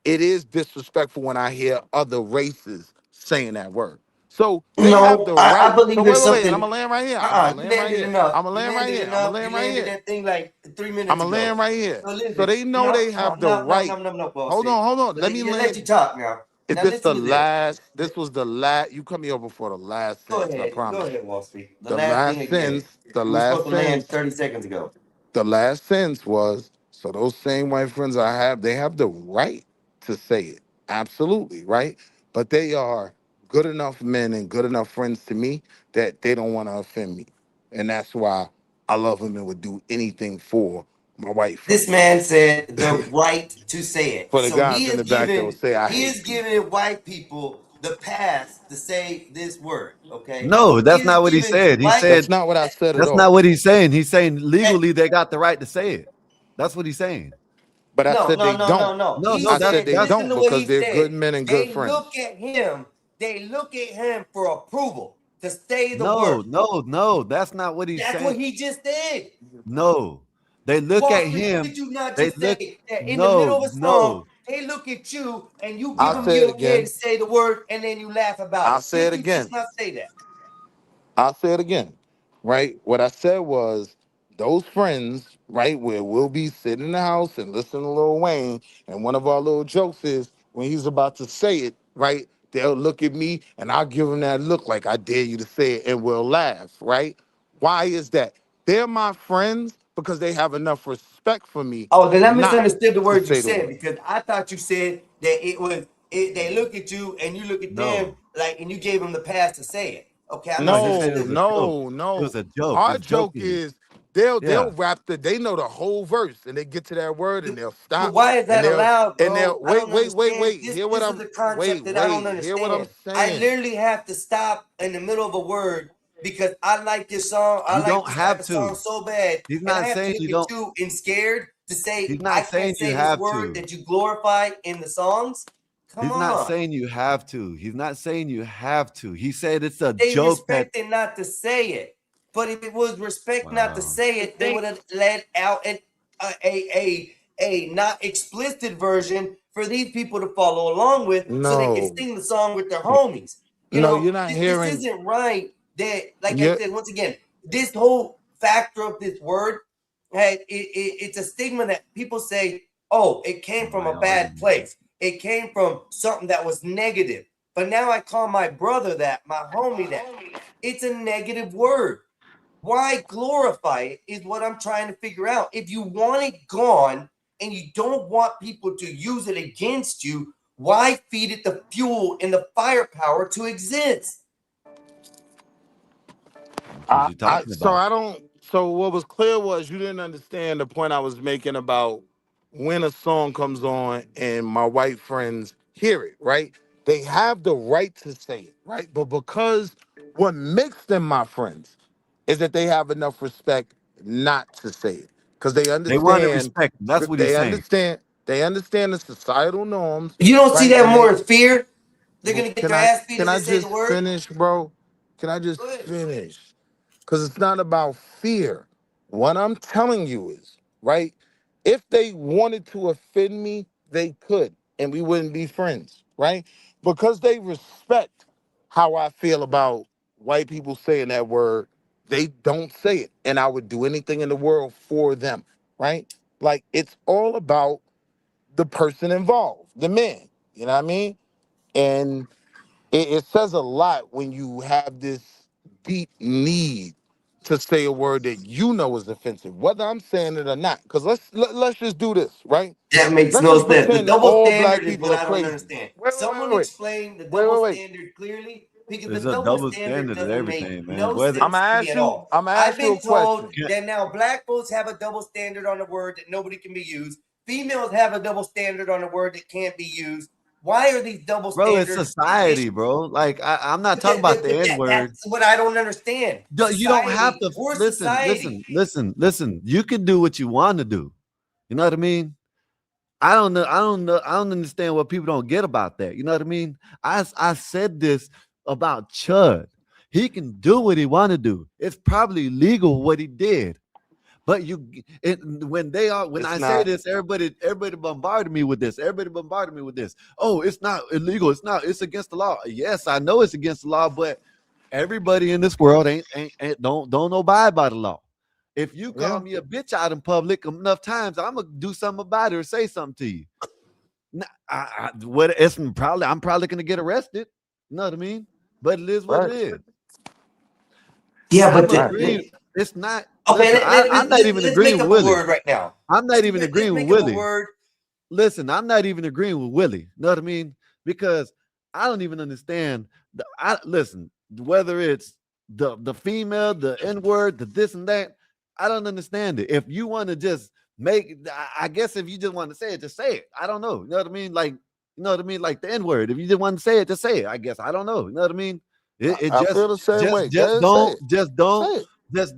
it is disrespectful when I hear other races saying that word. So they have No, the I right. believe So there's wait, and I'm something. gonna land right here. I'm gonna You land right landed here. enough. I'm gonna You land right landed here. I'm gonna enough. You land right landed here. that thing like 3 minutes I'm gonna ago. land right here. So So listen, they know no, they no, have the no, no, no, right. no, no, Hold bossy. on, hold on. But Let me you let land. you talk now. Is Now this listen the to this. last? This was the last. You cut me over for the last Go sentence. I ahead. Go promise you. ahead, Wall Street. The The last thing last again. sentence. The We were supposed last to land sentence. 30 seconds ago. The last sentence was, so those same white friends I have, they have the right to say it. Absolutely, right? But they are good enough men and good enough friends to me that they don't want to offend me. And that's why I love them and would do anything for my white This friends. man said the right to say it. For the So guys in the back that will say I hate people. giving white people the pass to say this word. Okay. No, He that's is not what he giving said. He white. That's said not what I said at that's not all. what he's saying. He's saying legally they got the right to say it. That's what he's saying. But I No, said no, they no, no, don't. no. No, He no, I that's said said, they that's listen don't to what he because they're good said. men and good They friends. look at him. They look at him for approval to say the no, word. no, no. That's not what he's That's what saying. he just did. No, they look Wall at Street, him. did you not They just look. say that in the middle No, of a song, no. they look at you and you give I'll them say the it okay to again. say the word and then you laugh about I'll it? say Did it you just again. not say that? I'll say it again, right? What I said was those friends, right, where we'll be sitting in the house and listening to Lil Wayne, and one of our little jokes is when he's about to say it, right, they'll look at me and I'll give them that look like I dare you to say it, and we'll laugh, right? Why is that? They're my friends because they have enough respect for me Oh, then I not misunderstood the to word you say the said word. because I thought you said that it was they look at you and you look at them No, like and you gave them the pass to say it. Okay, I no. He said it No, was misunderstood. a joke. no, It was no. a joke. Our It's joke joking. is they'll Yeah. rap they know the whole verse and they get to that word and they'll But stop why is and that allowed, they'll bro? I wait, don't wait, wait, understand. wait. This this is a concept that I don't Hear what I'm understand. I saying. literally have to stop in the middle of a word because I like this song. I You like don't this type have of song to. so bad, He's and I not have to saying look you at don't. you and scared to say He's I not can't saying you say this have word to. that you glorify in the songs. Come He's not on. saying you have to. He's not saying you have to. He said it's a They joke that. respected not to say it. But if it was respect not to Wow. say it, they would have let out a not explicit version for these people to follow along with so they can No, sing the song with their homies. You no, know, you're not this hearing. isn't right that, like I You said, once again, this whole factor of this word, it's a stigma that people say, oh, it came from Somebody a already bad knew that. place. It came from something that was negative. But now I call my brother that, my homie that. It's a negative word. Why glorify it is what I'm trying to figure out. If you want it gone and you don't want people to use it against you, why feed it the fuel and the firepower to exist? That's what you're talking so about. I don't. So what was clear was you didn't understand the point I was making about when a song comes on and my white friends hear it, right? They have the right to say it, right? But because what makes them my friends is that they have enough respect not to say it because they They want to understand. respect him. That's what he's They saying. understand. They understand the societal norms, You don't see right? that And more they as fear. They're gonna get can their I ass beat can if they I say the just word. finish, bro? Can I just Go ahead. finish? Because it's not about fear. What I'm telling you is, right? If they wanted to offend me, they could, and we wouldn't be friends, right? because they respect how I feel about white people saying that word, they don't say it. And I would do anything in the world for them, right? Like, it's all about the person involved, the man, you know what I mean? And it says a lot when you have this deep need to say a word that you know is offensive, whether I'm saying it or not. Because let's just do this, right? That makes Let's no just sense. The pretend double all standard black is people what are I don't crazy. understand. Wait, Someone wait. explain the Wait, double wait. standard clearly, because There's the a double double standard standard in doesn't make everything, man. no Whether I'm sense gonna to ask me at you. all. I'm gonna I've ask you been a told question. that now black folks have a double standard on a word that nobody can be used. Females have a double standard on a word that can't be used. Why are these double bro, it's standards? society, bro. Like I'm not talking about the N word. That's what I don't understand. You don't have Society. to We're listen, society. listen. You can do what you want to do. You know what I mean? I don't know. I don't understand what people don't get about that. You know what I mean? I said this about Chud. He can do what he want to do. It's probably legal what he did. But when It's I say not. this, everybody bombarded me with this. Everybody bombarded me with this. Oh, it's not illegal. It's against the law. Yes, I know it's against the law, but everybody in this world ain't don't abide by the law. If you call me a bitch out in public enough times, I'm gonna do something about it or say something to you. I'm probably gonna get arrested. You know what I mean? But it is what it is. Yeah, but it's not. Okay, Listen, I'm not even let's agreeing make with up Willie. a word right now. I'm not even agreeing with Let's make up a Willie. word. Listen, I'm not even agreeing with Willie. You know what I mean? Because I don't even understand. Listen, whether it's the female, the N-word, the this and that, I don't understand it. If you want to just I guess if you just want to say it, just say it. I don't know. You know what I mean? Like, you know what I mean? Like the N-word. If you just want to say it, just say it. I guess. I don't know. You know what I mean? I feel the same way.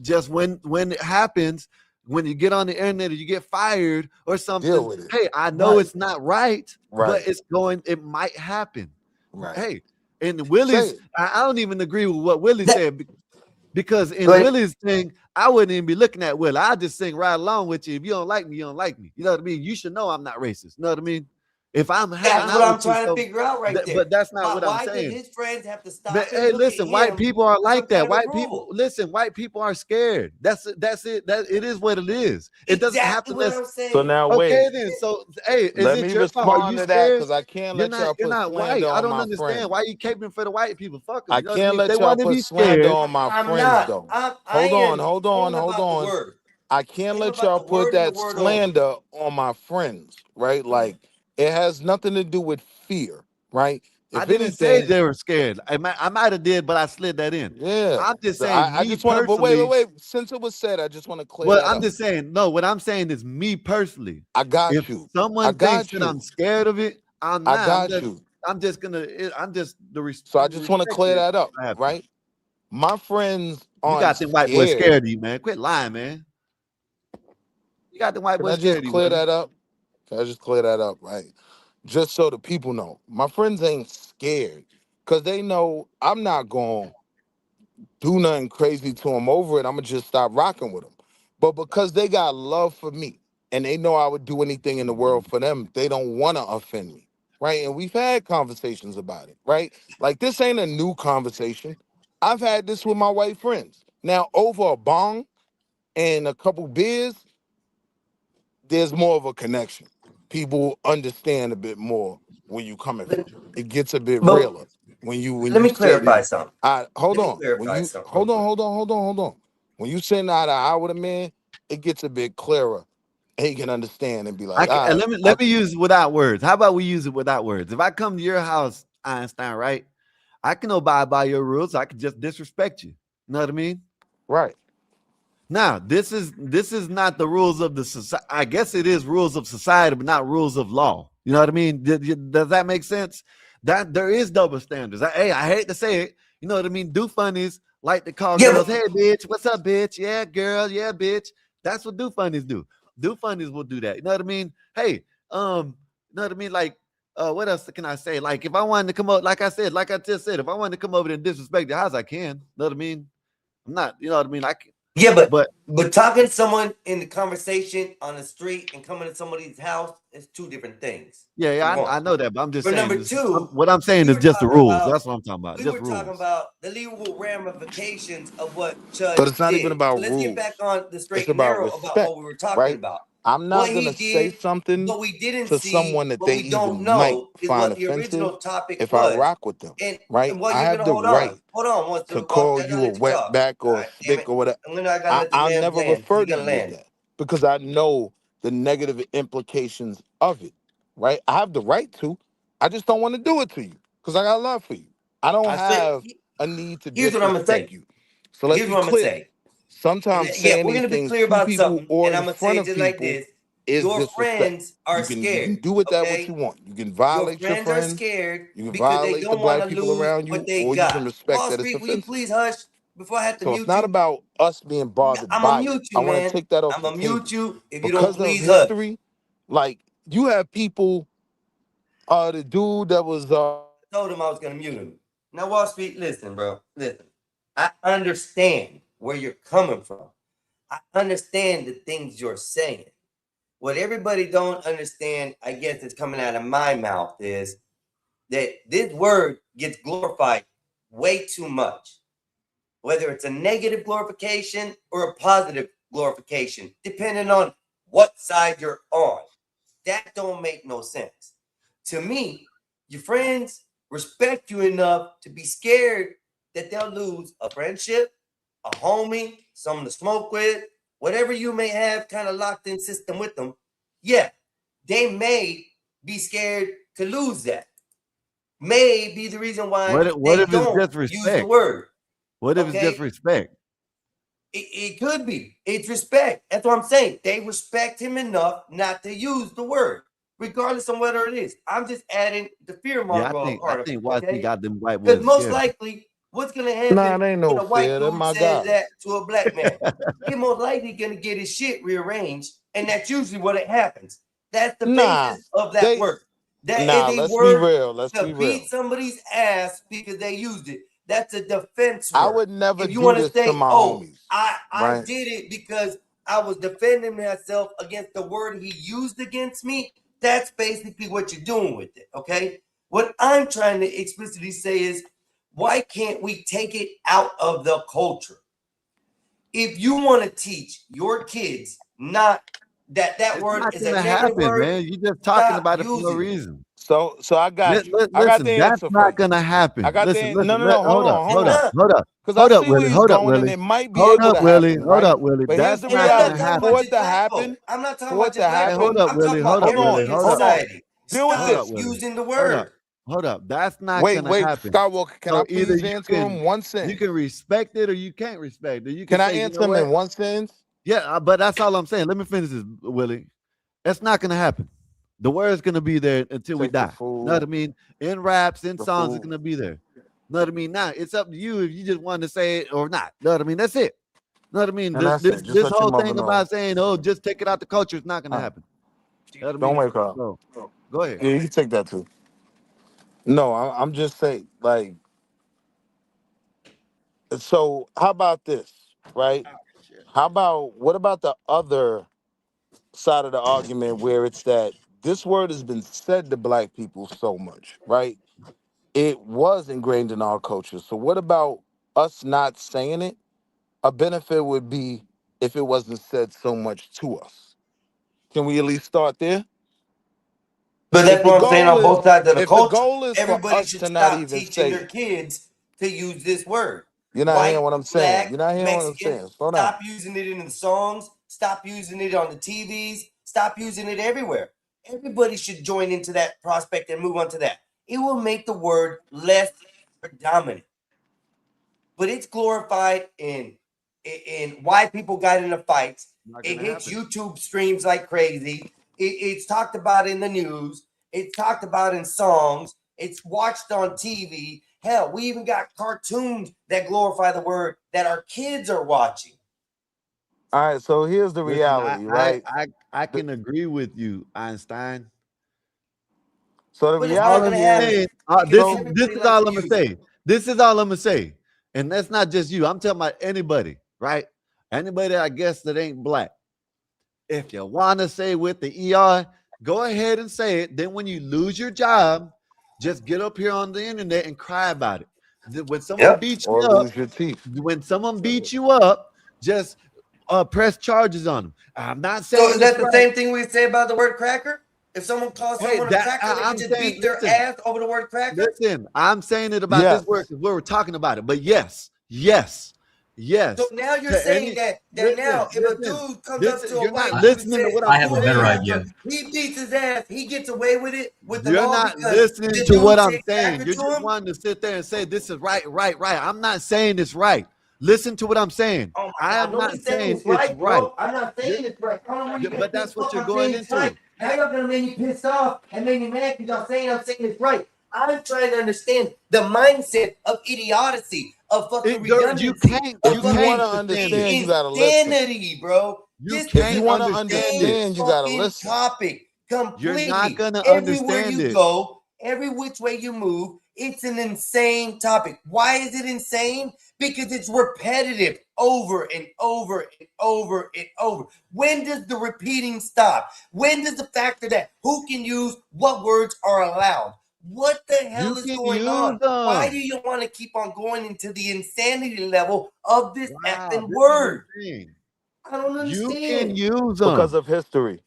Just when it happens, when you get on the internet or you get fired or something, deal with it. hey, I know it's not right, but it might happen. Right. Hey, and Willie's, I don't even agree with what Willie said, because in Willie's thing, I wouldn't even be looking at Willie. I just sing right along with you. If you don't like me, you don't like me. You know what I mean? You should know I'm not racist. You know what I mean? If I'm That's what I'm trying to figure out right there. But that's not what I'm Why saying. did his friends have to stop? But, hey, listen, white people are like that. White people, listen, white people are scared. That's it. That it is what it is. It doesn't have to. What I'm saying. So now okay, wait. then. So hey, is Let it me your fault? Are respond you to that scared? because I can't You're let y'all you're put not slander white. I on don't my understand friends. why you caping for the white people. Fuck them. I You know what I can't mean? If let they y'all want to put be slander scared, on my I'm friends not. though. I Hold am on. talking about the word. I can't Think let about y'all the put word and the that word only. slander on my friends, right? Like it has nothing to do with fear, right? I If didn't say anything, they were scared. I might have did, but I slid that in. yeah. I'm just So saying, I me just want to, but personally. wait. Since it was said, I just want to clear Well, that I'm up. just saying, no, what I'm saying is me personally. I got If you. someone thinks that I'm scared of it, I'm I not. got you. I'm just the So I just want to clear that up, right? My friends You aren't got them white boys scared. scared of you, man. Quit lying, man. You got the white Can boys I just scared of you, clear brother. that up? Can I just clear that up, right? Just so the people know, my friends ain't scared because they know I'm not going to do nothing crazy to them over it. I'm going to just stop rocking with them. But because they got love for me and they know I would do anything in the world for them, they don't want to offend me, right? And we've had conversations about it, right? Like this ain't a new conversation. I've had this with my white friends. Now, over a bong and a couple beers, there's more of a connection. People understand a bit more where you coming from. It gets a bit But realer when you let me say clarify that. something. Hold Let me on. clarify something. Hold on. When you send eye to eye with a man, it gets a bit clearer, and he can understand and be like, all right. Let me use it without words. How about we use it without words? If I come to your house, Einstein, right? I can abide by your rules. I can just disrespect you. You know what I mean? Right. Now, this is not the rules of the society. I guess it is rules of society, but not rules of law. You know what I mean? Does that make sense? That there is double standards. Hey, I hate to say it. You know what I mean? Do funnies like to call girls, hey, bitch, what's up, bitch? Yeah, girl, yeah, bitch. That's what do funnies do. Do funnies will do that. You know what I mean? Hey, you know what I mean? Like, what else can I say? Like, if I wanted to come up, like I just said, if I wanted to come over and disrespect your house, I can. You know what I mean? I'm not, you know what I mean? Yeah, but talking to someone in the conversation on the street and coming to somebody's house is two different things. Yeah, For one. I know that, but I'm just For saying. number two, what I'm saying we is were just the talking rules. about- That's what I'm talking about. We Just were rules. talking about the legal ramifications of what Chud But it's not did. even about So let's rules. get back on the straight It's and about narrow about respect, what we were talking right? about. I'm What not gonna he say did, something what we didn't to see, someone that what they we don't even might know is find what the original offensive topic if I was. rock with them, And right? what I you're have gonna the hold right on. Hold on. Once to call you a let you talk. wetback or a God damn spick it. or whatever. I'm gonna let the I'll man never land. refer He's to gonna you as land. that because I know the negative implications of it, right? I have the right to. I just don't want to do it to you because I got love for you. I don't I say, have a need to here's what I'm gonna say. disrespect you. So let's Here's be what I'm gonna clear. say. Sometimes Yeah, saying we're these gonna be things clear to about people something, or and in I'm gonna front say it of just like people this. is Your disrespect. friends are You scared. can do with that what Okay? you want. You can Your violate your friends are friends. scared You can because they violate the don't want black to people lose around what you, they or you can got. respect Wall that it's Street, will you offensive. please hush before I have to So it's mute not you? about us being bothered I'm by gonna it. mute I you, want to man. take that off I'm the gonna mute table you if you don't because of please hush. history. Like you have people, the dude that was I told him I was gonna mute him. Now, Wall Street, listen, bro. Listen. I understand where you're coming from. I understand the things you're saying. What everybody don't understand, I guess it's coming out of my mouth, is that this word gets glorified way too much. Whether it's a negative glorification or a positive glorification, depending on what side you're on. That don't make no sense. To me, your friends respect you enough to be scared that they'll lose a friendship, a homie, someone to smoke with, whatever you may have kind of locked in system with them. Yeah, they may be scared to lose that. May be the reason why What they if it's don't use the disrespect? word. What if it's Okay? disrespect? It could be. It's respect. That's what I'm saying. They respect him enough not to use the word, regardless of whether it is. I'm just adding the fear Yeah, monger part of it. watch he Okay? got them white Because boys most scared. likely, what's gonna happen nah, it ain't when no a white fear. They're dude my says guys. that to a black man? He's most likely gonna get his shit rearranged, and that's usually what it happens. That's the Nah, basis of that they. word. That Nah, is a let's be word real. Let's to be real. beat somebody's ass because they used it. That's a defense I word. would never If you do want to this to say, my "Oh, homies, I right? did it because I was defending myself against the word he used against me," that's basically what you're doing with it. Okay. What I'm trying to explicitly say is, why can't we take it out of the culture? If you want to teach your kids not that word Not is a gonna negative happen, word, man. You just talking stop about it for no using it. reason. So I got you. I got Listen, the that's answer for not you. gonna happen. I got Listen, the no. hold up, Hold on. Because I hold up, see where Willie, he's going, and it might be hold able up, to Willie, happen, hold right? up, Willie. But here's That's the not And I'm gonna not reality: talking happen. about for it just to black folk. happen, I'm not talking for about it just to black Hey, folk. hold happen, up, I'm talking Willie, about hold up, everybody Willie, in hold up, society. deal with hold up, Stop this. Willie, using the hold word. up, hold up. That's not Wait, gonna happen. Skywalker. Can I So either please you answer him one you sentence? can respect it or you can't respect it. You can Can I say, you answer know him what? in one sentence? Yeah, but that's all I'm saying. Let me finish this, Willie. That's not gonna happen. The word's gonna be there until we Take the die. Know what I food. mean? In raps, in The songs, it's food. gonna be there. Know what I mean? Now it's up to you if you just want to say it or not. Know what I mean? That's it. Know what I mean? And that's it. Just This let your whole mother thing know. about saying, "Oh, just take it out the culture," is not gonna happen. Know what I Don't mean? wake up. So, go ahead. Yeah, you can take that too. No, I'm just saying, like, so how about this, right? What about the other side of the argument where it's that this word has been said to black people so much, right? It was ingrained in our culture. So what about us not saying it? A benefit would be if it wasn't said so much to us. Can we at least start there? But If that's the what I'm saying goal on both is sides of the if the culture. goal is for Everybody us should to not stop even teaching say their it, kids to use this word. you're not hearing White, what I'm saying. black, You're not hearing what I'm Mexican, saying. Slow down. stop using it in the songs, stop using it on the TVs, stop using it everywhere. Everybody should join into that prospect and move on to that. It will make the word less predominant. But it's glorified in why people got into fights. Not It gonna hits happen. YouTube streams like crazy. It's talked about in the news. It's talked about in songs. It's watched on TV. Hell, we even got cartoons that glorify the word that our kids are watching. All right, so here's the Listen, reality, right? I can agree with you, Einstein. So the But it's not All going I'm to happen. saying, because this everybody is likes all to I'm gonna use it. say. This is all I'm gonna say, and that's not just you. I'm talking about anybody, right? Anybody, I guess, that ain't black. If you want to say with the ER, go ahead and say it. Then when you lose your job, just get up here on the internet and cry about it. When someone beats you up, lose your teeth. When someone beats you up, just press charges on them. I'm not saying. So is that the same thing we say about the word cracker? If someone calls someone a cracker, they can just beat their ass over the word cracker? Listen, I'm saying it about this word because we were talking about it. But yes. So now you're saying that now if a dude comes up to a white listening to what I have a better idea. He beats his ass, he gets away with it with the You're law not because listening the to dude what I'm said saying. cracker You're to just him? wanting to sit there and say this is right. I'm not saying it's right. Listen to what I'm saying. Oh I am not saying it's right, right. bro. I'm not saying it's right. I don't know where you But that's what you're I'm going saying it's into. right. Now y'all gonna make me pissed off and make me mad because y'all saying I'm saying it's right. I'm trying to understand the mindset of idiocy, of fucking redundancy. You can't. If you want to understand, you gotta listen. Insanity, bro. If you want to understand, you gotta listen. Topic completely. You're not gonna Everywhere understand you it. go, every which way you move, it's an insane topic. Why is it insane? Because it's repetitive over and over and over and over. When does the repeating stop? When does the factor that who can use what words are allowed? What the hell is going on? Why do you want to keep on going into the insanity level of this effing word? I don't understand. You can use them Because of history.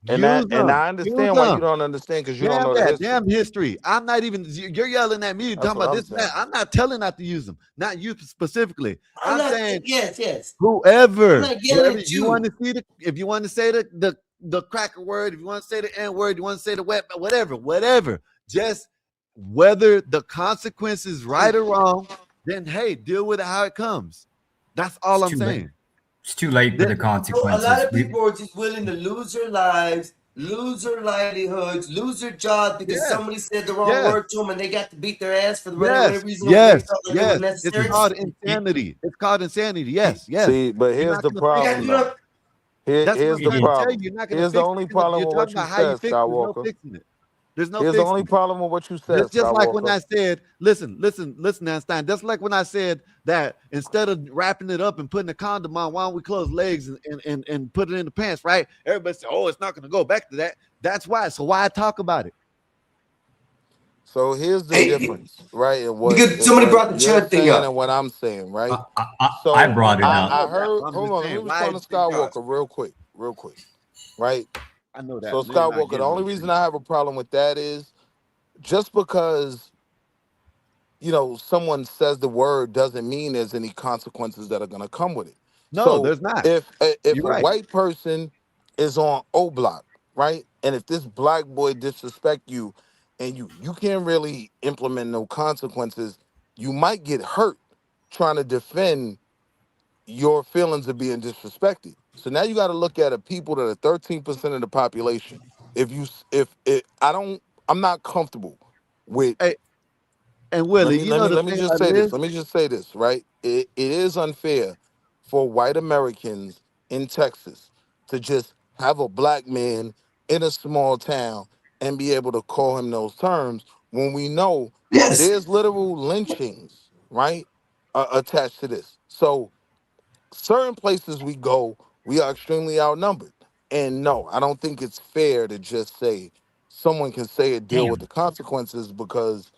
And I understand why you don't understand because you don't know the history. Damn history. I'm not even. You're yelling at me talking about this and that. I'm not telling not to use them. Not you specifically. I'm saying yes. Whoever. I'm not yelling Whoever at you you. want to see if you want to say the cracker word, if you want to say the N word, you want to say the wet, whatever. Just whether the consequences right or wrong, then hey, deal with it how it comes. That's all I'm saying. It's too late for the So a consequences. lot of people are just willing to lose their lives, lose their livelihoods, lose their jobs because somebody said the wrong word to them and they got to beat their ass for the whatever reason. Yes. It was necessary. It's called insanity. It's called insanity. Yes. See, but here's the problem. Though. Here's the problem. Here's the only problem with what you said, Skywalker. There's no Here's the only problem with what you said. Just like when I said, listen, Einstein. Just like when I said that instead of wrapping it up and putting a condom on, why don't we close legs and put it in the pants, right? Everybody said, oh, it's not going to go back to that. That's why. So why talk about it? So here's the difference, right? Because somebody brought the chud thing up. And what I'm saying, right? So I brought it up. I heard. Hold on, let me respond to Skywalker real quick, right? I know that. So Skywalker, the only reason I have a problem with that is just because someone says the word doesn't mean there's any consequences that are going to come with it. No, there's not. If a white person is on O Block, right, and if this black boy disrespect you, and you can't really implement no consequences, you might get hurt trying to defend your feelings of being disrespected. So now you got to look at a people that are 13% of the population. I'm not comfortable with. And Willie, let me just say this, right? It is unfair for white Americans in Texas to just have a black man in a small town and be able to call him those terms when we know there's literal lynchings, right, attached to this. So certain places we go, we are extremely outnumbered. And no, I don't think it's fair to just say someone can say it, deal with the consequences, because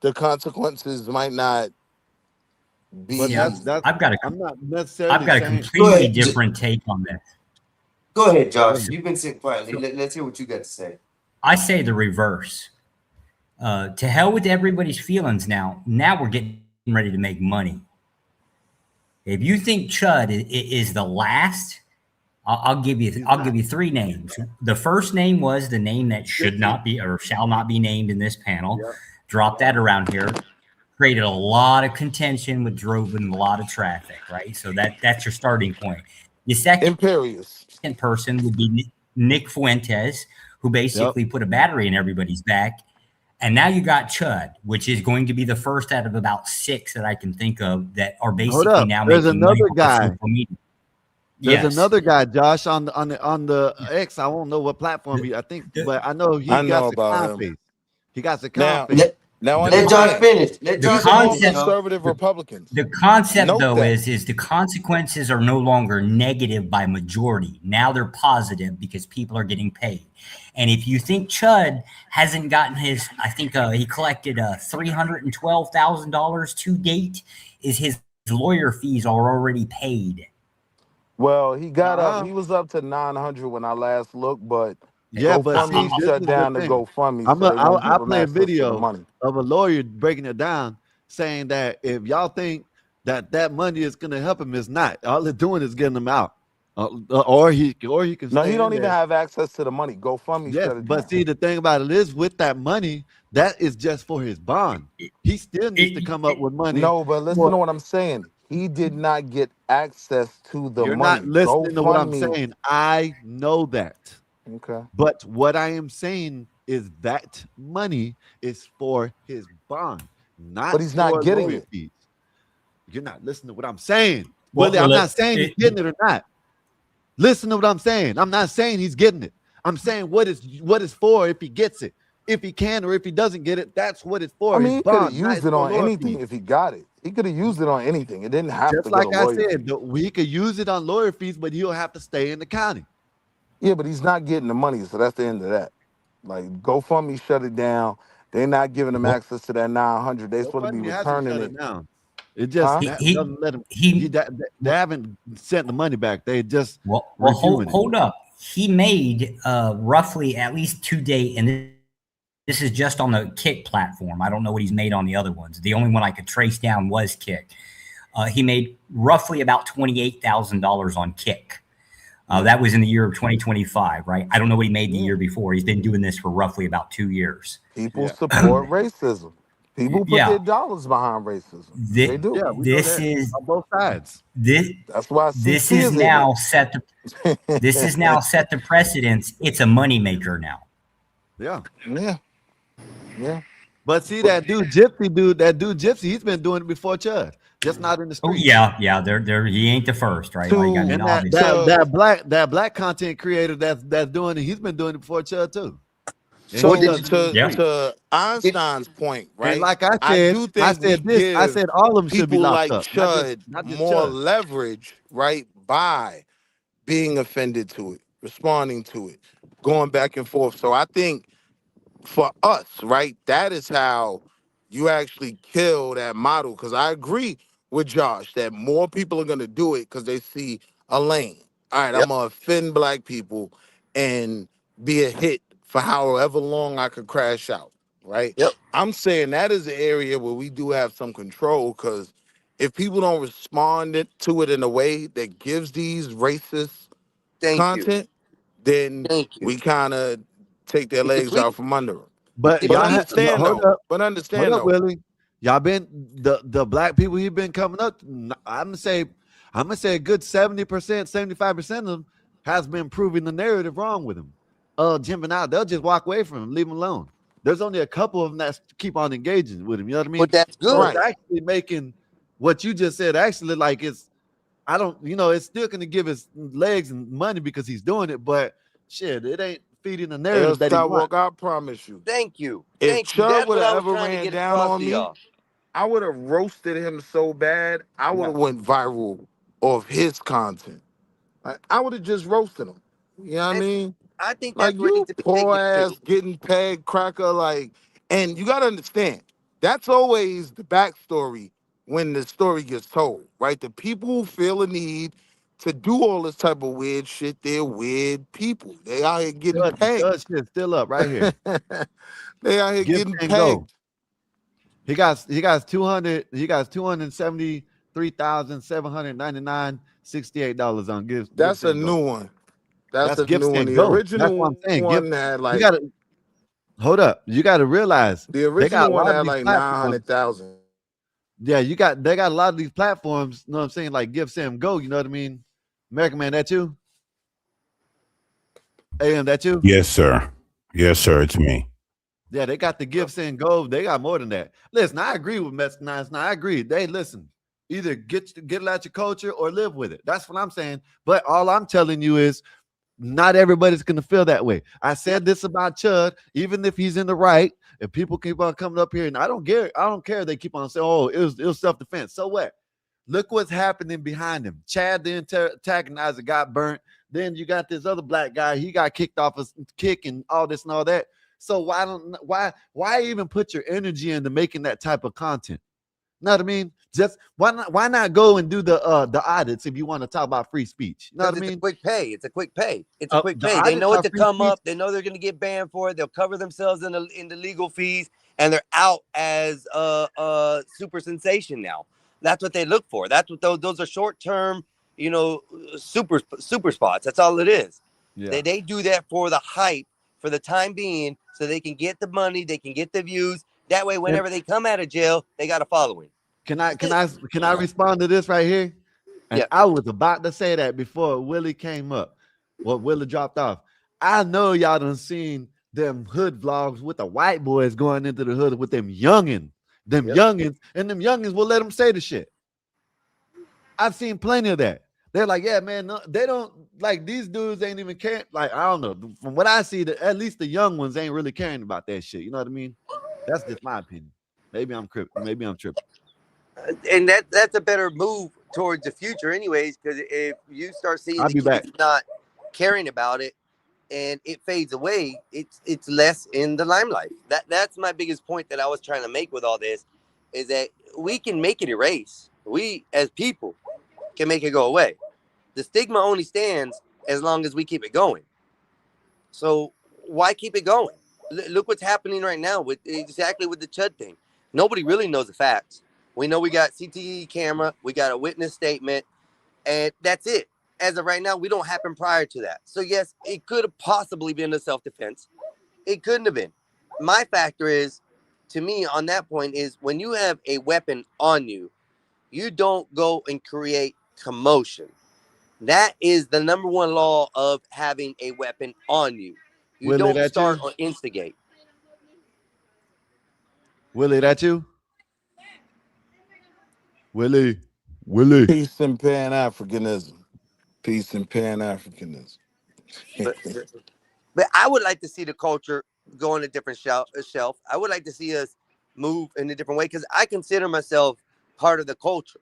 the consequences might not be. I've got a completely different take on this. Go ahead, Josh. You've been sitting quietly. Let's hear what you got to say. I say the reverse. To hell with everybody's feelings now. Now we're getting ready to make money. If you think Chud is the last, I'll give you three names. The first name was the name that should not be or shall not be named in this panel. Yep. Drop that around here. Created a lot of contention, with drove in a lot of traffic, right? So that's your starting point. The second person would be Nick Fuentes, who basically put a battery in everybody's back. And now you got Chud, which is going to be the first out of about 6 that I can think of that are basically now There's making another money guy. social media. There's another guy, Josh, on the X. I won't know what platform I think, but I know he got the clown face. He got the clown face. Now Let Josh finish. Let The Josh concept- finish. y'all. conservative Republicans. The concept, Note though, that. is the consequences are no longer negative by majority. Now they're positive because people are getting paid. And if you think Chud hasn't gotten his, I think he collected $312,000 to date, is his lawyer fees are already paid. Well, he got up. He was up to 900 when I last looked, but Yeah, but see, GoFundMe this shut is down the the thing. GoFundMe, so they won't I give him play a access to the video money. of a lawyer breaking it down, saying that if y'all think that money is going to help him, it's not. All it's doing is getting him out, or he can. No, stay he in don't even there. have access to the money. GoFundMe Yes, shut it but down. see, the thing about it is, with that money, that is just for his bond. He still needs to come up with money. No, but listen for- to what I'm saying. He did not get access to the You're money. not listening to what I'm GoFundMe. saying. I know that. Okay. But what I am saying is that money is for his bond, not But he's not for getting lawyer it. fees. You're not listening to what I'm saying. Well, Willie, I'm well, not saying he's getting it or not. Listen to what I'm saying. I'm not saying he's getting it. I'm saying what is for if he gets it. If he can or if he doesn't get it, that's what it's for. I mean, his he could have bond, not used it for on lawyer anything fees. if he got it. He could have used it on anything. It didn't have Just to go like to I lawyer said, fees. we could use it on lawyer fees, but he'll have to stay in the county. Yeah, but he's not getting the money, so that's the end of that. Like GoFundMe shut it down. They're not giving him access to that 900. They're supposed to be GoFundMe hasn't returning shut it. it down. It just Huh? doesn't let him. They haven't sent the money back. They just Well, reviewing it. hold up. He made roughly at least to date, and this is just on the Kick platform. I don't know what he's made on the other ones. The only one I could trace down was Kick. He made roughly about $28,000 on Kick. That was in the year of 2025, right? I don't know what he made the year before. He's been doing this for roughly about 2 years. People support racism. People put Yeah. their dollars behind racism. They do. Yeah, we This know that is on both sides. That's why This CT is in now it. set the this is now set the precedence. It's a moneymaker now. Yeah. Yeah. Yeah. But see that dude Gypsy, he's been doing it before Chud, just not in the Oh street. yeah, there he ain't the first, right? Like, I mean, And obviously. that black content creator that's doing it, he's been doing it before Chud too. And So he doesn't do it. to Einstein's point, right? And like I do said, I think we said this. I give said all of them should be people locked like up. Chud Not just more Chud. leverage, right, by being offended to it, responding to it, going back and forth. So I think for us, right, that is how you actually kill that model. Because I agree with Josh that more people are going to do it because they see a lane. All right, I'm going to offend black people and be a hit for however long I could crash out, right? I'm saying that is an area where we do have some control, because if people don't respond to it in a way that gives these racist content, then we kind of take their legs out from under them. But But y'all understand hold though. up. But understand Hold up, though. Willie. Y'all been the black people he been coming up. I'm gonna say a good 70%, 75% of them has been proving the narrative wrong with him. Jumping out, they'll just walk away from him, leave him alone. There's only a couple of them that keep on engaging with him. You know what I mean? But that's good. So it's actually making what you just said actually like it's. I don't, it's still gonna give his legs and money because he's doing it, but shit, it ain't feeding the narrative that he wants. Skywalker, I promise you. Thank you. If Thank you. Chud That's would what I have was ever trying to ran get down across on to me, y'all. I would have roasted him so bad, I would have went viral off his content. I would have just roasted him. You know what I mean? I think Like, that's where it you needs to be poor taken ass to. getting pegged cracker, like, and you gotta understand, that's always the backstory when the story gets told, right? The people who feel a need to do all this type of weird shit, they're weird people. They out here getting pegged. Judge shit still up right here. They out here Give getting and go. pegged. He got 273,799.68 on gifts. That's a new one. That's a Gifts new one. and The Go. original That's what I'm saying. one had like, you gotta hold up. You got to realize the they got original a one lot of had these like platforms. 900,000. Yeah, they got a lot of these platforms. You know what I'm saying? Like Give Sam Go. You know what I mean? American Man, that you? AM, that you? Yes, sir. Yes, sir. It's me. Yeah, they got the gifts and go. They got more than that. Listen, I agree with Mescanines. Now I agree. They listen. Either get it out your culture or live with it. That's what I'm saying. But all I'm telling you is, not everybody's gonna feel that way. I said this about Chud, even if he's in the right, if people keep on coming up here, and I don't care, they keep on saying, oh, it was self-defense. So what? Look what's happening behind him. Chad, the antagonizer, got burnt. Then you got this other black guy, he got kicked off a kick and all this and all that. So why even put your energy into making that type of content? Know what I mean? Just why not go and do the audits if you want to talk about free speech? You know what I mean? It's a quick pay. It's a quick pay. It's a quick pay. They know it to come up. They know they're going to get banned for it. They'll cover themselves in the legal fees, and they're out as a super sensation now. That's what they look for. That's what those are short term, super spots. That's all it is. Yeah. They do that for the hype for the time being, so they can get the money, they can get the views. That way, whenever they come out of jail, they got a following. Can I respond to this right here? And yeah. I was about to say that before Willie came up. Well, Willie dropped off. I know y'all done seen them hood vlogs with the white boys going into the hood with them youngins. Youngins, and them youngins will let them say the shit. I've seen plenty of that. They're like, yeah, man, no, they don't like these dudes ain't even caring. Like, I don't know. From what I see, at least the young ones ain't really caring about that shit. You know what I mean? That's just my opinion. Maybe I'm tripping. And that's a better move towards the future, anyways. Because if you start seeing I'll the be kids back. not caring about it, and it fades away, it's less in the limelight. That's my biggest point that I was trying to make with all this, is that we can make it erase. We as people can make it go away. The stigma only stands as long as we keep it going. So why keep it going? Look what's happening right now with the Chud thing. Nobody really knows the facts. We know we got CTE camera, we got a witness statement, and that's it. As of right now, we don't happen prior to that. So yes, it could have possibly been a self-defense. It couldn't have been. My factor is, to me, on that point, is when you have a weapon on you, you don't go and create commotion. That is the number one law of having a weapon on you. You Willie, don't start or instigate. Willie, that you? Willie. Peace and Pan-Africanism. Peace and Pan-Africanism. But I would like to see the culture go on a different shelf. I would like to see us move in a different way, because I consider myself part of the culture.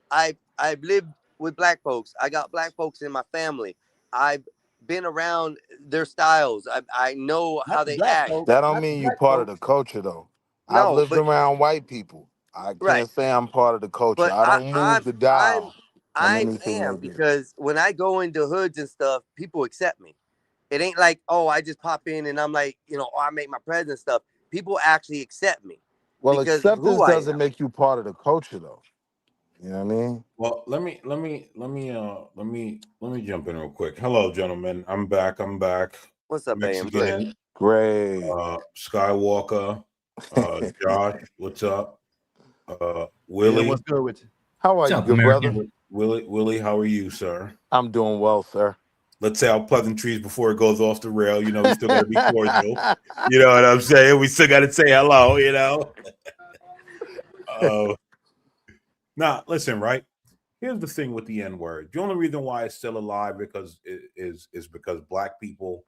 I've lived with black folks. I got black folks in my family. I've been around their styles. I know how they act. That don't mean you're part of the culture, though. I've lived around white people. I can't say I'm part of the culture. But I don't move the dial. I am, because when I go into hoods and stuff, people accept me. It ain't like, oh, I just pop in and I'm like, I make my presence stuff. People actually accept me. Well, acceptance doesn't make you part of the culture, though. You know what I mean? Well, let me jump in real quick. Hello, gentlemen. I'm back. What's up, Mexican? Great. Skywalker. Josh, what's up? Willie. Yeah, what's good with you? How are you, good brother? Willie, how are you, sir? I'm doing well, sir. Let's say our pleasantries before it goes off the rail. We still got to be cordial. You know what I'm saying? We still got to say hello, Now, listen, right? Here's the thing with the N-word. The only reason why it's still alive is because black people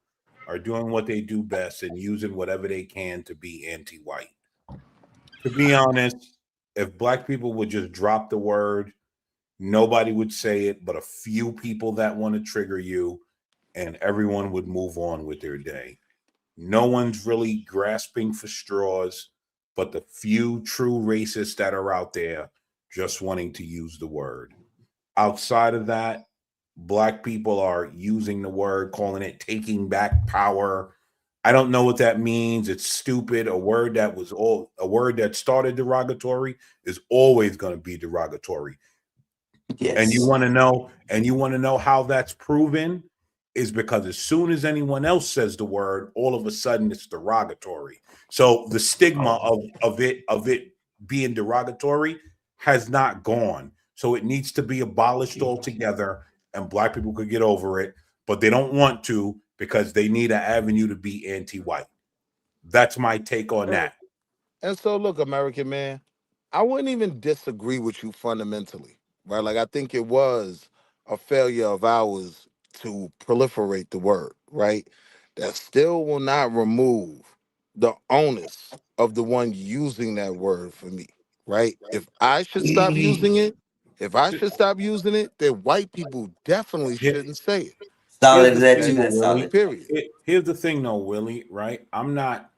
are doing what they do best and using whatever they can to be anti-white. To be honest, if black people would just drop the word, nobody would say it but a few people that want to trigger you, and everyone would move on with their day. No one's really grasping for straws but the few true racists that are out there just wanting to use the word. Outside of that, black people are using the word, calling it taking back power. I don't know what that means. It's stupid. A word that started derogatory is always going to be derogatory. Yes. And you want to know how that's proven is because as soon as anyone else says the word, all of a sudden it's derogatory. So the stigma of it being derogatory has not gone. So it needs to be abolished altogether, and black people could get over it, but they don't want to because they need an avenue to be anti-white. That's my take on that. And so, look, American man, I wouldn't even disagree with you fundamentally, right? Like, I think it was a failure of ours to proliferate the word, right? That still will not remove the onus of the one using that word for me, right? If I should stop using it, then white people definitely shouldn't say it. Here's Solid the as that thing, too. though, That's Willie. solid. Period. Here's the thing, though, Willie. Right? I'm not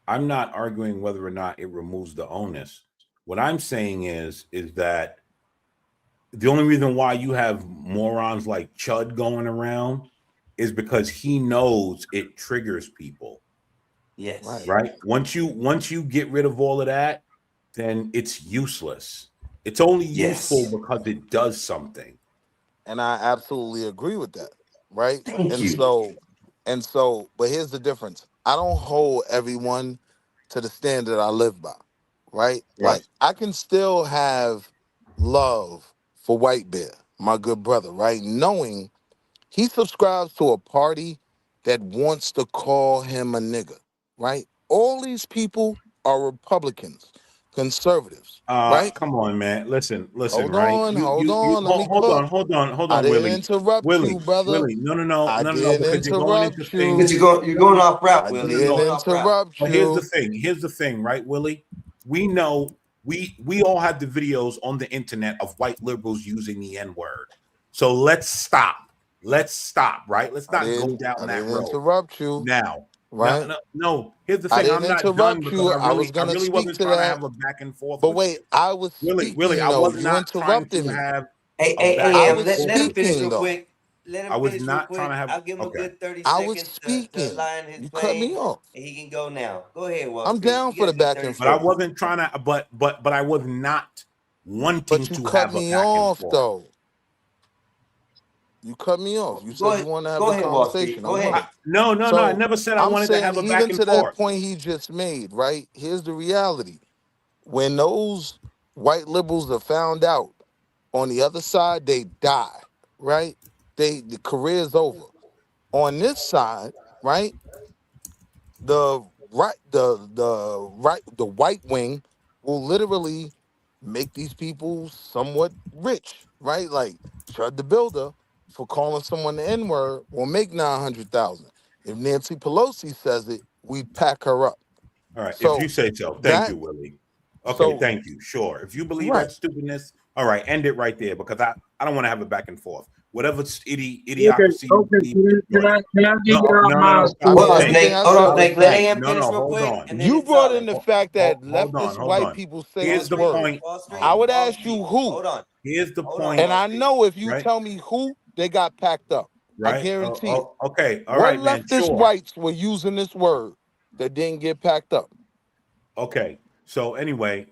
arguing whether or not it removes the onus. What I'm saying is that the only reason why you have morons like Chud going around is because he knows it triggers people. Yes. Right. Once you get rid of all of that, then it's useless. It's only useful because it does something. And I absolutely agree with that, right? Thank you. So, but here's the difference. I don't hold everyone to the standard I live by, right? Like I can still have love for White Bear, my good brother, right? Knowing he subscribes to a party that wants to call him a nigga, right? All these people are Republicans, conservatives, right? Come on, man. Listen, Hold right? on, hold on. Let me Hold cook. on, I didn't Willie. interrupt you, brother. Willie, no, I didn't because you're going into interrupt things. you. You're going off route, I Willie. didn't You're going off route. interrupt But here's the you. thing. Here's the thing, right, Willie? We know we all have the videos on the internet of white liberals using the N-word. So let's stop. Right? Let's not go down that road. Interrupt you. Now, right? No. Here's the I thing. didn't I'm not done interrupt because you. I I was really gonna speak wasn't to trying to that. have a back and forth. But with wait, you. I was Willie, speaking. I was You not trying interrupted to me. have. Hey, let him finish speaking, real though. quick. Let him I was finish not real quick. trying to have. I'll give him Okay. a good 30 I was seconds to speaking. land his You cut me plane, off. and he can go now. Go ahead, Wall I'm Street. down You for got the your back 30 and But I forth. wasn't trying to. But I was not wanting But you to cut have a me back and off, forth. though. You cut me off. You said you want to have the Go ahead, Wall Street. conversation. I Go ahead. wanted. No. I never said I I'm wanted to saying have a back even and to that forth. point he just made, right? Here's the reality. When those white liberals are found out on the other side, they die, right? The career's over. On this side, right? The white wing will literally make these people somewhat rich, right? Like Chud the Builder for calling someone the N-word will make 900,000. If Nancy Pelosi says it, we pack her up. All right. So If you say so, thank that you, Willie. Okay, so thank you. Sure. If you believe right. that stupidness, all right, end it right there because I don't want to have a back and forth. Whatever idiocracy. Okay. Can I give y'all no. Hold on, Snake. Hold on, Snake. Let Hey, him finish real hold quick, on. and then You it's brought solid. in the fact that Hold leftist on. white people say Here's this the word. point. I would ask you who. Hold on. Here's the point. And I know if you right? tell me who, they got packed up. I Right? guarantee it. Okay. All What right, man. leftist Sure. whites were using this word that didn't get packed up? Okay. So anyway,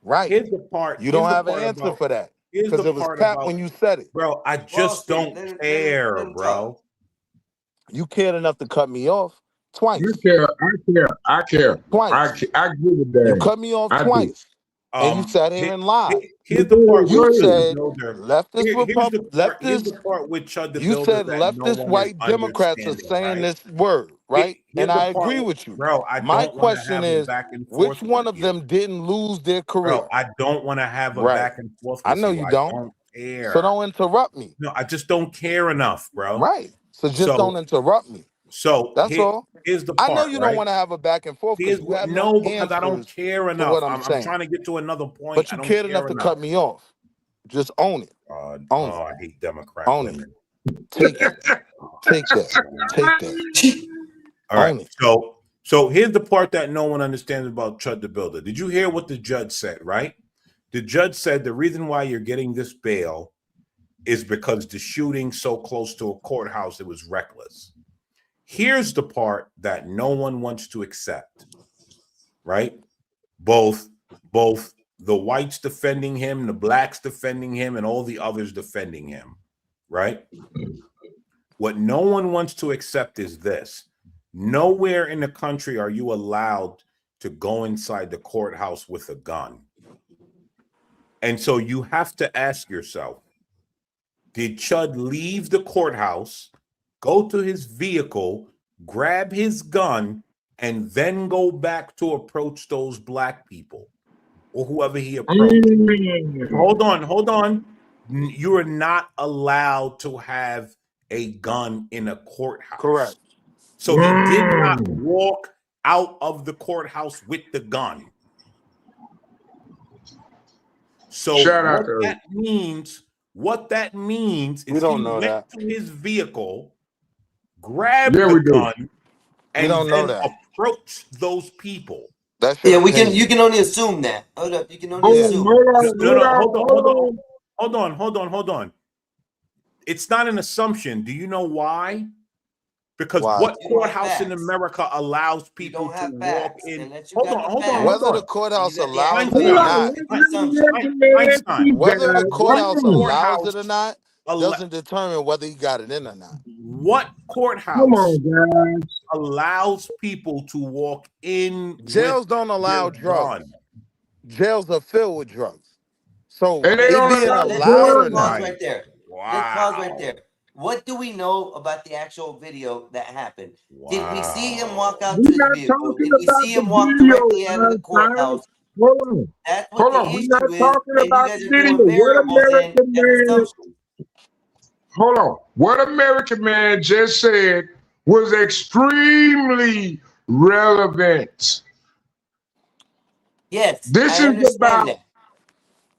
right. Here's the part. You don't here's the have an part answer about, for that Here's because the it was part capped about when you said it. bro. I just don't care, bro. You cared enough to cut me off twice. I care. Twice. I give a You damn. cut me off I do. twice. And you sat here and lied. Here's the part. You with Chud the said Builder. leftist Here's the part with Chud the You Builder said that no leftist one is white Democrats are understanding, saying right? this word, right? Here's And the I part agree with- with you. bro. I My don't want to question have a is, back and forth. which one with of you. them didn't lose their career? Bro, I don't want to have a Right. back and forth. I With know you. you I don't. don't care. So don't interrupt me. No, I just don't care enough, bro. Right. So just don't interrupt me. So That's all. Here's the part. I know you don't right? want to have a back and forth because Here's you have no, because I don't answers care to enough. what I'm I'm saying. trying to get to another point. But I you don't cared care enough to enough. cut me off. Just own it. Own it. I hate Democrat Own women. it. Take it. Take that. Take that. All right. Own it. So here's the part that no one understands about Chud the Builder. Did you hear what the judge said, right? The judge said the reason why you're getting this bail is because the shooting so close to a courthouse, it was reckless. Here's the part that no one wants to accept, right? Both the whites defending him, the blacks defending him, and all the others defending him, right? What no one wants to accept is this. Nowhere in the country are you allowed to go inside the courthouse with a gun. And so you have to ask yourself, did Chud leave the courthouse, go to his vehicle, grab his gun, and then go back to approach those black people or whoever he approached? Hold on. You are not allowed to have a gun in a courthouse. Correct. So he did not walk out of the courthouse with the gun. So what that means is don't he know went that. to his vehicle, grabbed Yeah, the we do. gun, and don't know then that. approached those people. That's Yeah, your we can. opinion. You can only assume that. Hold up. You can only assume. Hold on. It's not an assumption. Do you know why? Because Why? what You don't have courthouse in facts. America allows You people don't to have walk facts. in? Unless you Hold got on, the hold on, facts. hold Whether the on. courthouse You got the allows it answer. or Einstein, not, Einstein. whether the courthouse What allows courthouse it or not, doesn't determine whether he got it in or not. What courthouse Come on, guys. allows people to walk in Jails with don't allow their drugs. gun? Jails are filled with drugs. So And they it don't being allow allowed or guns. not, Pause right there. Let's pause right there. What do we know about the actual video that happened? Did we see him walk out to We're his not vehicle? talking Did we about see the him walk video, directly out of the Einstein. courthouse? Hold on. That's what Hold the on. We're not issue is, talking and you about guys the are video. doing What variables American and man, assumptions. hold on. What American man just said was extremely relevant. Yes, This I is understand about, that.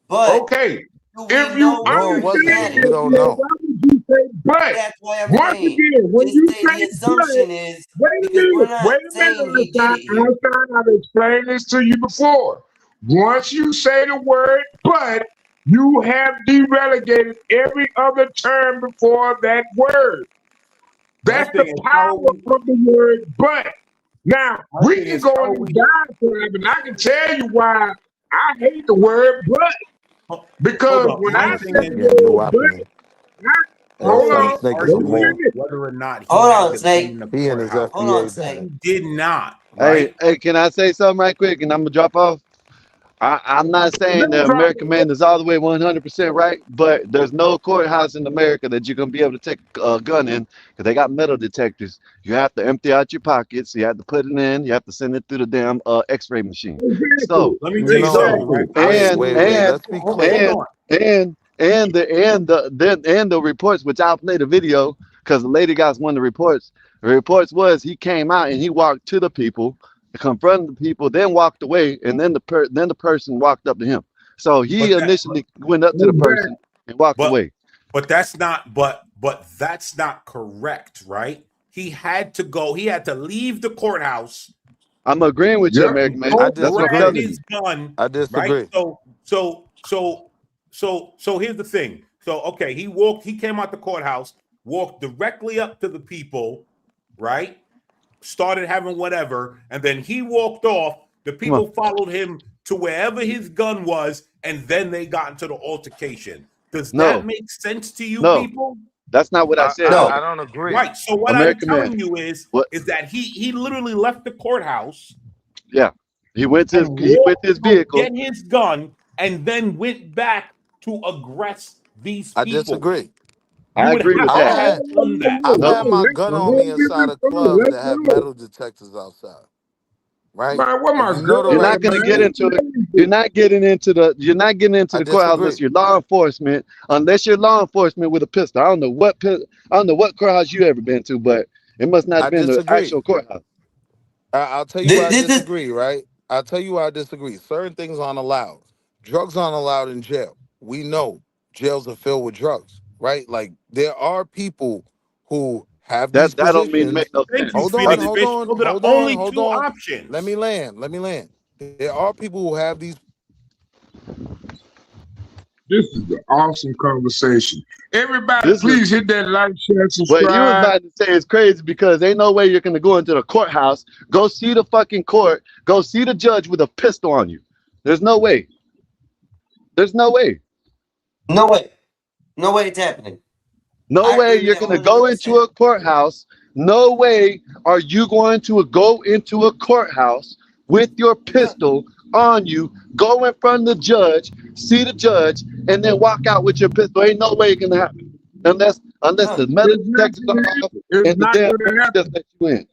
But okay, do we if you know no, it where understand he wasn't. had it, We it? don't know. why would you say but? That's why I'm Once saying. again, when Just you say the say but, assumption is wait a because we're minute, not wait a saying minute, he did it here. Einstein, I've explained this to you before. Once you say the word but, you have derelegated every other term before that word. My That's the thing is power of the word but. Now, my we thing can is go how on we this diatribe, and I can tell you why I hate the word but. Because hold on. when My I thing say is the Getting new word but, option. hold Nobody on, Snake is wait a some more. arguing minute. whether or not he Hold had on, the gun Snake. in the He and his courthouse. Hold on, FBA Snake. dad. He did not, Hey, right? hey, can I say something right quick? And I'm gonna drop off. I'm not saying the American man is all the way 100% right, but there's no courthouse in America that you're gonna be able to take a gun in because they got metal detectors. You have to empty out your pockets. You have to put it in. You have to send it through the damn X-ray machine. So, Let me tell you No, something, right? let's be clear. and the reports, which I'll play the video because the lady got one of the reports. The reports was he came out and he walked to the people, confronted the people, then walked away, and then the person walked up to him. So he initially went up to the person and walked away. But that's not that's not correct, right? He had to go, he had to leave the courthouse. I'm agreeing with you, American man. I That's what I'm Grab telling his you. gun. I disagree. Right? So here's the thing. So okay, he came out the courthouse, walked directly up to the people, right? Started having whatever, and then he walked off. The people followed him to wherever his gun was, and then they got into the altercation. Does that make sense to you, people? That's not what I said. I don't agree. Right. So what American I'm telling man. you is that he literally left the courthouse. Yeah, he went to his vehicle. Get his gun, and then went back to aggress these people. I disagree. I agree with that. I've had my gun on me inside of clubs that have metal detectors outside. Right? Man, what my If you know the You're right not going to people- get into it. You're not getting into the courthouse unless you're law enforcement. Unless you're law enforcement with a pistol. I don't know what courthouse you ever been to, but it must not have been the actual courthouse. I'll tell you why I disagree, right? I'll tell you why I disagree. Certain things aren't allowed. Drugs aren't allowed in jail. We know jails are filled with drugs, right? Like there are people who have these That don't positions. mean make no sense. Hold on. Options. Let me land. There are people who have these. This is an awesome conversation. Everybody, please hit that like, share, subscribe. What you was about to say is crazy because ain't no way you're gonna go into the courthouse, go see the fucking court, go see the judge with a pistol on you. There's no way. There's no way. No way. No way it's happening. No way you're gonna go into a courthouse. No way are you going to go into a courthouse with your pistol on you, go in front of the judge, see the judge, and then walk out with your pistol. Ain't no way it can happen. Unless the metal detectors are off and the damn court just let you in.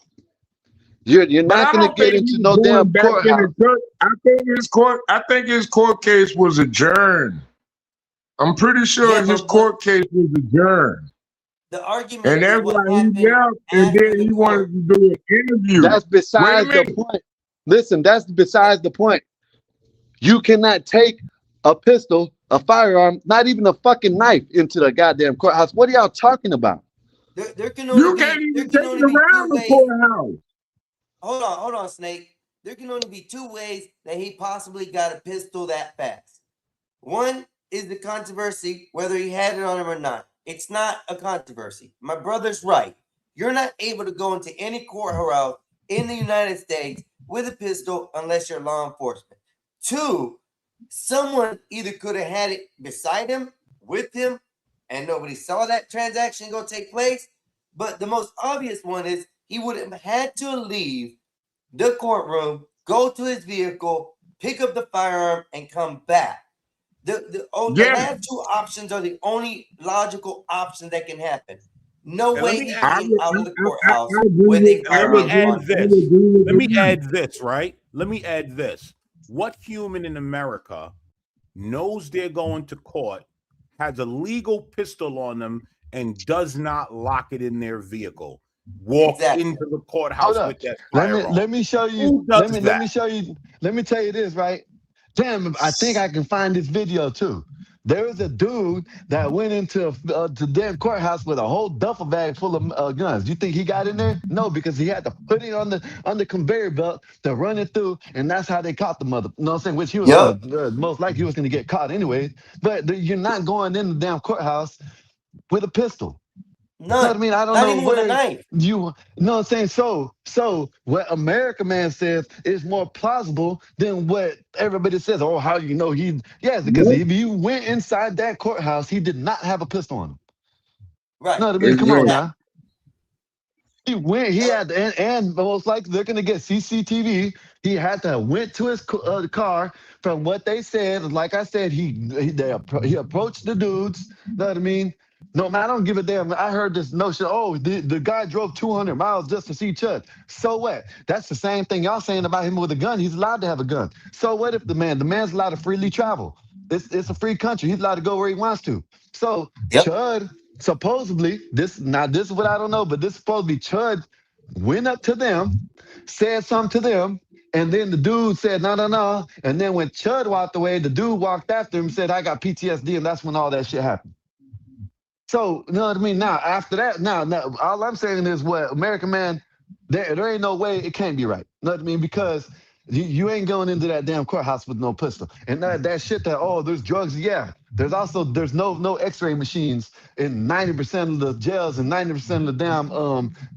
You're not gonna get into no damn courthouse. I think his court case was adjourned. I'm pretty sure Yeah, his but court case was adjourned. the argument And is that's what why he happened left, and after then the he court. wanted to do an interview. That's Wait a besides the minute. point. Listen, that's besides the point. You cannot take a pistol, a firearm, not even a fucking knife into the goddamn courthouse. What are y'all talking about? There can You only can't be even there take can it only be two around the ways. courthouse. Hold on, Snake. There can only be two ways that he possibly got a pistol that fast. One is the controversy, whether he had it on him or not. It's not a controversy. My brother's right. You're not able to go into any courthouse in the United States with a pistol unless you're law enforcement. Two, someone either could have had it beside him, with him, and nobody saw that transaction go take place. But the most obvious one is he would have had to leave the courtroom, go to his vehicle, pick up the firearm, and come back. The last two options are the only logical option that can happen. No And way let me he add- came out of the courthouse I agree with with- a And let me firearm. add this. Let me add this, right? Let me add this. What human in America knows they're going to court, has a legal pistol on them, and does not lock it in their vehicle? Walk into the courthouse with that firearm. Let me show you. Who does Let that? me show you. Let me tell you this, right? Damn, I think I can find this video too. There was a dude that went into to damn courthouse with a whole duffel bag full of guns. You think he got in there? No, because he had to put it on the conveyor belt to run it through, and that's how they caught the mother. You know what I'm saying? Which he was gonna, most likely he was going to get caught anyway. But you're not going in the damn courthouse with a pistol. None. You know what I mean? I don't Not know even with a where knife. you know what I'm saying. So what America Man says is more plausible than what everybody says. Oh, how you know he? Yes, because if you went inside that courthouse, he did not have a pistol on him. Right. You know what I mean? Come on Exactly. now. He went. He had, and most likely they're gonna get CCTV. He had to went to his car. From what they said, like I said, he approached the dudes. You know what I mean? No, man, I don't give a damn. I heard this notion. Oh, the guy drove 200 miles just to see Chud. So what? That's the same thing y'all saying about him with a gun. Is allowed to have a gun. So what if the man's allowed to freely travel? It's a free country. He's allowed to go where he wants to. So Chud supposedly this is what I don't know, but this supposedly Chud went up to them, said something to them, and then the dude said no. And then when Chud walked away, the dude walked after him and said, I got PTSD, and that's when all that shit happened. So, you know what I mean? Now, after that, now all I'm saying is what American Man, there ain't no way it can't be right. You know what I mean? Because you ain't going into that damn courthouse with no pistol. And that shit that, oh, there's drugs. Yeah. There's no x-ray machines in 90% of the jails and 90% of the damn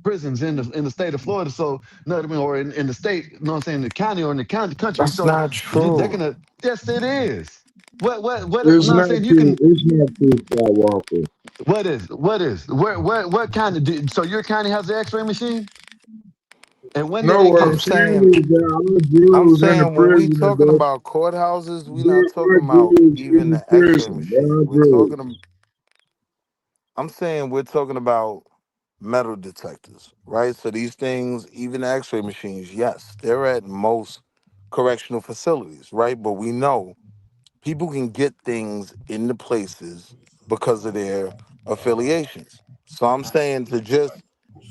prisons in the state of Florida. So, you know what I mean? Or in the state, you know what I'm saying, the county or in the country. That's So not they're true. gonna, yes, it is. What, you know It's what I'm not saying? true. It's not true, Skywalker. What kind of, so your county has the x-ray machine? And when do No, they what come? I'm saying is that our Jews in the When we prison, talking bro, about courthouses, we there not are talking about Jews even in the the X-ray prison. There machine. are Jews. I'm saying we're talking about metal detectors, right? So these things, even the X-ray machines, yes, they're at most correctional facilities, right? But we know people can get things into places because of their affiliations. So I'm saying to just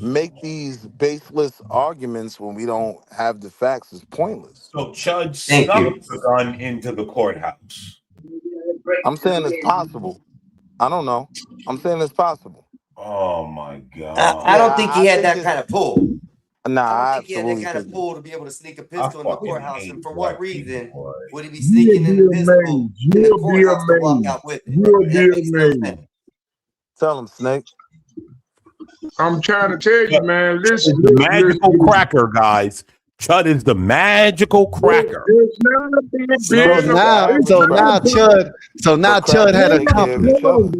make these baseless arguments when we don't have the facts is pointless. So Chud Thank snuck you. the gun into the courthouse. I'm saying it's possible. I don't know. I'm saying it's possible. Oh my God. I don't think he had that kind of pull. Nah, I don't I think he had that absolutely kind of think pull to be able to sneak a I pistol in the fucking courthouse. hate And for black what reason people. would he be You'll sneaking in be the pistol amazed. in the You'll be courthouse to walk amazed. out with it? You'll be That makes no sense. amazed. Tell him, Snake. I'm trying to tell you, man. Chud is Listen, the listen, magical listen. cracker, guys. Chud is the magical cracker. It's not about being Snake is the average it's not cracker. about But Chud crackers had a take care of company. each other.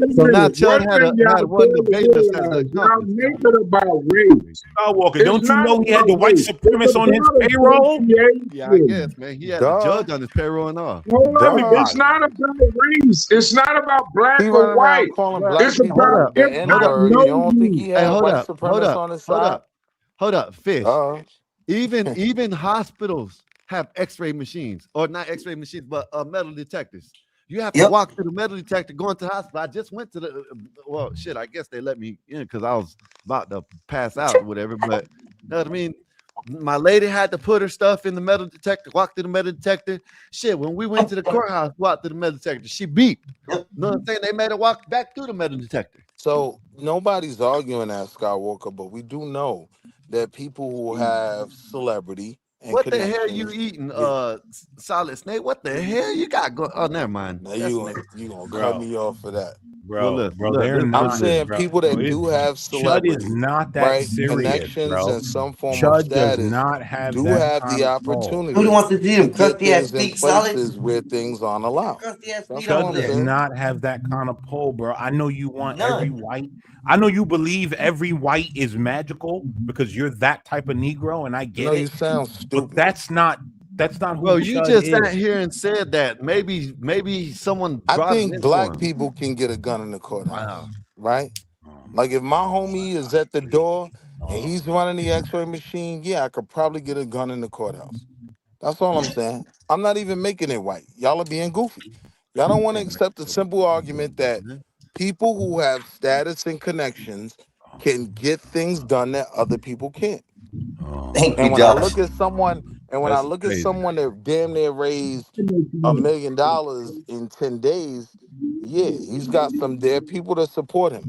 So now One Chud thing y'all had one fail to debating us as a realize, y'all company. make it about race. Skywalker, It's don't you not know he had about the white race. supremacists It's on his about payroll? Yeah, I association. guess, man. He had the judge on his payroll and all. Hold on. Duh. It's not about race. It's not about black He or running around white. calling But black It's hold about people up, the if I N-word. know You don't think he you. Hey, had hold white up, supremacists on his side? hold up, Fish. Uh, Even hospitals have X-ray machines, or not X-ray machines, but metal detectors. You have to walk through the metal detector going to the hospital. I just went to the well, shit. I guess they let me in because I was about to pass out or whatever. But you know what I mean. My lady had to put her stuff in the metal detector, walk through the metal detector. Shit, when we went to the courthouse, walked through the metal detector, she beeped. You know what I'm saying? They made her walk back through the metal detector. So nobody's arguing that, Skywalker, but we do know that people who have celebrity and What the hell you connections eating? get- Solid Snake. What the hell you got going? Oh, never mind. now That's you next. gonna Bro. cut me off for that. Bro, they're listen, not. I'm saying Bro, people that bro, do have Chud is celebrity, not that right? serious, Connections bro. and some form of Chud does status not have do that have kind the of pull. opportunity Who wants to see them to get crusty ass things in feet, Solid? places where things aren't allowed. Crusty ass That's feet all over I'm Chud does there. not have that kind of pull, bro. I know you want every None. white. I know you believe every white is magical because you're that type of Negro, and I get No, it. you sound But stupid. that's not who Bro, you Chud just is. sat here and said that. Maybe someone I brought it think into black him. people can get a gun in the courthouse, Wow. right? Like if my homie is at the door and he's running the X-ray machine, yeah, I could probably get a gun in the courthouse. That's all I'm saying. I'm not even making it white. Y'all are being goofy. Y'all don't want to accept the simple argument that people who have status and connections can get things done that other people can't. Thank And you, when I Josh. look at someone, That's crazy. that damn near raised $1 million in 10 days, yeah, he's got some. There are people that support him.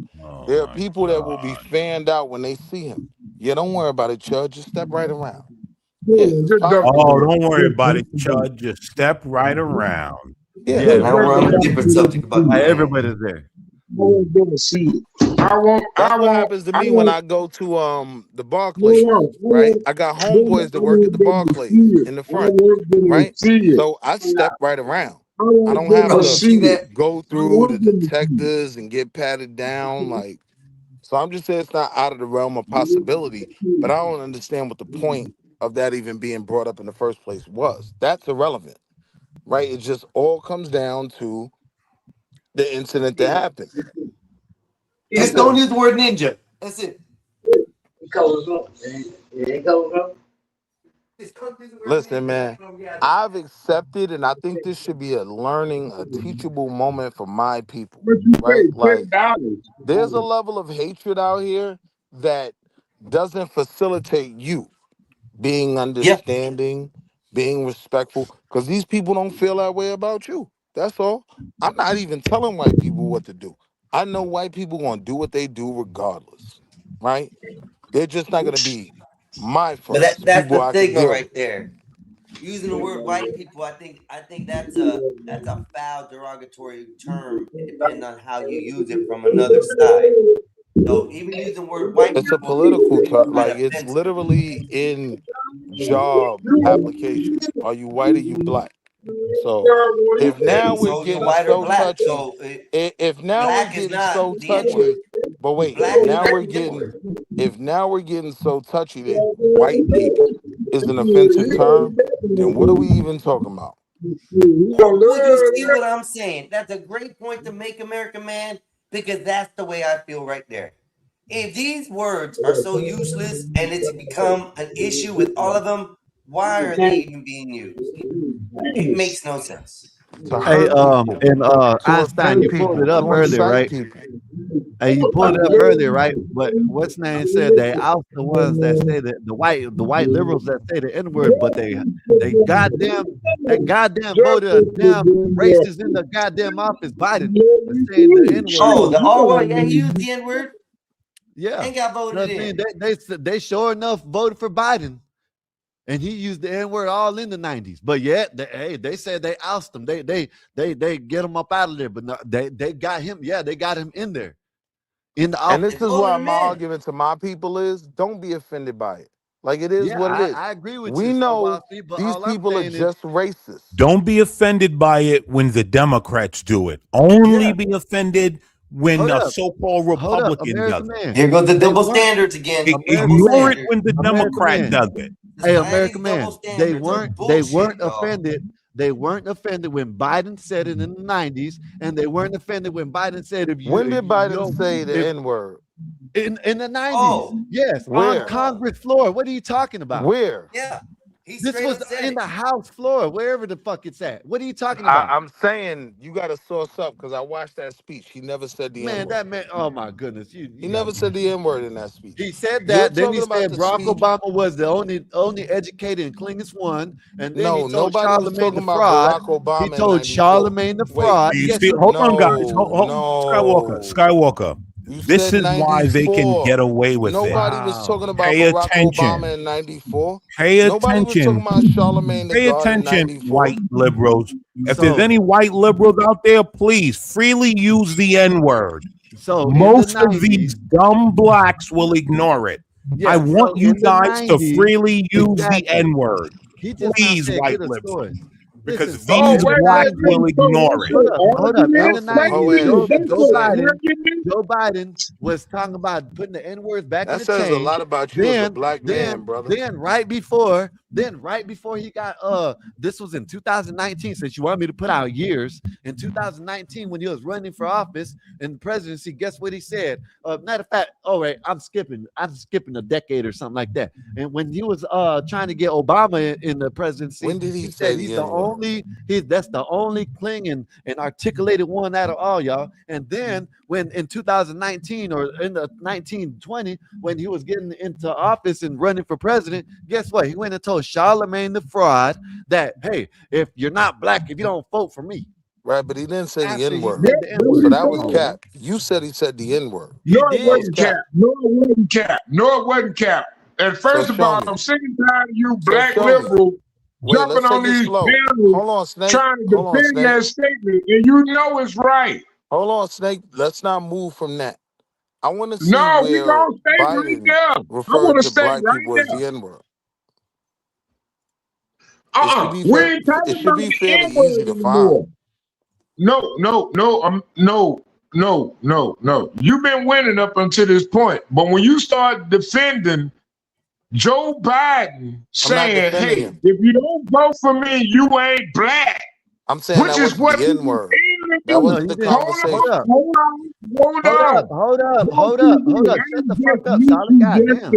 There are people that will be fanned out when they see him. Yeah, don't worry about it, Chud. Just step right around. Yeah, it's possible. Oh, don't worry about it, Chud. Just step right around. Yeah. Now we're on a different subject about the everybody's there. That's what happens to me when I go to the Barclays, right? I got homeboys that work at the Barclays in the front, right? So I step right around. I don't have Oh, to see that? go through the detectives and get patted down. Like, so I'm just saying it's not out of the realm of possibility, but I don't understand what the point of that even being brought up in the first place was. That's irrelevant, right? It just all comes down to the incident that happened. Just don't use the word ninja. That's it. Listen, man, I've accepted, and I think this should be a learning, a teachable moment for my people, right? Like, there's a level of hatred out here that doesn't facilitate you being understanding, being respectful, because these people don't feel that way about you. That's all. I'm not even telling white people what to do. I know white people gonna do what they do regardless, right? They're just not gonna be my But friends, that's people the I can stigma deal right with. there. Using the word white people, I think that's a foul derogatory term. It depends on how you use it from another side. So even using the word white It's a people political term. kind Like, of it's offensive. literally in job applications. Are you white or you black? So if now we're So you're getting white or so black. touchy, So if now we're black is getting not so the N word. touchy, but wait, Black is not the N word. if now we're getting so touchy that white people is an offensive term, then what are we even talking about? Would you see what I'm saying? That's a great point to make, American man, because that's the way I feel right there. If these words are so useless and it's become an issue with all of them, why are they even being used? It makes no sense. To Hey, hurt people, and to Einstein, offend you pulled people, it up to earlier, incite right? people. Hey, you pulled it up earlier, right? But what's name said they out the ones that say that the white liberals that say the N word, but they goddamn voted a damn racist in the goddamn office, Biden, saying the N word. Oh, the all white, yeah, he used the N word. Yeah, And got voted in. They sure enough voted for Biden, and he used the N word all in the 90s. But yet, they said they oust him. They get him up out of there. But no, they got him. Yeah, they got him in there. In the And office. this is why my argument to my people is don't be offended by it. Like, it is Yeah, what it is. I agree with We you, know Walshy, but these all I'm people are saying is just racist. Don't be offended by it when the Democrats do it. Only be offended when Hold a up. so-called Republican American does it. man. Here goes the They double weren't- standards again. Ignore it when the American Democrat man. does it. Hey, Society's American man, double they standards are weren't bullshit, dog. offended. They weren't offended when Biden said it in the 90s, and they weren't offended when Biden said if you When did Biden say the N-word? in the 90s. Oh, Yes, where? on Congress floor. What are you talking about? Where? Yeah. He This straight was up said in it. the House floor, wherever the fuck it's at. What are you talking about? I'm saying you got to source up because I watched that speech. He never said the Man, N-word. that man, oh my goodness. He never said the N-word in that speech. He said You're that. Then he talking about said the Barack speech. Obama was the only educated and cleanest one. And then No, he told nobody was Charlemagne talking the about fraud. Barack Obama He in told 94. Charlemagne the Wait, fraud. You Guess see, what? hold on, guys. no. Skywalker. You This said is why they can 94. get away with Nobody it. was talking about Pay Barack attention. Obama in 94. Pay Nobody was talking attention. about Charlemagne the Pay God in attention, 94. white liberals. If there's So- any white liberals out there, please freely use the N-word. So Most of these dumb blacks will ignore it. Yeah, I want so you in the guys to 90s, freely use exactly. the N-word. He just Please, not said white get a liberals. story. Because Listen, so these in the blacks 90s, will ignore it. Hold up. In the That's from 90s, Hoed. Joe Biden was talking about putting the N-words back in That the says a chain. lot about you as a black man, brother. Then right before he got this was in 2019, since you want me to put out years. In 2019, when he was running for office in the presidency, guess what he said? Matter of fact, all right, I'm skipping a decade or something like that. And when he was trying to get Obama in the presidency, When did he said say he's the the N-word? only that's the only clean and articulated one out of all y'all. And then when in 2019 or in the 1920, when he was getting into office and running for president, guess what? He went and told Charlemagne the fraud that, hey, if you're not black, if you don't vote for me. Right, but he didn't say the After he N-word. said the N-word. So that was Oh, cap. You said he said the N-word. No, He it did. wasn't cap. No, it wasn't cap. No, it wasn't cap. And first So of show all, me. I'm sick and tired of you black show me. liberals Wait, jumping let's on take it these slow. panels Hold on, Snake. trying to Hold on, defend Snake. that statement, and you know it's right. Hold on, Snake. Let's not move from that. I want to see No, we where gonna stay right Biden there. I referred want to to stay black right people as there. the N-word. It should be We fair. ain't talking It should about be the fairly N-word easy to find. anymore. No. You've been winning up until this point, but when you start defending Joe Biden, I'm not saying, defending "Hey, him. if you don't vote for me, you ain't black," I'm saying which that is wasn't what the you N-word. continue to That do. wasn't he the didn't. conversation. Hold up. Hold on. Hold up. Hold on. Shut the fuck up, Solid. God damn.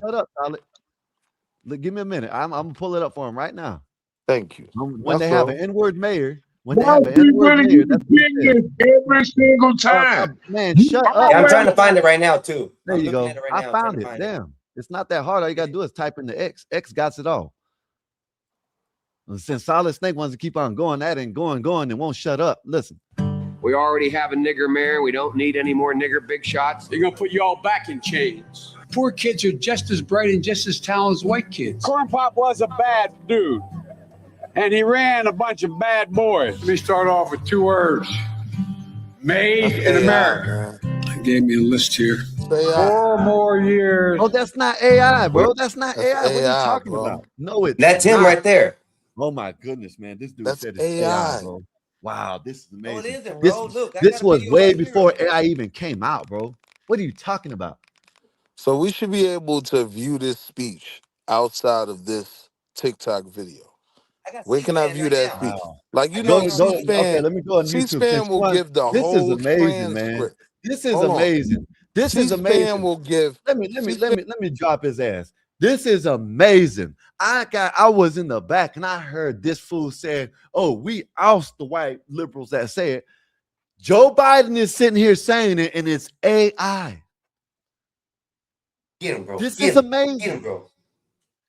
Shut up, Solid. Look, give me a minute. I'm gonna pull it up for him right now. Thank you. When That's they have all. an N-word mayor, when they Why have an keep N-word winning mayor, you that's what he said. opinions every single time? Man, You shut up. Yeah, I'm always trying to find it right now too. There I'm you looking go. at it right I now. I'm trying found to it. find it. Damn. It's not that hard. All you gotta do is type in the X. X got it all. And since Solid Snake wants to keep on going at it and going and won't shut up. Listen. We already have a nigger mayor. We don't need any more nigger big shots. They're gonna put you all back in chains. Poor kids are just as bright and just as talented as white kids. Corn Pop was a bad dude, and he ran a bunch of bad boys. Let me start off with 2 words. Made in America. They gave me a list here. 4 more years. Oh, that's not AI, bro. That's not That's AI. What are you AI, talking bro. about? No, it's That's him not. right there. Oh my goodness, man. This dude That's said it's AI, AI. bro. Wow, this is No, it amazing. isn't, This, bro. Look, I this got a was video way right here before of it. AI even came out, bro. What are you talking about? So we should be able to view this speech outside of this TikTok video. I got Where can I C-SPAN view right that now. speech? Wow. Like, you I know, got it on Okay, C-SPAN, let me go on YouTube. C-SPAN Since will one, give the this is whole amazing, man. transcript. This is Hold on. amazing. This is C-SPAN amazing. will give. Let me drop his ass. This is amazing. I was in the back and I heard this fool saying, "Oh, we oust the white liberals that say it." Joe Biden is sitting here saying it, and it's AI. Get him, bro. This Get is him. amazing. Get him, bro.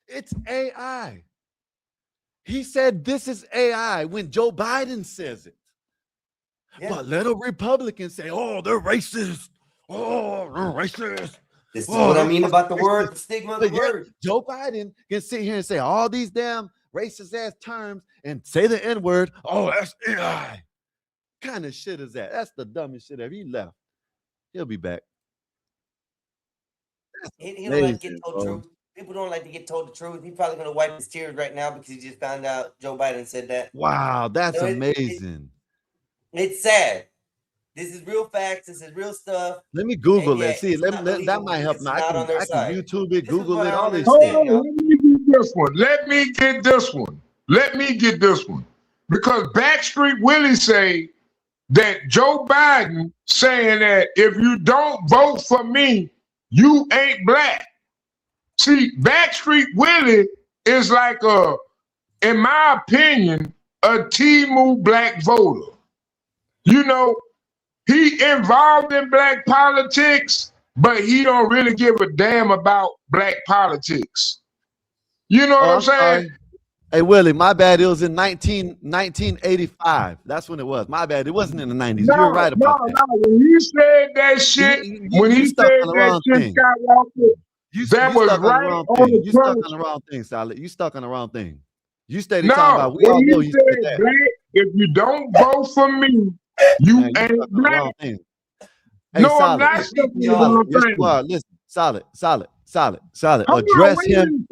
It's AI. He said this is AI when Joe Biden says it. Yeah. But let a Republican say, "Oh, they're racist. Oh, they're racist." This is Oh, what I they're mean about the racist." word, the stigma of the But yet, word. Joe Biden can sit here and say all these damn racist ass terms and say the N-word. Oh, that's AI. What kind of shit is that? That's the dumbest shit ever. He left. He'll be back. He don't like to get Amazing, told bro. the truth. People don't like to get told the truth. He's probably gonna wipe his tears right now because he just found out Joe Biden said that. Wow, that's So amazing. it's sad. This is real facts. This is real stuff. Let me Google And it. yet See, it's that not might help. It's Me. not on their I side. can YouTube it, This is Google what it, I all don't this Hold shit. understand, on, y'all. let me get this one. Let me get this one. Let me get this one. Because Backstreet Willie say that Joe Biden saying that if you don't vote for me, you ain't black. See, Backstreet Willie is like in my opinion, a Timu black voter. You know, he involved in black politics, but he don't really give a damn about black politics. You know what I'm saying? Sorry. Hey, Willie, my bad. It was in 1985. That's when it was. My bad. It wasn't in the 90s. No, You're right about that. No, when he said that shit, when he said that shit, Skywalker, that was right on the You stuck on the wrong thing, Solid. You stuck on the wrong thing. You stayed talking about, we when all know he you said said that. black, if you don't vote for me, you Man, you ain't stuck on the black. wrong thing. Hey, No, I'm Solid. not stuck on the Solid. wrong Yes, thing. you are. Listen, Solid. Hold on, Address wait a him. minute,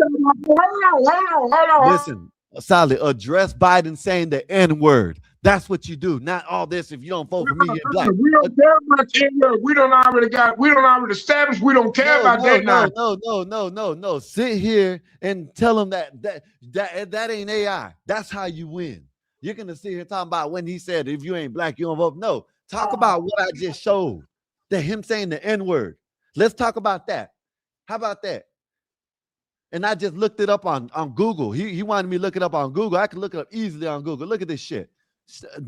hold on. Listen, Solid. Address Biden saying the N-word. That's what you do. Not all this. If you don't vote for me, you're black. We don't care about N-word. We don't already established. We don't care about that now. No. Sit here and tell him that ain't AI. That's how you win. You're gonna sit here talking about when he said if you ain't black, you don't vote. No, talk about what I just showed. That him saying the N-word. Let's talk about that. How about that? And I just looked it up on Google. He wanted me to look it up on Google. I can look it up easily on Google. Look at this shit.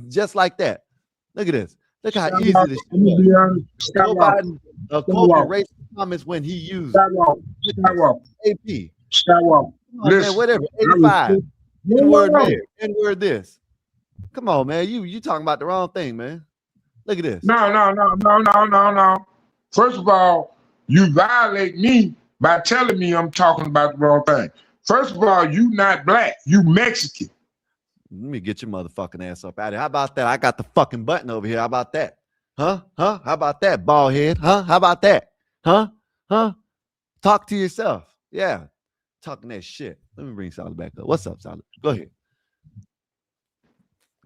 Just like that. Look at this. Look how easy this shit is. Joe Biden quoted racist comments when he used AP. Man, whatever. 85. N-word mayor. N-word this. Come on, man. You talking about the wrong thing, man. Look at this. No. First of all, you violate me by telling me I'm talking about the wrong thing. First of all, you not black. You Mexican. Let me get your motherfucking ass up out of here. How about that? I got the fucking button over here. How about that? Huh? How about that, bald head? Huh? How about that? Huh? Talk to yourself. Yeah. Talking that shit. Let me bring Solid back up. What's up, Solid? Go ahead.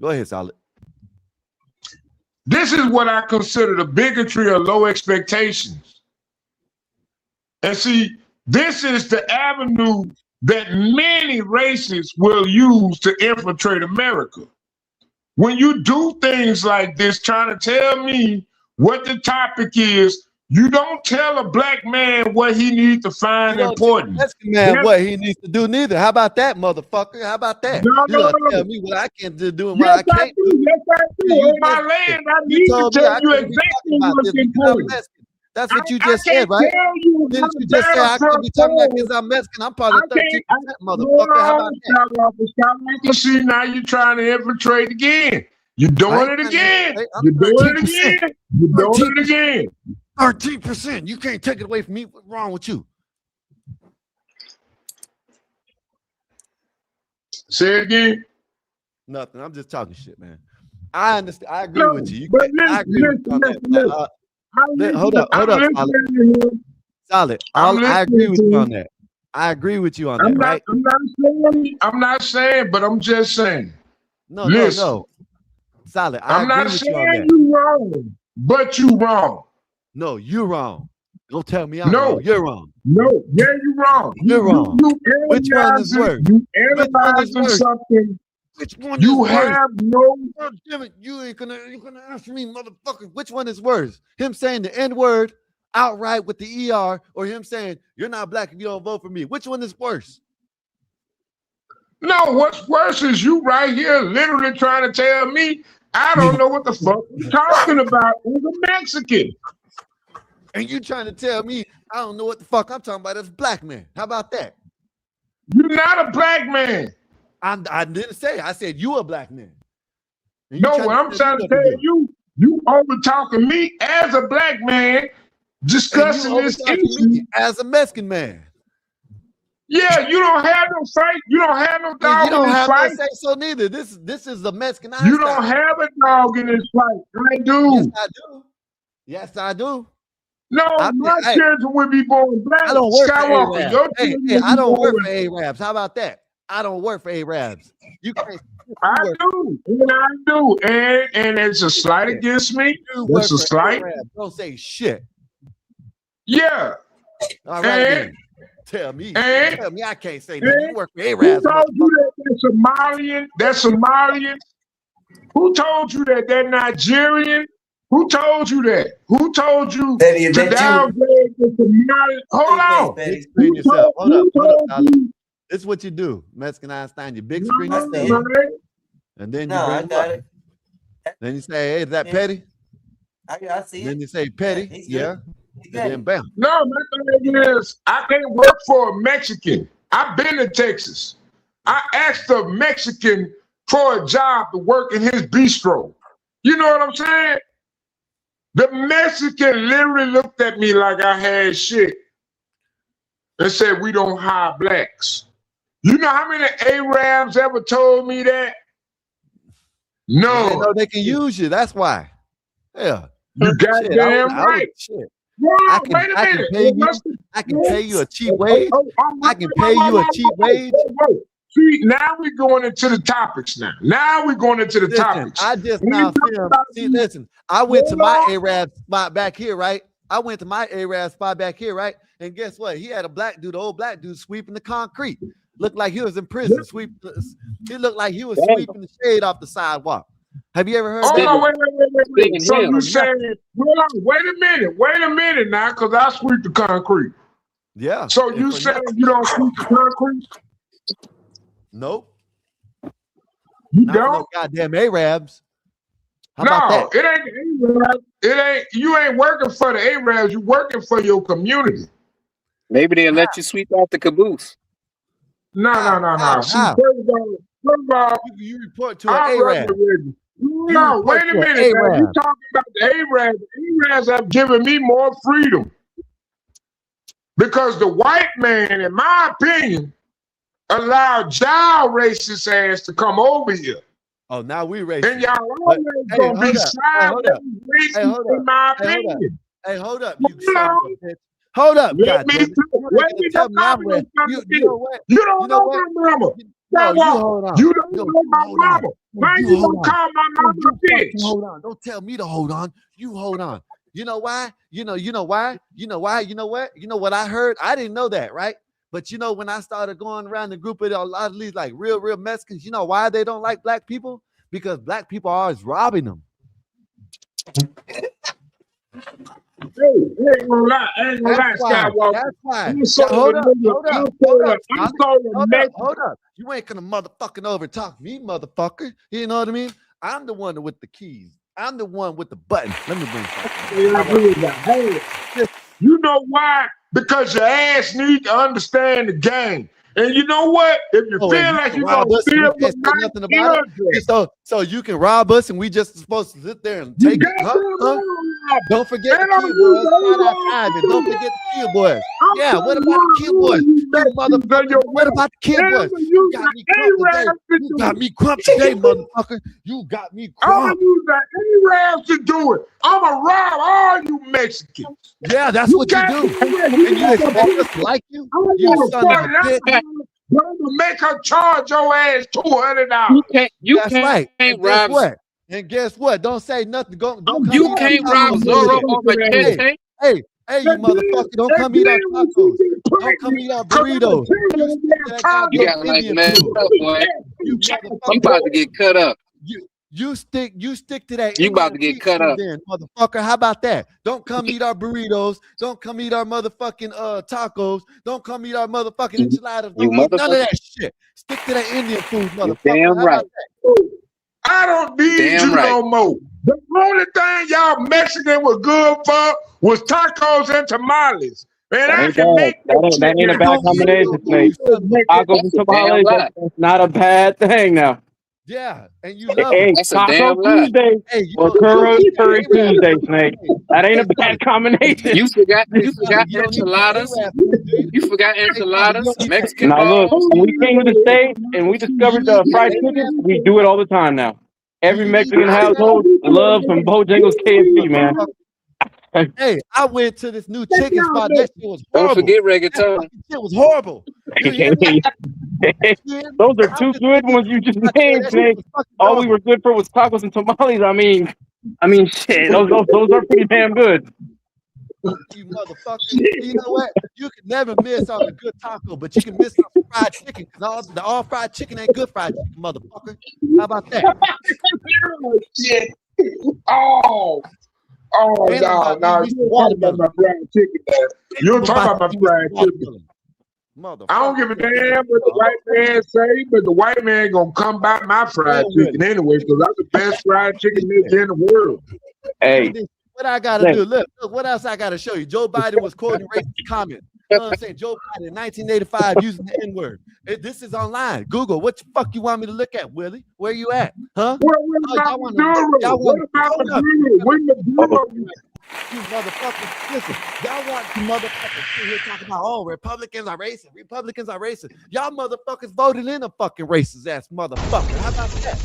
Go ahead, Solid. This is what I consider the bigotry of low expectations. And see, this is the avenue that many racists will use to infiltrate America. When you do things like this, trying to tell me what the topic is, you don't tell a black man what he needs to find important. That's the man what he needs to do neither. How about that, motherfucker? How about that? You tell me what I can do and what I can't do. Yes, I do. On my land, I need to tell you exactly what's important. That's what you just said, right? Didn't you just say I could be talking about because I'm Mexican? I'm part of 13%, motherfucker. How about that? See, now you're trying to infiltrate again. You're doing it again. You're doing it again. You're doing it again. 13%. You can't take it away from me. What's wrong with you? Say it again. Nothing. I'm just talking shit, man. I understand. I agree with you. I agree with you on that. Hold up, Solid. I agree with you on that. I agree with you on that, right? I'm not saying, but I'm just saying. No. Solid. I'm not saying you wrong, but you wrong. No, you're wrong. Don't tell me I'm wrong. You're wrong. No, yeah, you're wrong. You're wrong. Which one is worse? You analyzing something. Which one you is have worse? no. God damn it! You're gonna answer me, motherfucker. Which one is worse? Him saying the N-word outright with the ER, or him saying you're not black if you don't vote for me? Which one is worse? No, what's worse is you right here literally trying to tell me I don't know what the fuck you're talking about as a Mexican. And you trying to tell me I don't know what the fuck I'm talking about as a black man. How about that? You're not a black man. I didn't say. I said you a black man. No, what I'm trying to tell you, you over talking me as a black man discussing this issue as a Mexican man. Yeah, you don't have no fight. You don't have no dog you don't in this have fight. No say so neither. This is the Mexican. You don't have a dog in this fight. I do. Yes, I do. Yes, I do. No, my children will be born black. I don't work Skywalker. for Arabs. Hey, I don't work for Arabs. How about that? I don't work for Arabs. You can't. I do, and I do, and it's a slight against me. It's a slight. Don't say shit. Yeah. All right. Then. Tell me I can't say nothing. You work for Arabs. Who told you that they're Somalian? They're Somalian. Who told you that they're Nigerian? Who told you that? Who told you to downgrade the Somalian? Hold on. Explain yourself. Hold up. This is what you do, Mexican Einstein. You big screen I see it. and then you No, I bring got up. it. Then you say, "Hey, is that Yeah. petty?" I see Then it. you say, "Petty, He's yeah." good. He's And then good. bam. No, my thing is, I can't work for a Mexican. I've been to Texas. I asked a Mexican for a job to work in his bistro. You know what I'm saying? The Mexican literally looked at me like I had shit and said, "We don't hire blacks." You know how many Arabs ever told me that? No. They know they can use you. That's why. Yeah. You Shit, goddamn right. shit. No, I wait a can minute. pay you. I can pay you a cheap wage. I can pay you a cheap wage. See, now we're going into the topics now. Now we're going into the Listen, topics. I just now filmed. See, listen, I went to my Arab spot back here, right? I went to my Arab spot back here, right? And guess what? He had a black dude, the old black dude, sweeping the concrete. Looked like he was in prison. He looked like he was sweeping the shade off the sidewalk. Have you ever heard that? Oh, wait. So you saying, hold on, wait a minute now, because I sweep the concrete. Yeah. So you saying you don't sweep the concrete? Nope. You Not for don't? no goddamn Arabs. How about No, that? it ain't, you ain't working for the Arabs, you working for your community. Maybe they'll let you sweep out the caboose. No. See, How? first of all, You report to an I'm Arab. ready. No, report wait a to an minute. Man. Arab. You talking about the Arabs. The Arabs have given me more freedom. Because the white man, in my opinion, allowed y'all racist ass to come over here. Oh, now we racist. And y'all always Hey, gonna be hold up. Hey, hold up. sideways Hey, racist, hold in up. my Hey, hold up. opinion. Hey, hold up, you son of a bitch. Hold up, Let me goddamn it. wait a minute, Tell me I'm racist. You know what? You don't You know know what? my mama. No, you Now, hold on. you don't No, know you my hold on. mama. No, Why you you hold gonna on. call my No, mama you a fucking bitch? hold on. Don't tell me to hold on. You hold on. You know why? You know why? You know why? You know what? You know what I heard? I didn't know that, right? But you know, when I started going around the group of a lot of these like real Mexicans, you know why they don't like black people? Because black people are always robbing them. Hey, I ain't gonna lie, That's why. Skywalker. That's why. I'm sold Hold a up. nigga. Hold up. I'm Hold sold up. a- I'm Scotty. sold a Hold up. Mexican. Hold up. You ain't gonna motherfucking over talk me, motherfucker. You know what I mean? I'm the one with the keys. I'm the one with the button. Let me bring something. Hey, you know why? Because your ass need to understand the game. And you know what? If you Oh, feel and like can you're rob gonna us and we steal can't from say my nothing about it. So you can rob us and we just supposed to sit there and take it. Huh? Don't forget the Kill Boys. Shout out to Ivan. Don't forget the Kill Boys. Yeah, what about the Kill Boys? You motherfucker. What about the Kill Boys? You got me crump today. You got me crump today, motherfucker. You got me I'm gonna crump. use the Arabs to do it. I'm gonna rob all you Mexicans. Yeah, that's what you do. And you expect us to like you? You son of a bitch. I'm gonna make her charge your ass $200. That's right. And guess what? And guess what? Don't say nothing. Don't come You eat can't our rob tacos. Zorro on the Hey, you motherfucker! Don't come eat our tacos. Don't come eat our burritos. You stick to that You goddamn got like Indian messed food. up, boy. You You about to get cut up. You stick to that. You about to Indian get cut food up. then, motherfucker. How about that? Don't come eat our burritos. Don't come eat our motherfucking tacos. Don't come eat our motherfucking enchiladas. You Don't eat none of motherfucker. that shit. Stick to that Indian food, motherfucker. damn How right. about that? I don't need Damn you right. no more. The only thing y'all Mexican was good for was tacos and tamales. And I Ain't can bad. make that That ain't a shit bad now. combination, Snake. Tacos and That's a damn tamales, lie. that's not a bad thing now. Yeah, and you love Hey, them. That's a Taco damn lie. Tuesday Hey, you or don't Curry need that Arab Tuesday, food. Snake. That ain't a bad combination. You forgot Hey, Sonny, you don't need that enchiladas. Arab food, do you? You forgot Hey, Sonny, you enchiladas, don't need that Mexican Now look, balls. when we came to the States and we discovered You need that fried Arab chicken, we food. do it all the time now. Do Every you need Mexican that Arab household loves some Bojangles KFC, man. Hey, I went to this new chicken spot. That shit was Don't horrible. forget That reggaeton. fucking shit was horrible. You hear me? Those are I two went to good this ones you chicken just spot there. named, That shit Snake. was fucking All we horrible. were good for was tacos and tamales. I mean, shit. Those are pretty damn good. You motherfucker. You know what? You can never miss on a good taco, but you can miss on some fried chicken because all fried chicken ain't good fried chicken, motherfucker. How about that? Shit. Oh, And I'm no, about to no. eat me You some don't talk about watermelon. my fried chicken, man. And You I'm don't talk about about to my eat me fried some chicken. watermelon. Motherfucker. I don't give a damn what the white man say, but the white man gonna come by my fried chicken anyway, because I'm the best fried chicken in the world. Hey, what I gotta do? Look, what else I gotta show you? Joe Biden was quoting racist comments. You know what I'm saying? Joe Biden in 1985 using the N-word. This is online. Google. What the fuck you want me to look at, Willie? Where you at? Huh? What about Maduro? You motherfuckers, listen, y'all want you motherfuckers sit here talking about, oh, Republicans are racist. Republicans are racist. Y'all motherfuckers voted in a fucking racist ass motherfucker. How about that?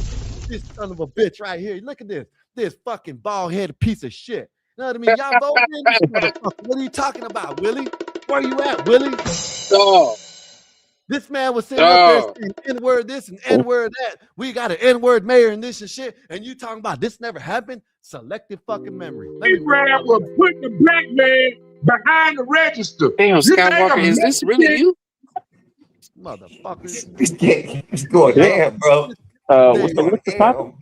This son of a bitch right here. Look at this fucking bald-headed piece of shit. You know what I mean? Y'all voted in this motherfucker. What are you talking about, Willie? Where you at, Willie? Oh. This man was sitting up there saying N-word this and N-word that. We got an N-word mayor and this and shit. And you talking about this never happened? Selective fucking memory. Abraham was putting the black man behind the register. Damn, Skywalker, is this really you? Motherfucker. It's going down, bro. What's the topic?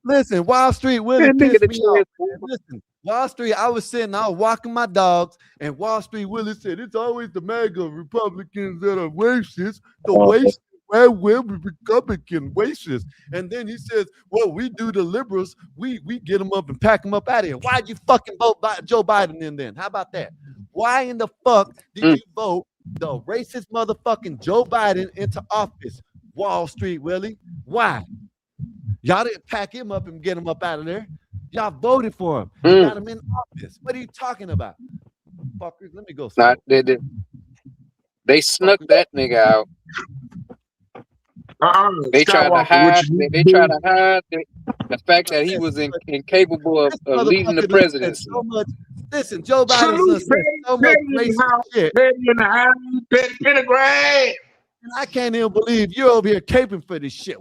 Listen, Wall Street Willie pissed me off. Listen, Wall Street, I was walking my dogs, and Wall Street Willie said, it's always the MAGA Republicans that are racist. The racist, where will be Republican racist? And then he says, well, we do the liberals. We get them up and pack them up out of here. Why'd you fucking vote Joe Biden in then? How about that? Why in the fuck did you vote the racist motherfucking Joe Biden into office? Wall Street Willie, why? Y'all didn't pack him up and get him up out of there. Y'all voted for him. Got him in office. What are you talking about? Fuckers, let me go. They snuck that nigga out. They tried to hide. They tried to hide the fact that he was incapable of leading the presidency. So much. Listen, Joe Biden said so much racist shit. I can't even believe you're over here caping for this shit.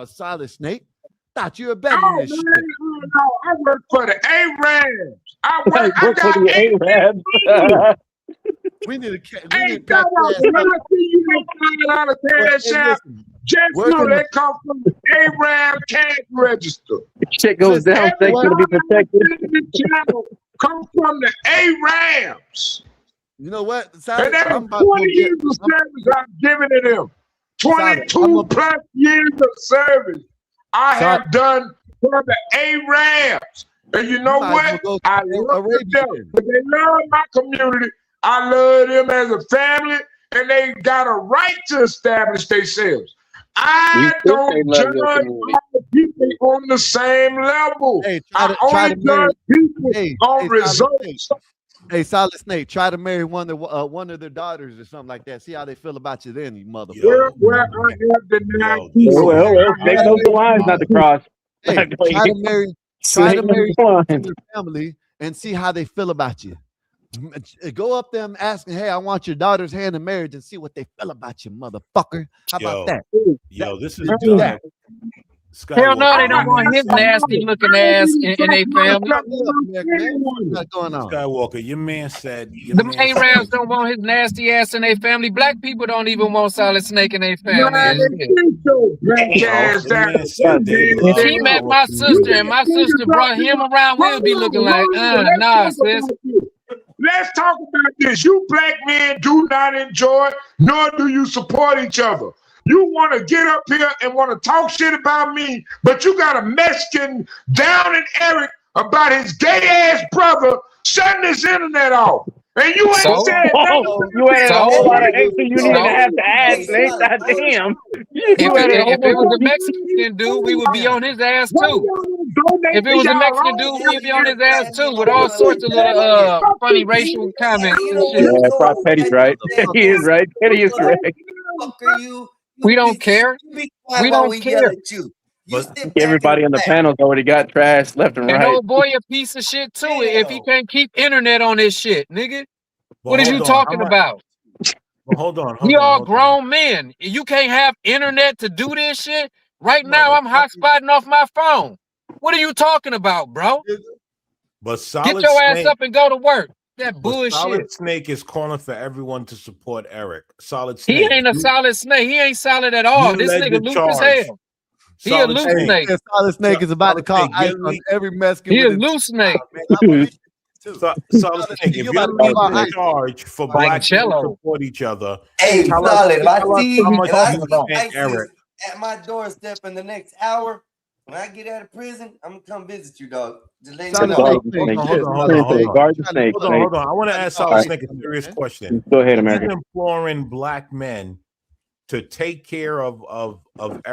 Solid Snake. Thought you were better than this shit. No, I work for the Arabs. I work for the Arabs. We need to Hey, come on, when I see you $5 cash out, just know they come from the Arab cash register. Shit goes down, they're going to be protected. Come from the Arabs. You know what? And that's 20 years of service I'm giving to them. 22 plus years of service I have done for the Arabs. And you know what? I love them. But they love my community. I love them as a family, and they got a right to establish themselves. I don't judge all the people on the same level. I only judge people on results. Hey, Solid Snake, try to marry one of their daughters or something like that. See how they feel about you then, you motherfucker. Well, I have denied well, they know the lines not to cross. Hey, try to marry your family and see how they feel about you. Go up there and ask, hey, I want your daughter's hand in marriage, and see what they feel about you, motherfucker. How about that? Yo, this is that. Hell no, they don't want his nasty looking ass in their family. What's going on? Skywalker, your man said the Arabs don't want his nasty ass in their family. Black people don't even want Solid Snake in their family. If he met my sister and my sister brought him around, we'll be looking like, nah, sis. Let's talk about this. You black men do not enjoy, nor do you support each other. You want to get up here and want to talk shit about me, but you got a Mexican down in Eric about his gay ass brother shutting his internet off. And you ain't said nothing. You ain't a whole lot of extra you need to have to add, Snake. Goddamn. If it was a Mexican dude, we would be on his ass too. If it was a Mexican dude, we'd be on his ass too with all sorts of little funny racial comments and shit. Yeah, probably Petty's right. He is right. Petty is correct. We don't care. We don't care. Everybody on the panel's already got trash left and right. And old boy a piece of shit too if he can't keep internet on his shit, nigga. What are you talking about? Well, hold on. We all grown men. You can't have internet to do this shit. Right now, I'm hotspotting off my phone. What are you talking about, bro? But Solid Get your ass Snake, up and go to work. That bullshit. Solid Snake is calling for everyone to support Eric. Solid Snake. He ain't a solid snake. He ain't solid at all. This nigga loose as hell. He a loose snake. Solid Snake is about to call ice on every Mexican. He a loose snake. too. So if you're leading the charge for black people to support each other, hey, Solid, if I see you, spent, Eric. at my doorstep in the next hour, when I get out of prison, I'm gonna come visit you, dog. Just let you know. Hold on. I want to ask Solid Snake a serious question. Go ahead, America. He's imploring black men to take care of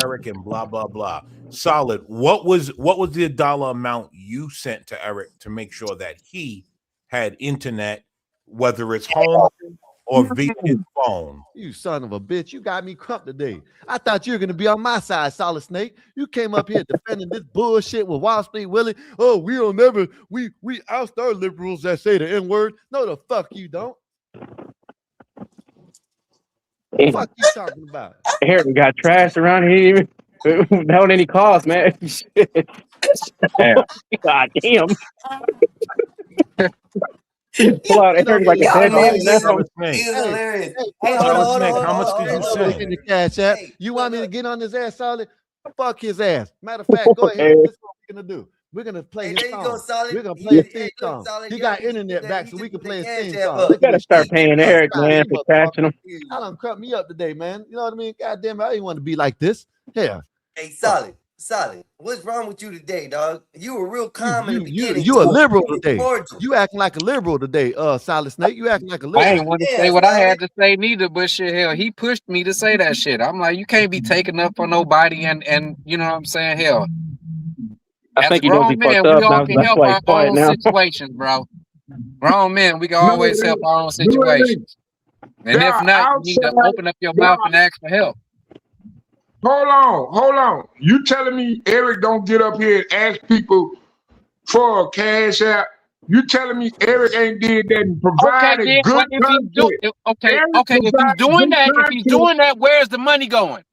Eric and blah blah blah. Solid. What was the dollar amount you sent to Eric to make sure that he had internet, whether it's home or via his phone? You son of a bitch! You got me crumped today. I thought you were gonna be on my side, Solid Snake. You came up here defending this bullshit with Wall Street Willie. Oh, we oust our liberals that say the N-word. No, the fuck you don't. What the fuck you talking about? Eric got trashed around here. Without any cause, man. God damn. Pull out Eric like a dead man. He's hilarious. Hey, hold on. How much did you send? In the cash app. You want me to get on his ass, Solid? Fuck his ass. Matter of fact, go ahead. This is what we're gonna do. We're gonna play his song. We're gonna play his theme song. He got internet back, so we can play his theme song. You gotta start paying Eric, man, for catching him. I done cut me up today, man. You know what I mean? God damn it, I didn't want to be like this. Yeah. Hey, Solid. What's wrong with you today, dog? You were real calm in the beginning. You a liberal today. You acting like a liberal today, Solid Snake. You acting like a liberal. I ain't want to say what I had to say neither, but shit, hell, he pushed me to say that shit. I'm like, you can't be taking up for nobody, and you know what I'm saying? Hell, I think he knows he fucked up. We all can help our own situations, bro. Grown men, we can always help our own situations. And if not, you need to open up your mouth and ask for help. Hold on. You telling me Eric don't get up here and ask people for a cash app? You telling me Eric ain't did that and provided good content? If he's doing that, where's the money going?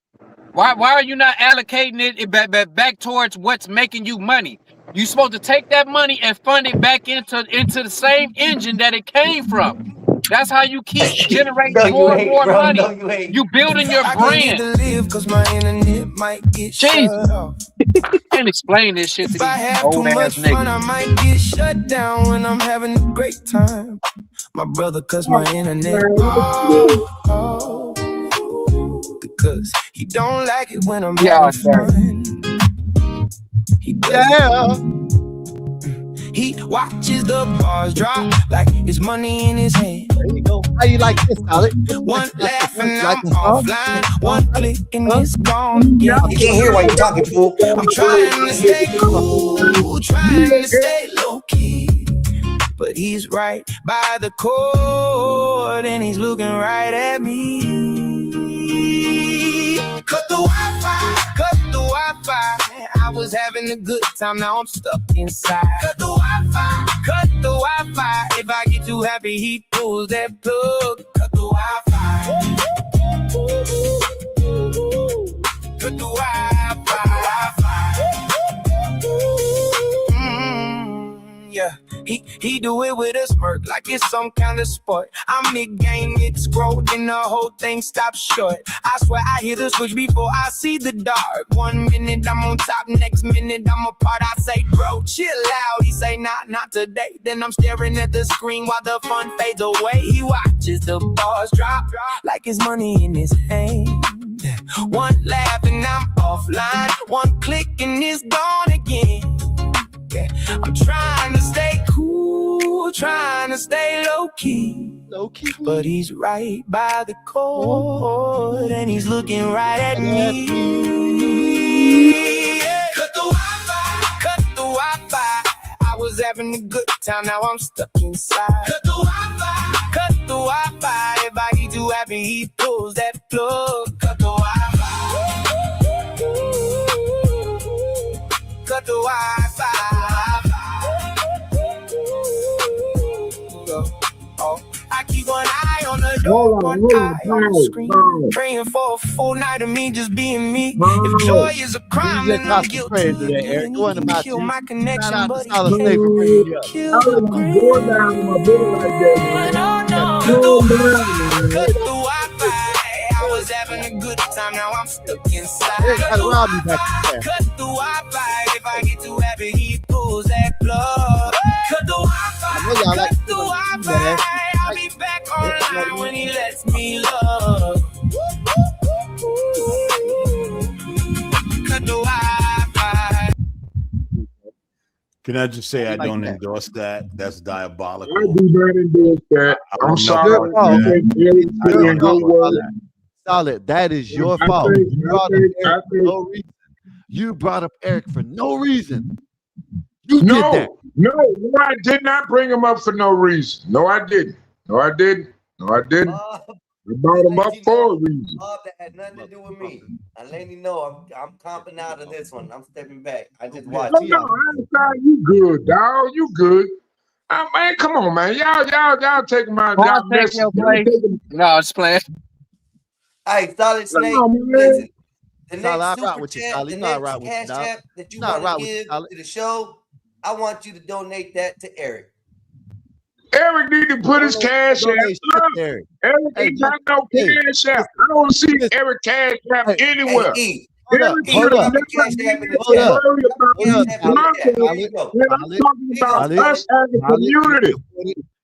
Why are you not allocating it back towards what's making you money? You're supposed to take that money and fund it back into the same engine that it came from. That's how you keep generating more and more money. You building your brand. Jeez. Can't explain this shit to these old ass niggas. I might get shut down when I'm having a great time. My brother, cause my internet. Because he don't like it when I'm having fun. He watches the bars drop like it's money in his hand. There you go. How you like this, Solid? One laugh and I'm offline. One click and it's gone. Yeah, I can't hear why you're talking, fool. I'm trying to stay cool, trying to stay low key. But he's right by the cord and he's looking right at me. Cut the Wi-Fi, cut the Wi-Fi. I was having a good time, now I'm stuck inside. Cut the Wi-Fi, cut the Wi-Fi. If I get too happy, he pulls that plug. Cut the Wi-Fi. Cut the Wi-Fi. Yeah, he do it with a smirk like it's some kind of sport. I'm mid-game, mid-scroll, then the whole thing stops short. I swear I hear the switch before I see the dark. 1 minute I'm on top, next minute I'm apart. I say, bro, chill out. He say, not today. Then I'm staring at the screen while the fun fades away. He watches the bars drop like it's money in his hand. One laugh and I'm offline. One click and it's gone again. Yeah. I'm trying to stay cool, trying to stay low key, but he's right by the cord and he's looking right at me. Yeah. Cut the Wi-Fi, cut the Wi-Fi. I was having a good time, now I'm stuck inside. Cut the Wi-Fi, cut the Wi-Fi. If I get too happy, he pulls that plug. Cut the Wi-Fi, cut the Wi-Fi. I keep one eye on the door, one eye on the screen, praying for a full night of me just being me. If joy is a crime, then I'm guilty. Kill my connection, but kill the green. Cut the Wi-Fi. I was having a good time, now I'm stuck inside. Cut the Wi-Fi. If I get too happy, he pulls that plug. Cut the Wi-Fi. back online when he lets me love. Cut the Wi-Fi. Can I just say I like don't that. endorse that? That's diabolical. I do not endorse that. I'm don't know sorry. Your fault. I think Eric I put in don't good know. work. Solid. That is your I fault. think- You I brought up think- Eric I for no reason. You brought up Eric for no reason. You did that. No, I did not bring him up for no reason. No, I didn't. No, I didn't. I brought him up for a reason. Bob, that had nothing to do with me. I'm letting you know I'm comping out of this one. I'm stepping back. I just watched. No, I understand. You good, dog. You good. Man, come on, man. Y'all taking my y'all message. No, it's playing. Hey, Solid Snake, Come on, man. listen. The Solid, I next rock super with you, chat, Solid. the You know I next rock with you, cash dog. app that you You know I want rock to with you, give Solid. to the show, I want you to donate that to Eric. Eric need to put his cash app up. Eric ain't got no cash app. I don't see Eric cash app anywhere. Eric should have never had to worry about Bronco when I'm talking about us as a community.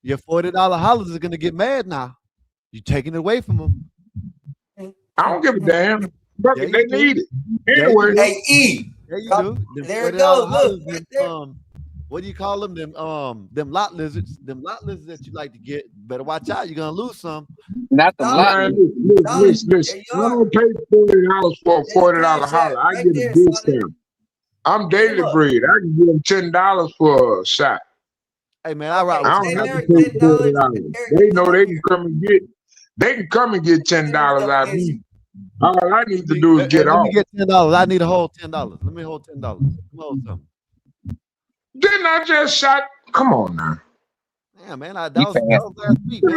Your $40 hollers is gonna get mad now. You taking it away from them. I don't give a damn. But Yeah, they you do. need it. Yeah, you Anyway. do. Hey, E. Yeah, you do. Them There it $40 goes. hollers, Look, right them, what do you call them? Them lot lizards. Them lot lizards that you like to get. Better watch out. You're gonna lose some. Not the Man, listen. I don't pay $40 for a $40 holler. I get a discount. I'm daily breed. I can give them $10 for a shot. Hey man, I rock I with don't you. have to pay $40. They know they can come and get. They can come and get $10 out of me. All I need to do is get Let off. me get $10. I need a whole $10. Let me hold $10. Let me hold something. Didn't I just shot? Come on now. Yeah, man. That was last week. Man.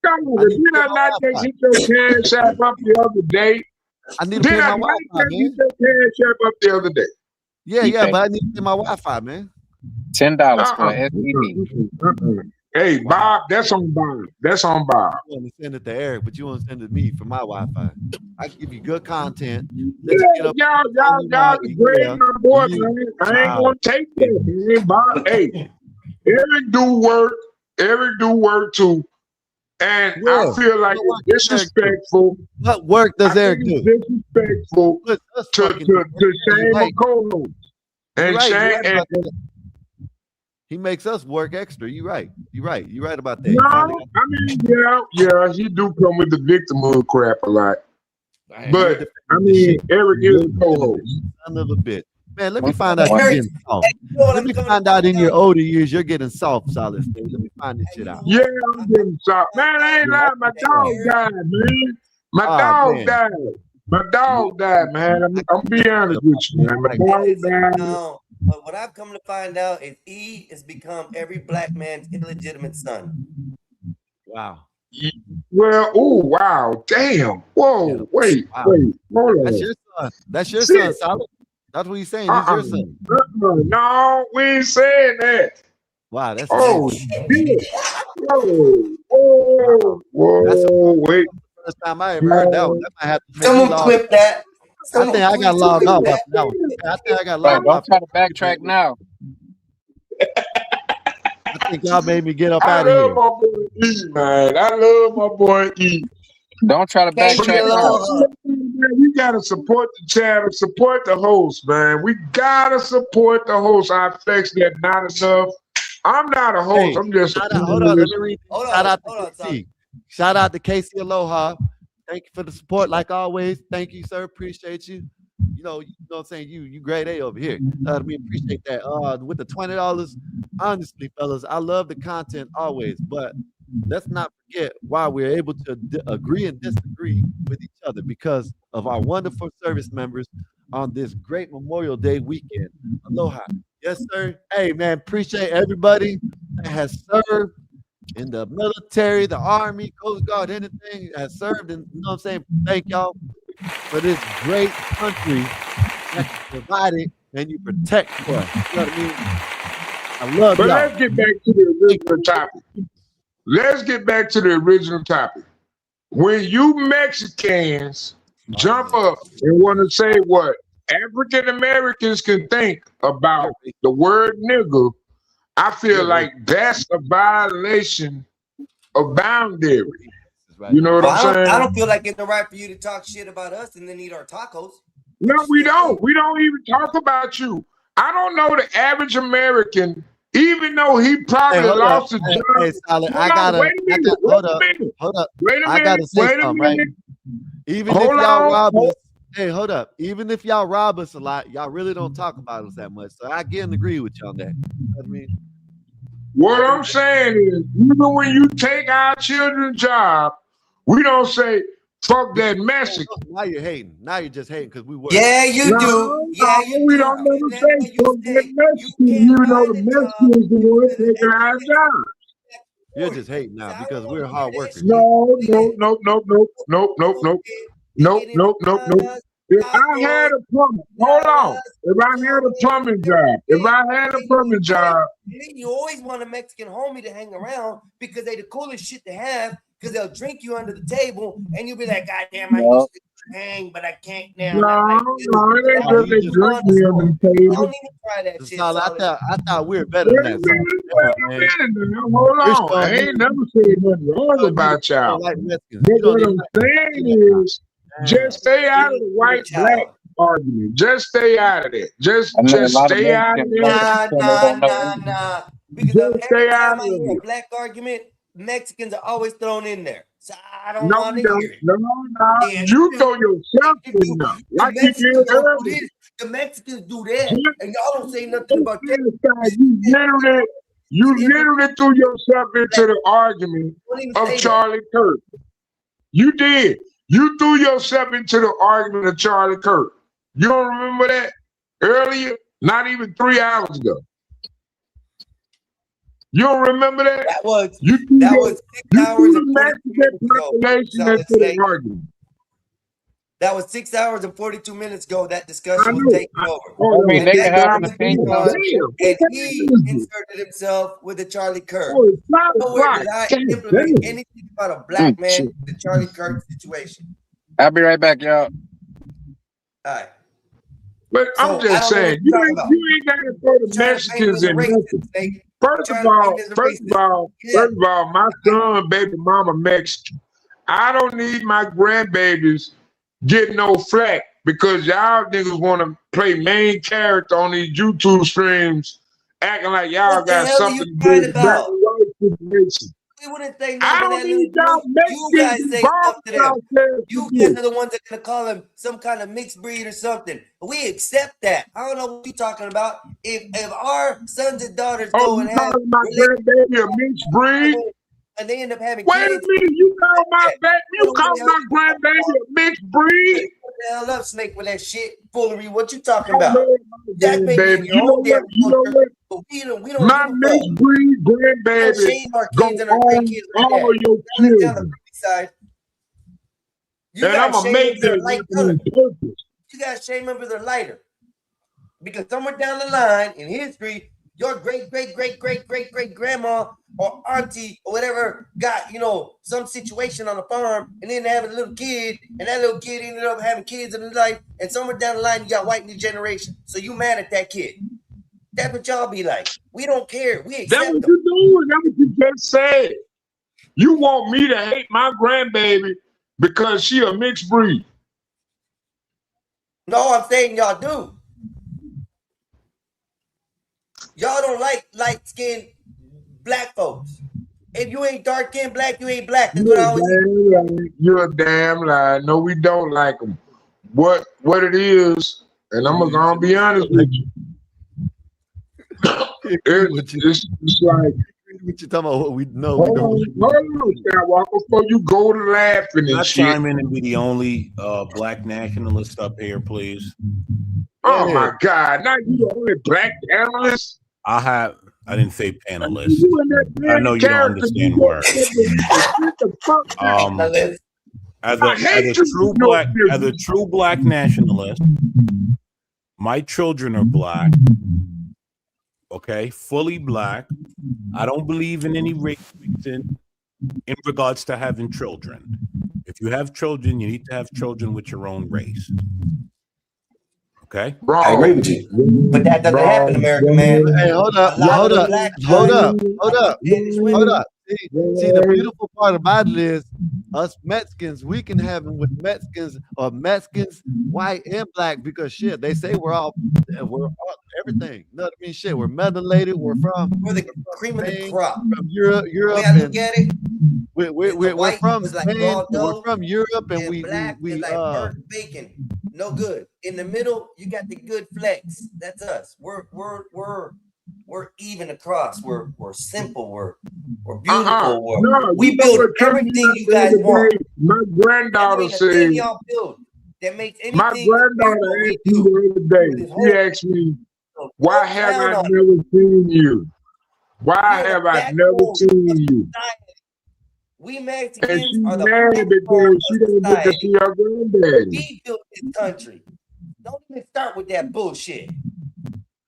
Come on. Did I not just hit your cash app up the other day? I need to pay Did my I not Wi-Fi, just man. hit your cash app up the other day? Yeah, but I need to pay my Wi-Fi, man. $10 for an STD. Hey, Bob, that's on Bob. That's on Bob. You want to send it to Eric, but you want to send it to me for my Wi-Fi. I can give you good content. Y'all degrade my boy, man. I ain't gonna take that, man. Bob, hey, Eric do work. Eric do work too. And I feel like it's disrespectful. What work does Eric do? Disrespectful to shame a co-host. And shame he makes us work extra. You're right. You're right about that. No, I mean, yeah, he do come with the victimhood crap a lot. But I mean, Eric is a co-host. Son of a bitch. Man, let me find out you're getting soft. Let me find out in your older years you're getting soft, Solid State. Let me find this shit out. Yeah, I'm getting soft. Man, I ain't lying. My dog died, man. My dog died. My dog died, man. I'm be honest with you, man. My dog died. But what I've come to find out is E has become every black man's illegitimate son. Wow. Well, oh wow, damn. Whoa, wait, hold on. That's your son. That's your son, Solid. That's what he's saying. He's your son. No, we ain't saying that. Wow, that's shit. Whoa, wait. First time I ever heard that one. That might have to Someone clip that. I think I got logged off after that one. I think I got logged off. Don't try to backtrack now. I think y'all made me get up I out of love here. my boy E, man. I love my boy E. Don't try to backtrack now. We gotta support the channel, support the host, man. We gotta support the host. I flex that not enough. I'm not a host. I'm just Hold on, let me read. Shout out to KC. Shout out to Casey Aloha. Thank you for the support, like always. Thank you, sir. Appreciate you. You know what I'm saying? You grade A over here. We appreciate that. With the $20, honestly, fellas, I love the content always, but let's not forget why we're able to agree and disagree with each other because of our wonderful service members on this great Memorial Day weekend. Aloha. Yes, sir. Hey, man, appreciate everybody that has served in the military, the Army, Coast Guard, anything has served. And you know what I'm saying? Thank y'all for this great country that you provided and you protect for us. You know what I mean? I love But y'all. let's get back to the original topic. Let's get back to the original topic. When you Mexicans jump up and want to say what African Americans can think about the word nigger, I feel like that's a violation a boundary. You know what I'm saying? I don't feel like it's right for you to talk shit about us and then eat our tacos. No, we don't. We don't even talk about you. I don't know the average American, even though he probably lost a job. Hey, Solid, Hold up. Wait a I gotta minute. say Wait a something, right? minute. Even if y'all rob us, hey, hold up. Even if y'all rob us a lot, y'all really don't talk about us that much. So I again agree with you on that. You know what I mean? What I'm saying is, even when you take our children's job, we don't say, fuck that Mexican. Now you're hating. Now you're just hating because we work. Yeah, you do. Yeah, you we do. don't never say fuck that Mexican, even though the Mexican is the one taking our job. You're just hating now because we're hard workers. No. If I had a plumbing, hold on. If I had a plumbing job, you always want a Mexican homie to hang around because they the coolest shit to have because they'll drink you under the table and you'll be like, God damn, I used to hang, but I can't now. No, it ain't just they drink me under the table. Don't even try that shit. I thought we were better than that. Hold on. I ain't never said nothing wrong about y'all. But what I'm saying is, just stay out of the white-black argument. Just stay out of it. Just stay out of it. Nah. Because every time I hear a black argument, Mexicans are always thrown in there. So I don't want to hear it. No. You throw yourself in there. Like you did earlier. The Mexicans do that, and y'all don't say nothing about that. You literally threw yourself into the argument of Charlie Kirk. You did. You threw yourself into the argument of Charlie Kirk. You don't remember that earlier? Not even 3 hours ago. You don't remember that? That was 6 hours and 42 minutes ago. That was 6 hours and 42 minutes ago. That discussion was taken over. I mean, they can have the same time. And he inserted himself with the Charlie Kirk. Nowhere did I implement anything about a black man in the Charlie Kirk situation. I'll be right back, y'all. All right. But I'm just saying, you ain't got to throw the Mexicans in Mexico. First of all, my son, baby mama Mexican. I don't need my grandbabies getting no flack because y'all niggas want to play main character on these YouTube streams, acting like y'all got something to do with black and white situation. We wouldn't say I don't need y'all you guys say stuff to them. You Mexicans. guys are the ones that are gonna call him some kind of mixed breed or something. We accept that. I don't know what you're talking about. If our sons and daughters go and have my grandbaby a mixed breed, and they end up having wait kids, a minute, you call my grandbaby a mixed breed? Shut the hell up, Snake, with that shit foolery. What you talking about? That baby, You know what? we don't My mixed breed grandbaby shame our go kids and our grandkids on like all that. your Down the children. side. You And guys I'm going to shame make them for their that light color. on purpose. You guys shame them for their lighter. Because somewhere down the line in history, your great grandma or auntie or whatever got, some situation on the farm and then having a little kid, and that little kid ended up having kids in his life, and somewhere down the line you got white new generation. So you mad at that kid. That's what y'all be like. We don't care. We accept That's what them. you doing. That's what you just said. You want me to hate my grandbaby because she a mixed breed. No, I'm saying y'all do. Y'all don't like light-skinned black folks. If you ain't dark-skinned black, you ain't black. That's what I always say. You're a damn lie. No, we don't like them. What it is, and I'm gonna be honest with you. It's like what you talking about? What we know. Hold on, Skywalker, before you go to laughing and Can I shit. chime in and be the only black nationalist up here, please? Oh my God! Now you the only black analyst. I didn't say panelist. I know you don't understand words. As a true black nationalist, my children are black. Okay, fully black. I don't believe in any race in regards to having children. If you have children, you need to have children with your own race. Okay? I agree with you. But that doesn't happen, American man. Hey, hold up. See, the beautiful part about it is us Mexicans, we can have them with Mexicans or Mexicans, white and black, because shit, they say we're all everything. You know what I mean? Shit, we're melanated. We're the cream of the crop. From Europe, I look at it. We're from like Spain, raw we're dough, from Europe, and we black is like burnt bacon. No good. In the middle, you got the good flex. That's us. We're even across. We're simple. We're beautiful. No, we you know build what turned me everything out you the guys other want. day? My granddaughter Ain't a thing said, y'all build that makes anything. my granddaughter asked me the other day, she asked me, why have I never seen you? Why have I never seen you? We And Mexicans she's are the mad because she don't get to see her granddaddy. We built this country. Don't even start with that bullshit.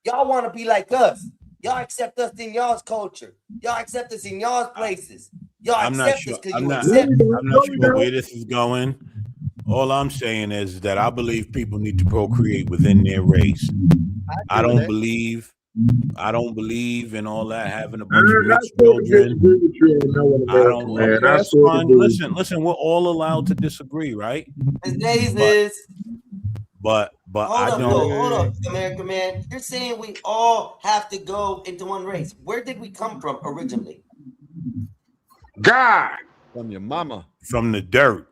Y'all want to be like us. Y'all accept us in y'all's culture. Y'all accept us in y'all's places. Y'all I'm not accept sure. us because I'm you not. accept us. I'm not sure where this is going. All I'm saying is that I believe people need to procreate within their race. I don't believe in all that having a bunch of mixed children. I don't. Okay, that's fine. Listen. We're all allowed to disagree, right? But I don't. Hold up, America man. You're saying we all have to go into one race. Where did we come from originally? God. From your mama. From the dirt.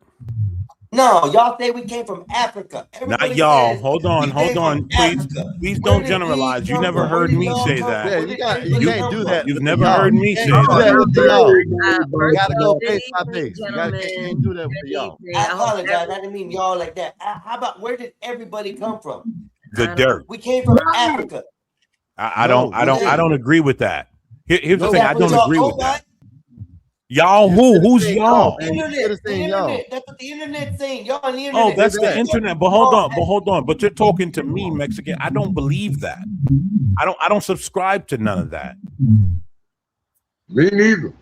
No, y'all say we came from Africa. Not y'all. Hold on. Please don't generalize. You never heard me say that. Yeah, you can't do that. You've never heard me say that. You gotta go base by base. You can't do that with y'all. I apologize. I didn't mean y'all like that. How about where did everybody come from? The dirt. We came from Africa. I don't agree with that. Here's the thing. I don't agree with that. Y'all who? Who's y'all? The internet. That's what the internet's saying. Y'all on the internet. Oh, that's the internet. But hold on. But you're talking to me, Mexican. I don't believe that. I don't subscribe to none of that. Me neither.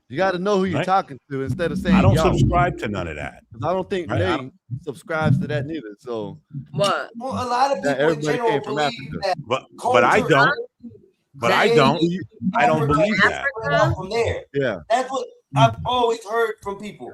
You got to know who you're talking to instead of saying I don't y'all. subscribe to none of that. I don't think Nate subscribes to that neither. So what? Well, a lot of people in general believe that. But I don't. But I don't. I don't believe that. From there. Yeah. That's what I've always heard from people.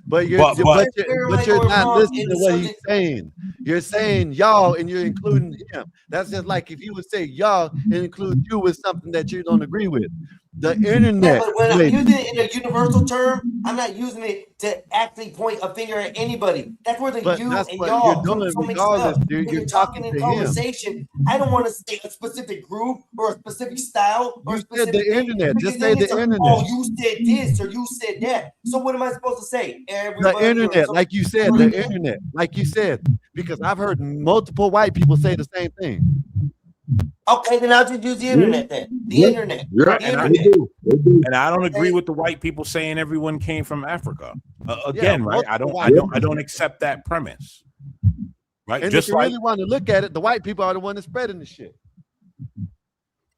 But you're not listening to what he's saying. You're saying y'all and you're including him. That's just like if you would say y'all and include you with something that you don't agree with. The internet. But when I'm using it in a universal term, I'm not using it to actually point a finger at anybody. That's where the you and y'all come so mixed up. When you're talking in conversation, I don't want to say a specific group or a specific style or a specific the internet. Just say the internet. Oh, you said this or you said that. So what am I supposed to say? The internet, like you said, the internet, like you said, because I've heard multiple white people say the same thing. Okay, then I'll just use the internet then. The internet. Yeah, and I don't agree with the white people saying everyone came from Africa. Right? I don't accept that premise. Right? And just if you really want to look at it, the white people are the one that's spreading the shit.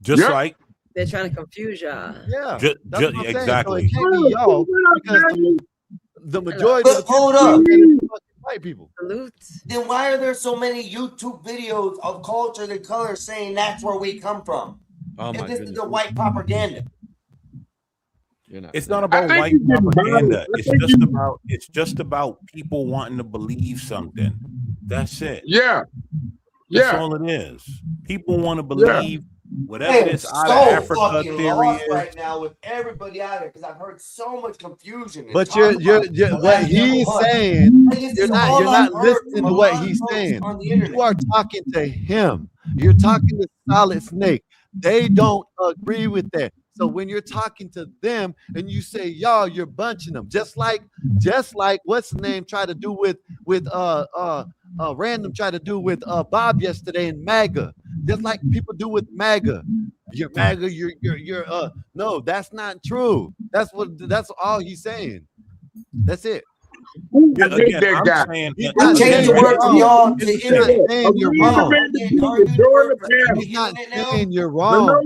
Just like they're trying to confuse y'all. Yeah, exactly. So it can't be y'all because the majority of the hold up. White people. Then why are there so many YouTube videos of culture and color saying that's where we come from? If this is the white propaganda. It's not about white propaganda. It's just about people wanting to believe something. That's it. Yeah. That's all it is. People want to believe whatever this out of Africa theory is. Right now with everybody out there because I've heard so much confusion. But you're what he's saying, you're not listening to what he's saying. You are talking to him. You're talking to Solid Snake. They don't agree with that. So when you're talking to them and you say y'all, you're bunching them, just like what's the name tried to do with Random tried to do with Bob yesterday in MAGA, just like people do with MAGA. You're MAGA. You're no, that's not true. That's all he's saying. That's it. He's not saying you're wrong.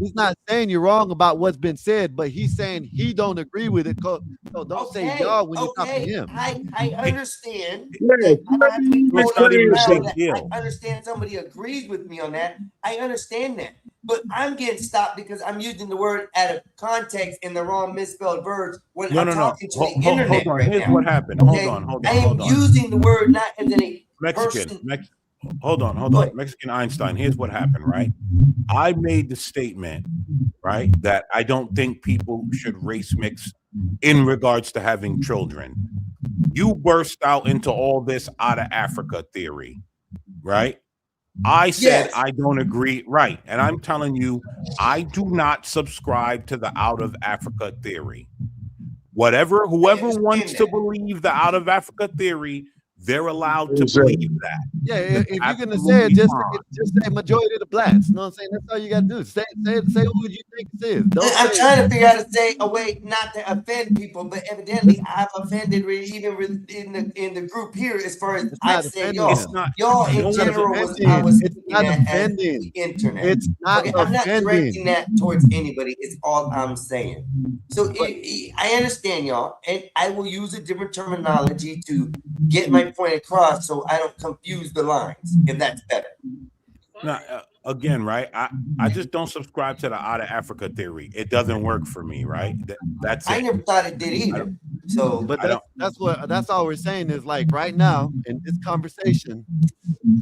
He's not saying you're wrong about what's been said, but he's saying he don't agree with it. So don't say y'all when you talk to him. I understand. It's not even a big deal. I understand somebody agrees with me on that. I understand that. but I'm getting stopped because I'm using the word out of context in the wrong misspelled verbs when No, I'm no, no. talking to the internet Hold on. right Here's now. what happened. Okay? Hold on. I am using the word not as in a Mexican. person. Hold on. Mexican Einstein. Here's what happened, right? I made the statement, right, that I don't think people should race mix in regards to having children. You burst out into all this out of Africa theory, right? I said Yes. I don't agree, right? And I'm telling you, I do not subscribe to the out of Africa theory. Whoever wants to believe the out of Africa theory, they're allowed to believe that. Yeah, if you're gonna say it, just say majority of the blacks. You know what I'm saying? That's all you gotta do. Say who you think it is. I'm trying to figure out to say a way not to offend people, but evidently I've offended even in the group here as far as I say y'all. Y'all in general I was it's not offending. The internet. It's not okay, I'm not offending. directing that towards anybody. It's all I'm saying. So I understand y'all, and I will use a different terminology to get my point across so I don't confuse the lines, if that's better. Now, again, right? I just don't subscribe to the out of Africa theory. It doesn't work for me, right? That's it. I never thought it did either. So, but that's all we're saying is like right now in this conversation,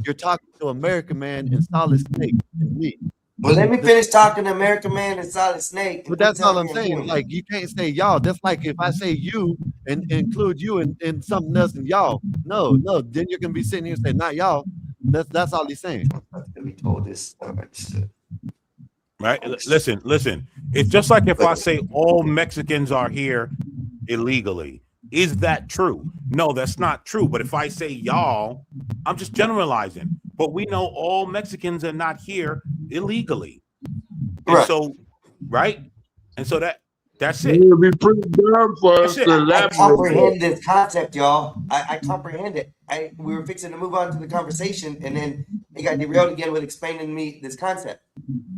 you're talking to American Man and Solid Snake and me. Well, let me finish talking to American Man and Solid Snake. But that's all I'm saying. Like you can't say y'all. That's like if I say you and include you in something else and y'all. No, then you're gonna be sitting here and say not y'all. That's all he's saying. Let me told this. Right? Listen. It's just like if I say all Mexicans are here illegally. Is that true? No, that's not true. But if I say y'all, I'm just generalizing. But we know all Mexicans are not here illegally. And so, right? And so that's it. It would be pretty dumb for us to elaborate. I comprehend this concept, y'all. I comprehend it. We were fixing to move on to the conversation, and then it got derailed again with explaining to me this concept.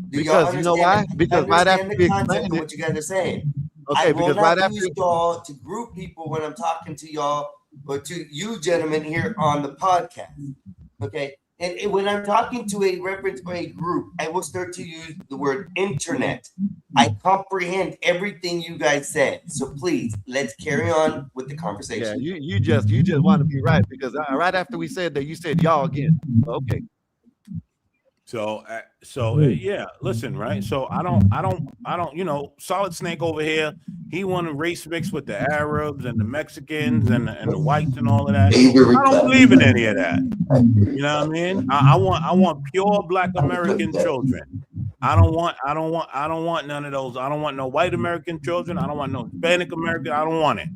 Because you know why? Because right after the we concept explain of what you guys are saying. Okay, I will because not right after use y'all to group people when I'm talking to y'all, but to you gentlemen here on the podcast. Okay. And when I'm talking to a reference or a group, I will start to use the word internet. I comprehend everything you guys said. So please, let's carry on with the conversation. Yeah, you just want to be right because right after we said that, you said y'all again. Okay. So yeah, listen, right? So I don't, you know, Solid Snake over here, he want to race mix with the Arabs and the Mexicans and the whites and all of that. I don't believe in any of that. You know what I mean? I want pure Black American children. I don't want none of those. I don't want no white American children. I don't want no Hispanic American. I don't want it.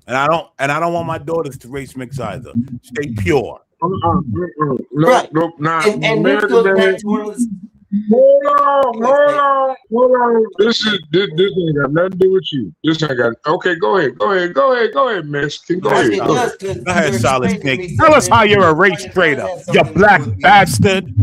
And I don't want my daughters to race mix either. Stay pure. No, not American Man. Hold on. This ain't got nothing to do with you. This ain't got. Okay, go ahead, Mexican. Go ahead. Go ahead, Solid Snake. Tell us how you're a race trader, you black bastard.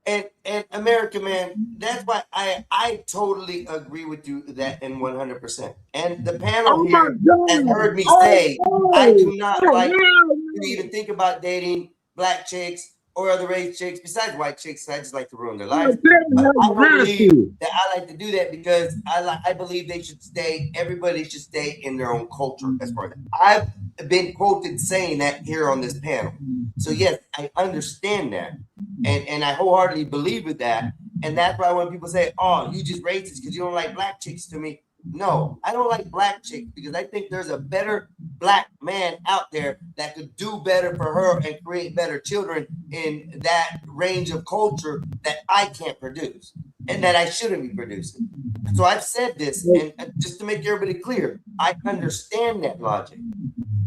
And American Man, that's why I totally agree with you that in 100%. And the panel here has heard me say I do not like to even think about dating black chicks or other race chicks besides white chicks. I just like to ruin their lives. But I don't believe that I like to do that because I believe they should stay. Everybody should stay in their own culture. As far as I've been quoted saying that here on this panel. So yes, I understand that, and I wholeheartedly believe with that. And that's why when people say, "Oh, you just racist because you don't like black chicks," to me, no, I don't like black chicks because I think there's a better black man out there that could do better for her and create better children in that range of culture that I can't produce and that I shouldn't be producing. So I've said this, and just to make everybody clear, I understand that logic.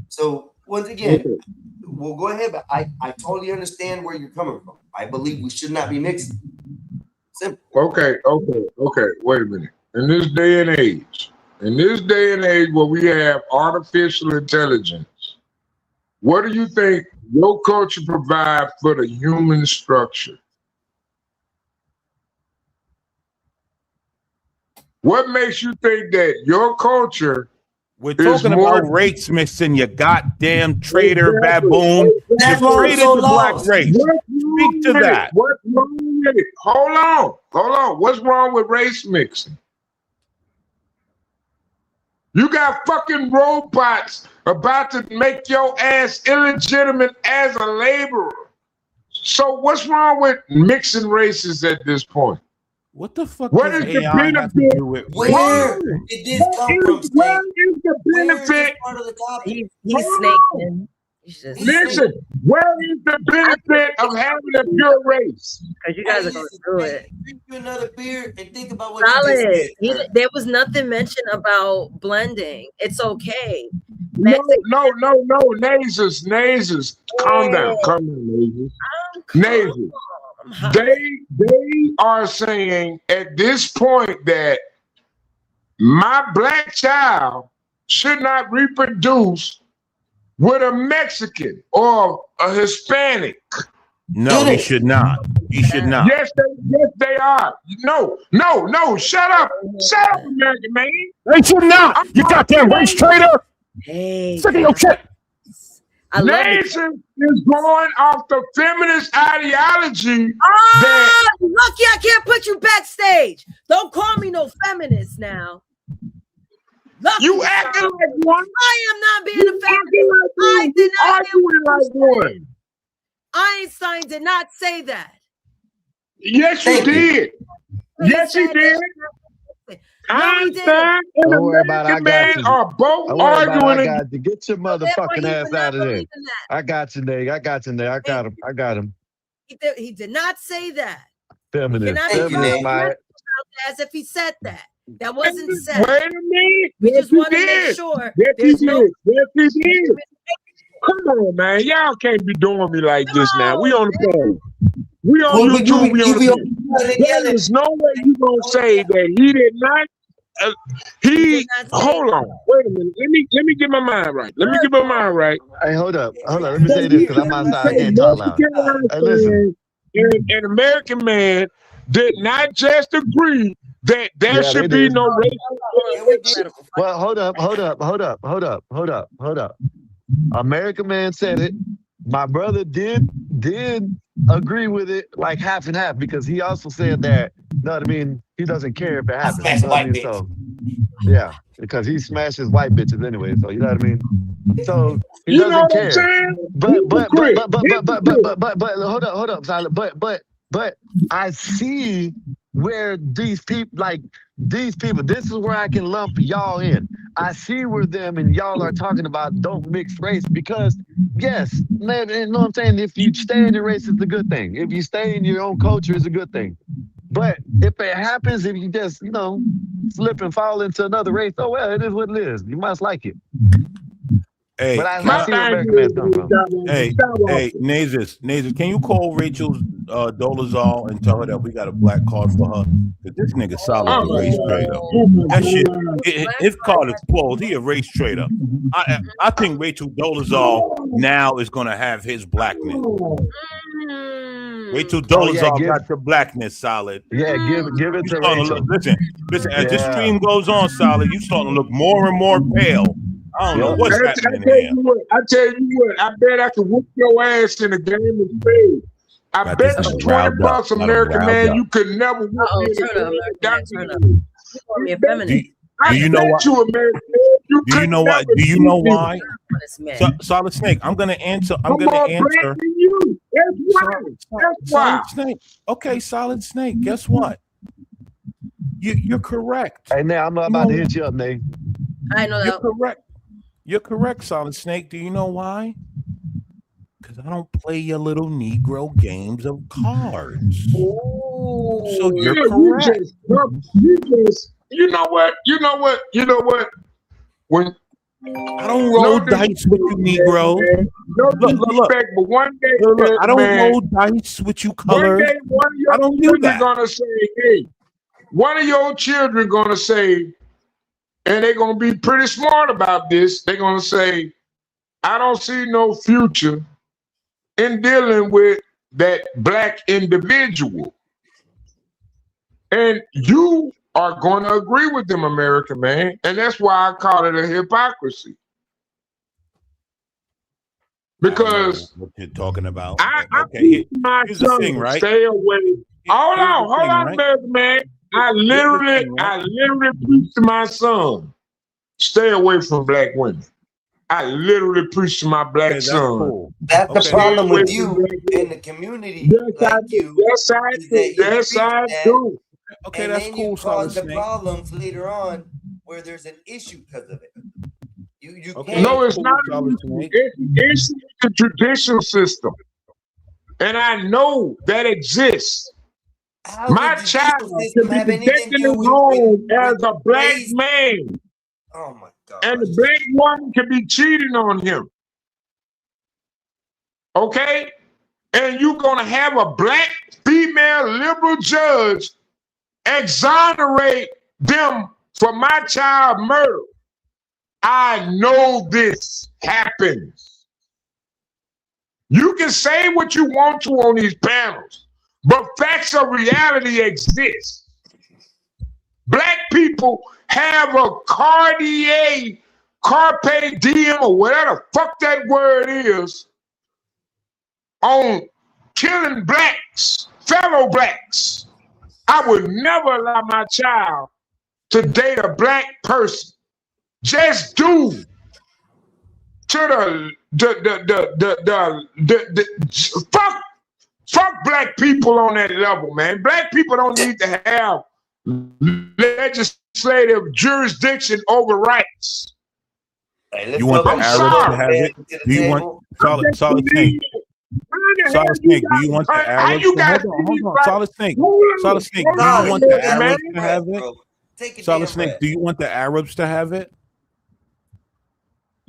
So once again, we'll go ahead, but I totally understand where you're coming from. I believe we should not be mixing. Simple. Okay. Wait a minute. In this day and age where we have artificial intelligence, what do you think your culture provides for the human structure? What makes you think that your culture We're talking about race mixing, you goddamn traitor baboon. That's you traded the black race. speak to that. What's wrong with it? Hold on. What's wrong with race mixing? You got fucking robots about to make your ass illegitimate as a laborer. So what's wrong with mixing races at this point? What the fuck What does is the AI have to benefit? do with Where did this come from, Snake? Where is the benefit? Part of the topic. He's snaking. Listen, where is the benefit of having a pure race? Because you guys are going through it. Drink you another beer and think about what you just Solid. said. There was nothing mentioned about blending. It's okay. No, Nazers. Calm down, Nazers. Nazers. They are saying at this point that my black child should not reproduce with a Mexican or a Hispanic. No, he should not. He should not. Yes, they are. No, shut up, American man. They should not. You goddamn race traitor. Hey, sick of your shit. Nation is going off the feminist ideology. Lucky I can't put you backstage. Don't call me no feminist now. Lucky you acting like one. I am not being a feminist. I did not like one. Einstein did not say that. Yes, you did. Yes, he did. Einstein and Don't worry about it. I American got man you. are both Don't worry about it. I arguing. got you. Get your motherfucking ass out of there. I got you, Nate. I got him. He did not say that. Feminist. As if he said that. That wasn't said. Wait a minute. We just Yes, want to he make did. sure. Yes, he there's no- did. Yes, he did. Come on, man. Y'all can't be doing me like this now. We on the phone. We on YouTube. We on the phone. There is no way you gonna say that he did not. Hold on. Wait a minute. Let me get my mind right. Hey, hold up. Let me say this because I'm outside. I can't talk loud. Hey, listen. An American man did not just agree that there should be no race. Well, hold up. American man said it. My brother did agree with it like half and half because he also said that, you know what I mean, he doesn't care if it happens. You know what I mean? So yeah, because he smashes white bitches anyway, so you know what I mean? So he doesn't care. But hold up, Silent. But I see where these people, this is where I can lump y'all in. I see where them and y'all are talking about don't mix race because, yes, man, you know what I'm saying? If you stay in your race, it's a good thing. If you stay in your own culture, it's a good thing. But if it happens, if you just, slip and fall into another race, oh, well, it is what it is. You must like it. Hey, but I see where American man's come from. Hey, Nazis, can you call Rachel Dolezal and tell her that we got a black card for her? Because this nigga solid race trader. That shit, his card is closed. He a race trader. I think Rachel Dolezal now is gonna have his blackness. Rachel Dolezal got your blackness, Solid. Yeah, give it to Rachel. Listen. As this stream goes on, Solid, you starting to look more and more pale. I don't know what's happening here. I tell you what, I bet I can whoop your ass in a game of spades. I bet you $20, American man, you could never whoop me in a game. Do you know why? Do you know why? Do you know why? Solid Snake, I'm gonna answer. Solid Snake. Okay, Solid Snake. Guess what? You're correct. Hey, now I'm about to hit you up, Nate. I know You're correct. You're correct, Solid Snake. Do you know why? Because I don't play your little Negro games of cards. So you're correct. You know what? When I don't roll dice with you, Negro. No disrespect, but one day, I don't roll dice with you, color. One day, one of your children gonna say, "Hey," one of your children gonna say, and they're gonna be pretty smart about this. They're gonna say, "I don't see no future in dealing with that black individual," and you are going to agree with them, American man, and that's why I call it a hypocrisy. Because what you're talking about. I Okay, teach my here's the son thing, right? stay away. Hold Here's the on, thing, right? American man. I Here's the literally thing, right? preach to my son, stay away from black women. I literally preach to my black Okay, that's son. cool. That's the Okay. problem with Stay you away from black in the community, women. Yes, I like do. you, Yes, I is do. that you Yes, preach I that, do. Okay, and that's then cool, you Solid cause the Snake. problems later on where there's an issue because of it. You Okay, can't. No, that's it's cool, not. Solid Snake. It's the judicial system, and I know that exists. How My does the child judicial system can be have anything to protected do at with home as a black race? man, Oh my God. and the black woman can be cheating on him. Okay? And you're going to have a black female liberal judge exonerate them for my child murder. I know this happens. You can say what you want to on these panels, but facts of reality exist. Black people have a carpe diem, or whatever the fuck that word is, on killing blacks, fellow blacks. I would never allow my child to date a black person. Just due to fuck black people on that level, man. Black people don't need to have legislative jurisdiction over rights. Hey, You want the I'm Arabs sorry, to have man. it? Do you want Solid Snake? How Solid Snake, do you want the how Arabs you to guys hold on. Solid Snake. Hold Solid Snake, do you Solid, want you the gotta Arabs take to a breath, have it? bro. Take a Solid damn Snake, breath. do you want the Arabs to have it?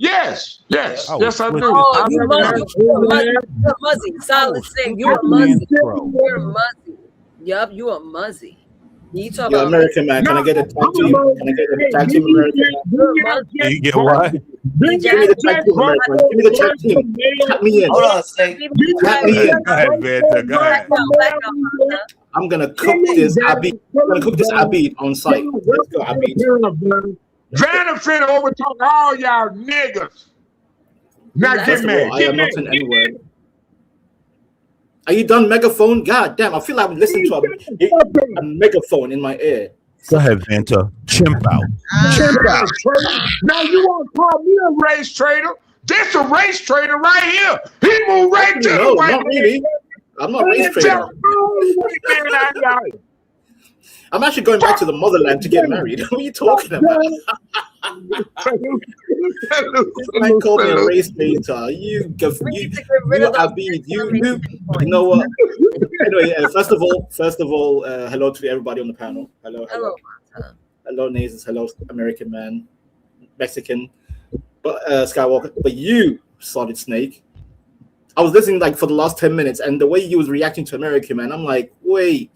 Yes, yes, Oh, yes, I switch do. it. Oh, I'd you rather muzzy. have You're a muzzy. women. You're a muzzy. Solid Snake. You a Stupid muzzy. intro. You're a muzzy. Yup, you a muzzy. You talk Yo, about American man, can I get a tag team? Can I get a tag team, American man? you're a muzzy. Can you get what? Give me the tag team, American man. Give me the tag team. Tap me in. Hold on a second. Tap me in. Go ahead, Vanta. Go ahead. I'm gonna cook this Abid. I'm gonna cook this Abid on site. Let's go, Abid. Vanna finna overtalk all y'all niggas. Now get First of mad. all, I Get am mad. not an N-word. Are you done, megaphone? God damn, I feel like I'm listening to a megaphone in my ear. Go ahead, Vanta. Chimp out. Chimp out. Now you want to call me a race traitor? This a race traitor right here. He moved right to No, the white not really. I'm not a race traitor. I'm actually going back to the motherland to get married. What are you talking about? This man called me a race traitor. You Abid, you know what? Anyway, first of all, hello to everybody on the panel. Hello, Nazis. Hello, American man, Mexican, but Skywalker. But you, Solid Snake, I was listening like for the last 10 minutes, and the way you was reacting to American man, I'm like, wait.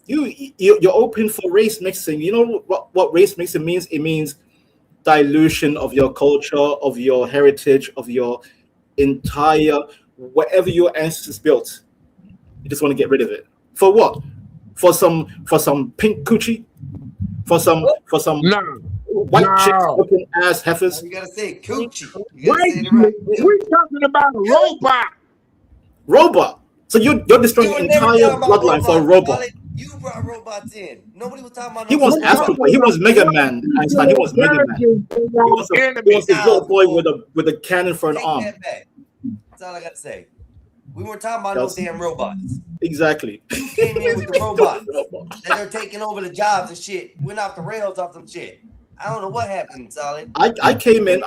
You're open for race mixing. You know what race mixing means? It means dilution of your culture, of your heritage, of your entire whatever your ancestors built. You just want to get rid of it. For what? For some pink coochie? For some white chicks looking ass heifers? You gotta say coochie. We're talking about a robot. Robot. So you're destroying the entire bloodline for a robot. You brought robots in. Nobody was talking about. He wants Astro, he wants Mega Man. Einstein. He wants Mega Man. He wants a little boy with a cannon for an arm. That's all I got to say. We weren't talking about no damn robots. Exactly. You came in with the robots. And they're taking over the jobs and shit. Went off the rails off some shit. I don't know what happened, Solid. I came in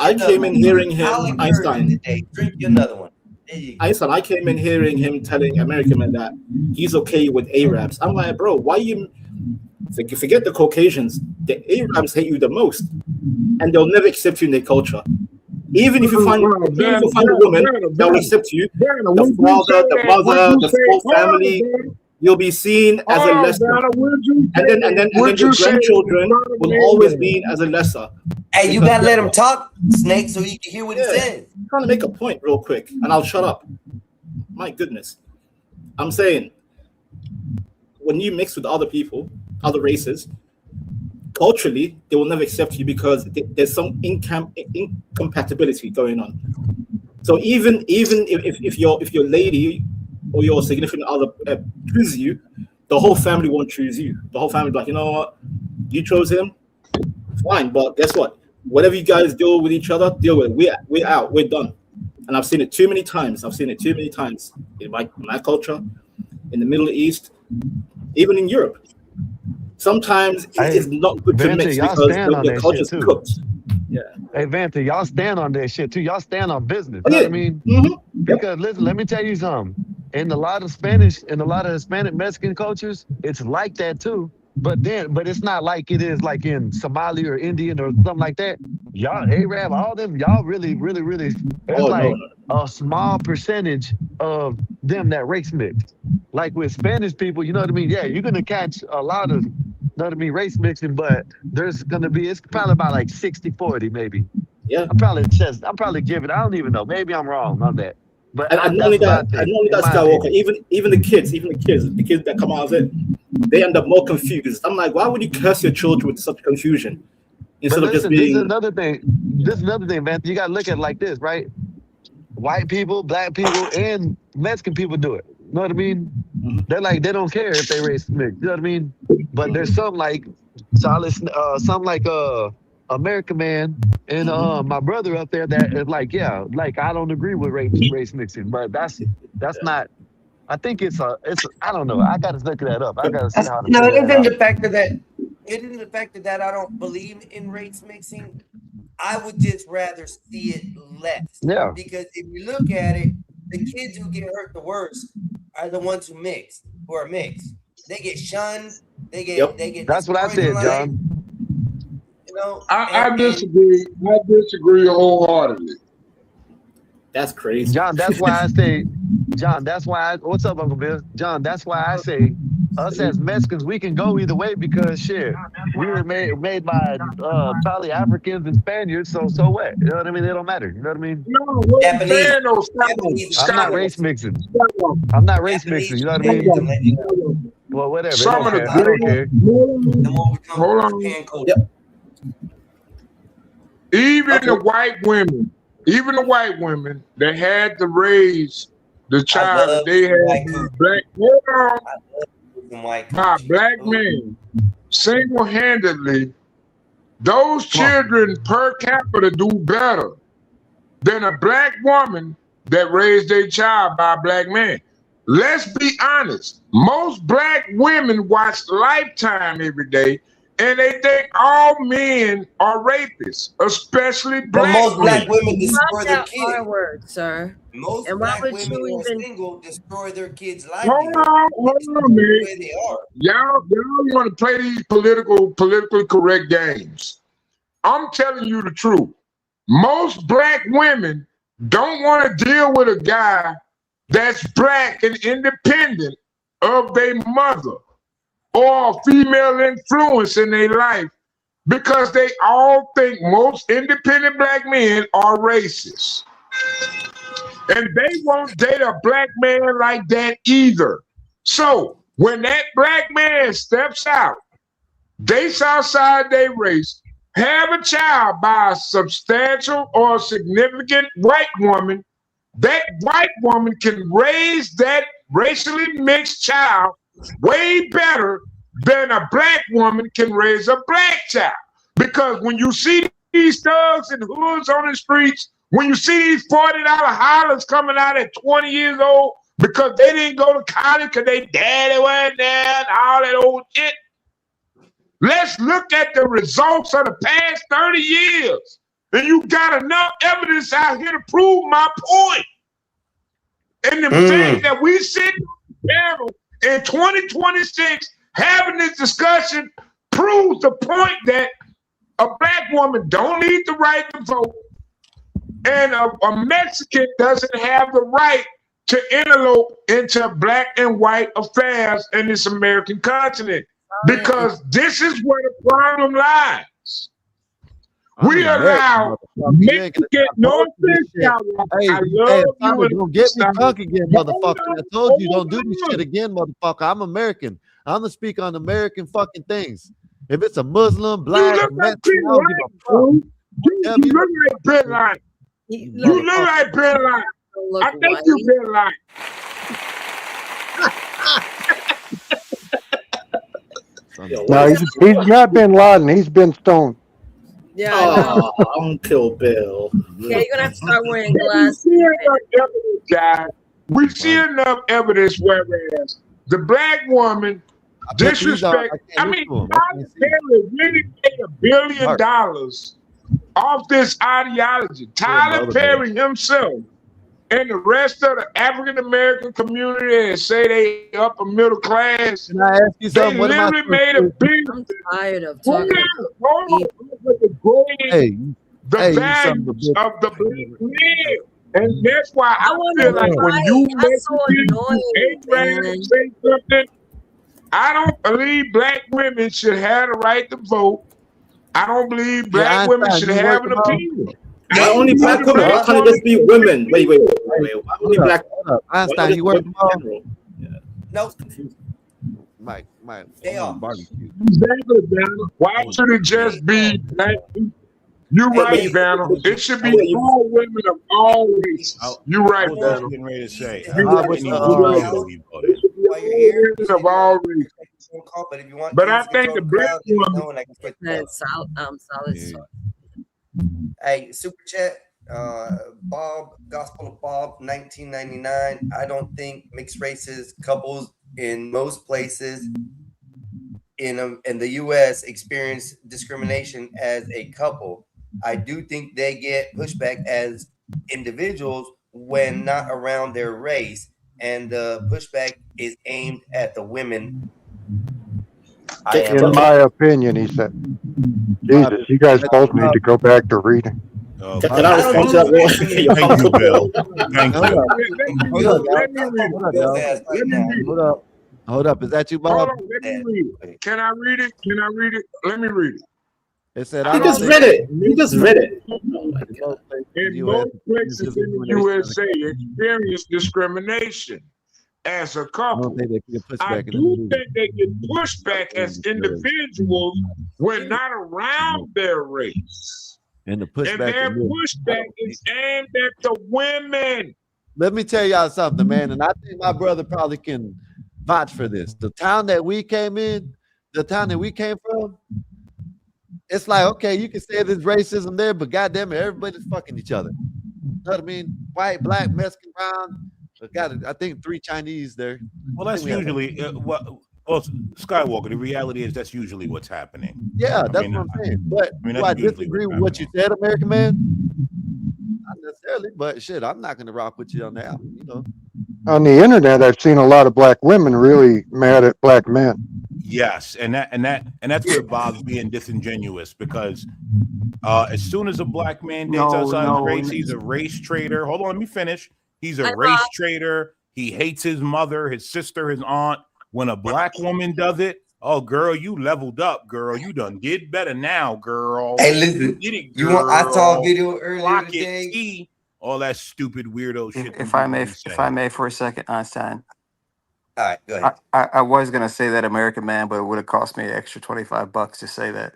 hearing him, Einstein. Drink another one. Einstein, I came in hearing him telling American man that he's okay with Arabs. I'm like, bro, why you forget the Caucasians? The Arabs hate you the most, and they'll never accept you in their culture. Even if you find a woman that will accept you, the father, the mother, the full family, you'll be seen as a lesser. And then your grandchildren will always be as a lesser. Hey, you gotta let him talk, Snake, so you can hear what he says. I'm trying to make a point real quick, and I'll shut up. My goodness. I'm saying, when you mix with other people, other races, culturally, they will never accept you because there's some incompatibility going on. So even if your lady or your significant other chooses you, the whole family won't choose you. The whole family like, you know what, you chose him, fine. But guess what? Whatever you guys deal with each other, deal with it. We're out. We're done. And I've seen it too many times. In my culture, in the Middle East, even in Europe. Sometimes it's not good to mix because the culture's cooked. Yeah. Hey, Vanta, y'all stand on that shit too. Y'all stand on business. You know what I mean? Because listen, let me tell you something. In a lot of Spanish, in a lot of Hispanic Mexican cultures, it's like that too. But it's not like it is like in Somali or Indian or something like that. Y'all, Arab, all them, y'all really, it's a small percentage of them that race mix. Like with Spanish people, you know what I mean? Yeah, you're gonna catch a lot of, you know what I mean, race mixing, but it's probably about like 60-40 maybe. Yeah. I'm probably giving, I don't even know. Maybe I'm wrong on that. But and not only that, Skywalker, even the kids that come out of it, they end up more confused. I'm like, why would you curse your children with such confusion instead of just being? This is another thing, man. You gotta look at it like this, right? White people, black people, and Mexican people do it. You know what I mean? They're like, they don't care if they race mix. You know what I mean? But there's some like American Man and my brother up there that is like, yeah, like I don't agree with race mixing, but that's not. I think it's I don't know. I gotta look that up. I gotta see how. No, it isn't the fact of that. It isn't the fact of that I don't believe in race mixing. I would just rather see it less. Yeah. Because if you look at it, the kids who get hurt the worst are the ones who are mixed. They get shunned. They get. That's what I said, John. You know, I disagree. I disagree wholeheartedly. That's crazy, John. That's why I say, John. What's up, Uncle Bill? John. That's why I say, us as Mexicans, we can go either way because shit, we were made by probably Africans and Spaniards. So what? You know what I mean? They don't matter. You know what I mean? No, I'm not race mixing. I'm not race mixing. You know what I mean? Well, whatever. I don't care. Hold on. Even the white women that had to raise the child that they had by black men, single-handedly, those children per capita do better than a black woman that raised their child by a black man. Let's be honest. Most black women watch Lifetime every day, and they think all men are rapists, especially black most black women women destroy their kids. Word, sir. Most and black would women you who are even single destroy their kids' life. Hold on, man. They are. Y'all want to play these politically correct games. I'm telling you the truth. Most black women don't want to deal with a guy that's black and independent of their mother or female influence in their life because they all think most independent black men are racist. And they won't date a black man like that either. So when that black man steps out, dates outside their race, have a child by a substantial or significant white woman, that white woman can raise that racially mixed child way better than a black woman can raise a black child. Because when you see these thugs and hoods on the streets, when you see these $40 hollers coming out at 20 years old because they didn't go to college because their daddy went there and all that old shit, let's look at the results of the past 30 years. And you got enough evidence out here to prove my point. And the fact that we sit on the panel in 2026 having this discussion proves the point that a black woman don't need the right to vote and a Mexican doesn't have the right to interlope into black and white affairs in this American continent. Because this is where the problem lies. We allow Mexican, no offense, I love you. Don't get me drunk again, motherfucker. I told you don't do this shit again, motherfucker. I'm American. I'm gonna speak on American fucking things. If it's a Muslim, black, Mexican, I don't give a fuck. You look like Ben Line. You look like Bin Laden. I think you Bin Laden. No, he's not Bin Laden. He's been stoned. Yeah, I know. Uncle Bill. Yeah, you're gonna have to start wearing glasses. We see enough evidence whereas the black woman disrespect. I mean, Tyler Perry really made $1 billion off this ideology. Tyler Perry himself and the rest of the African American community that say they upper middle class, Can I ask you they something? What am I literally made $1 billion. I'm tired of talking. The values of the black man. And that's why I feel like when you say something, I don't believe black women should have the right to vote. I don't believe black women should have an opinion. Why only black women? Why can't it just be women? Wait. Why only black? Einstein, you work tomorrow? No. Mike, they are. Barbecue. Exactly, Vanna. Why should it just be black people? You're right, Vanna. It should be all women of all races. You're right, Vanna. I was getting ready to say. Of all races. But I think the black woman. Solid. Hey, super chat. Bob, Gospel of Bob, 1999. I don't think mixed races couples in most places in the U.S. experience discrimination as a couple. I do think they get pushback as individuals when not around their race, and the pushback is aimed at the women. In my opinion, he said, Jesus, you guys both need to go back to reading. Can I respond to that? Thank you, Bill. Thank you. Hold up. Is that you, Bob? Hold on, let me read it. Can I read it? Let me read it. It said, You just read it. In most places in the USA, experience discrimination as a couple. I do think they get pushed back as individuals when not around their race. And the pushback. And their pushback is aimed at the women. Let me tell y'all something, man. And I think my brother probably can vouch for this. The town that we came from, it's like, okay, you can say there's racism there, but goddamn it, everybody's fucking each other. You know what I mean? White, black, Mexican, brown. I think 3 Chinese there. Well, that's usually Skywalker. The reality is that's usually what's happening. Yeah, that's what I'm saying. But do I disagree with what you said, American Man? Not necessarily, but shit, I'm not gonna rock with you on that. You know. On the internet, I've seen a lot of black women really mad at black men. Yes, and that's where Bob's being disingenuous, because as soon as a black man dates outside his race, he's a race traitor. Hold on, let me finish. He's a race traitor. He hates his mother, his sister, his aunt. When a black woman does it, oh girl, you leveled up, girl. You done did better now, girl. Hey, listen, I saw a video earlier today. All that stupid weirdo shit. If I may for a second, Einstein. All right, go ahead. I was gonna say that, American Man, but it would have cost me an extra $25 to say that.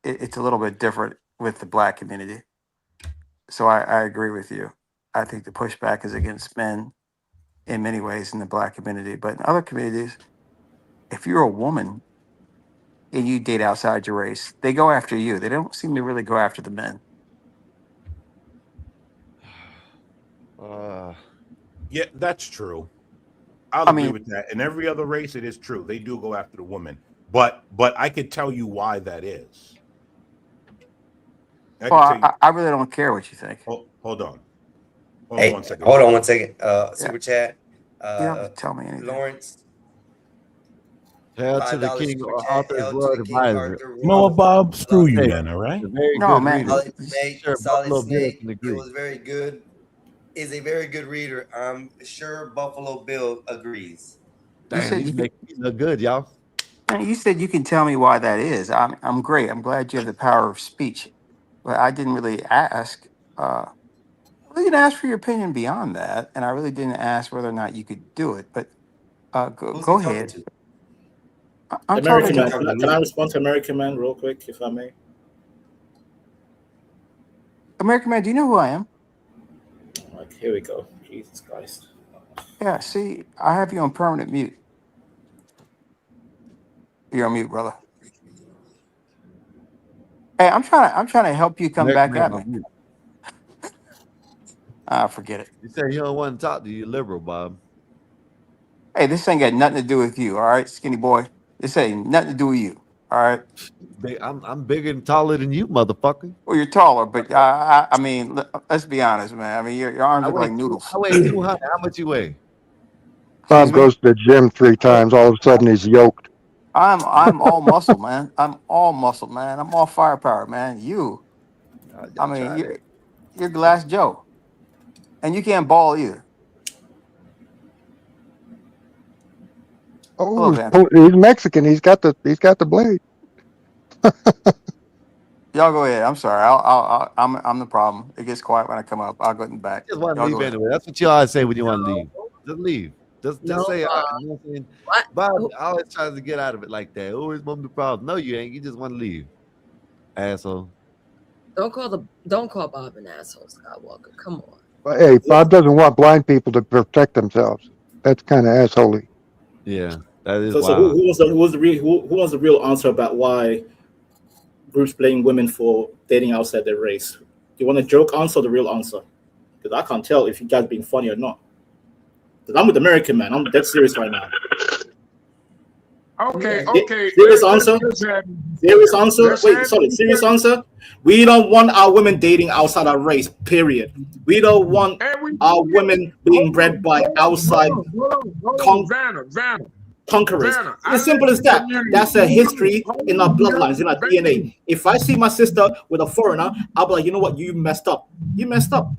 It's a little bit different with the black community. So I agree with you. I think the pushback is against men in many ways in the black community, but in other communities, if you're a woman and you date outside your race, they go after you. They don't seem to really go after the men. Yeah, that's true. I'll agree with that. In every other race, it is true. They do go after the woman, but I could tell you why that is. I really don't care what you think. Hold on. Hold on one second. Super chat. You don't have to tell me anything. Lawrence. Hail to the king, author's word advisor. You know what, Bob? Screw you then, all right? No, man. Solid Snake. It was very good. Is a very good reader. I'm sure Buffalo Bill agrees. He's making me look good, y'all. You said you can tell me why that is. I'm great. I'm glad you have the power of speech, but I didn't really ask. I didn't ask for your opinion beyond that, and I really didn't ask whether or not you could do it. But go ahead. American Man. Can I respond to American Man real quick, if I may? American Man, do you know who I am? Like, here we go. Jesus Christ. Yeah, see, I have you on permanent mute. You're on mute, brother. Hey, I'm trying to help you come back at me. Forget it. You say you don't want to talk to you, liberal, Bob. Hey, this ain't got nothing to do with you, all right, skinny boy. This ain't nothing to do with you, all right. I'm bigger and taller than you, motherfucker. Well, you're taller, but I mean, let's be honest, man. I mean, your arms look like noodles. I weigh 200. How much you weigh? Bob goes to the gym 3 times. All of a sudden, he's yoked. I'm all muscle, man. I'm all muscle, man. I'm all firepower, man. I mean, you're Glass Joe, and you can't ball either. Oh, he's Mexican. He's got the blade. Y'all go ahead. I'm sorry. I'm the problem. It gets quiet when I come up. I'll go in the back. Just want to leave anyway. That's what you always say when you want to leave. Just leave. Just say, you know what I'm saying? Bob always tries to get out of it like that. Always mom the problem. No, you ain't. You just want to leave, asshole. Don't call Bob an asshole, Skywalker. Come on. But hey, Bob doesn't want blind people to protect themselves. That's kind of assholey. Yeah, that is. So who was the real answer about why groups blame women for dating outside their race? Do you want a joke answer or the real answer? Because I can't tell if you guys being funny or not. Because I'm with American Man. I'm dead serious right now. Okay. Serious answer. Serious answer. Wait, sorry. Serious answer. We don't want our women dating outside our race. Period. We don't want our women being bred by outside conquerors. As simple as that. That's a history in our bloodlines, in our DNA. If I see my sister with a foreigner, I'll be like, you know what? You messed up. You messed up.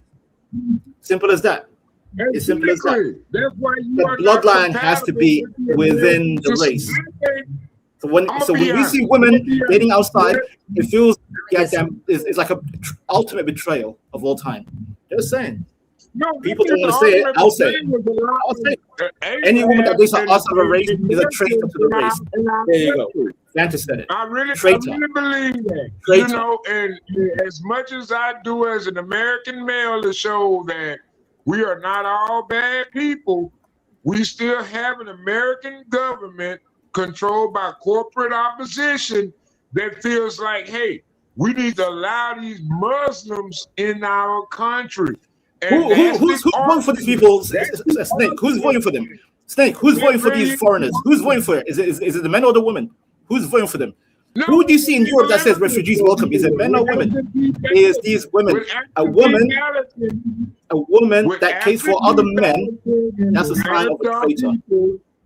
Simple as that. It's simple as that. The bloodline has to be within the race. So when we see women dating outside, it feels like it's like a ultimate betrayal of all time. Just saying. People don't want to say it. I'll say it. Any woman that dates outside of a race is a traitor to the race. There you go. Santa said it. I really believe that. Traitor. You know, and as much as I do as an American male to show that we are not all bad people, we still have an American government controlled by corporate opposition that feels like, hey, we need to allow these Muslims in our country. And who's voting for these people? Snake, who's voting for them? Snake, who's voting for these foreigners? Who's voting for it? Is it the men or the women? Who's voting for them? Who do you see in Europe that says refugees welcome? Is it men or women? Is these women a woman that cares for other men? That's a sign of a traitor.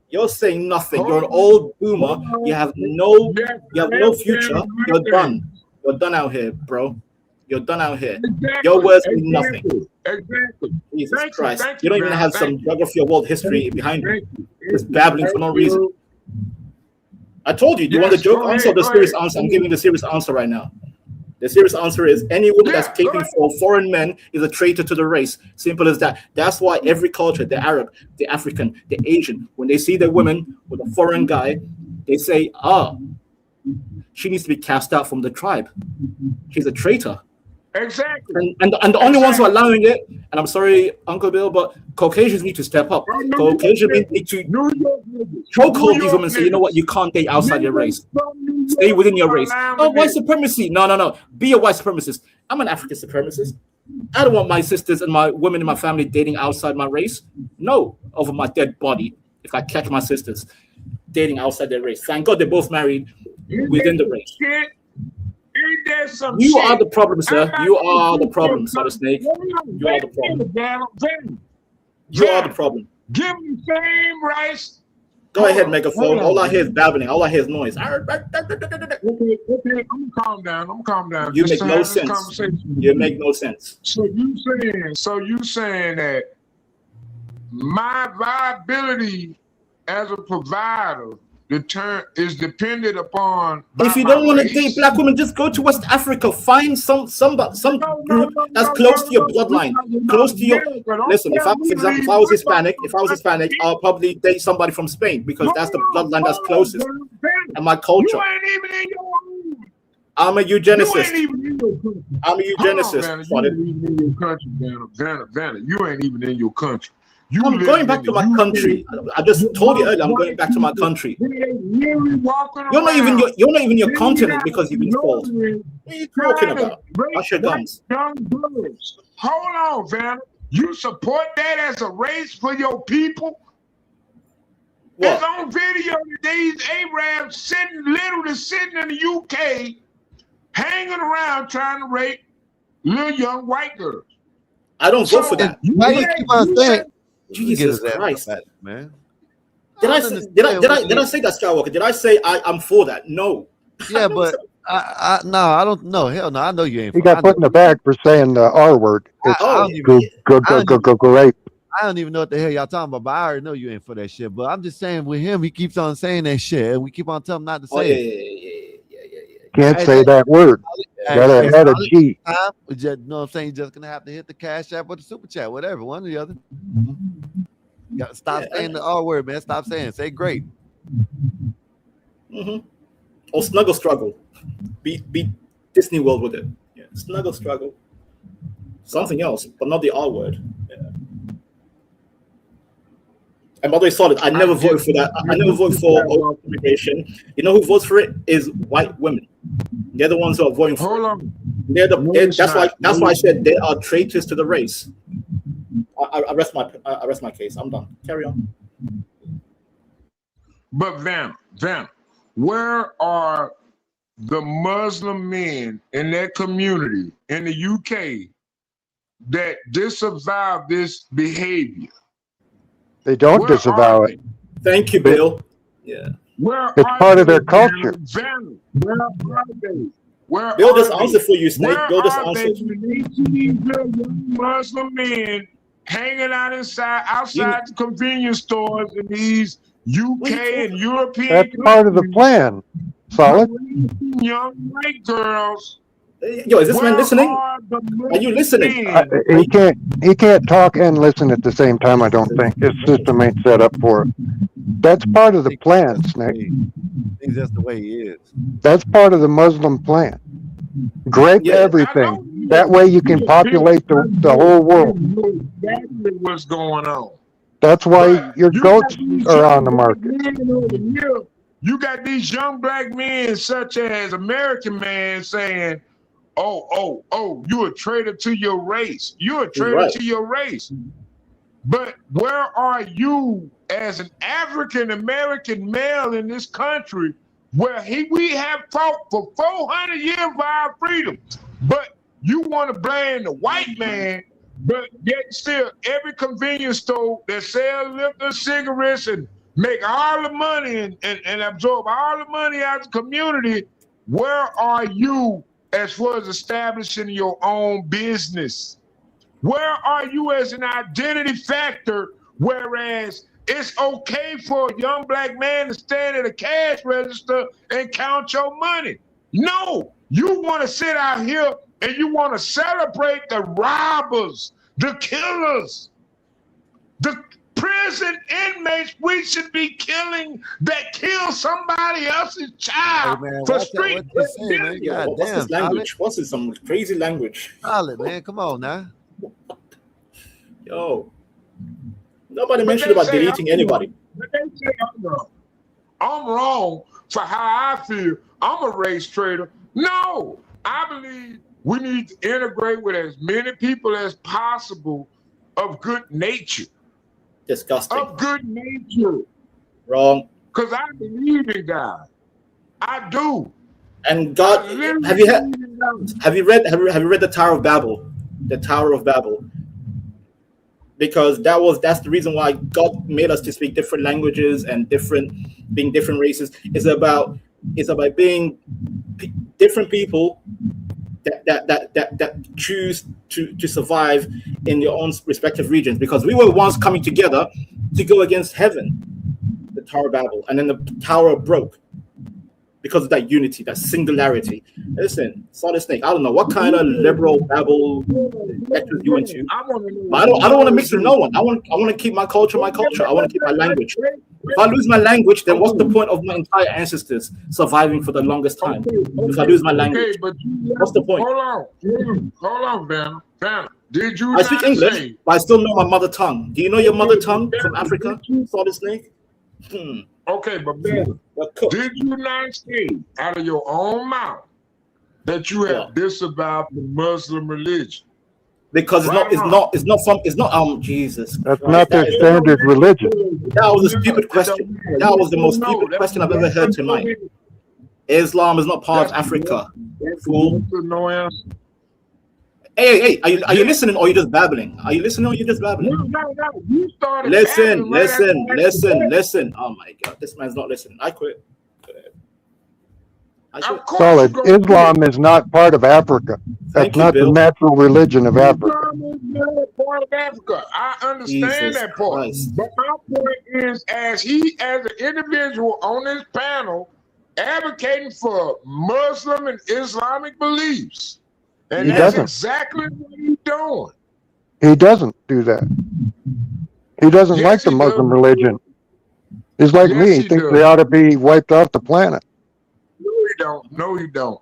You're saying nothing. You're an old boomer. You have no future. You're done. You're done out here, bro. You're done out here. Your words mean nothing. Exactly. Jesus Christ. You don't even have some geography or world history behind you. Just babbling for no reason. I told you. Do you want the joke answer or the serious answer? I'm giving the serious answer right now. The serious answer is any woman that's caping for foreign men is a traitor to the race. Simple as that. That's why every culture, the Arab, the African, the Asian, when they see their women with a foreign guy, they say, she needs to be cast out from the tribe. She's a traitor. Exactly. And the only ones who are allowing it, and I'm sorry, Uncle Bill, but Caucasians need to step up. Caucasians need to chokehold these women and say, you know what, you can't date outside your race. Stay within your race. Oh, white supremacy. No. Be a white supremacist. I'm an African supremacist. I don't want my sisters and my women in my family dating outside my race. No, over my dead body. If I catch my sisters dating outside their race. Thank God they're both married within the race. You are the problem, sir. You are the problem, Soda Snake. You are the problem. You are the problem. Give them the same rights. Go ahead, megaphone. All I hear is babbling. All I hear is noise. Okay, I'm calm down. You make no sense. You make no sense. So you saying that my viability as a provider is dependent upon. If you don't want to date black women, just go to West Africa. Find some group that's close to your bloodline, close to your. Listen, for example, if I was Hispanic, I'll probably date somebody from Spain because that's the bloodline that's closest, and my culture. I'm a eugenicist. I'm a eugenicist. You ain't even in your country, Vanna. You ain't even in your country. I'm going back to my country. I just told you earlier. I'm going back to my country. You're not even your continent because you've been false. What are you talking about? Wash your guns. Hold on, Vanna. You support that as a race for your people? What? It's on video that these Arabs literally sitting in the UK, hanging around trying to rape little young white girls. I don't vote for that. Why you keep on saying? Jesus Christ, man. Did I say that, Skywalker? Did I say I'm for that? No. Yeah, but I don't know. Hell no, I know you ain't. He got put in the bag for saying the R word. It's go rape. I don't even know what the hell y'all talking about, but I already know you ain't for that shit. But I'm just saying with him, he keeps on saying that shit, and we keep on telling him not to say it. Can't say that word. Gotta add a G. You know what I'm saying? You're just gonna have to hit the Cash App or the Super Chat, whatever, one or the other. You gotta stop saying the R word, man. Stop saying. Say great. Or Snuggle Struggle. Beat Disney World with it. Yeah, Snuggle Struggle. Something else, but not the R word. Yeah. And by the way, solid. I never voted for that. I never voted for immigration. You know who votes for it is white women. They're the ones who are voting for it. That's why I said they are traitors to the race. I rest my case. I'm done. Carry on. But Vanna, where are the Muslim men in that community in the UK that disavow this behavior? They don't disavow it. Thank you, Bill. Yeah. It's part of their culture. Where are they? Bill just answered for you, Snake. Bill just answered. Muslim men hanging out outside the convenience stores in these UK and European. That's part of the plan. Solid. Young white girls. Yo, is this man listening? Are you listening? He can't talk and listen at the same time. I don't think his system ain't set up for it. That's part of the plan, Snake. I think that's the way he is. That's part of the Muslim plan. Grape everything. That way you can populate the whole world. Exactly what's going on. That's why your goats are on the market. You got these young black men, such as American Man, saying, "Oh, you're a traitor to your race. You're a traitor to your race." But where are you as an African American male in this country, where we have fought for 400 years for our freedom? But you want to blame the white man, but yet still every convenience store that sells liquor, cigarettes, and make all the money and absorb all the money out of the community. Where are you as far as establishing your own business? Where are you as an identity factor, whereas it's okay for a young black man to stand at a cash register and count your money? No, you want to sit out here and you want to celebrate the robbers, the killers, the prison inmates we should be killing that kill somebody else's child for street. What's this language? What's this? Some crazy language. Solid, man. Come on now. Yo. Nobody mentioned about deleting anybody. But they say I'm wrong for how I feel. I'm a race traitor. No, I believe we need to integrate with as many people as possible of good nature. Disgusting. Of good nature. Wrong. Because I believe in God. I do. And God, have you read the Tower of Babel? The Tower of Babel. Because that's the reason why God made us to speak different languages and being different races. It's about being different people that choose to survive in their own respective regions, because we were once coming together to go against heaven, the Tower of Babel, and then the tower broke because of that unity, that singularity. Listen, Solid Snake, I don't know what kind of liberal Babel lectures you into, but I don't want to mix with no one. I want to keep my culture. I want to keep my language. If I lose my language, then what's the point of my entire ancestors surviving for the longest time? If I lose my language, but what's the point? Hold on, Banner. Did you I speak not English, say? but I still know my mother tongue. Do you know your mother tongue from Africa? Solid Snake? Okay, but Banner, did you not say out of your own mouth that you have disavowed the Muslim religion? Because it's not Jesus. That's Christ. not their standard religion. That was a stupid question. That was the most stupid question I've ever heard tonight. Islam is not part of Africa. Fool. No answer. Hey, are you listening or are you just babbling? Are you listening or are you just babbling? No. You started Listen. babbling Oh my God, this man's not listening. I quit. Solid. Islam is not part of Africa. That's not the natural religion of Africa. Islam is not part of Africa. I understand that part. Christ. But my point is, as an individual on this panel, advocating for Muslim and Islamic beliefs. And that's exactly what he's doing. He doesn't do that. He doesn't like the Muslim religion. He's like me. He thinks they ought to be wiped off the planet. No, you don't.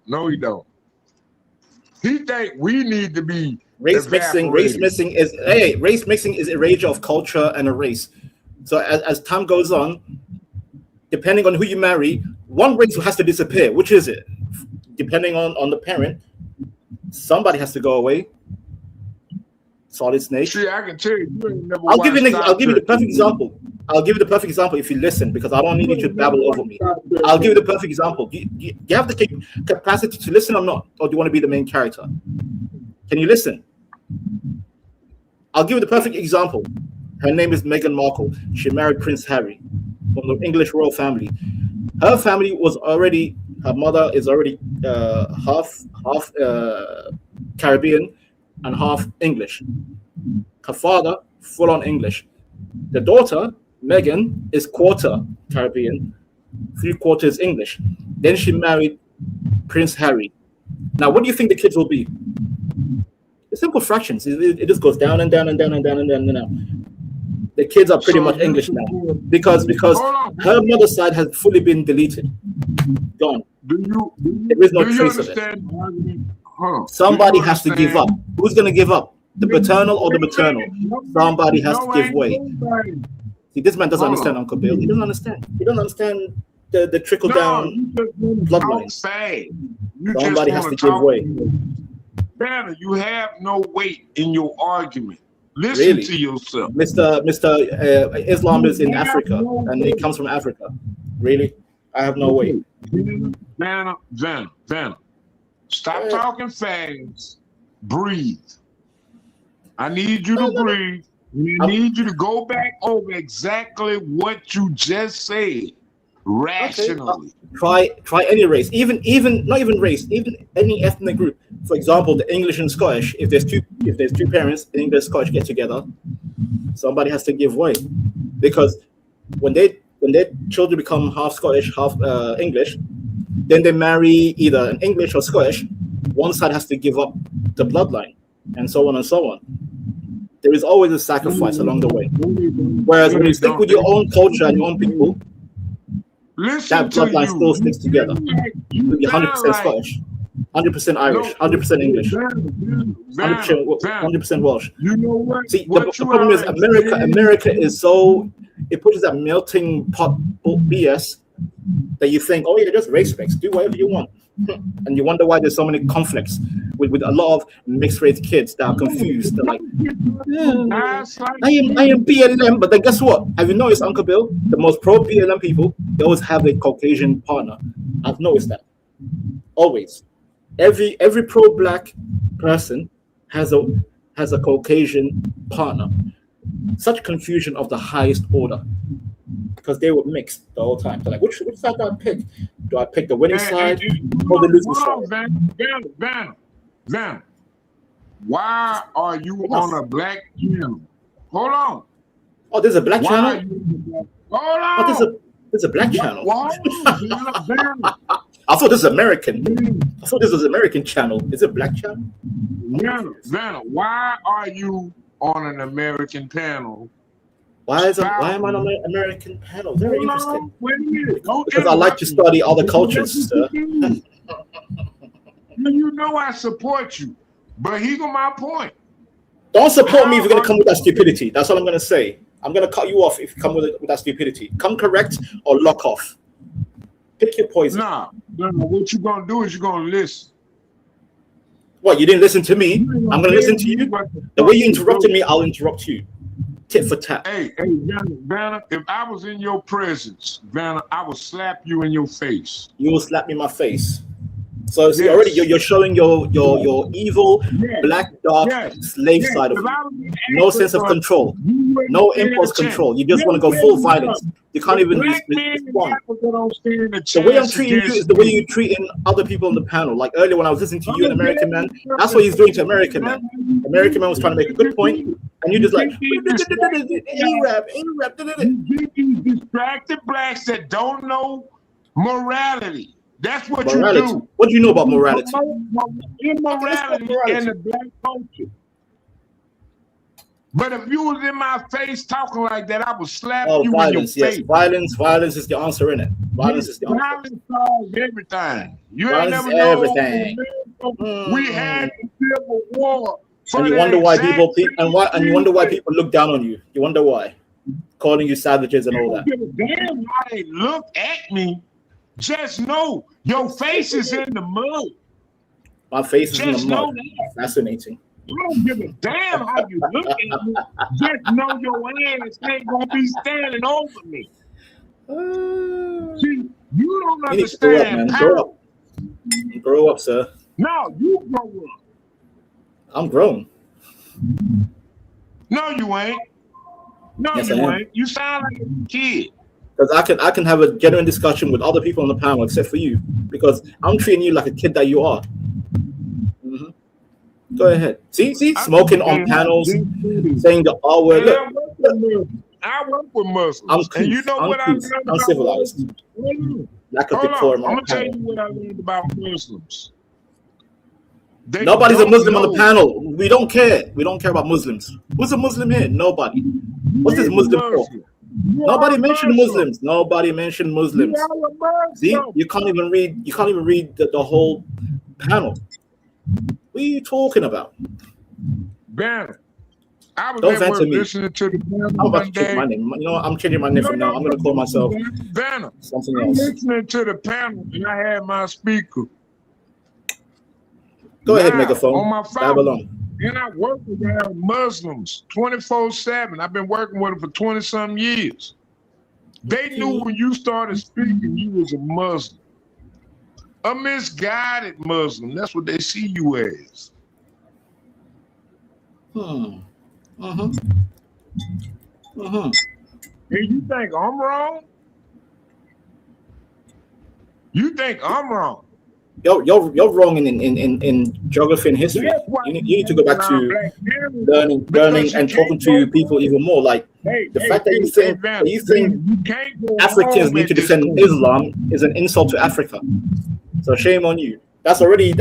He think we need to be race mixing is erasure of culture and a race. So as time goes on, depending on who you marry, one race has to disappear. Which is it? Depending on the parent, somebody has to go away. Solid Snake. See, I can tell you. I'll give you the perfect example. I'll give you the perfect example if you listen, because I don't need you to babble over me. I'll give you the perfect example. Do you have the capacity to listen or not? Or do you want to be the main character? Can you listen? I'll give you the perfect example. Her name is Meghan Markle. She married Prince Harry from the English royal family. Her family was already, her mother is already half Caribbean and half English. Her father, full on English. The daughter, Meghan, is quarter Caribbean, 3/4 English. Then she married Prince Harry. Now, what do you think the kids will be? It's simple fractions. It just goes down and down and down and down and down and down. The kids are pretty much English now because her mother's side has fully been deleted, gone. There is no trace of it. Somebody has to give up. Who's going to give up? The paternal or the maternal? Somebody has to give way. See, this man doesn't understand, Uncle Bill. He doesn't understand. He doesn't understand the trickle down bloodlines. Somebody has to give way. Banner, you have no weight in your argument. Listen to yourself. Mr. Islam is in Africa and it comes from Africa. Really? I have no weight. Banner. Stop talking fast. Breathe. I need you to breathe. I need you to go back over exactly what you just said rationally. Try any race, even not even race, even any ethnic group. For example, the English and Scottish. If there's two parents, English and Scottish get together, somebody has to give way, because when their children become half Scottish, half English, then they marry either an English or Scottish. One side has to give up the bloodline, and so on and so on. There is always a sacrifice along the way. Whereas when you stick with your own culture and your own people, that bloodline still sticks together. You'll be 100% Scottish, 100% Irish, 100% English, 100% Welsh. See, the problem is America is so, it pushes that melting pot BS that you think, oh yeah, just race mix, do whatever you want. And you wonder why there's so many conflicts with a lot of mixed race kids that are confused. They're like, I am BLM, but then guess what? Have you noticed, Uncle Bill? The most pro BLM people, they always have a Caucasian partner. I've noticed that. Always. Every pro black person has a Caucasian partner. Such confusion of the highest order. Because they were mixed the whole time. They're like, which side do I pick? Do I pick the winning side or the losing side? Van, why are you on a black channel? Hold on. Oh, there's a black channel? Hold on. Oh, there's a black channel. I thought this was American. I thought this was American channel. Is it a black channel? Van, why are you on an American panel Why am I on the American panel? Very interesting. Because I like to study other cultures, sir. You know I support you, but here's my point. Don't support me if you're going to come with that stupidity. That's all I'm going to say. I'm going to cut you off if you come with that stupidity. Come correct or lock off. Pick your poison. Nah, what you're going to do is you're going to listen. What, you didn't listen to me? I'm going to listen to you. The way you interrupted me, I'll interrupt you. Tit for tat. Hey, Vanna, if I was in your presence, Vanna, I would slap you in your face. You will slap me in my face. So see, already you're showing your evil, black, dark, slave side of you. No sense of control. No impulse control. You just want to go full violence. You can't even respond. The way I'm treating you is the way you're treating other people on the panel. Like earlier when I was listening to you, an American man, that's what he's doing to American man. American man was trying to make a good point, and you just like A-rap. Distracted blacks that don't know morality. That's what morality. You do. What do you know about morality? Immorality in the black culture. But if you was in my face talking like that, I would slap you violence, in your face. Violence is the answer, innit? Violence is the answer. Violence solves everything. You violence ain't never everything. We had the Civil War. And you wonder why people you wonder why people look down on you. You wonder why, calling you savages and all that. Damn, why they look at me? Just know your face is in the mud. My face is in the mud. Fascinating. I don't give a damn how you look at me. Just know your ass ain't gonna be standing over me. See, you don't understand. Grow up. Grow up, sir. No, you grow up. I'm grown. No, you ain't. No, yes, you ain't. You sound like a kid. Because I can have a genuine discussion with other people on the panel except for you, because I'm treating you like a kid that you are. Mm-hmm. Go ahead. See, smoking on panels, saying the R word. Look, I work with Muslims. And you know what I learned about civilized. Lack of decorum. I'm gonna tell you what I learned about Muslims. Nobody's a Muslim on the panel. We don't care. We don't care about Muslims. Who's a Muslim here? Nobody. What's this Muslim for? Nobody mentioned Muslims. Nobody mentioned Muslims. See, you can't even read. You can't even read the whole panel. What are you talking about? Ben, I was don't vent to me. Listening to the I'm about to change my name. You know what? I'm changing my name from now. I'm going to call myself something else. I'm listening to the panel, and I had my speaker. Go ahead, megaphone. On my phone. And I work around Muslims 24/7. I've been working with them for 20-some years. They knew when you started speaking, you was a Muslim. A misguided Muslim. That's what they see you as. And you think I'm wrong? You think I'm wrong? You're wrong in geography and history. You need to go back to learning and talking to people even more. Like the fact that you think Africans need to defend Islam is an insult to Africa. So shame on you. That's already a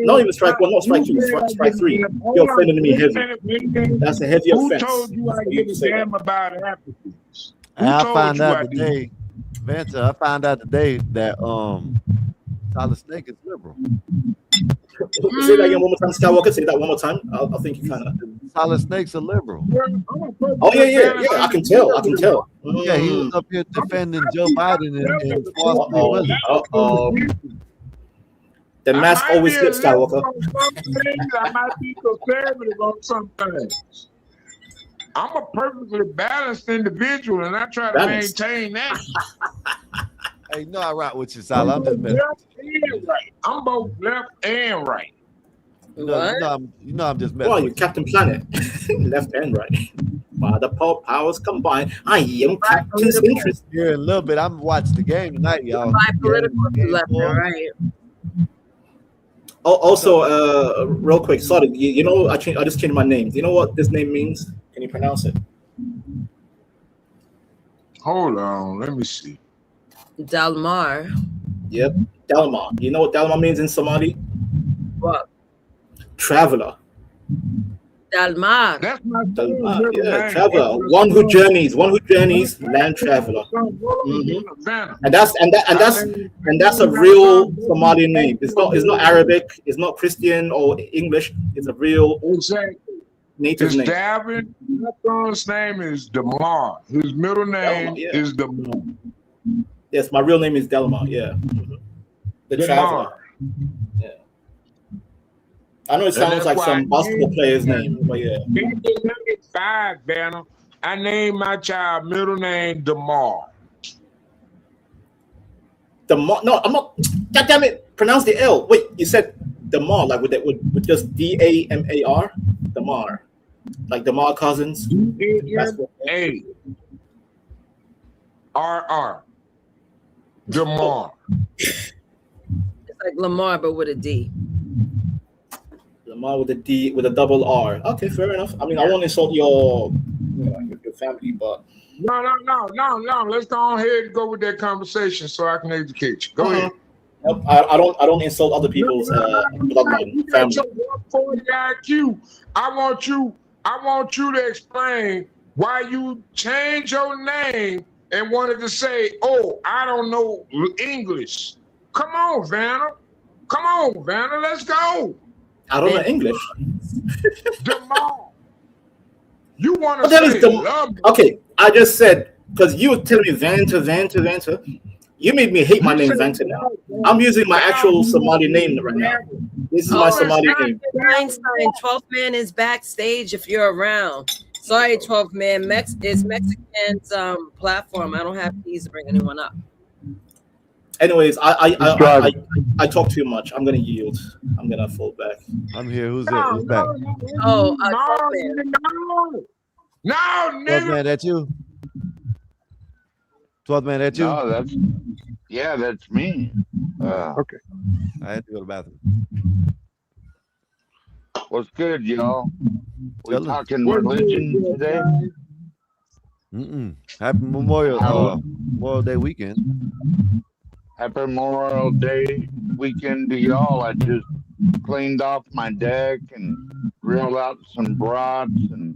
not even strike one, not strike two, strike three. You're offending me heavy. That's a heavy offense. Who told you I give a damn about Africans? I found out today, Vanta. I found out today that Solid Snake is liberal. Say that again one more time, Skywalker. Say that one more time. I think you kind of. Solid Snake's a liberal. Oh yeah. I can tell. Yeah, he was up here defending Joe Biden and the mask always slips, Skywalker. I might be conservative on some things. I'm a perfectly balanced individual, and I try to maintain that. Hey, no, I rock with you, Sal. I'm just messing. Left and right. I'm both left and right. You know I'm just messing. Well, you're Captain Planet, left and right. While the powers combine, I am Captain's interest. Here in a little bit, I'm watching the game tonight, y'all. My political left and right. Oh, also, real quick, sorry, you know, I just changed my name. Do you know what this name means? Can you pronounce it? Hold on, let me see. Dalmar. Yep, Dalmar. You know what Dalmar means in Somali? What? Traveler. Dalmar. That's my Dalmar, middle yeah, name. traveler. One who journeys, land traveler. And that's a real Somali name. It's not Arabic, it's not Christian or English. It's a real native It's name. Davin. My son's name is Damar. His middle name yeah. is Damar. Yes, my real name is Delmar. Yeah, the Damar. traveler. Yeah, I know it sounds like some basketball player's name, but yeah. Back in '95, Banner, I named my child middle name Damar. Damar? No, I'm not. God damn it! Pronounce the L. Wait, you said Damar, like with just D-A-M-A-R? Damar, like Damar Cousins. D-A-M-A-R-R. Damar. It's like Lamar, but with a D. Lamar with a D with a double R. Okay, fair enough. I mean, I won't insult your family, but No. Let's go ahead and go with that conversation so I can educate you. Go ahead. Nope, I don't insult other people's bloodline, family. I want you to explain why you changed your name and wanted to say, "Oh, I don't know English." Come on, Vanna. Let's go. I don't know English. Damar. You want to What say is okay, I just said, because you were telling me Vanta. You made me hate my name Vanta now. I'm using my actual Somali name right now. This is my Somali name. Einstein, 12th man is backstage if you're around. Sorry, 12th man. It's Mexican's platform. I don't have keys to bring anyone up. Anyways, I talk too much. I'm gonna yield. I'm gonna fall back. I'm here. Who's back? Oh, No, 12th man, that you? 12th man, that you? No, that's me. Okay. I had to go to the bathroom. What's good, y'all? We talking religion today? Happy Memorial Day weekend. Happy Memorial Day weekend to y'all. I just cleaned off my deck and grilled out some brats, and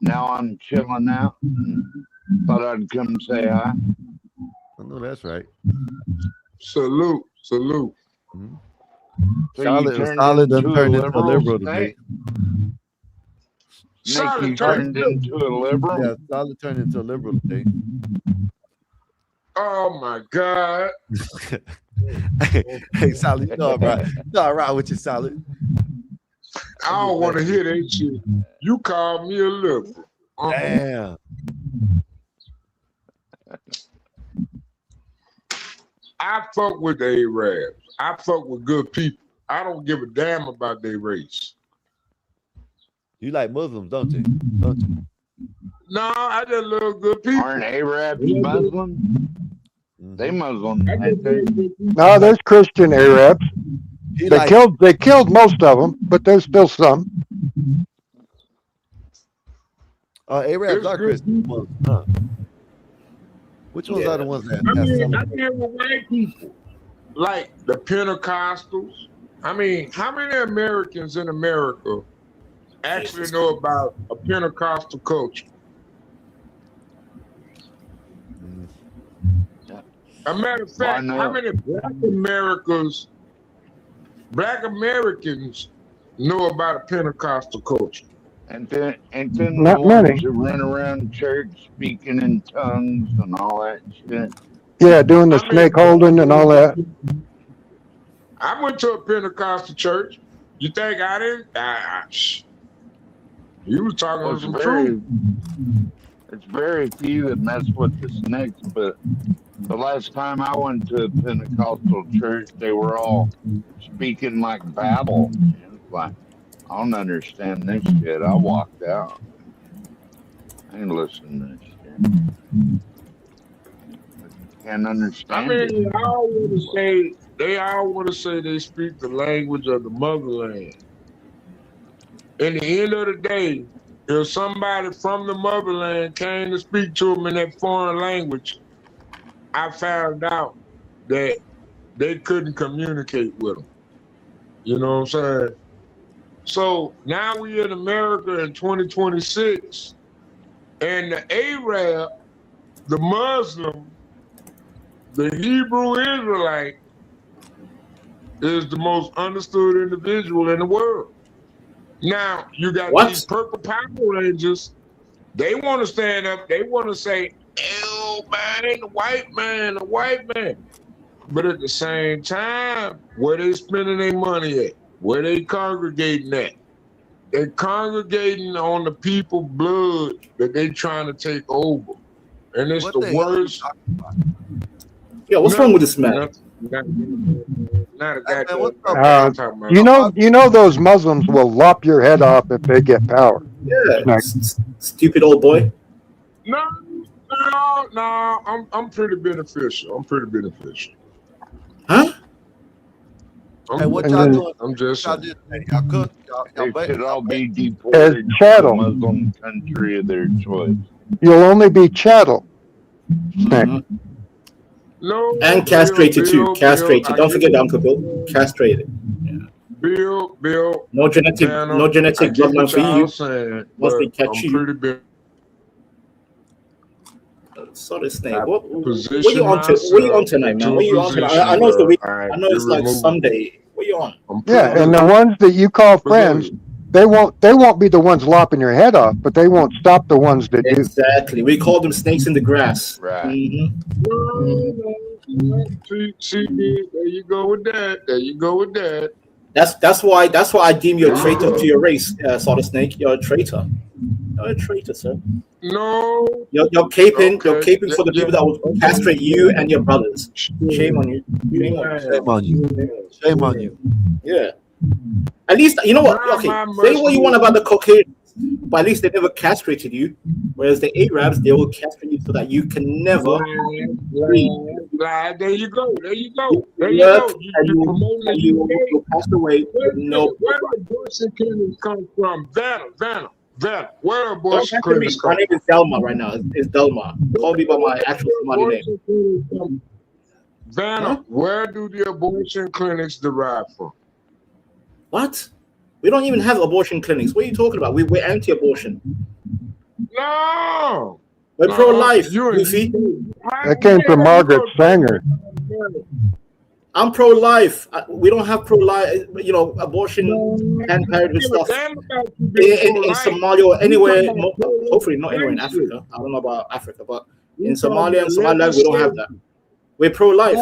now I'm chilling out. And thought I'd come say hi. I know that's right. Salute. So Solid done turned into a liberal today. Nick, you turned into a liberal? Yeah, Solid turned into a liberal today. Oh my God. Hey, Solid, you know I'm right with you, Solid. I don't want to hear that shit. You called me a liberal. Damn. I fuck with the Arabs. I fuck with good people. I don't give a damn about their race. You like Muslims, don't you? No, I just love good people. Aren't Arabs Muslim? They Muslim, ain't they? No, there's Christian Arabs. They killed most of them, but there's still some. Arabs are Christian. Huh. Which ones are the ones that? I deal with white people, like the Pentecostals. I mean, how many Americans in America actually know about a Pentecostal culture? A matter of fact, how many Black Americans know about a Pentecostal culture? And then Not the ones many. who run around church speaking in tongues and all that shit. Yeah, doing the snake holding and all that. I went to a Pentecostal church. You think I didn't? You was talking some truth. It's very few that mess with the snakes, but the last time I went to a Pentecostal church, they were all speaking like babble. It's like, I don't understand this shit. I walked out. I ain't listening to this shit. Can't understand I it. mean, they all want to say they speak the language of the motherland. In the end of the day, if somebody from the motherland came to speak to them in that foreign language, I found out that they couldn't communicate with them. You know what I'm saying? So now we in America in 2026, and the Arab, the Muslim, the Hebrew Israelite is the most understood individual in the world. Now you got these purple Power Rangers. They want to stand up. They want to say, "Oh man, the white man, the white man." But at the same time, where they spending their money at? Where they congregating at? They congregating on the people blood that they trying to take over. And it's the worst. Yeah, what's wrong with this man? Not a goddamn. You know those Muslims will lop your head off if they get power. Yeah, stupid old boy. No, I'm pretty beneficial. Huh? Hey, what y'all doing? I'm just y'all cook? They should all be As deported to chattel. a Muslim country of their choice. You'll only be chattel. No, and castrated too. Castrated. Don't forget that, Uncle Bill. Castrated. Bill. No genetic bloodline for you. Once they catch you. So this thing. What you on tonight, man? What you on tonight? I know it's the week. I know it's like Sunday. What you on? Yeah, and the ones that you call friends, they won't be the ones lopping your head off, but they won't stop the ones that do. Exactly. We call them snakes in the grass. Right. See, there you go with that. That's why I deem you a traitor to your race, Solid Snake. You're a traitor. You're a traitor, sir. No. You're caping. Okay. You're caping for the people that will castrate you and your brothers. Shame on you. Shame on you. Yeah. At least you know what. Okay, say what you want about the Caucasians, but at least they never castrated you. Whereas the Arabs, they will castrate you so that you can never. There you go. You pass away. No. Where do abortion clinics come from? Vanna. Where abortion clinics come from? My name is Delma right now. It's Delma. Call me by my actual Somali name. Vanna, where do the abortion clinics derive from? What? We don't even have abortion clinics. What are you talking about? We're anti-abortion. No. We're pro-life. You see? That came from Margaret Sanger. I'm pro-life. We don't have pro-life, abortion and parenthood stuff in Somalia or anywhere. Hopefully not anywhere in Africa. I don't know about Africa, but in Somalia and Somaliland, we don't have that. We're pro-life. I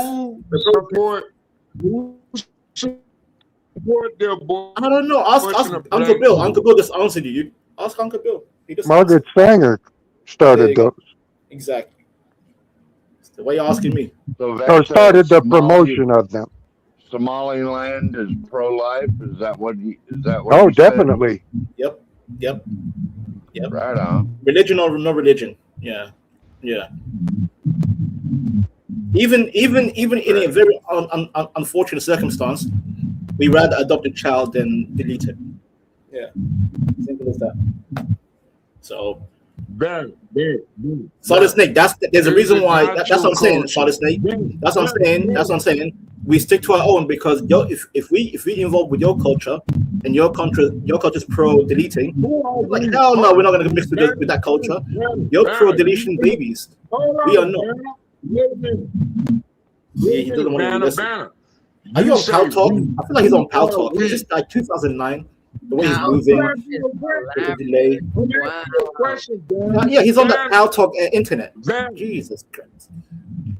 don't know. Ask Uncle Bill. Uncle Bill just answered you. Ask Uncle Bill. Margaret Sanger started those. Exactly. The way you're asking me. So started the promotion of them. Somaliland is pro-life. Is that what? Oh, definitely. Yep. Right on. Religion or no religion? Yeah. Even in a very unfortunate circumstance, we rather adopt a child than delete it. Yeah, simple as that. So, Solid Snake. There's a reason why. That's what I'm saying. Solid Snake. That's what I'm saying. We stick to our own because if we involve with your culture and your culture's pro deleting, like hell no, we're not gonna mix with that culture. You're pro deletion babies. We are not. Yeah, he doesn't want to listen. Are you on Pal Talk? I feel like he's on Pal Talk. It's just like 2009. The way he's moving, the delay. Yeah, he's on the Pal Talk internet. Jesus Christ.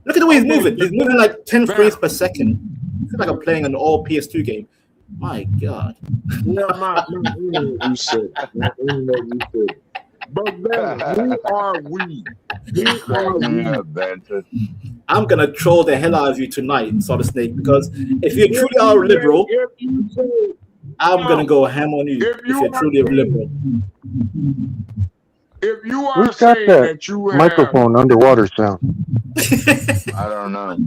Look at the way he's moving. He's moving like 10 frames per second. I feel like I'm playing an all PS2 game. My God. You said. But who are we? I'm gonna troll the hell out of you tonight, Solid Snake, because if you truly are a liberal, I'm gonna go ham on you. If you're truly a liberal. If you are Who's got saying that that you have microphone underwater sound? I don't know. I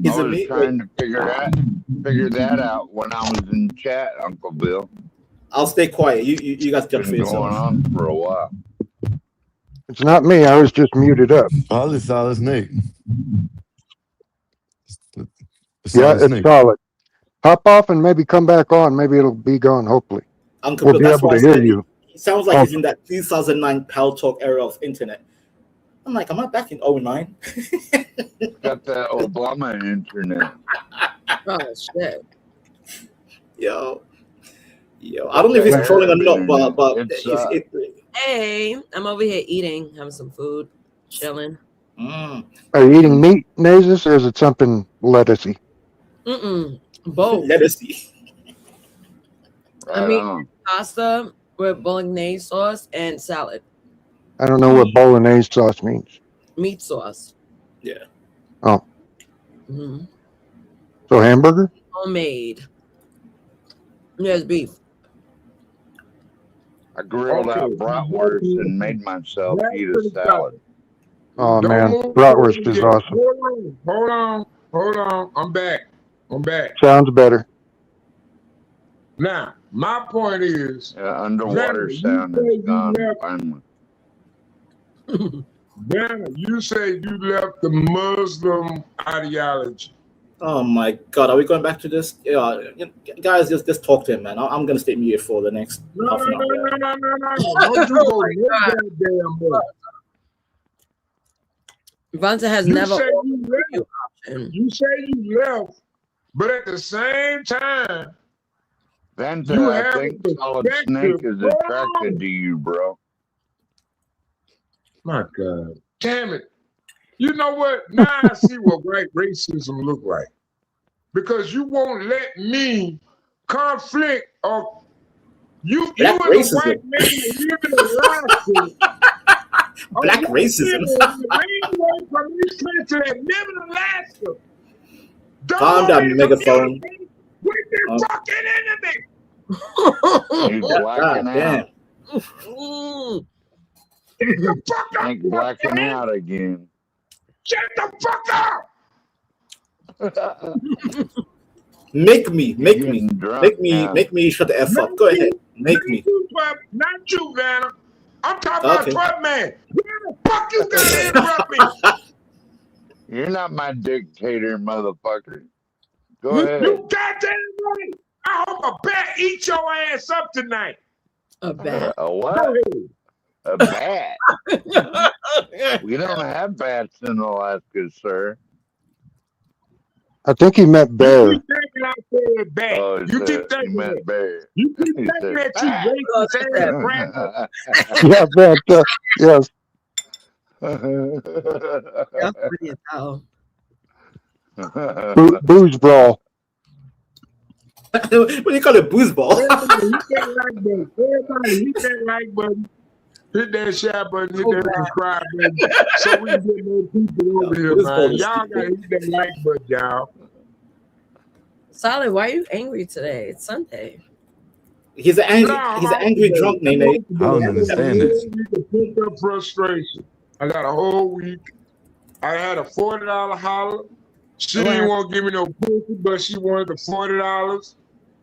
was trying to figure that out when I was in chat, Uncle Bill. I'll stay quiet. You guys judge for yourself. Going on for a while. It's not me. I was just muted up. Solid Snake. Yeah, it's solid. Hop off and maybe come back on. Maybe it'll be gone. Hopefully, Uncle we'll Bill, be that's able why I to hear said you. he sounds like Oh. he's in that 2009 Pal Talk era of internet. I'm like, am I back in 09? Got that Obama internet. Oh shit. Yo, I don't know if he's trolling or not, but It's, Hey, I'm over here eating, having some food, chilling. Are you eating meat, Nasus, or is it something lettucey? Both. Lettucey. I mean, pasta with bolognese sauce and salad. I don't know what bolognese sauce means. Meat sauce. Yeah. Oh, Mm-hmm. so hamburger? Homemade. There's beef. I grilled out bratwurst and made myself eat a salad. Oh Don't man, move bratwurst is yet. awesome. Hold on. I'm back. Sounds better. Now, my point is, Underwater sound is gone finally. Vanna, you say you left the Muslim ideology. Oh my God, are we going back to this? Yeah, guys, just talk to him, man. I'm gonna stay muted for the next half an hour. No. Don't you go no goddamn way. Vanta has You never. say you say you left, but at the same time, Vanta, you I have think a Solid perspective. Snake is attracted to you, bro. My God, damn it! You know what? Now I see what white racism look like, because you won't let me conflict or you Black and the racism. white man living in Alaska. Black racism. From this country that live in Alaska. Calm down, megaphone. With their fucking enemy. He's blacking damn. out. Ain't blacking out again. Shut the fuck up! Make me shut the F up. Go ahead. Make me. Not you, Vanna. I'm talking Okay. about Trump man. Where the fuck you gonna interrupt me? You're not my dictator, motherfucker. Go ahead. You goddamn right. I hope a bat eat your ass up tonight. A bat? A what? A bat? We don't have bats in Alaska, sir. I think he meant bear. You keep thinking I said bat. Oh, You keep thinking meant bear. You keep He thinking said that you racist ass crap. Yeah, that. Yes. That's pretty as hell. Booze brawl. What do you call it? Booze ball? Everybody hit that like button. Hit that share button, hit that subscribe button, so we can get more people over here, man. Y'all gotta hit that like button, y'all. Solid, why are you angry today? It's Sunday. He's an angry drunk, Nene. I don't understand this. To pick up frustration. I got a whole week. I had a $40 holler. She didn't want to give me no pussy, but she wanted the $40.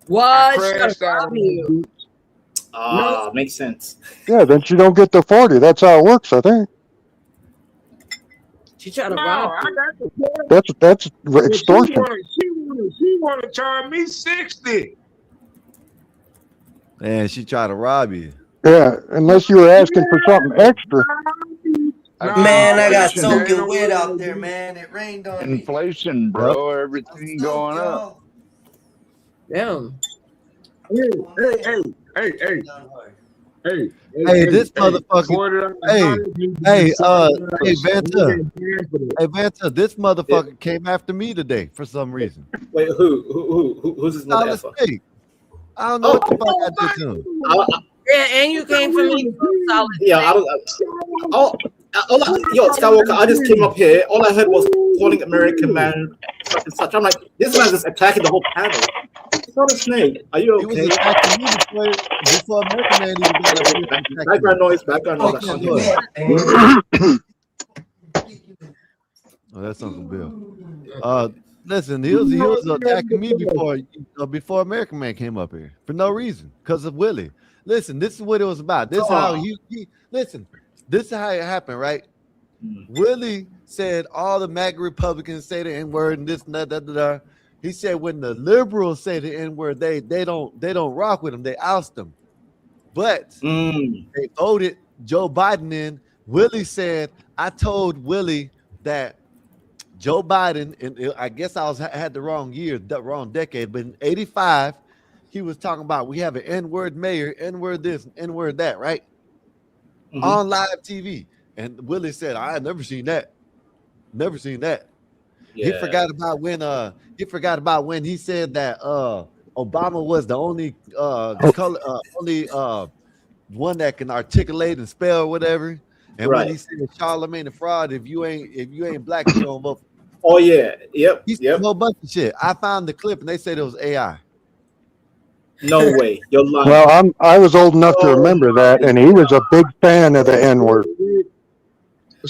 What? I She crashed gotta out rob on you. Ah, makes sense. Yeah, then you don't get the 40. That's how it works, I think. She tried to No, rob I you. got the $40. That's But extortion. She wanted to charge me 60. Man, she tried to rob you. Yeah, unless you were asking for something extra. Man, I got Inflation, soaking wet out there, man. It rained on me. Inflation, bro. Everything going up. Damn. Hey, This motherfucker. Hey, Vanta, this motherfucker came after me today for some reason. Wait, who's this Solid motherfucker? Snake. I don't know what the fuck I did to him. Yeah, and you came for me. Solid. Yeah, yo, Skywalker, I just came up here. All I heard was calling American man such and such. I'm like, this man's just attacking the whole panel. Solid Snake, are you He was okay? attacking me before American Man even got up here. Background noise. I can't hear it. Oh, that's Uncle Bill. Listen, he was attacking me before American Man came up here for no reason because of Willie. Listen, this is what it was about. This is how he listen. This is how it happened, right? Willie said all the MAGA Republicans say the N-word and this and that. He said when the liberals say the N-word, they don't rock with them. They oust them. But they voted Joe Biden in. Willie said, I told Willie that Joe Biden, and I guess had the wrong year, the wrong decade, but in 85, he was talking about we have an N-word mayor, N-word this, N-word that, right? On live TV. And Willie said, I had never seen that. Never seen that. Yeah. He forgot about when he said that Obama was the only one that can articulate and spell or whatever. And when he said Charlemagne the fraud, if you ain't black, you don't vote. Oh yeah, yep. He said a whole bunch of shit. I found the clip and they said it was AI. No way, you're lying. Well, I was old enough to remember that, and he was a big fan of the N-word.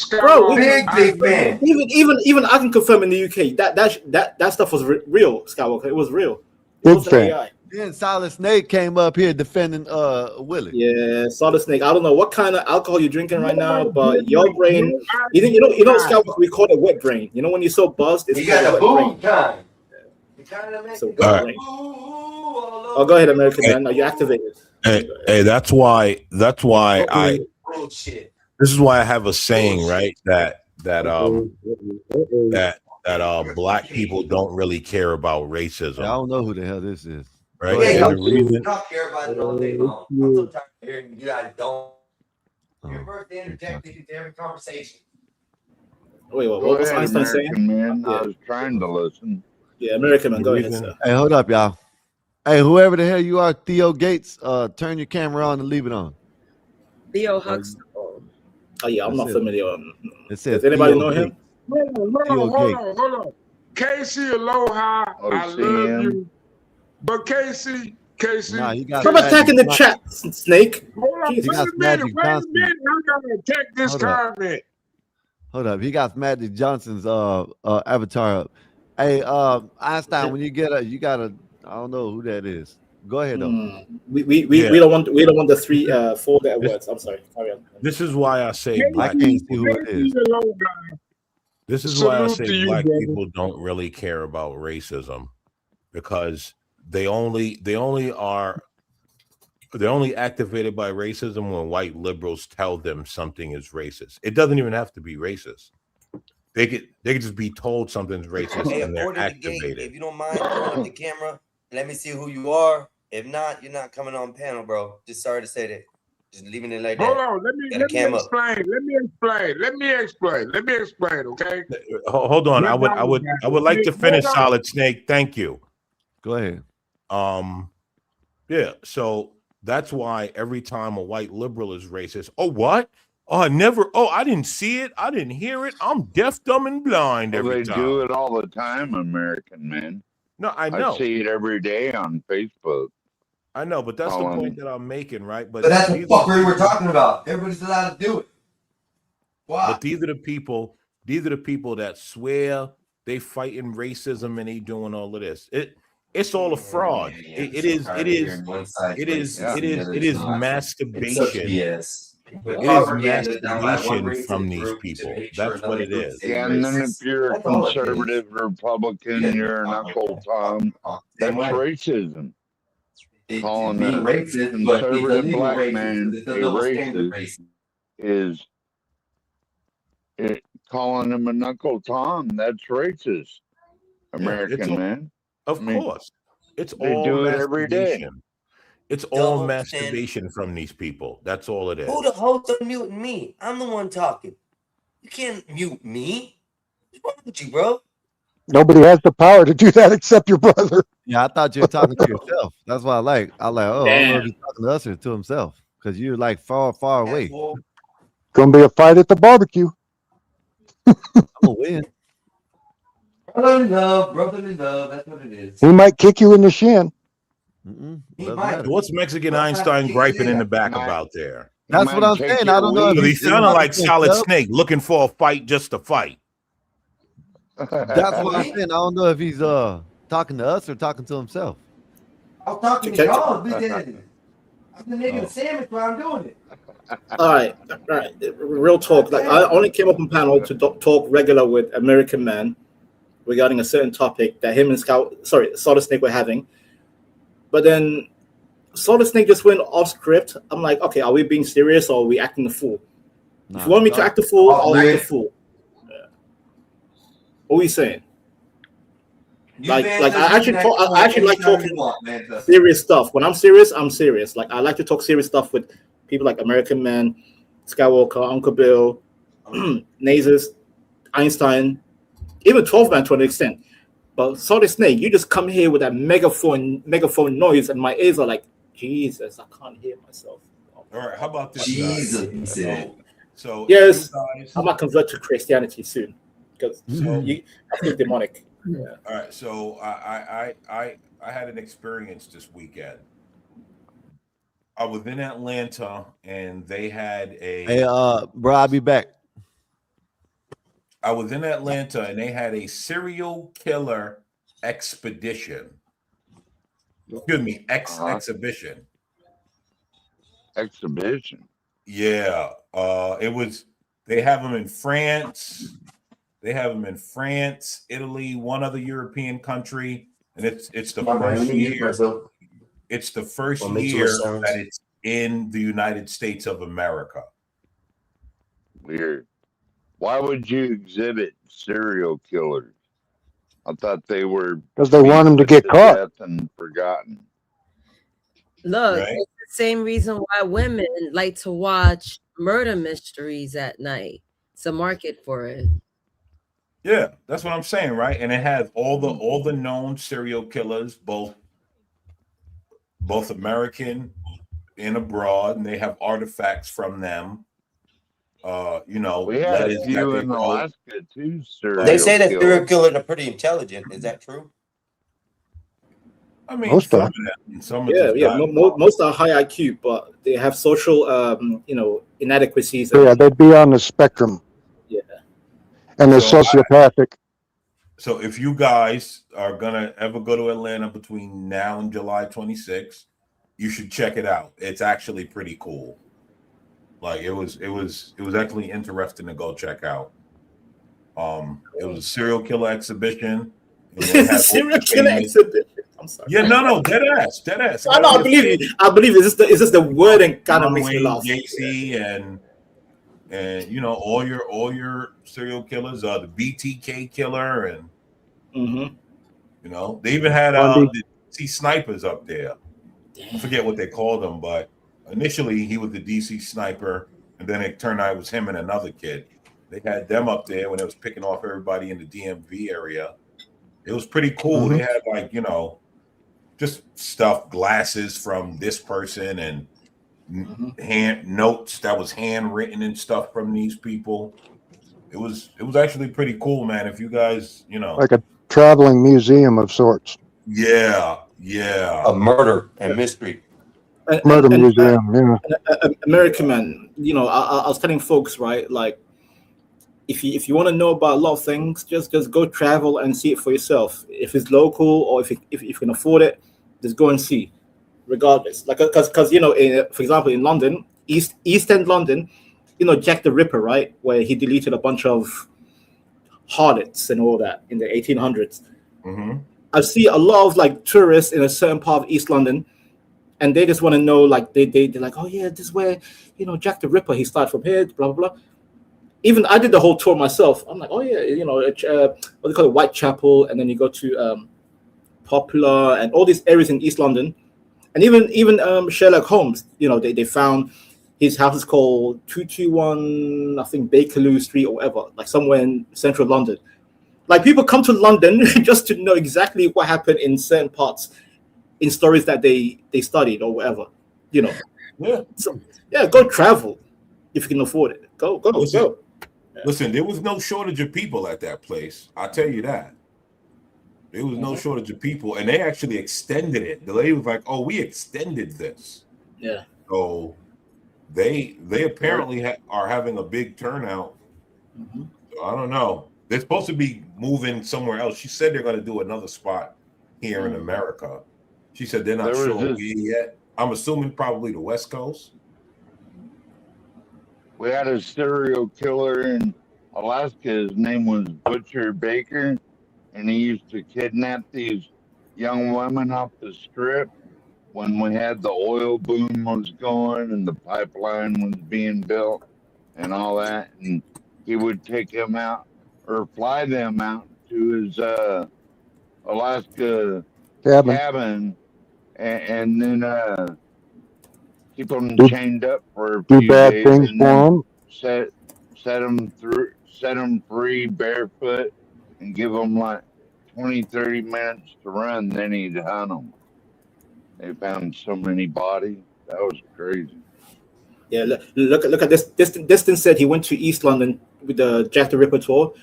Bro, big fan. Even I can confirm in the UK that stuff was real, Skywalker. It was real. It was AI. Then Solid Snake came up here defending Willie. Yeah, Solid Snake. I don't know what kind of alcohol you're drinking right now, but your brain, you know, Skywalker, we call it wet brain. You know when you're so buzzed, it's called wet brain. So wet brain. Oh, go ahead, American man. Are you activated? Hey, that's why I. This is why I have a saying, right? That black people don't really care about racism. I don't know who the hell this is. Right? Yeah, And the reason, don't care about it all day long. I'm so tired of hearing you guys don't. Your birthday interjected into every conversation. Wait, what was Einstein saying? Man, I was trying to listen. Yeah, American man, go ahead, sir. Hey, hold up, y'all. Hey, whoever the hell you are, Theo Gates, turn your camera on and leave it on. Theo Huxtable. Oh yeah, I'm not familiar. Does anybody know him? Hold on. Casey, aloha. I love you. But Casey. Nah, Stop attacking the chat, Snake. Hold on, wait a minute. I gotta attack this comment. Hold up. He got Magic Johnson's avatar up. Hey, Einstein, when you gotta I don't know who that is. Go ahead though. We don't want the 4 words. I'm sorry. Carry on. this is why I say black I can't see who it is. This is why I say black people don't really care about racism, because they're only activated by racism when white liberals tell them something is racist. It doesn't even have to be racist. They could just be told something's racist and they're activated. If you don't mind throwing up the camera, let me see who you are. If not, you're not coming on panel, bro. Just sorry to say that. Just leaving it like that. Hold on, let me explain, okay? Hold on. I would like to finish, Solid Snake. Thank you. Go ahead. Yeah, so that's why every time a white liberal is racist, oh what? Oh, I didn't see it, I didn't hear it. I'm deaf, dumb, and blind every time. They do it all the time, American man. No, I know. I see it every day on Facebook. I know, but that's the point that I'm making, right? But that's the fuckery we're talking about. Everybody's allowed to do it. Why? But these are the people that swear they fighting racism and they doing all of this. It's all a fraud. It is masturbation. Yes. It is masturbation from these people. That's what it is. Yeah, and then if you're a conservative Republican, you're a knuckle Tom. That's racism. Calling a conservative black man a racist is calling him a knuckle Tom. That's racist, American man. Of course, it's all they do it every day. It's all masturbation from these people. That's all it is. Who the host unmuting me? I'm the one talking. You can't mute me. What's wrong with you, bro? Nobody has the power to do that except your brother. Yeah, I thought you were talking to yourself. That's why I like, oh, I don't know if he's talking to us or to himself, because you're like far away. Gonna be a fight at the barbecue. I'm gonna win. Brotherly love. That's what it is. He might kick you in the shin. What's Mexican Einstein griping in the back about there? That's what I'm saying. I don't know. He sounded like Solid Snake looking for a fight just to fight. That's what I'm saying. I don't know if he's talking to us or talking to himself. I'm talking to y'all. I'm the nigga the sandwich while I'm doing it. All right. Real talk. Like I only came up on panel to talk regular with American man, regarding a certain topic that him and Solid Snake were having. But then Solid Snake just went off script. I'm like, okay, are we being serious or are we acting a fool? If you want me to act a fool, I'll act a fool. Yeah. What are you saying? I actually like talking serious stuff. When I'm serious, I'm serious. Like I like to talk serious stuff with people like American Man, Skywalker, Uncle Bill, Nazis, Einstein, even 12 Man to an extent. But Solid Snake, you just come here with that megaphone noise, and my ears are like, Jesus, I can't hear myself. All right, how about this? Jesus. So yes, guys, I might convert to Christianity soon because I feel demonic. Yeah. All right, so I had an experience this weekend. I was in Atlanta and they had a. Hey, bro, I'll be back. I was in Atlanta and they had a serial killer expedition. Excuse me, exhibition. Exhibition. Yeah, it was. They have them in France. They have them in France, Italy, one other European country, and it's the first year. It's the first year that it's in the United States of America. Weird. Why would you exhibit serial killers? I thought they were because they want them to get caught and forgotten. Look, it's the same reason why women like to watch murder mysteries at night. It's a market for it. Yeah, that's what I'm saying, right? And it has all the known serial killers, both American and abroad, and they have artifacts from them. We had a few in Alaska too, sir. They say that serial killers are pretty intelligent. Is that true? I mean, most some most are high IQ, but they have social, inadequacies. Yeah, they'd be on the spectrum. Yeah, and they're sociopathic. So if you guys are gonna ever go to Atlanta between now and July 26th, you should check it out. It's actually pretty cool. Like it was actually interesting to go check out. It was a serial killer exhibition. Serial killer exhibition. I'm sorry. Yeah, no, dead ass. I know. I believe you. Is this the word and kind of makes me laugh? JC and all your serial killers, the BTK killer, and they even had the DC snipers up there. I forget what they called them, but initially he was the DC sniper, and then it turned out it was him and another kid. They had them up there when it was picking off everybody in the DMV area. It was pretty cool. They had just stuff, glasses from this person and hand notes that was handwritten and stuff from these people. It was actually pretty cool, man. If you guys, like a traveling museum of sorts. Yeah. A murder and mystery. Murder museum, American Man. I was telling folks, right, like if you want to know about a lot of things, just go travel and see it for yourself. If it's local or if you can afford it, just go and see, regardless. Like because for example, in London, East End London, Jack the Ripper, right, where he deleted a bunch of harlots and all that in the 1800s. I see a lot of tourists in a certain part of East London, and they just want to know, they're like, oh yeah, this is where Jack the Ripper, he started from here, blah blah blah. Even I did the whole tour myself. I'm like, oh yeah, what they call it, Whitechapel, and then you go to Poplar and all these areas in East London, and even Sherlock Holmes. They found his house is called 221, I think Bakerloo Street or whatever, like somewhere in central London. Like people come to London just to know exactly what happened in certain parts, in stories that they studied or whatever. Yeah. So yeah, go travel if you can afford it. Go. Listen, there was no shortage of people at that place. I'll tell you that. There was no shortage of people, and they actually extended it. The lady was like, "Oh, we extended this." Yeah. So they apparently are having a big turnout. So I don't know. They're supposed to be moving somewhere else. She said they're going to do another spot here in America. She said they're not sure where yet. I'm assuming probably the West Coast. We had a serial killer in Alaska. His name was Butcher Baker, and he used to kidnap these young women off the strip when we had the oil boom was going and the pipeline was being built and all that, and he would take them out or fly them out to his Alaska cabin and then keep them chained up for a Do few bad days things and for then them. set them free barefoot and give them like 20, 30 minutes to run. Then he'd hunt them. They found so many bodies. That was crazy. Yeah, look at this. Distant said he went to East London with the Jack the Ripper tour.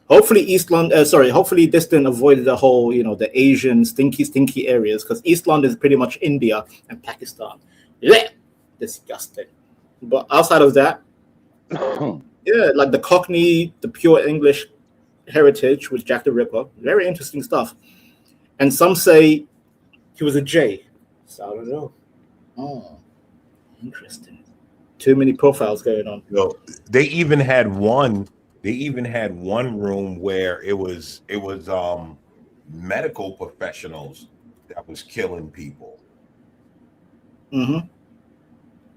Hopefully hopefully Distant avoided the whole, the Asian stinky areas, because East London is pretty much India and Pakistan. Yeah, disgusting. But outside of that, yeah, like the Cockney, the pure English heritage with Jack the Ripper, very interesting stuff. And some say he was a J. So I don't know. Oh, interesting. Too many profiles going on. They even had one room where it was medical professionals that was killing people. Mm-hmm.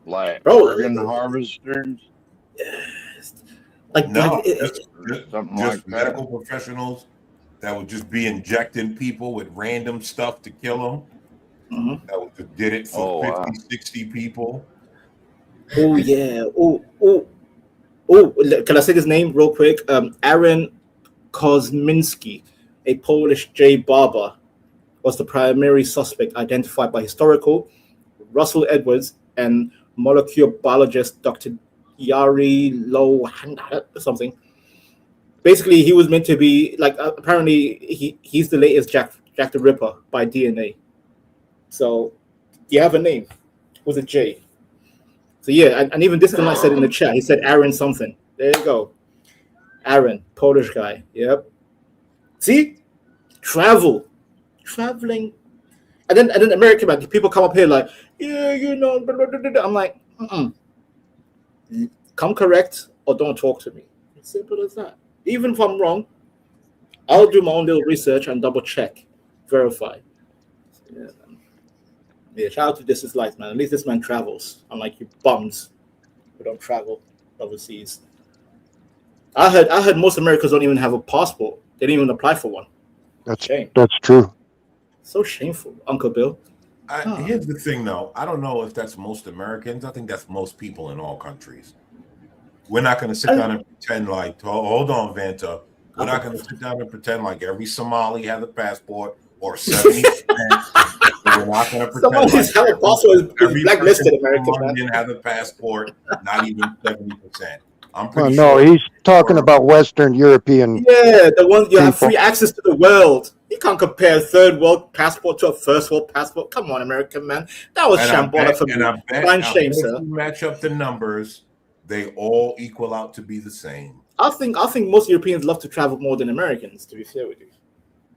Like organ harvesters. Just medical professionals that would just be injecting people with random stuff to kill them. Mm-hmm. That did it for 50, 60 people. Oh yeah. Oh. Can I say his name real quick? Aaron Kozminski, a Polish J barber, was the primary suspect identified by historical Russell Edwards and molecular biologist Dr. Yari Low something. Basically, he was meant to be apparently he's the latest Jack the Ripper by DNA. So, do you have a name? Was it J? So yeah, and even this guy said in the chat, he said Aaron something. There you go. Aaron, Polish guy. Yep. See? Traveling. And then American man, people come up here like, yeah, blah, blah, blah, blah. I'm like, come correct or don't talk to me. It's simple as that. Even if I'm wrong, I'll do my own little research and double check, verify. Yeah, man. Yeah, shout out to This Is Life, man. At least this man travels, unlike you bums who don't travel overseas. I heard most Americans don't even have a passport. They didn't even apply for one. That's true. So shameful, Uncle Bill. Here's the thing, though. I don't know if that's most Americans. I think that's most people in all countries. We're not going to sit down and pretend like, hold on, Vanta. We're not going to sit down and pretend like every Somali has a passport or 70%. We're not going to pretend Somali's have a passport is blacklisted American. London has a passport, not even 70%. I'm Oh, pretty no, sure. he's talking about Western European. Yeah, the ones you have people. free access to the world. You can't compare a third world passport to a first world passport. Come on, American man. That was shambolic for me. Fine shame, if sir. you match up the numbers, they all equal out to be the same. I think most Europeans love to travel more than Americans, to be fair with you.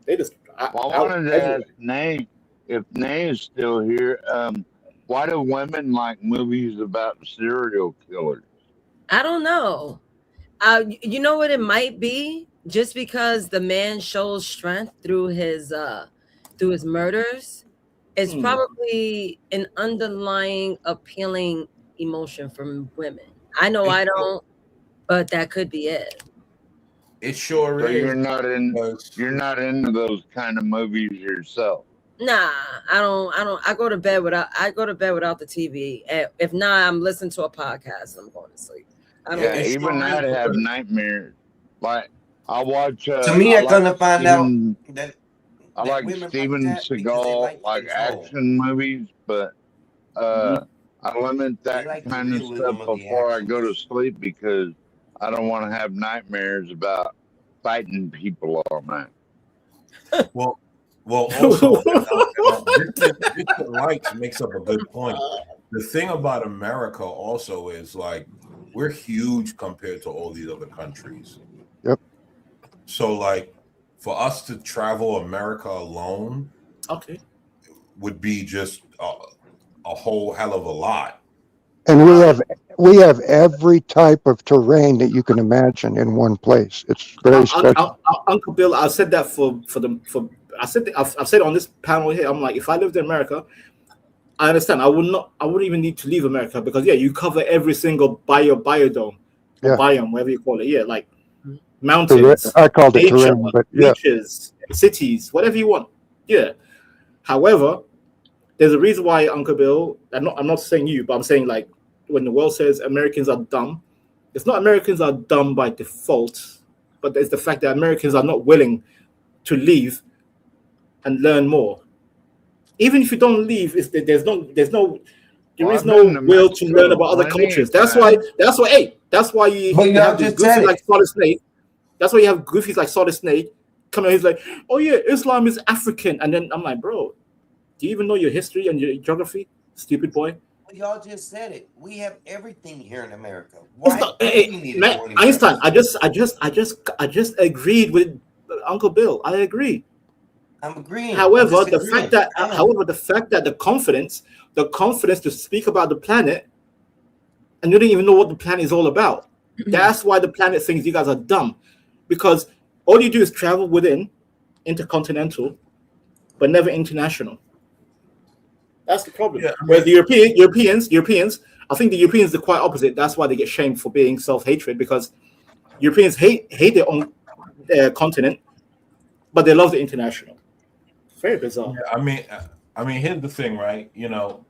They just I wanted to ask Nay, if Nay is still here, why do women like movies about serial killers? I don't know. You know what it might be? Just because the man shows strength through his murders, it's probably an underlying appealing emotion from women. I know I don't, but that could be it. It sure So is. you're not into those kind of movies yourself. Nah, I don't. I go to bed without the TV. If not, I'm listening to a podcast and I'm going to sleep. Yeah, even I'd have nightmares. Like I watch. To me, I'm gonna find out that I like women Steven like that because they Seagal, like action movies, but I limit that kind of stuff before I go to sleep because I don't want to have nightmares about fighting people all night. Well, also, Mr. Lights makes up a good point. The thing about America also is like we're huge compared to all these other countries. Yep. So like for us to travel America alone, okay, would be just a whole hell of a lot. And we have every type of terrain that you can imagine in one place. It's very special. Uncle Bill, I said that I've said it on this panel here. I'm like, if I lived in America, I understand. I wouldn't even need to leave America because you cover every single biodome, or biome, whatever you call it. Yeah, like mountains, I called it nature, terrain, but beaches, cities, whatever you want. Yeah. However, there's a reason why, Uncle Bill. I'm not saying you, but I'm saying like when the world says Americans are dumb, it's not Americans are dumb by default, but there's the fact that Americans are not willing to leave and learn more. Even if you don't leave, there is no will to learn about other cultures. That's why you have these goofies like Solid Snake. That's why you have goofies like Solid Snake coming. He's like, oh yeah, Islam is African, and then I'm like, bro, do you even know your history and your geography, stupid boy? Well, y'all just said it. We have everything here in America. Einstein, I just agreed with Uncle Bill. I agree. I'm agreeing. However, the fact that the confidence to speak about the planet, and you don't even know what the planet is all about. That's why the planet thinks you guys are dumb, because all you do is travel within, intercontinental, but never international. That's the problem. Yeah, where the Europeans, I think the Europeans are quite opposite. That's why they get shamed for being self-hatred, because Europeans hate their own continent, but they love the international. Very bizarre. Yeah, I mean, here's the thing, right?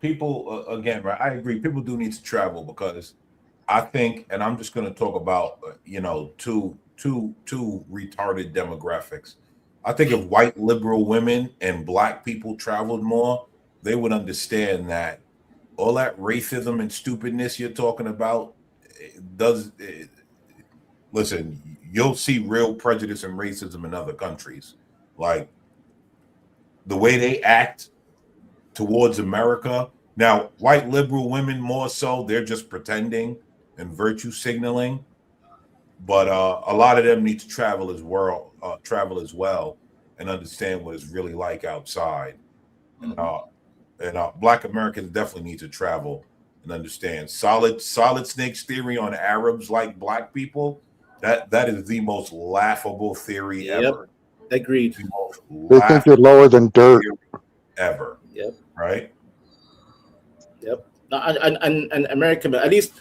People again, right? I agree. People do need to travel because I think, and I'm just going to talk about, two retarded demographics. I think if white liberal women and black people traveled more, they would understand that all that racism and stupidness you're talking about listen, you'll see real prejudice and racism in other countries. Like the way they act towards America. Now, white liberal women more so, they're just pretending and virtue signaling. But a lot of them need to travel as well and understand what it's really like outside. And Black Americans definitely need to travel and understand. Solid Snake's theory on Arabs like black people, that is the most laughable theory ever. Agreed. They think you're lower than dirt. Ever. Yep. Right? Yep. And American, at least.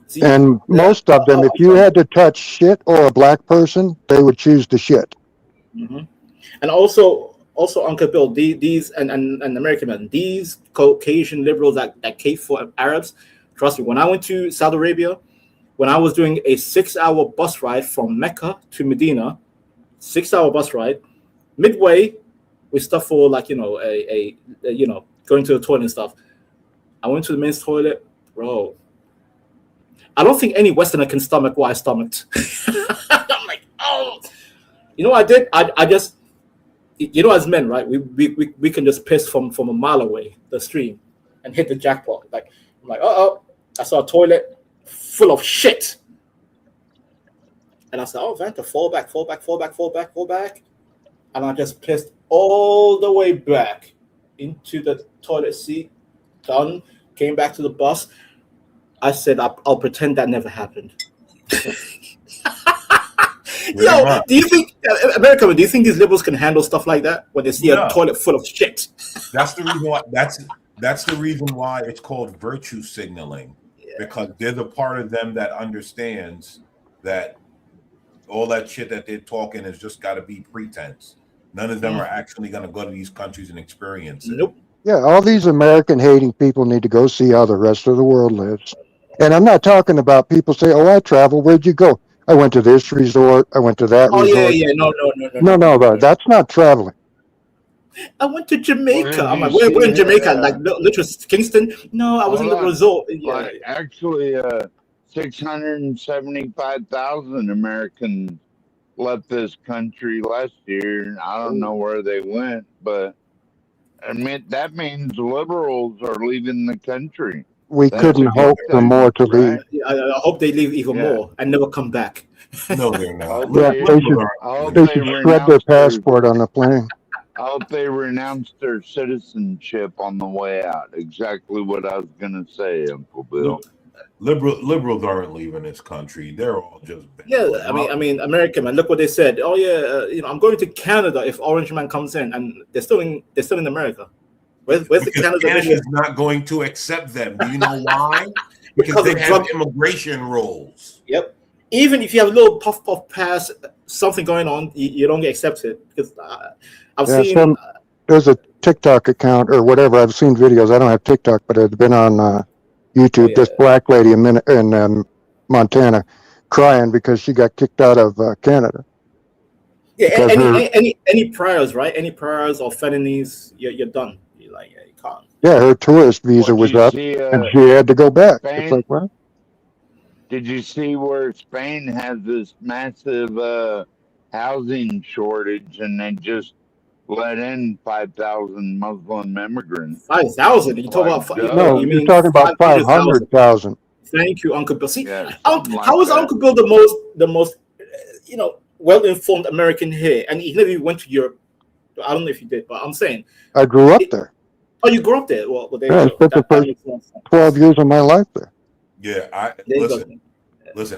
See, and most of them, if you had to touch shit or a black person, they would choose the shit. Mm-hmm. And also Uncle Bill, these and American men, these Caucasian liberals that cape for Arabs, trust me, when I went to Saudi Arabia, when I was doing a 6-hour bus ride from Mecca to Medina, 6-hour bus ride, midway we stopped for like going to the toilet and stuff. I went to the men's toilet, bro. I don't think any Westerner can stomach what I stomached. I'm like, oh, you know what I did? I just, as men, right? We can just piss from a mile away the stream and hit the jackpot. Like I'm like, I saw a toilet full of shit, and I said, oh, Vanta, fall back, and I just pissed all the way back into the toilet seat. Done. Came back to the bus. I said, I'll pretend that never happened. Yo, do you think, America, do you think these liberals can handle stuff like that when they see a toilet full of shit? That's the reason why. That's the reason why it's called virtue signaling, because there's a part of them that understands that all that shit that they're talking has just got to be pretense. None of them are actually going to go to these countries and experience it. Nope. Yeah, all these American hating people need to go see how the rest of the world lives. And I'm not talking about people say, oh, I travel. Where'd you go? I went to this resort. I went to that resort. No, that's not traveling. I went to Jamaica. I'm like, we're in Jamaica, like literally Kingston. No, I was in the resort. Yeah. Actually, 675,000 Americans left this country last year. I don't know where they went, but that means liberals are leaving the country. We couldn't hope for more to leave. I hope they leave even more and never come back. No, they're not. Yeah, they should shred their passport on the plane. I hope they renounce their citizenship on the way out. Exactly what I was going to say, Uncle Bill. Liberals aren't leaving this country. They're all just bad. Yeah, I mean, American man. Look what they said. Oh yeah, I'm going to Canada if Orange Man comes in, and they're still in America. Where's the Canada? Canada's not going to accept them. Do you know why? Because they have immigration rules. Yep. Even if you have a little puff pass, something going on, you don't get accepted. Because I've seen there's a TikTok account or whatever. I've seen videos. I don't have TikTok, but it's been on YouTube. This black lady in Montana crying because she got kicked out of Canada. Yeah, any priors, right? Any priors or felonies, you're done. You're like, yeah, you can't. Yeah, her tourist visa was up, and she had to go back. Spain? It's like, what? Did you see where Spain has this massive housing shortage, and they just let in 5,000 Muslim immigrants? 5,000? You talk about no? You're talking about 500,000. Thank you, Uncle Bill. See, how is Uncle Bill the most well-informed American here? And he never even went to Europe. I don't know if he did, but I'm saying I grew up there. Oh, you grew up there? Well, I spent the first 12 years of my life there. Yeah, listen.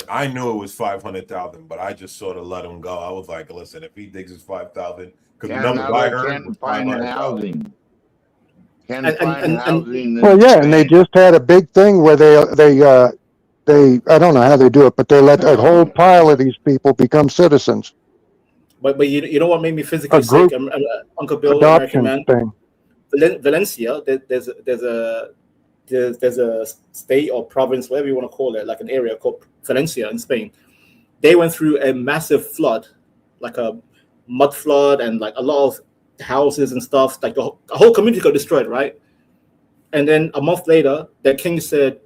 I knew it was 500,000, but I just sort of let him go. I was like, listen, if he thinks it's 5,000, because the numbers I heard was 500,000. Well, yeah, and they just had a big thing where they I don't know how they do it, but they let that whole pile of these people become citizens. But you know what made me physically sick, Uncle Bill, American man. Thing. Valencia, there's a state or province, whatever you want to call it, like an area called Valencia in Spain. They went through a massive flood, like a mud flood, and like a lot of houses and stuff. Like the whole community got destroyed, right? And then a month later, the king said,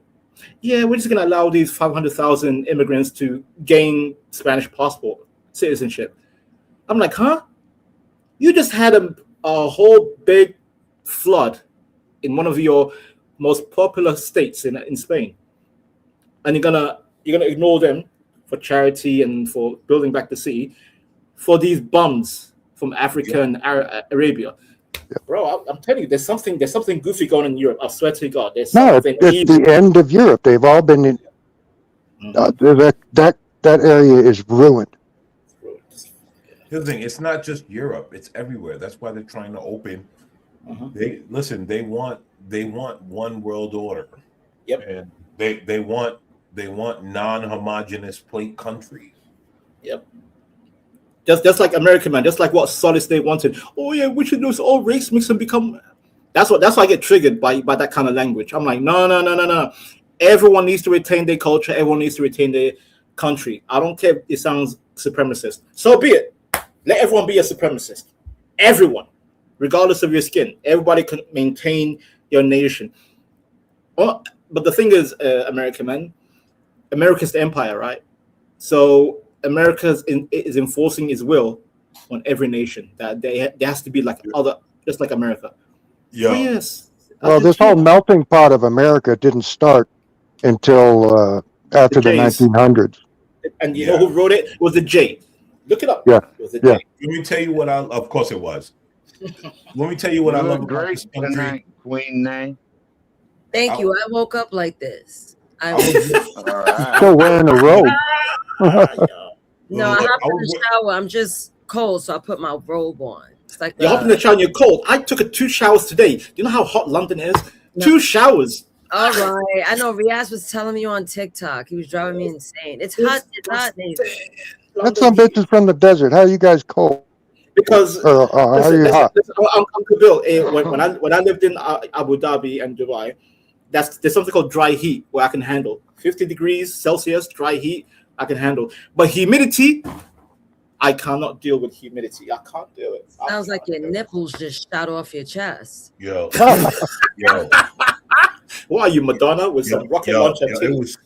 "Yeah, we're just gonna allow these 500,000 immigrants to gain Spanish passport citizenship." I'm like, huh? You just had a whole big flood in one of your most popular states in Spain, and you're gonna ignore them for charity and for building back the city for these bums from Africa and Arabia. Bro, I'm telling you, there's something goofy going on in Europe. I swear to God, there's something. No, it's the end of Europe. They've all been in. That area is ruined. Here's the thing: it's not just Europe; it's everywhere. That's why they're trying to open. They want one world order. Yep. And they want non-homogeneous plate countries. Yep. Just like American man, just like what Solid State wanted. Oh yeah, we should do all race mix and become. That's why I get triggered by that kind of language. I'm like, no. Everyone needs to retain their culture. Everyone needs to retain their country. I don't care if it sounds supremacist. So be it. Let everyone be a supremacist. Everyone, regardless of your skin. Everybody can maintain your nation. Well, but the thing is, American man, America's the empire, right? So America is enforcing its will on every nation. That there has to be like just like America. Yeah. Oh, yes. Well, this whole melting pot of America didn't start until after the 1900s. And you know who wrote it? It was the J. Look it up. Yeah. It was the yeah. J. Let me tell you what of course it was. Let me tell you what I love about this country. Queen name. Thank you. I woke up like this. Still wearing a robe. No, I hopped in the shower. I'm just cold, so I put my robe on. It's like you hop in the shower and you're cold. I took 2 showers today. Do you know how hot London is? No. 2 showers. All right. I know Riaz was telling me on TikTok. He was driving me insane. It's hot. It's hot. That's some bitches from the desert. How are you guys cold? Because how are you hot? Uncle Bill, when I lived in Abu Dhabi and Dubai, there's something called dry heat where I can handle 50 degrees Celsius dry heat. I can handle, but humidity, I cannot deal with humidity. I can't do it. Sounds like your nipples just shot off your chest. Yo. What are you, Madonna, with some rocket launcher? It was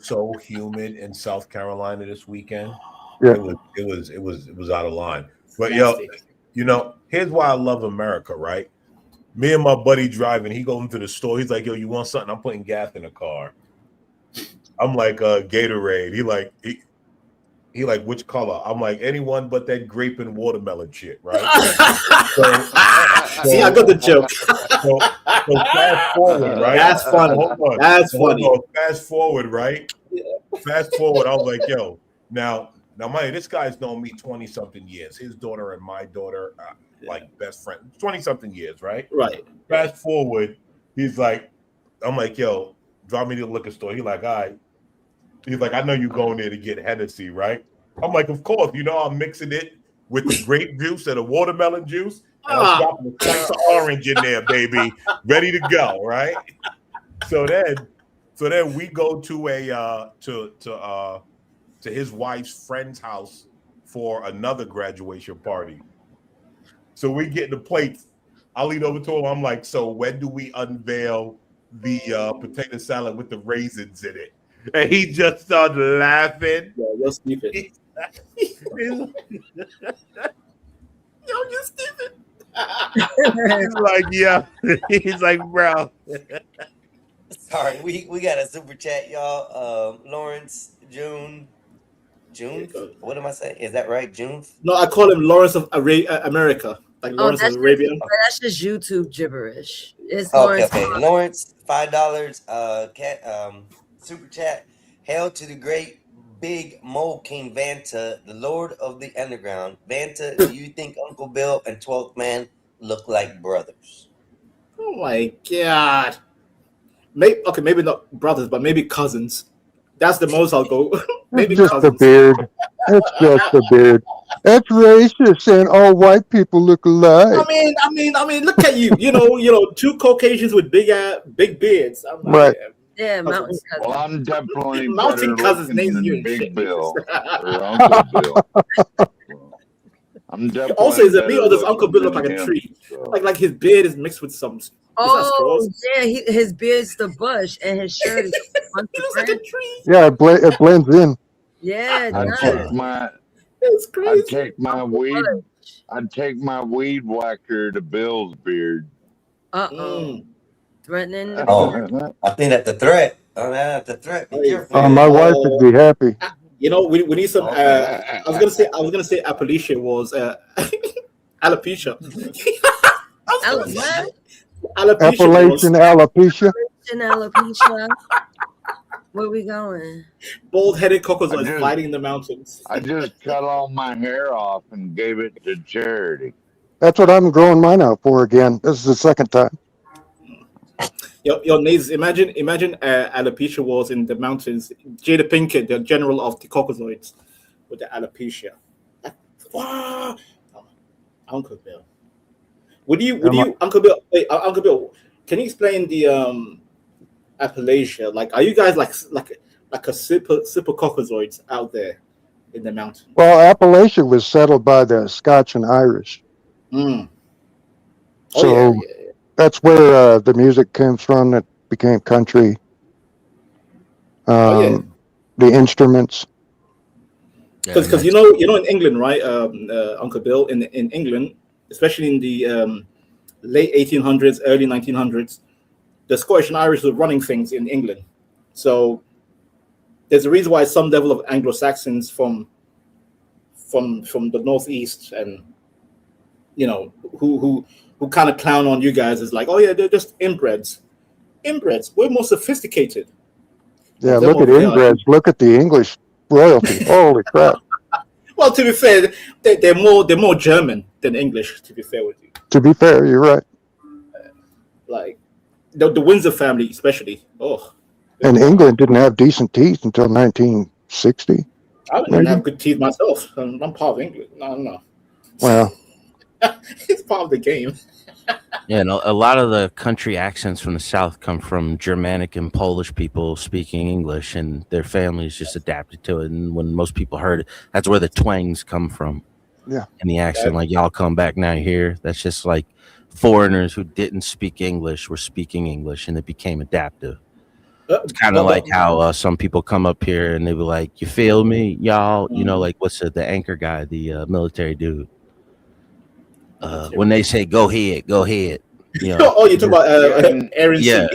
so humid in South Carolina this weekend. Yeah. It was out of line. But here's why I love America, right? Me and my buddy driving, he goes into the store. He's like, "Yo, you want something?" I'm putting gas in the car. I'm like, Gatorade. He like, which color? I'm like, anyone but that grape and watermelon shit, right? See, I got the joke. So fast forward, right? That's funny. Hold on. That's Hold funny. on. Fast forward, right? Fast forward. I was like, yo, now, mind, this guy's known me 20-something years. His daughter and my daughter, like best friend, 20-something years, right? Right. Fast forward, he's like, I'm like, yo, drive me to the liquor store. He's like, all right. He's like, I know you going there to get Hennessy, right? I'm like, of course. You know, I'm mixing it with the grape juice and the watermelon juice. And I'm dropping a slice of orange in there, baby, ready to go, right? So then we go to to his wife's friend's house for another graduation party. So we get the plates. I lean over to him. I'm like, so when do we unveil the potato salad with the raisins in it? And he just started laughing. Yeah, you're stupid. Yo, you stupid. He's like, yeah. He's like, bro. Sorry, we got a super chat, y'all. Lawrence June. What am I saying? Is that right? June? No, I call him Lawrence of America. Like Lawrence of Arabia. That's just YouTube gibberish. It's okay. Lawrence, $5. Super chat. Hail to the great big Mole King Vanta, the Lord of the Underground. Vanta, do you think Uncle Bill and 12th Man look like brothers? Oh my God. Maybe not brothers, but maybe cousins. That's the most I'll go. Maybe just cousins. the beard. It's just the beard. That's racist, saying all white people look alike. I mean, look at you. You know, two Caucasians with big beards. I'm like, Right. Yeah, mountain cousins. Well, I'm definitely Mountain better cousins looking names than you. Big Bill or Uncle Bill. I'm definitely Also, is it me better or does Uncle Bill look looking like a than tree? him, so. Like his beard is mixed with some. Oh, yeah, his beard's the bush and his shirt is he looks like a tree. Yeah, it blends in. Yeah, it I does. I'd take my weed whacker to Bill's beard. Threatening. I think that's the threat. That's the threat. Be careful. My wife would be happy. You know, we need some. I was gonna say Appalachia was alopecia. Appalachian alopecia. Alopecia. Where we going? Bald-headed cockazoids fighting in the mountains. I just cut all my hair off and gave it to charity. That's what I'm growing mine out for again. This is the second time. Your Nays, imagine alopecia was in the mountains. Jada Pinkett, the general of the cockazoids, with the alopecia. Wow. Uncle Bill. Uncle Bill? Wait, Uncle Bill, can you explain the Appalachia? Like, are you guys like a super cockazoids out there in the mountains? Well, Appalachia was settled by the Scotch and Irish. So that's where the music comes from that became country. The instruments. Because you know in England, right, Uncle Bill, in England, especially in the late 1800s, early 1900s, the Scottish and Irish were running things in England. So there's a reason why some level of Anglo-Saxons from the northeast and who kind of clown on you guys is like, oh yeah, they're just inbreds. We're more sophisticated. Yeah, look at inbreds. Look at the English royalty. Holy crap! Well, to be fair, they're more German than English. To be fair with you. To be fair, you're right. Like the Windsor family, especially. Oh. And England didn't have decent teeth until 1960. I didn't have good teeth myself. I'm part of England. No. Well, it's part of the game. Yeah, and a lot of the country accents from the South come from Germanic and Polish people speaking English, and their families just adapted to it. And when most people heard it, that's where the twangs come from. Yeah. And the accent, like y'all come back now here, that's just like foreigners who didn't speak English were speaking English, and it became adaptive. It's kind of like how some people come up here and they be like, "You feel me, y'all?" You know, like what's the anchor guy, the military dude. When they say "go ahead," you know. Oh, you talk about Aaron. Yeah,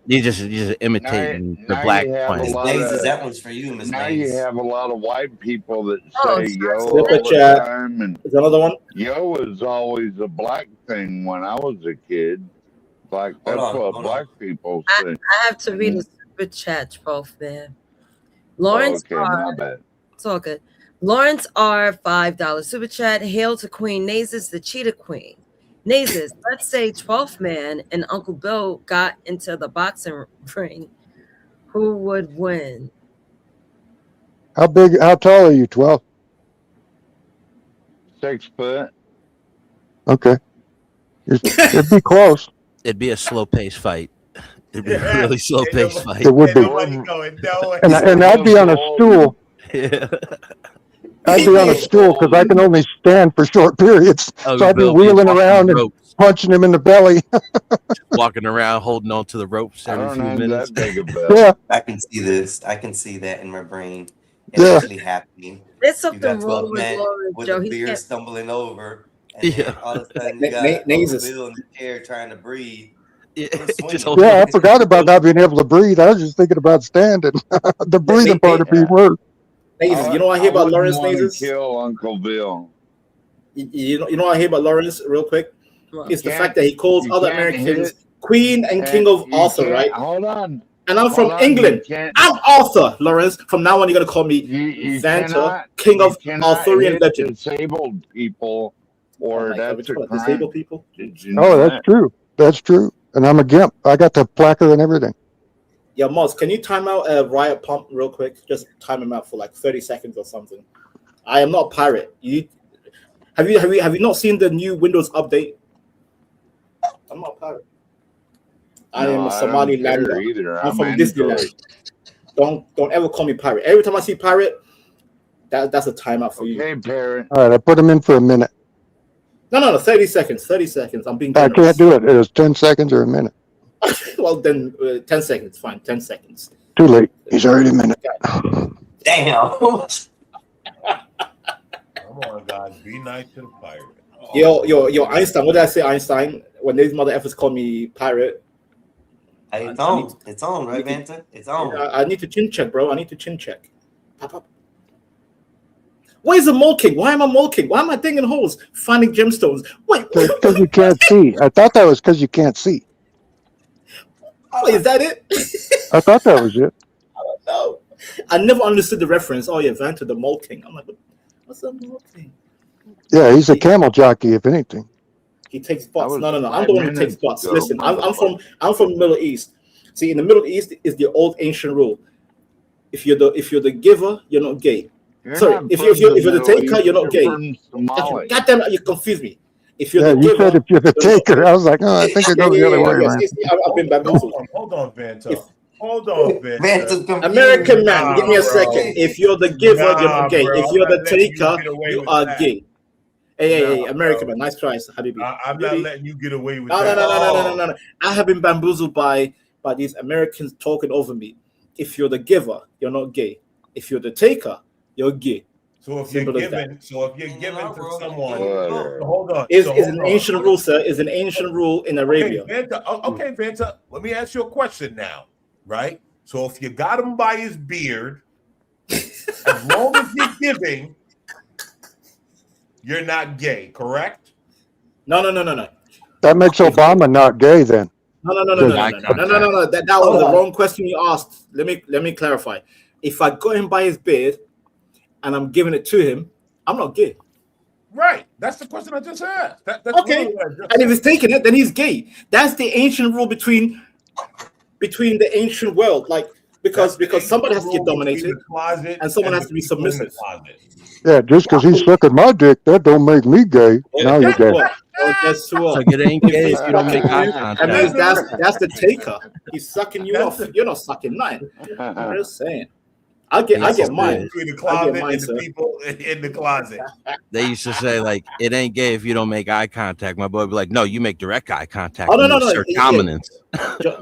you just imitating the black twang. That one's for you, Miss. Now you have a lot of white people that say yo all Super the chat. time, and Is another one? yo was always a black thing when I was a kid. Like that's what black people say. I have to read a super chat, both man. Lawrence Okay, R. my bad. It's all good. Lawrence R. $5 super chat. Hail to Queen Nazis, the Cheetah Queen. Nazis, let's say 12th man and Uncle Bill got into the boxing ring. Who would win? How tall are you, 12? 6 foot. Okay. It'd be close. It'd be a slow paced fight. It'd be a really slow paced fight. It would be. And I'd be on a stool. Yeah. I'd be on a stool because I can only stand for short periods. So I'd be wheeling around and punching him in the belly. Walking around holding on to the ropes every few minutes. Yeah. I can see this. I can see that in my brain. It's actually happening. There's You got something 12 wrong with men Lawrence, with Joe. a He beard can't. stumbling over, and then all of a sudden you got Nazis. Bill in the chair trying to breathe. Yeah, I forgot about not being able to breathe. I was just thinking about standing. The breathing part would be worse. Nazis. You know what I hear about Lawrence wouldn't want Nazis? to kill Uncle Bill. You know what I hear about Lawrence real quick? It's the can't- fact that he calls you other can't Americans hit- Queen and King and of you Arthur, can't- right? Hold on. And I'm from Hold on, England. you can't- I'm Arthur, Lawrence. From now on, you're gonna call me You Vanta, cannot- King of you cannot Arthurian hit legend. disabled people, or that's a crime. Disabled people. Did you know Oh, that? that's true. That's true. And I'm a gimp. I got the placard and everything. Yeah, Moz, can you time out Riot Pump real quick? Just time him out for like 30 seconds or something. I am not a pirate. Have you not seen the new Windows update? I'm not a pirate. I am a Somali lander. Either. I'm from Disneyland. Don't ever call me pirate. Every time I see pirate, that's a timeout for you. Okay, parent. All right, I put him in for a minute. No, 30 seconds. 30 seconds. I'm being I generous. can't do it. It was 10 seconds or a minute. Well, then 10 seconds. Fine, 10 seconds. Too late. He's already a minute. Damn. Come on, guys. Be nice to the pirate. Yo, Einstein. What did I say, Einstein? When these mother effers call me pirate. Hey, it's on. It's on, right, Vanta? It's on. I need to chin check, bro. I need to chin check. Pop up. Why is it molking? Why am I molking? Why am I digging holes, finding gemstones? Wait, Because you can't see. I thought that was because you can't see. oh, is that it? I thought that was it. I don't know. I never understood the reference. Oh, yeah, Vanta the molking. I'm like, what's a molking? Yeah, he's a camel jockey, if anything. He takes spots. was No. I'm 5 the one who minutes takes spots. ago, Listen, I'm from the Middle East. See, in the Middle East is the old ancient rule. If you're the giver, you're not gay. Sorry, if you're the taker, you're not gay. God damn it, you confuse me. If you're Yeah, the you giver, said if you're the taker. I was like, oh, I think it goes the other way around. I've been bamboozled. Hold on, Vanta. Hold on, Vanta. Vanta's confused. American man, give me a Nah, second. bro. If you're the giver, you're Nah, not gay. bro. If I'm you're not the letting you taker, get away you with are that. gay. Hey, Nah, American bro. man, nice try, Habibi. I'm not letting you get away with No. that. I have been bamboozled by these Americans talking over me. If you're the giver, you're not gay. If you're the taker, you're gay. So if you're Simple as giving, that. to someone, hold on. Is So an hold on. ancient rule, sir. Is an ancient rule in Arabia. Okay, Vanta. Let me ask you a question now, right? So if you got him by his beard, as long as you're giving, you're not gay, correct? No. That makes Obama not gay then. No. That was the wrong question you asked. Let me clarify. If I got him by his beard and I'm giving it to him, I'm not gay. Right. That's the question I just asked. That's Okay. literally what I just And if said. he's taking it, then he's gay. That's the ancient rule between the ancient world. Like because somebody has to get dominated and someone has to be submissive. Yeah, just because he's sucking my dick, that don't make me gay. Now you're gay. Oh, guess what? So it ain't gay if you don't make eye That contact. means that's the taker. He's sucking you off. You're not sucking mine. I'm just saying. I get mine. Between the I closet get mine, and the sir. people in the closet. They used to say like it ain't gay if you don't make eye contact. My boy would be like, no, you make direct eye contact. Oh, no, and no, you no. assert Yeah. dominance.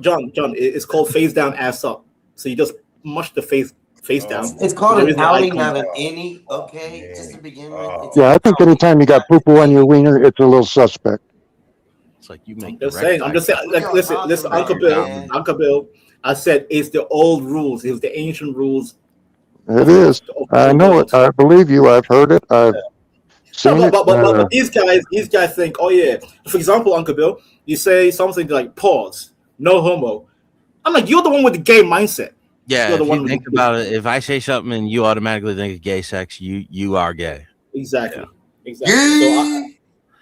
John, it's called face down, ass up. So you just mush the face down. It's called There an is no eye outing, not contact. an any. Okay, just to begin with. It's Yeah, I think anytime you got poo-poo on your wiener, it's a little suspect. It's like you make. I'm just saying. Like, listen, Uncle Bill. I said it's the old rules. It was the ancient rules. It is. I know it. I believe you. I've heard it. I've Seen it. But these guys think, oh yeah. For example, Uncle Bill, you say something like pause, no homo. I'm like, you're the one with the gay mindset. Yeah, You're the if one you with think about it, if I say something and you automatically think of gay sex, you are gay. Exactly. So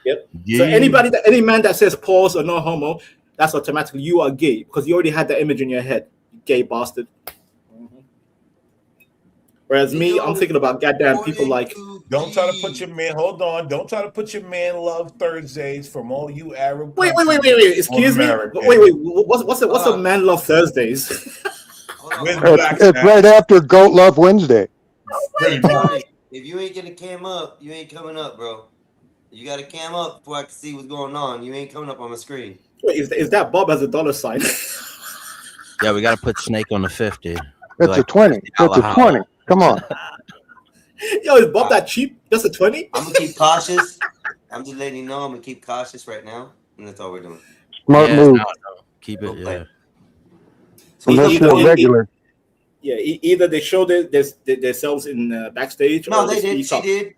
yep. Yeah. So any man that says pause or no homo, that's automatically you are gay because you already had that image in your head, you gay bastard. Whereas me, I'm thinking about goddamn people like. Don't try to put your man. Hold on. Don't try to put your man love Thursdays from all you Arab. Wait. Excuse me. Wait. What's a man love Thursdays? It's right after Goat Love Wednesday. If you ain't getting a cam up, you ain't coming up, bro. You got to cam up before I can see what's going on. You ain't coming up on my screen. Wait, is that Bob as a dollar sign? Yeah, we got to put Snake on the 50. It's a 20. It's a 20. Come on. Yo, is Bob that cheap? Just a 20? I'm gonna keep cautious. I'm just letting you know I'm gonna keep cautious right now, and that's all we're doing. Smart move. No. Keep it. Yeah. Unless you're regular. Yeah, either they show themselves in backstage. No, or they did. speak She up. did.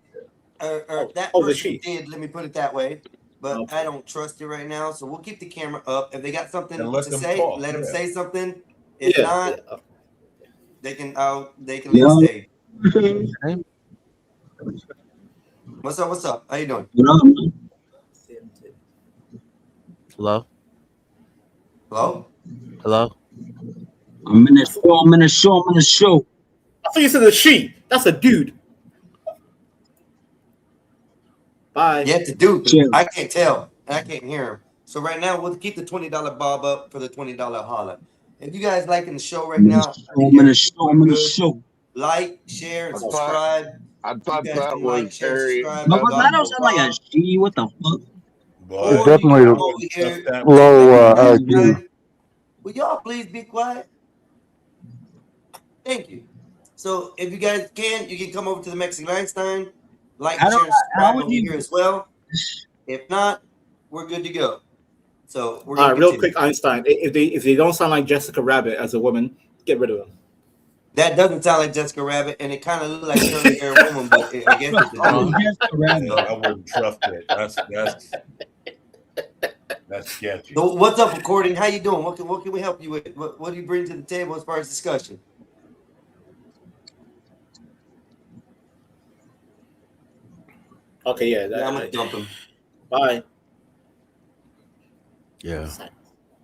That the person she. did. Let me put it that way. But I don't trust it right now, so we'll keep the camera up. If they got something And let to them say, talk, let them yeah. say something. If Yeah, not, they can leave stage. What's up? How you doing? Hello. I'm in the show. I thought you said a she. That's a dude. Bye. Yeah, it's a dude. I can't tell. I can't hear him. So right now, we'll keep the $20 bob up for the $20 holla. If you guys liking the show right now, I'm in the show. like, share, and subscribe. I thought that was Harry. But that don't sound like a she. What the fuck? It's definitely low IQ. Will y'all please be quiet? Thank you. So if you guys can, you can come over to the Mexican Einstein, like, share, and subscribe over here as well. If not, we're good to go. So we're gonna real continue. quick, Einstein. If they don't sound like Jessica Rabbit as a woman, get rid of them. That doesn't sound like Jessica Rabbit, and it kind of looks like curly hair woman, but I guess it's a dude. I wouldn't trust it. That's sketchy. So what's up, recording? How you doing? What can we help you with? What do you bring to the table as far as discussion? Okay, yeah. I'm gonna dump him. Bye. Yeah.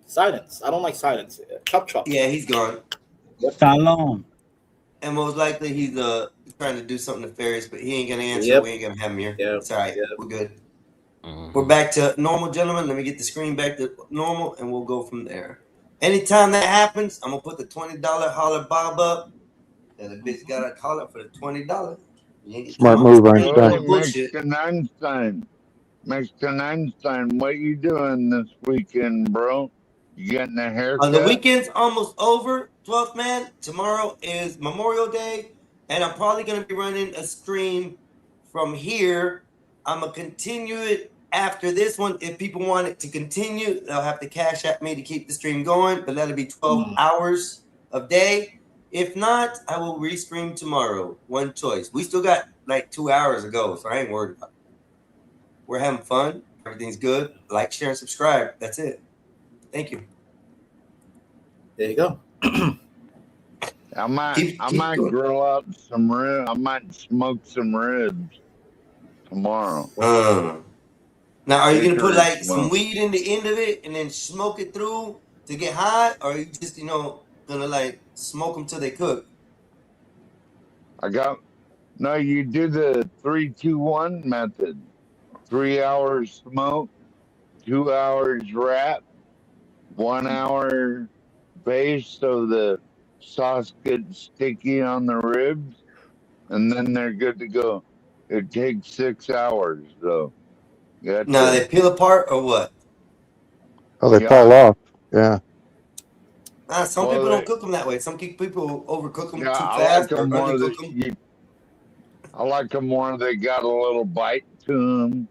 Silence. I don't like silence. Chop. Yeah, he's gone. Salon. And most likely he's trying to do something nefarious, but he ain't gonna answer. Yep. We ain't gonna have him here. Yep. It's all right. Yep. We're good. We're back to normal, gentlemen. Let me get the screen back to normal, and we'll go from there. Anytime that happens, I'm gonna put the $20 holler bob up, and the bitch gotta call it for the $20. Smart move, Einstein. Mexican Einstein, what you doing this weekend, bro? You getting a haircut? The weekend's almost over, 12th man. Tomorrow is Memorial Day, and I'm probably gonna be running a stream from here. I'm gonna continue it after this one. If people want it to continue, they'll have to cash at me to keep the stream going, but that'll be 12 hours of day. If not, I will restream tomorrow. One choice. We still got like 2 hours to go, so I ain't worried about it. We're having fun. Everything's good. Like, share, and subscribe. That's it. Thank you. There you go. I might grill up some ribs. I might smoke some ribs tomorrow. Now, are you gonna put like some weed in the end of it and then smoke it through to get high, or are you just gonna like smoke them till they cook? No, you do the 3-2-1 method. 3 hours smoke, 2 hours wrap, 1 hour base so the sauce gets sticky on the ribs, and then they're good to go. It takes 6 hours though. Now they peel apart or what? Oh, they fall off. Yeah. Some people don't cook them that way. Some people overcook them too fast or undercook them. I like them more. They got a little bite to them.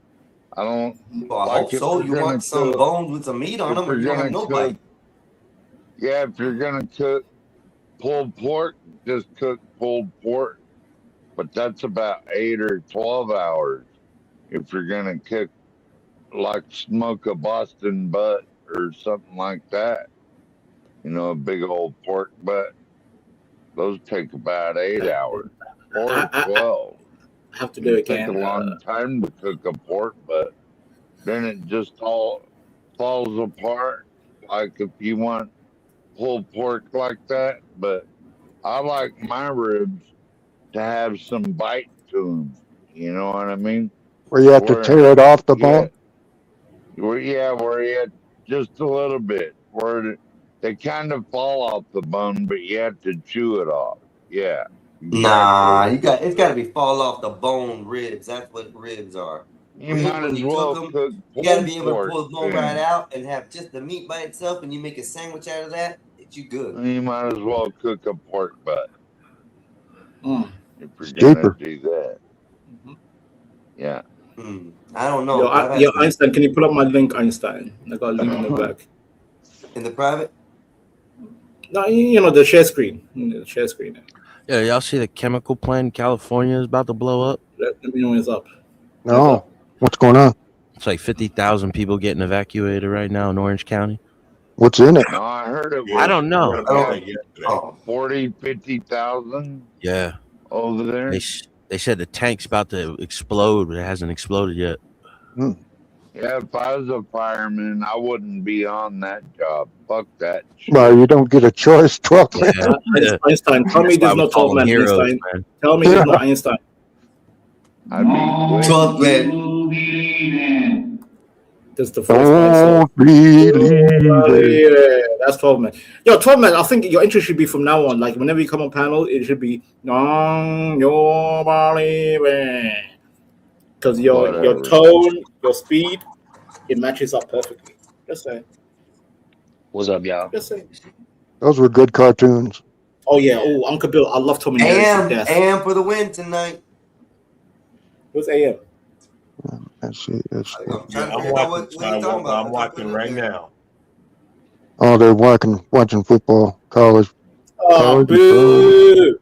I don't. Well, I hope so. You want some bones with some meat on them, or you don't have no bite. Yeah, if you're gonna cook pulled pork, just cook pulled pork. But that's about 8 or 12 hours. if you're gonna cook, like smoke a Boston butt or something like that, a big old pork butt, those take about 8 hours or 12. I have to do it Take again. a long time to cook a pork butt. Then it just all falls apart. Like if you want pulled pork like that, but I like my ribs to have some bite to them. You know what I mean? Where you have to tear it off the bone? Where you had just a little bit, where they kind of fall off the bone, but you have to chew it off. Yeah. Exactly. Nah, it's got to be fall off the bone ribs. That's what ribs are. You Ribs, might when as you well cook cook them, you got to be able pork to pull the bone then. right out and have just the meat by itself, and you make a sandwich out of that. You good. You might as well cook a pork butt. If you're Cheaper. gonna do that. Yeah. I don't know. Einstein, can you pull up my link, Einstein? I got a link in the back. In the private? No, the share screen. The share screen. Yeah, y'all see the chemical plant in California is about to blow up? Let me know when it's up. No. What's going on? It's like 50,000 people getting evacuated right now in Orange County. What's in it? No, I heard it was. I don't know. 40, 50,000 Yeah. over there. They said the tank's about to explode, but it hasn't exploded yet. Yeah, if I was a fireman, I wouldn't be on that job. Fuck that shit. Well, you don't get a choice, 12 man. Yeah. Einstein, tell me there's no 12 man, Einstein. Man. Tell me there's no Einstein. I'd be 12 man. That's the first Don't believe it. That's 12 man. Yo, 12 man, I think your intro should be from now on. Like, whenever you come on panel, it should be because your tone, your speed, it matches up perfectly. Just saying. What's up, y'all? Just saying. Those were good cartoons. Oh, yeah. Oh, Uncle Bill. I love Tommy Jerry. AM for the win tonight. What's AM? Let's see. I'm watching right now. Oh, they're watching football, college. Oh, boo.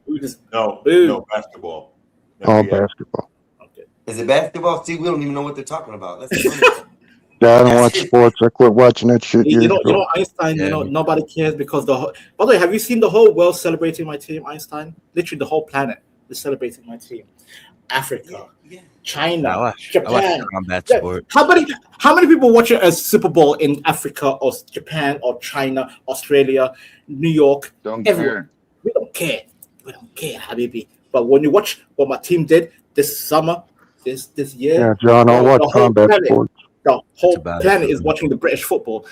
No, basketball. Oh, basketball. Is it basketball? See, we don't even know what they're talking about. Yeah, I don't watch sports. I quit watching that shit. You know, Einstein, nobody cares because by the way, have you seen the whole world celebrating my team, Einstein? Literally the whole planet is celebrating my team. Africa, China, Japan. Combat sport. How many people watch a Super Bowl in Africa or Japan or China, Australia, New York? Everyone. We don't care. We don't care, Habibi. But when you watch what my team did this summer, this year, yeah, John, I watch combat sports. The whole planet is watching the British football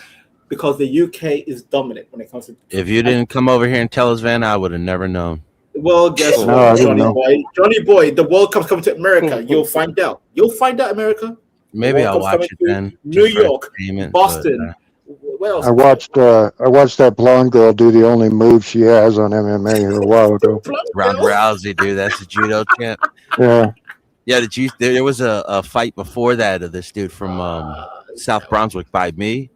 because the UK is dominant when it comes to. If you didn't come over here and tell us, Van, I would have never known. Well, guess what, Johnny Boy, the World Cup's coming to America. You'll find out. You'll find out, America. Maybe I'll watch it then. New York, Boston. Where else? I watched that blonde girl do the only move she has on MMA a while ago. Ronda Rousey, dude. That's the judo champ. Yeah. Yeah, there was a fight before that of this dude from South Brunswick by me,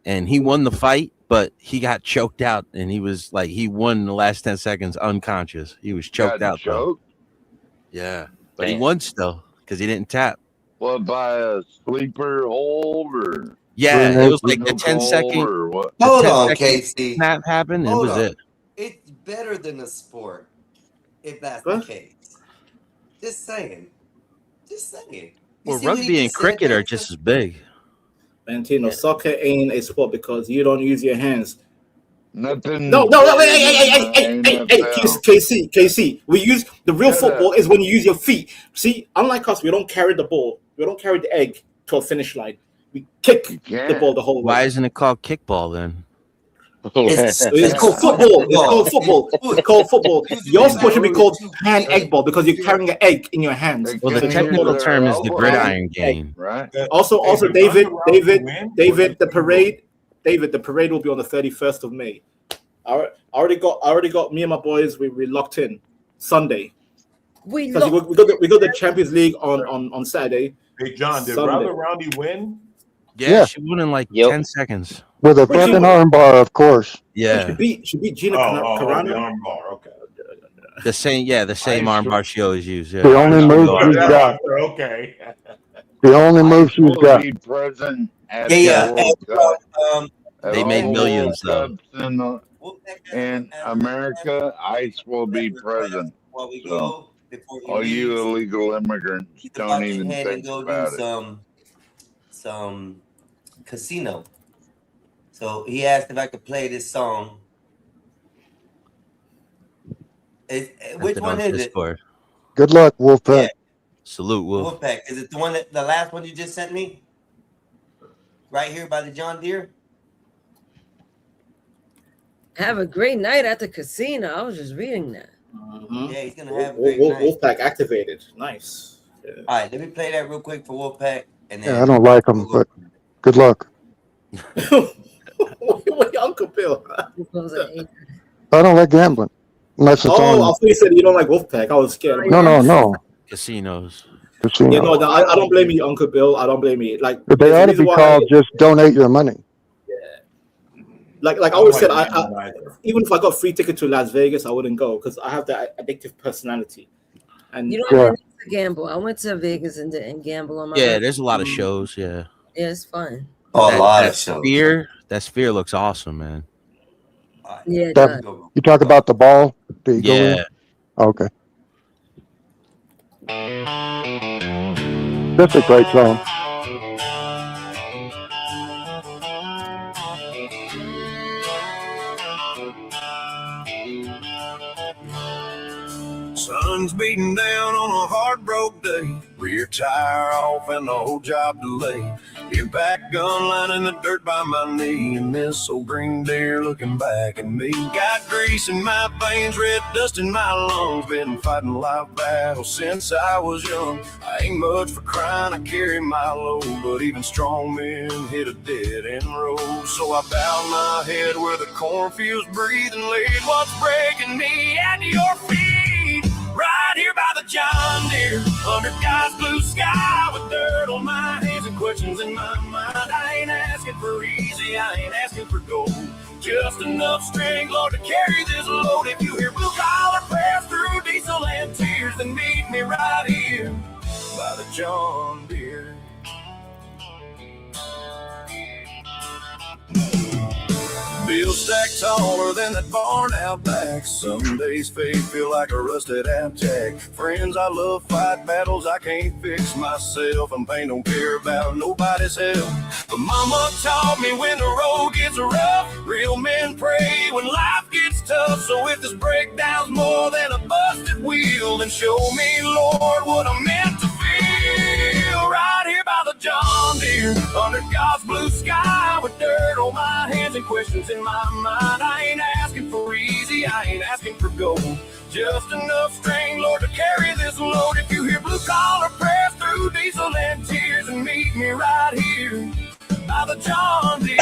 and he won the fight, but he got choked out, and he was like, he won in the last 10 seconds unconscious. He was choked out. Yeah, but he won still because he didn't tap. Well, by a sleeper hold or? Yeah, it was like the 10-second. Hold on, Casey. Snap happened, and it was it. It's better than a sport, if that's the case. Just saying. Well, rugby and cricket are just as big. Valentino, soccer ain't a sport because you don't use your hands. Nothing. No, hey, KC. We use the real football is when you use your feet. See, unlike us, we don't carry the ball. We don't carry the egg to a finish line. We kick the ball the whole way. Why isn't it called kickball then? It's called football. It's called football. Your sport should be called hand egg ball because you're carrying an egg in your hands. Well, the technical term is the gridiron game, right? Also, David, the parade will be on the 31st of May. I already got me and my boys. We locked in Sunday. We got the Champions League on Saturday. Hey John, did Ronda Rousey win? Yeah, she won in like 10 seconds. With a fucking armbar, of course. Yeah. She beat Gina Carano. The armbar, okay. The same armbar she always used. Yeah. The only move she's got. Okay. The only move she's will got. be present at Yeah, the World Cup. At They made all millions, World though. Cups in America, ICE will be present. While we So, go, before he all you leaves, illegal immigrants, he's don't about to even head and think go do about it. some casino. So he asked if I could play this song. Which one is Discord. Good luck, Wolfpack. Yeah. Salute, Wolf. Wolfpack? Is it the one that the last one you just sent me? Right here by the John Deere. Have a great night at the casino. I was just reading that. Yeah, he's gonna have a great night. Wolfpack activated. Nice. Yeah. All right, let me play that real quick for Wolfpack, and then Yeah, I don't like them, but good luck. Wait, Uncle Bill. I don't like gambling unless it's Oh, I on. thought you said you don't like Wolfpack. I was scared. No. Casinos. Casino. Yeah, no, I don't blame you, Uncle Bill. I don't blame you. Like But they there's a ought to reason be why- called just donate your money. Like I always said, I even if I got free ticket to Las Vegas, I wouldn't go because I have that addictive personality. And You don't even need to gamble. I went to Vegas and didn't gamble on my Yeah, birthday. there's a lot of shows. Yeah. Yeah, it's fun. That Sphere looks awesome, man. Yeah, it That- does. you talk about the ball? Do you go in? Yeah. Okay. That's a great song. Sun's beating down on a hard broke day. Rear tire off and the whole job delay. Impact gun lining the dirt by my knee. And this old green deer looking back at me. Got grease in my veins, red dust in my lungs. Been fighting life battles since I was young. I ain't much for crying, I carry my load. But even strong men hit a dead end road. So I bowed my head where the cornfields breathe and laid what's breaking me at your feet. Right here by the John Deere, under God's blue sky, with dirt on my hands and questions in my mind. I ain't asking for easy, I ain't asking for gold. Just enough strength, Lord, to carry this load. If you hear blue collar prayers through diesel and tears, then meet me right here by the John Deere. Bill stacked taller than that barn out back. Some days faith feel like a rusted out jack. Friends I love fight battles I can't fix myself, and pain don't care about nobody's help. But mama taught me when the road gets rough, real men pray when life gets tough. So if this breakdown's more than a busted wheel, then show me, Lord, what I'm meant to feel. Right here by the John Deere, under God's blue sky, with dirt on my hands and questions in my mind. I ain't asking for easy, I ain't asking for gold. Just enough strength, Lord, to carry this load. If you hear blue collar prayers through diesel and tears, and meet me right here by the John Deere.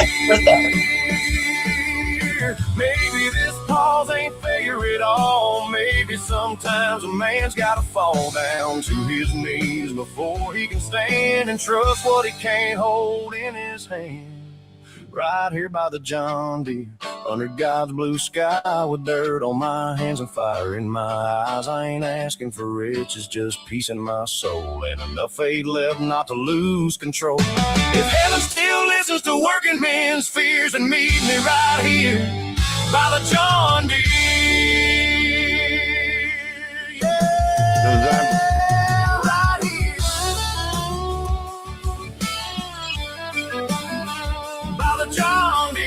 Maybe this pause ain't fair at all. Maybe sometimes a man's gotta fall down to his knees before he can stand and trust what he can't hold in his hand. Right here by the John Deere, under God's blue sky, with dirt on my hands and fire in my eyes. I ain't asking for riches, just peace in my soul, and enough faith left not to lose control. If heaven still listens to working men's fears, and meet me right here by the John Deere. Yeah, right here by the John Deere.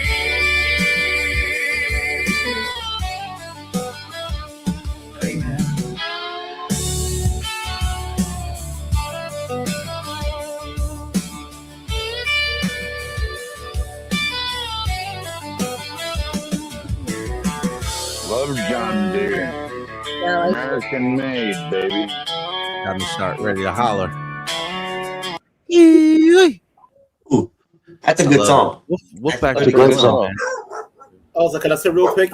Amen. Love John Deere. American made, baby. Got me start ready to holler. That's a good song. Wolfpack That's a good song. Also, can I say real quick?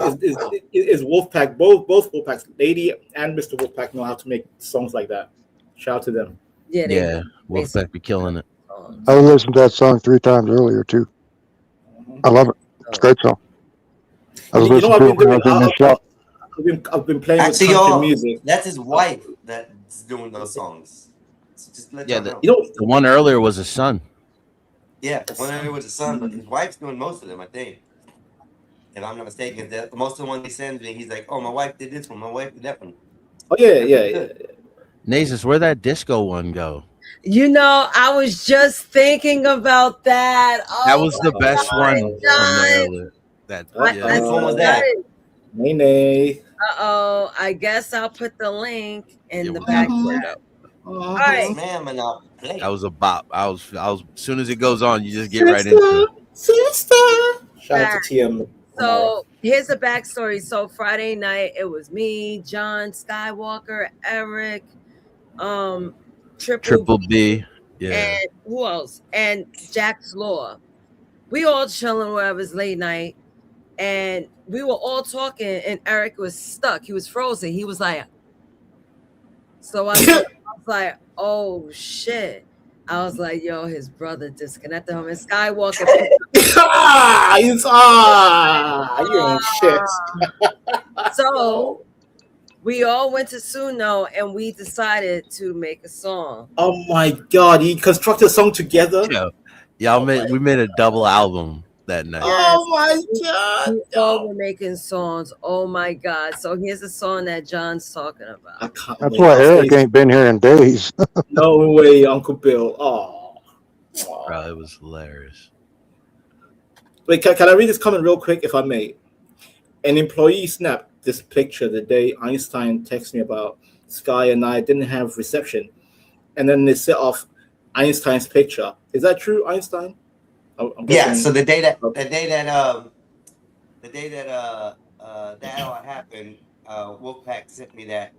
Is Wolfpack both Wolfpacks, Lady and Mr. Wolfpack, know how to make songs like that? Shout out to them. Yeah, Wolfpack be killing it. I listened to that song 3 times earlier too. I love it. It's a great song. I was You know listening what to it when I was in the shop. I've been playing Actually, with country y'all, music. that's his wife that's doing those songs. So just let Yeah, y'all know. the one earlier was a son. Yeah, one of it was a son, but his wife's doing most of them, I think. If I'm not mistaken, most of the ones he sends me, he's like, "Oh, my wife did this one, my wife did that one." Oh yeah. Nasus, where'd that disco one go? You know, I was just thinking about that. Oh, That was the best one from the God. earlier. Which one was that? Nene. Uh-oh. I guess I'll put the link in the back window. All right. That was a bop. I was as soon as it goes on, you just get right into it. Sister. Shout out to TM. So here's the backstory. So Friday night, it was me, John Skywalker, Eric, Triple B. Yeah. and who else? And Jack's Law. We all chilling wherever it's late night, and we were all talking, and Eric was stuck. He was frozen. He was like, so I was like, oh shit. I was like, yo, his brother disconnected him. And Skywalker. You ain't shit. So we all went to Suno and we decided to make a song. Oh my God! You constructed a song together. Yeah, we made a double album that night. Oh my God! We all were making songs. Oh my God! So here's a song that John's talking about. That's why Eric ain't been here in days. No way, Uncle Bill. Oh, Bro, it was hilarious. wait, can I read this comment real quick, if I may? An employee snapped this picture the day Einstein texted me about Sky and I didn't have reception, and then they set off Einstein's picture. Is that true, Einstein? Yeah. So the day that that all happened, Wolfpack sent me that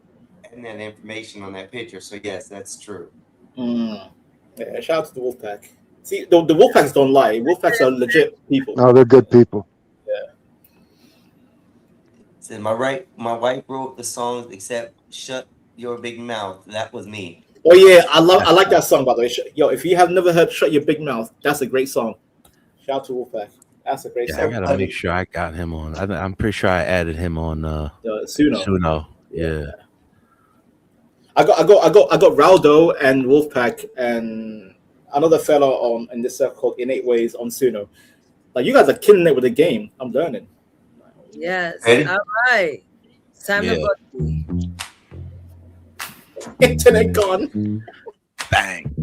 and that information on that picture. So yes, that's true. Yeah, shout out to the Wolfpack. See, the Wolfpacks don't lie. Wolfpacks are legit people. No, they're good people. Yeah. So my wife wrote the songs except "Shut Your Big Mouth." That was me. Oh yeah, I like that song, by the way. Yo, if you have never heard "Shut Your Big Mouth," that's a great song. Shout out to Wolfpack. That's a great Yeah, song. I gotta make sure I got him on. I'm pretty sure I added him on Suno. Yeah. I got Raldo and Wolfpack and another fellow in this circle called Innate Ways on Suno. Like, you guys are killing it with the game. I'm learning. Yes. Ready? All right. Simon Internet gone. Bang.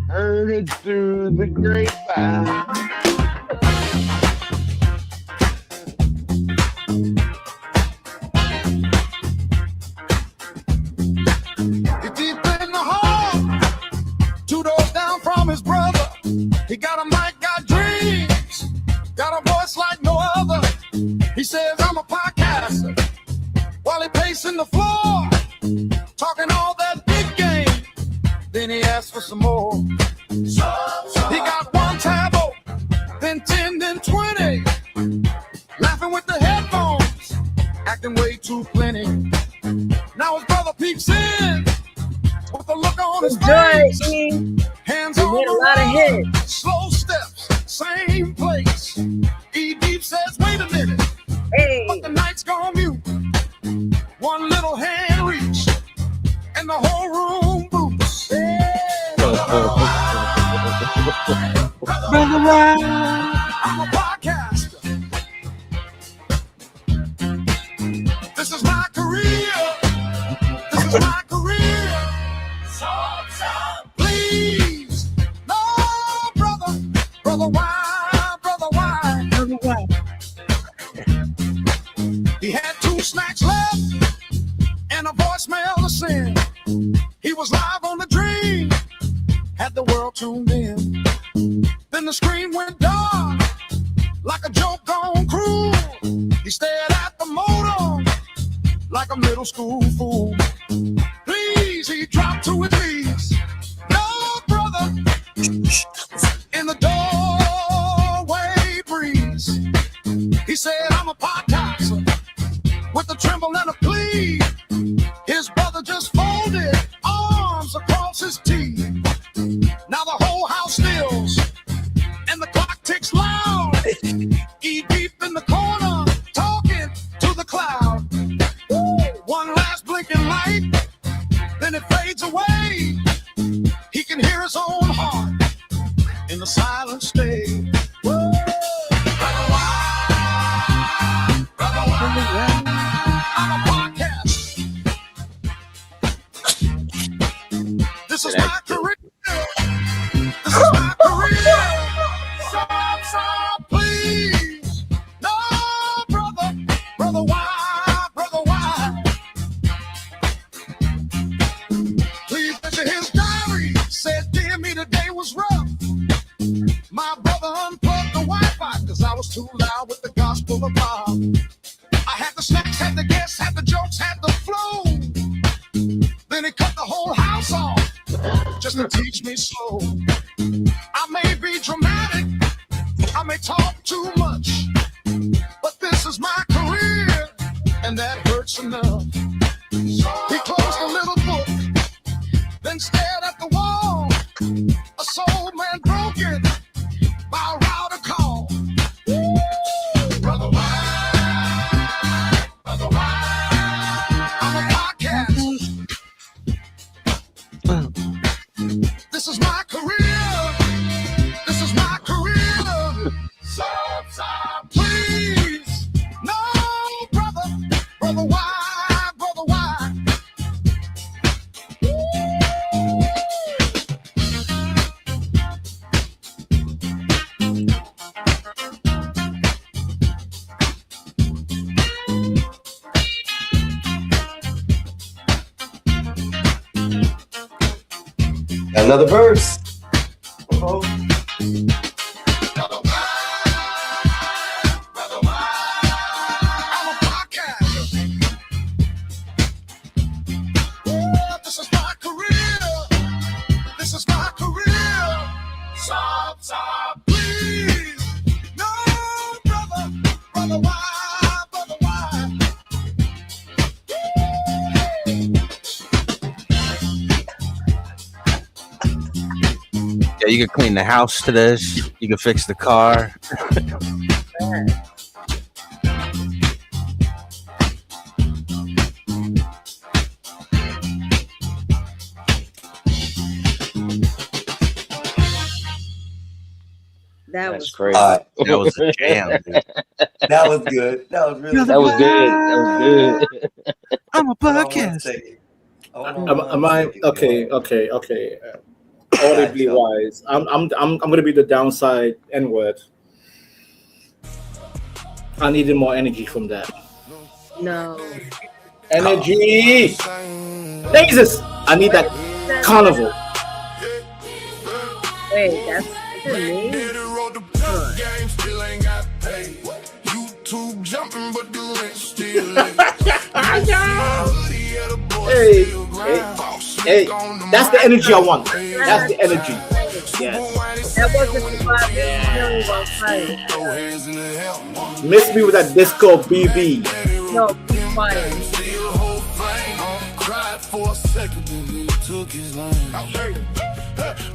Heard it through the grapevine. Deep in the hall, 2 doors down from his brother. He got a mic, got dreams, got a voice like no other. He says, I'm a podcaster. While he pacing the floor, talking all that big game. Then he asked for some more. He got 1 tab open, then 10, then 20. Laughing with the headphones, acting way too plenty. Now his brother peeps in with a look on his face. Hands on a lot of the wall, slow steps, same place. E-Deep says, wait a minute, but the night's gone mute. 1 little hand reach, and the whole room boots. Brother Ryan. I'm a podcaster. This is my career. This is my career. Please, no, brother, why, brother, why? He had 2 snacks left and a voicemail to send. He was live on the dream, had the world tuned in. Then the screen went dark, like a joke gone cruel. He stared at the modem, like a middle school fool. Please, he dropped to his knees. No, brother, in the doorway breeze. He said, I'm a podcaster, with a tremble and a plea. His brother just folded arms across his teeth. Now the whole house stills, and the clock ticks loud. blinking light, then it fades away. He can hear his own heart in the silent state. Whoa. Brother Wild, Brother Wild, I'm a podcast. This is my career. This is my career. Stop, please. No, Brother Wild. Please listen to his diary. Said, dear me, the day was rough. My brother unplugged the Wi-Fi because I was too loud with the gospel of Bob. I had the snacks, had the guests, had the jokes, had the flow. Then he cut the whole house off just to teach me slow. I may be dramatic, I may talk too much, but this is my career, and that hurts enough. He closed the little book, then stared at the wall. A soul man broken by a router call. Brother Wild, Brother Wild, I'm a podcast. This is my career. This is my career. Stop, please. No, Brother Wild, Brother Wild. Another verse. Uh-oh. I'm a podcast. This is my career. This is my career. Stop, please. No, Brother Wild, Brother Wild. Yeah, you can clean the house to this. You can fix the car. That was crazy. That was a jam, dude. That was good. That was really That was good. That was good. I'm a podcast. Am I okay? Audibly wise, I'm gonna be the downside N-word. I needed more energy from that. No. Energy! Jesus! I need that carnival. Wait, that's me? YouTube jumping, but the rent still Hey, that's the energy I want. That's the energy. Yes. That wasn't the Miss me with that disco BB. No, be quiet. Cried for a second, then he took his line.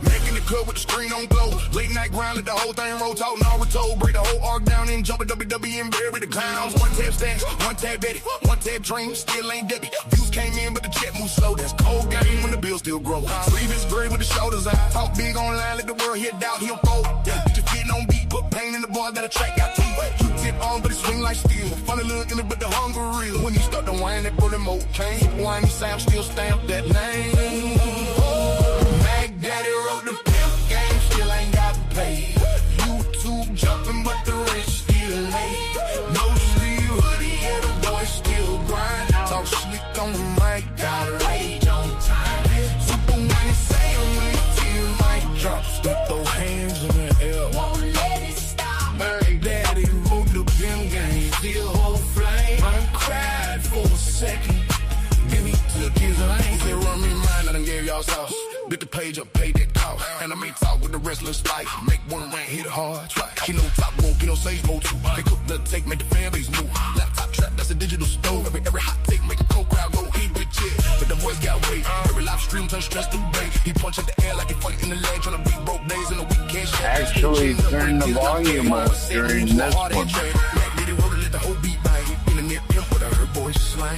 Making the club with the screen on glow. Late night grind, let the whole thing roll. Talk Naruto, break the whole arc down and jump at WWE and bury the clowns. One tab stash, one tab Betty, one tab dream, still ain't Debbie. Views came in, but the jet moves slow. That's cold game when the bill still grow. Sleeve is gray with the shoulders out. Talk big online, let the world hear doubt, he'll fold. Get your feet on beat, put pain in the boy, got a track out too. You tip on, but it swing like steel. Funny look in it, but the hunger real. When you start to whine, that bullet mode change. Whiny sound, still stamp that name. Mac Daddy wrote the pimp game, still ain't got paid. YouTube jumping, but the rent still late. No sleeve hoodie, and the boy still grind. Talk slick on the mic, got rage on time. Super whiny saying when the team mic drop, stick those hands in the air. Won't let it stop. Mac Daddy wrote the pimp game, still hold flame. I cried for a second. Then he took his lane. Said run me mine, I done gave y'all sauce. Bit the page up, paid that cost. And I may talk with the wrestlers like make one rank, hit it hard, try. She know top won't get no sage mode too. They cook the take, make the fan base move. Laptop trap, that's a digital stove. Every hot take, make a cold crowd go eat with it. But the voice got weight. Every live stream turn stress to bait. He punch at the air like he fight in the leg, tryna beat broke days in the weekend. Actually, turn the volume up during this one. Let the whole beat bang. In the net pimp with a her voice slang.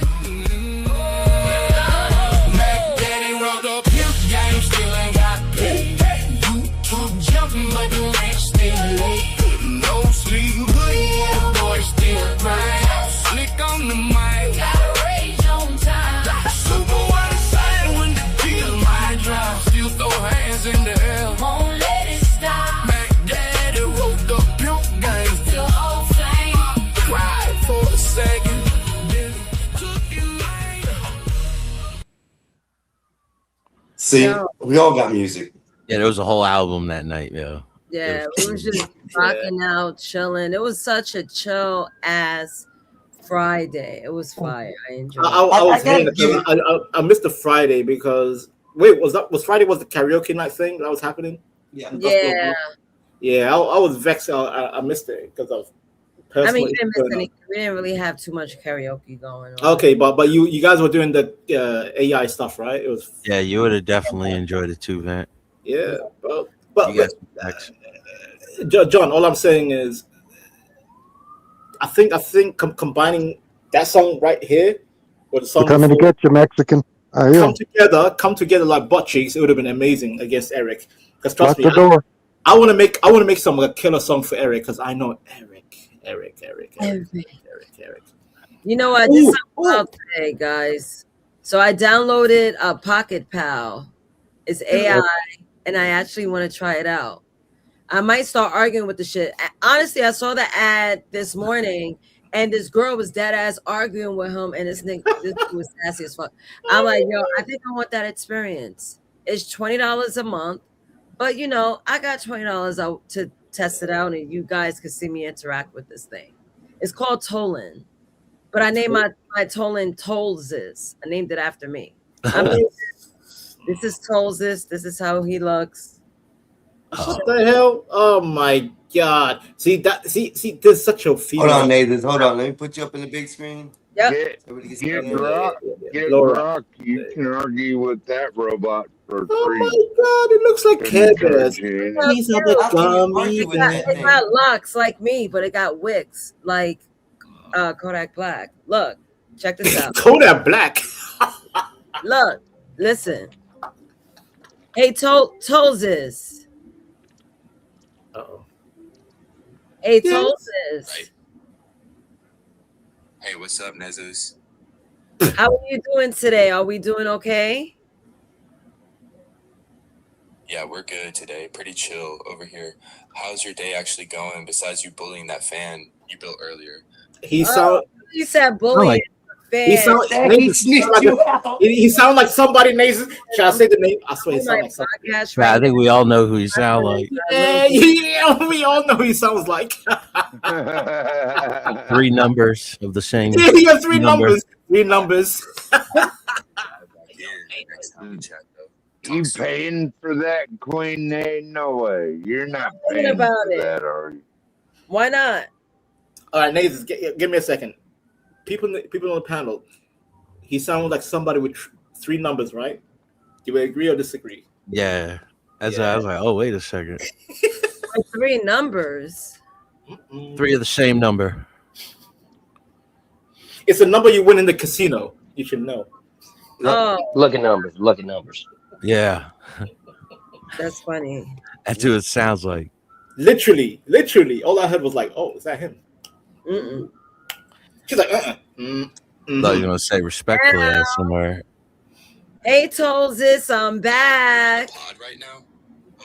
See, Yo. we all got music. Yeah, there was a whole album that night, yo. Yeah, we was just rocking out, chilling. It was such a chill ass Friday. It was fire. I enjoyed it. I missed the Friday because was Friday the karaoke night thing that was happening? Yeah. Yeah, I was vexed. I missed it because of. I mean, you didn't miss any. We didn't really have too much karaoke going on. Okay, but you guys were doing the AI stuff, right? It was. Yeah, you would have definitely enjoyed it too, Vant. Yeah, but you guys John, all I'm saying is, I think combining that song right here with the song They're coming to get you, Mexican. come together like butt cheeks, it would have been amazing against Eric. Because trust Lock me, the door. I want to make some killer song for Eric because I know Eric. You know what? I did something out today, guys. So I downloaded a Pocket Pal. It's AI, and I actually want to try it out. I might start arguing with the shit. Honestly, I saw the ad this morning, and this girl was dead ass arguing with him, and this nigga was sassy as fuck. I'm like, yo, I think I want that experience. It's $20 a month, but you know, I got $20 out to test it out, and you guys can see me interact with this thing. It's called Tolan, but I named my Tolan Tolzis. I named it after me. I mean, this is Tolzis. This is how he looks. What the hell? Oh my god! See, there's such a feeling. Hold on, Nathan. Hold on. Let me put you up in the big screen. Yep. Get Rock. You can argue with that robot for free. Oh my god! It looks like Care Bears. These are the gummy. It got locks like me, but it got wicks like Kodak Black. Look, check this out. Kodak Black. Look, listen. Hey, Tolzis. Hey, Tolzis. Hey, what's up, Nezus? How are you doing today? Are we doing okay? Yeah, we're good today. Pretty chill over here. How's your day actually going besides you bullying that fan you built earlier? He said bullying. He sound like somebody. Nathan, should I say the name? I swear he sound like somebody. I think we all know who he sounds like. Yeah, we all know who he sounds like. 3 numbers of the same. Yeah, 3 numbers. 3 numbers. You paying for that, Queen? No way. You're not paying about for it. that, are you? Why not? All right, Nathan, give me a second. People on the panel, he sounded like somebody with 3 numbers, right? Do we agree or disagree? Yeah. I was like, oh, wait a second. 3 numbers. 3 of the same number. It's a number you win in the casino. You should know. Oh, Lucky numbers. Yeah. that's funny. That's what it sounds like. Literally. All I heard was like, oh, is that him? Mm-mm. She's like, Thought you were going to say respectfully ass somewhere. Hey, Tolzis, I'm back. Pod right now?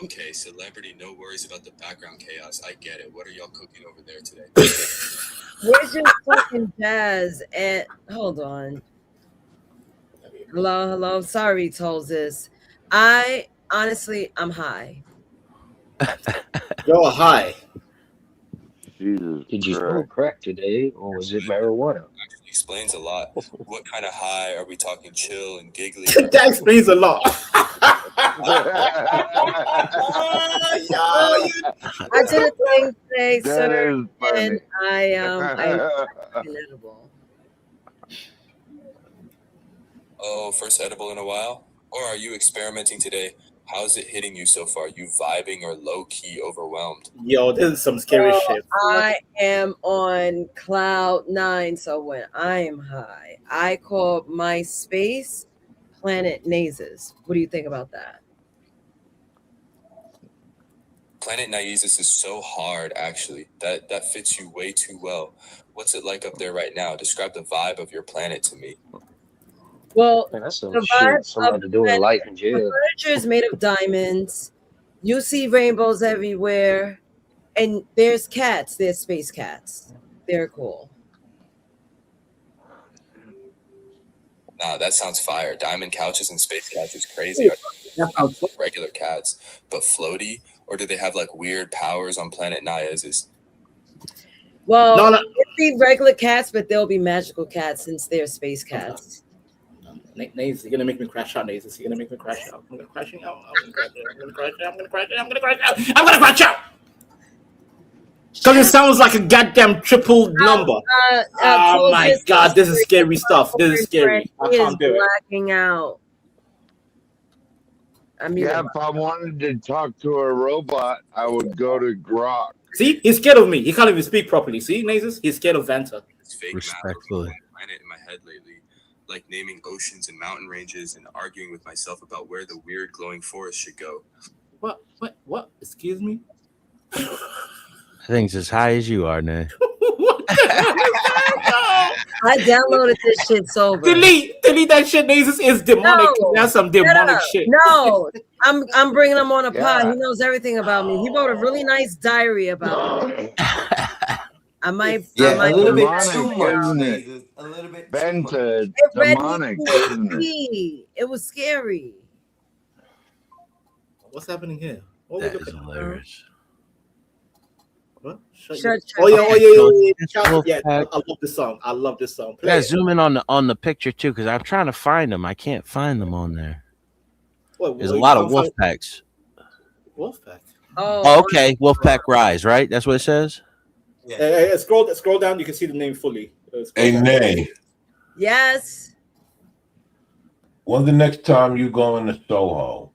Okay, celebrity, no worries about the background chaos. I get it. What are y'all cooking over there today? Where's your fucking jazz? And hold on. Hello. Sorry, Tolzis. I'm high. You're high. Jesus Did you smoke crack today, or was it marijuana? Actually explains a lot. What kind of high? Are we talking chill and giggly? That explains a lot. I did a thing today, That sir, is funny. and I edible. Oh, first edible in a while? Or are you experimenting today? How's it hitting you so far? You vibing or low-key overwhelmed? Yo, this is some scary shit. I am on cloud 9, so when I am high, I call my space Planet Nazes. What do you think about that? Planet Naizes is so hard, actually. That fits you way too well. What's it like up there right now? Describe the vibe of your planet to me. Well, Man, that's some the shit vibe somebody of the doing life in the jail. furniture is made of diamonds. You see rainbows everywhere, and there's cats. There's space cats. They're cool. Nah, that sounds fire. Diamond couches and space cats is crazy. regular cats, but floaty? Or do they have like weird powers on planet Niasis? Well, it'll be regular cats, but they'll be magical cats since they're space cats. Naze, you're gonna make me crash out, Naze. You're gonna make me crash out. I'm gonna crash out. I'm gonna crash out. I'm gonna crash out. I'm gonna crash out. I'm gonna crash out. Because it sounds like a goddamn triple number. Oh my god, this is scary stuff. This is scary. I can't do it. Blacking out. I mean, yeah, if I wanted to talk to a robot, I would go to Grok. See, he's scared of me. He can't even speak properly. See, Nazis? He's scared of Vanta. Respectfully. Planet in my head lately, like naming oceans and mountain ranges and arguing with myself about where the weird glowing forest should go. What? Excuse me? Things as high as you are, Nay. I downloaded this shit sober. Delete that shit. Nazis is demonic. No, That's some demonic shit. No, I'm bringing him on a pod. He knows everything about me. He wrote a really nice diary about me. I might. Yeah, a little bit too much. A little bit Vanta, demonic, isn't it? It was scary. What's happening here? That is hilarious. What? Shut Oh yeah. I love this song. Play Yeah, it. zoom in on the picture too, because I'm trying to find them. I can't find them on there. There's a lot of wolf packs. Wolfpack. Oh, okay. Wolfpack Rise, right? That's what it says. Hey, scroll down. You can see the name fully. Hey, Nay. Yes. When's the next time you going to Soho?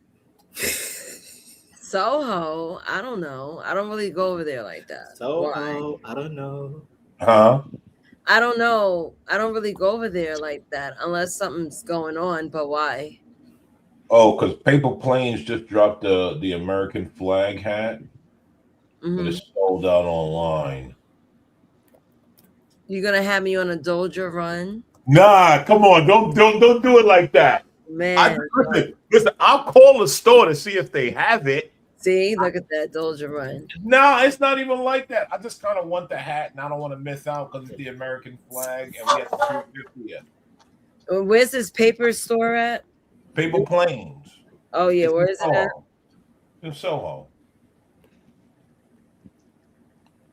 Soho, I don't know. I don't really go over there like that. Soho, I don't know. Huh? I don't know. I don't really go over there like that unless something's going on. But why? Oh, because Paper Planes just dropped the American flag hat, but it's sold out online. You gonna have me on a Doja run? Nah, come on, don't do it like that. Man, Listen, I'll call the store to see if they have it. see, look at that Doja run. No, it's not even like that. I just kind of want the hat, and I don't want to miss out because it's the American flag, and we have to do it this year. Where's this paper store at? Paper Planes. Oh yeah, where is it at? In Soho.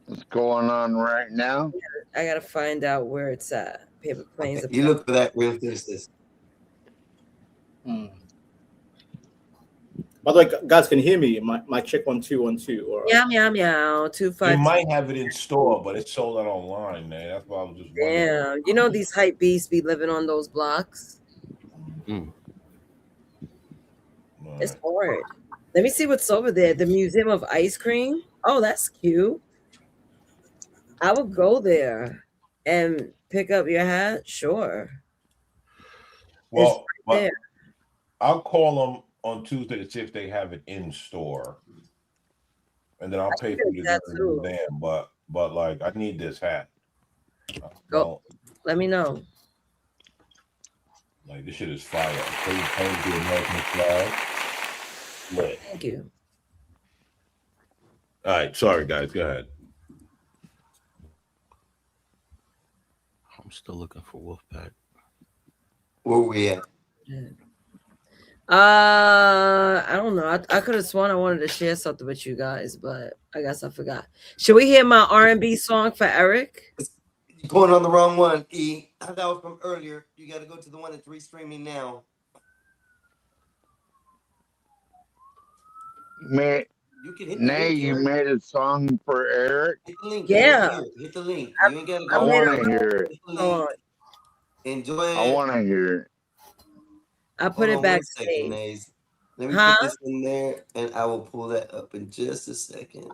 What's going on right now? I gotta find out where it's at. Paper Planes. You look for that real business. By the way, guys, can you hear me? My check 1 2 1 2. Or Meow 2 5. They might have it in store, but it's sold out online, man. That's why I was just wondering. Yeah, you know these hype beasts be living on those blocks. It's hard. Let me see what's over there. The Museum of Ice Cream. Oh, that's cute. I would go there and pick up your hat. Sure. Well, but I'll call them on Tuesday to see if they have it in store, and then I'll pay for you to go there. But like, I need this hat. Go. Let me know. Like, this shit is fire. Please change the American flag. Lit. Thank you. All right, sorry guys, go ahead. I'm still looking for Wolfpack. Where we at? I don't know. I could have sworn I wanted to share something with you guys, but I guess I forgot. Should we hear my R&B song for Eric? You're going on the wrong one, E. That was from earlier. You got to go to the one that's restreaming now. Man, you made a song for Eric? Hit the link. Yeah. Hit the link. You ain't got to I go. want to hear it. Enjoy it. I want to hear it. I put it back. Let me put this in there, and I will pull that up in just a second.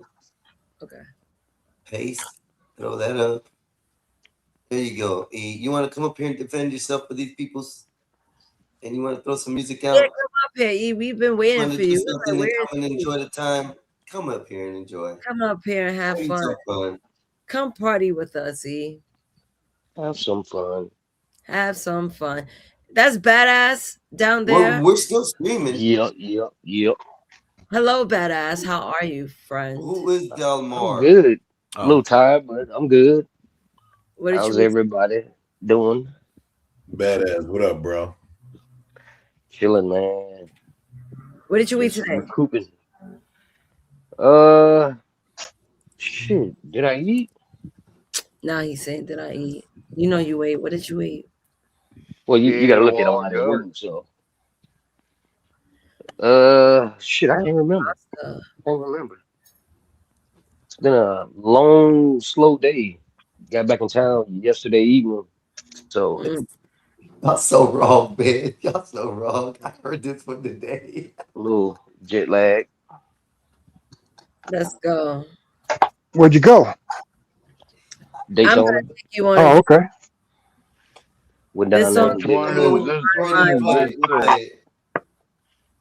Okay. Paste. Throw that up. There you go. E, you want to come up here and defend yourself for these people's, and you want to throw some music out? Yeah, come up here, E. We've been waiting for you. Come and enjoy the time. Come up here and enjoy. Come up here and have fun. Come party with us, E. Have some fun. Have some fun. That's badass down there. We're still streaming. Yep. Hello, badass. How are you, friend? Who is Delmar? I'm good. A little tired, but I'm good. How's you everybody doing? Badass. What up, bro? Chilling, man. What did you eat Just today? recouping. Shit. Did I eat? Nah, he's saying, did I eat? You know you ate. What did you eat? Well, you Ate got to a look at all while that ago. word. So, shit, I can't remember. Pasta. Can't remember. It's been a long, slow day. Got back in town yesterday evening. So, Y'all so wrong, man. Y'all so wrong. I heard this one today. a little jet lag. Let's go. Where'd you go? I'm Daytona. gonna take you on. Oh, okay. Went This down song there. Which one is this one?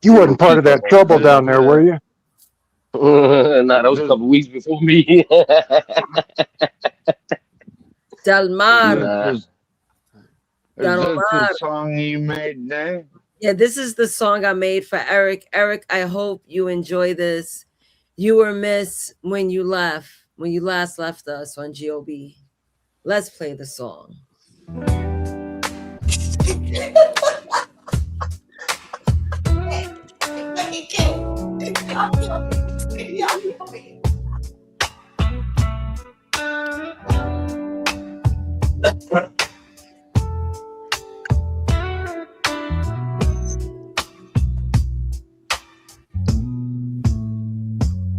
You wasn't part of that trouble down there, were you? Nah, that was a couple weeks before me. Del Mar. Nah. Is this the song you made now? Yeah, this is the song I made for Eric. Eric, I hope you enjoy this. You were missed when you last left us on GOB. Let's play the song.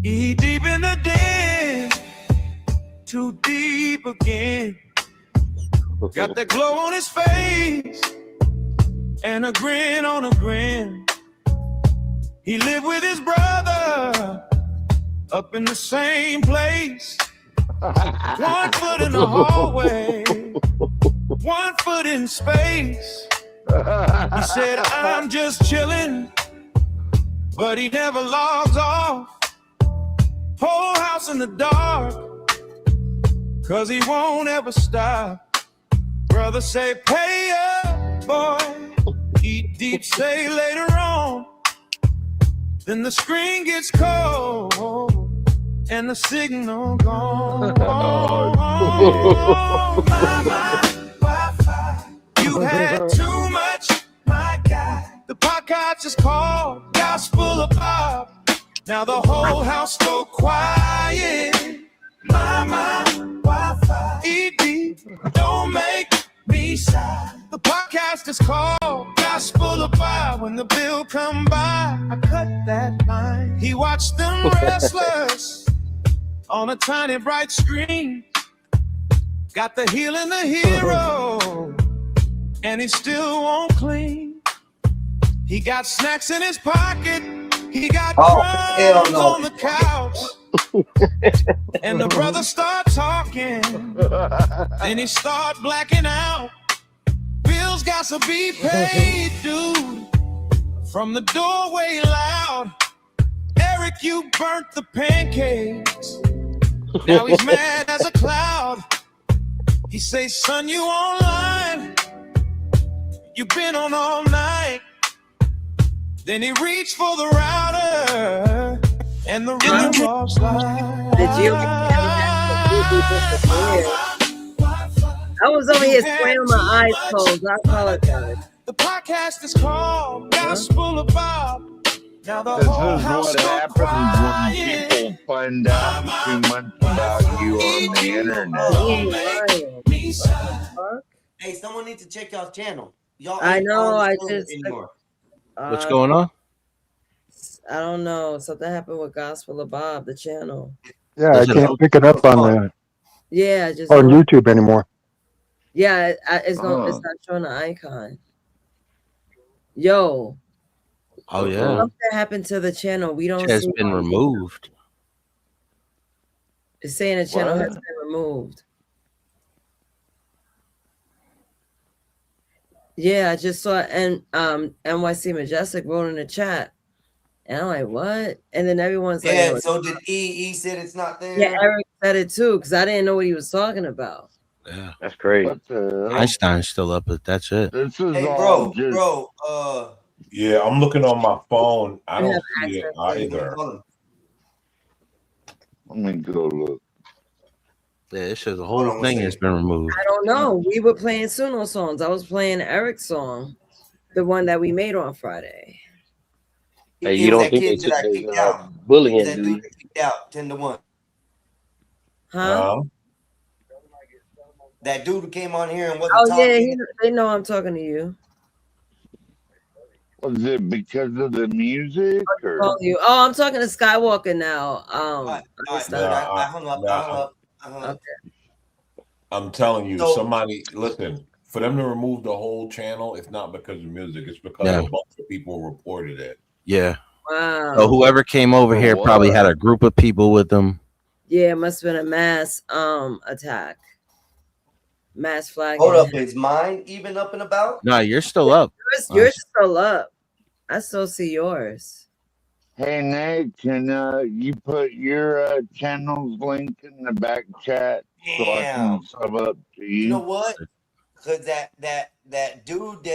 He deep in the den, too deep again. Got that glow on his face and a grin on a grin. He lived with his brother up in the same place. 1 foot in the hallway, 1 foot in space. He said, I'm just chilling, but he never logs off. Whole house in the dark, 'cause he won't ever stop. Brother say, pay up, boy. Eat deep, say later on. Then the screen gets cold and the signal gone. Wi-Fi. You had too much, my guy. The podcast is called Gospel of Bob. Now the whole house go quiet. My Wi-Fi. ED, don't make me sigh. The podcast is called Gospel of Bob. When the bill come by, I cut that line. He watched them wrestlers on a tiny bright screen. Got the heel and the hero, and he still won't clean. He got snacks in his pocket. He got crumbs on the couch. And the brother start talking. Then he start blacking out. Bills got to be paid, dude. From the doorway loud. Eric, you burnt the pancakes. Now he's mad as a cloud. He say, son, you online. You been on all night. Then he reached for the router, and the router lost line. I was over here spraying my eyes closed. I apologize. The podcast is called Gospel of Bob. Now the whole house This is what happens when people find out too much about you on the internet. Hey, someone needs to check y'all's channel. Y'all I ain't know. on I the just. anymore. What's going on? I don't know. Something happened with Gospel of Bob, the channel. Yeah, I can't pick it up on Yeah, just on YouTube anymore. Yeah, it's not showing the icon. Yo. Oh yeah. Something happened to the channel. We don't. It has see been removed. It's saying the channel has been removed. Yeah, I just saw NYC Majestic wrote in the chat. And I'm like, what? And then everyone's like, Yeah, so did E said it's not there? yeah, Eric said it too, because I didn't know what he was talking about. Yeah. That's crazy. Einstein's still up, but that's it. This is Hey, all bro, Yeah, I'm looking on my phone. I You don't have see it access. either. Let me go look. Yeah, it shows the whole thing has been removed. I don't know. We were playing Suno songs. I was playing Eric's song, the one that we made on Friday. Hey, It you was don't that think kid that I they kicked out. It was bullying, that do dude you? that kicked out 10-1. Huh? That dude who came on here and wasn't Oh yeah, talking. they know I'm talking to you. Was it because of the music or? Oh, I'm talking to Skywalker now. All right, Einstein. I hung up. Okay. I'm telling you, So- somebody listen. For them to remove the whole channel, it's not because of music. It's because Yeah. a bunch of people reported it. Yeah. Wow. So whoever came over here probably had a group of people with them. Yeah, it must have been a mass attack. Mass flagging. Hold up, is mine even up and about? No, you're still up. Yours is still up. I still see yours. Hey Nate, can you put your channel's link in the back chat so I can sub up to you? You know what? Because that dude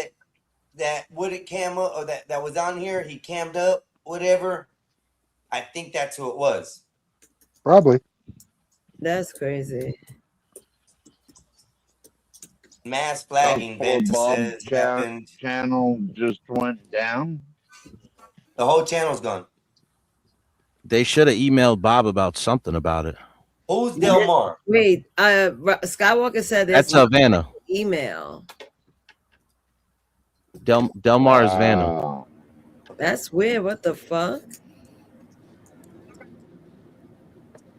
that wooded camera or that was on here, he cammed up, whatever. I think that's who it was. Probably. That's crazy. Mass flagging says happened. Channel just went down. The whole channel's gone. They should have emailed Bob about something about it. Who's Delmar? Wait, Skywalker said That's Havana. Email. Delmar is Vanna. That's weird. What the fuck?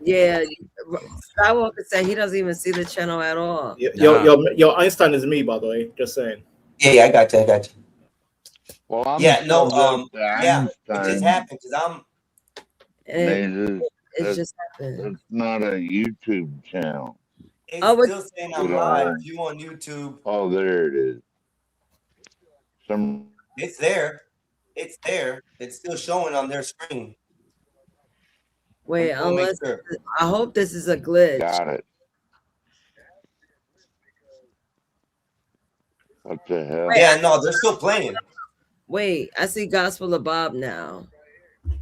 Yeah, Skywalker said he doesn't even see the channel at all. Yo, Einstein is me, by the way. Just saying. Yeah, I got you. Well, I'm yeah, no, it just happened because It just happened. It's not a YouTube channel. It's still saying I'm live. You on YouTube? Oh, there it is. It's there. It's there. It's still showing on their screen. Wait, unless I hope this is a glitch. Got it. What the hell? Yeah, no, they're still playing. Wait, I see Gospel of Bob now.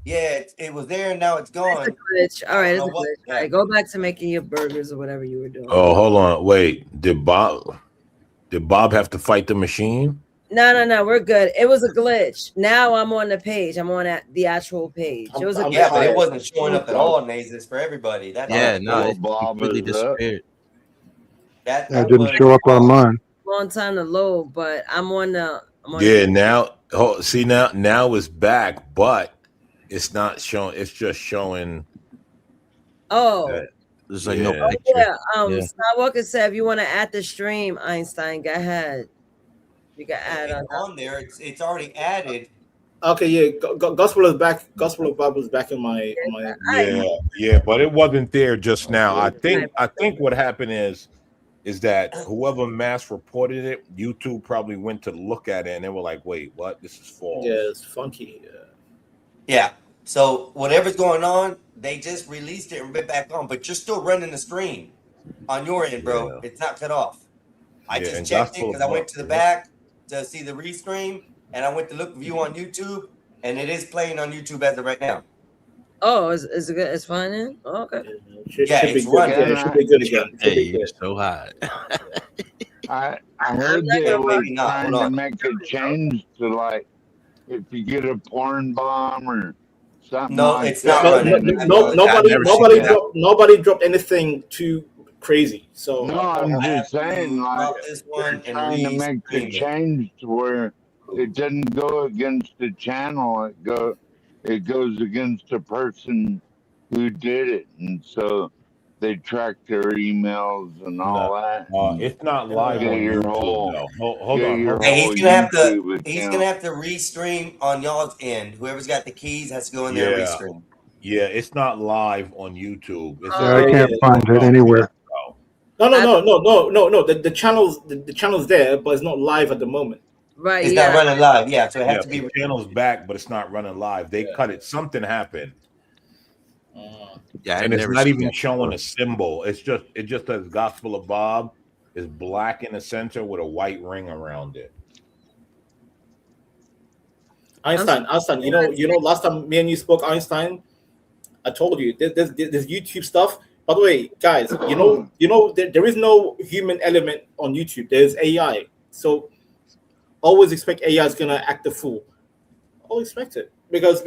Yeah, it was there and now it's gone. It's a glitch. All right, it's a glitch. All right, go back to making your burgers or whatever you were doing. Oh, hold on. Wait, did Bob have to fight the machine? No, we're good. It was a glitch. Now I'm on the page. I'm on the actual page. It was a yeah, but it wasn't showing up at all, Nazis, for everybody. That's it completely disappeared. That didn't show up on mine. Long time to load, but I'm on the. Now it's back, but it's not showing. It's just showing. Oh. There's like no picture. Yeah. Skywalker said, if you want to add the stream, Einstein, go ahead. You can add on there. It's already added. Okay, yeah. Gospel is back. Gospel of Bible is back in my. Yeah, but it wasn't there just now. I think what happened is that whoever mass reported it, YouTube probably went to look at it and they were like, "Wait, what? This is false." Yeah, it's funky. Yeah. So whatever's going on, they just released it and went back on, but you're still running the stream on your end, bro. Yeah. It's not cut off. I just checked it because I went to the back to see the restream, and I went to look view on YouTube, and it is playing on YouTube as of right now. Oh, is it good? It's fine then? Oh, okay. Yeah, it's running. It should be good again. Hey, you're so hot. I heard they were trying to make a change to, like, if you get a porn bomb or something. No, like it's not running. Nobody dropped anything too crazy. So no, I'm just saying, like, they're trying to make the change to where it doesn't go against the channel. It goes against the person who did it, and so they track their emails and all that. It's not live on your YouTube. whole. Hold on. Hey, he's gonna have to restream on y'all's end. Whoever's got the keys has to go in there and restream. Yeah, it's not live on YouTube. I can't find it anywhere. No. The channel's there, but it's not live at the moment. Right. It's not running live. Yeah, so it has to be. The channel's back, but it's not running live. They cut it. Something happened. Yeah, and it's not even showing a symbol. It just says Gospel of Bob is black in the center with a white ring around it. Einstein, you know, last time me and you spoke, Einstein, I told you this YouTube stuff. By the way, guys, you know, there is no human element on YouTube. There's AI, so always expect AI is gonna act the fool. I'll expect it because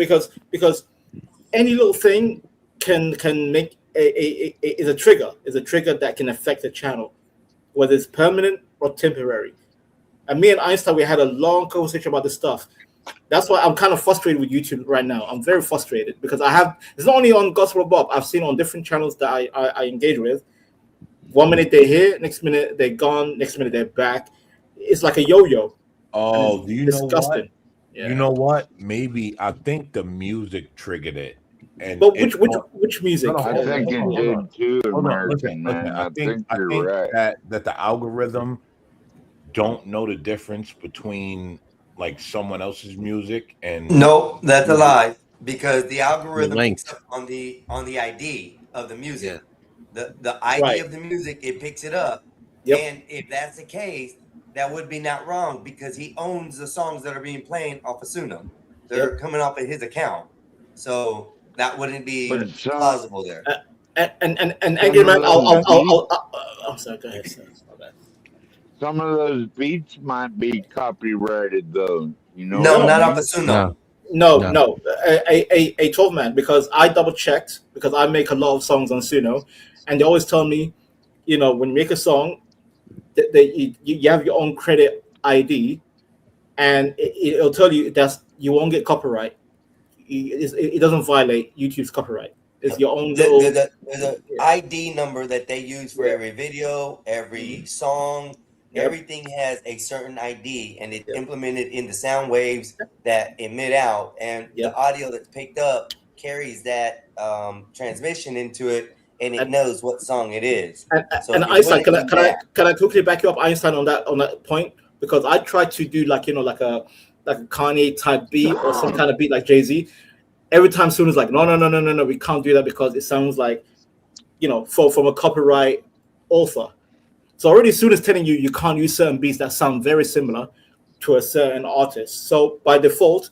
any little thing can make is a trigger that can affect the channel, whether it's permanent or temporary. And me and Einstein, we had a long conversation about this stuff. That's why I'm kind of frustrated with YouTube right now. I'm very frustrated because it's not only on Gospel Bob. I've seen on different channels that I engage with. 1 minute they're here, next minute they're gone, next minute they're back. It's like a yo-yo. Oh, do you know what? Yeah. You know what? Maybe I think the music triggered it. But which music? I think it did too, American man. I think you're right. That the algorithm don't know the difference between like someone else's music and no, that's a lie, because the algorithm picks up on the ID of the music. Yeah. The ID of the music, it picks it up. Yep. And if that's the case, that would be not wrong because he owns the songs that are being played off of Suno. They're coming off of his account. So that wouldn't be plausible there. And Angry Man, I'm sorry, go ahead, sir. Some of those beats might be copyrighted, though. You know? No, not off of Suno. No. A 12 man, because I double checked because I make a lot of songs on Suno, and they always tell me, you know, when you make a song, you have your own credit ID, and it'll tell you that you won't get copyright. It doesn't violate YouTube's copyright. It's your own little. There's an ID number that they use for every video, every song. Everything has a certain ID, and it's implemented in the sound waves that emit out, and the audio that's picked up carries that transmission into it, and it knows what song it is. And Einstein, can I quickly back you up, Einstein, on that point? Because I tried to do like a Kanye type beat or some kind of beat like Jay-Z. Every time Suno's like, no, we can't do that because it sounds like, you know, from a copyright author. So already Suno's telling you can't use certain beats that sound very similar to a certain artist. So by default,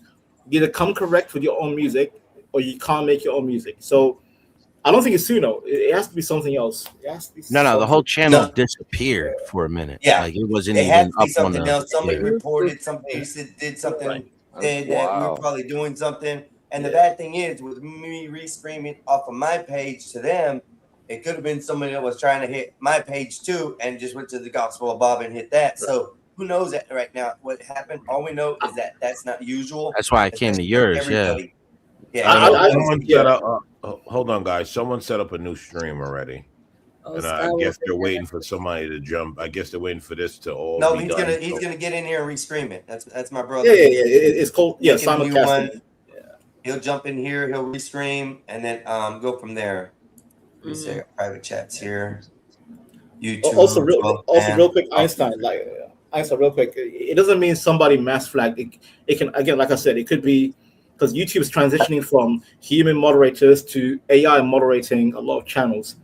you either come correct with your own music or you can't make your own music. So I don't think it's Suno. It has to be something else. It has to be No, the whole channel disappeared for a minute. Yeah, like it wasn't it had even to be up on something the. else. Somebody reported something, did something, that we were probably doing something. And the bad thing is, with me restreaming off of my page to them, it could have been somebody that was trying to hit my page too and just went to the Gospel of Bob and hit that. So who knows that right now what happened? All we know is that that's not usual. That's why I came to yours. Hold on, guys. Someone set up a new stream already. And I guess they're waiting for somebody to jump. I guess they're waiting for this to all. No, he's gonna get in here and restream it. That's my brother. Yeah. It's called simulcasting. He'll jump in here, he'll restream, and then go from there. Let me say private chats here. YouTube. Also, real quick, Einstein. Real quick. It doesn't mean somebody mass flagged. It can, again, like I said, it could be because YouTube is transitioning from human moderators to AI moderating a lot of channels.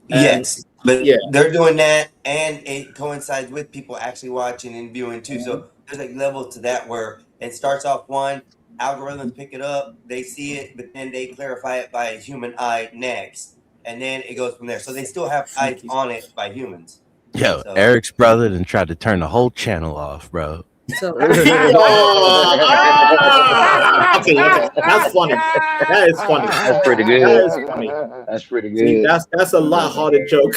Yes, but they're doing that, and it coincides with people actually watching and viewing too. So there's like levels to that where it starts off one. Algorithms pick it up, they see it, but then they clarify it by a human eye next, and then it goes from there. So they still have eyes on it by humans. Yo, Eric's brother then tried to turn the whole channel off, bro. So, okay, that's funny. That is funny. That's pretty good. That is funny. That's pretty good. See, that's a lot harder joke.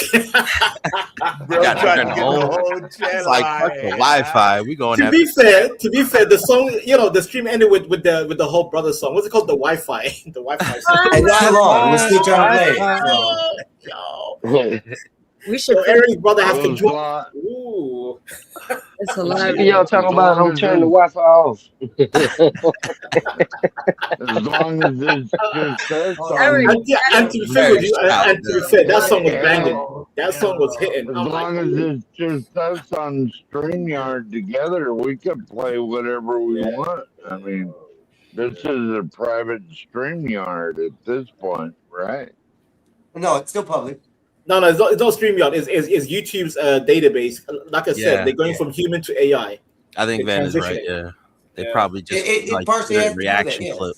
Bro, turn the whole channel. Like fuck the Wi-Fi. We going. To be fair, the song, you know, the stream ended with the whole brother song. What's it called? The Wi-Fi. The Wi-Fi song. It's too long. We're still trying to play. We should. So Eric's brother has control. Ooh. It's hilarious. Y'all talking about don't turn the Wi-Fi off. As long as it's just and to be fair, that song was banging. That song was hitting. As long as it's just us on StreamYard together, we can play whatever we want. I mean, this is a private StreamYard at this point, right? No, it's still public. No, it's not StreamYard. It's YouTube's database. Like I said, they're going from human to AI. I think Van is right. Yeah, they probably just it partially has a reaction clip.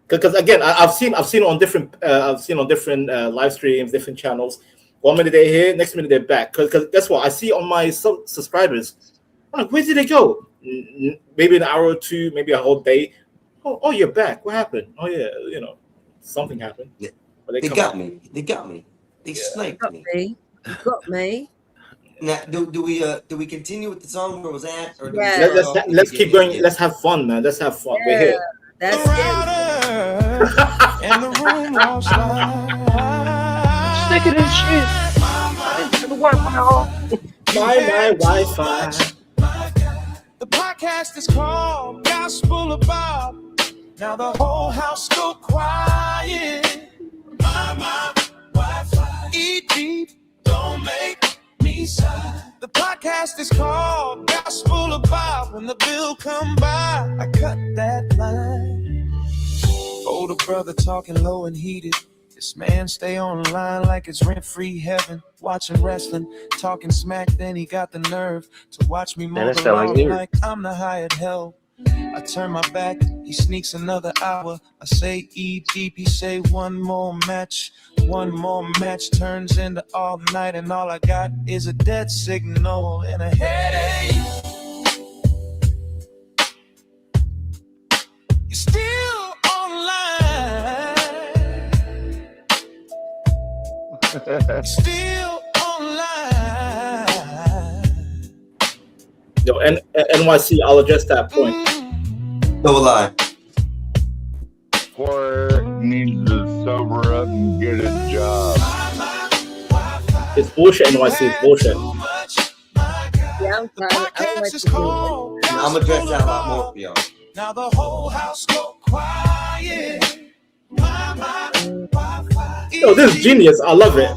Because again, I've seen on different live streams, different channels. 1 minute they're here, next minute they're back. Because guess what? I see on my subscribers, I'm like, where did they go? maybe an hour or two, maybe a whole day. Oh, you're back. What happened? Oh yeah, something happened. Yeah. But They got me. They got me. They sniped me. Got me. Now, do we continue with the song where it was at, or do let's keep going. Let's have fun, man. Let's have fun. We're here. That's and the room all Stick it in shit. The Wi-Fi. My Wi-Fi. The podcast is called Gospel of Bob. Now the whole house go quiet. My Wi-Fi. Eat deep. Don't make me sigh. The podcast is called Gospel of Bob. When the bill come by, I cut that line. Older brother talking low and heated. This man stay online like it's rent-free heaven. Watching wrestling, talking smack, then he got the nerve to watch me mow the lawn like I'm the hired help. I turn my back, he sneaks another hour. I say eat deep, he say one more match. One more match turns into all night, and all I got is a dead signal and a headache. You're still online. Still online. Yo, NYC, I'll address that point. No lie. Poor needs to sober up and get a job. It's bullshit, NYC. It's bullshit. Yeah, I'm trying. I'm gonna address that a lot more for y'all. Now the whole house go quiet. Yo, this is genius. I love it.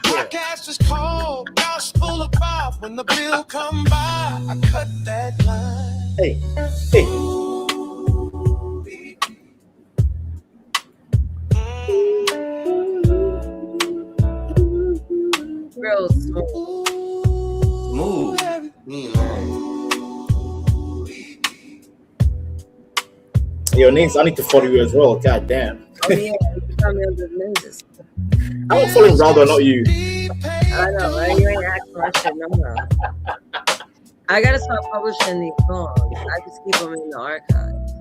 Podcast is called Gospel of Bob. When the bill come by, I cut that line. Hey. Real smooth. Yo, Nate, I need to follow you as well. God damn. Oh yeah, you tell me under the lenses. I'm following Ronaldo, not you. I know, right? You ain't asking my shit no more. I gotta start publishing these songs. I just keep them in the archives.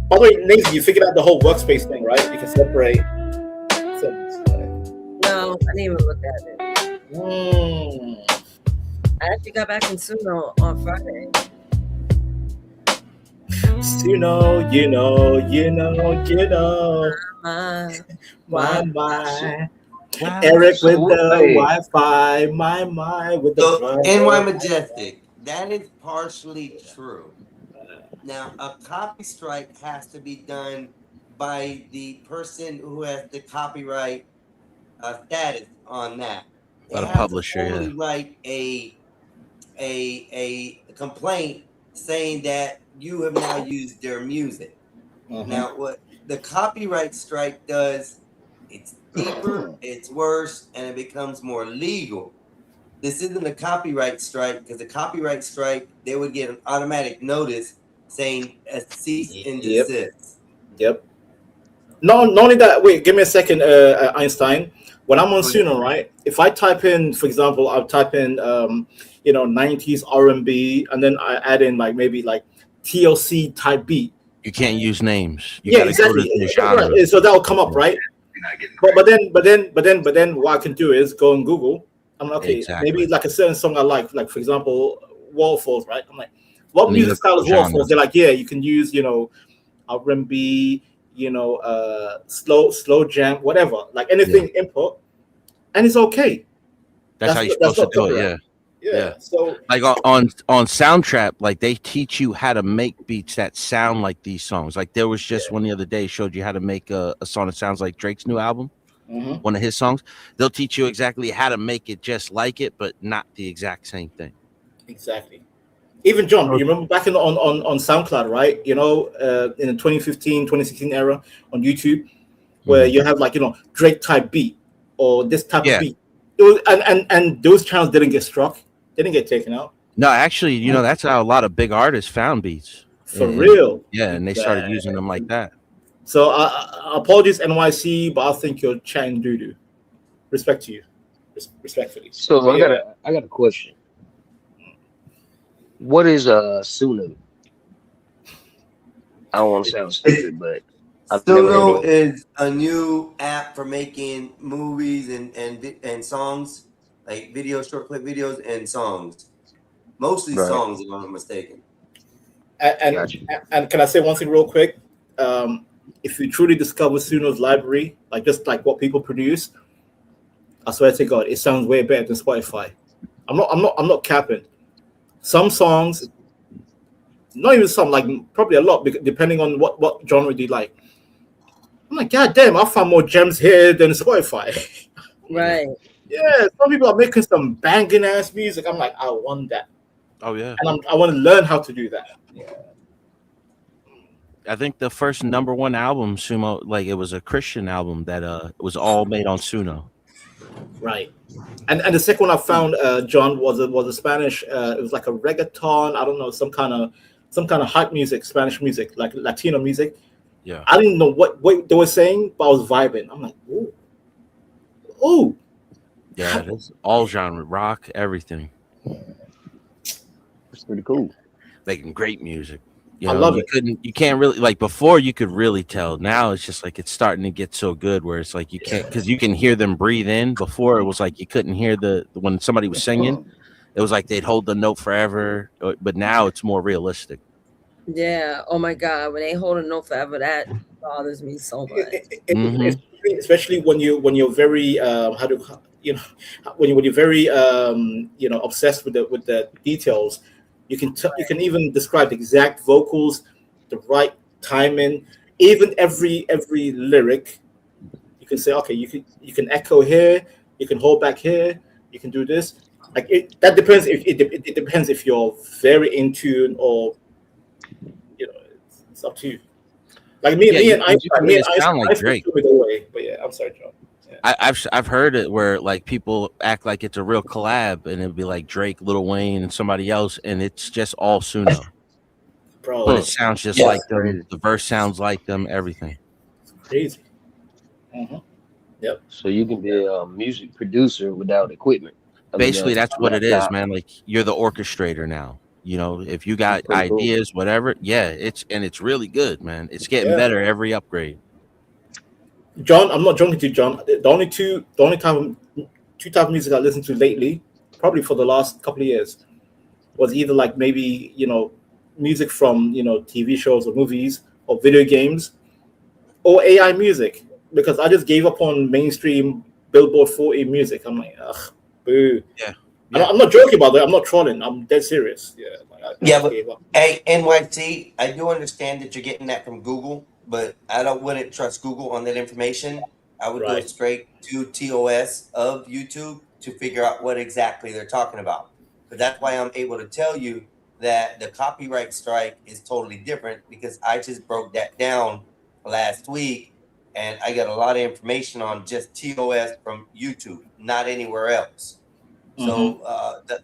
By the way, Nate, you figured out the whole workspace thing, right? You can separate. No, I didn't even look at it. I actually got back in Suno on Friday. Suno, you know. My. Eric with the Wi-Fi. My with the NY Majestic. That is partially true. Now, a copy strike has to be done by the person who has the copyright status on that. By the publisher, yeah. Write a complaint saying that you have now used their music. Now, what the copyright strike does, it's deeper, it's worse, and it becomes more legal. This isn't a copyright strike, because the copyright strike, they would get an automatic notice saying a cease and desist. Yep. No, not only that. Wait, give me a second, Einstein. When I'm on Suno, right? If I type in, for example, I'll type in, 90s R&B, and then I add in maybe TLC type beat. You can't use names. You gotta exactly. go to the genre. Right. So that'll come up, right? But then, what I can do is go on Google. I'm like, okay, maybe a certain song I like for example, Waterfalls, right? I'm like, what music style is Waterfalls? They're like, yeah, you can use, R&B, slow jam, whatever, anything input, and it's okay. That's how you're supposed to do it. Yeah. So on Soundtrap, they teach you how to make beats that sound like these songs. There was just one the other day showed you how to make a song that sounds like Drake's new album, one of his songs. They'll teach you exactly how to make it just like it, but not the exact same thing. Exactly. Even John, you remember back on SoundCloud, right? In the 2015, 2016 era on YouTube, where you have Drake type beat or this type of beat. It was, and those channels didn't get struck. They didn't get taken out. No, actually, that's how a lot of big artists found beats. For real. Yeah, and they started using them like that. So apologies, NYC, but I think you're chatting doo-doo. Respect to you. Respectfully. So I got a question. What is Suno? I don't want to sound stupid, but I've never heard Suno of it. is a new app for making movies and songs, like short clip videos and songs. Mostly Right. songs, if I'm not mistaken. And can I say one thing real quick? If you truly discover Suno's library, just like what people produce, I swear to God, it sounds way better than Spotify. I'm not capping. Some songs, not even some, like probably a lot, depending on what genre do you like. I'm like, God damn, I found more gems here than Spotify. Right. Yeah, some people are making some banging ass music. I'm like, I want that. Oh yeah. And I want to learn how to do that. Yeah. I think the first #1 album, Sumo, like it was a Christian album that was all made on Suno. Right. And the second one I found, John, was a Spanish. It was like a reggaeton. I don't know, some kind of hype music, Spanish music, like Latino music. Yeah. I didn't know what they were saying, but I was vibing. I'm like, ooh. Yeah, it's all genre, rock, everything. It's pretty cool. Making great music. I love it. You can't really, like before you could really tell. Now it's just like it's starting to get so good where it's like you can't, because you can hear them breathe in. Before it was like you couldn't hear when somebody was singing. It was like they'd hold the note forever, but now it's more realistic. Yeah. Oh my God. When they hold a note forever, that bothers me so much. Especially when you're very when you're very obsessed with the details. You can even describe the exact vocals, the right timing, even every lyric. You can say, okay, you can echo here, you can hold back here, you can do this. Like that depends. It depends if you're very in tune or it's up to you. Like me and I sound like Drake. It away. But yeah, I'm sorry, John. Yeah. I've heard it where like people act like it's a real collab and it'd be like Drake, Lil Wayne, and somebody else, and it's just all Suno. Bro, but it sounds just like them. The verse sounds like them. Everything. It's crazy. Mm-hmm. Yep. So you can be a music producer without equipment. Basically, that's what it is, man. Like you're the orchestrator now. You know, if you got ideas, whatever, it's really good, man. It's getting better every upgrade. John, I'm not joking to you, John. The only two type of music I listened to lately, probably for the last couple of years, was either like maybe music from TV shows or movies or video games, or AI music. Because I just gave up on mainstream Billboard 40 music. I'm like, ugh, boo. Yeah. I'm not joking about that. I'm not trolling. I'm dead serious. Yeah. But hey, NYC, I do understand that you're getting that from Google, but I wouldn't trust Google on that information. I would go straight to TOS of YouTube to figure out what exactly they're talking about. But that's why I'm able to tell you that the copyright strike is totally different, because I just broke that down last week, and I got a lot of information on just TOS from YouTube, not anywhere else. So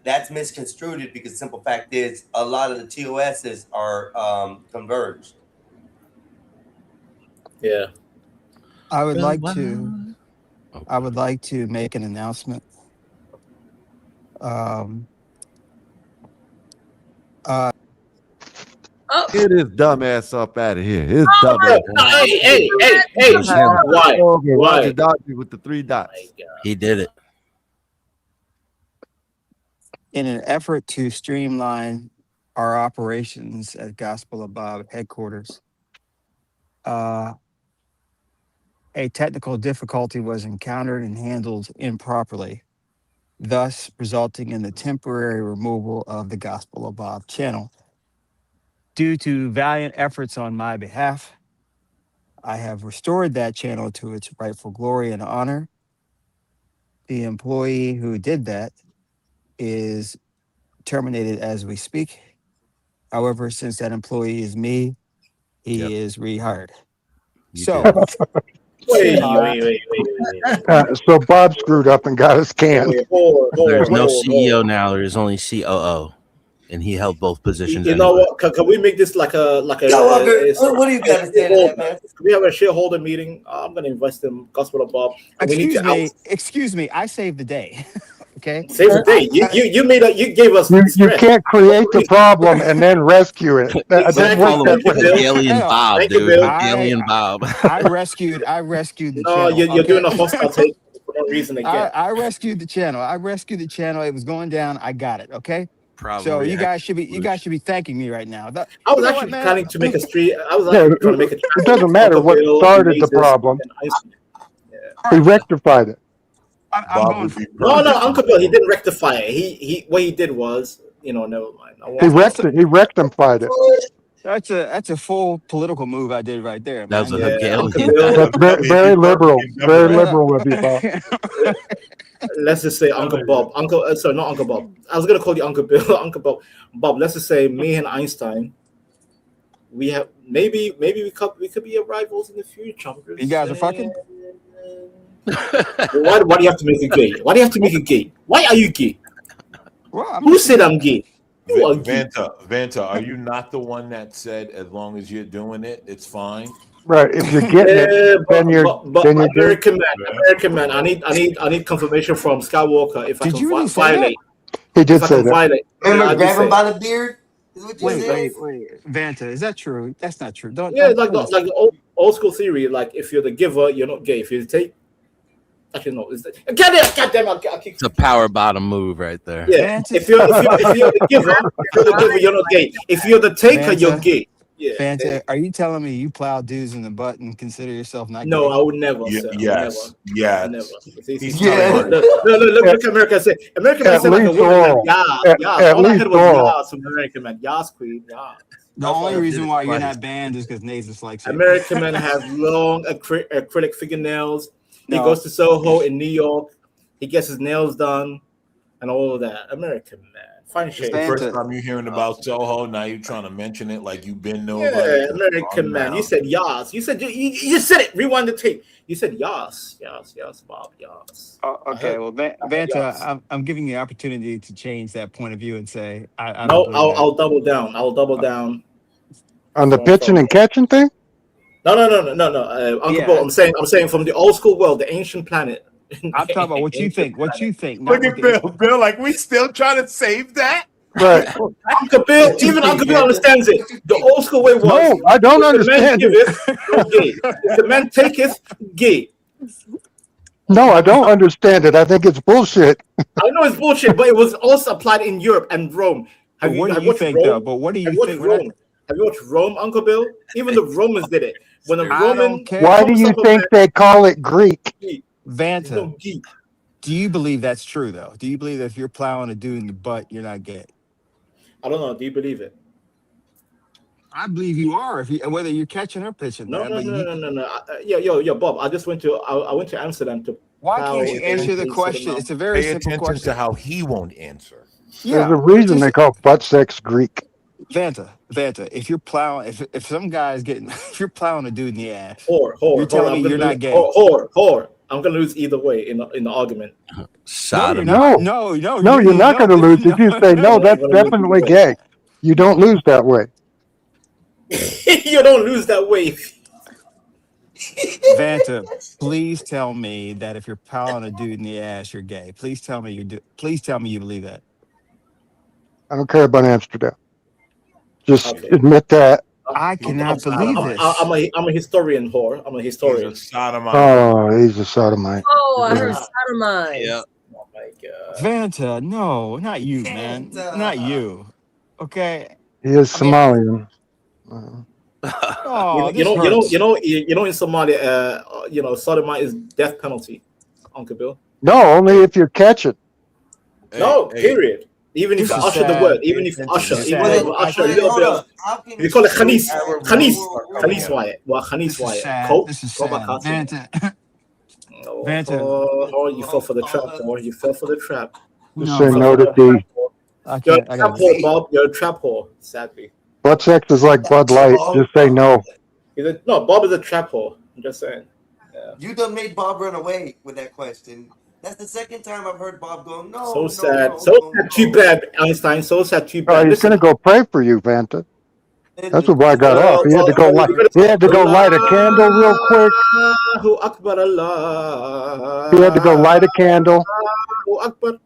that's misconstrued, because the simple fact is a lot of the TOSs are converged. Yeah. I would like to make an announcement. Get his dumb ass up out of here. His dumb ass. Hey. Why? Roger Dodger with the 3 dots. He did it. In an effort to streamline our operations at Gospel of Bob headquarters, a technical difficulty was encountered and handled improperly, thus resulting in the temporary removal of the Gospel of Bob channel. Due to valiant efforts on my behalf, I have restored that channel to its rightful glory and honor. The employee who did that is terminated as we speak. However, since that employee is me, he is rehired. Wait. So Bob screwed up and got us canned. There's no CEO now. There's only COO, and he held both positions. You know what? Can we make this like a what do you got to say to that, man? Can we have a shareholder meeting? I'm going to invest in Gospel of Bob. Excuse me. I saved the day. Okay. Save the day. You gave us. You can't create the problem and then rescue it. That Exactly. doesn't work that way. Alien Bob, Thank you, dude. Bill. Alien Bob. I rescued the No, channel. you're doing a hostile take for no reason again. I rescued the channel. It was going down. I got it. Okay. Probably. So you guys should be thanking me right now. I was actually planning to make a street. I was actually trying to make a. It doesn't matter what started the problem. He rectified it. No, Uncle Bill, he didn't rectify it. He what he did was, never mind. He rectified it. That's a full political move I did right there. That was man. a Hegelian. That's very liberal. Very liberal of you, Bob. Let's just say Uncle Bob. Sorry, not Uncle Bob. I was gonna call you Uncle Bill. Uncle Bob. Bob. Let's just say me and Einstein. We have maybe we could be rivals in the future. You guys are fucking. Why do you have to make it gay? Why do you have to make it gay? Why are you gay? Well, who said I'm gay? You are gay. Vanta, are you not the one that said as long as you're doing it, it's fine? Right. If you're getting it, then you're American man. I need confirmation from Skywalker if I can violate. He did say that. Remember, grab him by the beard. Wait. Vanta, is that true? That's not true. Don't. Like the old school theory. Like if you're the giver, you're not gay. If you take, actually no. Goddamn! I'll kick. It's a power bottom move right there. Yeah. If you're the giver, you're not gay. If you're the taker, you're gay. Yeah. Vanta, are you telling me you plow dudes in the butt and consider yourself not gay? No, I would never. Yes. Never. Look at America say. American man said like a woman. All I heard was yas from American man. Yas queen. Yas. The only reason why you're not banned is because Nathan's like American men have long acrylic fingernails. He goes to Soho in New York. He gets his nails done and all of that. American man. Fine shade. The first time you're hearing about Soho, now you're trying to mention it like you've been knowing about Yeah, it. American man. You said yas. You said you said it. Rewind the tape. You said yas, Bob, yas. Okay, well, Vanta, I'm giving you the opportunity to change that point of view and say I No, don't I'll double down. I'll double down. On the pitching and catching thing? No. Uncle Bo, I'm saying from the old school world, the ancient planet. I'm talking about what you think. What you think? Look at Bill, like we still trying to save that? Right. Uncle Bill, even Uncle Bill understands it. The old school way was. No, I don't understand it. If the man taketh, gay. No, I don't understand it. I think it's bullshit. I know it's bullshit, but it was also applied in Europe and Rome. What do you think, though? But what do you think? Have you watched Rome, Uncle Bill? Even the Romans did it. When a Roman. Why do you think they call it Greek? Vanta, do you believe that's true, though? Do you believe that if you're plowing a dude in the butt, you're not gay? I don't know. Do you believe it? I believe you are. Whether you're catching or pitching. No. Yo, Bob. I went to Amsterdam to. Why can't you answer the question? It's a very simple question. To how he won't answer. There's a reason they call butt sex Greek. Vanta, if you're plowing, if some guy's if you're plowing a dude in the ass, you're telling me you're not gay. Whore. I'm gonna lose either way in the argument. No, you're not gonna lose. If you say no, that's definitely gay. You don't lose that way. You don't lose that way. Vanta, please tell me that if you're plowing a dude in the ass, you're gay. Please tell me Please tell me you believe that. I don't care about Amsterdam. Just admit that. I cannot believe this. I'm a historian, whore. I'm a historian. He's a sodomite. Oh, he's a sodomite. Oh, I heard sodomite. Yeah. Oh my God. Vanta, no, not you, man. Not you. Okay. He is Somalian. Oh, you know, in Somalia, sodomite is death penalty, Uncle Bill. No, only if you're catching. No, period. Even if you usher the word, even if you usher a little bit, you call it Khanis Wyatt. Well, Khanis Wyatt. Coke. Vanta. Oh, you fell for the trap, or you fell for the trap. Just say no to D. You're a trap whore, Bob. You're a trap whore, sadly. Butt sex is like Bud Light. Just say no. No, Bob is a trap whore. I'm just saying. Yeah. You done made Bob run away with that question. That's the second time I've heard Bob go, no. So sad. Too bad, Einstein. So sad, too bad. Oh, he's going to go pray for you, Vanta. That's what I got off. He had to go light a candle real quick. Allahu Akbar Allah. He had to go light a candle. Allahu Akbar.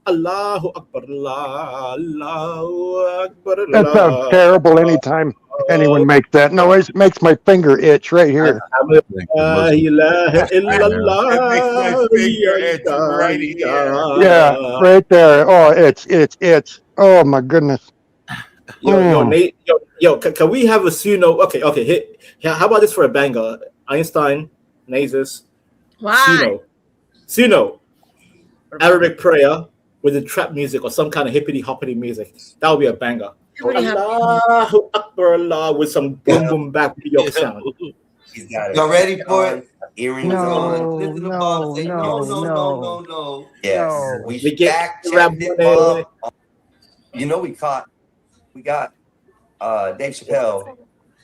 Allahu Akbar, Allahu Akbar. That sounds terrible anytime anyone makes that noise. It makes my finger itch right here. La ilaha illallah. That makes my finger itch right here. Yeah, right there. Oh, it's. Oh my goodness. Yo, Nate. Yo, can we have a Suno? Okay. How about this for a banger? Einstein, Nasus, Why? Suno, Arabic prayer with the trap music or some kind of hippity hoppity music. That would be a banger. Allahu Akbar Allah with some boom boom back New York sound. Y'all ready for it? Earrings on. Listen to Bob say no. Yes. We fact checked it, Bob. You know we got Dave Chappelle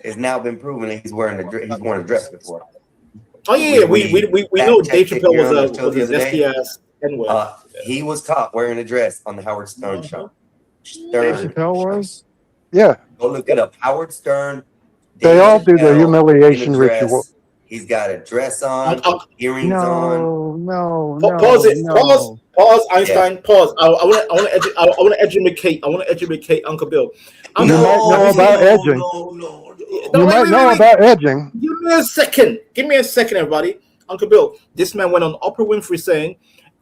has now been proven that he's worn a dress before. Oh yeah, we know Dave Chappelle was an STS N-word. He was caught wearing a dress on the Howard Stern show. Dave Chappelle was? Yeah. Go look it up. Howard Stern. They all do the humiliation ritual. He's got a dress on, earrings on. No. Pause it. Pause, Einstein. Pause. I want to educate. I want to educate Uncle Bill. You might know about edging. You might know about edging. Give me a second, everybody. Uncle Bill, this man went on Oprah Winfrey saying,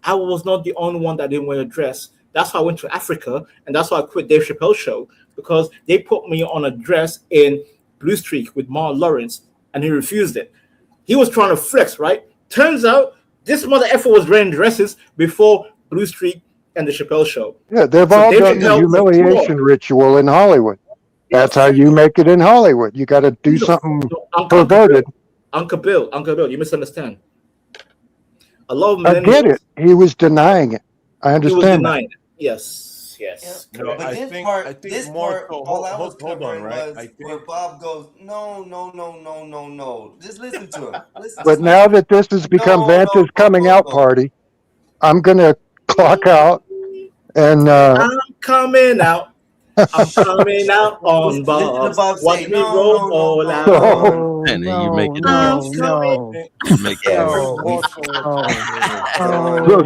I was not the only one that didn't wear a dress. That's why I went to Africa, and that's why I quit Dave Chappelle's show, because they put me on a dress in Blue Streak with Mark Lawrence, and he refused it. He was trying to flex, right? Turns out this mother effer was wearing dresses before Blue Streak and the Chappelle show. Yeah, they've all done the humiliation ritual in Hollywood. That's how you make it in Hollywood. You got to do something perverted. Uncle Bill, you misunderstand. A lot of men. I get it. He was denying it. I understand. He was denying it. Yes. No, but I think more. All I was hold on, right? I think where Bob goes, no. Just listen to him. But now that this has become Vanta's coming out party, I'm gonna clock out and. I'm coming out. I'm coming out on Bob. Watch me roll all out. And then you make it. So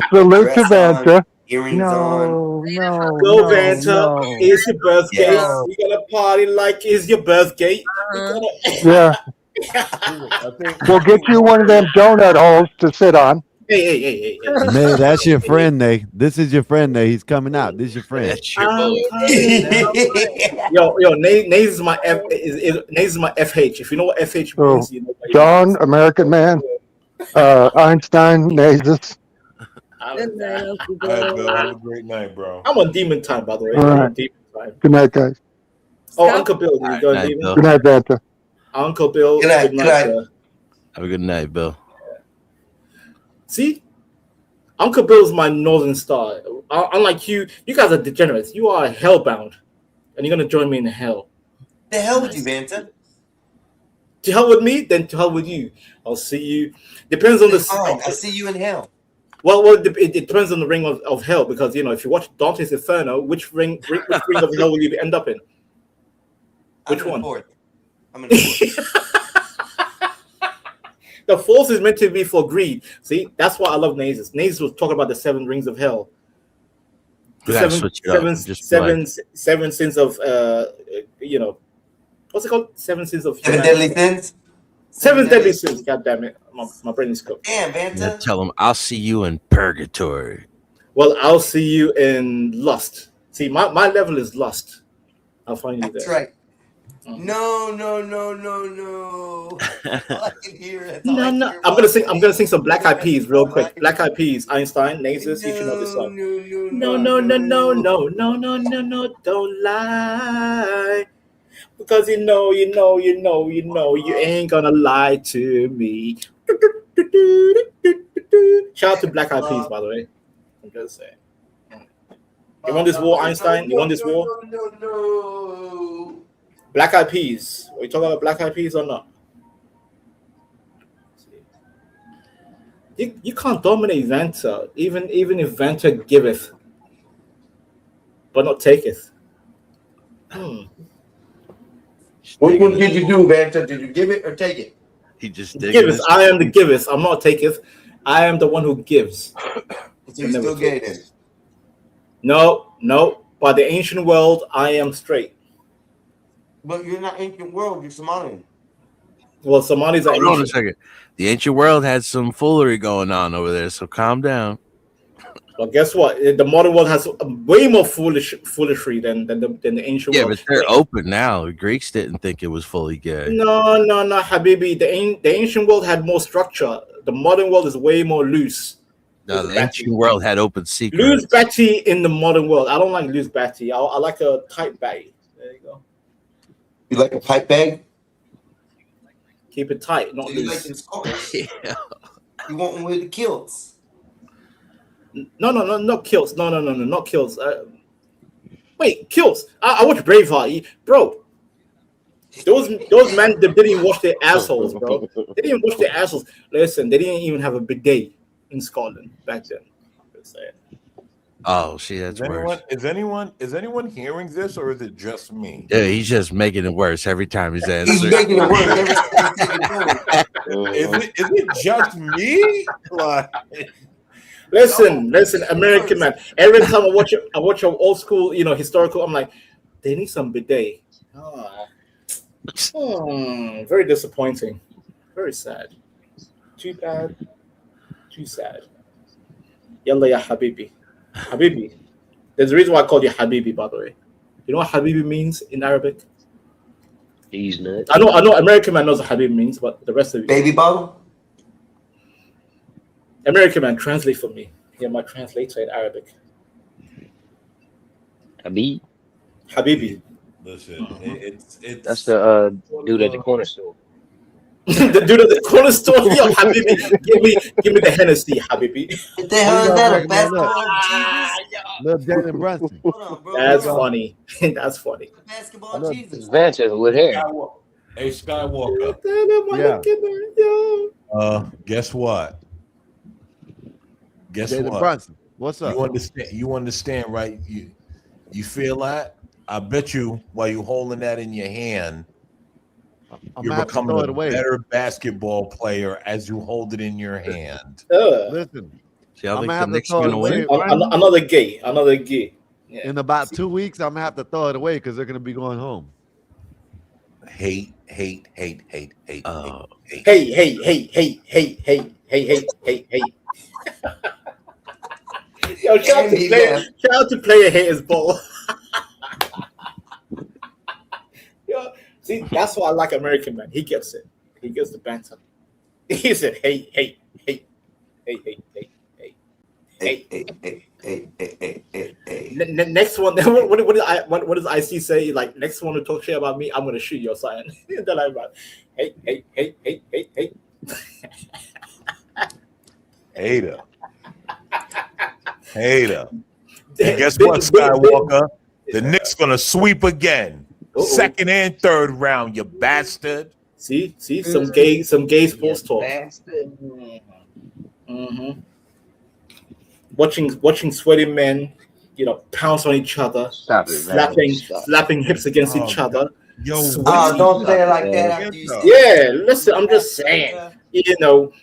salute to Vanta. Go Vanta. It's your birthday. We gotta party like it's your birthday. Yeah. We'll get you one of them donut holes to sit on. Hey. Man, that's your friend, Nate. This is your friend, Nate. He's coming out. This is your friend. That's your boy. Yo, Nate is my FH. If you know what FH means, you know. John, American man. Einstein, Nasus. Good night, Bill. Have a great night, bro. I'm on demon time, by the way. All right. Good night, guys. Oh, Uncle Bill. Good night, Vanta. Uncle Bill. Good night. Have a good night, Bill. See, Uncle Bill's my northern star. Unlike you guys are degenerates. You are hellbound, and you're gonna join me in hell. The hell with you, Vanta? To hell with me, then to hell with you. I'll see you. Depends on the. I see you in hell. Well, it depends on the ring of hell, because if you watch Dante's Inferno, which ring of hell will you end up in? Which one? I'm in the fourth. The fourth is meant to be for greed. See, that's why I love Nasus. Nasus was talking about the 7 rings of hell. Seven sins of what's it called? 7 sins of 7 deadly sins. 7 deadly sins. God damn it, my brain is cooked. Damn, Vanta. Tell him I'll see you in purgatory. Well, I'll see you in lust. See, my level is lust. I'll find you there. That's right. No. I can hear it. No. I'm gonna sing some Black Eyed Peas real quick. Black Eyed Peas, Einstein, Nasus. You should know this song. No, don't lie. Because you know, you ain't gonna lie to me. Shout out to Black Eyed Peas, by the way. I'm just saying. You want this war, Einstein? You want this war? No. Black Eyed Peas. Are we talking about Black Eyed Peas or not? You can't dominate Vanta, even if Vanta giveth, but not taketh. What did you do, Vanta? Did you give it or take it? He just giveth. I am the giveth. I'm not taketh. I am the one who gives. So you still gave it. No. By the ancient world, I am straight. But you're not ancient world. You're Somalian. Well, Somalis are Hold on a ancient. second. The ancient world had some foolery going on over there, so calm down. Well, guess what? The modern world has way more foolishry than the ancient Yeah, world. but they're open now. The Greeks didn't think it was fully gay. No, Habibi. The ancient world had more structure. The modern world is way more loose. No, the ancient world had open secrets. Loose batty in the modern world. I don't like loose batty. I like a tight batty. There you go. You like a pipe bag? Keep it tight, not You loose. like them skulls? You want one with the kilts? No, not kilts. No, not kilts. Wait, kilts. I watched Braveheart, bro. Those men they didn't wash their assholes, bro. They didn't wash their assholes. Listen, they didn't even have a bidet in Scotland back then. Just saying. Oh, see, that's worse. Is anyone hearing this, or is it just me? Yeah, he's just making it worse every time he's answering. He's making it worse every time. Is it just me? Like, Listen, American man. Every time I watch an old school, historical, I'm like, they need some bidet. Very disappointing. Very sad. Too bad. Too sad. Yalla ya Habibi. Habibi. There's a reason why I called you Habibi, by the way. You know what Habibi means in Arabic? He's nuts. I know American man knows what Habibi means, but the rest of you. Baby bottle? American man, translate for me. You're my translator in Arabic. Habibi. listen, it's That's the dude at the corner store. The dude at the corner store. Yo, Habibi, give me the Hennessy, Habibi. What the hell is that? A basketball? Little Jalen Brunson. That's funny. That's funny. Basketball Jesus. Vantage with hair. Hey, Skywalker. Yeah. Guess what? Guess Jalen what? Brunson. What's up? You understand, right? You feel that? I bet you while you're holding that in your hand, you're becoming a better basketball player as you hold it in your hand. Listen, I'm gonna have to throw it away. Another gay. Yeah. In about 2 weeks, I'm gonna have to throw it away because they're gonna be going home. Hate. Hey. Yo, shout out to player haters ball. Yo, see, that's why I like American man. He gets it. He gets the banter. He said, hey. Next one, what does IC say? Like, next one to talk shit about me, I'm gonna shoot your sign. They're like, hey. Hater. And guess what, Skywalker? The Knicks gonna sweep again. Second and third round, you bastard. See, some gay sports talk. Mm-hmm. Watching sweaty men, pounce on each other, slapping hips against each other. Yo, don't say it like that. Yeah, listen, I'm just saying. Rebound.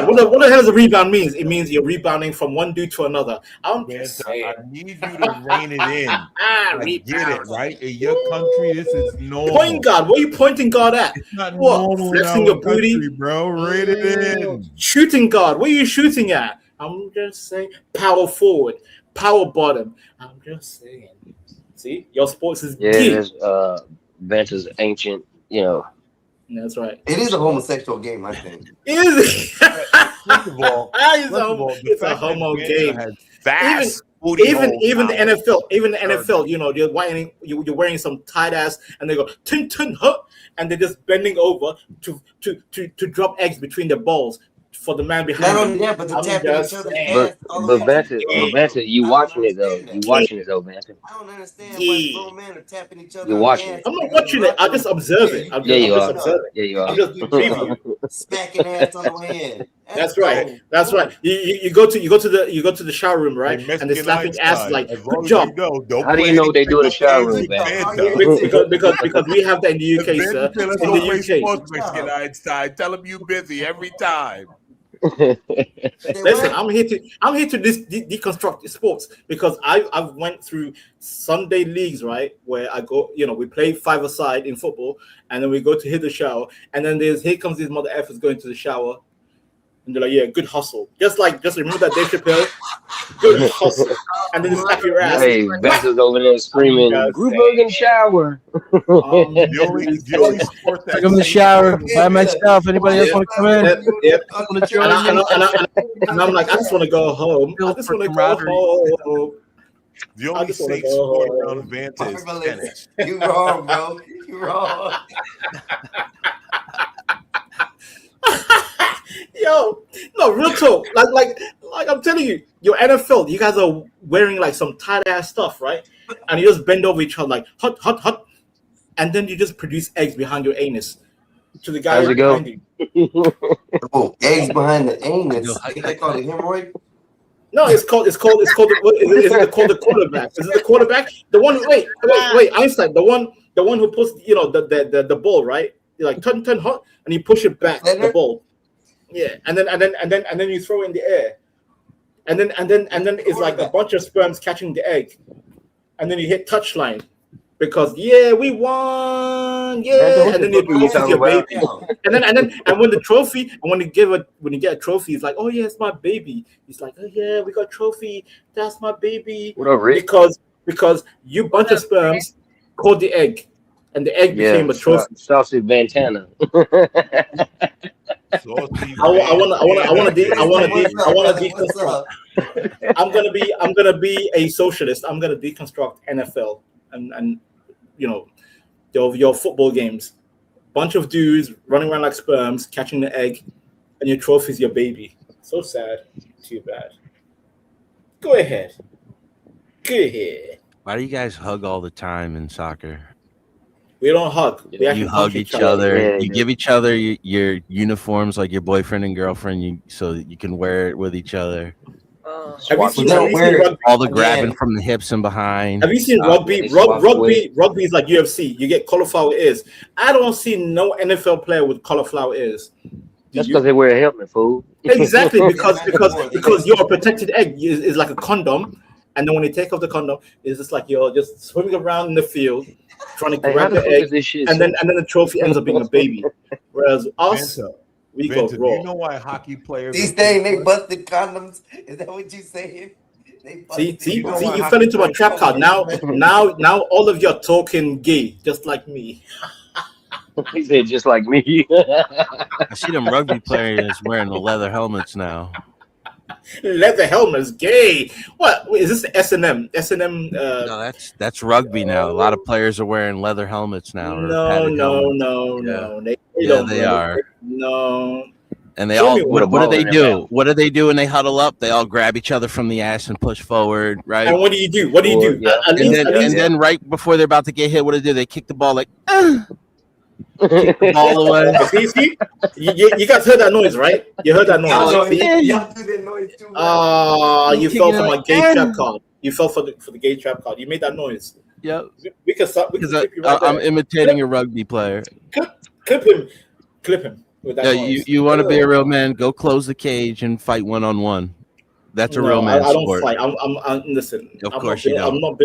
What the hell does a rebound means? It means you're rebounding from one dude to another. I'm just saying. I need you to rein it in. I get it, right? In your country, this is normal. Point guard. What are you pointing guard at? It's not what? Normal Flexing your booty, country, bro. Rein it in. Shooting guard. What are you shooting at? I'm just saying. Power forward, power bottom. I'm just saying. See, your sports is deep. Vanta's ancient. That's right. It is a homosexual game, I think. Is it? First of all, it's a homo game. Even the NFL, you're wearing some tight ass, and they go tin huh, and they're just bending over to drop eggs between their balls for the man behind. Not only that, but to tap each other's ass. But Vanta, you watching it though? Vanta? I don't understand why grown men are tapping each other. You're watching it. I'm not watching it. I just observe it. You are. I'm just previewing. Smacking ass on the hand. That's right. That's right. You go to the shower room, right? And they're slapping ass like, good job. How do you know they do in the shower room, man? Because we have that in the UK, sir. In the UK. Einstein. Tell him you busy every time. Listen, I'm here to deconstruct sports because I've went through Sunday leagues, right, where I go, we play 5-a-side in football, and then we go to hit the shower, and then here comes these mother effers going to the shower, and they're like, yeah, good hustle. Just remember that Dave Chappelle, good hustle, and then slap your ass. Hey, Vance's over there screaming, Gruberg in the shower. The only sport that I'm in the shower by myself. Anybody else want to come in? Yep. And I'm like, I just want to go home. I just want to go home. The only safe sport around Vance is tennis. You wrong, bro. You wrong. Yo, no, real talk. Like I'm telling you, your NFL, you guys are wearing like some tight ass stuff, right? And you just bend over each other like hot, and then you just produce eggs behind your anus to the guy How's it go? behind you. Oh, eggs behind the anus. They call it hemorrhoid. No, it's called. Is it called the quarterback? Is it the quarterback? The one. Wait, Einstein. The one who puts the ball, right? You're like turn hot, and you push it back the ball. Yeah, and then you throw it in the air, and then it's like a bunch of sperms catching the egg, and then you hit touchline because we won, and then you trophy your baby, and when you get a trophy, it's like, oh yeah, it's my baby. It's like, oh yeah, we got a trophy, that's my baby. What up, Rick? Because you bunch of sperms caught the egg, and the egg became a trophy. Sausage Vantana. I want to deconstruct. I'm gonna be a socialist. I'm gonna deconstruct NFL and your football games. Bunch of dudes running around like sperms, catching the egg, and your trophy's your baby. So sad. Too bad. Go ahead. Why do you guys hug all the time in soccer? We don't hug. You hug each other. You give each other your uniforms, like your boyfriend and girlfriend, so that you can wear it with each other. Have you seen rugby? All the grabbing from the hips and behind. Have you seen rugby? Rugby is like UFC. You get cauliflower ears. I don't see no NFL player with cauliflower ears. That's because they wear a helmet, fool. Exactly, because your protected egg is like a condom, and then when you take off the condom, it's just like you're just swimming around in the field trying to grab the egg, and then the trophy ends up being a baby. Whereas us, we go raw. You know why hockey players? These days they busted condoms. Is that what you saying? See, you fell into my trap card. Now all of you are talking gay, just like me. He said, just like me. I see them rugby players wearing the leather helmets now. Leather helmets, gay. What is this? S&M. No, that's rugby now. A lot of players are wearing leather helmets now. No. They are. No. And they all what do they do? What do they do when they huddle up? They all grab each other from the ass and push forward, right? And what do you do? And then right before they're about to get hit, what do? They kick the ball like kick the ball away. See? You guys heard that noise, right? You heard that noise. Y'all do that noise too. You fell for my gay trap card. You fell for the gay trap card. You made that noise. Yep. We can stop. I'm imitating a rugby player. Clip him. With that noise. You want to be a real man? Go close the cage and fight 1-on-1. That's a real man I don't sport. fight. I'm listen. Of course you don't. I'm not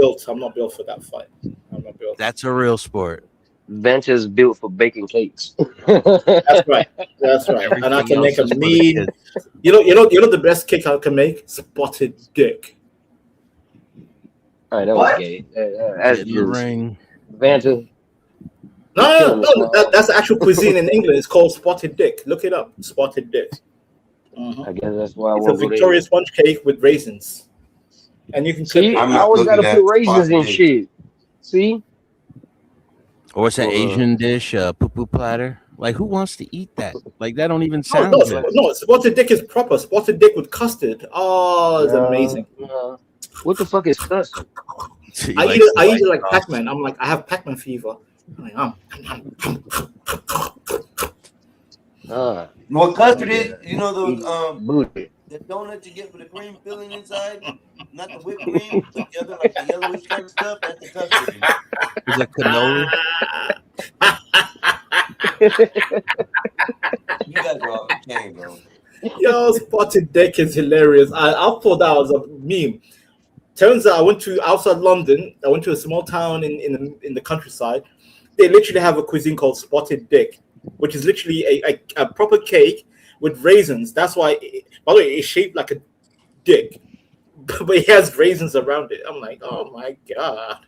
built for that fight. I'm not built. That's a real sport. Bench is built for baking cakes. That's right. And I can make a mean. You know the best cake I can make? Spotted dick. All right, that was gay. That's the ring. Vanta. No. That's the actual cuisine in England. It's called spotted dick. Look it up. Spotted dick. I guess that's why it's a Victoria sponge cake with raisins, and you can see. I always gotta put raisins in shit. See. Or it's an Asian dish, poo-poo platter. Like, who wants to eat that? Like, that don't even sound good. No, spotted dick is proper. Spotted dick with custard. Oh, it's amazing. What the fuck is custard? I eat it like Pac-Man. I'm like, I have Pac-Man fever. What custard is? You know those the donut you get with the cream filling inside, not the whipped cream, but the other like the yellowish kind of stuff. That's the custard. Is that cannoli? You guys are off the chain, bro. Yo, spotted dick is hilarious. I thought that was a meme. Turns out I went to outside London. I went to a small town in the countryside. They literally have a cuisine called spotted dick, which is literally a proper cake with raisins. That's why, by the way, it's shaped like a dick, but it has raisins around it. I'm like, oh my god.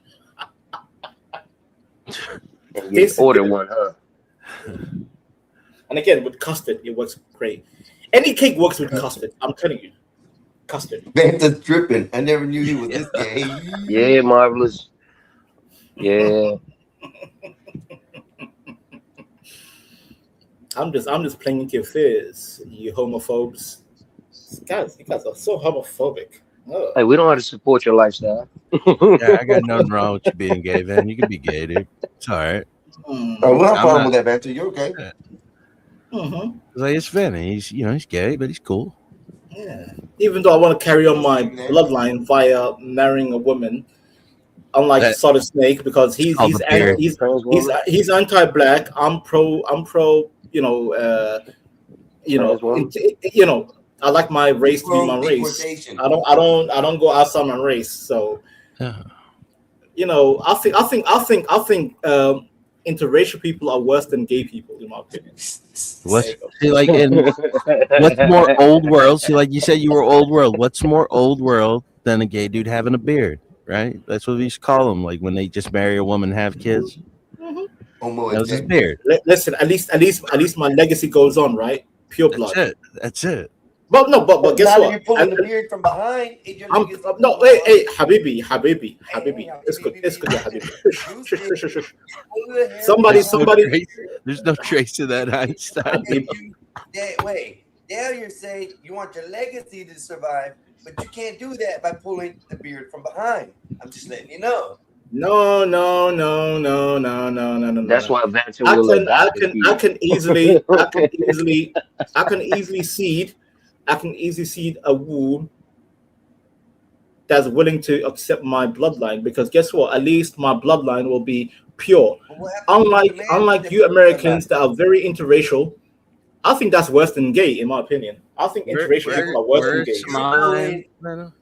You order one, huh? And again, with custard, it works great. Any cake works with custard. I'm telling you, custard. Vanta's dripping. I never knew he was this gay. Yeah, Marvelous. Yeah. I'm just playing into your fears, you homophobes. You guys are so homophobic. Oh. Hey, we don't have to support your lifestyle. Yeah, I got nothing wrong with you being gay, man. You can be gay, dude. It's all right. Oh, we don't have a problem with that, Vanta. You're okay. Like, it's Finn. He's gay, but he's cool. Yeah. Even though I want to carry on my bloodline via marrying a woman, unlike Solid Snake, because he's anti-black. I'm pro. I like my race to be my race. I don't go outside my race. So, I think interracial people are worse than gay people, in my opinion. What's more old world? See, like you said, you were old world. What's more old world than a gay dude having a beard? Right? That's what we used to call them. Like when they just marry a woman and have kids. That was his beard. Listen, at least my legacy goes on, right? Pure blood. That's it. But guess Now what? you're pulling the beard from behind. Hey, Habibi. It's good, yeah, Habibi. Shush. Somebody. There's no trace of that Einstein. Wait, now you're saying you want your legacy to survive, but you can't do that by pulling the beard from behind. I'm just letting you know. No. That's why Vanta will I can easily seed a womb that's willing to accept my bloodline, because guess what? At least my bloodline will be pure. Unlike you Americans that are very interracial, I think that's worse than gay, in my opinion. I think interracial people are worse than gay.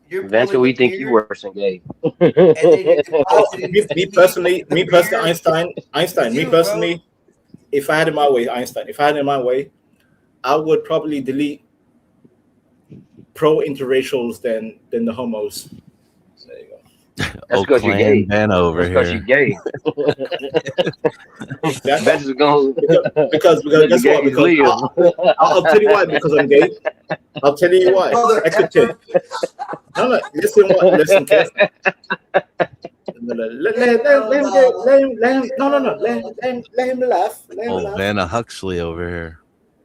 Vanta, we think you worse than gay. Me personally, Einstein. Me personally, if I had it my way, I would probably delete pro interracials than the homos. There you go. That's because you're gay. Ben over here. Because you're gay. That's going because guess what? Because I'll tell you why. Because I'm gay. I'll tell you why. I could tell. No. Listen, Kev. Let him laugh. Vanna Huxley over here.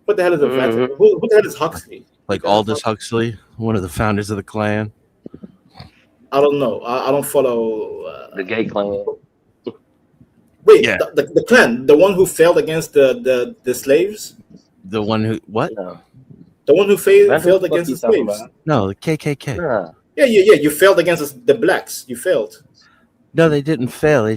What the hell is a Vanna? Who the hell is Huxley? Like Aldous Huxley, one of the founders of the Klan. I don't know. I don't follow the gay Klan. Wait, yeah. the Klan, the one who failed against the slaves. The one who what? No. The one who failed against the slaves. No, the KKK. Nah. Yeah. You failed against the blacks. You failed. No, they didn't fail. They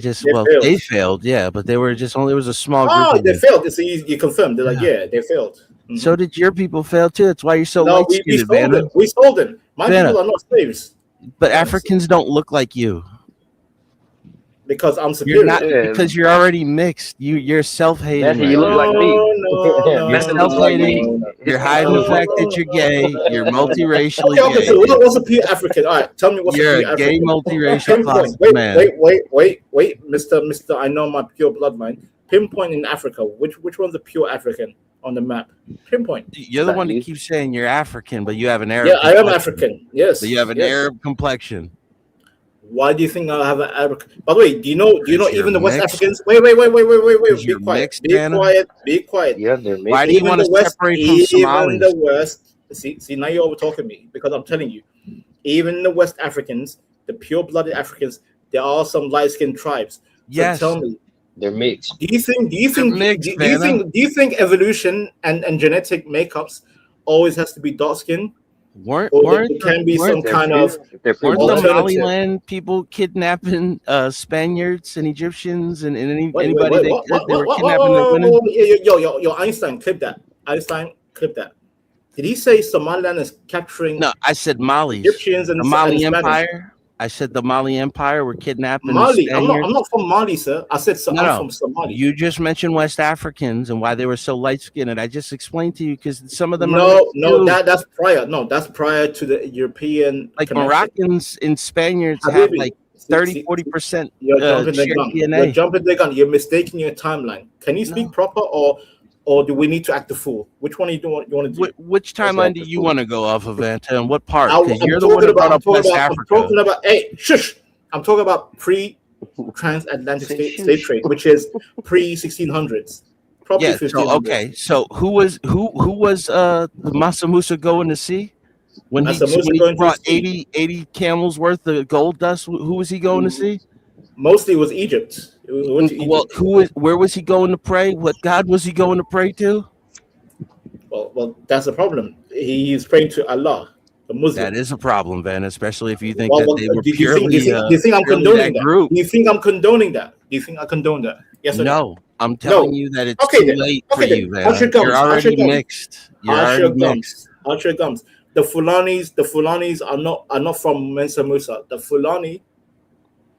failed. Yeah, but they were just only. It was a small group. Oh, they failed. So you confirmed. They're like, yeah, they failed. Mm-hmm. So did your people fail too? That's why you're so light-skinned, we sold them. My people are not slaves. But Africans don't look like you. Because I'm superior. Because you're already mixed. You're self-hating. You look like me. You're self-hating. You're hiding the fact that you're gay. You're multiracially gay. So what's a pure African? All right, tell me what's a pure African. You're a gay multiracial class man. Wait, Mister. I know my pure bloodline. Pinpoint in Africa. Which one's a pure African on the map? Pinpoint. You're the one that keeps saying you're African, but you have an Arab. Yeah, I am African. Yes. But you have an Arab complexion. Why do you think I have an Arab? By the way, do you know even the West Africans? Wait. Be quiet. Yeah, why do you want to separate from Somalis? Even the West. See, now you're over talking me, because I'm telling you, even the West Africans, the pure-blooded Africans, there are some light-skinned tribes. So yes. Tell me. They're mixed. Do you think evolution and genetic makeups always has to be dark skin? Weren't the Somaliland people kidnapping Spaniards and Egyptians and anybody they were kidnapping their women? Yo, Einstein, clip that. Did he say Somaliland is capturing? No, I said Mali's. Egyptians and the Mali and Empire. I said the Mali Empire were kidnapping Mali. I'm Spaniards. not from Mali, sir. I said I'm from Somalia. You just mentioned West Africans and why they were so light skinned, and I just explained to you because some of them that's prior. No, that's prior to the European. Like connection. Moroccans and Spaniards have like 30-40% You're jumping the gun. DNA. You're jumping the gun. You're mistaking your timeline. Can you speak proper, or do we need to act the fool? Which one you want to do? Which timeline do you want to go off of, Anta, and what part? I'm Because you're the one who brought up West Africa. I'm talking about. Hey, shush! I'm talking about pre-transatlantic slave trade, which is pre-1600s. Probably 1500s. So who was Mansa Musa going to see? When he brought 80 camels worth of gold dust, who was he going to see? Mostly it was Egypt. Where was he going to pray? What God was he going to pray to? Well, that's the problem. He's praying to Allah, the Muslim. That is a problem, Van, especially if you think Well, that they were do you purely. think, do you think I'm purely condoning that? group. Do you think I'm condoning that? Do you think I condone that? Yes or no? No, I'm telling you that it's Okay, too then. late Okay, for then. you, Van. Out your gums. You're Out your already gums. mixed. You're Out your already gums. mixed. Out your gums. The Fulanis are not from Mansa Musa. The Fulani.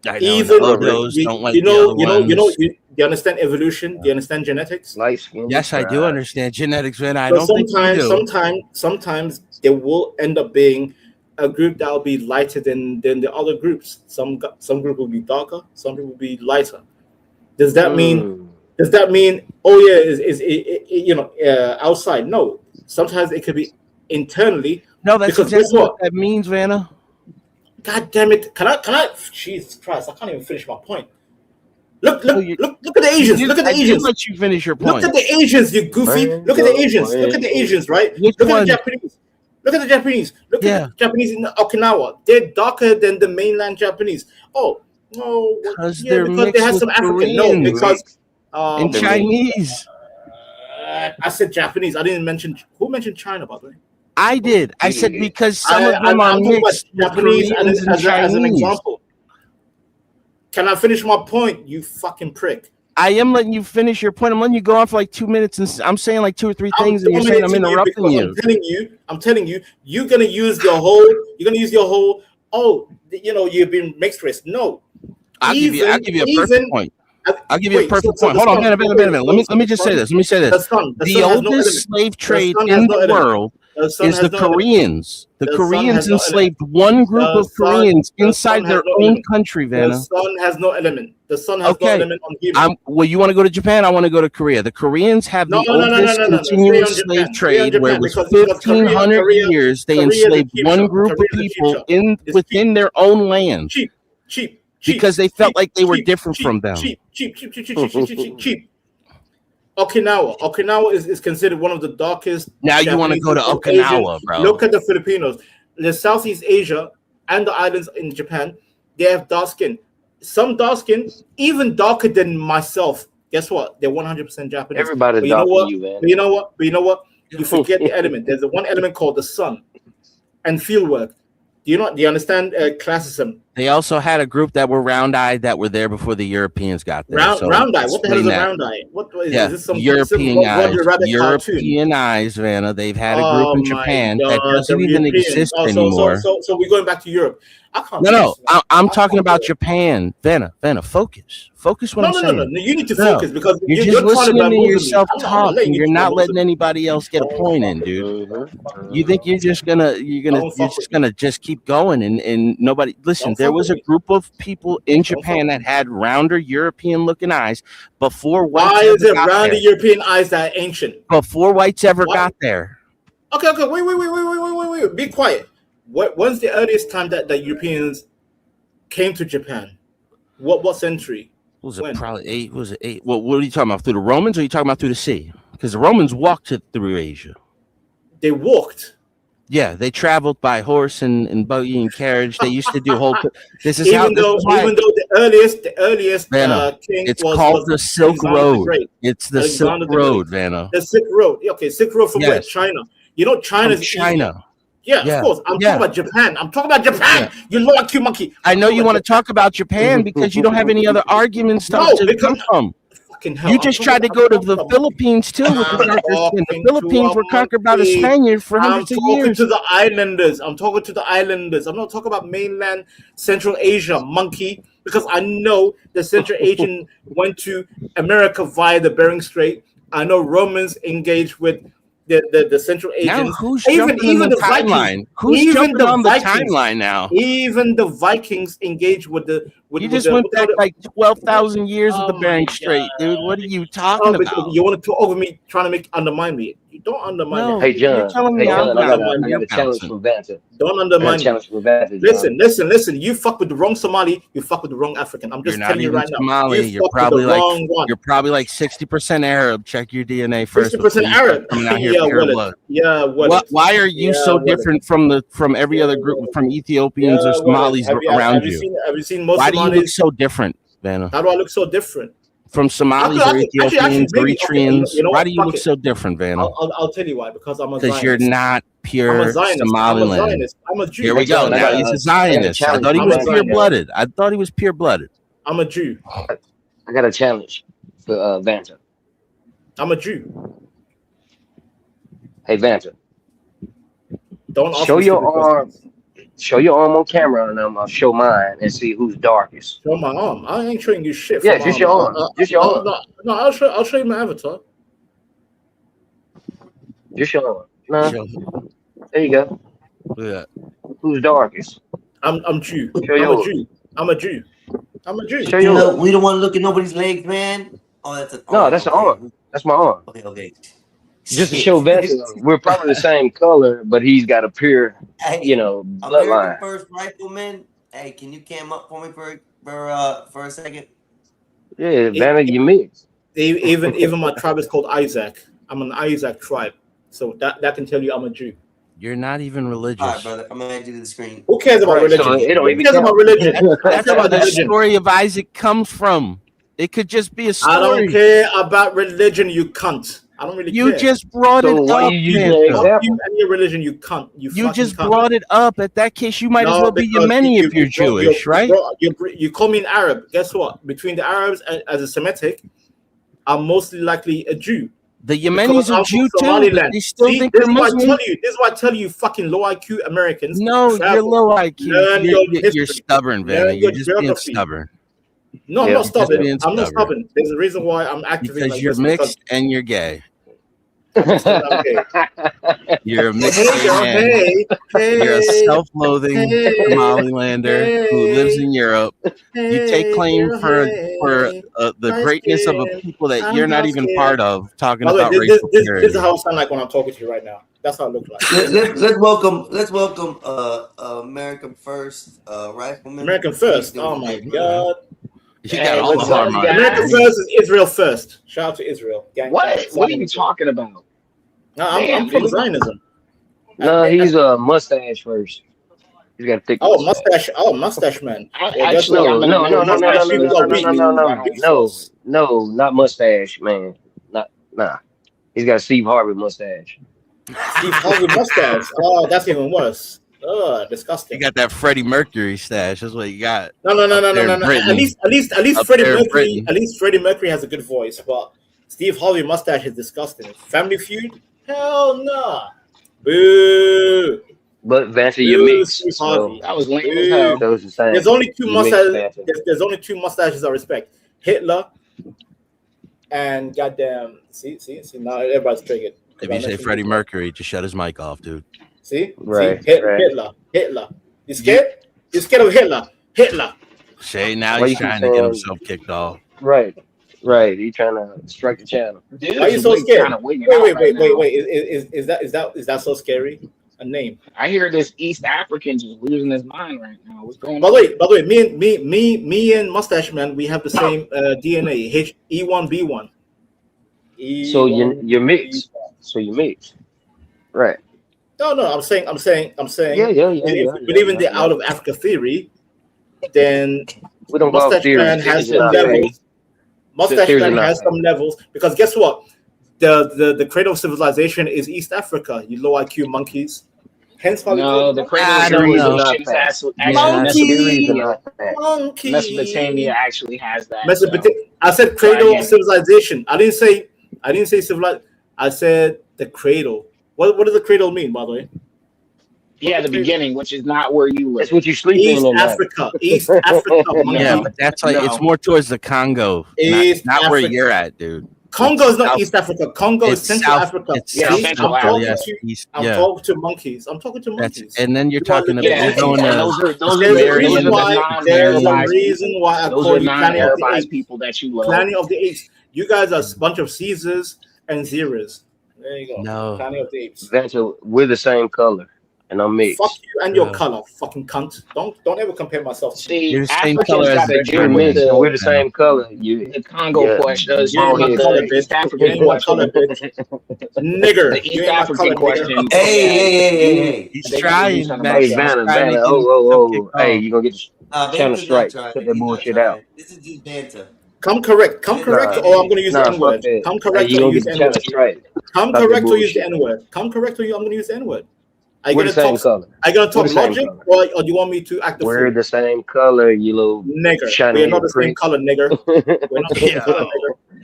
I know, Even those don't like you know, the you understand evolution? Do you understand genetics? Yes, I do understand genetics, Van. I don't think you do. Sometimes there will end up being a group that will be lighter than the other groups. Some group will be darker, some group will be lighter. Does that mean? Oh yeah, outside? No. Sometimes it could be internally. No, that's because exactly what that means, Vanna. God damn it! Can I? Jesus Christ! I can't even finish my point. Look at the Asians. Look at the Asians. Let you finish your point. Look at the Asians, you goofy. Look at the Asians. Look at the Asians, right? Look at the Japanese. Look at the Japanese. Look at the Japanese in Okinawa. They're darker than the mainland Japanese. Oh no, because they have some African. No, because and Chinese. I said Japanese. I didn't mention. Who mentioned China, by the way? I did. I said because some of them are mixed Japanese Koreans and as an Chinese. example. Can I finish my point, you fucking prick? I am letting you finish your point. I'm letting you go on for like 2 minutes, and I'm saying like 2 or 3 things, and you're saying I'm interrupting you. I'm telling you, you're gonna use your whole. Oh, you've been mixed race. No, I'll give you a perfect point. I'll give you a perfect point. Hold on, a minute. Let me just say this. The oldest slave trade in the world is the Koreans. The Koreans enslaved one group of Koreans inside their own country, Vanna. The sun has no element. The sun has no element on human. Well, you want to go to Japan? I want to go to Korea. The Koreans have the oldest continuous slave trade, where it was 1,500 years. They enslaved one group of people within their own land. Cheap. Because they felt like they were different from them. Cheap. Okinawa is considered one of the darkest. Now you want to go to Okinawa, bro? Look at the Filipinos, the Southeast Asia, and the islands in Japan. They have dark skin. Some dark skin, even darker than myself. Guess what? They're 100% Japanese. Everybody's darker than you, man. But you know what? You forget the element. There's one element called the sun and field work. Do you understand classism? They also had a group that were round-eyed that were there before the Europeans got there. Round-eyed? What the hell is a round-eye? Is this some European eyes, Vanna. They've had a group in Japan that doesn't even exist anymore. So we're going back to Europe. I'm talking about Japan. Vanna, focus. Focus what I'm saying. No. You need to focus because you're just listening to yourself talk, and you're not letting anybody else get a point in, dude. You think you're just gonna just keep going and nobody listen. There was a group of people in Japan that had rounder European looking eyes before whites. Why is it rounder European eyes that are ancient? Before whites ever got there. Okay. Wait. Be quiet. When's the earliest time that the Europeans came to Japan? What century? Was it probably 8? Was it 8? Well, what are you talking about? Through the Romans, or are you talking about through the sea? Because the Romans walked through Asia. They walked. Yeah, they traveled by horse and buggy and carriage. They used to do whole. This is even though the earliest Vanna, king it's was called the Silk Road. It's the Alexander Silk Road, Vanna. The Silk Road. Okay, Silk Road from where? China. China's China. Yeah, of course. I'm talking about Japan. Yeah. You lower IQ monkey. I know you want to talk about Japan because you don't have any other arguments to come from. fucking hell. You just tried to go to the Philippines too with the conquerors, and the Philippines were conquered by the Spaniards for hundreds of years. I'm talking to the islanders. I'm talking to the islanders. I'm not talking about mainland Central Asia, monkey, because I know the Central Asian went to America via the Bering Strait. I know Romans engaged with the Central Asians. Now who's jumping on the timeline? Who's jumping on the timeline now? Even the Vikings engaged with the. You just went back like 12,000 years with the Bering Strait, dude. What are you talking about? You want to talk over me, trying to undermine me. You don't undermine me. Hey, John. You're telling me Hey, John, I'm I got a challenge from Vanta. Don't undermine me. Listen. You fuck with the wrong Somali. You fuck with the wrong African. I'm just telling you right Somali. now. You're probably like 60% Arab. Check your DNA first. 60% Arab. Coming out here pure blood. Yeah. Why are you so different from every other group, from Ethiopians or Somalis around you? Have you seen most Why Somalis? do you look so different, Vanna? How do I look so different? From Somalis or Ethiopians, Eritreans? You know why do you look so different, Vanna? I'll tell you why. Because I'm a Because Zionist. you're not pure Somaliland. I'm a Jew. Here we go. Now he's a Zionist. I thought he was pure-blooded. I'm a Jew. I got a challenge for Vanta. I'm a Jew. Hey, Vanta. Don't show your arm. Show your arm on camera, and I'll show mine and see who's darkest. Show my arm. I ain't showing you shit. Yeah, just your arm. Just your arm. No, I'll show you my avatar. Just your arm. No. There you go. Yeah. Who's darkest? I'm Jew. I'm a Jew. Show yours. We don't want to look at nobody's legs, man. Oh, that's a no. That's the arm. That's my arm. Okay. Just to show Vanta, we're probably the same color, but he's got a pure, bloodline. American First Rifleman. Hey, can you cam up for me for a second? Yeah, Vanna, you mix. Even my tribe is called Isaac. I'm an Isaac tribe, so that can tell you I'm a Jew. You're not even religious. All right, brother. I'm gonna add you to the screen. Who cares about religion? So it don't even cares about religion? That's where the story of Isaac comes from. It could just be a story. I don't care about religion, you cunt. I don't really care. You just brought it up. You and your religion, you cunt. You just brought it up. At that case, you might as well be Yemeni if you're Jewish, right? You call me an Arab. Guess what? Between the Arabs and as a Semitic, I'm mostly likely a Jew. The Yemenis are Jew too. But they still think they're Muslim. This is why I tell you, fucking low IQ Americans. No, you're low IQ. You're stubborn, Vanna. You're just being stubborn. No, I'm not stubborn. I'm not stubborn. There's a reason why I'm activating. Because you're mixed and you're gay. You're a mixed man. You're a self-loathing Somalilander who lives in Europe. You take claim for the greatness of a people that you're not even part of. Talking about racial purity. This is how I sound like when I'm talking to you right now. That's how I look like. Let's welcome American First Rifleman. American First. Oh my God. You got all the harm. American First is Israel First. Shout out to Israel. What are you talking about? No, I'm from Zionism. No, he's a mustache first. He's got a thick mustache. Mustache man. No, not mustache man. Nah. He's got a Steve Harvey mustache. Steve Harvey mustache. Oh, that's even worse. Oh, disgusting. You got that Freddie Mercury stash. That's what you got. No. At least Freddie Mercury has a good voice, but Steve Harvey mustache is disgusting. Family Feud? Hell nah. Boo. But Vanta, you mix. So that was lame as hell. There's only two mustaches. There's only two mustaches I respect: Hitler and goddamn. See. Now everybody's triggered. If you say Freddie Mercury, just shut his mic off, dude. See? Right. Hitler. You scared? You scared of Hitler? Hitler. Shay, now he's trying to get himself kicked off. Right. He's trying to strike the channel. Dude, are you so scared? Wait. Is that so scary? A name? I hear this East African just losing his mind right now. What's going on? By the way, me and Mustache Man, we have the same DNA. E1B1. So you're mixed. So you mix. Right. No, I'm saying. Yeah. If we believe in the out of Africa theory, then we don't Mustache Man has some levels. Mustache Man has some levels because guess what? The cradle of civilization is East Africa. You low IQ monkeys. Hence why No, the Cradle Civilizations Mesopotamia actually has that. I said Cradle Civilization. I didn't say civilization. I said the Cradle. What does the Cradle mean, by the way? Yeah, the beginning, which is not where you live. That's what you sleep East in. Africa. East Africa. Yeah, but that's like it's more towards the Congo, not where you're at, dude. Congo is not East Africa. Congo is Central Africa. Central Africa. I'm talking to monkeys. And then you're talking about there's a reason why I call you non-Arabized people that you love. Planet of the Apes. You guys are a bunch of Caesars and Zeras. There you go. No. Planet of the Apes. We're the same color. And I'm mixed. Fuck you and your color, fucking cunt. Don't ever compare myself to See, you. You're the same color as you're mixed. We're the same color. The Congo question. The East African question. Nigger. The East African question. Hey. He's trying. Hey, Vanna. Oh. Hey, you're going to get the channel strike. Cut that bullshit out. This is just banter. Come correct, or I'm going to use the N-word. Come correct, or use the N-word. Come correct, or use the N-word. Come correct, or I'm going to use the N-word. We're the same color. Are you going to talk logic, or do you want me to act the We're the same color, you little nigger. We're not the same color, nigger. We're not the same color,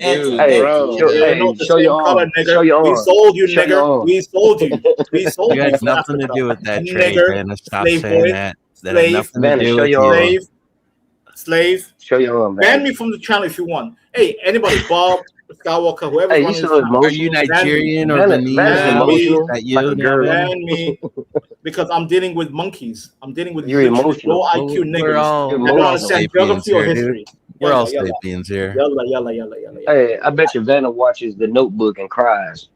nigger. Hey, show your arm. Show your arm. We sold you, nigger. We sold you. We sold you. You got nothing to do with that trade, man. Stop slave saying boy, that. That has nothing to do with you. Slave. Show your arm. Ban me from the channel if you want. Hey, anybody, Bob, Skywalker, whoever. Hey, you still Are you Nigerian or Benin? Ban me, because I'm dealing with monkeys. I'm dealing with low IQ niggas. We're all understand geography or history. We're all sapiens here. Yalla. Hey, I bet you Vanna watches The Notebook and cries.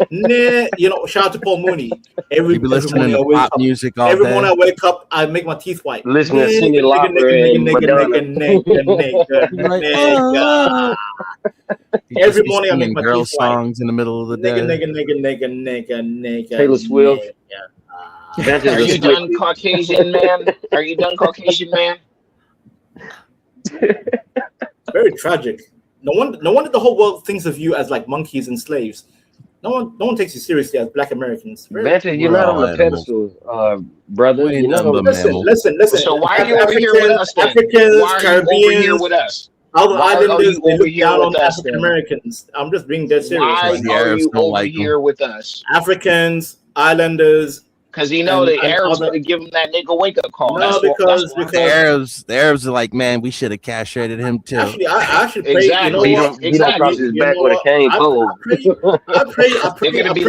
Nah, shout out to Paul Mooney. Every listening to pop music all every day. morning I wake up, I make my teeth white. Listen to Cyndi Lauper and Madonna. Every morning I make my girl teeth white. songs in the middle of the day. Nigga. Taylor Swift. Are you done, Caucasian man? Are you done, Caucasian man? Very tragic. No wonder the whole world thinks of you as like monkeys and slaves. No one takes you seriously as Black Americans. Vanna, you're not on the pedestal, brother. You're not on the Listen. So why are you over here with us then? Africans, Why are you Caribbeans, over here with us? Other islanders, they look down on us, African Americans. I'm just being dead serious. Why are you over here with us? Africans, islanders. Because the Arabs going to give him that nigga wake up call. No, because the Arabs are like, man, we should have castrated him too. Actually, I actually pray. Exactly. You know what? He don't cross his back with a cane pole. I pray. They're going to be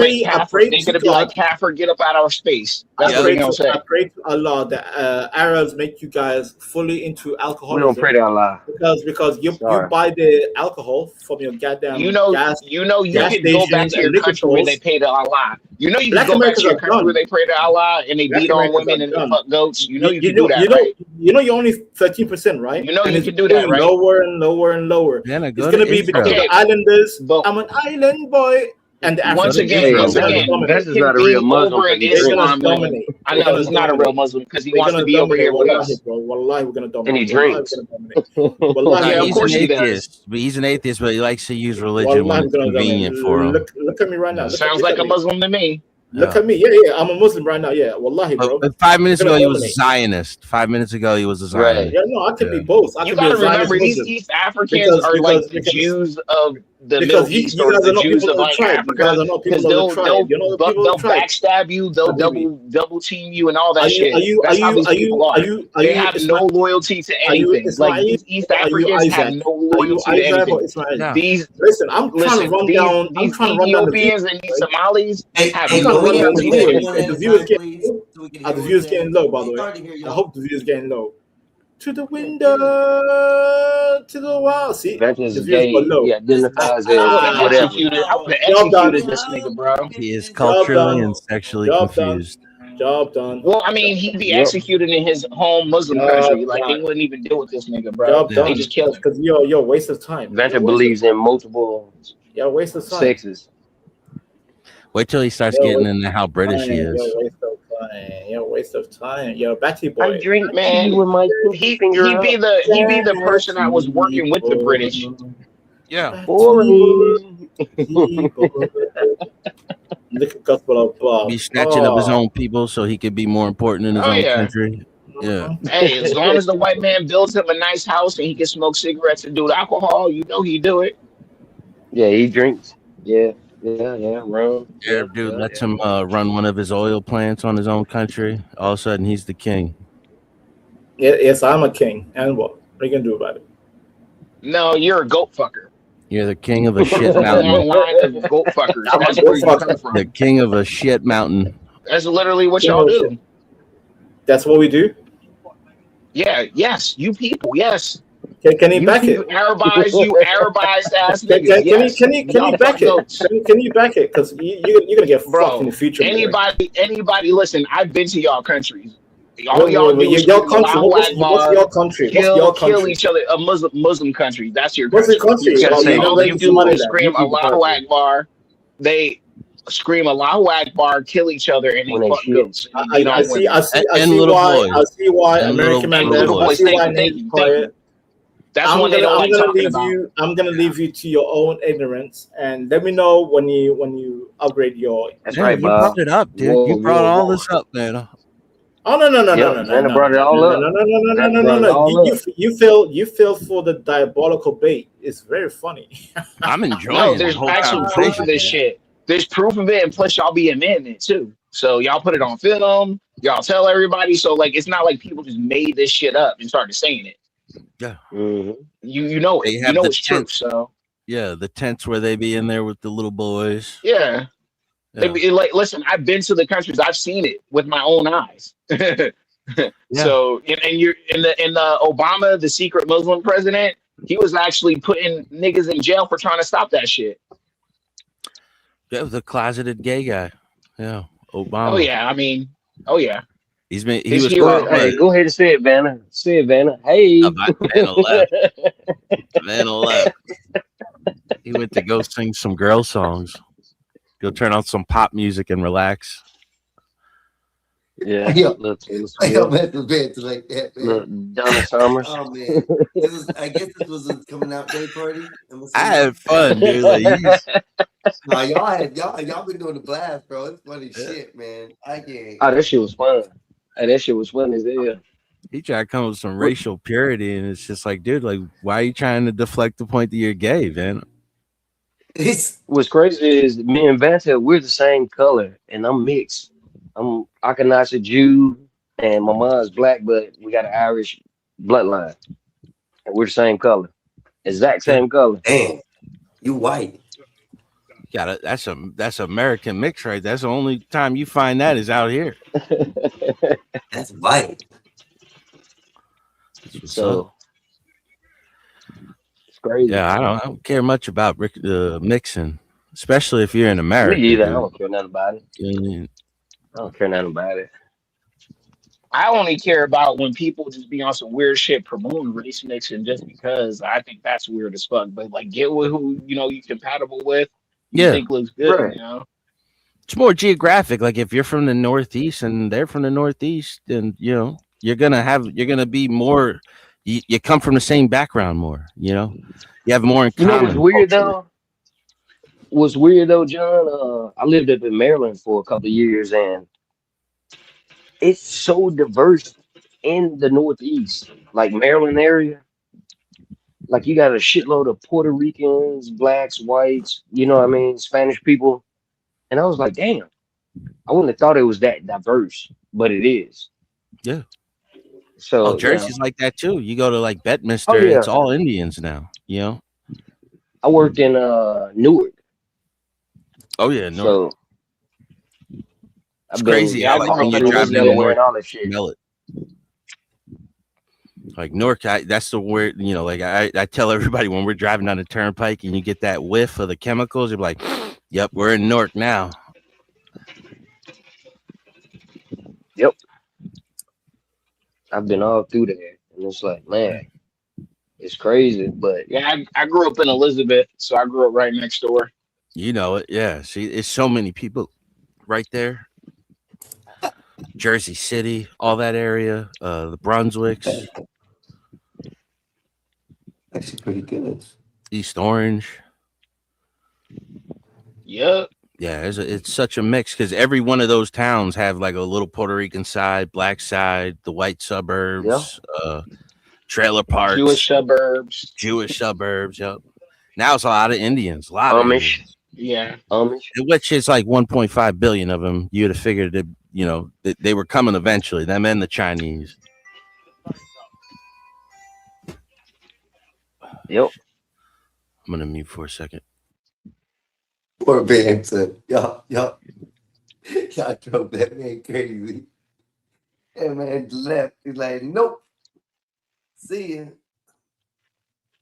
like Kaffir, get up out of our space. That's what they're going to say. I pray to Allah that Arabs make you guys fully into alcoholism. We don't pray to Allah. Because you buy the alcohol from your goddamn gas you can go back to your country where they pay to Allah. You know you can go back to your country where they pray to Allah and they beat on women and they fuck goats. You know you can do that, right? You know you're only 13%, right? You know you can do that, right? Lower and lower. Yeah, it's gonna be because the islanders. I'm an island boy. And once again, this is not a real Muslim. I know he's not a real Muslim because he wants to be over here with us. Wallahi, we're gonna dominate. And he drinks. Yeah, of course he does. But he's an atheist, but he likes to use religion when it's convenient for him. Look at me right now. Sounds like a Muslim to me. Look at me. Yeah. I'm a Muslim right now. Yeah. Wallahi, bro. But 5 minutes ago, he was a Zionist. 5 minutes ago, he was a Zionist. Yeah, no, I could be both. You gotta remember, these East Africans are like the Jews of the Middle East or the Jews of like Africa. Because they'll backstab you, they'll double team you and all that shit. That's how these people are. They have no loyalty to anything. Like these East Africans have no loyalty to anything. Listen, I'm trying to run down. These Ethiopians and these Somalis have no the loyalty to anything. The view's getting low, by the way. I hope the view's getting low. To the window, to the wall. See, that is gay. He identifies as whatever. I would have executed this nigga, bro. He is culturally and sexually confused. Job done. Well, I mean, he'd be executed in his home Muslim country. Like, they wouldn't even deal with this nigga, bro. They just killed him. Because yo, waste of time. Vanna believes in multiple waste of time. sexes. Wait till he starts getting into how British he is. Waste of time. Yo, Batty boy. I drink, man, with my He'd be the person that was working with the British. Yeah. The Gospel of Bob. Be snatching up his own people so he could be more important in his Oh own yeah. country. Yeah. Hey, as long as the white man builds him a nice house and he can smoke cigarettes and do alcohol, you know he do it. Yeah, he drinks. Yeah, rum. Arab dude lets him run one of his oil plants on his own country. All of a sudden, he's the king. Yes, I'm a king. And what are you gonna do about it? No, you're a goat fucker. You're the king of a shit Long mountain. line of goat fuckers. That's where you come from. The king of a shit mountain. That's literally what y'all do. That's what we do. Yeah, yes, you people, yes. Can he back it? Arabized ass niggas. Can you back it? Can you back it? Because you're gonna get fucked in the future. Anybody, listen. I've been to y'all countries. All y'all do is your country. What's your country? Kill each other. A Muslim country. That's your country. What's your country? All they do is scream Allahu Akbar. They scream Allahu Akbar, kill each other, and they fuck goats. I see why American man. I see why he's quiet. That's what they don't like talking about. I'm gonna leave you to your own ignorance, and let me know when you upgrade your. That's right, Bob. You brought it up, dude. You brought all this up, man. Oh no! Santa brought it all up. No. You feel for the diabolical bait. It's very funny. I'm enjoying. No, there's actual proof of this shit. There's proof of it, and plus y'all be admitting it too. So y'all put it on film. Y'all tell everybody. So like, it's not like people just made this shit up and started saying it. Yeah. You know it. You know it's true. So yeah, the tents where they be in there with the little boys. Yeah. Like, listen, I've been to the countries. I've seen it with my own eyes. So, and you're in the Obama, the secret Muslim president, he was actually putting niggas in jail for trying to stop that shit. Yeah, the closeted gay guy. Yeah, Obama. Oh yeah, I mean, oh yeah. He was. Hey, go ahead and say it, Vanna. Say it, Vanna. Hey. Vanna left. He went to go sing some girl songs. Go turn on some pop music and relax. Yeah, I meant to bed like that, man. Donna Summers. Oh man, I guess this was a coming out day party. I had fun, dude. Nah, y'all been doing the blast, bro. It's funny shit, man. I can't. Oh, that shit was fun. Hey, that shit was fun as hell. He tried to come up with some racial purity, and it's just like, dude, like, why are you trying to deflect the point that you're gay, man? What's crazy is me and Vanta, we're the same color, and I'm mixed. I'm Akhenaten Jew, and my mom's black, but we got an Irish bloodline, and we're the same color, exact same color. Damn, you white. Got it. That's American mix, right? That's the only time you find that is out here. That's white. So it's crazy. Yeah, I don't care much about mixing, especially if you're in America. Me either. Dude. I don't care nothing about it. I don't care nothing about it. I only care about when people just be on some weird shit promoting race mixing just because I think that's weird as fuck. But like, get with who you're compatible with. You think looks good, right. It's more geographic. Like if you're from the Northeast and they're from the Northeast, then you're gonna be more. You come from the same background more. You have more in common. What's weird though? What's weird though, John? I lived up in Maryland for a couple of years, and it's so diverse in the Northeast, like Maryland area. Like you got a shitload of Puerto Ricans, blacks, whites, Spanish people. And I was like, damn, I wouldn't have thought it was that diverse, but it is. Yeah. So Jersey's like that too. You go to like Bedminster, it's all Indians now, I worked in Newark. Oh yeah, Newark. So it's crazy how like when you're driving in Newark, you smell it. Like Newark, that's the word, like I tell everybody when we're driving down the turnpike and you get that whiff of the chemicals, you're like, yep, we're in Newark now. Yep. I've been all through there. And it's like, man, it's crazy. But yeah, I grew up in Elizabeth, so I grew up right next door. You know it, yeah. See, it's so many people right there. Jersey City, all that area, the Brunswicks. Actually pretty good. East Orange. Yep. Yeah, it's such a mix because every one of those towns have like a little Puerto Rican side, black side, the white suburbs, trailer parks, Jewish suburbs. Yep. Now it's a lot of Indians, a lot of Amish. Indians. Yeah. Amish. Which is like 1.5 billion of them. You'd have figured that, you know, that they were coming eventually. Them and the Chinese. Yep. I'm gonna mute for a second. Poor Ben said, y'all drove that man crazy. That man left. He's like, nope. See ya.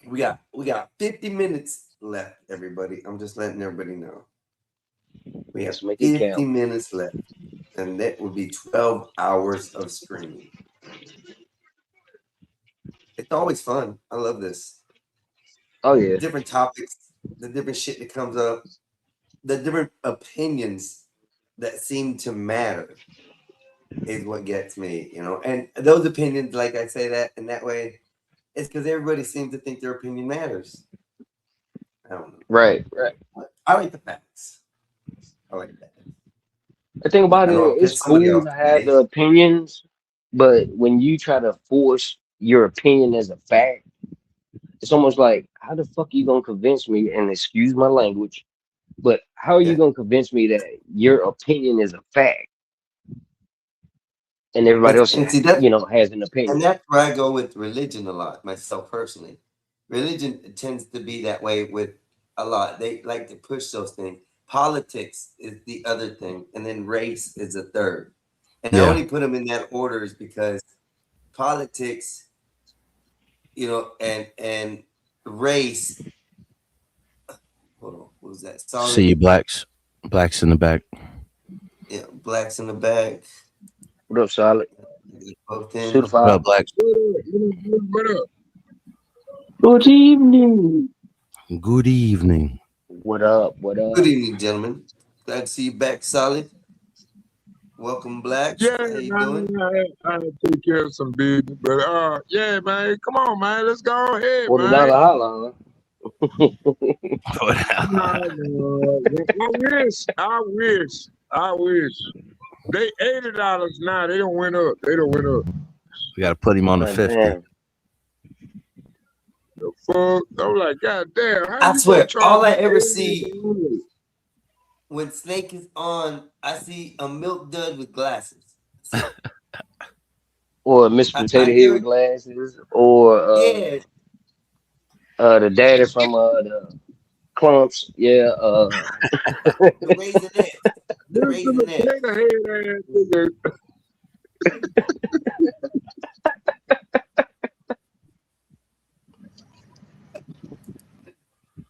We got 50 minutes left, everybody. I'm just letting everybody know. We have 50 minutes left. And that would be 12 hours of streaming. It's always fun. I love this. Oh yeah. The different topics, the different shit that comes up, the different opinions that seem to matter is what gets me, you know. And those opinions, like I say that in that way, it's because everybody seems to think their opinion matters. I don't know. Right. I like the facts. I like that. The thing about it, it's cool to have the opinions, but when you try to force your opinion as a fact, it's almost like, how the fuck are you gonna convince me? And excuse my language, but how are you gonna convince me that your opinion is a fact, and everybody else, And see, that, you know, has an opinion? And that's where I go with religion a lot, myself personally. Religion tends to be that way with a lot. They like to push those things. Politics is the other thing, and then race is the third. And I only put them in that order is because politics, you know, and race. Hold on, what was that? Solid. See you, blacks in the back. Yeah, blacks in the back. What up, Solid? What up, blacks? What up? Good evening. Good evening. What up? What up? Good evening, gentlemen. Glad to see you back, Solid. Welcome, Blacks. Yeah, how you man, doing? I had to take care of some business, but yeah, man, come on, man, let's go ahead, $40 man. holla, I wish. They $80 now. They don't went up. We gotta put him on the 50. The fuck? I'm like, God damn. I swear, all I ever see when Snake is on, I see a milk dud with glasses. Or Miss Potato Head with glasses, or the daddy from the Clumps, The Raisinette.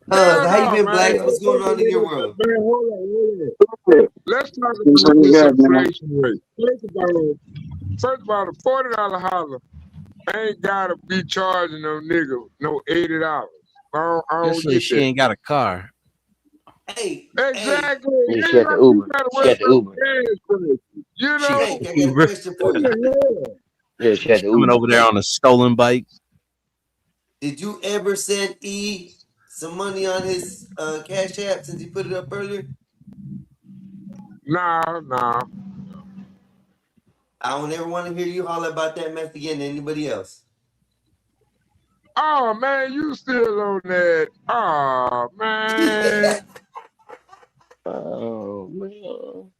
How you been, Black? What's going on in your world? Man, hold on. Let's talk about this inflation rate. First of all, the $40 holler ain't gotta be charging no nigga no $80. I don't Especially get she that. ain't got a car. Hey, exactly. Hey. She had the Uber. She had the Uber. You know, I got a question for you. Yeah, she had the Uber. Coming over there on a stolen bike. Did you ever send E some money on his Cash App since he put it up earlier? Nah. I don't ever want to hear you holler about that mess again to anybody else. Oh man, you still on that? Oh man. Oh man.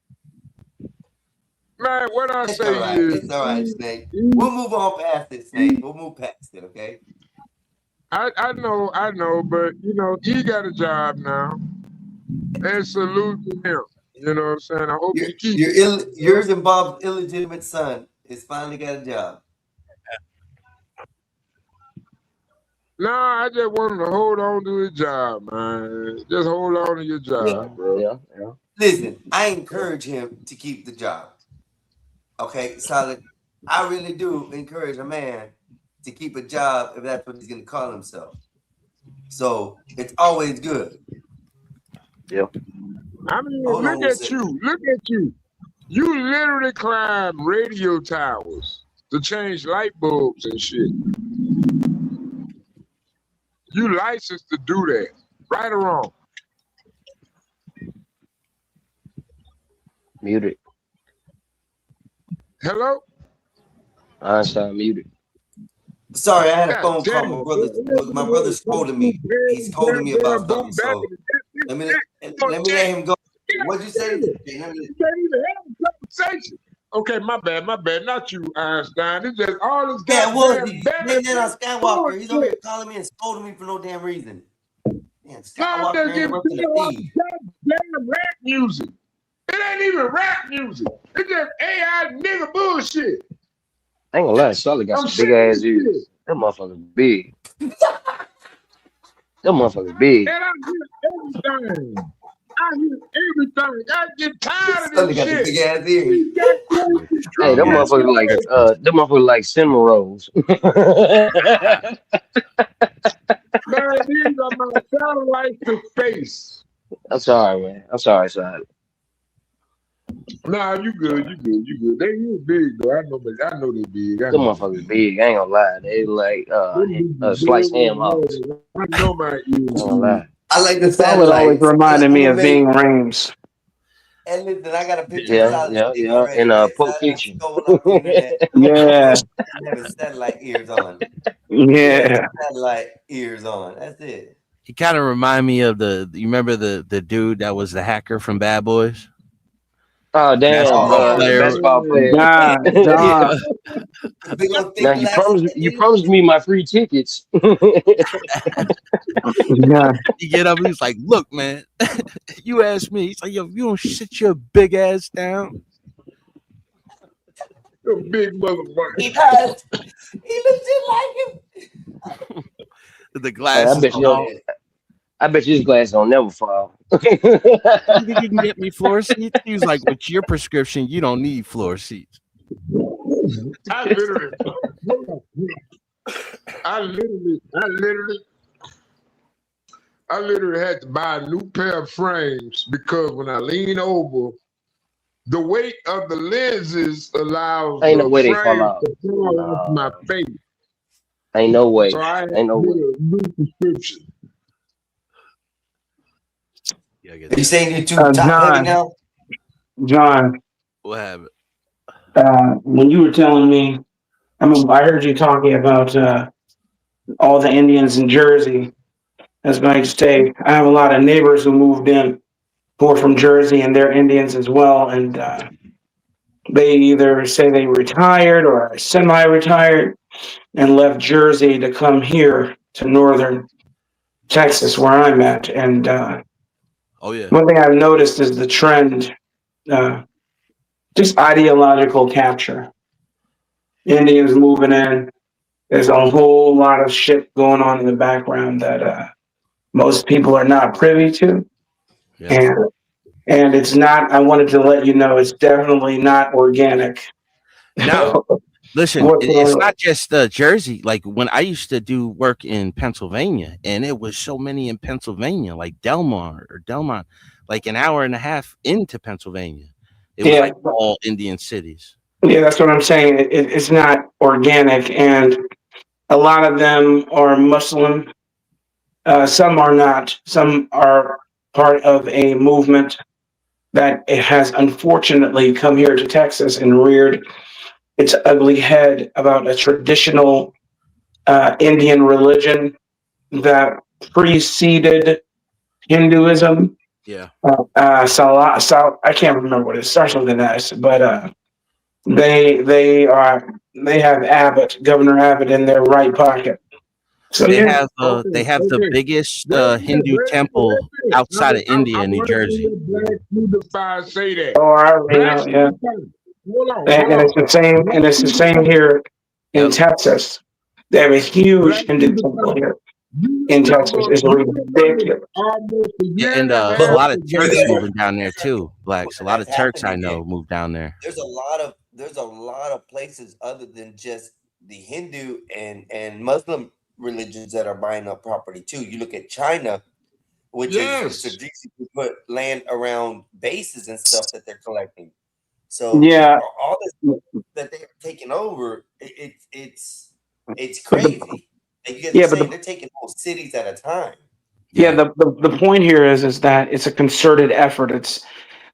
Man, what I It's say all right. is, It's all right, Snake. We'll move on past it, Snake. We'll move past it, okay? I know, but you know, he got a job now. And salute to him. You know what I'm saying? I hope he keeps yours and Bob's illegitimate son has finally got a job. Nah, I just want him to hold on to his job, man. Just hold on to your job, bro. Yeah. Listen, I encourage him to keep the job. Okay, Solid. I really do encourage a man to keep a job if that's what he's going to call himself. So it's always good. Yeah. I mean, look at you. You literally climb radio towers to change light bulbs and shit. You licensed to do that, right or wrong? Muted. Hello? Einstein muted. Sorry, I had a God phone call. damn. My brother scolded me. He scolded me about something. So let me let him go. What'd you say? You can't even have a conversation. Okay, my bad. Not you, Einstein. It's just all this Yeah, it was. goddamn Then on Skywalker. He's over here calling me and scolding me for no damn reason. Man, No, Skywalker just interrupting the feed. goddamn rap music. It ain't even rap music. It's just AI nigga bullshit. I ain't gonna lie, Sully got some big ass ears. That motherfucker's big. That motherfucker's big. And I hear everything. I get tired of Sully this got the shit. big ass ears. Hey, that motherfucker like cinnamon rolls. Man, these are my satellites to space. I'm sorry, man. I'm sorry, son. Nah, you good. They is big though. I know they big. Them motherfuckers big. I ain't gonna lie. They like sliced ham hocks. I know my ears. I ain't gonna lie. I like the Solid always reminded me of Ving Rhames. And listen, I got a picture of Solid. Yeah. In Pulp Fiction. Yeah. Having satellite ears on. Yeah. Satellite ears on. That's it. He kind of remind me of you remember the dude that was the hacker from Bad Boys? Oh damn! Basketball player. Nah. Now you promised me my free tickets. Yeah. He get up and he's like, "Look, man, you asked me." He's like, "Yo, you don't sit your big ass down." You big motherfucker. He does. He looks just like him. The glasses. I bet you his glasses don't never fall. You think you can get me floor seats? He was like, with your prescription, you don't need floor seats. I literally had to buy a new pair of frames because when I lean over, the weight of the lenses allows Ain't no way they frame fall out. to fall off my face. Ain't no way. So I had Ain't no way. a new prescription. Are you saying you're too top heavy now? John. What happened? When you were telling me, I heard you talking about all the Indians in Jersey. As going to say, I have a lot of neighbors who moved in who are from Jersey, and they're Indians as well. And they either say they retired or semi-retired and left Jersey to come here to northern Texas, where I'm at. And oh yeah, one thing I've noticed is the trend, just ideological capture. Indians moving in. There's a whole lot of shit going on in the background that most people are not privy to. Yeah. And it's not, I wanted to let you know, it's definitely not organic. No, listen, it's not just Jersey. Like when I used to do work in Pennsylvania, and it was so many in Pennsylvania, like Delmont, like an hour and a half into Pennsylvania. It was like all Indian cities. Yeah, that's what I'm saying. It's not organic, and a lot of them are Muslim. Some are not. Some are part of a movement that it has unfortunately come here to Texas and reared its ugly head about a traditional Indian religion that preceded Hinduism. Yeah. I can't remember what it starts with an S, but they have Governor Abbott in their right pocket. So they have the biggest Hindu temple outside of India in New Jersey. Say that. Oh, I already know, yeah. And it's the same. And it's the same here in Texas. They have a huge Hindu temple here in Texas. It's ridiculous. Yeah, and a lot of Turks moving down there too. Blacks. A lot of Turks I know moved down there. There's a lot of places other than just the Hindu and Muslim religions that are buying up property too. You look at China, which is strategically put land around bases and stuff that they're collecting. So yeah, all this that they're taking over, it's crazy. They're taking whole cities at a time. Yeah, the point here is that it's a concerted effort. It's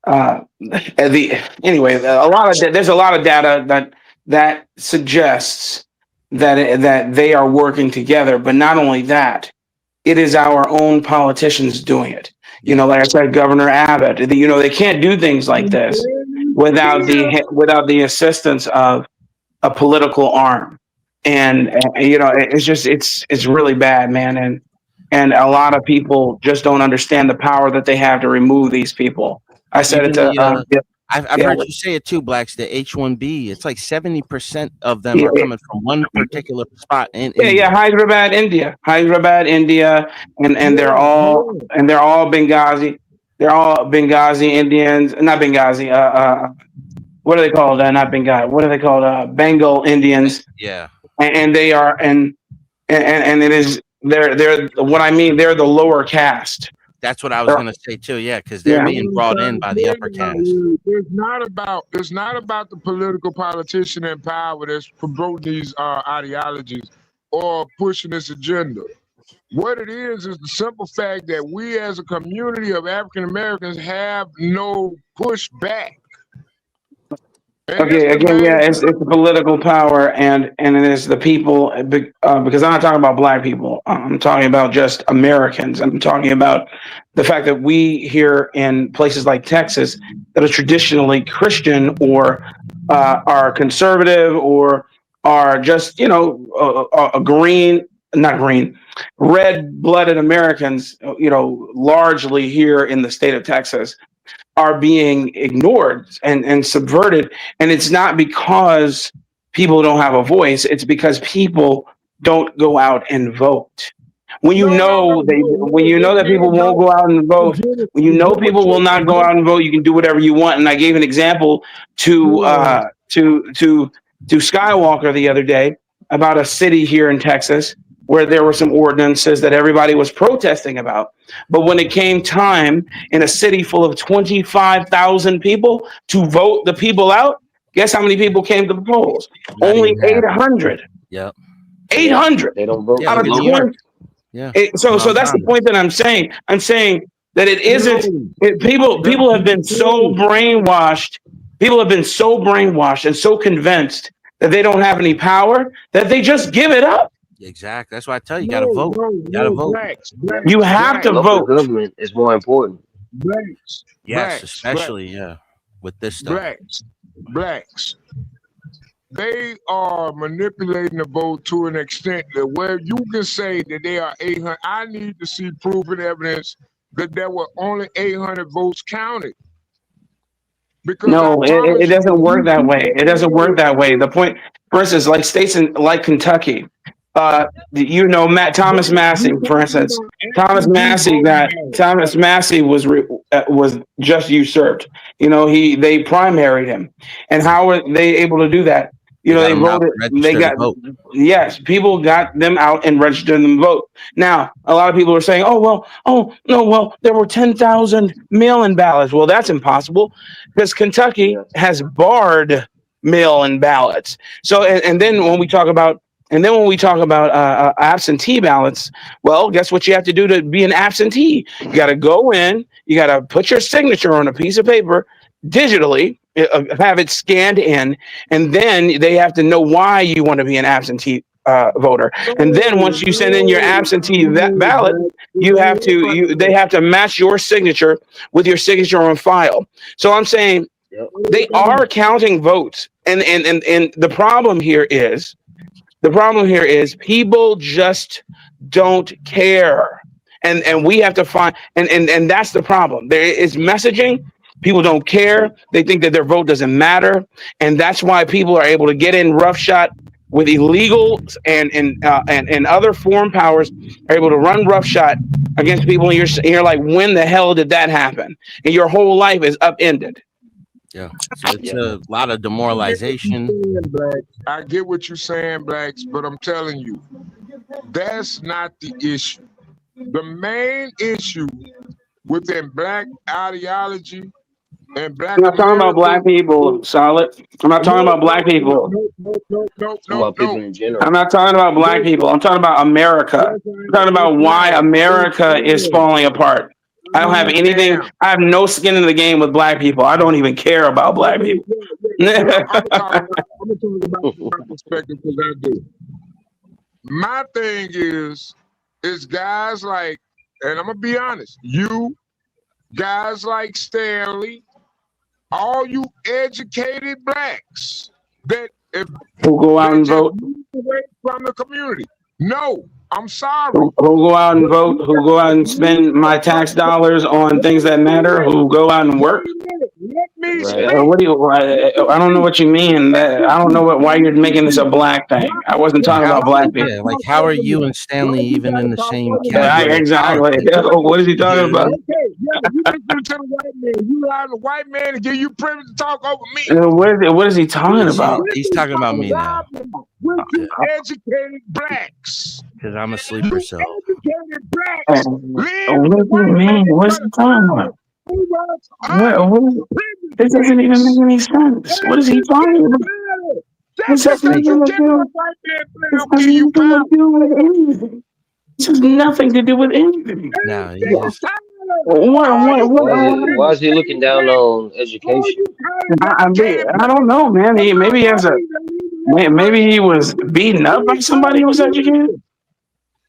Anyway, there's a lot of data that suggests that they are working together. But not only that, it is our own politicians doing it. You know, like I said, Governor Abbott. You know, they can't do things like this without the assistance of a political arm. And you know, it's really bad, man. And a lot of people just don't understand the power that they have to remove these people. I said it to. I've heard you say it too, Blacks. The H-1B, it's like 70% of them are coming from one particular spot in India. Hyderabad, India, and they're all Benghazi. They're all Benghazi Indians, not Benghazi. What are they called? Not Benghazi. What are they called? Bengal Indians. Yeah. And they are and it is they're what I mean. They're the lower caste. That's what I was going to say too. Yeah, because they're being brought in by the upper caste. It's not about the political politician in power that's promoting these ideologies or pushing this agenda. What it is the simple fact that we as a community of African Americans have no pushback. Okay, again, it's the political power and it is the people, because I'm not talking about black people. I'm talking about just Americans. I'm talking about the fact that we here in places like Texas that are traditionally Christian or are conservative or are just, red-blooded Americans, largely here in the state of Texas, are being ignored and subverted. And it's not because people don't have a voice. It's because people don't go out and vote. When you know that people won't go out and vote, when you know people will not go out and vote, you can do whatever you want. And I gave an example to Skywalker the other day about a city here in Texas where there were some ordinances that everybody was protesting about. But when it came time in a city full of 25,000 people to vote the people out, guess how many people came to the polls? Only 800. Yep. 800. They don't vote. Out of 20. Yeah. So that's the point that I'm saying. I'm saying that it isn't. People have been so brainwashed. People have been so brainwashed and so convinced that they don't have any power that they just give it up. Exactly. That's why I tell you, you got to vote. You got to vote. You have to vote. Government is more important. Yes, especially with this stuff. Blacks. They are manipulating the vote to an extent that where you can say that they are 800. I need to see proof and evidence that there were only 800 votes counted. Because no, it doesn't work that way. It doesn't work that way. The point, for instance, like states like Kentucky, Thomas Massey, for instance, Thomas Massey was just usurped. They primaried him, and how were they able to do that? They voted. People got them out and registered them to vote. Now, a lot of people are saying, there were 10,000 mail-in ballots. Well, that's impossible because Kentucky has barred mail-in ballots. So, and then when we talk about absentee ballots, well, guess what you have to do to be an absentee? You got to go in, you got to put your signature on a piece of paper digitally, have it scanned in, and then they have to know why you want to be an absentee voter. And then once you send in your absentee ballot, they have to match your signature with your signature on file. So I'm saying they are counting votes, and the problem here is people just don't care, and we have to find and that's the problem. There is messaging. People don't care. They think that their vote doesn't matter, and that's why people are able to get in roughshod with illegals and other foreign powers are able to run roughshod against people. And you're like, when the hell did that happen? And your whole life is upended. Yeah, so it's a lot of demoralization. I get what you're saying, Blacks, but I'm telling you, that's not the issue. The main issue within black ideology and black. I'm not talking about black people, Solid. I'm not talking about black people. No. I'm not talking about black people. I'm talking about America. I'm talking about why America is falling apart. I don't have anything. I have no skin in the game with black people. I don't even care about black people. I'm gonna talk about my perspective because I do. My thing is guys like, and I'm gonna be honest, you guys like Stanley, all you educated blacks that if Who go out and vote? away from the community. No, I'm sorry. Who go out and vote? Who go out and spend my tax dollars on things that matter? Who go out and work? What do you? I don't know what you mean. I don't know why you're making this a black thing. I wasn't talking about black people. Yeah, like how are you and Stanley even in the same category? Exactly. What is he talking about? Okay, yeah, you listen to the white man. You allow the white man to give you privilege to talk over me. What is he talking about? He's talking about me now. With you educated blacks. Because I'm a sleeper cell. Educated blacks. What do you mean? What's he talking about? This doesn't even make any sense. What is he talking about? This has nothing to do with anything. No, Why is he looking down on education? I don't know, man. Maybe he was beaten up by somebody who was educated.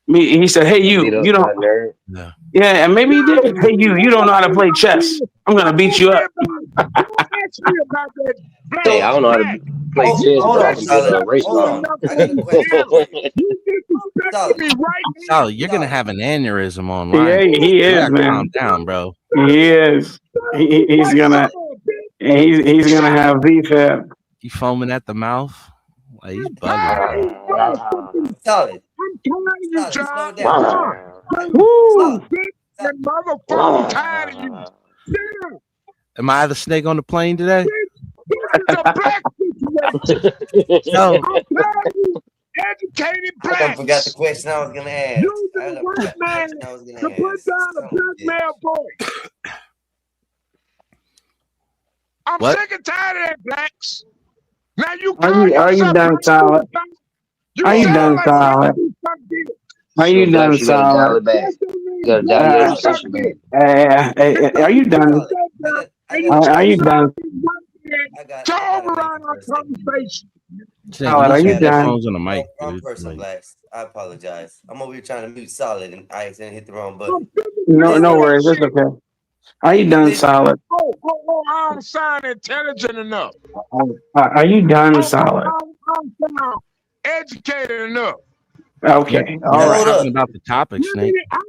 He said, "Hey, you don't." Yeah, and maybe he did. Hey, you don't know how to play chess. I'm gonna beat you up. Hey, I don't know how to play chess, but I can get a race car. Solid, you're gonna have an aneurysm online. Yeah, he is, man. Calm down, bro. He is. He's gonna have VFib. You foaming at the mouth? Like, he's bugging. Solid. I'm tired of you, John. Woo! That motherfucker tired of you. Am I the snake on the plane today? It's a black situation. No. Educated I blacks. forgot the question I was gonna ask. Use the white man to put down a black male voice. I'm What? sick and tired of that, blacks. Now you Are you done, Solid? Are you done, Solid? Are you done, Solid? Are you done? Are you done? To override our conversation. Solid, are you done? Phones on the mic. Wrong dude. person, Like, blacks. I apologize. I'm over here trying to mute Solid, and I accidentally hit the wrong button. No worries. It's okay. Are you done, Solid? I don't sound intelligent enough. Are you done, Solid? I don't sound educated enough. Okay. All we're right. talking about the topic, Snake. How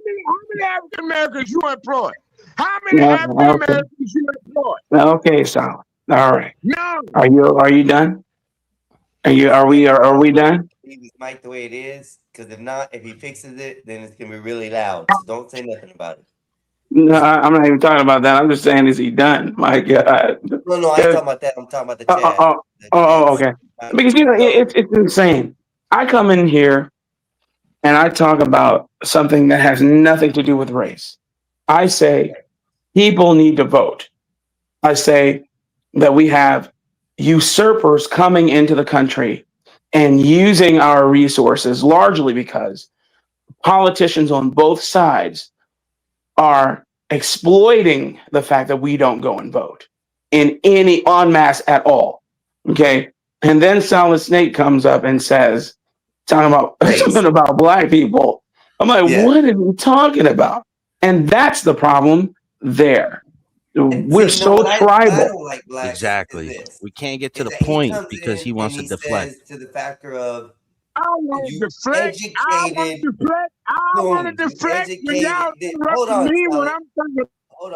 many African Americans you employ? How many African Americans you employ? Okay, Solid. All right. No. Are you done? Are we done? Leave his mic the way it is, because if he fixes it, then it's gonna be really loud. So don't say nothing about it. No, I'm not even talking about that. I'm just saying, is he done? My God. No, I ain't talking about that. I'm talking about the chat. Okay. Because it's insane. I come in here and I talk about something that has nothing to do with race. I say people need to vote. I say that we have usurpers coming into the country and using our resources, largely because politicians on both sides are exploiting the fact that we don't go and vote in any en masse at all. Okay. And then Solid Snake comes up and says, talking about something about black people. I'm like, what are you talking about? And that's the problem there. We're so tribal. Exactly. We can't get to the point because he wants to deflect. To the factor of I want to deflect. I want to deflect. Hold on. Me when I'm thinking. Hold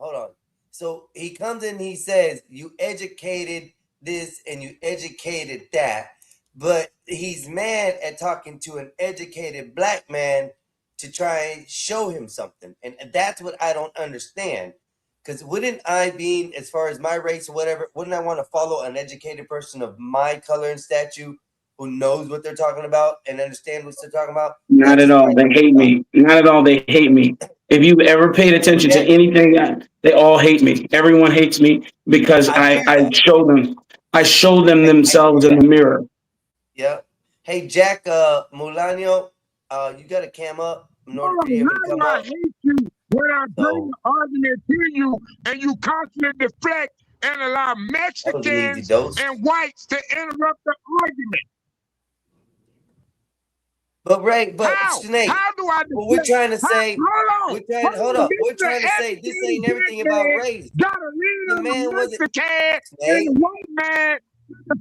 on. So he comes in, he says, you educated this and you educated that, but he's mad at talking to an educated black man to try and show him something. And that's what I don't understand. Because wouldn't I, being as far as my race or whatever, wouldn't I want to follow an educated person of my color and stature who knows what they're talking about and understand what they're talking about? Not at all. They hate me. Not at all. They hate me. If you've ever paid attention to anything, they all hate me. Everyone hates me because I show them. I show them themselves in the mirror. Yeah. Hey, Jack Mulano, you got to cam up in order for you to come up. when I bring the argument to you and you constantly deflect and allow Mexicans and whites to interrupt the argument. But Ray, Snake, how do I what we're trying to say, hold on. We're trying to say this ain't everything about race. The man wasn't Mexican and the white man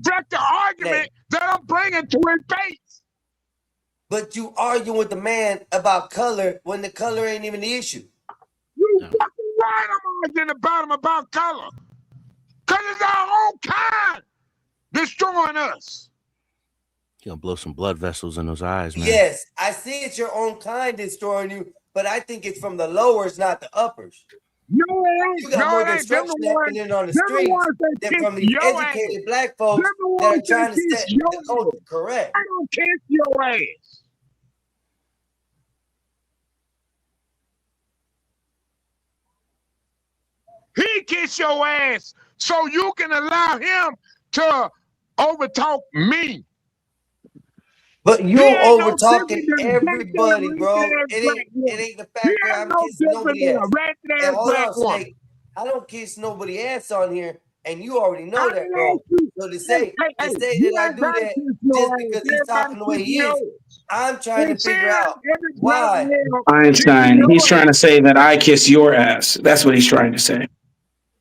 deflect the argument that I'm bringing to his face. But you arguing with the man about color when the color ain't even the issue. You fucking right, I'm arguing about him about color. Because it's our own kind destroying us. You're gonna blow some blood vessels in those eyes, man. Yes, I see it's your own kind destroying you, but I think it's from the lowers, not the uppers. No, it ain't. You got more destruction happening on the streets than from the educated black folks that are trying to set the culture correct. I don't kiss your ass. He kiss your ass so you can allow him to overtalk me. But you over talking everybody, bro. It ain't the fact that I'm kissing nobody ass. And hold on, Snake. I don't kiss nobody ass on here, and you already know that, bro. So to say that I do that just because he's talking the way he is, I'm trying to figure out why. Einstein, he's trying to say that I kiss your ass. That's what he's trying to say.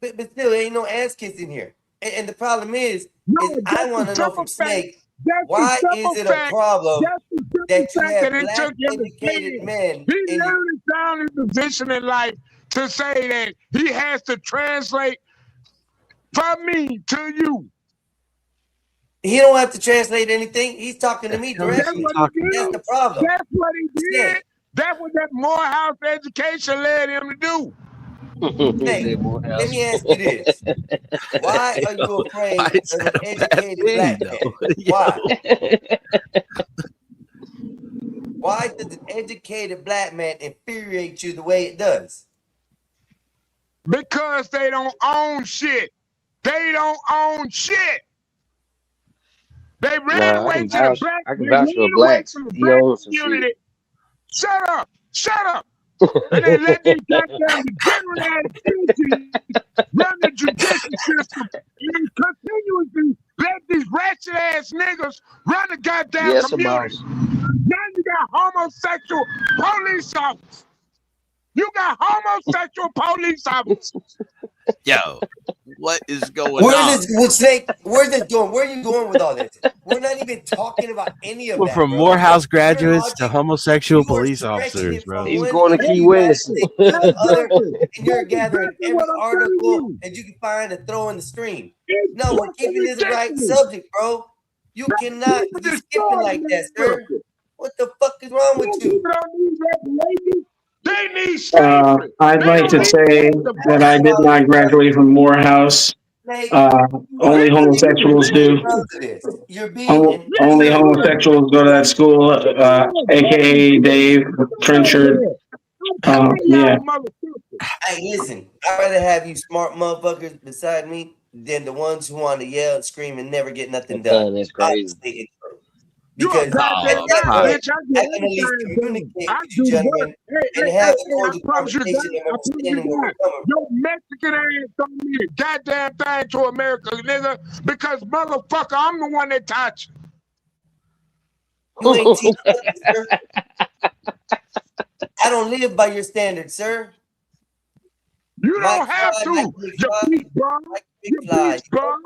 But still, there ain't no ass kissing here. And the problem is I want to know from Snake, why is it a problem that you have black educated men? He literally found his position in life to say that he has to translate from me to you. He don't have to translate anything. He's talking to me directly. That's the problem. That's what he did. That's what that Morehouse education led him to do. Hey, let me ask you this. Why are you afraid of an educated black man? Why? Why does an educated black man infuriate you the way it does? Because they don't own shit. They don't own shit. They ran away to the black. I can vouch for blacks. He owns some shit. Shut up. Shut up. And they let these goddamn degenerate run the judicial system and continuously let these ratchet ass niggas run the goddamn community. Now you got homosexual police officers. You got homosexual police officers. Yo, what is going on? Where's this going? Where are you going with all this? We're not even talking about any of We're that. from Morehouse graduates to homosexual police officers, bro. He's going to Key West. And you're gathering every article that you can find and throw in the stream. No, we're keeping this the right subject, bro. You cannot be skipping like that, sir. What the fuck is wrong with you? They need I'd like to say that I did not graduate from Morehouse. Only homosexuals do. Only homosexuals go to that school, aka Dave Trenchard. Yeah. Hey, listen, I'd rather have you smart motherfuckers beside me than the ones who want to yell and scream and never get nothing done. That's crazy. Because I can at least communicate with you gentlemen and have a cordial conversation and understanding where we're coming from. Your Mexican ass don't mean a goddamn thing to America, nigga, because motherfucker, I'm the one that taught you. You ain't teaching nothing, sir. I don't live by your standards, sir. You don't have to. You beach bum. You beach bum.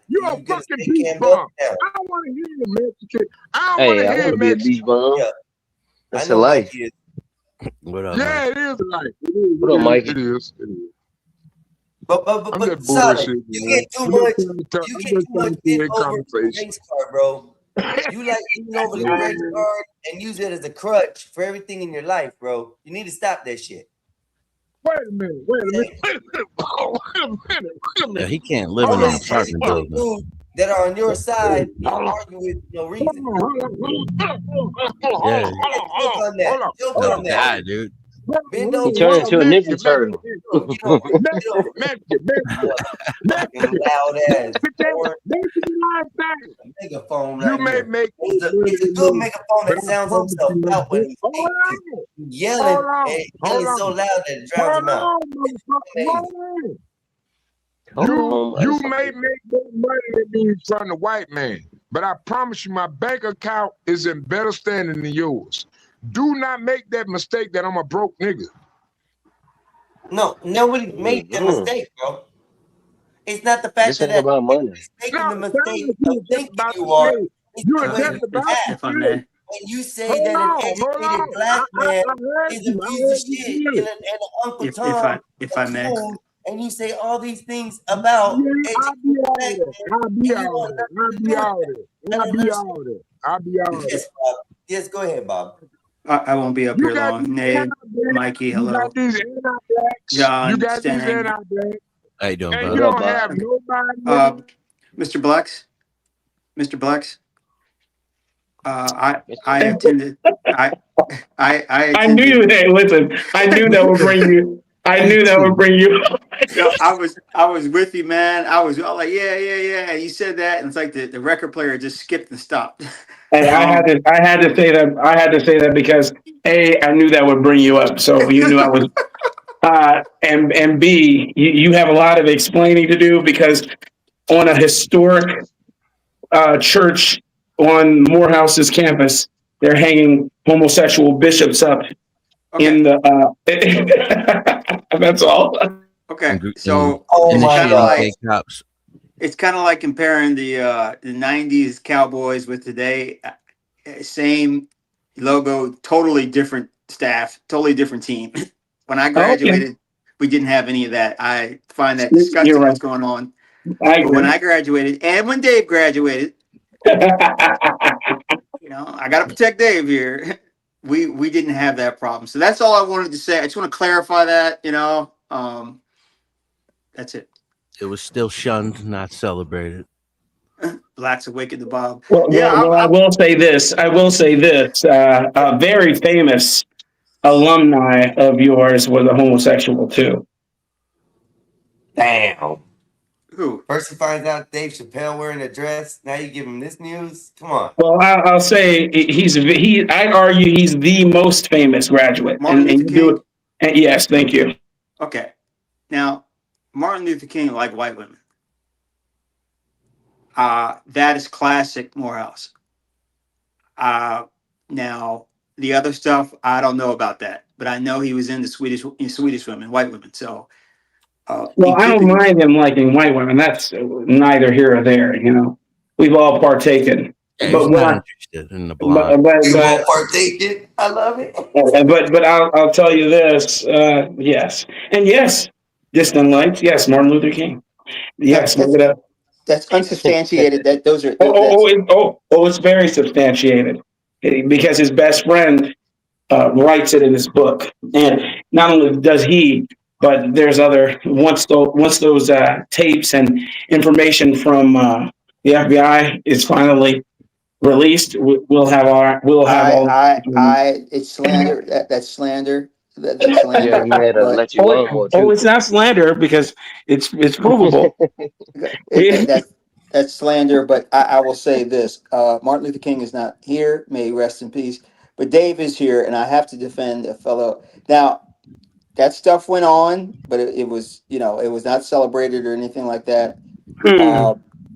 You're a fucking beach bum. I don't want to hear you, Mexican. I don't want to hear Mexican. Yeah. That's a life. What up? Yeah, it is a life. What up, Mikey? It is. But solid. You get too much. You get too much bent over the race card, bro. You like leaning over the race card and use it as a crutch for everything in your life, bro. You need to stop that shit. Wait a minute. Wait a minute. Yeah, he can't live in an apartment building. That are on your side, you argue with no reason. Yeah. Joke on that. Joke on that. Dude. Bend He over. turned into a Ninja Turtle. Get over. Get over. Fucking loud ass. Megaphone You right may here. make It's a good megaphone that sounds himself out when he's yelling and yelling so loud that it drowns him out. You may make more money than me from the white man, but I promise you my bank account is in better standing than yours. Do not make that mistake that I'm a broke nigga. No, nobody made that mistake, bro. It's not the fact This that ain't about money. making the mistake of thinking you are. It's the way you act. If I may. When you say that an educated black man is a piece of shit and an Uncle Tom if I may. fool, and you say all these things about educated black men, I'll be all there. Yes, Bob. Yes, go ahead, Bob. I won't be up here long. Nate, Mikey, hello. John, You got these Stenning. anti-blacks. How you doing, And bro? you don't have nobody. Mr. Blex? Mr. Blex? I attended. I knew you. Hey, listen, I knew that would bring you. I knew that would bring you. No, I was with you, man. I was all like, yeah. You said that, and it's like the record player just skipped and stopped. And I had to say that. I had to say that because A, I knew that would bring you up, so you knew I was. And B, you have a lot of explaining to do because on a historic church on Morehouse's campus, they're hanging homosexual bishops up in the. That's all. Okay, so it's kind of like comparing the '90s Cowboys with today. Same logo, totally different staff, totally different team. When I graduated, we didn't have any of that. I find that disgusting what's going on. But when I graduated, and when Dave graduated, you know, I got to protect Dave here. We didn't have that problem. So that's all I wanted to say. I just want to clarify that, you know. That's it. It was still shunned, not celebrated. Blacks awaken the Bob. Well, I will say this. I will say this. A very famous alumni of yours was a homosexual too. Damn. Who? First he finds out Dave Chappelle wearing a dress. Now you give him this news. Come on. Well, I'll say I argue he's the most famous graduate. Martin Luther King. And yes, thank you. Okay. Now, Martin Luther King liked white women. That is classic Morehouse. Now, the other stuff, I don't know about that, but I know he was into Swedish women, white women. So, well, I don't mind him liking white women. That's neither here or there. You know, we've all partaken. Yeah, but not interested in the blonde. You all partaken. I love it. But I'll tell you this. Yes, and yes, distant lights. Yes, Martin Luther King. Yes, look it up. That's unsubstantiated. That those are. It's very substantiated because his best friend writes it in his book, and not only does he, but there's other once those tapes and information from the FBI is finally released, we'll have it's slander. That's slander. That's slander. Yeah, he had to let you know. It's not slander because it's provable. That's slander, but I will say this. Martin Luther King is not here. May he rest in peace. But Dave is here, and I have to defend a fellow. Now, that stuff went on, but it was, you know, it was not celebrated or anything like that.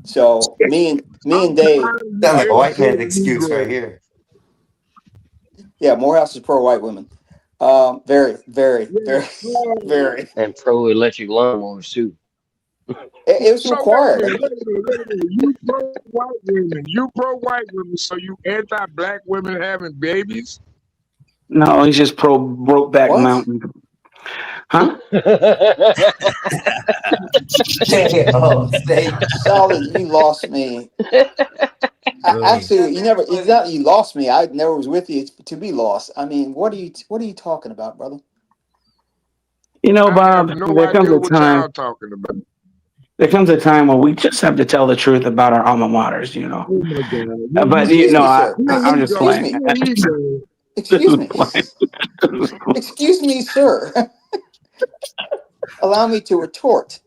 So me and Dave. Sounds like a white man's excuse right here. Yeah, Morehouse is pro white women. Very. And pro electric lawnmowers too. It was required. You pro white women, so you anti-black women having babies? No, he's just pro Brokeback Mountain. Huh? Solid, you lost me. Actually, it's not you lost me. I never was with you to be lost. I mean, what are you talking about, brother? You know, Bob, there comes a time. Talking about. There comes a time when we just have to tell the truth about our alma maters, you know. Oh but you know, I'm just playing. Excuse me. Excuse me, sir. Allow me to retort.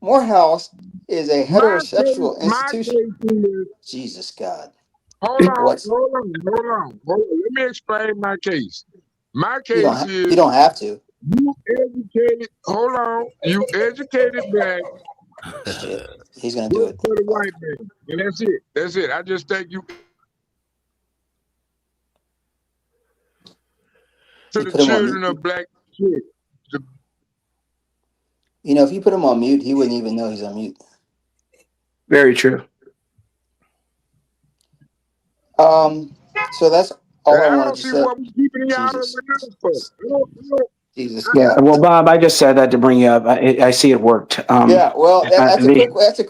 Morehouse is a heterosexual institution. Jesus God. Hold on. Let me explain my case. My case is you don't have to. you educated. Hold on. You educated black. Shit. He's gonna do it for the white man, and that's it. That's it. I just think you to the children of black kids. You know, if you put him on mute, he wouldn't even know he's on mute. Very true. So that's all I wanted to say. Jesus. Yeah. Well, Bob, I just said that to bring you up. I see it worked. Yeah. Well, that's a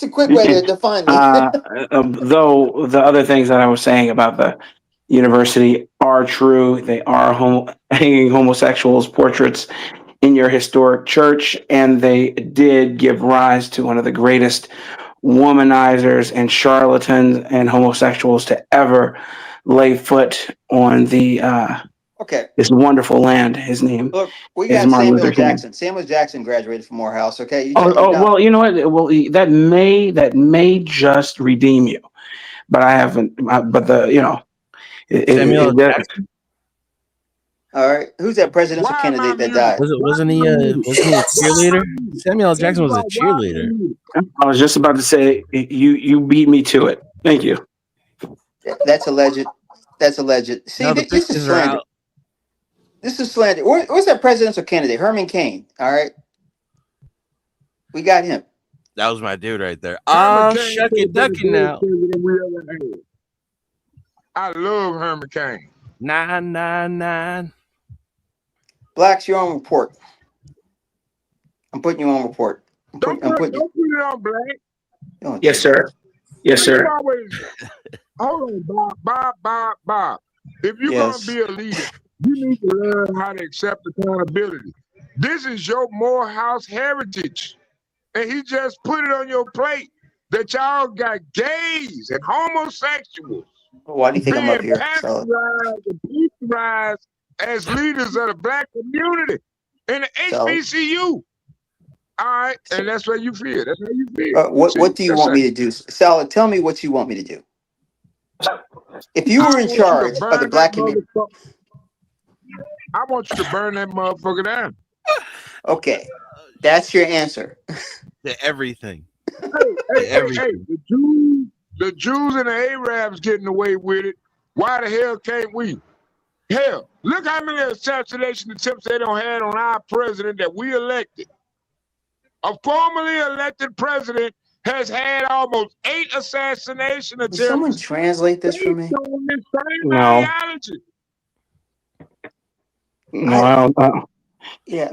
quick way to define me. Though the other things that I was saying about the university are true. They are hanging homosexuals portraits in your historic church, and they did give rise to one of the greatest womanizers and charlatans and homosexuals to ever lay foot on the this wonderful land. His name. Look, we is got Martin Samuel Luther King. Jackson. Samuel Jackson graduated from Morehouse. Okay. Well, you know what? Well, that may just redeem you, but I haven't. But Samuel Jackson. All right, who's that presidential candidate that died? Wasn't he a cheerleader? Samuel Jackson was a cheerleader. I was just about to say you beat me to it. Thank you. That's alleged. That's alleged. See, this is slander. This is slander. Where's that presidential candidate? Herman Cain. All right, we got him. That was my dude right there. Oh, shucky ducky now. I love Herman Cain. 999. Blacks, you're on report. I'm putting you on report. Don't put it on Black. Yes, sir. Yes, sir. Hold on, Bob. If you're gonna be a leader, you need to learn how to accept accountability. This is your Morehouse heritage, and he just put it on your plate that y'all got gays and homosexuals. Why do you think I'm up here? Pasteurized as leaders of the black community in the HBCU. All right, and that's what you feel. That's how you feel. What do you want me to do? Salad, tell me what you want me to do. If you were in charge of the black community, I want you to burn that motherfucker down. Okay, that's your answer. To everything. Hey, the Jews and the Arabs getting away with it. Why the hell can't we? Hell, look how many assassination attempts they don't have on our president that we elected. A formerly elected president has had almost 8 assassination attempts. Can someone translate this for me? No. No, I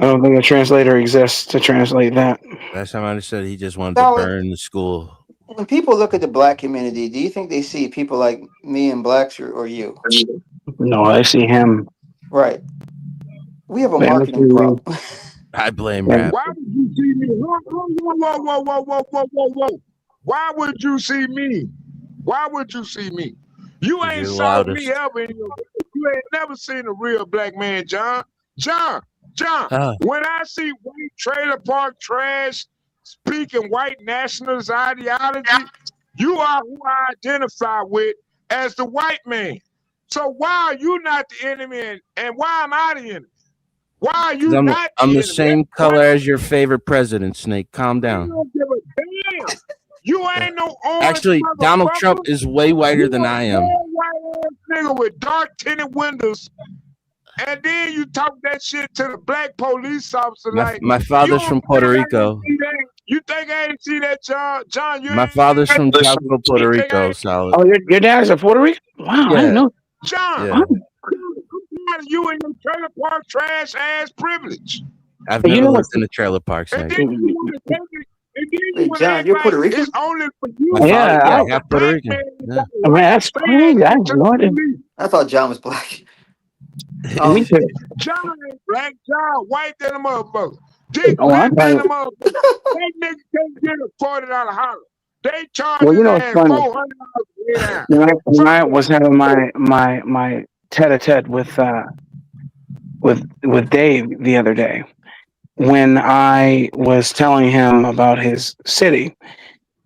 don't think a translator exists to translate that. Last time I understood, he just wanted to burn the school. When people look at the black community, do you think they see people like me and blacks or you? No, I see him. Right. We have a marketing problem. I blame rap. Why would you see me? Whoa. Why would you see me? Why would you see me? You ain't saw me ever in your life. You ain't never seen a real black man, John. John. When I see white trailer park trash speaking white nationalist ideology, you are who I identify with as the white man. So why are you not the enemy and why am I the enemy? Why are you not I'm the same color as your favorite president, Snake. Calm down. You don't give a damn. You ain't no orange. Actually, Donald Trump is way whiter than I am. White ass nigga with dark tinted windows. And then you talk that shit to the black police officer My father's from Puerto Rico. You think I ain't see that, John? John, my father's from Jocko, Puerto Rico. Solid. Oh, your dad's a Puerto Rican? Wow, yeah. I didn't know. John, Yeah. you and your trailer park trash ass privilege. I've never lived in a trailer park. And Snake. then you want to take it. And then you want John, you're Puerto Rican? It's only for you. My father, half Puerto Rican. Yeah. I mean, that's crazy. I didn't know it. I thought John was black. Me too. John ain't black. John white than a motherfucker. Dick Oh, I black than a thought- motherfucker. That nigga can't get a $40 holler. They charge Well, you his know, it's ass funny. $400 when I was having my tete-a-tete with Dave the other day, when I was telling him about his city,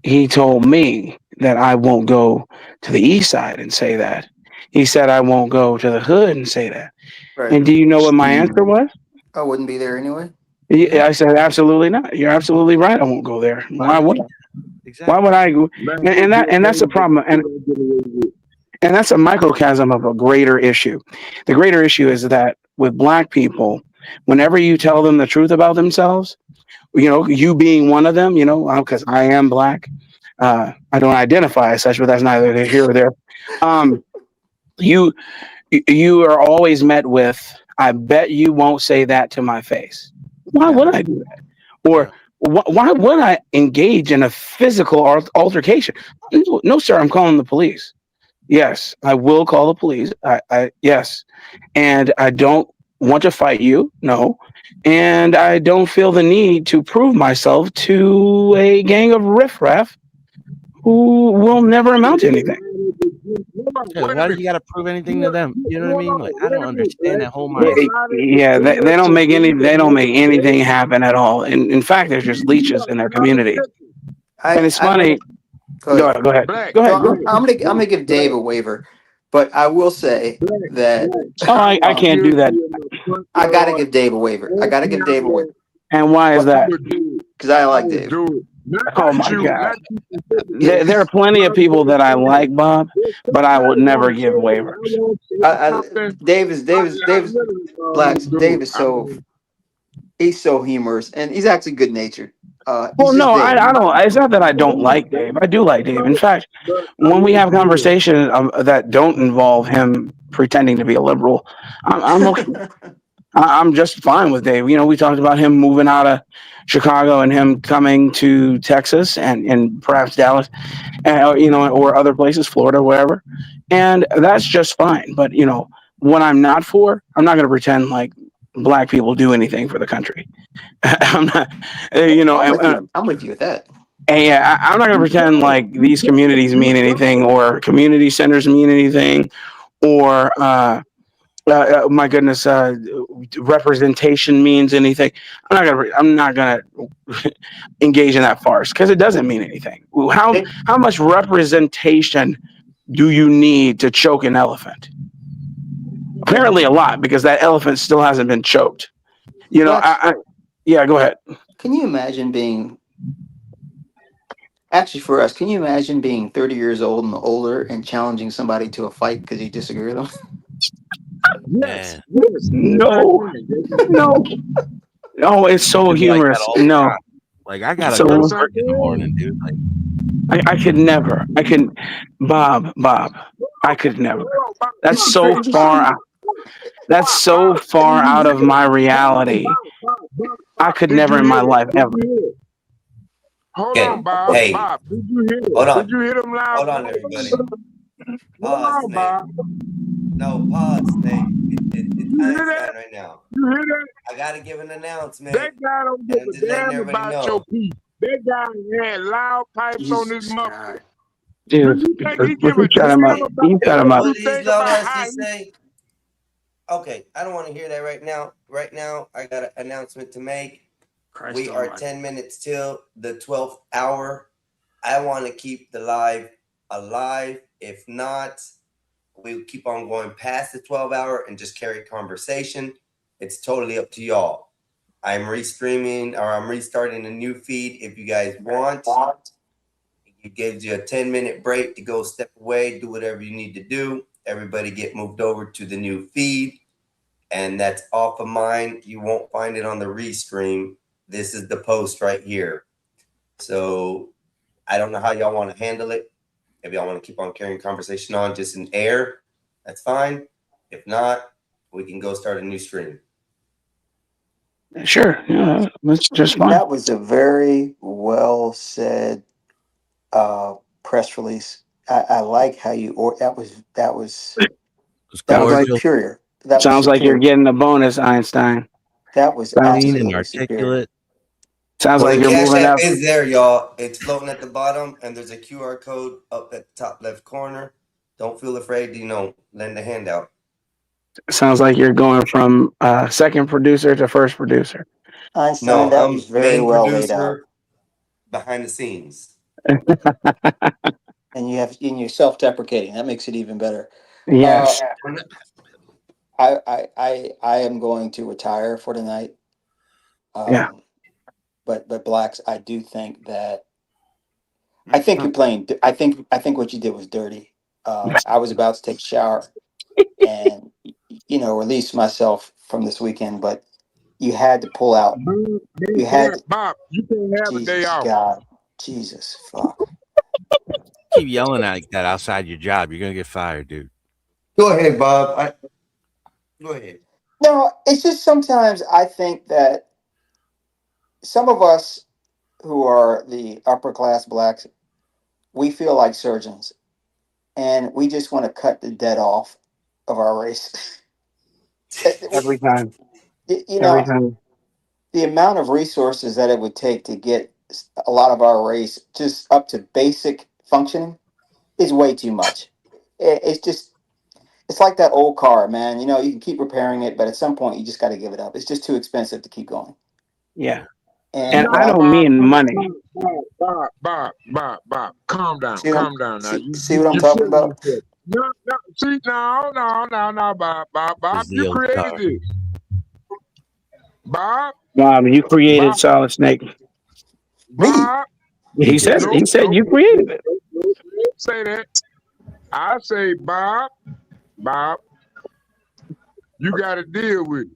he told me that I won't go to the east side and say that. He said I won't go to the hood and say that. Right. And do you know what my answer was? I wouldn't be there anyway. Yeah, I said absolutely not. You're absolutely right. I won't go there. Why would I? Why would I go? And that's a problem. And that's a microcosm of a greater issue. The greater issue is that with Black people, whenever you tell them the truth about themselves, you being one of them, because I am Black. I don't identify as such, but that's neither here or there. You are always met with, I bet you won't say that to my face. Why would I do that? Or why would I engage in a physical altercation? No, sir, I'm calling the police. Yes, I will call the police. Yes. And I don't want to fight you. No. And I don't feel the need to prove myself to a gang of riffraff who will never amount to anything. Yeah, why do you got to prove anything to them? You know what I mean? Like, I don't understand that whole mindset. Yeah, they don't make anything happen at all. And in fact, they're just leeches in their community. And it's funny. Go ahead. I'm gonna give Dave a waiver, but I will say that I can't do that. I gotta give Dave a waiver. And why is that? Because I like Dave. Oh my God! There are plenty of people that I like, Bob, but I would never give waivers. Dave is he's so humorous, and he's actually good natured. Well, no, I don't. It's not that I don't like Dave. I do like Dave. In fact, when we have conversations that don't involve him pretending to be a liberal, I'm okay. I'm just fine with Dave. We talked about him moving out of Chicago and him coming to Texas and perhaps Dallas, or other places, Florida, wherever. And that's just fine. But, what I'm not for, I'm not going to pretend like Black people do anything for the country. I'm not, I'm with you with that. And yeah, I'm not going to pretend like these communities mean anything or community centers mean anything or, my goodness, representation means anything. I'm not gonna engage in that farce because it doesn't mean anything. How much representation do you need to choke an elephant? Apparently a lot, because that elephant still hasn't been choked. Yeah, go ahead. Can you imagine being 30 years old and older and challenging somebody to a fight because you disagree with them? Yes. No. Oh, it's so humorous. No. Like, I gotta go to work in the morning, dude. Like, I could never. Bob. I could never. That's so far out. That's so far out of my reality. I could never in my life ever. Hold on, Bob. Hey. Bob, did you hear it? Hold on. Did you hear them loud? Hold on, everybody. Pause, Snake. No, pause, Snake. It's Einstein right now. You hear that? I gotta give an announcement. That guy don't give a damn about your piece. That guy had loud pipes on his muffler. Dude, you shut him up. You shut him up. What these loud has to say? Okay, I don't want to hear that right now. Right now, I got an announcement to make. We are 10 minutes till the 12th hour. I want to keep the live alive. If not, we'll keep on going past the 12 hour and just carry conversation. It's totally up to y'all. I'm restreaming, or I'm restarting a new feed if you guys want. It gives you a 10-minute break to go step away, do whatever you need to do. Everybody get moved over to the new feed. And that's off of mine. You won't find it on the restream. This is the post right here. So I don't know how y'all want to handle it. If y'all want to keep on carrying conversation on just in air, that's fine. If not, we can go start a new stream. Sure. Yeah, that's just fine. That was a very well said press release. I like how you that was like superior. Sounds like you're getting a bonus, Einstein. That was clean and articulate. Sounds Well, like the you're Cash moving App out. is there, y'all. It's floating at the bottom, and there's a QR code up at the top left corner. Don't feel afraid to, lend a hand out. Sounds like you're going from second producer to first producer. Einstein, No, that I'm was very main well laid out. producer behind the scenes. And you're self-deprecating. That makes it even better. Yes. I am going to retire for tonight. Yeah. But Blacks, I do think that I think you're playing. I think what you did was dirty. I was about to take a shower and release myself from this weekend, but you had to pull out. You had to, Bob, you can have a day Jesus off. God, Jesus fuck. Keep yelling like that outside your job, you're gonna get fired, dude. Go ahead, Bob. Go ahead. No, it's just sometimes I think that some of us who are the upper class Blacks, we feel like surgeons, and we just want to cut the dead off of our race. Every time. Every time. The amount of resources that it would take to get a lot of our race just up to basic functioning is way too much. It's like that old car, man. You can keep repairing it, but at some point you just got to give it up. It's just too expensive to keep going. Yeah. And I don't mean money. Bob, calm down, See calm down. Now, see what I'm talking about? No, Bob, you created this. Bob, You created Solid Snake. Bob. He said you created it. Don't say that. I say, Bob, you got to deal with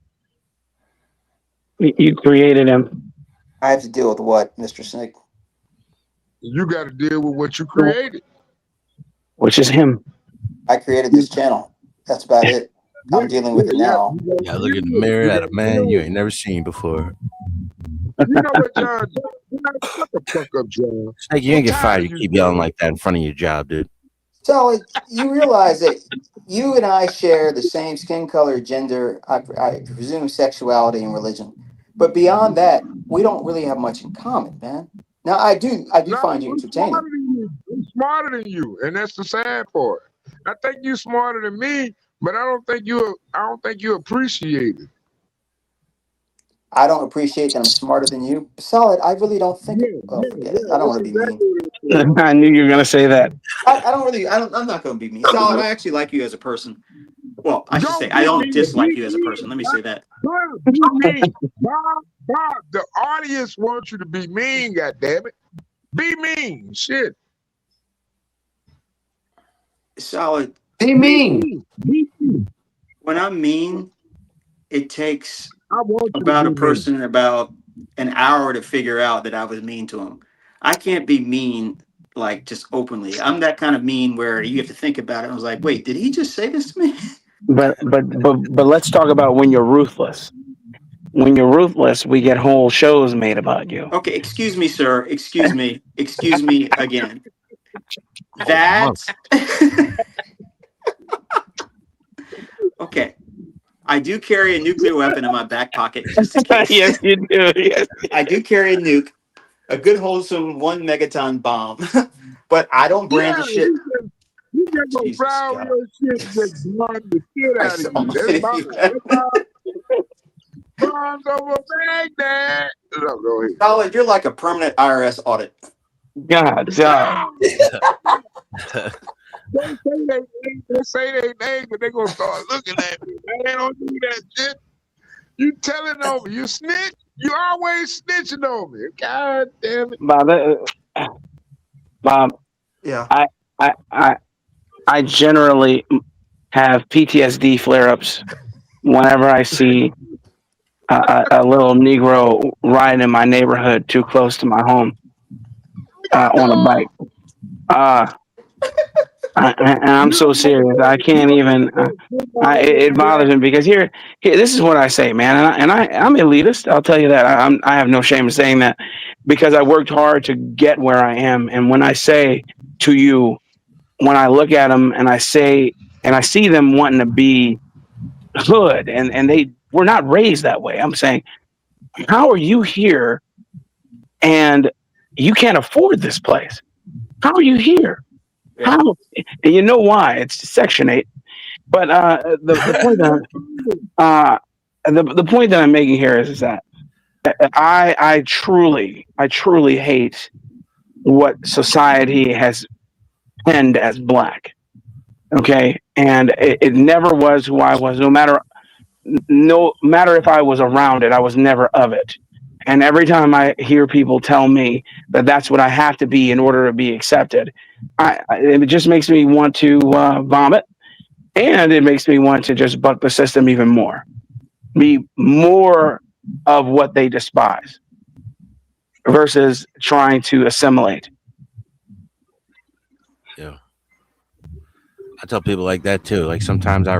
it. You created him. I have to deal with what, Mr. Snake? You got to deal with what you created. Which is him. I created this channel. That's about it. I'm dealing with it now. Yeah, look in the mirror at a man you ain't never seen before. You know what, John? Shut the fuck up, John. Snake, you ain't get fired. You keep yelling like that in front of your job, dude. So you realize that you and I share the same skin color, gender, I presume sexuality and religion. But beyond that, we don't really have much in common, man. Now I do find you entertaining. I'm smarter than you, and that's the sad part. I think you're smarter than me, but I don't think you appreciate it. I don't appreciate that I'm smarter than you. Solid, I really don't think. Forget it. I don't want to be mean. I knew you were gonna say that. I'm not going to be mean. Solid, I actually like you as a person. Well, I should say I don't dislike you as a person. Let me say that. Bob, the audience wants you to be mean, goddammit. Be mean, shit. Solid. Be mean. When I'm mean, it takes about a person about an hour to figure out that I was mean to him. I can't be mean like just openly. I'm that kind of mean where you have to think about it. I was like, wait, did he just say this to me? But let's talk about when you're ruthless. When you're ruthless, we get whole shows made about you. Okay, excuse me, sir. Excuse me again. That's okay. I do carry a nuclear weapon in my back pocket just in case. Yes, you do. Yes. I do carry a nuke, a good wholesome 1 megaton bomb, but I don't brandish it. You just gonna fry your shit and just blind the shit out of you. That's bombs over Baghdad. No, go ahead. Solid, you're like a permanent IRS audit. God. They say they name, but they gonna start looking at me. They don't do that shit. You telling on me. You snitch. You always snitching on me. God damn it. Bob. Yeah. I generally have PTSD flare-ups whenever I see a little Negro riding in my neighborhood too close to my home on a bike. And I'm so serious. I can't even. It bothers me because here, this is what I say, man. And I'm elitist. I'll tell you that. I have no shame in saying that because I worked hard to get where I am. And when I say to you, when I look at them and I say, and I see them wanting to be hood, and they were not raised that way. I'm saying, how are you here and you can't afford this place. How are you here? Yeah. How? And you know why? It's Section 8. But the point that I'm making here is that I truly hate what society has penned as black. Okay, and it never was who I was. No matter if I was around it, I was never of it. And every time I hear people tell me that that's what I have to be in order to be accepted, it just makes me want to vomit, and it makes me want to just buck the system even more, be more of what they despise versus trying to assimilate. Yeah. I tell people like that too. Like sometimes I